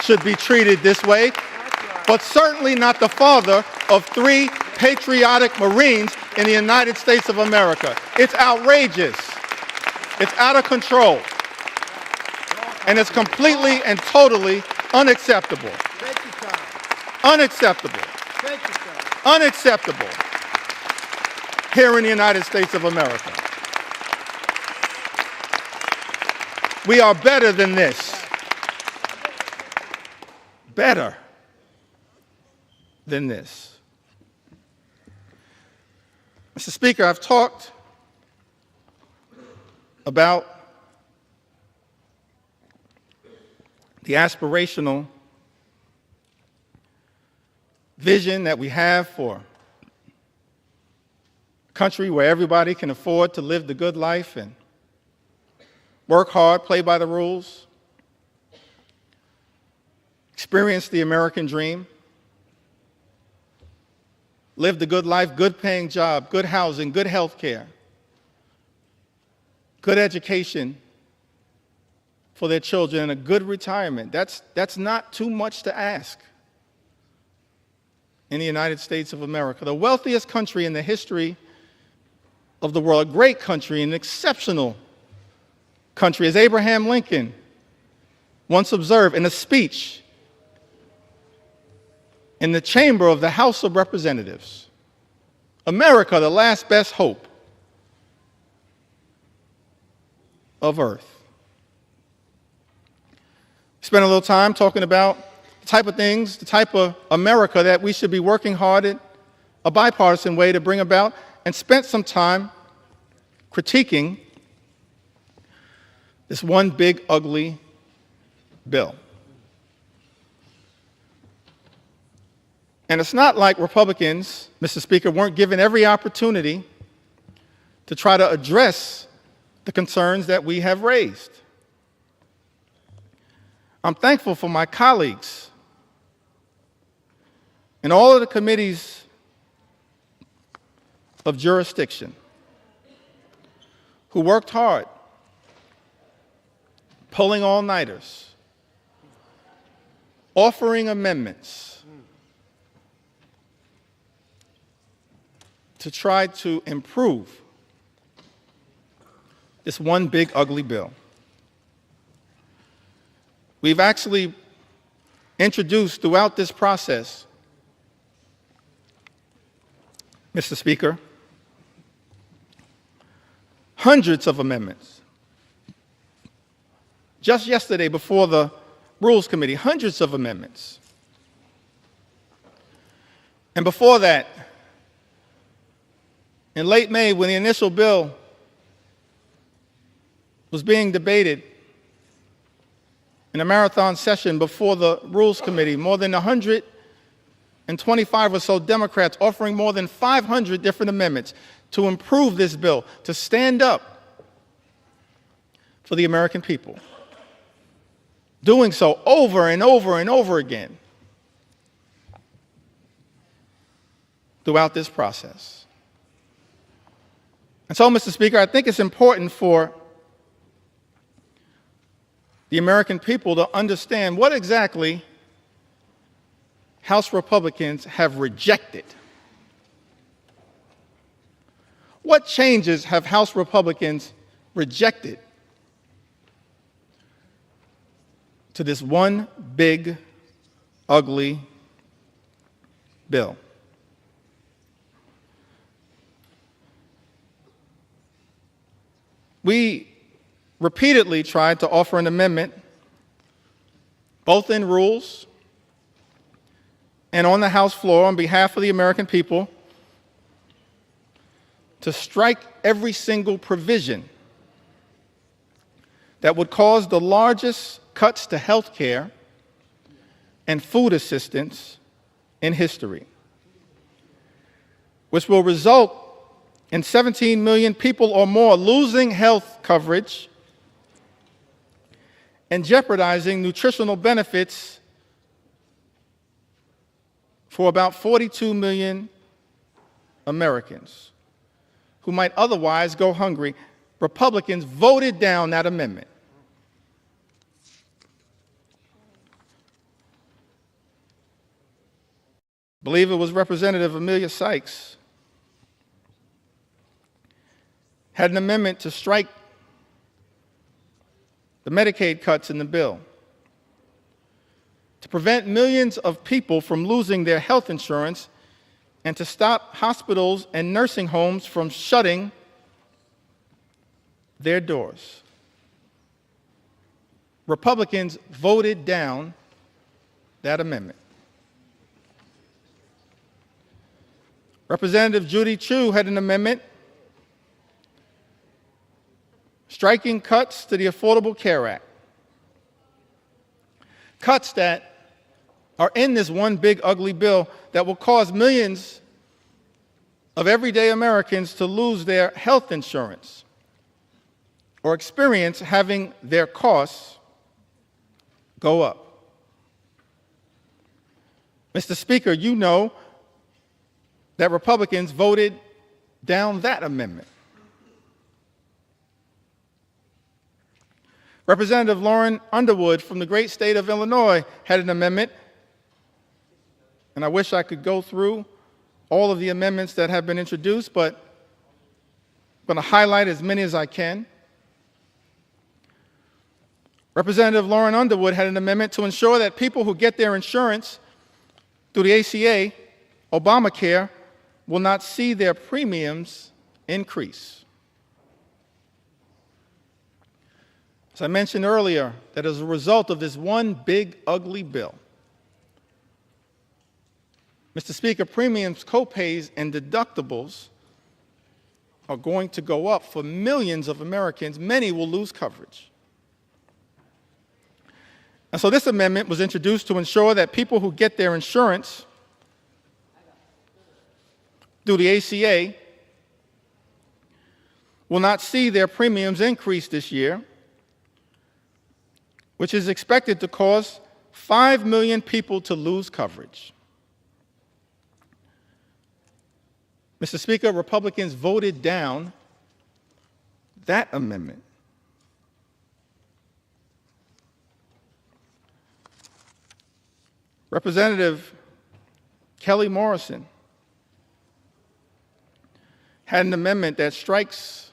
should be treated this way, but certainly not the father of 3 patriotic Marines in the United States of America. It's outrageous. It's out of control. And it's completely and totally unacceptable. Unacceptable. Unacceptable here in the United States of America. We are better than this. Better than this. Mr. Speaker, I've talked about the aspirational vision that we have for a country where everybody can afford to live the good life and work hard, play by the rules, experience the American dream, live the good life, good paying job, good housing, good health care, good education for their children, and a good retirement. That's not too much to ask in the United States of America, the wealthiest country in the history of the world, a great country, an exceptional country, as Abraham Lincoln once observed in a speech in the chamber of the House of Representatives. America, the last best hope of Earth. Spent a little time talking about the type of things, the type of America that we should be working hard in a bipartisan way to bring about, and spent some time critiquing this one big, ugly bill. And it's not like Republicans, Mr. Speaker, weren't given every opportunity to try to address the concerns that we have raised. I'm thankful for my colleagues in all of the committees of jurisdiction who worked hard, pulling all-nighters, offering amendments to try to improve this one big, ugly bill. We've actually introduced throughout this process, Mr. Speaker, hundreds of amendments. Just yesterday before the Rules Committee, hundreds of amendments. And before that, in late May, when the initial bill was being debated in a marathon session before the Rules Committee, more than 125 or so Democrats offering more than 500 different amendments to improve this bill, to stand up for the American people. Doing so over and over and over again throughout this process. And so, Mr. Speaker, I think it's important for the American people to understand what exactly House Republicans have rejected. What changes have House Republicans rejected to this one big, ugly bill? We repeatedly tried to offer an amendment, both in rules and on the House floor on behalf of the American people, to strike every single provision that would cause the largest cuts to health care and food assistance in history, which will result in 17 million people or more losing health coverage and jeopardizing nutritional benefits for about 42 million Americans who might otherwise go hungry. Republicans voted down that amendment. I believe it was Representative Amelia Sykes had an amendment to strike the Medicaid cuts in the bill to prevent millions of people from losing their health insurance and to stop hospitals and nursing homes from shutting their doors. Republicans voted down that amendment. Representative Judy Chu had an amendment striking cuts to the Affordable Care Act. Cuts that are in this one big ugly bill that will cause millions of everyday Americans to lose their health insurance or experience having their costs go up. Mr. Speaker, you know that Republicans voted down that amendment. Representative Lauren Underwood from the great state of Illinois had an amendment, and I wish I could go through all of the amendments that have been introduced, but I'm going to highlight as many as I can. Representative Lauren Underwood had an amendment to ensure that people who get their insurance through the ACA, Obamacare, will not see their premiums increase. As I mentioned earlier, that as a result of this one big, ugly bill, Mr. Speaker, premiums, copays, and deductibles are going to go up for millions of Americans. Many will lose coverage. And so this amendment was introduced to ensure that people who get their insurance through the ACA will not see their premiums increase this year, which is expected to cause 5 million people to lose coverage. Mr. Speaker, Republicans voted down that amendment. Representative Kelly Morrison had an amendment that strikes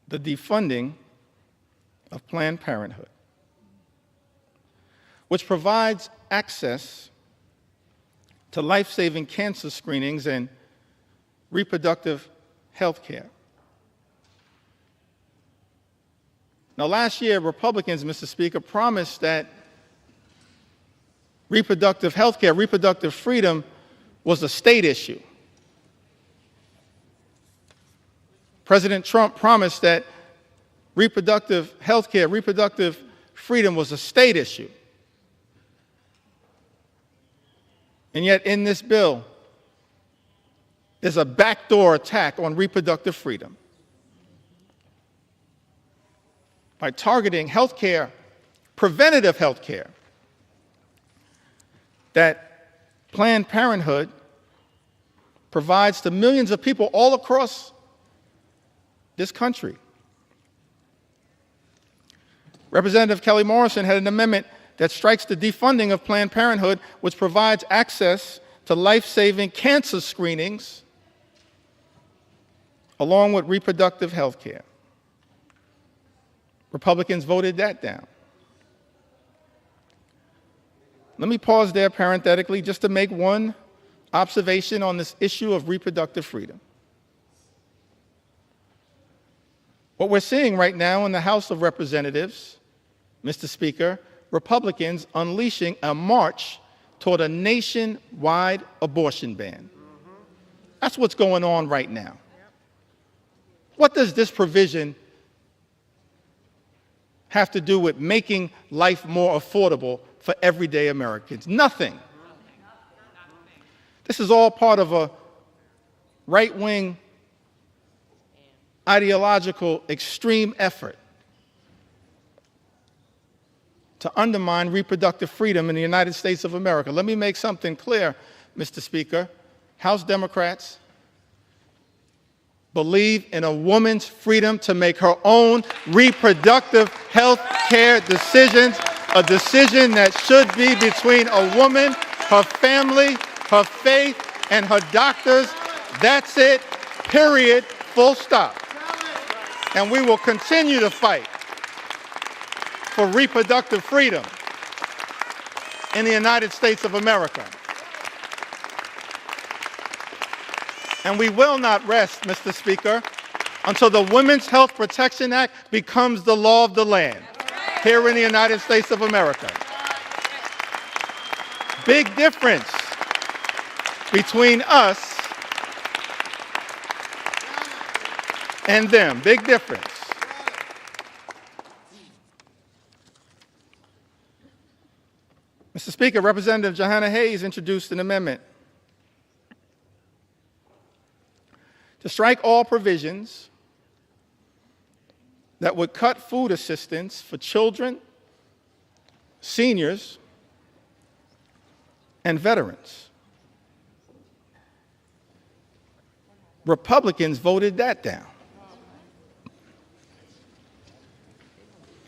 the defunding of Planned Parenthood, which provides access to life-saving cancer screenings and reproductive health care. Now, last year, Republicans, Mr. Speaker, promised that reproductive health care, reproductive freedom was a state issue. President Trump promised that reproductive health care, reproductive freedom was a state issue. And yet in this bill, there's a backdoor attack on reproductive freedom by targeting health care, preventative health care, that Planned Parenthood provides to millions of people all across this country. Representative Kelly Morrison had an amendment that strikes the defunding of Planned Parenthood, which provides access to life-saving cancer screenings along with reproductive health care. Republicans voted that down. Let me pause there parenthetically just to make one observation on this issue of reproductive freedom. What we're seeing right now in the House of Representatives, Mr. Speaker, Republicans unleashing a march toward a nationwide abortion ban. That's what's going on right now. What does this provision have to do with making life more affordable for everyday Americans? Nothing. This is all part of a right-wing ideological extreme effort to undermine reproductive freedom in the United States of America. Let me make something clear, Mr. Speaker. House Democrats believe in a woman's freedom to make her own reproductive health care decisions, a decision that should be between a woman, her family, her faith, and her doctors. That's it, period, full stop. And we will continue to fight for reproductive freedom in the United States of America. And we will not rest, Mr. Speaker, until the Women's Health Protection Act becomes the law of the land here in the United States of America. Big difference between us and them. Big difference. Mr. Speaker, Representative Johanna Hayes introduced an amendment to strike all provisions that would cut food assistance for children, seniors, and veterans. Republicans voted that down.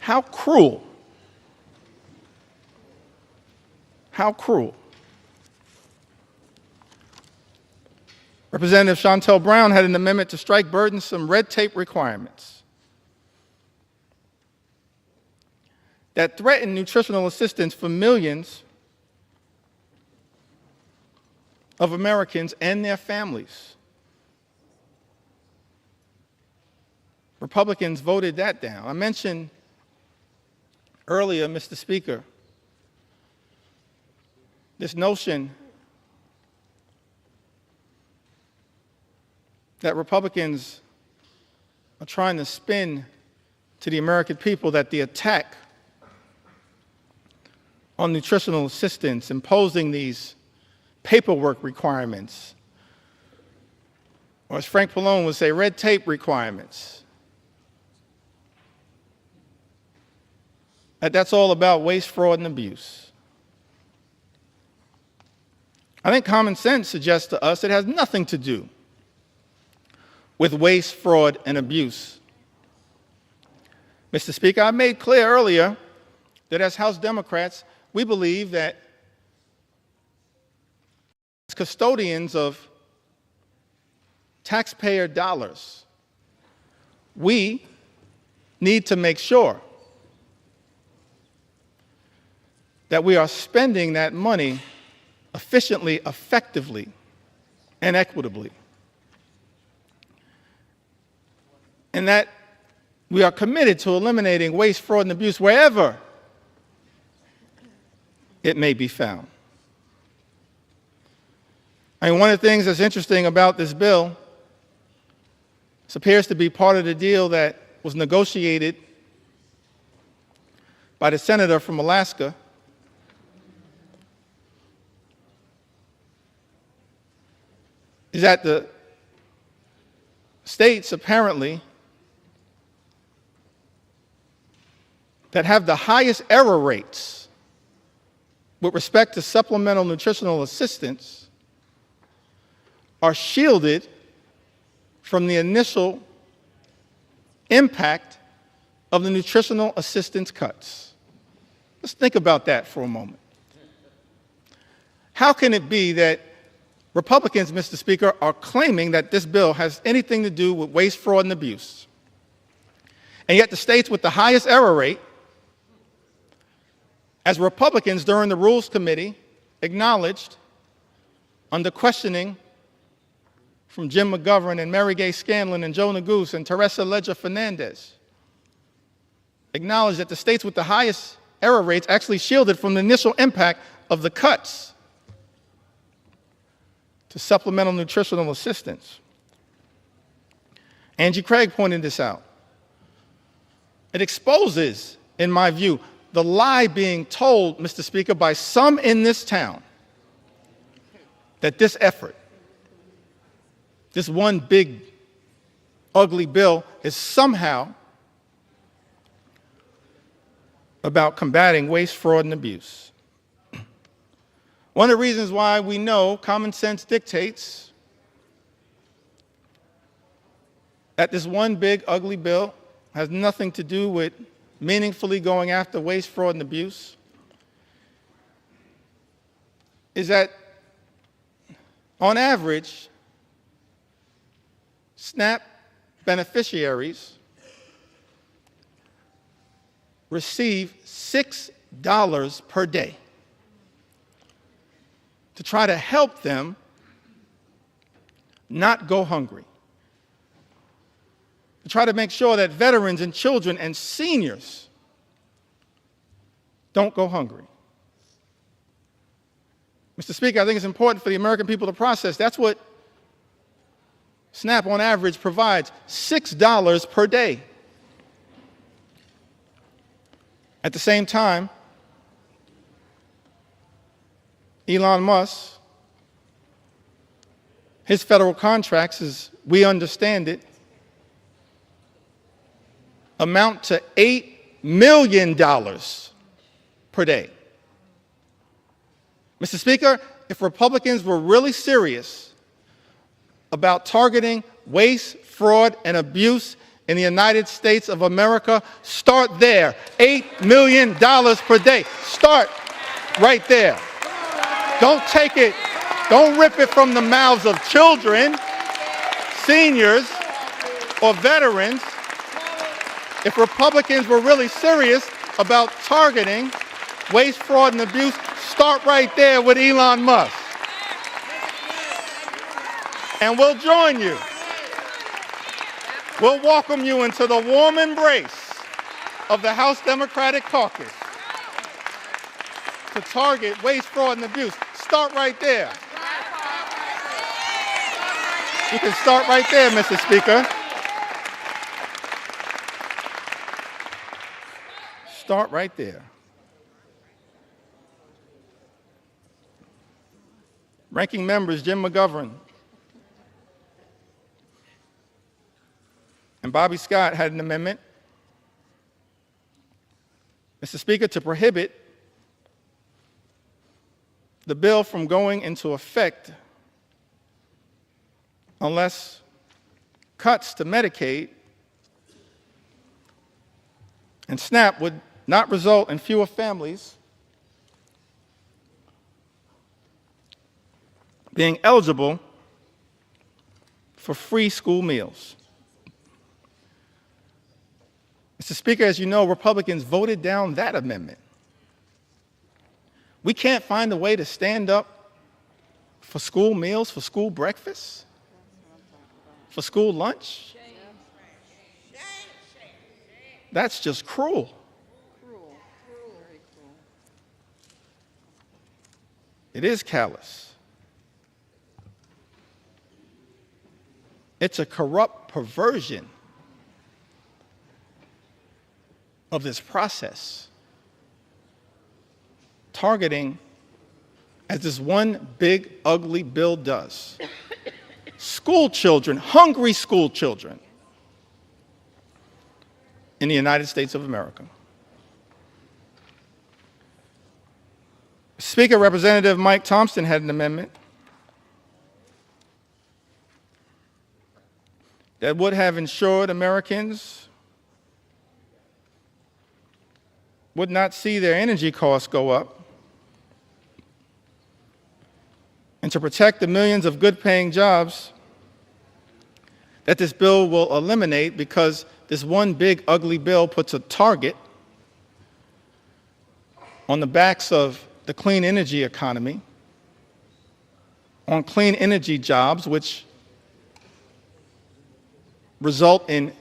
How cruel. How cruel. Representative Shontel Brown had an amendment to strike burdensome red tape requirements that threaten nutritional assistance for millions of Americans and their families. Republicans voted that down. I mentioned earlier, Mr. Speaker, this notion that Republicans are trying to spin to the American people that the attack on nutritional assistance, imposing these paperwork requirements, or as Frank Pallone would say, red tape requirements, that's all about waste, fraud, and abuse. I think common sense suggests to us it has nothing to do with waste, fraud, and abuse. Mr. Speaker, I made clear earlier that as House Democrats, we believe that as custodians of taxpayer dollars, we need to make sure that we are spending that money efficiently, effectively, and equitably. And that we are committed to eliminating waste, fraud, and abuse wherever it may be found. I mean, one of the things that's interesting about this bill, this appears to be part of the deal that was negotiated by the senator from Alaska, is that the states apparently that have the highest error rates with respect to supplemental nutritional assistance are shielded from the initial impact of the nutritional assistance cuts. Let's think about that for a moment. How can it be that Republicans, Mr. Speaker, are claiming that this bill has anything to do with waste, fraud, and abuse, and yet the states with the highest error rate, as Republicans during the Rules Committee acknowledged under questioning from Jim McGovern and Mary Gay Scanlon and Joe Neguse and Teresa Leger Fernandez, acknowledged that the states with the highest error rates actually shielded from the initial impact of the cuts to supplemental nutritional assistance. Angie Craig pointed this out. It exposes in my view, the lie being told, Mr. Speaker, by some in this town that this effort, this one big, ugly bill, is somehow about combating waste, fraud, and abuse. One of the reasons why we know common sense dictates that this one big, ugly bill has nothing to do with meaningfully going after waste, fraud, and abuse is that, on average, SNAP beneficiaries receive $6 per day to try to help them not go hungry, to try to make sure that veterans and children and seniors don't go hungry. Mr. Speaker, I think it's important for the American people to process. That's what SNAP on average provides, $6 per day. At the same time, Elon Musk, his federal contracts, as we understand it, amount to $8 million per day. Mr. Speaker, if Republicans were really serious about targeting waste, fraud, and abuse in the United States of America, start there. $8 million per day. Start right there. Don't take it, don't rip it from the mouths of children, seniors, or veterans. If Republicans were really serious about targeting waste, fraud, and abuse, start right there with Elon Musk. And we'll join you. We'll welcome you into the warm embrace of the House Democratic Caucus to target waste, fraud, and abuse. Start right there. You can start right there, Mr. Speaker. Start right there. Ranking members Jim McGovern and Bobby Scott had an amendment, Mr. Speaker, to prohibit the bill from going into effect unless cuts to Medicaid and SNAP would not result in fewer families being eligible for free school meals. Mr. Speaker, as you know, Republicans voted down that amendment. We can't find a way to stand up for school meals, for school breakfast, for school lunch. That's just cruel. It is callous. It's a corrupt perversion of this process, targeting, as this one big, ugly bill does, school children, hungry school children in the United States of America. Speaker, Representative Mike Thompson had an amendment that would have ensured Americans would not see their energy costs go up, and to protect the millions of good-paying jobs that this bill will eliminate, because this one big, ugly bill puts a target on the backs of the clean energy economy, on clean energy jobs, which result in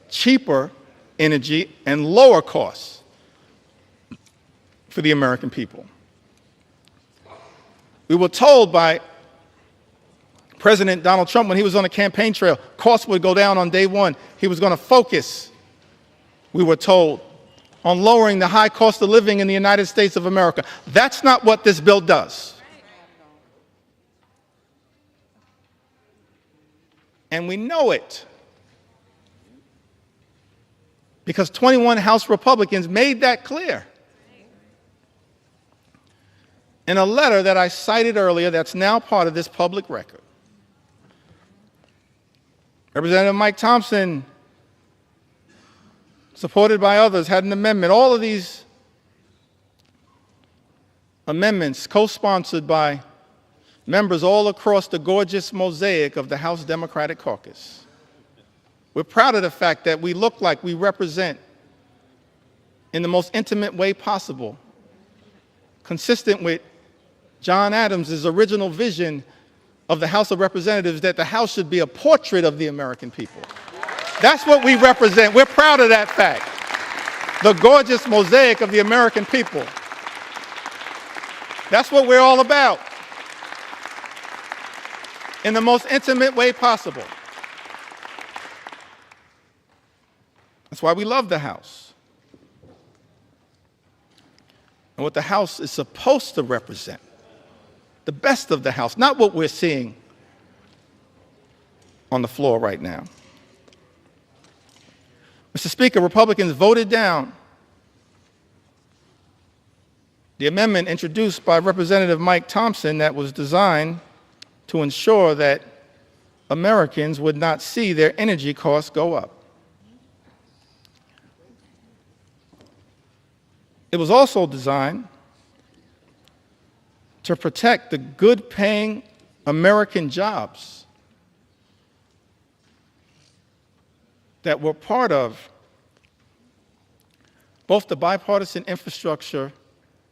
cheaper energy and lower costs for the American people. We were told by President Donald Trump when he was on the campaign trail, costs would go down on day one. He was going to focus, we were told, on lowering the high cost of living in the United States of America. That's not what this bill does. And we know it because 21 House Republicans made that clear in a letter that I cited earlier that's now part of this public record. Representative Mike Thompson, supported by others, had an amendment. All of these amendments co-sponsored by members all across the gorgeous mosaic of the House Democratic Caucus. We're proud of the fact that we look like we represent, in the most intimate way possible, consistent with John Adams' original vision of the House of Representatives, that the House should be a portrait of the American people. That's what we represent. We're proud of that fact. The gorgeous mosaic of the American people. That's what we're all about, in the most intimate way possible. That's why we love the House. And what the House is supposed to represent, the best of the House, not what we're seeing on the floor right now. Mr. Speaker, Republicans voted down the amendment introduced by Representative Mike Thompson that was designed to ensure that Americans would not see their energy costs go up. It was also designed to protect the good-paying American jobs that were part of both the Bipartisan Infrastructure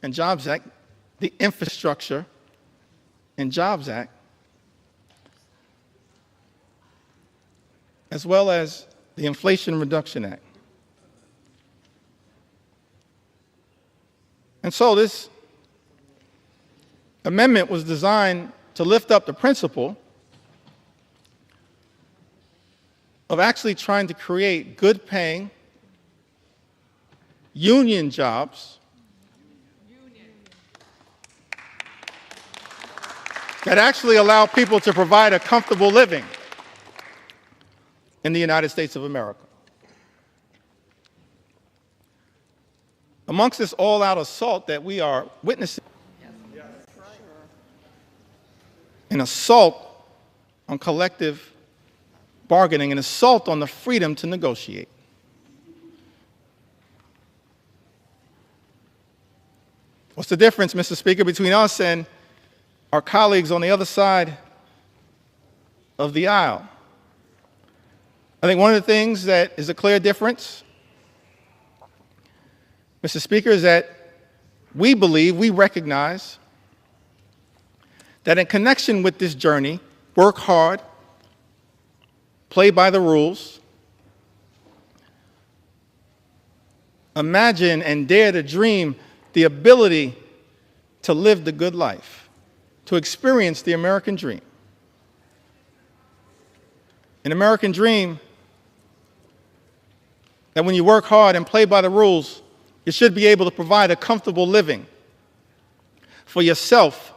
and Jobs Act, the Infrastructure and Jobs Act, as well as the Inflation Reduction Act. And so this amendment was designed to lift up the principle of actually trying to create good-paying union jobs that actually allow people to provide a comfortable living in the United States of America. Amongst this all-out assault that we are witnessing, an assault on collective bargaining, an assault on the freedom to negotiate. What's the difference, Mr. Speaker, between us and our colleagues on the other side of the aisle? I think one of the things that is a clear difference, Mr. Speaker, is that we believe, we recognize that in connection with this journey, work hard, play by the rules, imagine and dare to dream the ability to live the good life, to experience the American dream. An American dream that when you work hard and play by the rules, you should be able to provide a comfortable living for yourself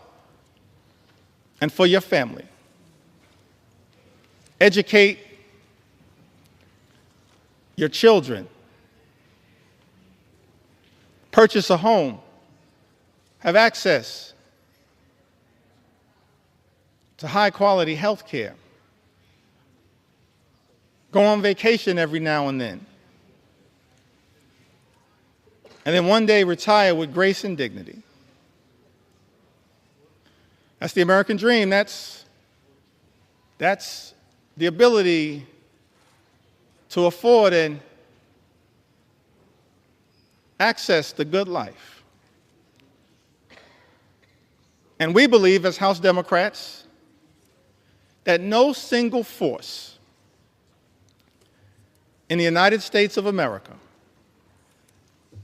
and for your family. Educate your children. Purchase a home. Have access to high-quality health care. Go on vacation every now and then. And then one day retire with grace and dignity. That's the American dream. That's the ability to afford and access the good life. And we believe as House Democrats that no single force in the United States of America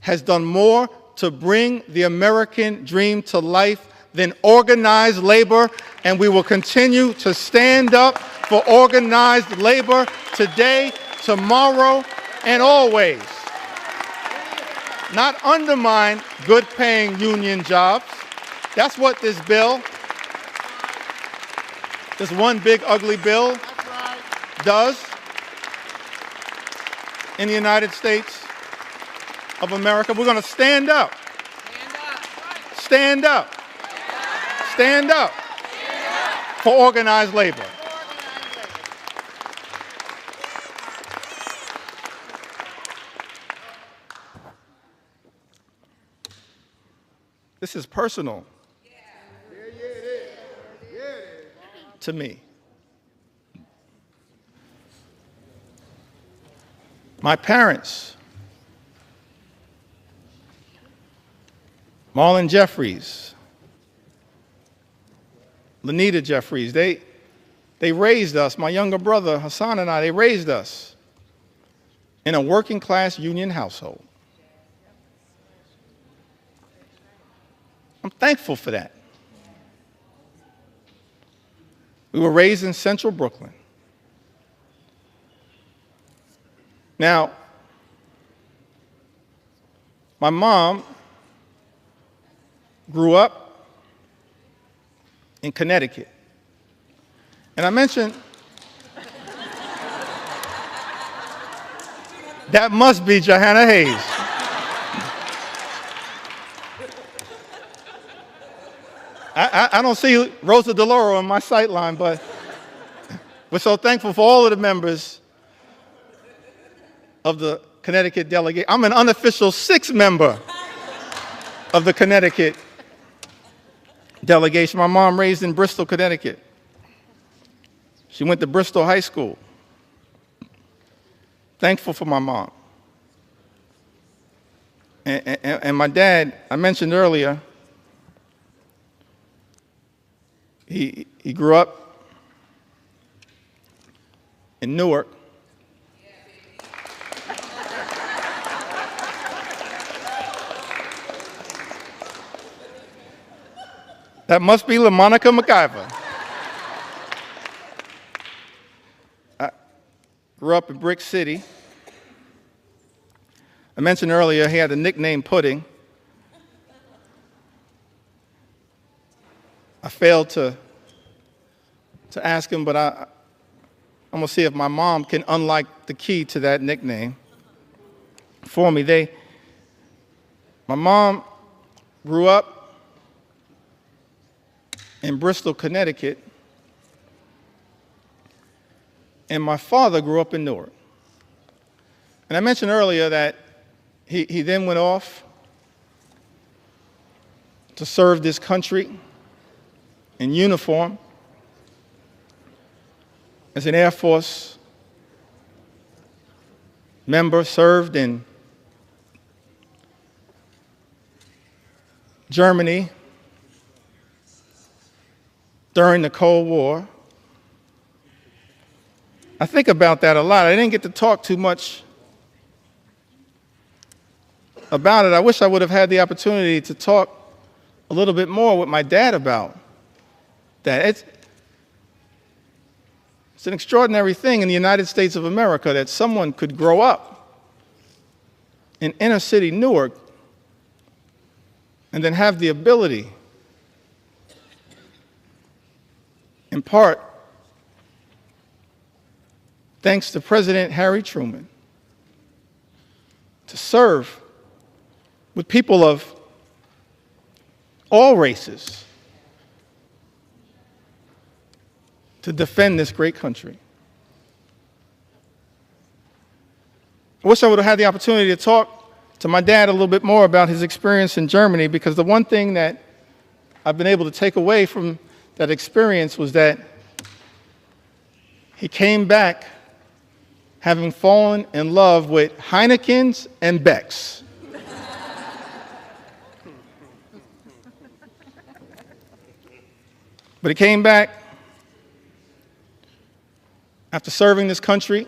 has done more to bring the American dream to life than organized labor, and we will continue to stand up for organized labor today, tomorrow, and always. not undermine good-paying union jobs. That's what this bill, this one big ugly bill, does in the United States of America. We're going to stand up. Stand up. Stand up for organized labor. This is personal to me. My parents, Marlon Jeffries, Lanita Jeffries, they raised us, my younger brother Hassan and I, they raised us in a working class union household. I'm thankful for that. We were raised in central Brooklyn. Now, my mom grew up in Connecticut. And I mentioned that must be Johanna Hayes. I don't see Rosa DeLauro on my sight line, but we're so thankful for all of the members of the Connecticut delegation. I'm an unofficial sixth member of the Connecticut delegation. My mom raised in Bristol, Connecticut. She went to Bristol High School. Thankful for my mom. And my dad, I mentioned earlier, he grew up in Newark. That must be LaMonica McIver. I grew up in Brick City. I mentioned earlier he had the nickname Pudding. I failed to ask him, but I'm going to see if my mom can unlock the key to that nickname for me. My mom grew up in Bristol, Connecticut, and my father grew up in Newark. And I mentioned earlier that he then went off to serve this country in uniform as an Air Force member, served in Germany during the Cold War. I think about that a lot. I didn't get to talk too much about it. I wish I would have had the opportunity to talk a little bit more with my dad about that. It's an extraordinary thing in the United States of America that someone could grow up in inner city Newark and then have the ability, in part, thanks to President Harry Truman, to serve with people of all races to defend this great country. I wish I would have had the opportunity to talk to my dad a little bit more about his experience in Germany, because the one thing that I've been able to take away from that experience was that he came back having fallen in love with Heineken's and Beck's. But he came back after serving this country,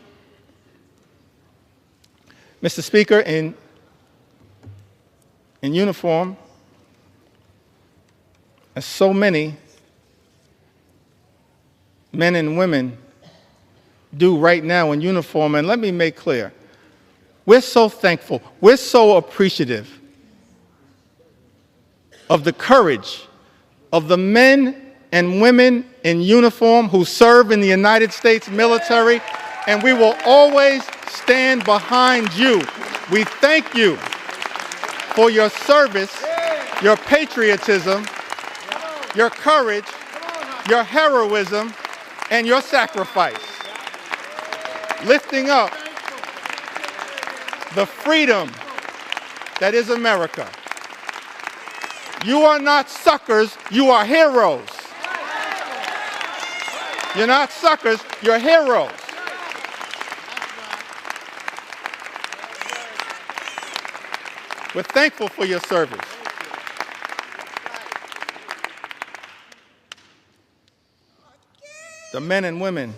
Mr. Speaker, in uniform, as so many men and women do right now in uniform. And let me make clear, We're so thankful. We're so appreciative of the courage of the men and women in uniform who serve in the United States military, and we will always stand behind you. We thank you for your service, your patriotism, your courage, your heroism, and your sacrifice, lifting up the freedom that is America. You are not suckers, you are heroes. You're not suckers, you're heroes. We're thankful for your service. The men and women,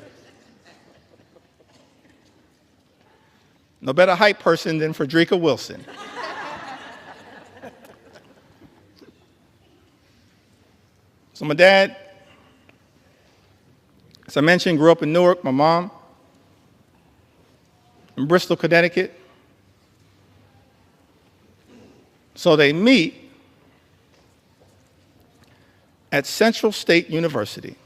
no better hype person than Frederica Wilson. So my dad, as I mentioned, grew up in Newark. My mom in Bristol, Connecticut. So they meet at Central State University.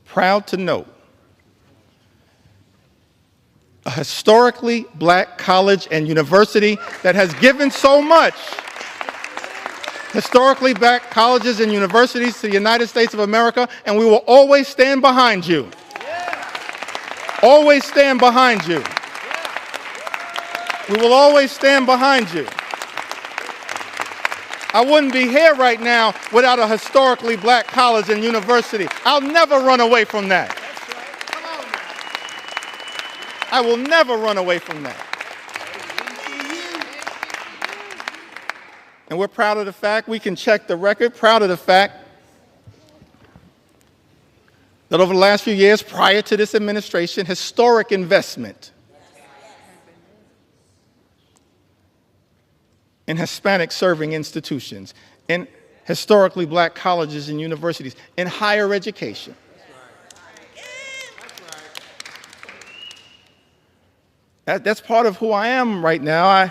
Proud to note, a historically black college and university that has given so much. Historically black colleges and universities to the United States of America, and we will always stand behind you. Always stand behind you. We will always stand behind you. I wouldn't be here right now without a historically black college and university. I'll never run away from that. I will never run away from that. And we're proud of the fact, we can check the record, proud of the fact that over the last few years prior to this administration, historic investment in Hispanic serving institutions, in historically black colleges and universities, in higher education. That's part of who I am right now. I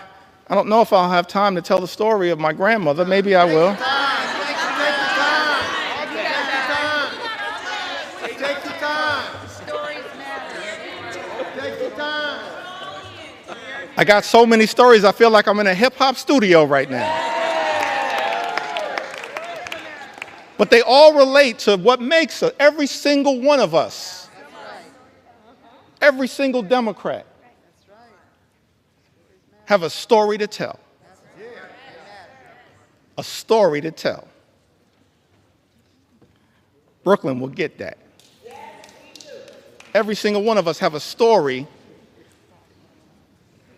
don't know if I'll have time to tell the story of my grandmother. Maybe I will. Take your time. Stories matter. Take your time. I got so many stories, I feel like I'm in a hip-hop studio right now. But they all relate to what makes us, every single one of us, every single Democrat, have a story to tell. A story to tell. Brooklyn will get that. Every single one of us have a story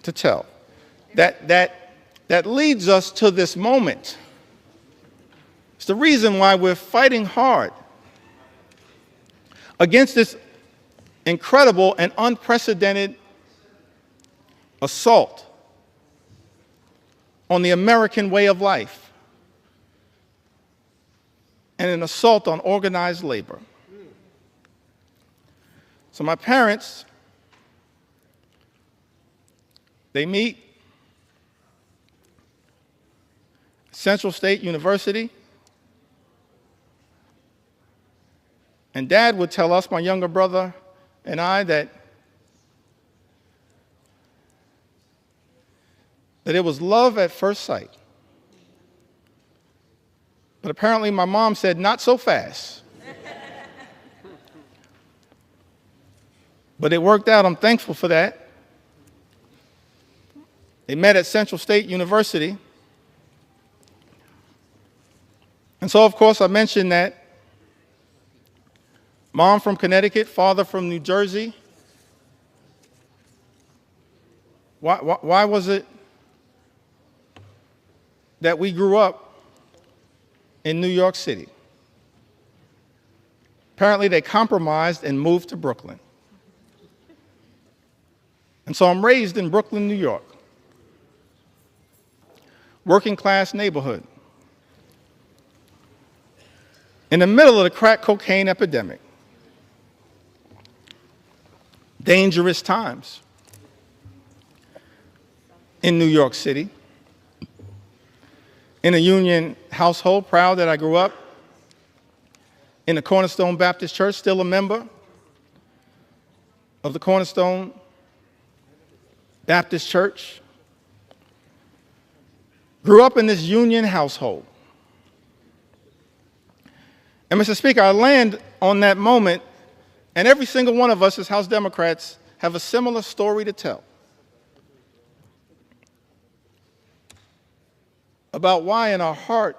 to tell. That leads us to this moment. It's the reason why we're fighting hard against this incredible and unprecedented assault on the American way of life and an assault on organized labor. So my parents, they meet at Central State University, and Dad would tell us, my younger brother and I, that it was love at first sight. But apparently my mom said, not so fast. But it worked out. I'm thankful for that. They met at Central State University. And so, of course, I mentioned that mom from Connecticut, father from New Jersey. Why was it that we grew up in New York City? Apparently, they compromised and moved to Brooklyn. And so I'm raised in Brooklyn, New York. Working class neighborhood. In the middle of the crack cocaine epidemic. dangerous times in New York City. In a union household, proud that I grew up in the Cornerstone Baptist Church, still a member of the Cornerstone Baptist Church. Grew up in this union household. And Mr. Speaker, I land on that moment, and every single one of us as House Democrats have a similar story to tell about why in our heart,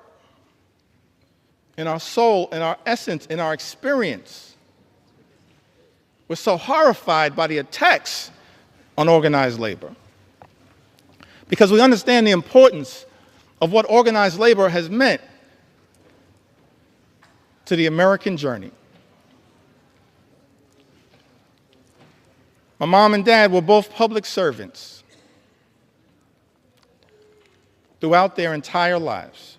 in our soul, in our essence, in our experience, we're so horrified by the attacks on organized labor. Because we understand the importance of what organized labor has meant to the American journey. My mom and dad were both public servants throughout their entire lives.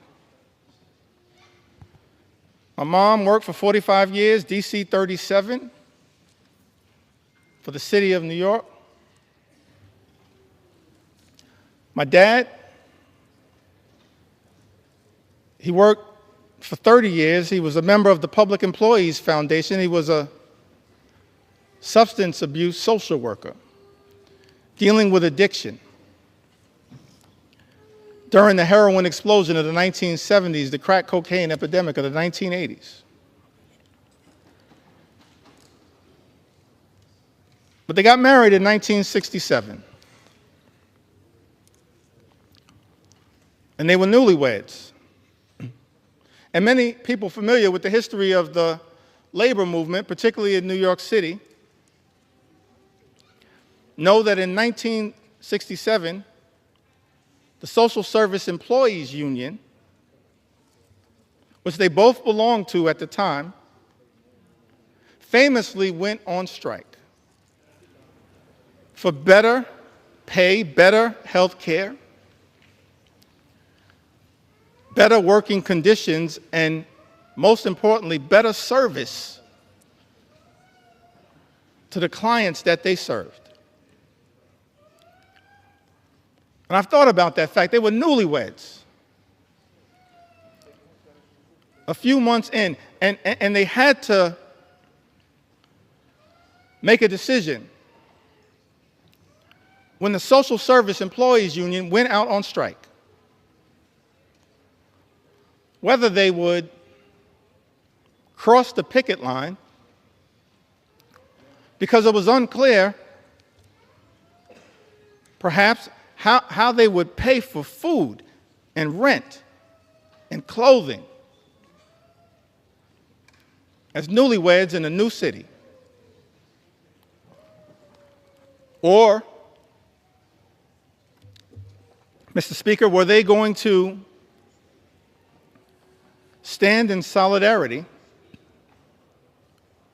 My mom worked for 45 years, DC 37, for the city of New York. My dad, he worked for 30 years. He was a member of the Public Employees Foundation. He was a substance abuse social worker dealing with addiction. During the heroin explosion of the 1970s, the crack cocaine epidemic of the 1980s. But they got married in 1967. And they were newlyweds. And many people familiar with the history of the labor movement, particularly in New York City, know that in 1967, the Social Service Employees Union, which they both belonged to at the time, famously went on strike for better pay, better health care, better working conditions, and most importantly, better service to the clients that they served. And I've thought about that fact. They were newlyweds. A few months in, and they had to make a decision when the Social Service Employees Union went out on strike, whether they would cross the picket line, because it was unclear, perhaps, how they would pay for food and rent and clothing as newlyweds in a new city. Or, Mr. Speaker, were they going to stand in solidarity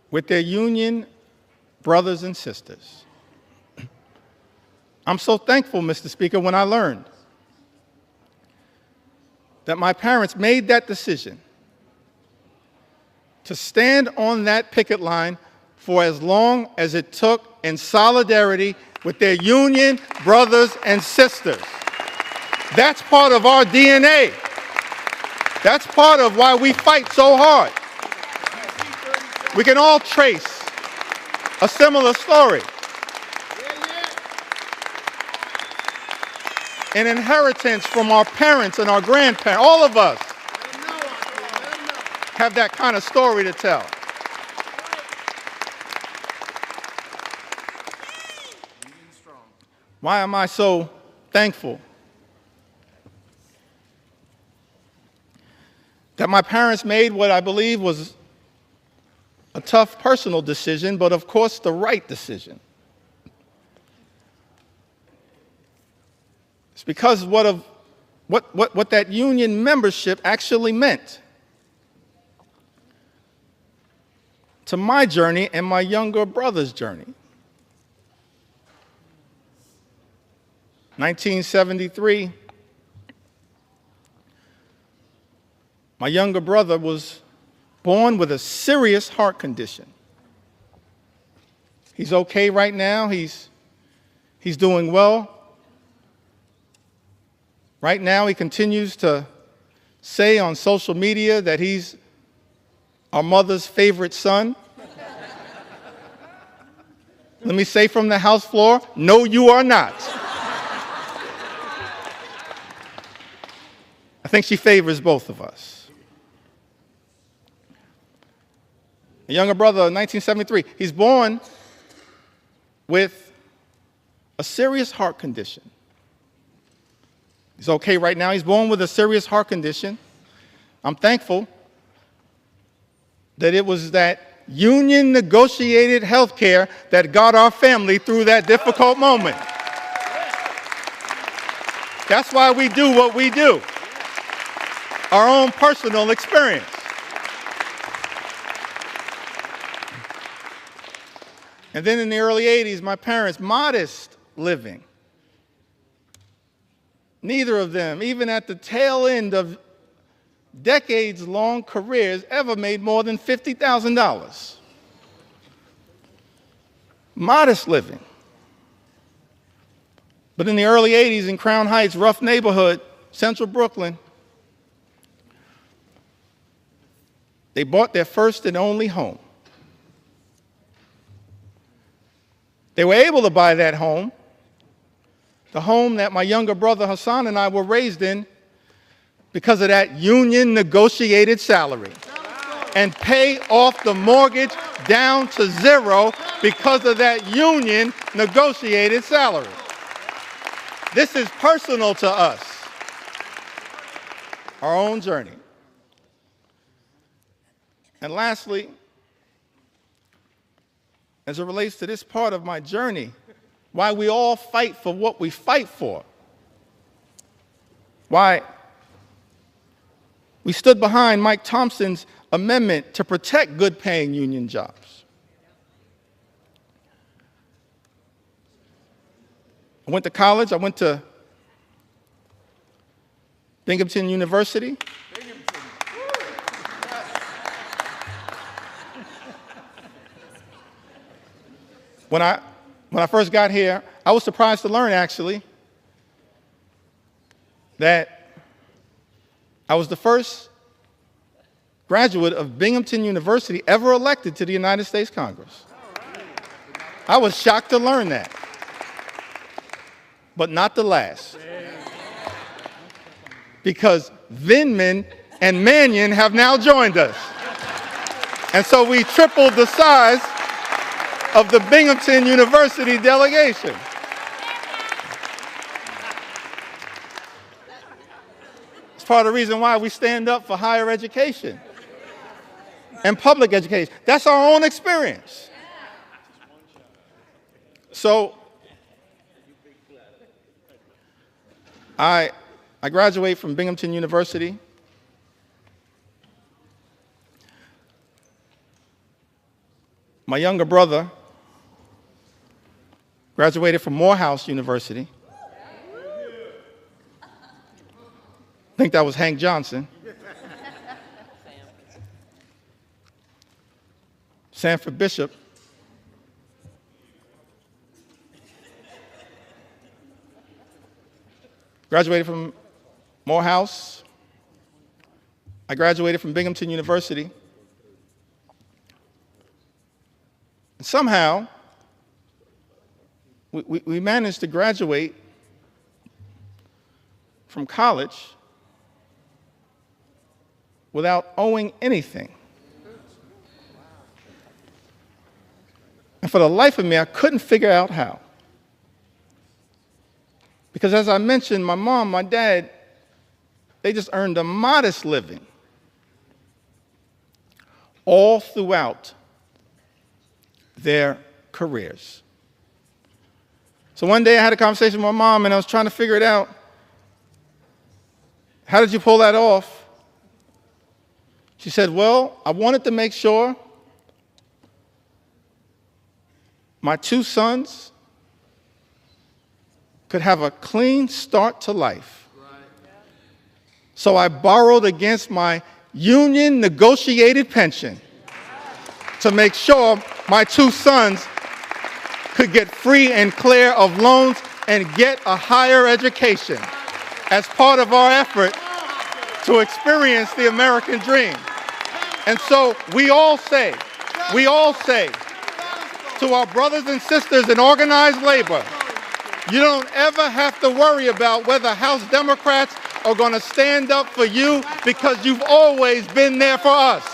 with their union brothers and sisters? I'm so thankful, Mr. Speaker, when I learned that my parents made that decision to stand on that picket line for as long as it took in solidarity with their union brothers and sisters. That's part of our DNA. That's part of why we fight so hard. We can all trace a similar story. An inheritance from our parents and our grandparents. All of us have that kind of story to tell. Why am I so thankful that my parents made what I believe was a tough personal decision, but of course the right decision? It's because what that union membership actually meant to my journey and my younger brother's journey. 1973, my younger brother was born with a serious heart condition. He's okay right now. He's doing well. Right now, he continues to say on social media that he's our mother's favorite son. Let me say from the House floor, no, you are not. I think she favors both of us. A younger brother, 1973, he's born with a serious heart condition. He's okay right now. He's born with a serious heart condition. I'm thankful that it was that union negotiated health care that got our family through that difficult moment. That's why we do what we do. Our own personal experience. And then in the early 80s, my parents, modest living. Neither of them, even at the tail end of decades-long careers, ever made more than $50,000. Modest living. But in the early 80s in Crown Heights, rough neighborhood, central Brooklyn, they bought their first and only home. They were able to buy that home, the home that my younger brother Hassan and I were raised in, because of that union negotiated salary, and pay off the mortgage down to zero because of that union negotiated salary. This is personal to us, our own journey. And lastly, as it relates to this part of my journey, why we all fight for what we fight for, why we stood behind Mike Thompson's amendment to protect good-paying union jobs. I went to college. I went to Binghamton University. When I first got here, I was surprised to learn, actually, that I was the first graduate of Binghamton University ever elected to the United States Congress. I was shocked to learn that, but not the last. Because Vindman and Mannion have now joined us. And so we tripled the size of the Binghamton University delegation. It's part of the reason why we stand up for higher education and public education. That's our own experience. So I graduate from Binghamton University. My younger brother graduated from Morehouse University. I think that was Hank Johnson. Sanford Bishop. Graduated from Morehouse. I graduated from Binghamton University. And somehow, we managed to graduate from college without owing anything. And for the life of me, I couldn't figure out how. Because as I mentioned, my mom, my dad, they just earned a modest living all throughout their careers. So one day I had a conversation with my mom and I was trying to figure it out. How did you pull that off? She said, well, I wanted to make sure my two sons could have a clean start to life. So I borrowed against my union negotiated pension to make sure my two sons could get free and clear of loans and get a higher education as part of our effort to experience the American dream. And so we all say to our brothers and sisters in organized labor, you don't ever have to worry about whether House Democrats are going to stand up for you, because you've always been there for us.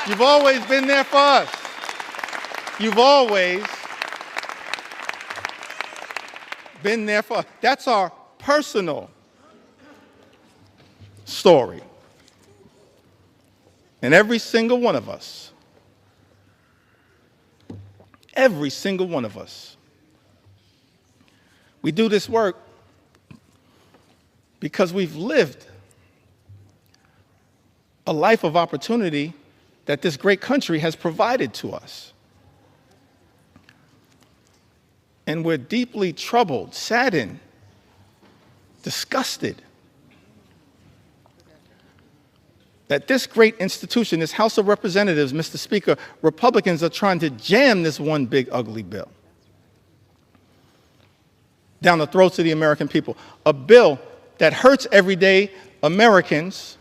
You've always been there for us. You've always been there for us. That's our personal story. And every single one of us, we do this work because we've lived a life of opportunity that this great country has provided to us. And we're deeply troubled, saddened, disgusted that this great institution, this House of Representatives, Mr. Speaker, Republicans are trying to jam this one big ugly bill down the throats of the American people. A bill that hurts everyday Americans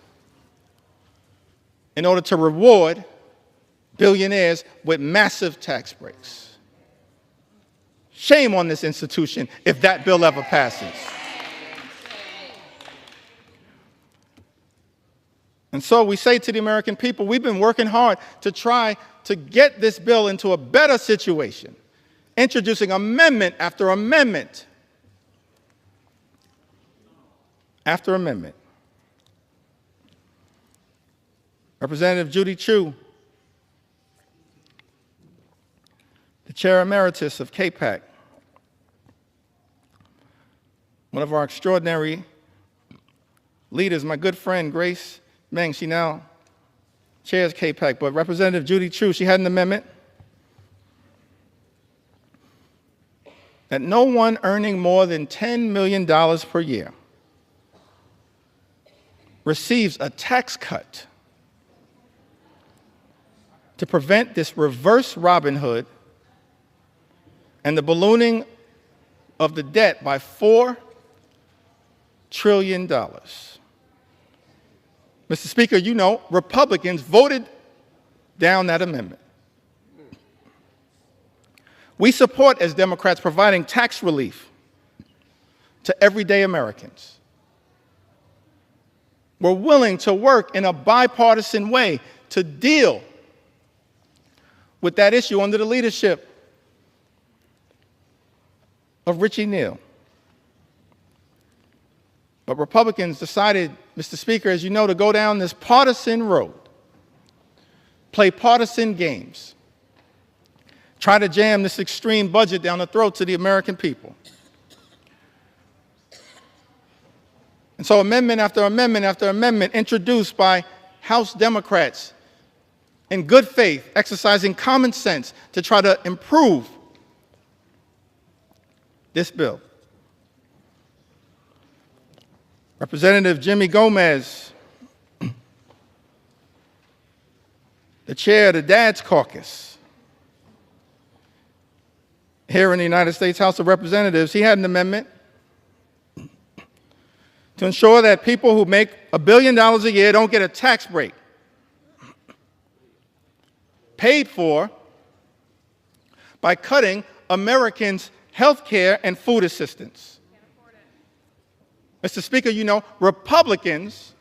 in order to reward billionaires with massive tax breaks. Shame on this institution if that bill ever passes. And so we say to the American people, we've been working hard to try to get this bill into a better situation, introducing amendment after amendment after amendment. Representative Judy Chu, the Chair Emeritus of CAPAC, one of our extraordinary leaders, my good friend Grace Meng, she now chairs CAPAC, but Representative Judy Chu, she had an amendment that no one earning more than $10 million per year receives a tax cut to prevent this reverse Robin Hood and the ballooning of the debt by $4 trillion. Mr. Speaker, you know, Republicans voted down that amendment. We support, as Democrats, providing tax relief to everyday Americans. We're willing to work in a bipartisan way to deal with that issue under the leadership of Richie Neal. But Republicans decided, Mr. Speaker, as you know, to go down this partisan road, play partisan games, try to jam this extreme budget down the throats of the American people. And so amendment after amendment after amendment introduced by House Democrats in good faith, exercising common sense to try to improve this bill. Representative Jimmy Gomez, the chair of the Dad's Caucus here in the United States House of Representatives, he had an amendment to ensure that people who make $1 billion a year don't get a tax break paid for by cutting Americans' health care and food assistance. Mr. Speaker, you know, Republicans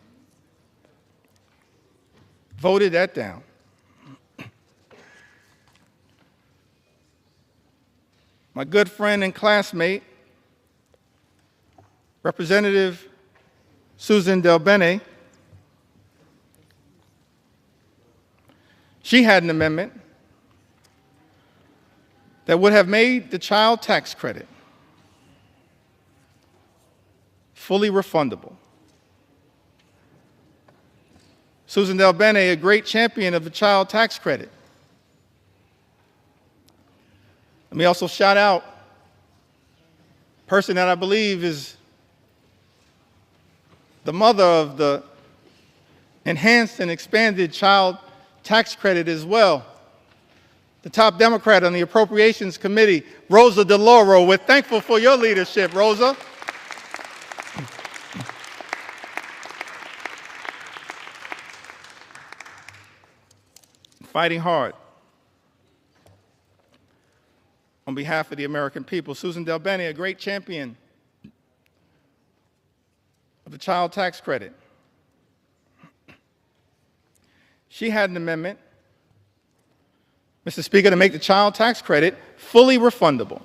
voted that down. My good friend and classmate, Representative Susan DelBene, she had an amendment that would have made the child tax credit fully refundable. Susan DelBene, a great champion of the child tax credit. Let me also shout out a person that I believe is the mother of the enhanced and expanded child tax credit as well, the top Democrat on the Appropriations Committee, Rosa DeLauro. We're thankful for your leadership, Rosa. Fighting hard on behalf of the American people. Susan DelBene, a great champion of the child tax credit. She had an amendment, Mr. Speaker, to make the child tax credit fully refundable,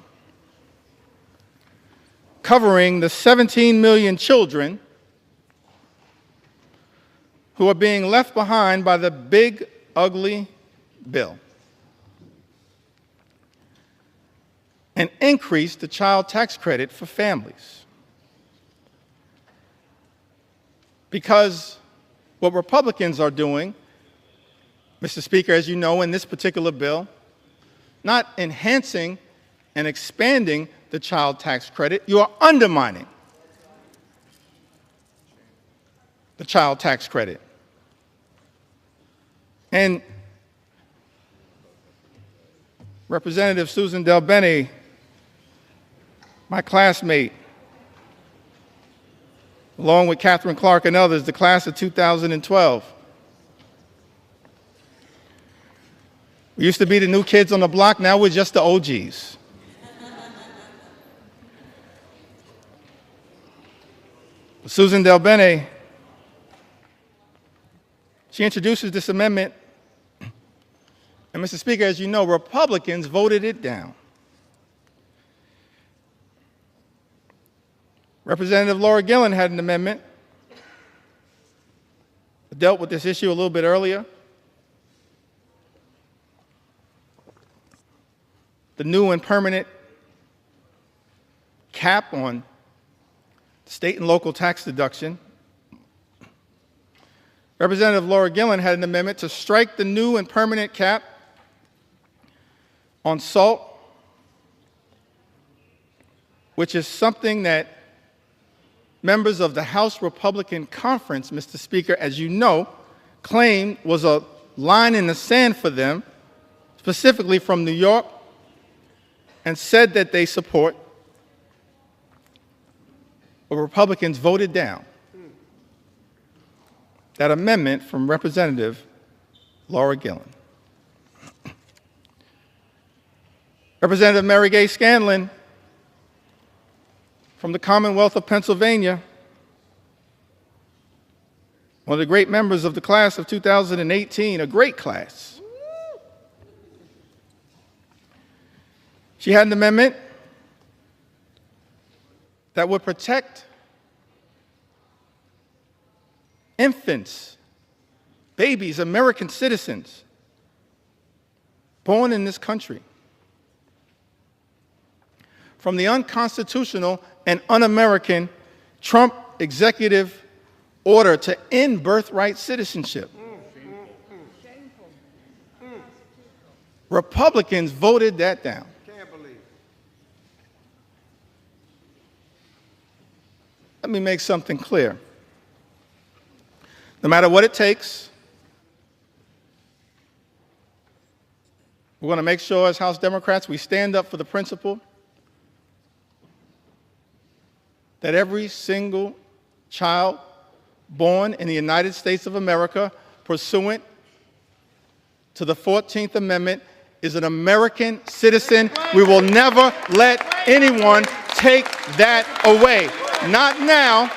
covering the 17 million children who are being left behind by the big, ugly bill, and increase the child tax credit for families. Because what Republicans are doing, Mr. Speaker, as you know, in this particular bill, not enhancing and expanding the child tax credit, you are undermining the child tax credit. And Representative Susan DelBene, my classmate, along with Catherine Clark and others, the class of 2012. We used to be the new kids on the block, now we're just the OGs. Susan DelBene, she introduces this amendment, and Mr. Speaker, as you know, Republicans voted it down. Representative Laura Gillen had an amendment that dealt with this issue a little bit earlier. The new and permanent cap on state and local tax deduction. Representative Laura Gillen had an amendment to strike the new and permanent cap on SALT, which is something that members of the House Republican Conference, Mr. Speaker, as you know, claimed was a line in the sand for them, specifically from New York, and said that they support, but Republicans voted down that amendment from Representative Laura Gillen. Representative Mary Gay Scanlon from the Commonwealth of Pennsylvania, one of the great members of the class of 2018, a great class. She had an amendment that would protect infants, babies, American citizens born in this country from the unconstitutional and un-American Trump executive order to end birthright citizenship. Republicans voted that down. Let me make something clear. No matter what it takes, we're going to make sure as House Democrats we stand up for the principle that every single child born in the United States of America pursuant to the 14th Amendment is an American citizen. We will never let anyone take that away. Not now,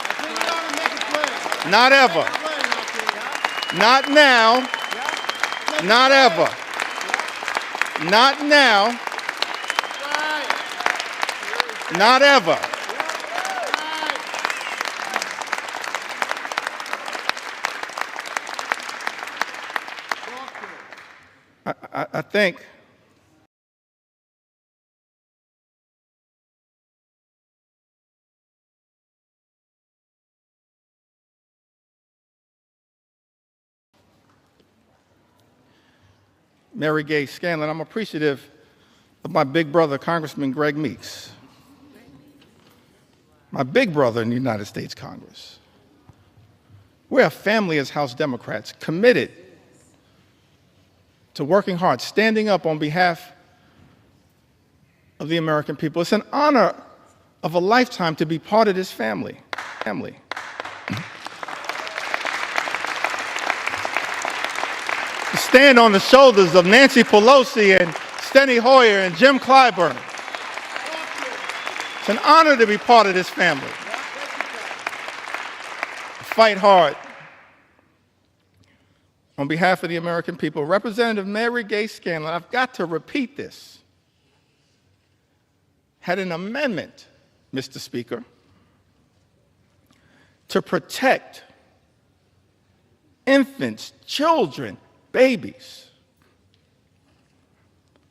not ever. Not now, not ever. Not now, not ever. I think Mary Gay Scanlon, I'm appreciative of my big brother, Congressman Greg Meeks, my big brother in the United States Congress. We're a family as House Democrats committed to working hard, standing up on behalf of the American people. It's an honor of a lifetime to be part of this family. To stand on the shoulders of Nancy Pelosi and Steny Hoyer and Jim Clyburn. It's an honor to be part of this family. Fight hard on behalf of the American people. Representative Mary Gay Scanlon, I've got to repeat this, had an amendment, Mr. Speaker, to protect infants, children, babies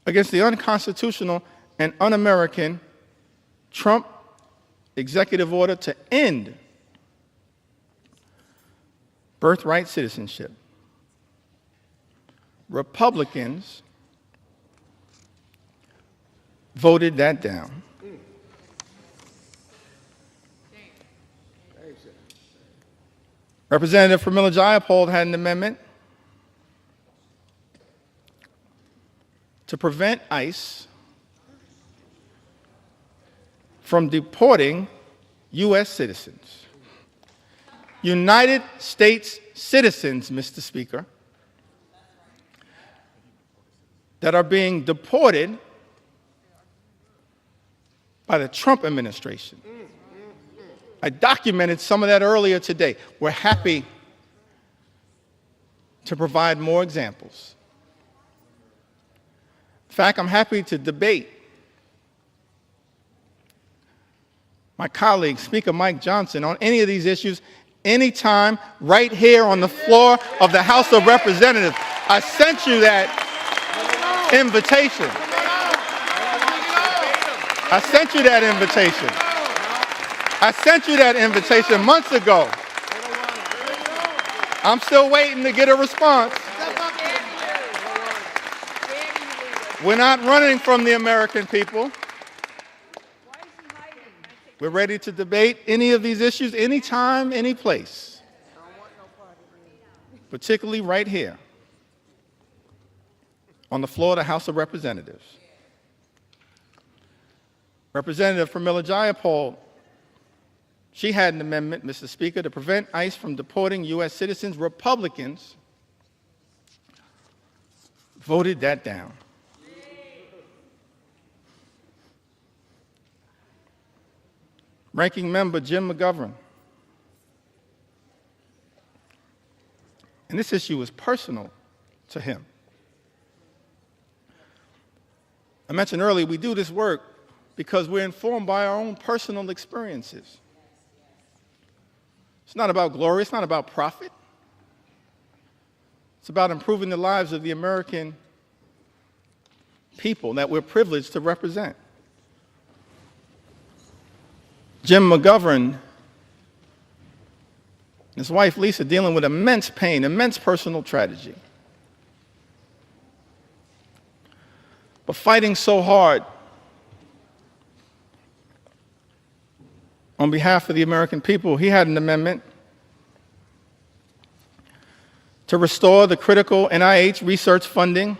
against the unconstitutional and un-American Trump executive order to end birthright citizenship. Republicans voted that down. Representative Pramila Jayapal had an amendment to prevent ICE from deporting U.S. citizens. United States citizens, Mr. Speaker, that are being deported by the Trump administration. I documented some of that earlier today. We're happy to provide more examples. In fact, I'm happy to debate my colleague, Speaker Mike Johnson, on any of these issues anytime right here on the floor of the House of Representatives. I sent you that invitation. I sent you that invitation. I sent you that invitation months ago. I'm still waiting to get a response. We're not running from the American people. We're ready to debate any of these issues anytime, any place, particularly right here on the floor of the House of Representatives. Representative Pramila Jayapal, she had an amendment, Mr. Speaker, to prevent ICE from deporting U.S. citizens. Republicans voted that down. Ranking Member Jim McGovern, and this issue is personal to him. I mentioned earlier, we do this work because we're informed by our own personal experiences. It's not about glory, it's not about profit. It's about improving the lives of the American people that we're privileged to represent. Jim McGovern and his wife Lisa dealing with immense pain, immense personal tragedy, but fighting so hard on behalf of the American people. He had an amendment to restore the critical NIH research funding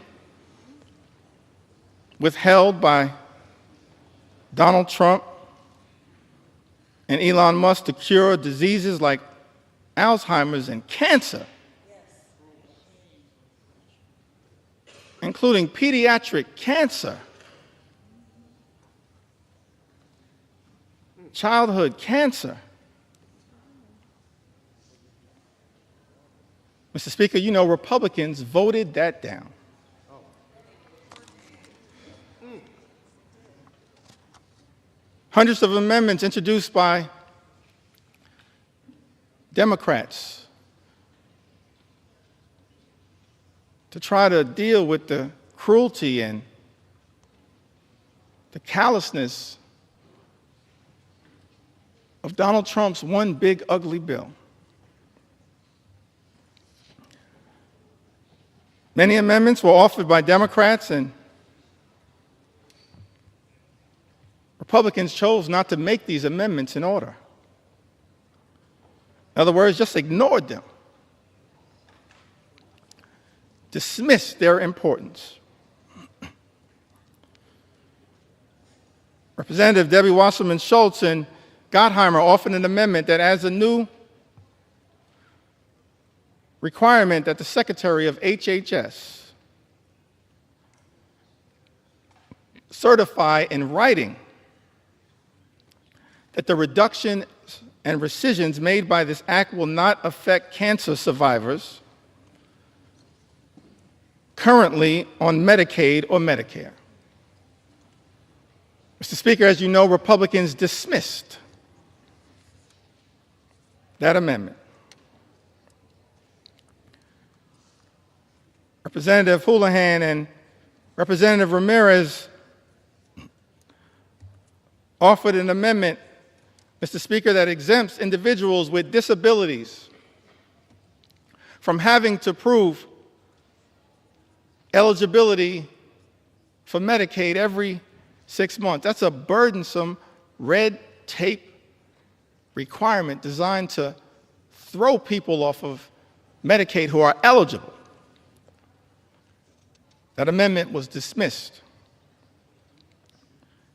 withheld by Donald Trump and Elon Musk to cure diseases like Alzheimer's and cancer, including pediatric cancer, childhood cancer. Mr. Speaker, you know Republicans voted that down. Hundreds of amendments introduced by Democrats to try to deal with the cruelty and the callousness of Donald Trump's one big ugly bill. Many amendments were offered by Democrats, and Republicans chose not to make these amendments in order. In other words, just ignored them. dismissed their importance. Representative Debbie Wasserman Schultz and Gottheimer offered an amendment that adds a new requirement that the Secretary of HHS certify in writing that the reduction and rescissions made by this act will not affect cancer survivors currently on Medicaid or Medicare. Mr. Speaker, as you know, Republicans dismissed that amendment. Representative Houlihan and Representative Ramirez offered an amendment, Mr. Speaker, that exempts individuals with disabilities from having to prove eligibility for Medicaid every 6 months. That's a burdensome red tape requirement designed to throw people off of Medicaid who are eligible. That amendment was dismissed,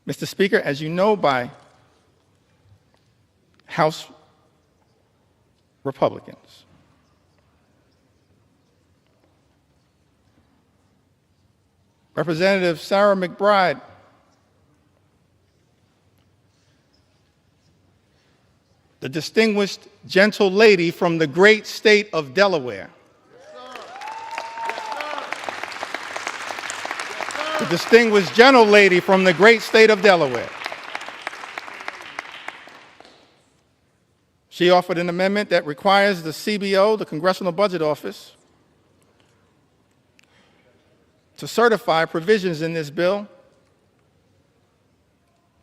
Mr. Speaker, as you know, by House Republicans. Representative Sarah McBride the distinguished gentle lady from the great state of Delaware. The distinguished gentle lady from the great state of Delaware. She offered an amendment that requires the CBO, the Congressional Budget Office, to certify provisions in this bill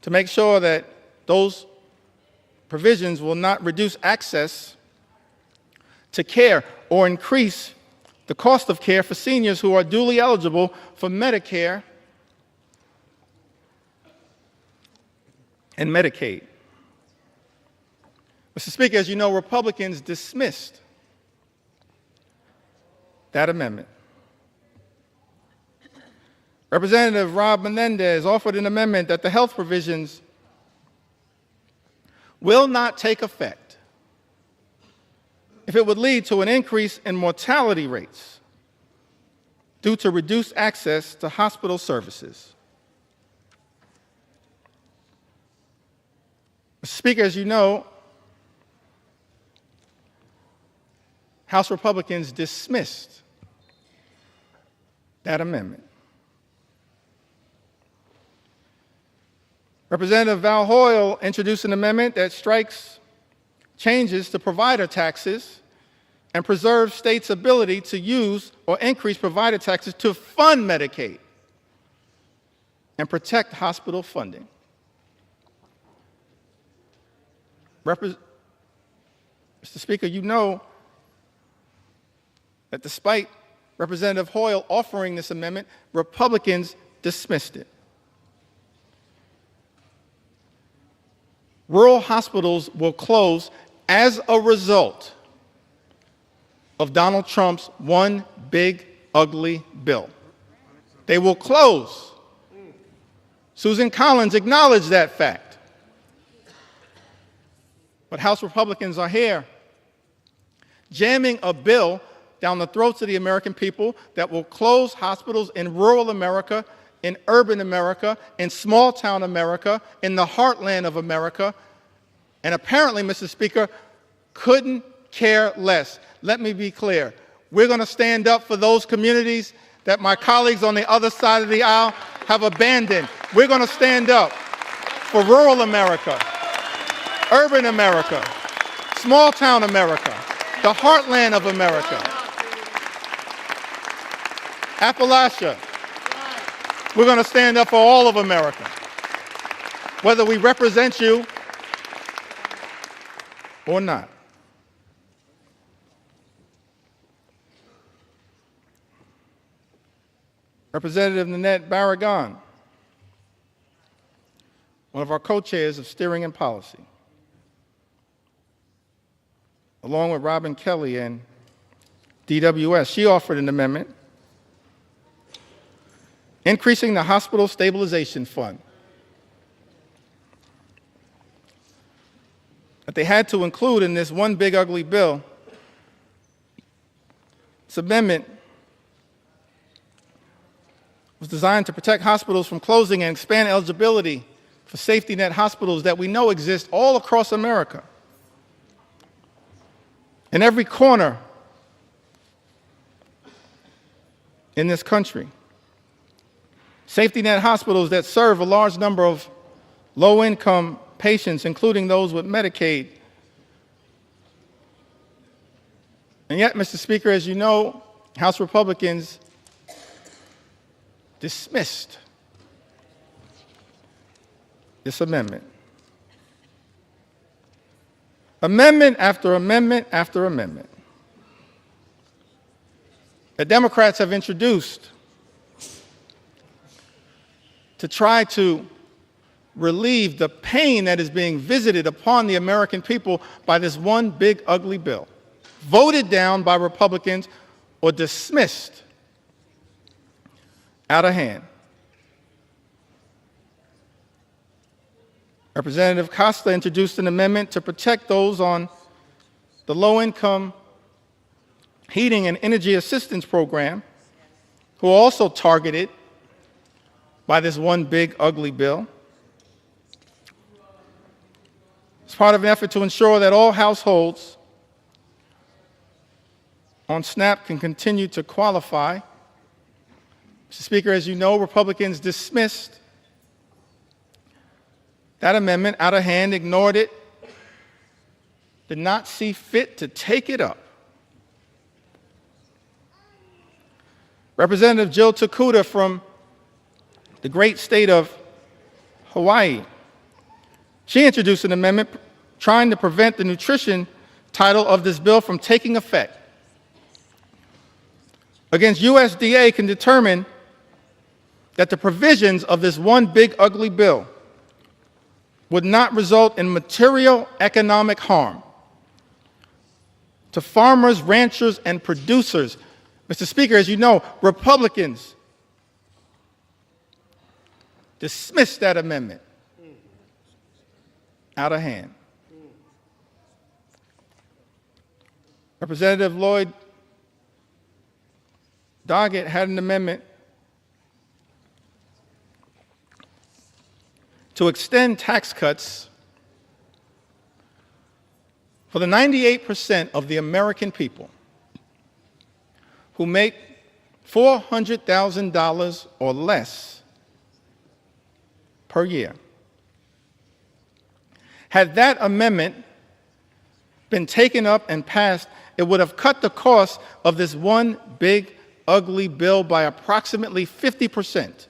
to make sure that those provisions will not reduce access to care or increase the cost of care for seniors who are duly eligible for Medicare and Medicaid. Mr. Speaker, as you know, Republicans dismissed that amendment. Representative Rob Menendez offered an amendment that the health provisions will not take effect if it would lead to an increase in mortality rates due to reduced access to hospital services. Mr. Speaker, as you know, House Republicans dismissed that amendment. Representative Val Hoyle introduced an amendment that strikes changes to provider taxes and preserves states' ability to use or increase provider taxes to fund Medicaid and protect hospital funding. Mr. Speaker, you know that despite Representative Hoyle offering this amendment, Republicans dismissed it. Rural hospitals will close as a result of Donald Trump's one big, ugly bill. They will close. Susan Collins acknowledged that fact. But House Republicans are here jamming a bill down the throats of the American people that will close hospitals in rural America, in urban America, in small-town America, in the heartland of America, and apparently, Mr. Speaker, couldn't care less. Let me be clear. We're going to stand up for those communities that my colleagues on the other side of the aisle have abandoned. We're going to stand up for rural America, urban America, small-town America, the heartland of America, Appalachia. We're going to stand up for all of America, whether we represent you or not. Representative Nanette Barragan, one of our co-chairs of Steering and Policy, along with Robin Kelly and DWS, she offered an amendment increasing the hospital stabilization fund. That they had to include in this one big ugly bill. This amendment was designed to protect hospitals from closing and expand eligibility for safety net hospitals that we know exist all across America. In every corner in this country. Safety net hospitals that serve a large number of low-income patients, including those with Medicaid. And yet, Mr. Speaker, as you know, House Republicans dismissed this amendment. Amendment after amendment after amendment that Democrats have introduced to try to relieve the pain that is being visited upon the American people by this one big ugly bill, voted down by Republicans or dismissed out of hand. Representative Costa introduced an amendment to protect those on the low-income heating and energy assistance program who are also targeted by this one big ugly bill. It's part of an effort to ensure that all households on SNAP can continue to qualify. Mr. Speaker, as you know, Republicans dismissed that amendment out of hand, ignored it, did not see fit to take it up. Representative Jill Takuda from the great state of Hawaii, she introduced an amendment trying to prevent the nutrition title of this bill from taking effect. Against USDA can determine that the provisions of this one big ugly bill would not result in material economic harm to farmers, ranchers, and producers. Mr. Speaker, as you know, Republicans dismissed that amendment out of hand. Representative Lloyd Doggett had an amendment to extend tax cuts for the 98% of the American people who make $400,000 or less per year. Had that amendment been taken up and passed, it would have cut the cost of this one big, ugly bill by approximately 50%.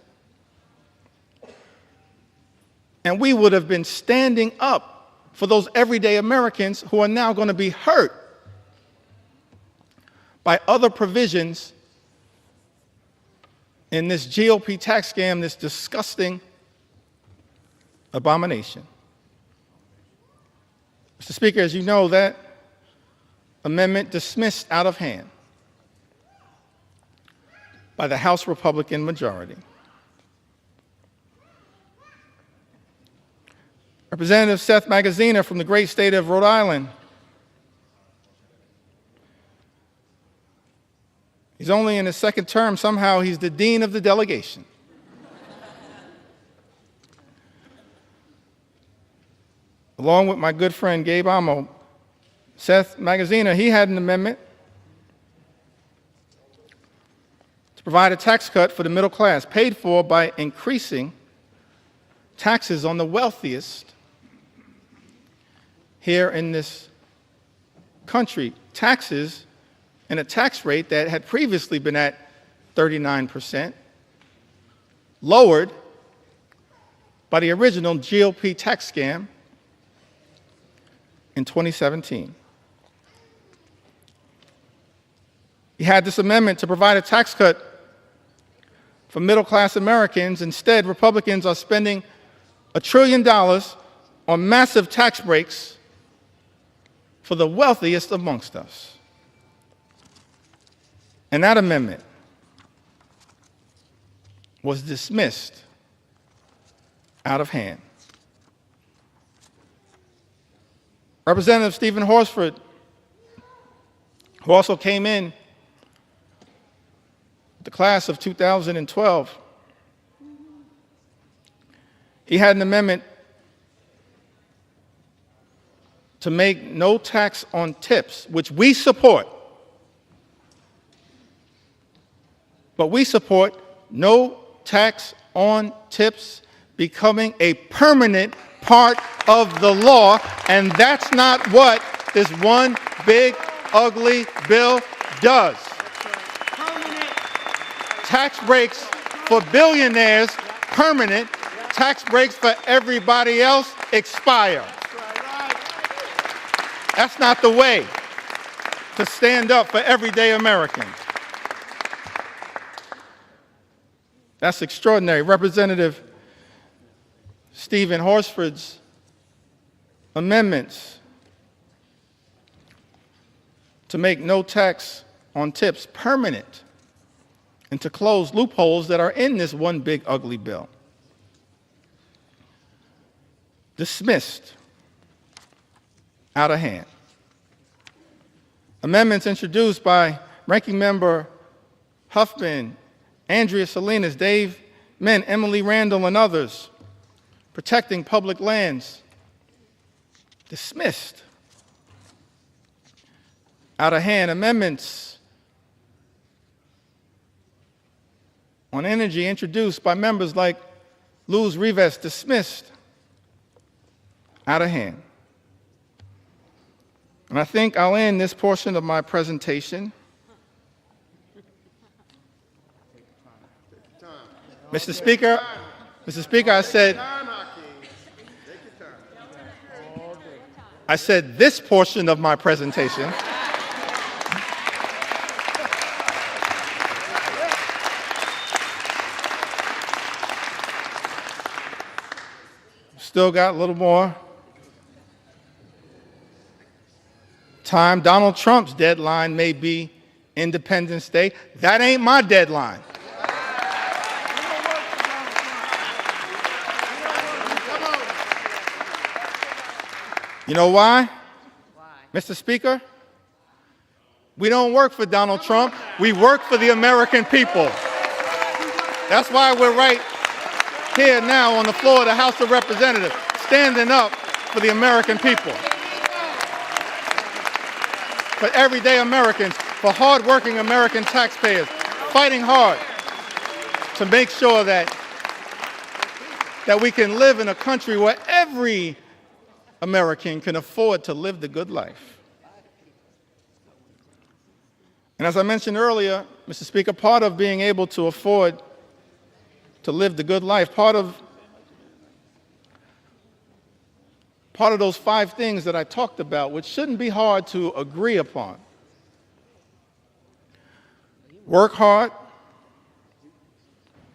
And we would have been standing up for those everyday Americans who are now going to be hurt by other provisions in this GOP tax scam, this disgusting abomination. Mr. Speaker, as you know, that amendment dismissed out of hand by the House Republican majority. Representative Seth Magaziner from the great state of Rhode Island. He's only in his second term. Somehow he's the dean of the delegation. Along with my good friend Gabe Amo, Seth Magaziner, he had an amendment to provide a tax cut for the middle class, paid for by increasing taxes on the wealthiest here in this country. Taxes and a tax rate that had previously been at 39%, lowered by the original GOP tax scam in 2017. He had this amendment to provide a tax cut for middle-class Americans. Instead, Republicans are spending $1 trillion on massive tax breaks for the wealthiest amongst us. And that amendment was dismissed out of hand. Representative Stephen Horsford, who also came in the class of 2012, he had an amendment to make no tax on tips, which we support. But we support no tax on tips becoming a permanent part of the law, and that's not what this one big, ugly bill does. Tax breaks for billionaires, permanent. Tax breaks for everybody else expire. That's not the way to stand up for everyday Americans. That's extraordinary. Representative Stephen Horsford's amendments to make no tax on tips permanent and to close loopholes that are in this one big ugly bill. Dismissed out of hand. Amendments introduced by Ranking Member Huffman, Andrea Salinas, Dave Min, Emily Randall, and others, protecting public lands, dismissed out of hand. Amendments on energy introduced by members like Luz Rivas, dismissed out of hand. And I think I'll end this portion of my presentation. Mr. Speaker, I said this portion of my presentation. Still got a little more time. Donald Trump's deadline may be Independence Day. That ain't my deadline. You know why? Mr. Speaker? We don't work for Donald Trump. We work for the American people. That's why we're right here now on the floor of the House of Representatives, standing up for the American people, for everyday Americans, for hardworking American taxpayers, fighting hard to make sure that we can live in a country where every American can afford to live the good life. And as I mentioned earlier, Mr. Speaker, part of being able to afford to live the good life, part of those 5 things that I talked about, which shouldn't be hard to agree upon. Work hard,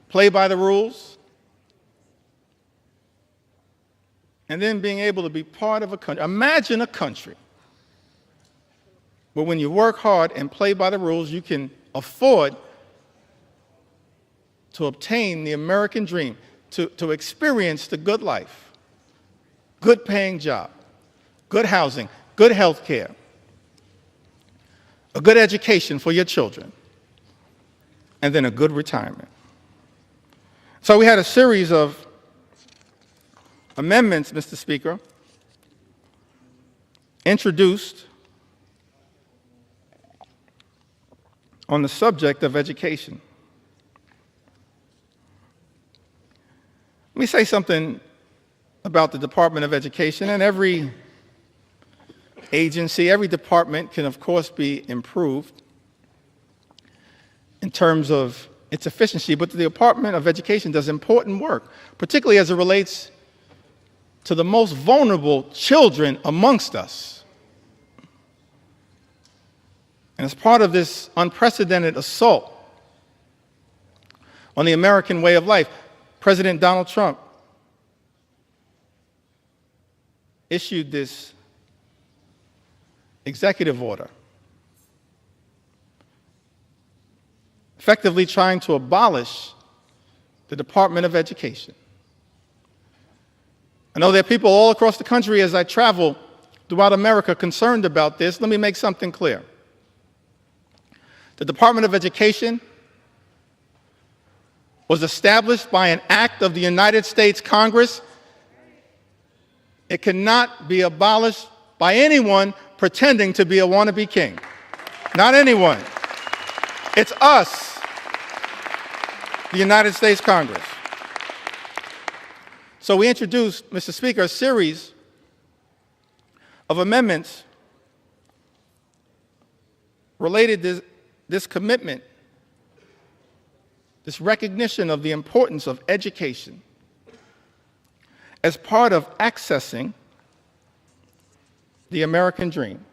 play by the rules, and then being able to be part of a country. Imagine a country where when you work hard and play by the rules, you can afford to obtain the American dream, to experience the good life, good paying job, good housing, good health care, a good education for your children, and then a good retirement. So we had a series of amendments, Mr. Speaker, introduced on the subject of education. Let me say something about the Department of Education, and every agency, every department can, of course, be improved in terms of its efficiency, but the Department of Education does important work, particularly as it relates to the most vulnerable children amongst us. And as part of this unprecedented assault on the American way of life, President Donald Trump issued this executive order, effectively trying to abolish the Department of Education. I know there are people all across the country as I travel throughout America concerned about this. Let me make something clear. The Department of Education was established by an act of the United States Congress. It cannot be abolished by anyone pretending to be a wannabe king. Not anyone. It's us, the United States Congress. So we introduced, Mr. Speaker, a series of amendments related to this commitment, this recognition of the importance of education as part of accessing the American dream.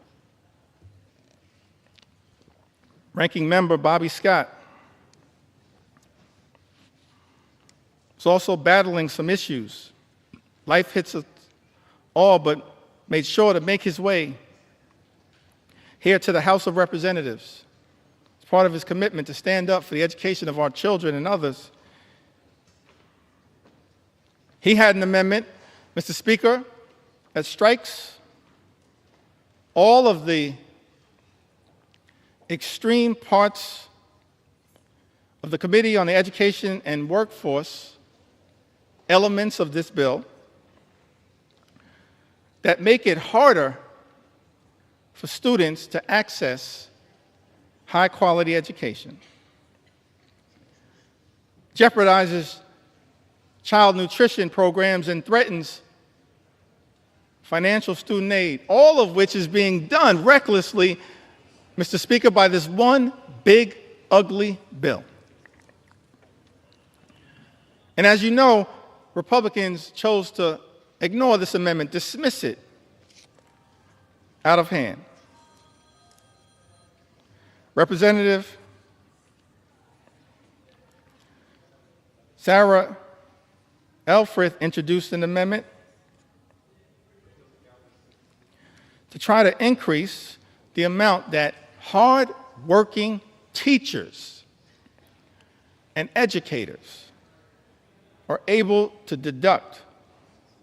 Ranking Member Bobby Scott is also battling some issues. Life hits us all, but made sure to make his way here to the House of Representatives. It's part of his commitment to stand up for the education of our children and others. He had an amendment, Mr. Speaker, that strikes all of the extreme parts of the Committee on the Education and Workforce elements of this bill that make it harder for students to access high-quality education, jeopardizes child nutrition programs, and threatens financial student aid, all of which is being done recklessly, Mr. Speaker, by this one big, ugly bill. And as you know, Republicans chose to ignore this amendment, dismiss it out of hand. Representative Sarah Elfreth introduced an amendment to try to increase the amount that hard-working teachers and educators are able to deduct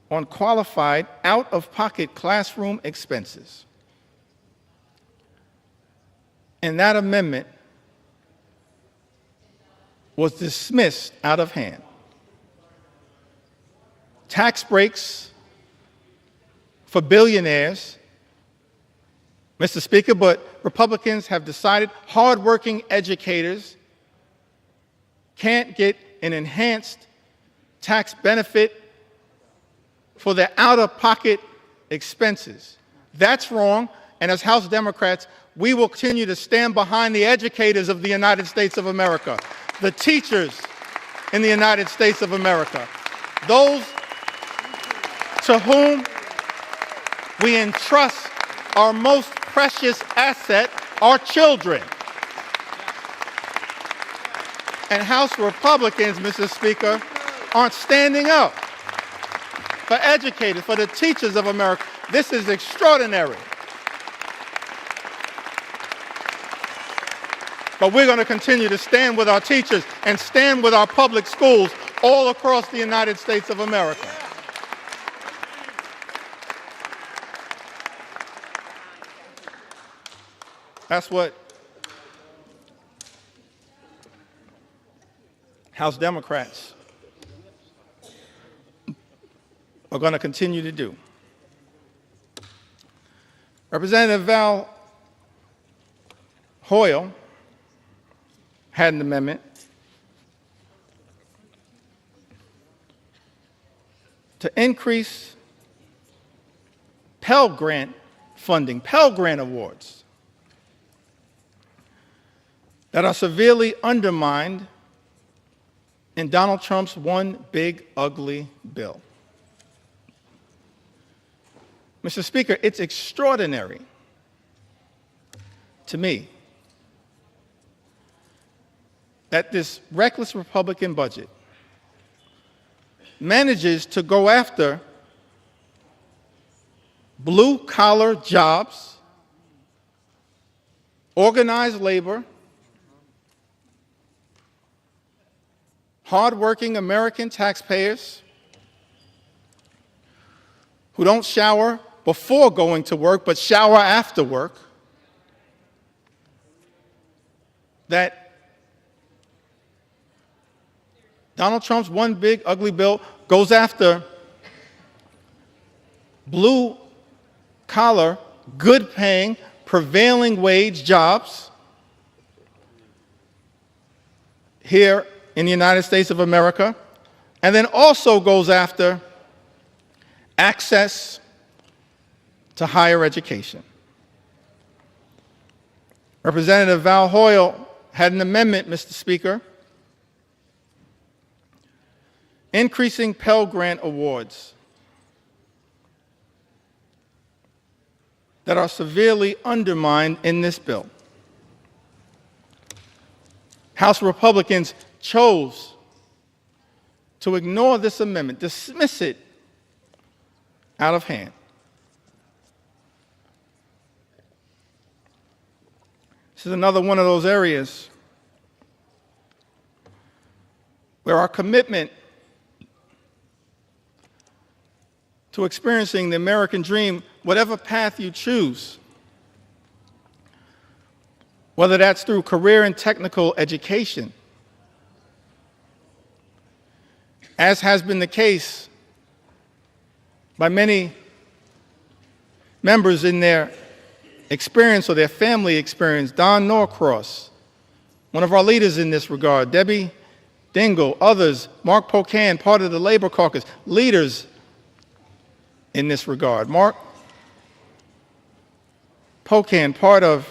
on qualified out-of-pocket classroom expenses. And that amendment was dismissed out of hand. Tax breaks for billionaires, Mr. Speaker, but Republicans have decided hardworking educators can't get an enhanced tax benefit for their out-of-pocket expenses. That's wrong, and as House Democrats, we will continue to stand behind the educators of the United States of America, the teachers in the United States of America, those to whom we entrust our most precious asset, our children. And House Republicans, Mr. Speaker, aren't standing up for educators, for the teachers of America. This is extraordinary. But we're going to continue to stand with our teachers and stand with our public schools all across the United States of America. That's what House Democrats are going to continue to do. Representative Val Hoyle had an amendment to increase Pell Grant funding, Pell Grant awards that are severely undermined in Donald Trump's one big ugly bill. Mr. Speaker, it's extraordinary to me that this reckless Republican budget manages to go after blue-collar jobs, organized labor, hardworking American taxpayers who don't shower before going to work, but shower after work, that Donald Trump's one big ugly bill goes after blue-collar, good-paying, prevailing wage jobs here in the United States of America, and then also goes after access to higher education. Representative Val Hoyle had an amendment, Mr. Speaker, increasing Pell Grant awards that are severely undermined in this bill. House Republicans chose to ignore this amendment, dismiss it out of hand. This is another one of those areas where our commitment to experiencing the American dream, whatever path you choose, whether that's through career and technical education, as has been the case by many members in their experience or their family experience. Don Norcross, one of our leaders in this regard, Debbie Dingell, others, Mark Pocan, part of the Labor Caucus, leaders in this regard. Mark Pocan, part of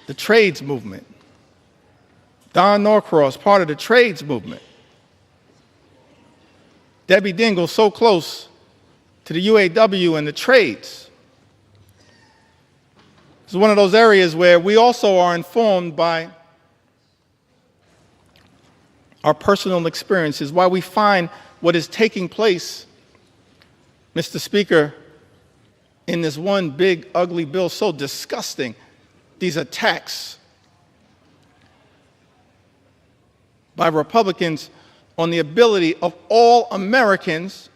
the trades movement. Don Norcross, part of the trades movement. Debbie Dingell, so close to the UAW and the trades. It's one of those areas where we also are informed by our personal experiences, why we find what is taking place, Mr. Speaker, in this one big ugly bill so disgusting. These attacks by Republicans on the ability of all Americans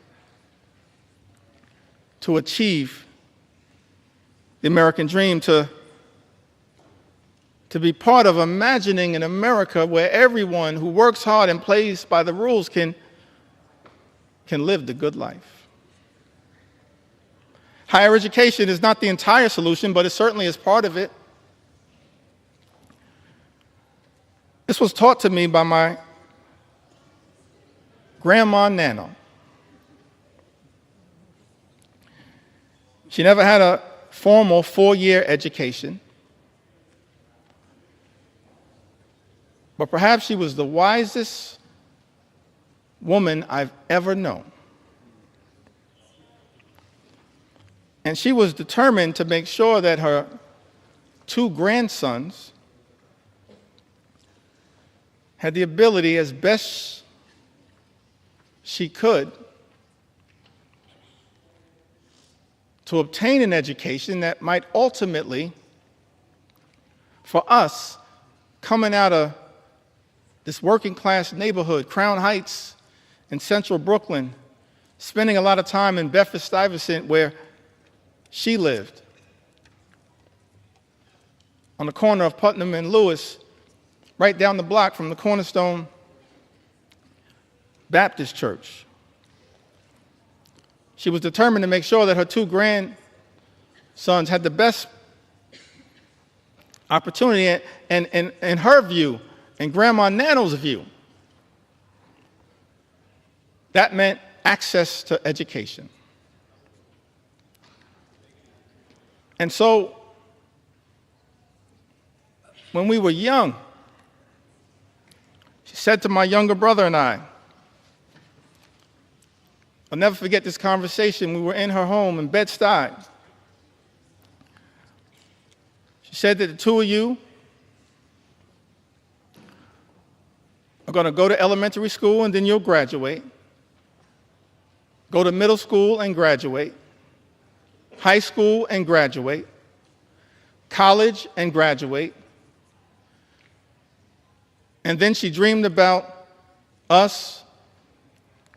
to achieve the American dream, to be part of imagining an America where everyone who works hard and plays by the rules can live the good life. Higher education is not the entire solution, but it certainly is part of it. This was taught to me by my grandma Nana. She never had a formal 4-year education, but perhaps she was the wisest woman I've ever known. And she was determined to make sure that her 2 grandsons had the ability, as best she could, to obtain an education that might ultimately, for us, coming out of this working class neighborhood, Crown Heights in central Brooklyn, spending a lot of time in Bedford-Stuyvesant where she lived, on the corner of Putnam and Lewis, right down the block from the Cornerstone Baptist Church. She was determined to make sure that her 2 grandsons had the best opportunity, and in her view, and Grandma Nano's view, that meant access to education. And so, when we were young, she said to my younger brother and I, I'll never forget this conversation. We were in her home in Bed-Stuy. She said that the 2 of you are going to go to elementary school and then you'll graduate, go to middle school and graduate, high school and graduate, college and graduate, And then she dreamed about us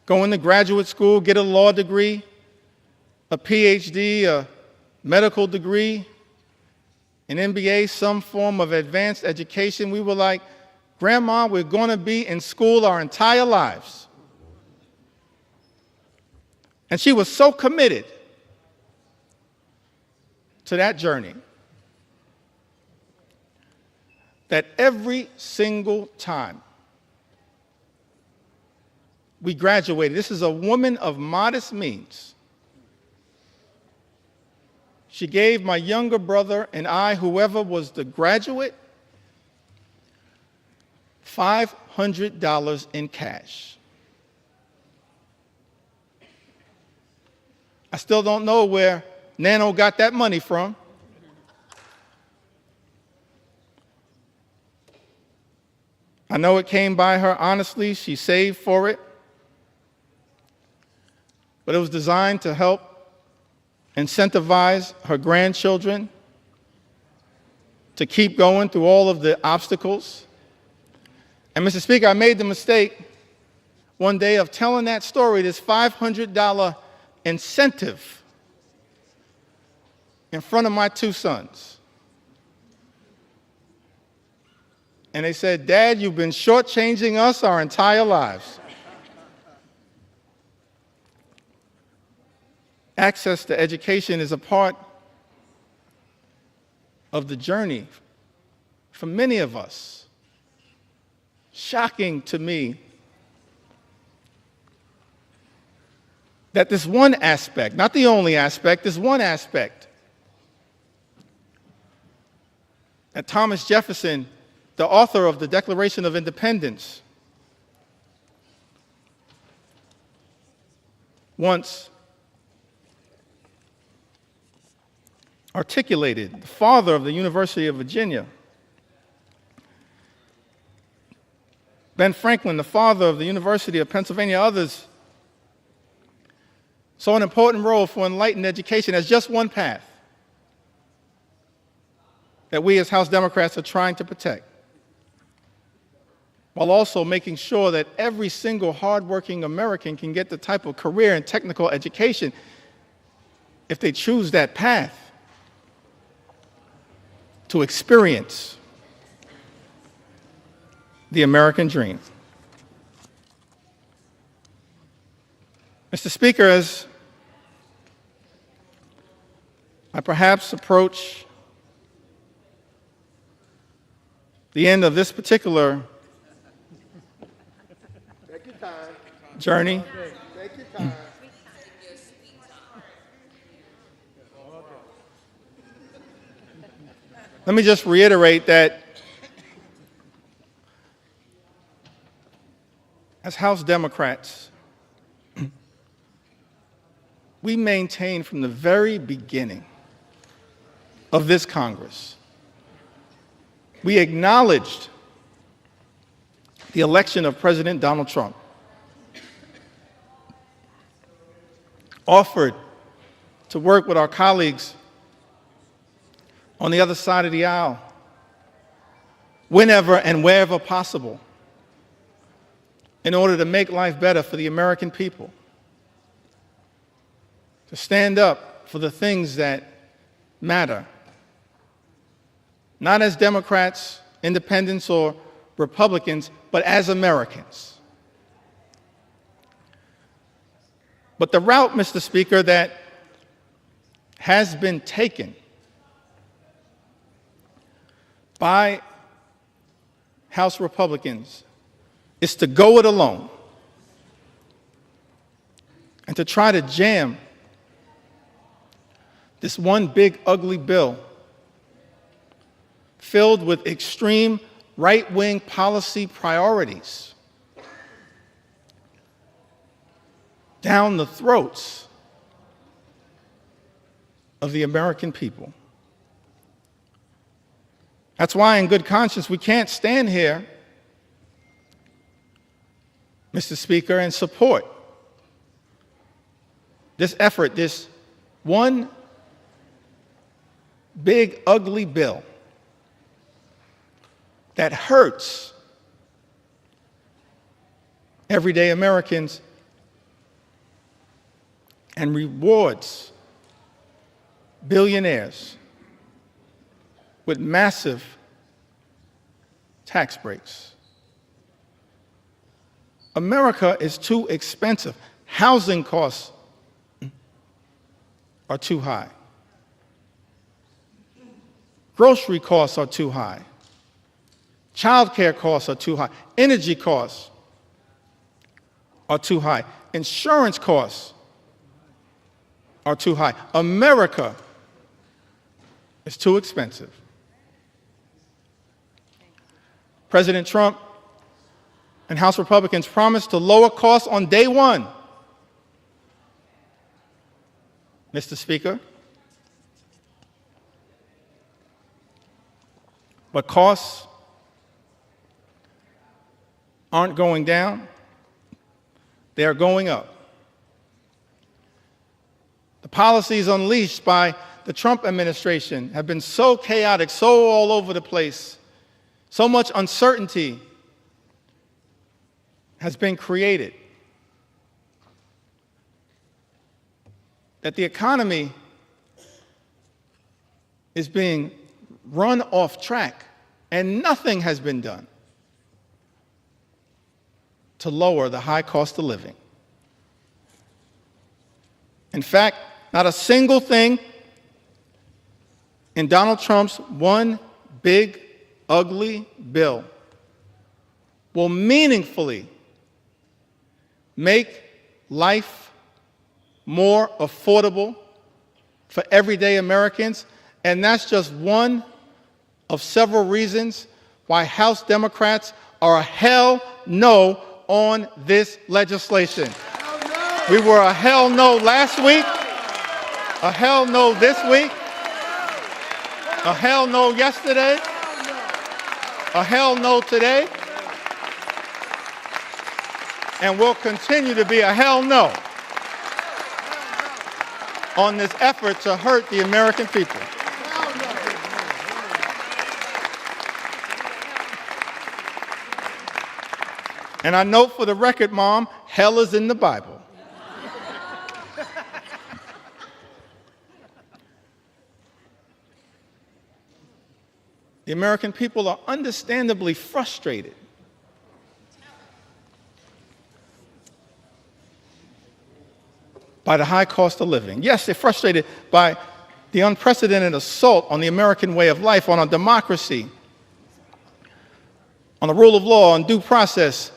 going to graduate school, get a law degree, a PhD, a medical degree, an MBA, some form of advanced education. We were like, Grandma, we're going to be in school our entire lives. And she was so committed to that journey that every single time we graduated, this is a woman of modest means, she gave my younger brother and I, whoever was the graduate, $500 in cash. I still don't know where Nano got that money from. I know it came by her honestly. She saved for it. But it was designed to help incentivize her grandchildren to keep going through all of the obstacles. And Mr. Speaker, I made the mistake one day of telling that story, this $500 incentive, in front of my two sons. And they said, Dad, you've been shortchanging us our entire lives. Access to education is a part of the journey for many of us. Shocking to me that this one aspect, not the only aspect, this one aspect that Thomas Jefferson, the author of the Declaration of Independence, once articulated, the father of the University of Virginia, Ben Franklin, the father of the University of Pennsylvania, others saw an important role for enlightened education as just one path that we as House Democrats are trying to protect, while also making sure that every single hardworking American can get the type of career and technical education if they choose that path to experience the American dream. Mr. Speaker, as I perhaps approach the end of this particular journey, let me just reiterate that as House Democrats, we maintain from the very beginning of this Congress, we acknowledged the election of President Donald Trump, offered to work with our colleagues on the other side of the aisle whenever and wherever possible in order to make life better for the American people, to stand up for the things that matter, not as Democrats, independents, or Republicans, but as Americans. But the route, Mr. Speaker, that has been taken by House Republicans is to go it alone and to try to jam this one big ugly bill filled with extreme right-wing policy priorities down the throats of the American people. That's why, in good conscience, we can't stand here, Mr. Speaker, and support this effort, this one big ugly bill that hurts everyday Americans and rewards billionaires with massive tax breaks. America is too expensive. Housing costs are too high. Grocery costs are too high. Childcare costs are too high. Energy costs are too high. Insurance costs are too high. America is too expensive. President Trump and House Republicans promised to lower costs on day one. Mr. Speaker, but costs aren't going down, they are going up. The policies unleashed by the Trump administration have been so chaotic, so all over the place, so much uncertainty has been created that the economy is being run off track, and nothing has been done to lower the high cost of living. In fact, not a single thing in Donald Trump's one big, ugly bill will meaningfully make life more affordable for everyday Americans, and that's just one of several reasons why House Democrats are a hell no on this legislation. We were a hell no last week, a hell no this week, a hell no yesterday, a hell no today, and will continue to be a hell no on this effort to hurt the American people. And I note for the record, Mom, hell is in the Bible. The American people are understandably frustrated by the high cost of living. Yes, they're frustrated by the unprecedented assault on the American way of life, on our democracy, on the rule of law, on due process,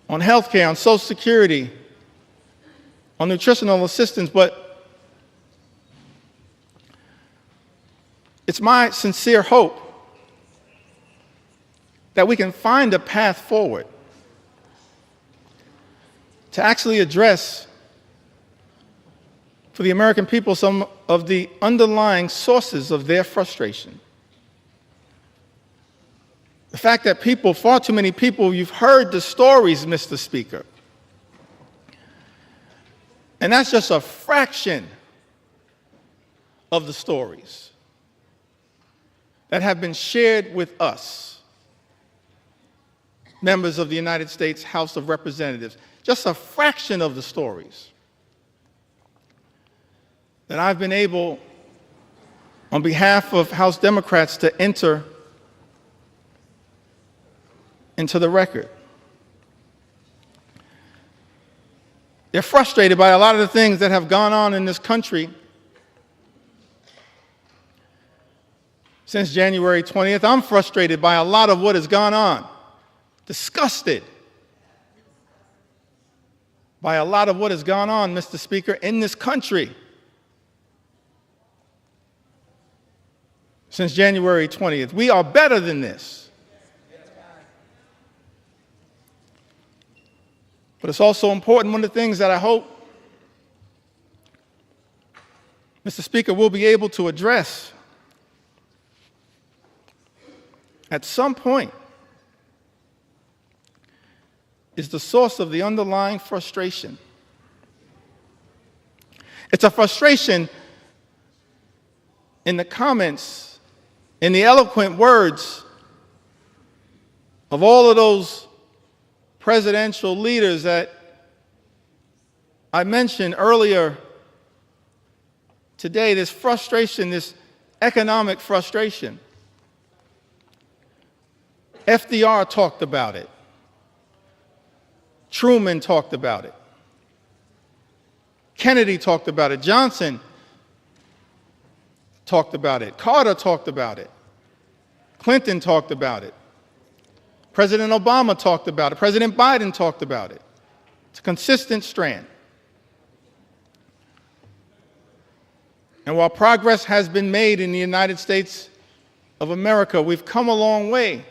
on health care, on Social Security, on nutritional assistance, but it's my sincere hope that we can find a path forward to actually address for the American people some of the underlying sources of their frustration. The fact that people, far too many people, you've heard the stories, Mr. Speaker. And that's just a fraction of the stories that have been shared with us, members of the United States House of Representatives. Just a fraction of the stories that I've been able, on behalf of House Democrats, to enter into the record. They're frustrated by a lot of the things that have gone on in this country since January 20th. I'm frustrated by a lot of what has gone on, disgusted by a lot of what has gone on, Mr. Speaker, in this country since January 20th. We are better than this. But it's also important, one of the things that I hope, Mr. Speaker, we'll be able to address at some point is the source of the underlying frustration. It's a frustration in the comments, in the eloquent words of all of those presidential leaders that I mentioned earlier today, this frustration, this economic frustration. FDR talked about it. Truman talked about it. Kennedy talked about it. Johnson talked about it. Carter talked about it. Clinton talked about it. President Obama talked about it. President Biden talked about it. It's a consistent strand. And while progress has been made in the United States of America, we've come a long way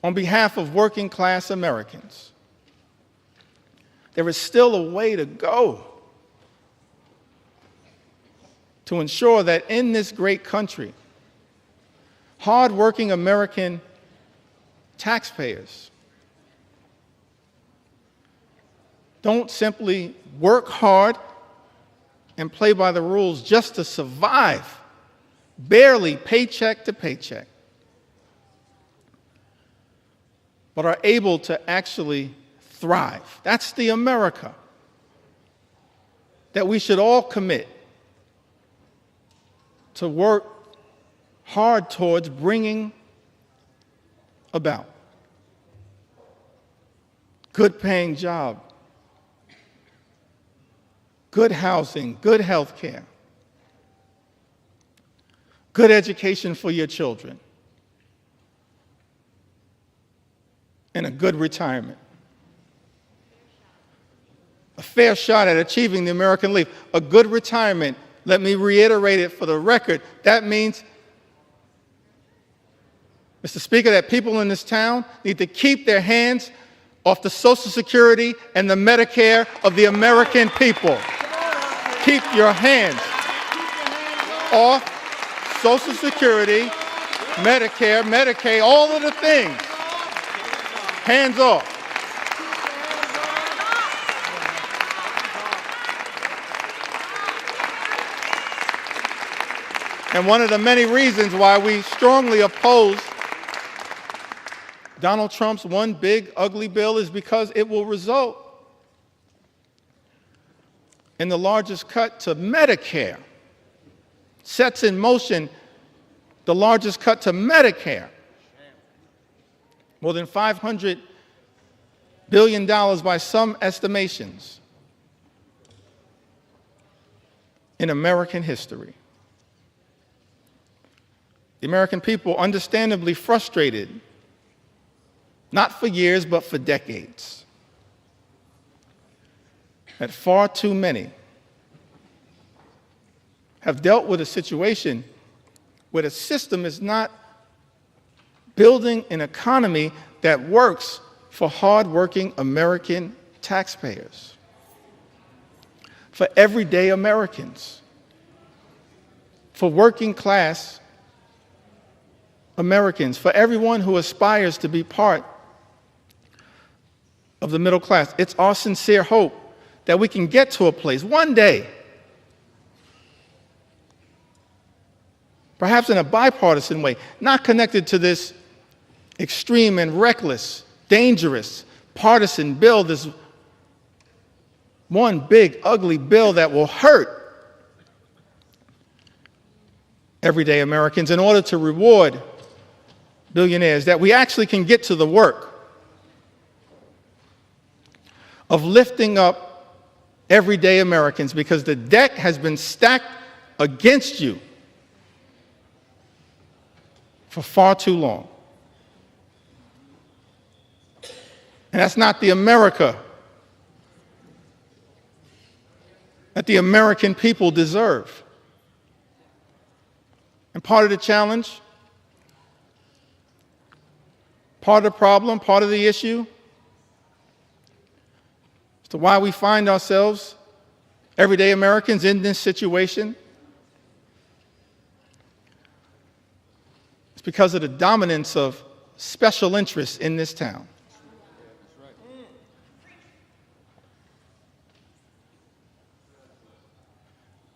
on behalf of working class Americans. There is still a way to go to ensure that in this great country, hardworking American taxpayers don't simply work hard and play by the rules just to survive, barely paycheck to paycheck, but are able to actually thrive. That's the America that we should all commit to work hard towards bringing about. Good paying job, good housing, good health care, good education for your children, and a good retirement. A fair shot at achieving the American Leap. A good retirement, let me reiterate it for the record, that means, Mr. Speaker, that people in this town need to keep their hands off the Social Security and the Medicare of the American people. Keep your hands off Social Security, Medicare, Medicaid, all of the things. Hands off. And one of the many reasons why we strongly oppose Donald Trump's one big ugly bill is because it will result in the largest cut to Medicare, sets in motion the largest cut to Medicare, more than $500 billion by some estimations in American history. The American people understandably frustrated, not for years, but for decades, that far too many have dealt with a situation where the system is not building an economy that works for hardworking American taxpayers, for everyday Americans, for working class Americans, for everyone who aspires to be part of the middle class. It's our sincere hope that we can get to a place one day, perhaps in a bipartisan way, not connected to this extreme and reckless, dangerous, partisan bill, this one big, ugly bill that will hurt everyday Americans in order to reward billionaires, that we actually can get to the work of lifting up everyday Americans, because the deck has been stacked against you for far too long. And that's not the America that the American people deserve. And part of the challenge, part of the problem, part of the issue as to why we find ourselves, everyday Americans, in this situation, it's because of the dominance of special interests in this town.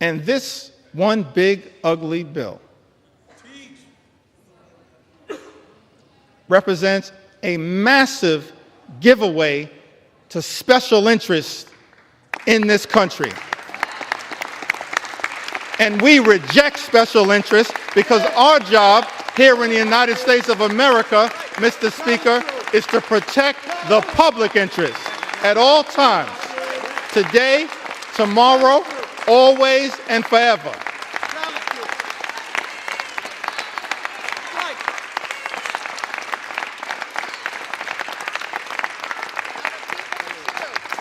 And this one big, ugly bill represents a massive giveaway to special interests in this country. And we reject special interests because our job here in the United States of America, Mr. Speaker, is to protect the public interest at all times, today, tomorrow, always, and forever.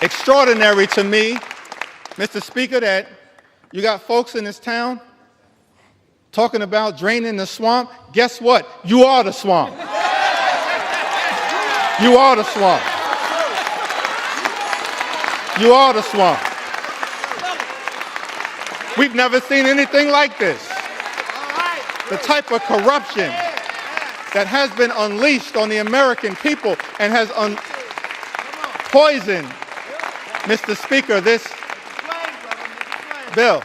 Extraordinary to me, Mr. Speaker, that you got folks in this town talking about draining the swamp. Guess what? You are the swamp. You are the swamp. You are the swamp. We've never seen anything like this. The type of corruption that has been unleashed on the American people and has poisoned, Mr. Speaker, this bill.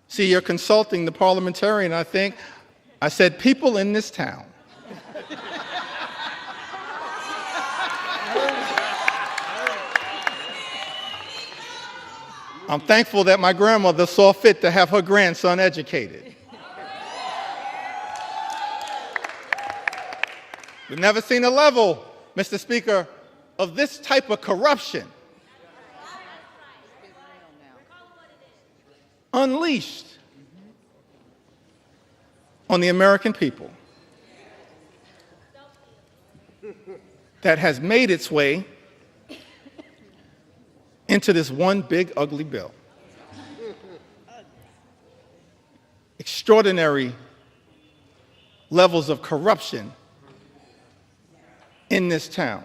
See, you're consulting the parliamentarian, I think. I said, people in this town. I'm thankful that my grandmother saw fit to have her grandson educated. We've never seen a level, Mr. Speaker, of this type of corruption unleashed on the American people that has made its way into this one big ugly bill. Extraordinary levels of corruption in this town,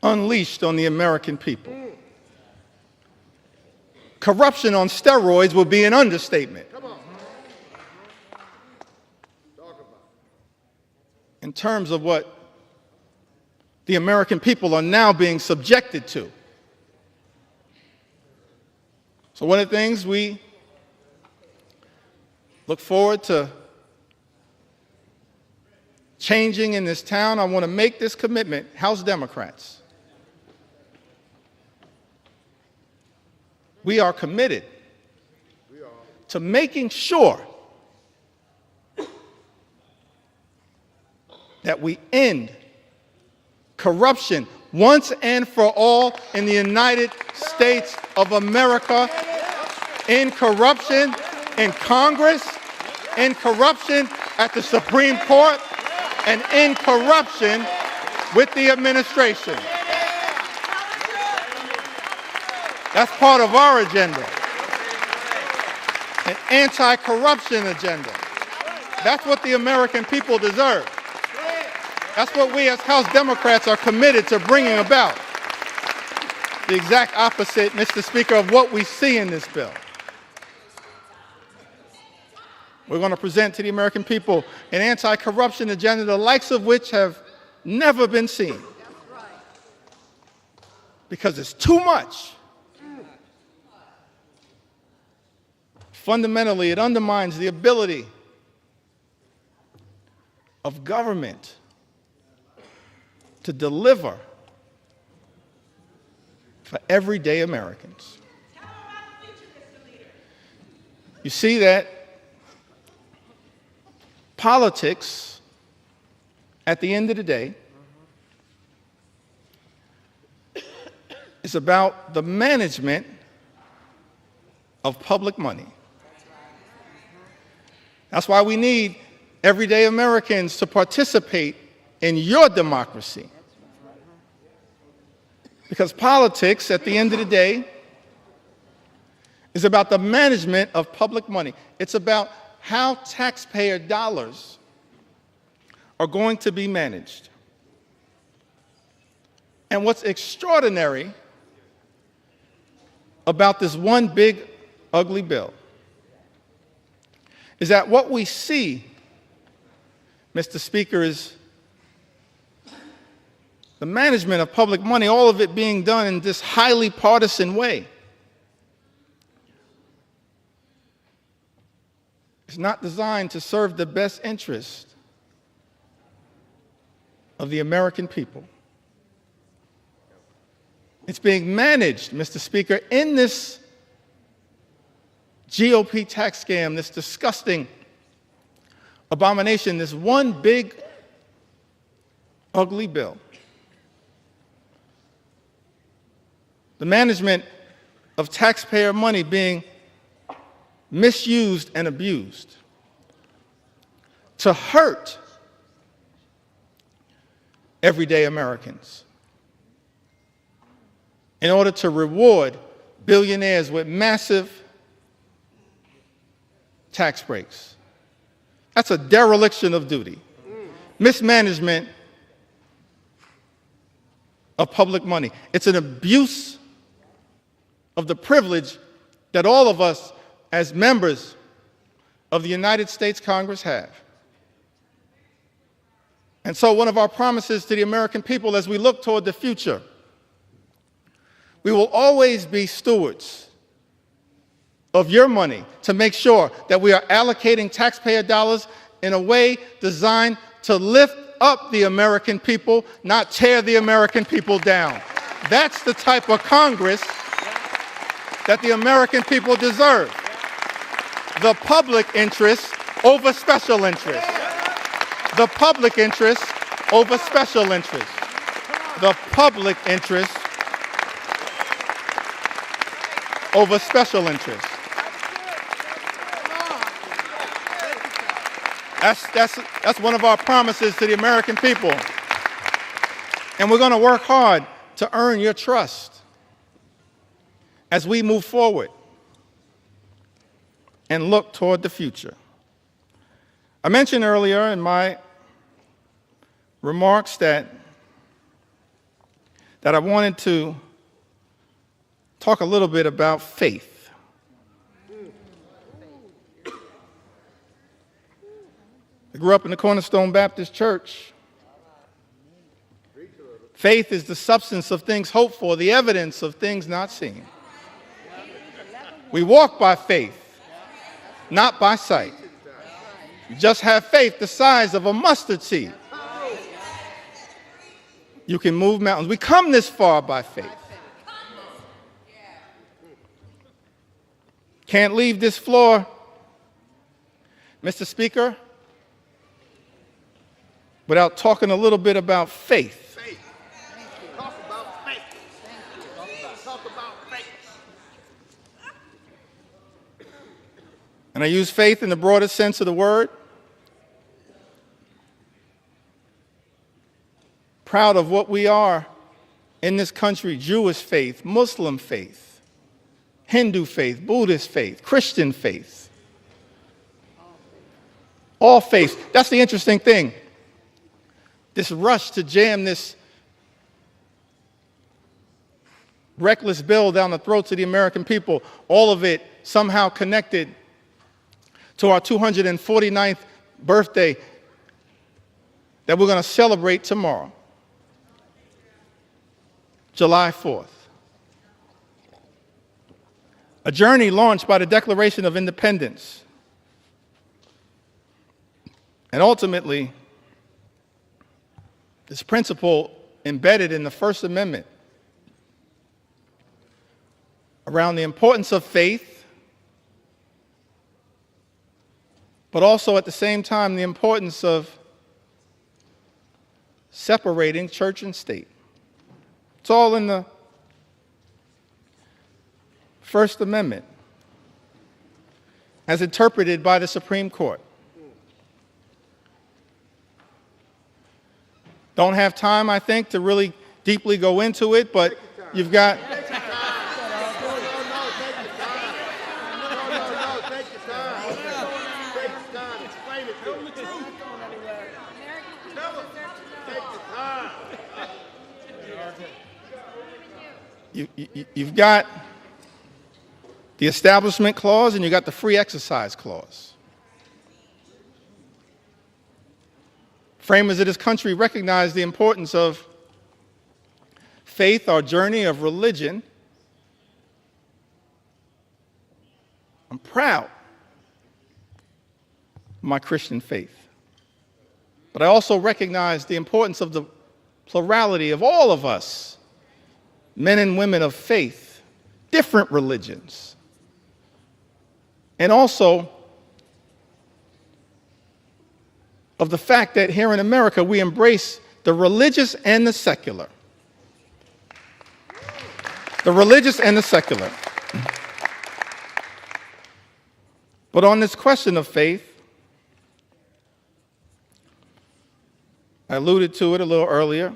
unleashed on the American people. Corruption on steroids would be an understatement. In terms of what the American people are now being subjected to. So one of the things we look forward to changing in this town, I want to make this commitment, House Democrats. We are committed to making sure that we end corruption once and for all in the United States of America, in corruption in Congress, in corruption at the Supreme Court, and in corruption with the administration. That's part of our agenda, an anti-corruption agenda. That's what the American people deserve. That's what we as House Democrats are committed to bringing about. The exact opposite, Mr. Speaker, of what we see in this bill. We're going to present to the American people an anti-corruption agenda, the likes of which have never been seen. Because it's too much. Fundamentally, it undermines the ability of government to deliver for everyday Americans. You see that politics, at the end of the day, is about the management of public money. That's why we need everyday Americans to participate in your democracy. Because politics, at the end of the day, is about the management of public money. It's about how taxpayer dollars are going to be managed. And what's extraordinary about this one big, ugly bill is that what we see, Mr. Speaker, is the management of public money, all of it being done in this highly partisan way. is not designed to serve the best interest of the American people. It's being managed, Mr. Speaker, in this GOP tax scam, this disgusting abomination, this one big, ugly bill. The management of taxpayer money being misused and abused to hurt everyday Americans in order to reward billionaires with massive tax breaks. That's a dereliction of duty, mismanagement of public money. It's an abuse of the privilege that all of us as members of the United States Congress have. And so one of our promises to the American people as we look toward the future, we will always be stewards of your money to make sure that we are allocating taxpayer dollars in a way designed to lift up the American people, not tear the American people down. That's the type of Congress that the American people deserve. The public interest over special interest. The public interest over special interest. The public interest over special interest. That's one of our promises to the American people. And we're going to work hard to earn your trust as we move forward and look toward the future. I mentioned earlier in my remarks that I wanted to talk a little bit about faith. I grew up in the Cornerstone Baptist Church. Faith is the substance of things hoped for, the evidence of things not seen. We walk by faith, not by sight. You just have faith the size of a mustard seed. You can move mountains. We come this far by faith. Can't leave this floor, Mr. Speaker, without talking a little bit about faith. Talk about faith. Talk about faith. And I use faith in the broadest sense of the word. Proud of what we are in this country: Jewish faith, Muslim faith, Hindu faith, Buddhist faith, Christian faith. All faiths. That's the interesting thing. This rush to jam this reckless bill down the throats of the American people, all of it somehow connected to our 249th birthday that we're going to celebrate tomorrow, July 4th. A journey launched by the Declaration of Independence. And ultimately, this principle embedded in the First Amendment around the importance of faith, but also at the same time the importance of separating church and state. It's all in the First Amendment as interpreted by the Supreme Court. Don't have time, I think, to really deeply go into it, but you've got... You've got the Establishment Clause and you've got the Free Exercise Clause. Framers of this country recognize the importance of faith, our journey of religion. I'm proud my Christian faith. But I also recognize the importance of the plurality of all of us, men and women of faith, different religions, and also of the fact that here in America we embrace the religious and the secular. The religious and the secular. But on this question of faith, I alluded to it a little earlier.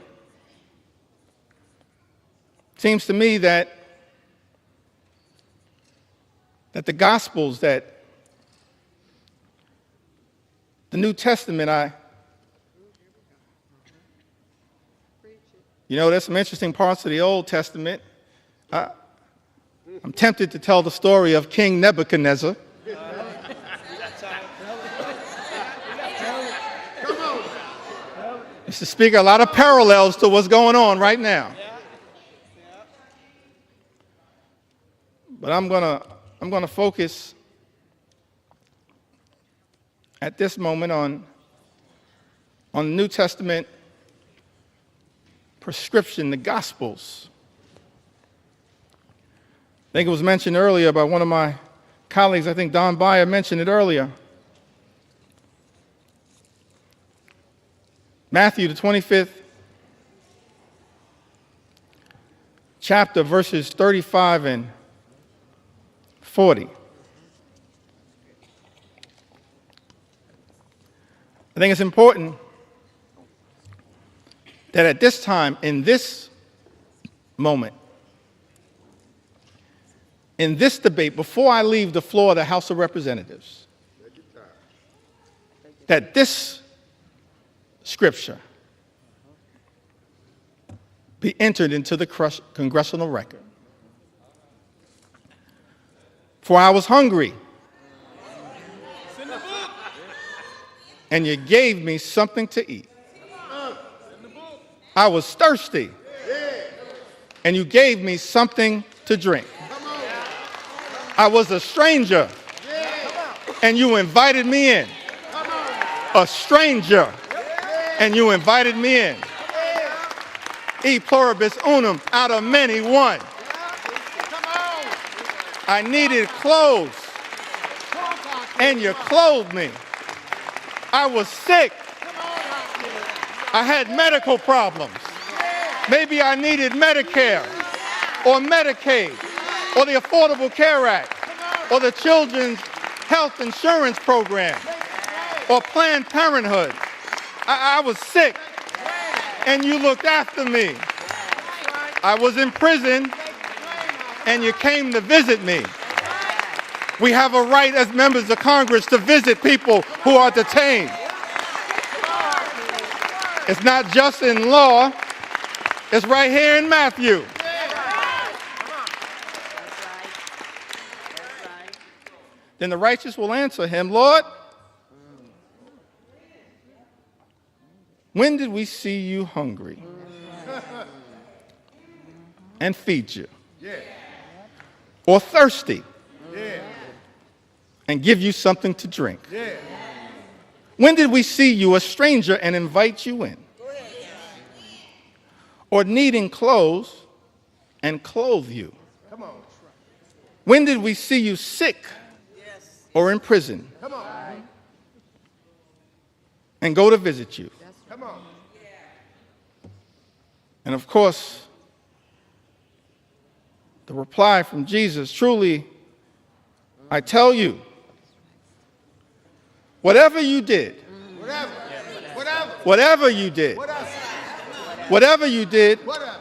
It seems to me that the Gospels, that the New Testament, there's some interesting parts of the Old Testament. I'm tempted to tell the story of King Nebuchadnezzar. Mr. Speaker, a lot of parallels to what's going on right now. But I'm gonna focus at this moment on the New Testament prescription, the Gospels. I think it was mentioned earlier by one of my colleagues. I think Don Beyer mentioned it earlier. Matthew, the 25th chapter, verses 35 and 40. I think it's important that at this time, in this moment, in this debate, before I leave the floor of the House of Representatives, that this Scripture be entered into the congressional record. For I was hungry, and you gave me something to eat. I was thirsty, and you gave me something to drink. I was a stranger, and you invited me in. A stranger, and you invited me in. E pluribus unum, out of many, one. I needed clothes, and you clothed me. I was sick. I had medical problems. Maybe I needed Medicare, or Medicaid, or the Affordable Care Act, or the Children's Health Insurance Program, or Planned Parenthood. I was sick, and you looked after me. I was in prison, and you came to visit me. We have a right as members of Congress to visit people who are detained. It's not just in law, it's right here in Matthew. Then the righteous will answer him, Lord, when did we see you hungry and feed you? Or thirsty and give you something to drink? When did we see you a stranger and invite you in? Or needing clothes and clothe you? When did we see you sick or in prison and go to visit you? And of course, the reply from Jesus, truly, I tell you, whatever you did, whatever you did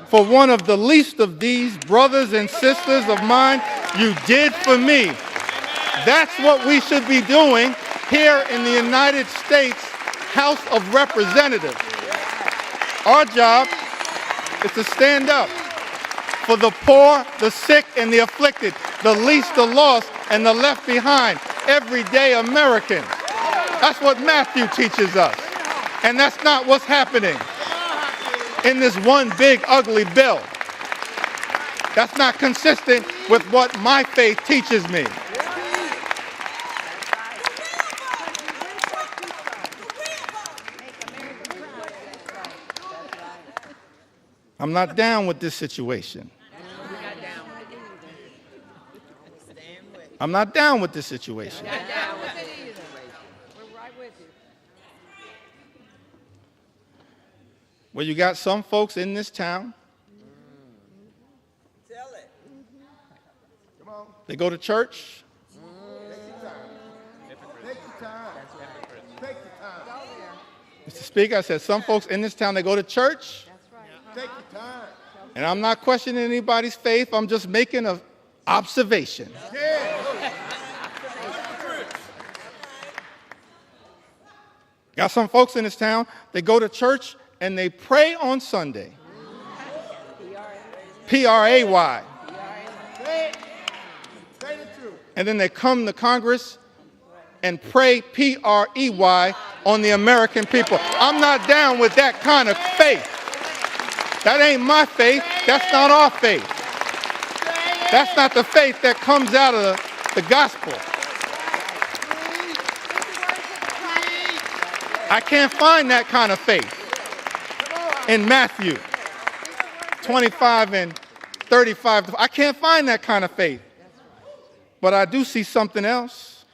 for one of the least of these brothers and sisters of mine, you did for me. That's what we should be doing here in the United States House of Representatives. Our job is to stand up for the poor, the sick, and the afflicted, the least, the lost, and the left behind, everyday Americans. That's what Matthew teaches us. And that's not what's happening in this one big ugly bill. That's not consistent with what my faith teaches me. I'm not down with this situation. I'm not down with this situation. Well, you got some folks in this town. They go to church. Mr. Speaker, I said some folks in this town, they go to church. And I'm not questioning anybody's faith. I'm just making an observation. Got some folks in this town, they go to church and they pray on Sunday. P-R-A-Y. And then they come to Congress and pray P-R-E-Y on the American people. I'm not down with that kind of faith. That ain't my faith. That's not our faith. That's not the faith that comes out of the gospel. I can't find that kind of faith in Matthew 25 and 35. I can't find that kind of faith. But I do see something else.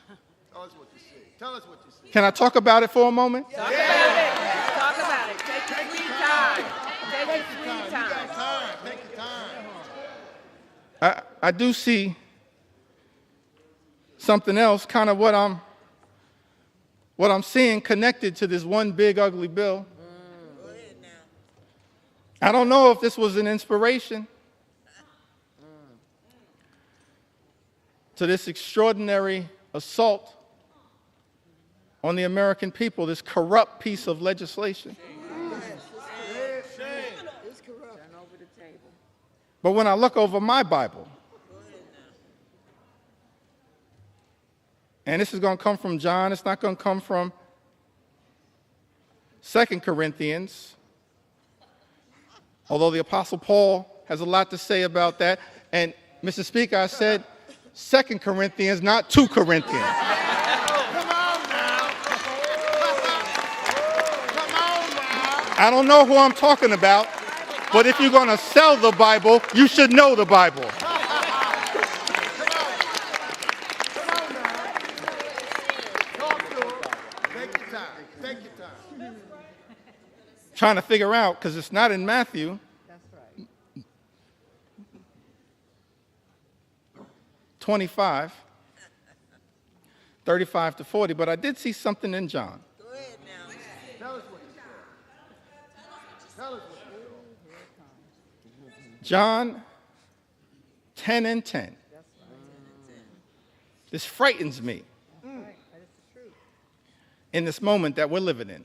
Tell us what you see. Tell us what you see. Can I talk about it for a moment? Talk about it. Talk about it. Take your sweet time. Take your sweet time. You got time. Take your time. I do see something else, kind of what I'm seeing connected to this one big ugly bill. I don't know if this was an inspiration to this extraordinary assault on the American people, this corrupt piece of legislation. But when I look over my Bible, and this is going to come from John, it's not going to come from 2 Corinthians, although the Apostle Paul has a lot to say about that. And, Mr. Speaker, I said 2 Corinthians, not 2 Corinthians. Come on now. I don't know who I'm talking about, but if you're going to sell the Bible, you should know the Bible. Trying to figure out, because it's not in Matthew. That's right. 25, 35 to 40, but I did see something in John. Go ahead now. Tell us what you saw. Tell us what you saw. John 10 and 10. This frightens me in this moment that we're living in.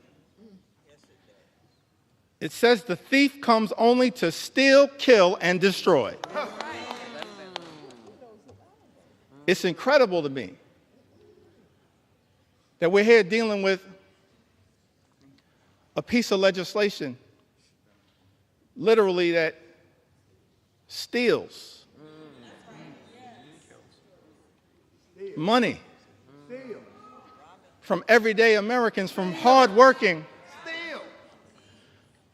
It says the thief comes only to steal, kill, and destroy. It's incredible to me that we're here dealing with a piece of legislation literally that steals money from everyday Americans, from hardworking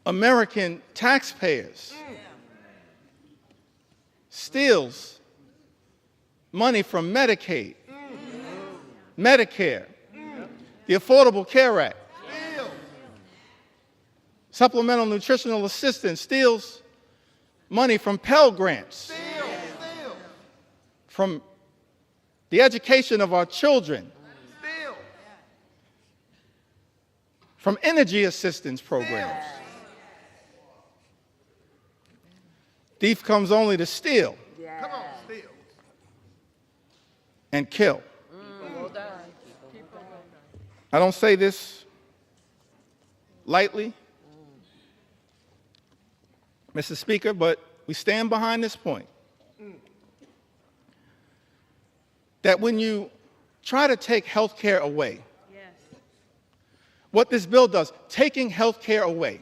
American taxpayers, steals money from Medicaid, Medicare, the Affordable Care Act, supplemental nutritional assistance, steals money from Pell Grants, from the education of our children, from energy assistance programs. Thief comes only to steal. Come on, steal. And kill. I don't say this lightly, Mr. Speaker, but we stand behind this point. That when you try to take health care away, what this bill does, taking health care away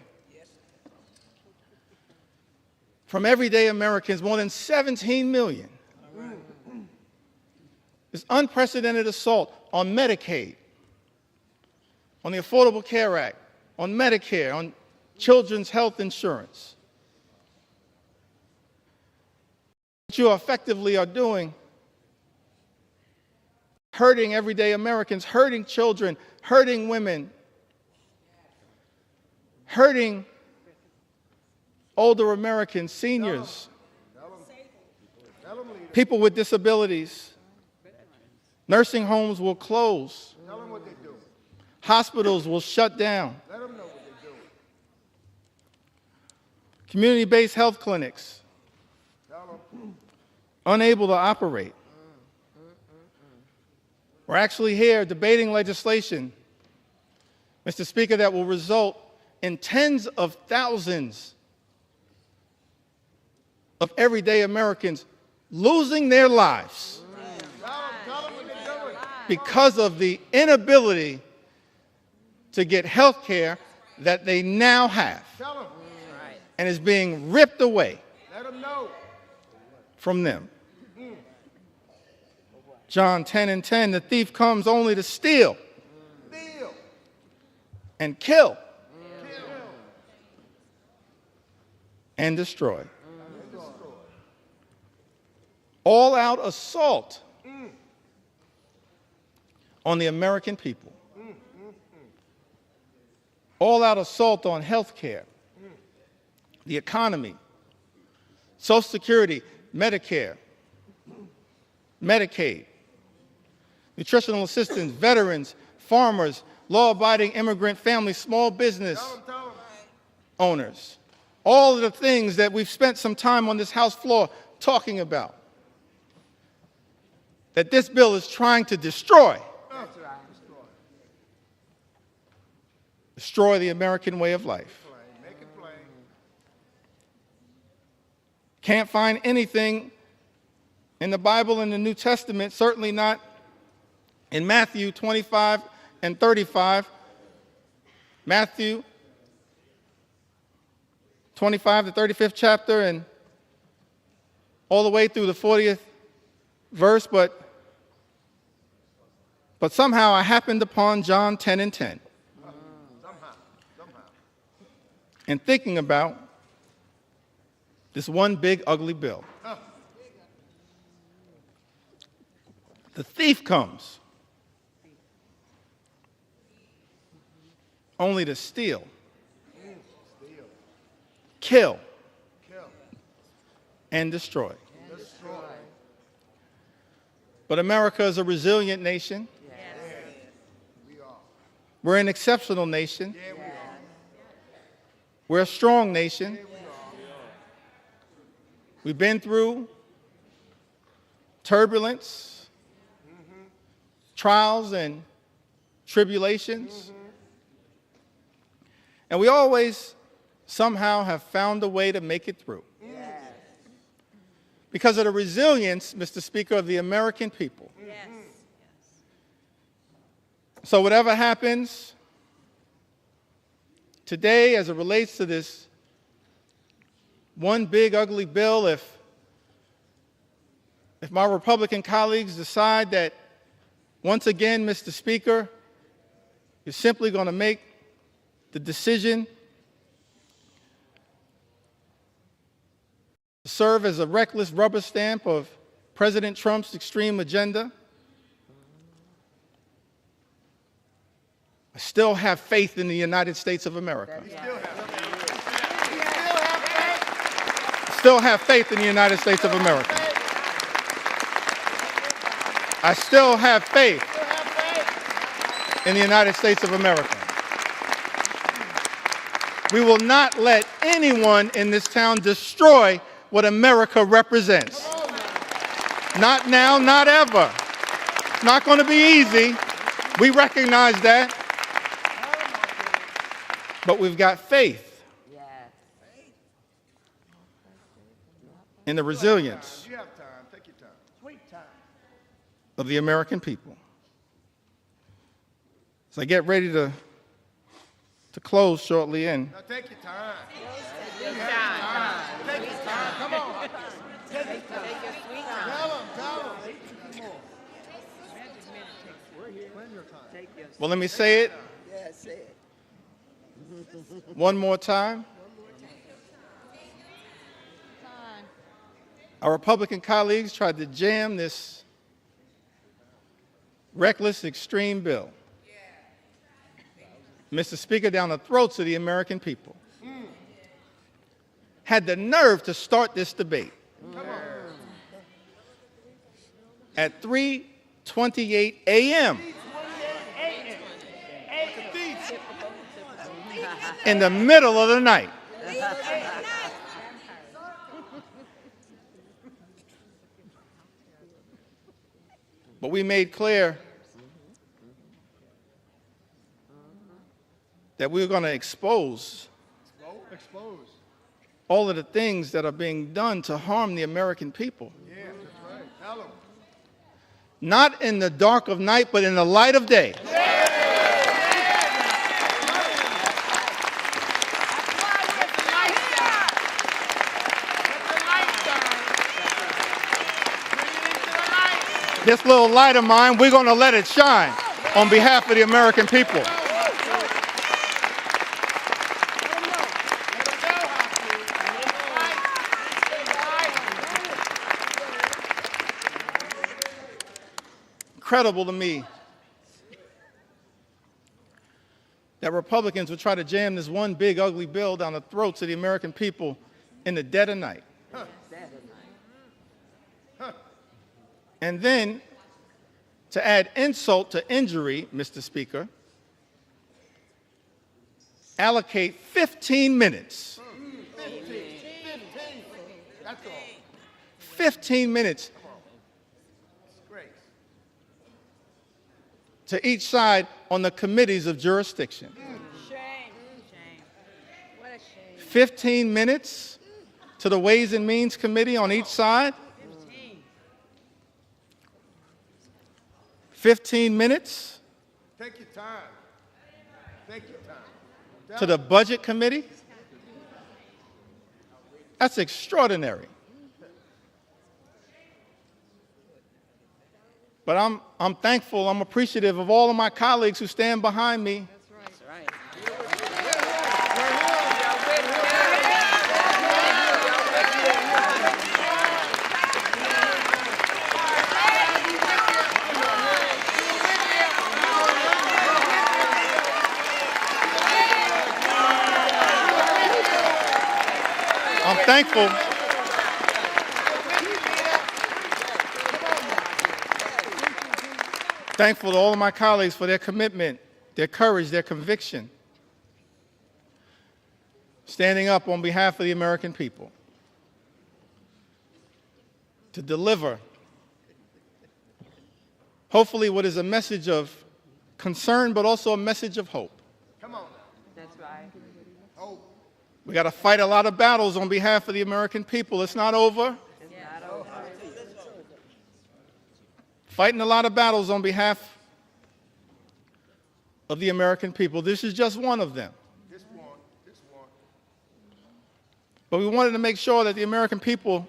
from everyday Americans, more than 17 million, this unprecedented assault on Medicaid, on the Affordable Care Act, on Medicare, on children's health insurance. you effectively are doing, hurting everyday Americans, hurting children, hurting women, hurting older Americans, seniors, people with disabilities. Nursing homes will close. Hospitals will shut down. Community-based health clinics unable to operate. We're actually here debating legislation, Mr. Speaker, that will result in tens of thousands of everyday Americans losing their lives because of the inability to get health care that they now have and is being ripped away from them. John 10:10, the thief comes only to steal and kill and destroy. All-out assault on the American people. All-out assault on health care, the economy, Social Security, Medicare, Medicaid, nutritional assistance, veterans, farmers, law-abiding immigrant families, small business owners. All of the things that we've spent some time on this House floor talking about, that this bill is trying to destroy. Destroy the American way of life. Can't find anything in the Bible and the New Testament, certainly not in Matthew 25 and 35. Matthew 25, the 35th chapter, and all the way through the 40th verse, but somehow I happened upon John 10:10. And thinking about this one big ugly bill. The thief comes only to steal, kill, and destroy. But America is a resilient nation. We're an exceptional nation. We're a strong nation. We've been through turbulence, trials, and tribulations. And we always somehow have found a way to make it through. Because of the resilience, Mr. Speaker, of the American people. So whatever happens today as it relates to this one big ugly bill, if my Republican colleagues decide that once again, Mr. Speaker, you're simply going to make the decision to serve as a reckless rubber stamp of President Trump's extreme agenda, I still have faith in the United States of America. Still have faith in the United States of America. I still have faith in the United States of America. We will not let anyone in this town destroy what America represents. Not now, not ever. It's not going to be easy. We recognize that. But we've got faith in the resilience of the American people. So I get ready to close shortly in. Now take your time. Take your time. Take your time. Come on. Take your sweet time. Tell them. Well, let me say it. Yeah, say it. One more time. Our Republican colleagues tried to jam this reckless, extreme bill, Mr. Speaker, down the throats of the American people. Had the nerve to start this debate at 3:28 a.m. in the middle of the night. But we made clear that we were going to expose all of the things that are being done to harm the American people. Yeah, that's right. Tell them. Not in the dark of night, but in the light of day. This little light of mine, we're going to let it shine on behalf of the American people. Incredible to me that Republicans would try to jam this one big ugly bill down the throats of the American people in the dead of night. And then, to add insult to injury, Mr. Speaker, allocate 15 minutes. 15 minutes to each side on the committees of jurisdiction. 15 minutes to the Ways and Means Committee on each side. 15 minutes Take your time. Take your time. to the Budget Committee. That's extraordinary. But I'm thankful, I'm appreciative of all of my colleagues who stand behind me. That's right. I'm thankful. Thankful to all of my colleagues for their commitment, their courage, their conviction, standing up on behalf of the American people to deliver, hopefully, what is a message of concern, but also a message of hope. Come on. That's right. Hope. We got to fight a lot of battles on behalf of the American people. It's not over. Fighting a lot of battles on behalf of the American people. This is just one of them. This one. But we wanted to make sure that the American people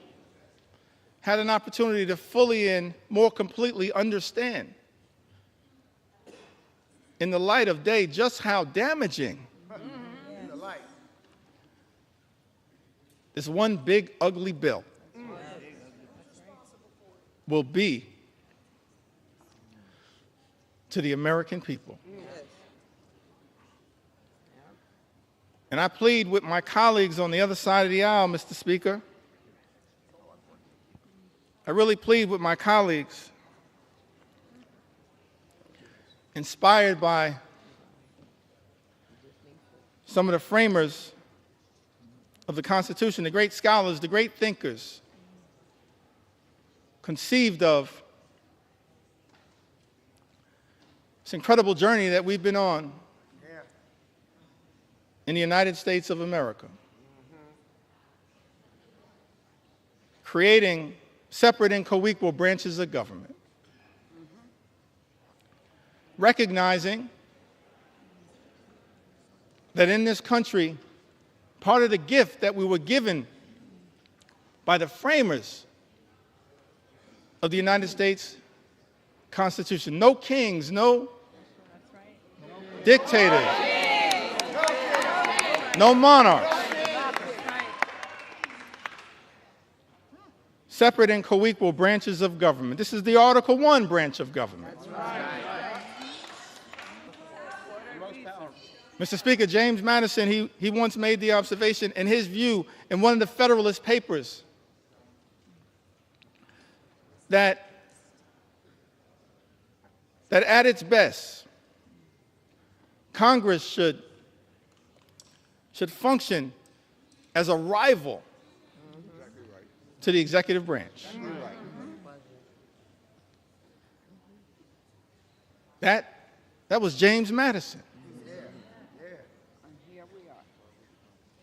had an opportunity to fully and more completely understand, in the light of day, just how damaging In the light. this one big ugly bill will be to the American people. And I plead with my colleagues on the other side of the aisle, Mr. Speaker. I really plead with my colleagues, inspired by some of the framers of the Constitution, the great scholars, the great thinkers, conceived of this incredible journey that we've been on in the United States of America, creating separate and co-equal branches of government, recognizing that in this country, part of the gift that we were given by the framers of the United States Constitution, no kings, no dictators, no monarchs, separate and co-equal branches of government. This is the Article 1 branch of government. Mr. Speaker, James Madison, he once made the observation, in his view, in one of the Federalist Papers, that at its best, Congress should function as a rival to the executive branch. That was James Madison.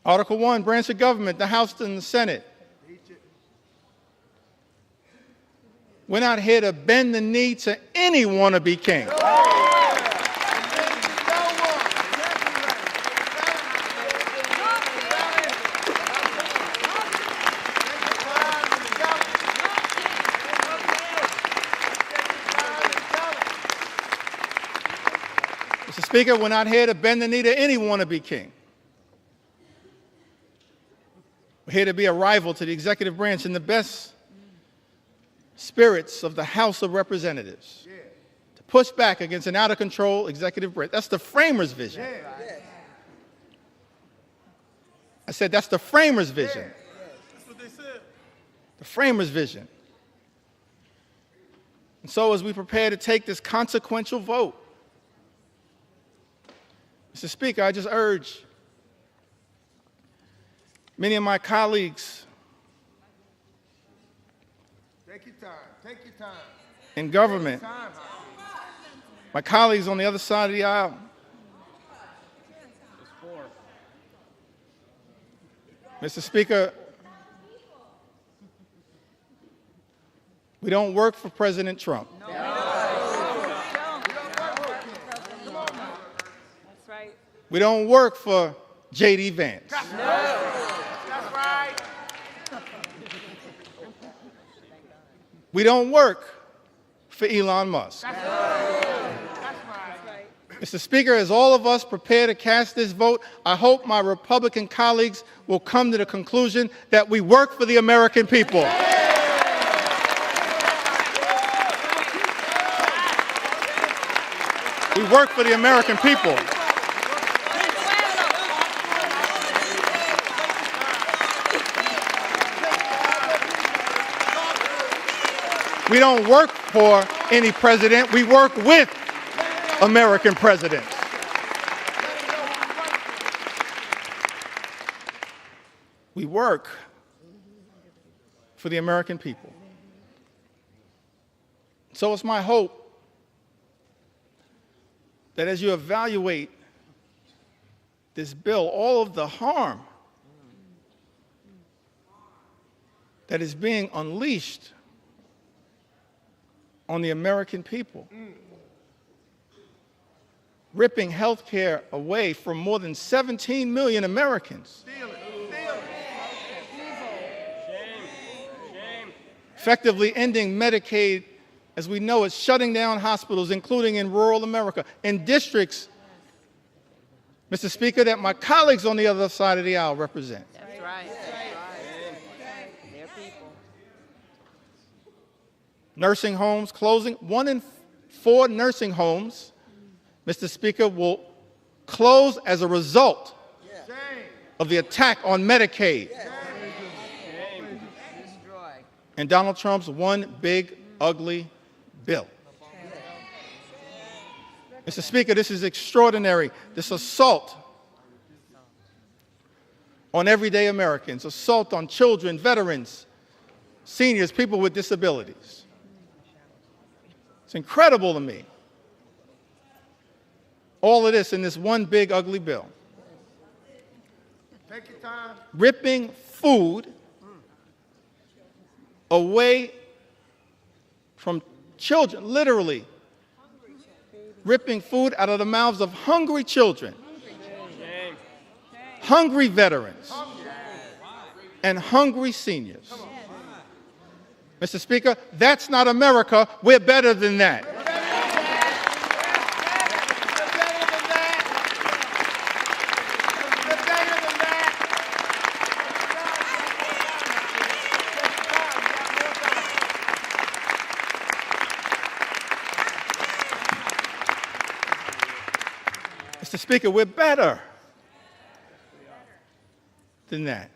Article 1, branch of government, the House and the Senate. We're not here to bend the knee to any wannabe king. Mr. Speaker, we're not here to bend the knee to any wannabe king. We're here to be a rival to the executive branch in the best spirits of the House of Representatives, to push back against an out-of-control executive branch. That's the framers' vision. I said that's the framers' vision. That's what they said. The framers' vision. And so as we prepare to take this consequential vote, Mr. Speaker, I just urge many of my colleagues in government, my colleagues on the other side of the aisle, Mr. Speaker, we don't work for President Trump. We don't work for J.D. Vance. We don't work for Elon Musk. Mr. Speaker, as all of us prepare to cast this vote, I hope my Republican colleagues will come to the conclusion that we work for the American people. We work for the American people. We don't work for any president. We work with American presidents. We work for the American people. So it's my hope that as you evaluate this bill, all of the harm that is being unleashed on the American people, ripping health care away from more than 17 million Americans, effectively ending Medicaid as we know it, shutting down hospitals, including in rural America, in districts, Mr. Speaker, that my colleagues on the other side of the aisle represent. That's right. They're people. Nursing homes closing. 1 in 4 nursing homes, Mr. Speaker, will close as a result of the attack on Medicaid and Donald Trump's one big, ugly bill. Mr. Speaker, this is extraordinary. This assault on everyday Americans, assault on children, veterans, seniors, people with disabilities. It's incredible to me. All of this in this one big, ugly bill. Take your time. Ripping food away from children, literally ripping food out of the mouths of hungry children, hungry veterans, and hungry seniors. Mr. Speaker, that's not America. We're better than that. Mr. Speaker, we're better than that.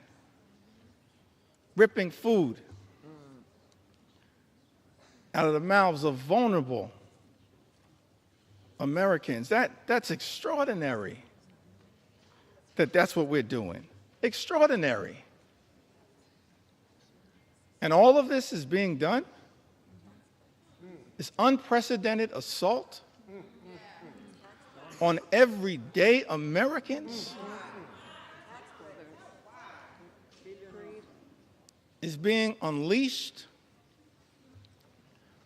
Ripping food out of the mouths of vulnerable Americans. That's extraordinary that's what we're doing. Extraordinary. And all of this is being done? This unprecedented assault on everyday Americans is being unleashed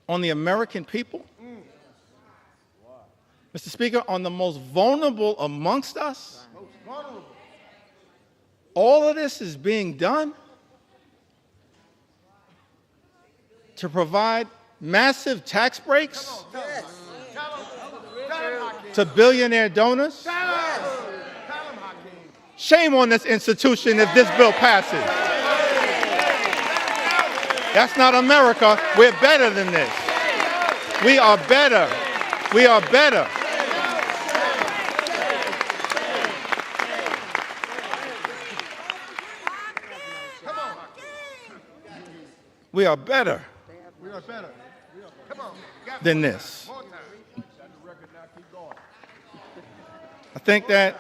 on the American people? Mr. Speaker, on the most vulnerable amongst us? All of this is being done to provide massive tax breaks to billionaire donors? Shame on this institution if this bill passes. That's not America. We're better than this. We are better. We are better. We are better than this. I think that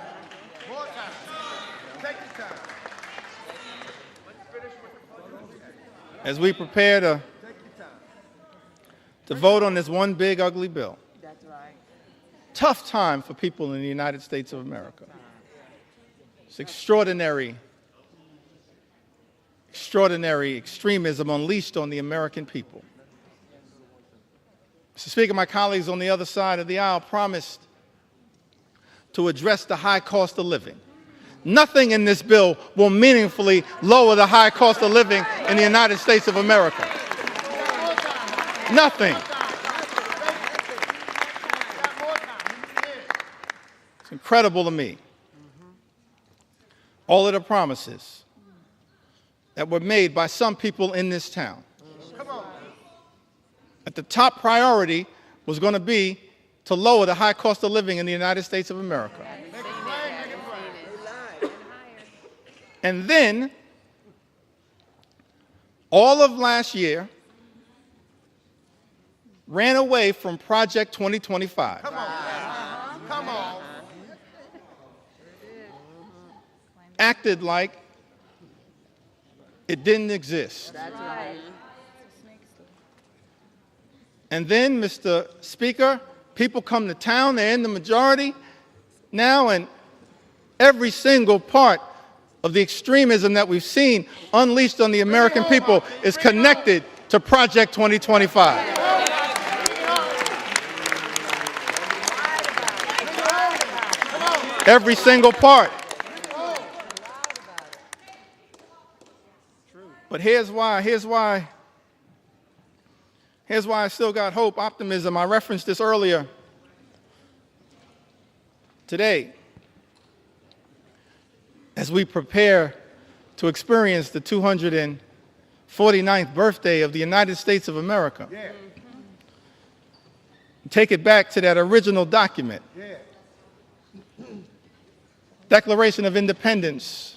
as we prepare to vote on this one big ugly bill, tough time for people in the United States of America. It's extraordinary extremism unleashed on the American people. Mr. Speaker, my colleagues on the other side of the aisle promised to address the high cost of living. Nothing in this bill will meaningfully lower the high cost of living in the United States of America. Nothing. It's incredible to me. All of the promises that were made by some people in this town. That the top priority was going to be to lower the high cost of living in the United States of America. And then, all of last year, ran away from Project 2025. Come on. Acted like it didn't exist. That's right. And then, Mr. Speaker, people come to town, they're in the majority now, and every single part of the extremism that we've seen unleashed on the American people is connected to Project 2025. Every single part. But here's why I still got hope, optimism. I referenced this earlier today. As we prepare to experience the 249th birthday of the United States of America. Yeah. Take it back to that original document. Yeah. Declaration of Independence,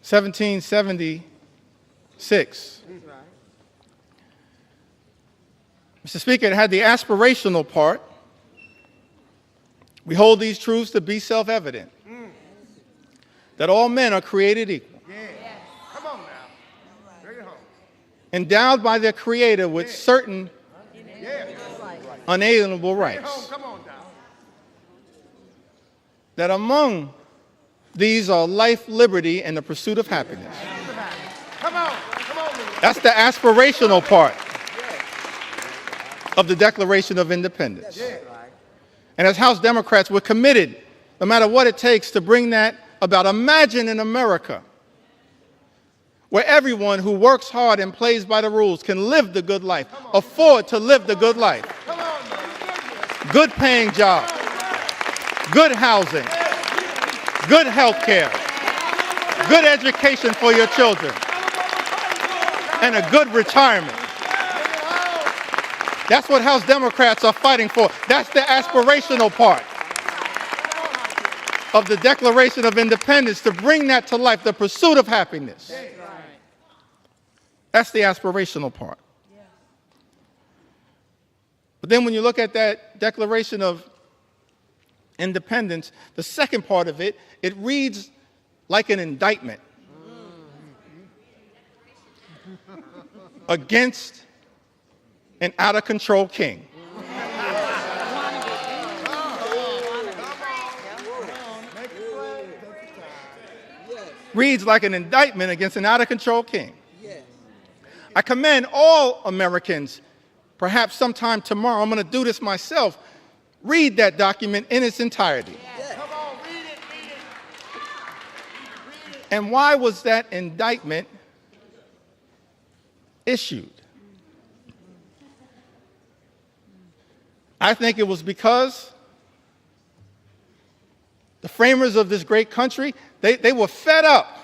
1776. Mr. Speaker, it had the aspirational part. We hold these truths to be self-evident, that all men are created equal, come on now. Bring it home. Endowed by their Creator with certain unalienable rights, that among these are life, liberty, and the pursuit of happiness. That's the aspirational part of the Declaration of Independence. And as House Democrats, we're committed, no matter what it takes, to bring that about. Imagine an America where everyone who works hard and plays by the rules can live the good life, afford to live the good life. Good paying jobs, good housing, good health care, good education for your children, and a good retirement. That's what House Democrats are fighting for. That's the aspirational part of the Declaration of Independence, to bring that to life, the pursuit of happiness. That's the aspirational part. But then when you look at that Declaration of Independence, the second part of it, it reads like an indictment against an out-of-control king. Reads like an indictment against an out-of-control king. I commend all Americans, perhaps sometime tomorrow, I'm going to do this myself, read that document in its entirety. And why was that indictment issued? I think it was because the framers of this great country, they were fed up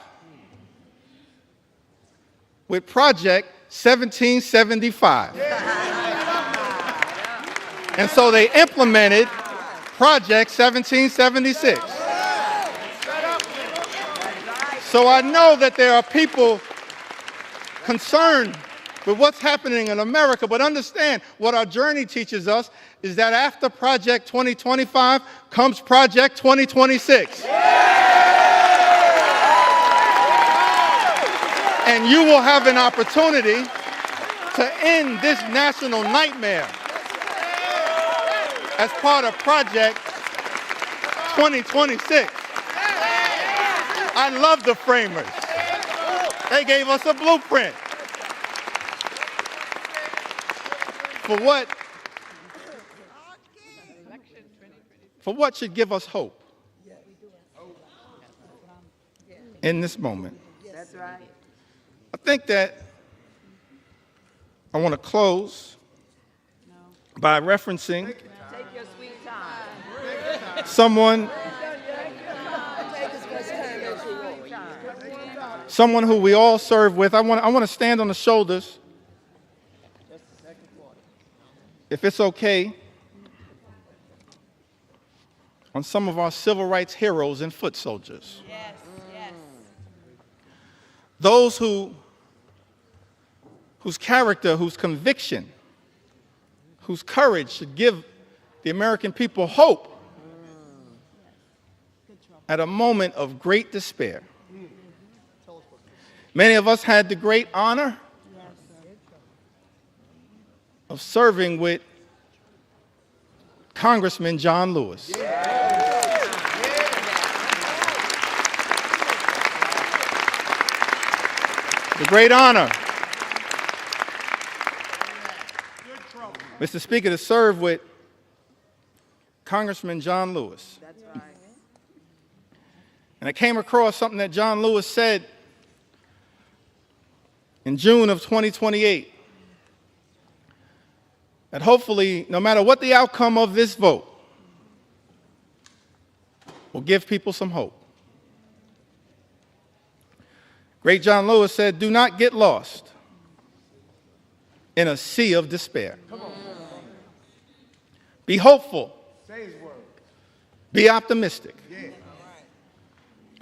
with Project 1775. And so they implemented Project 1776. So I know that there are people concerned with what's happening in America, but understand what our journey teaches us is that after Project 2025 comes Project 2026. And you will have an opportunity to end this national nightmare as part of Project 2026. I love the framers. They gave us a blueprint for what should give us hope in this moment. That's right. I think that I want to close by referencing someone who we all serve with. I want to stand on the shoulders, if it's okay, on some of our civil rights heroes and foot soldiers. Yes, yes. Those whose character, whose conviction, whose courage should give the American people hope at a moment of great despair. Many of us had the great honor of serving with Congressman John Lewis. The great honor, Mr. Speaker, to serve with Congressman John Lewis. That's right. And I came across something that John Lewis said in June of 2028, that hopefully, no matter what the outcome of this vote, will give people some hope. Great John Lewis said, "Do not get lost in a sea of despair. Be hopeful. Be optimistic.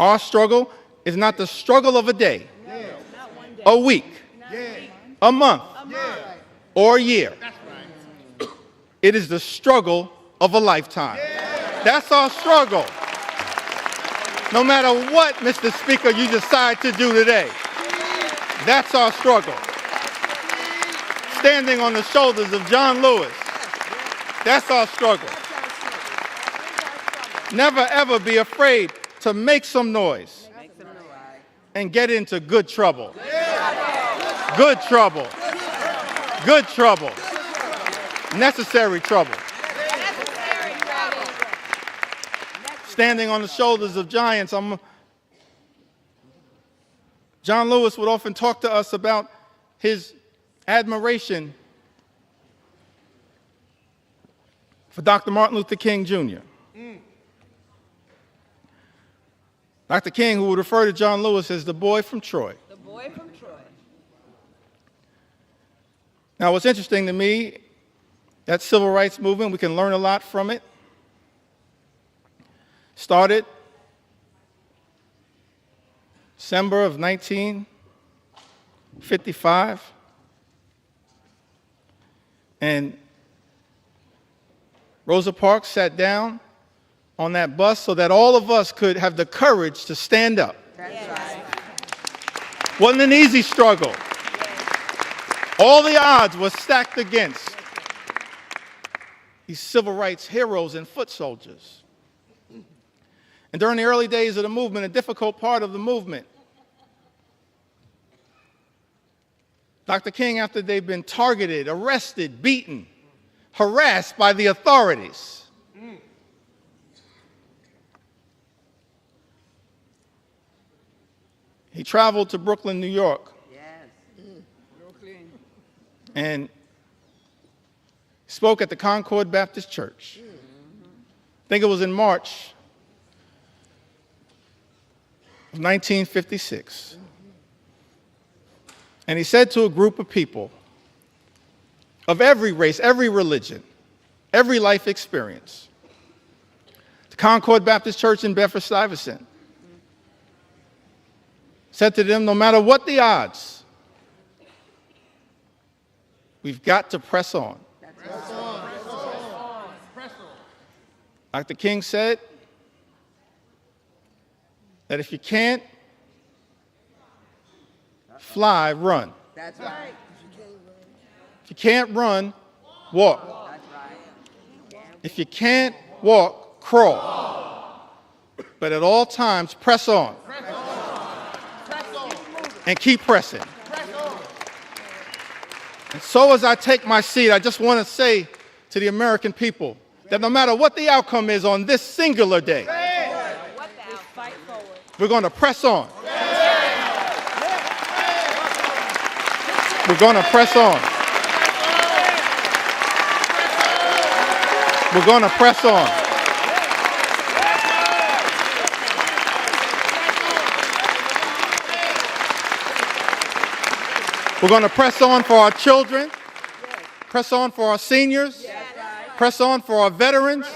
Our struggle is not the struggle of a day, a week, a month, or a year. It is the struggle of a lifetime." That's our struggle. No matter what, Mr. Speaker, you decide to do today, that's our struggle. Standing on the shoulders of John Lewis, that's our struggle. Never, ever be afraid to make some noise and get into good trouble. Good trouble. Good trouble. Necessary trouble. Standing on the shoulders of giants. John Lewis would often talk to us about his admiration for Dr. Martin Luther King Jr. Dr. King, who would refer to John Lewis as the boy from Troy. The boy from Troy. Now, what's interesting to me That civil rights movement, we can learn a lot from it. Started December of 1955. And Rosa Parks sat down on that bus so that all of us could have the courage to stand up. That's right. Wasn't an easy struggle. All the odds were stacked against these civil rights heroes and foot soldiers. And during the early days of the movement, a difficult part of the movement, Dr. King, after they've been targeted, arrested, beaten, harassed by the authorities, he traveled to Brooklyn, New York. And spoke at the Concord Baptist Church. I think it was in March of 1956. And he said to a group of people of every race, every religion, every life experience, the Concord Baptist Church in Bedford-Stuyvesant, said to them, no matter what the odds, we've got to press on. Press on. Press on. Press on. Dr. King said that if you can't fly, run. That's right. If you can't run, walk. That's right. If you can't walk, crawl. But at all times, press on. Press on. Press on. And keep pressing. And so as I take my seat, I just want to say to the American people that no matter what the outcome is on this singular day, we're going to press on. We're going to press on. We're going to press on. We're going to press on for our children, press on for our seniors, press on for our veterans,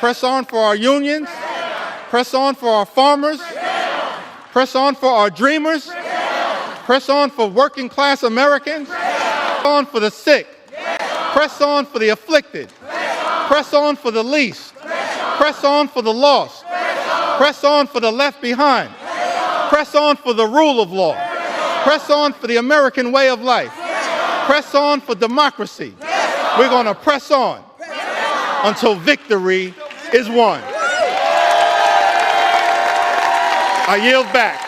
press on for our unions, press on for our farmers, press on for our dreamers, press on for working class Americans, press on for the sick, press on for the afflicted, press on for the least, press on for the lost, press on for the left behind, press on for the rule of law. Press on for the American way of life. Press on for democracy. We're going to press on until victory is won. I yield back.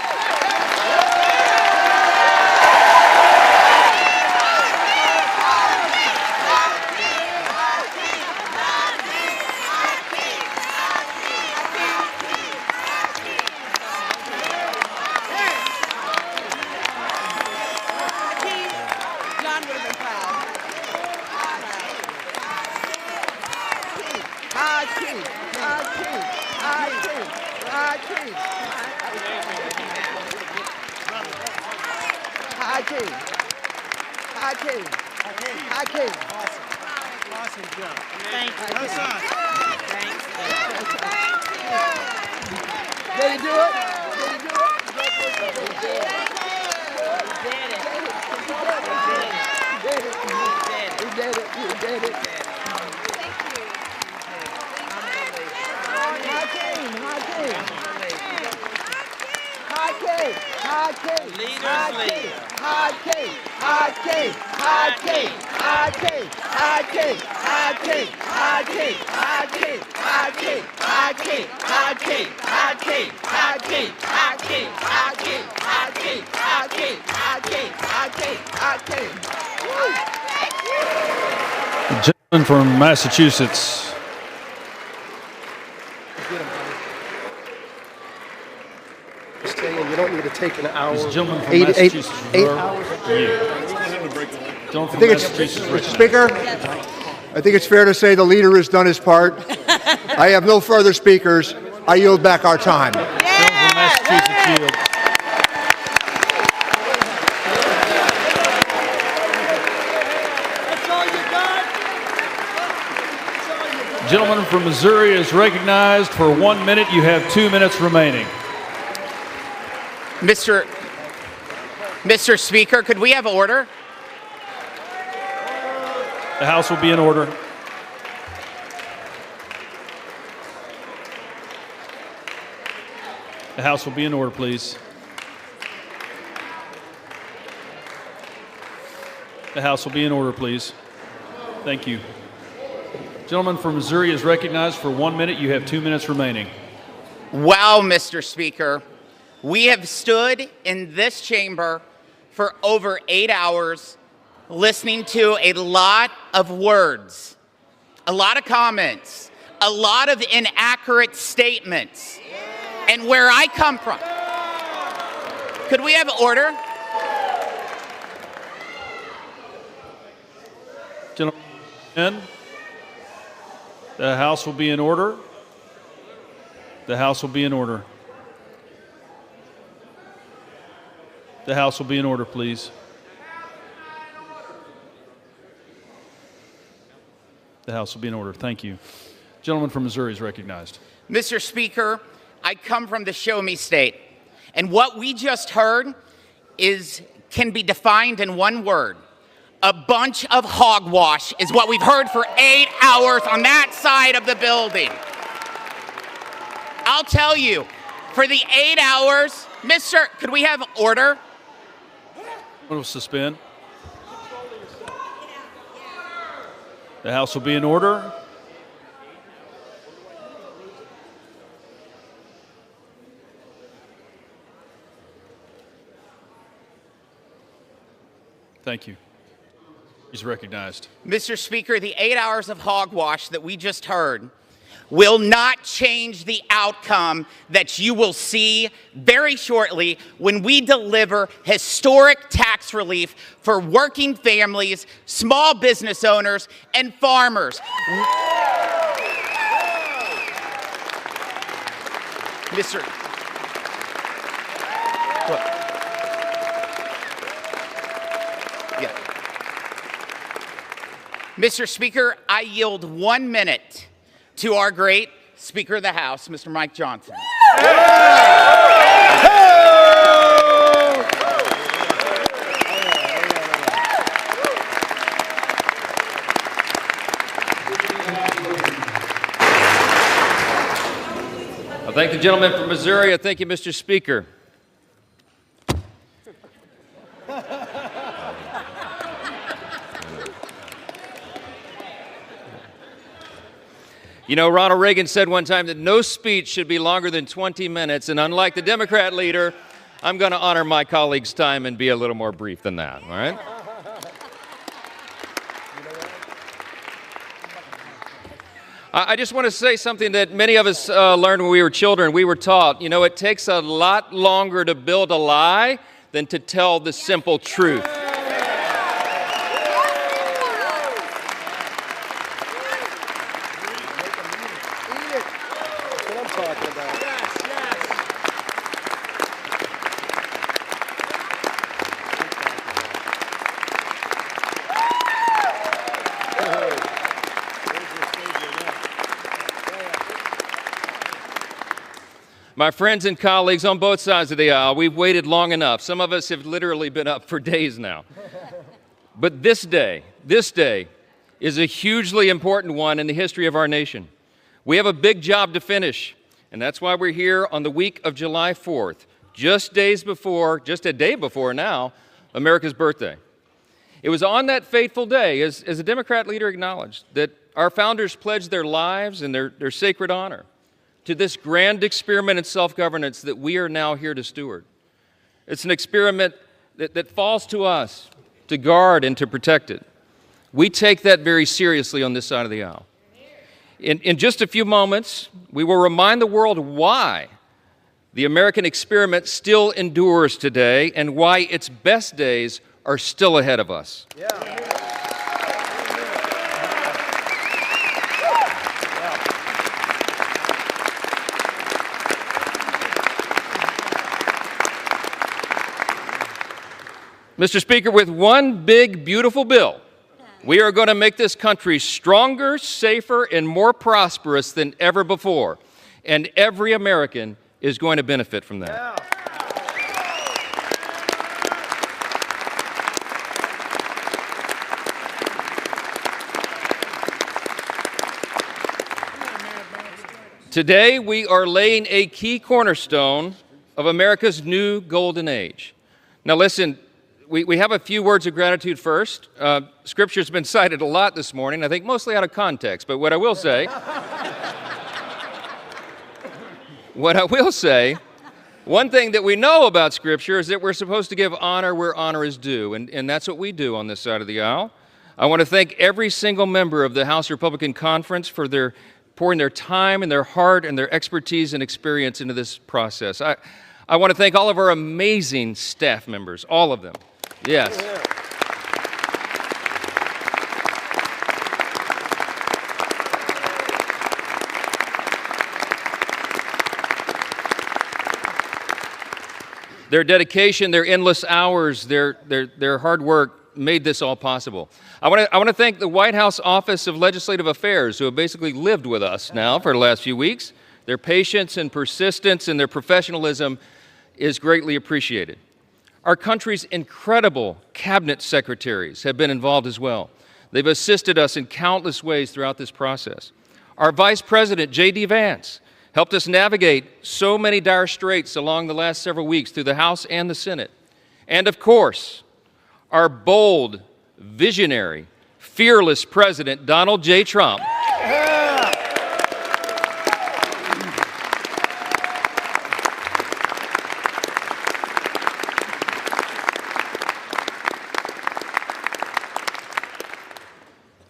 Gentleman from Massachusetts. Stay in. You don't need to take an hour. This gentleman from 8 Massachusetts. hours. Gentleman from I think it's, Massachusetts. Mr. Speaker, I think it's fair to say the leader has done his part. I have no further speakers. I yield back our time. Gentleman from Massachusetts, yield. Gentleman from Missouri is recognized for 1 minute. You have 2 minutes remaining. Mr. Speaker, could we have order? The House will be in order. The House will be in order, please. The House will be in order, please. Thank you. Gentleman from Missouri is recognized for 1 minute. You have 2 minutes remaining. Wow, Mr. Speaker. We have stood in this chamber for over 8 hours listening to a lot of words, a lot of comments, a lot of inaccurate statements. And where I come from, could we have order? Gentlemen, the House will be in order. The House will be in order. The House will be in order, please. The House will be in order. Thank you. Gentleman from Missouri is recognized. Mr. Speaker, I come from the Show Me State, and what we just heard can be defined in one word. A bunch of hogwash is what we've heard for 8 hours on that side of the building. I'll tell you, for the 8 hours, could we have order? We'll suspend. The House will be in order. Thank you. He's recognized. Mr. Speaker, the 8 hours of hogwash that we just heard will not change the outcome that you will see very shortly when we deliver historic tax relief for working families, small business owners, and farmers. Mr. Look. Yeah. Mr. Speaker, I yield 1 minute to our great Speaker of the House, Mr. Mike Johnson. I thank the gentleman from Missouri. I thank you, Mr. Speaker. You know, Ronald Reagan said one time that no speech should be longer than 20 minutes, and unlike the Democrat leader, I'm going to honor my colleague's time and be a little more brief than that, all right? I just want to say something that many of us learned when we were children. We were taught, you know, it takes a lot longer to build a lie than to tell the simple truth. My friends and colleagues on both sides of the aisle, we've waited long enough. Some of us have literally been up for days now. But this day is a hugely important one in the history of our nation. We have a big job to finish, and that's why we're here on the week of July 4th, just a day before now, America's birthday. It was on that fateful day, as the Democrat leader acknowledged, that our founders pledged their lives and their sacred honor to this grand experiment in self-governance that we are now here to steward. It's an experiment that falls to us to guard and to protect it. We take that very seriously on this side of the aisle. In just a few moments, we will remind the world why the American experiment still endures today and why its best days are still ahead of us. Yeah. Mr. Speaker, with one big, beautiful bill, We are going to make this country stronger, safer, and more prosperous than ever before. And every American is going to benefit from that. Yeah. Today, we are laying a key cornerstone of America's new golden age. Now listen, we have a few words of gratitude first. Scripture's been cited a lot this morning, I think mostly out of context, but what I will say, one thing that we know about Scripture is that we're supposed to give honor where honor is due, and that's what we do on this side of the aisle. I want to thank every single member of the House Republican Conference for pouring their time and their heart and their expertise and experience into this process. I want to thank all of our amazing staff members, all of them. Yes. Their dedication, their endless hours, their hard work made this all possible. I want to thank the White House Office of Legislative Affairs, who have basically lived with us now for the last few weeks. Their patience and persistence and their professionalism is greatly appreciated. Our country's incredible cabinet secretaries have been involved as well. They've assisted us in countless ways throughout this process. Our Vice President, J.D. Vance, helped us navigate so many dire straits along the last several weeks through the House and the Senate. And of course, our bold, visionary, fearless President, Donald J. Trump.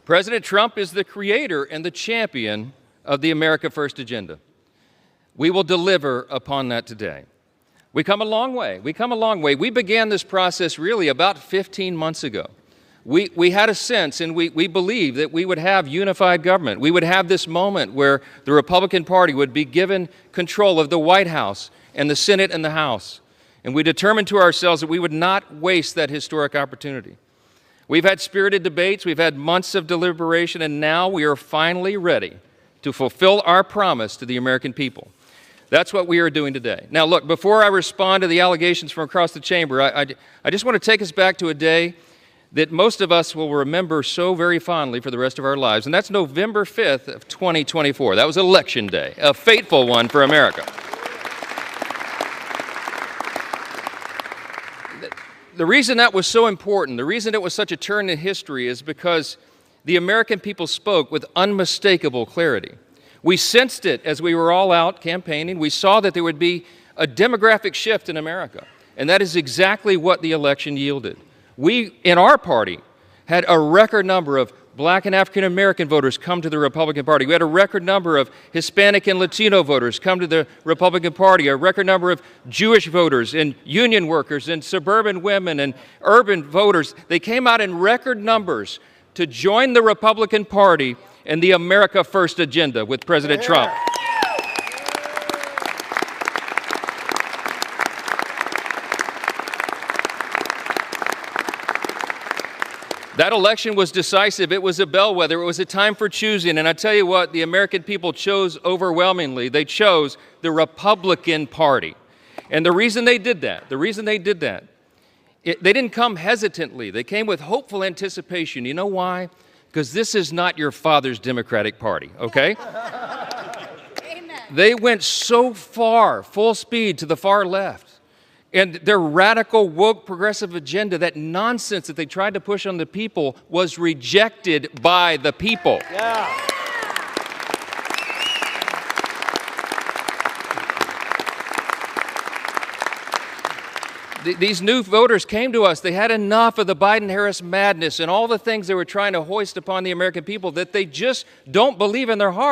President Trump is the creator and the champion of the America First agenda. We will deliver upon that today. We come a long way. We began this process really about 15 months ago. We had a sense and we believed that we would have unified government. We would have this moment where the Republican Party would be given control of the White House and the Senate and the House. And we determined to ourselves that we would not waste that historic opportunity. We've had spirited debates, we've had months of deliberation, and now we are finally ready to fulfill our promise to the American people. That's what we are doing today. Now look, before I respond to the allegations from across the chamber, I just want to take us back to a day that most of us will remember so very fondly for the rest of our lives, and that's November 5th of 2024. That was Election Day, a fateful one for America. The reason that was so important, the reason it was such a turn in history is because the American people spoke with unmistakable clarity. We sensed it as we were all out campaigning. We saw that there would be a demographic shift in America, and that is exactly what the election yielded. We, in our party, had a record number of Black and African American voters come to the Republican Party. We had a record number of Hispanic and Latino voters come to the Republican Party, a record number of Jewish voters and union workers and suburban women and urban voters. They came out in record numbers to join the Republican Party and the America First agenda with President Trump. That election was decisive. It was a bellwether. It was a time for choosing. And I tell you what, the American people chose overwhelmingly. They chose the Republican Party. And the reason they did that, they didn't come hesitantly. They came with hopeful anticipation. You know why? Because this is not your father's Democratic Party, okay? Amen. They went so far, full speed to the far left. And their radical, woke, progressive agenda, that nonsense that they tried to push on the people, was rejected by the people. Yeah. These new voters came to us. They had enough of the Biden-Harris madness and all the things they were trying to hoist upon the American people that they just don't believe in their heart.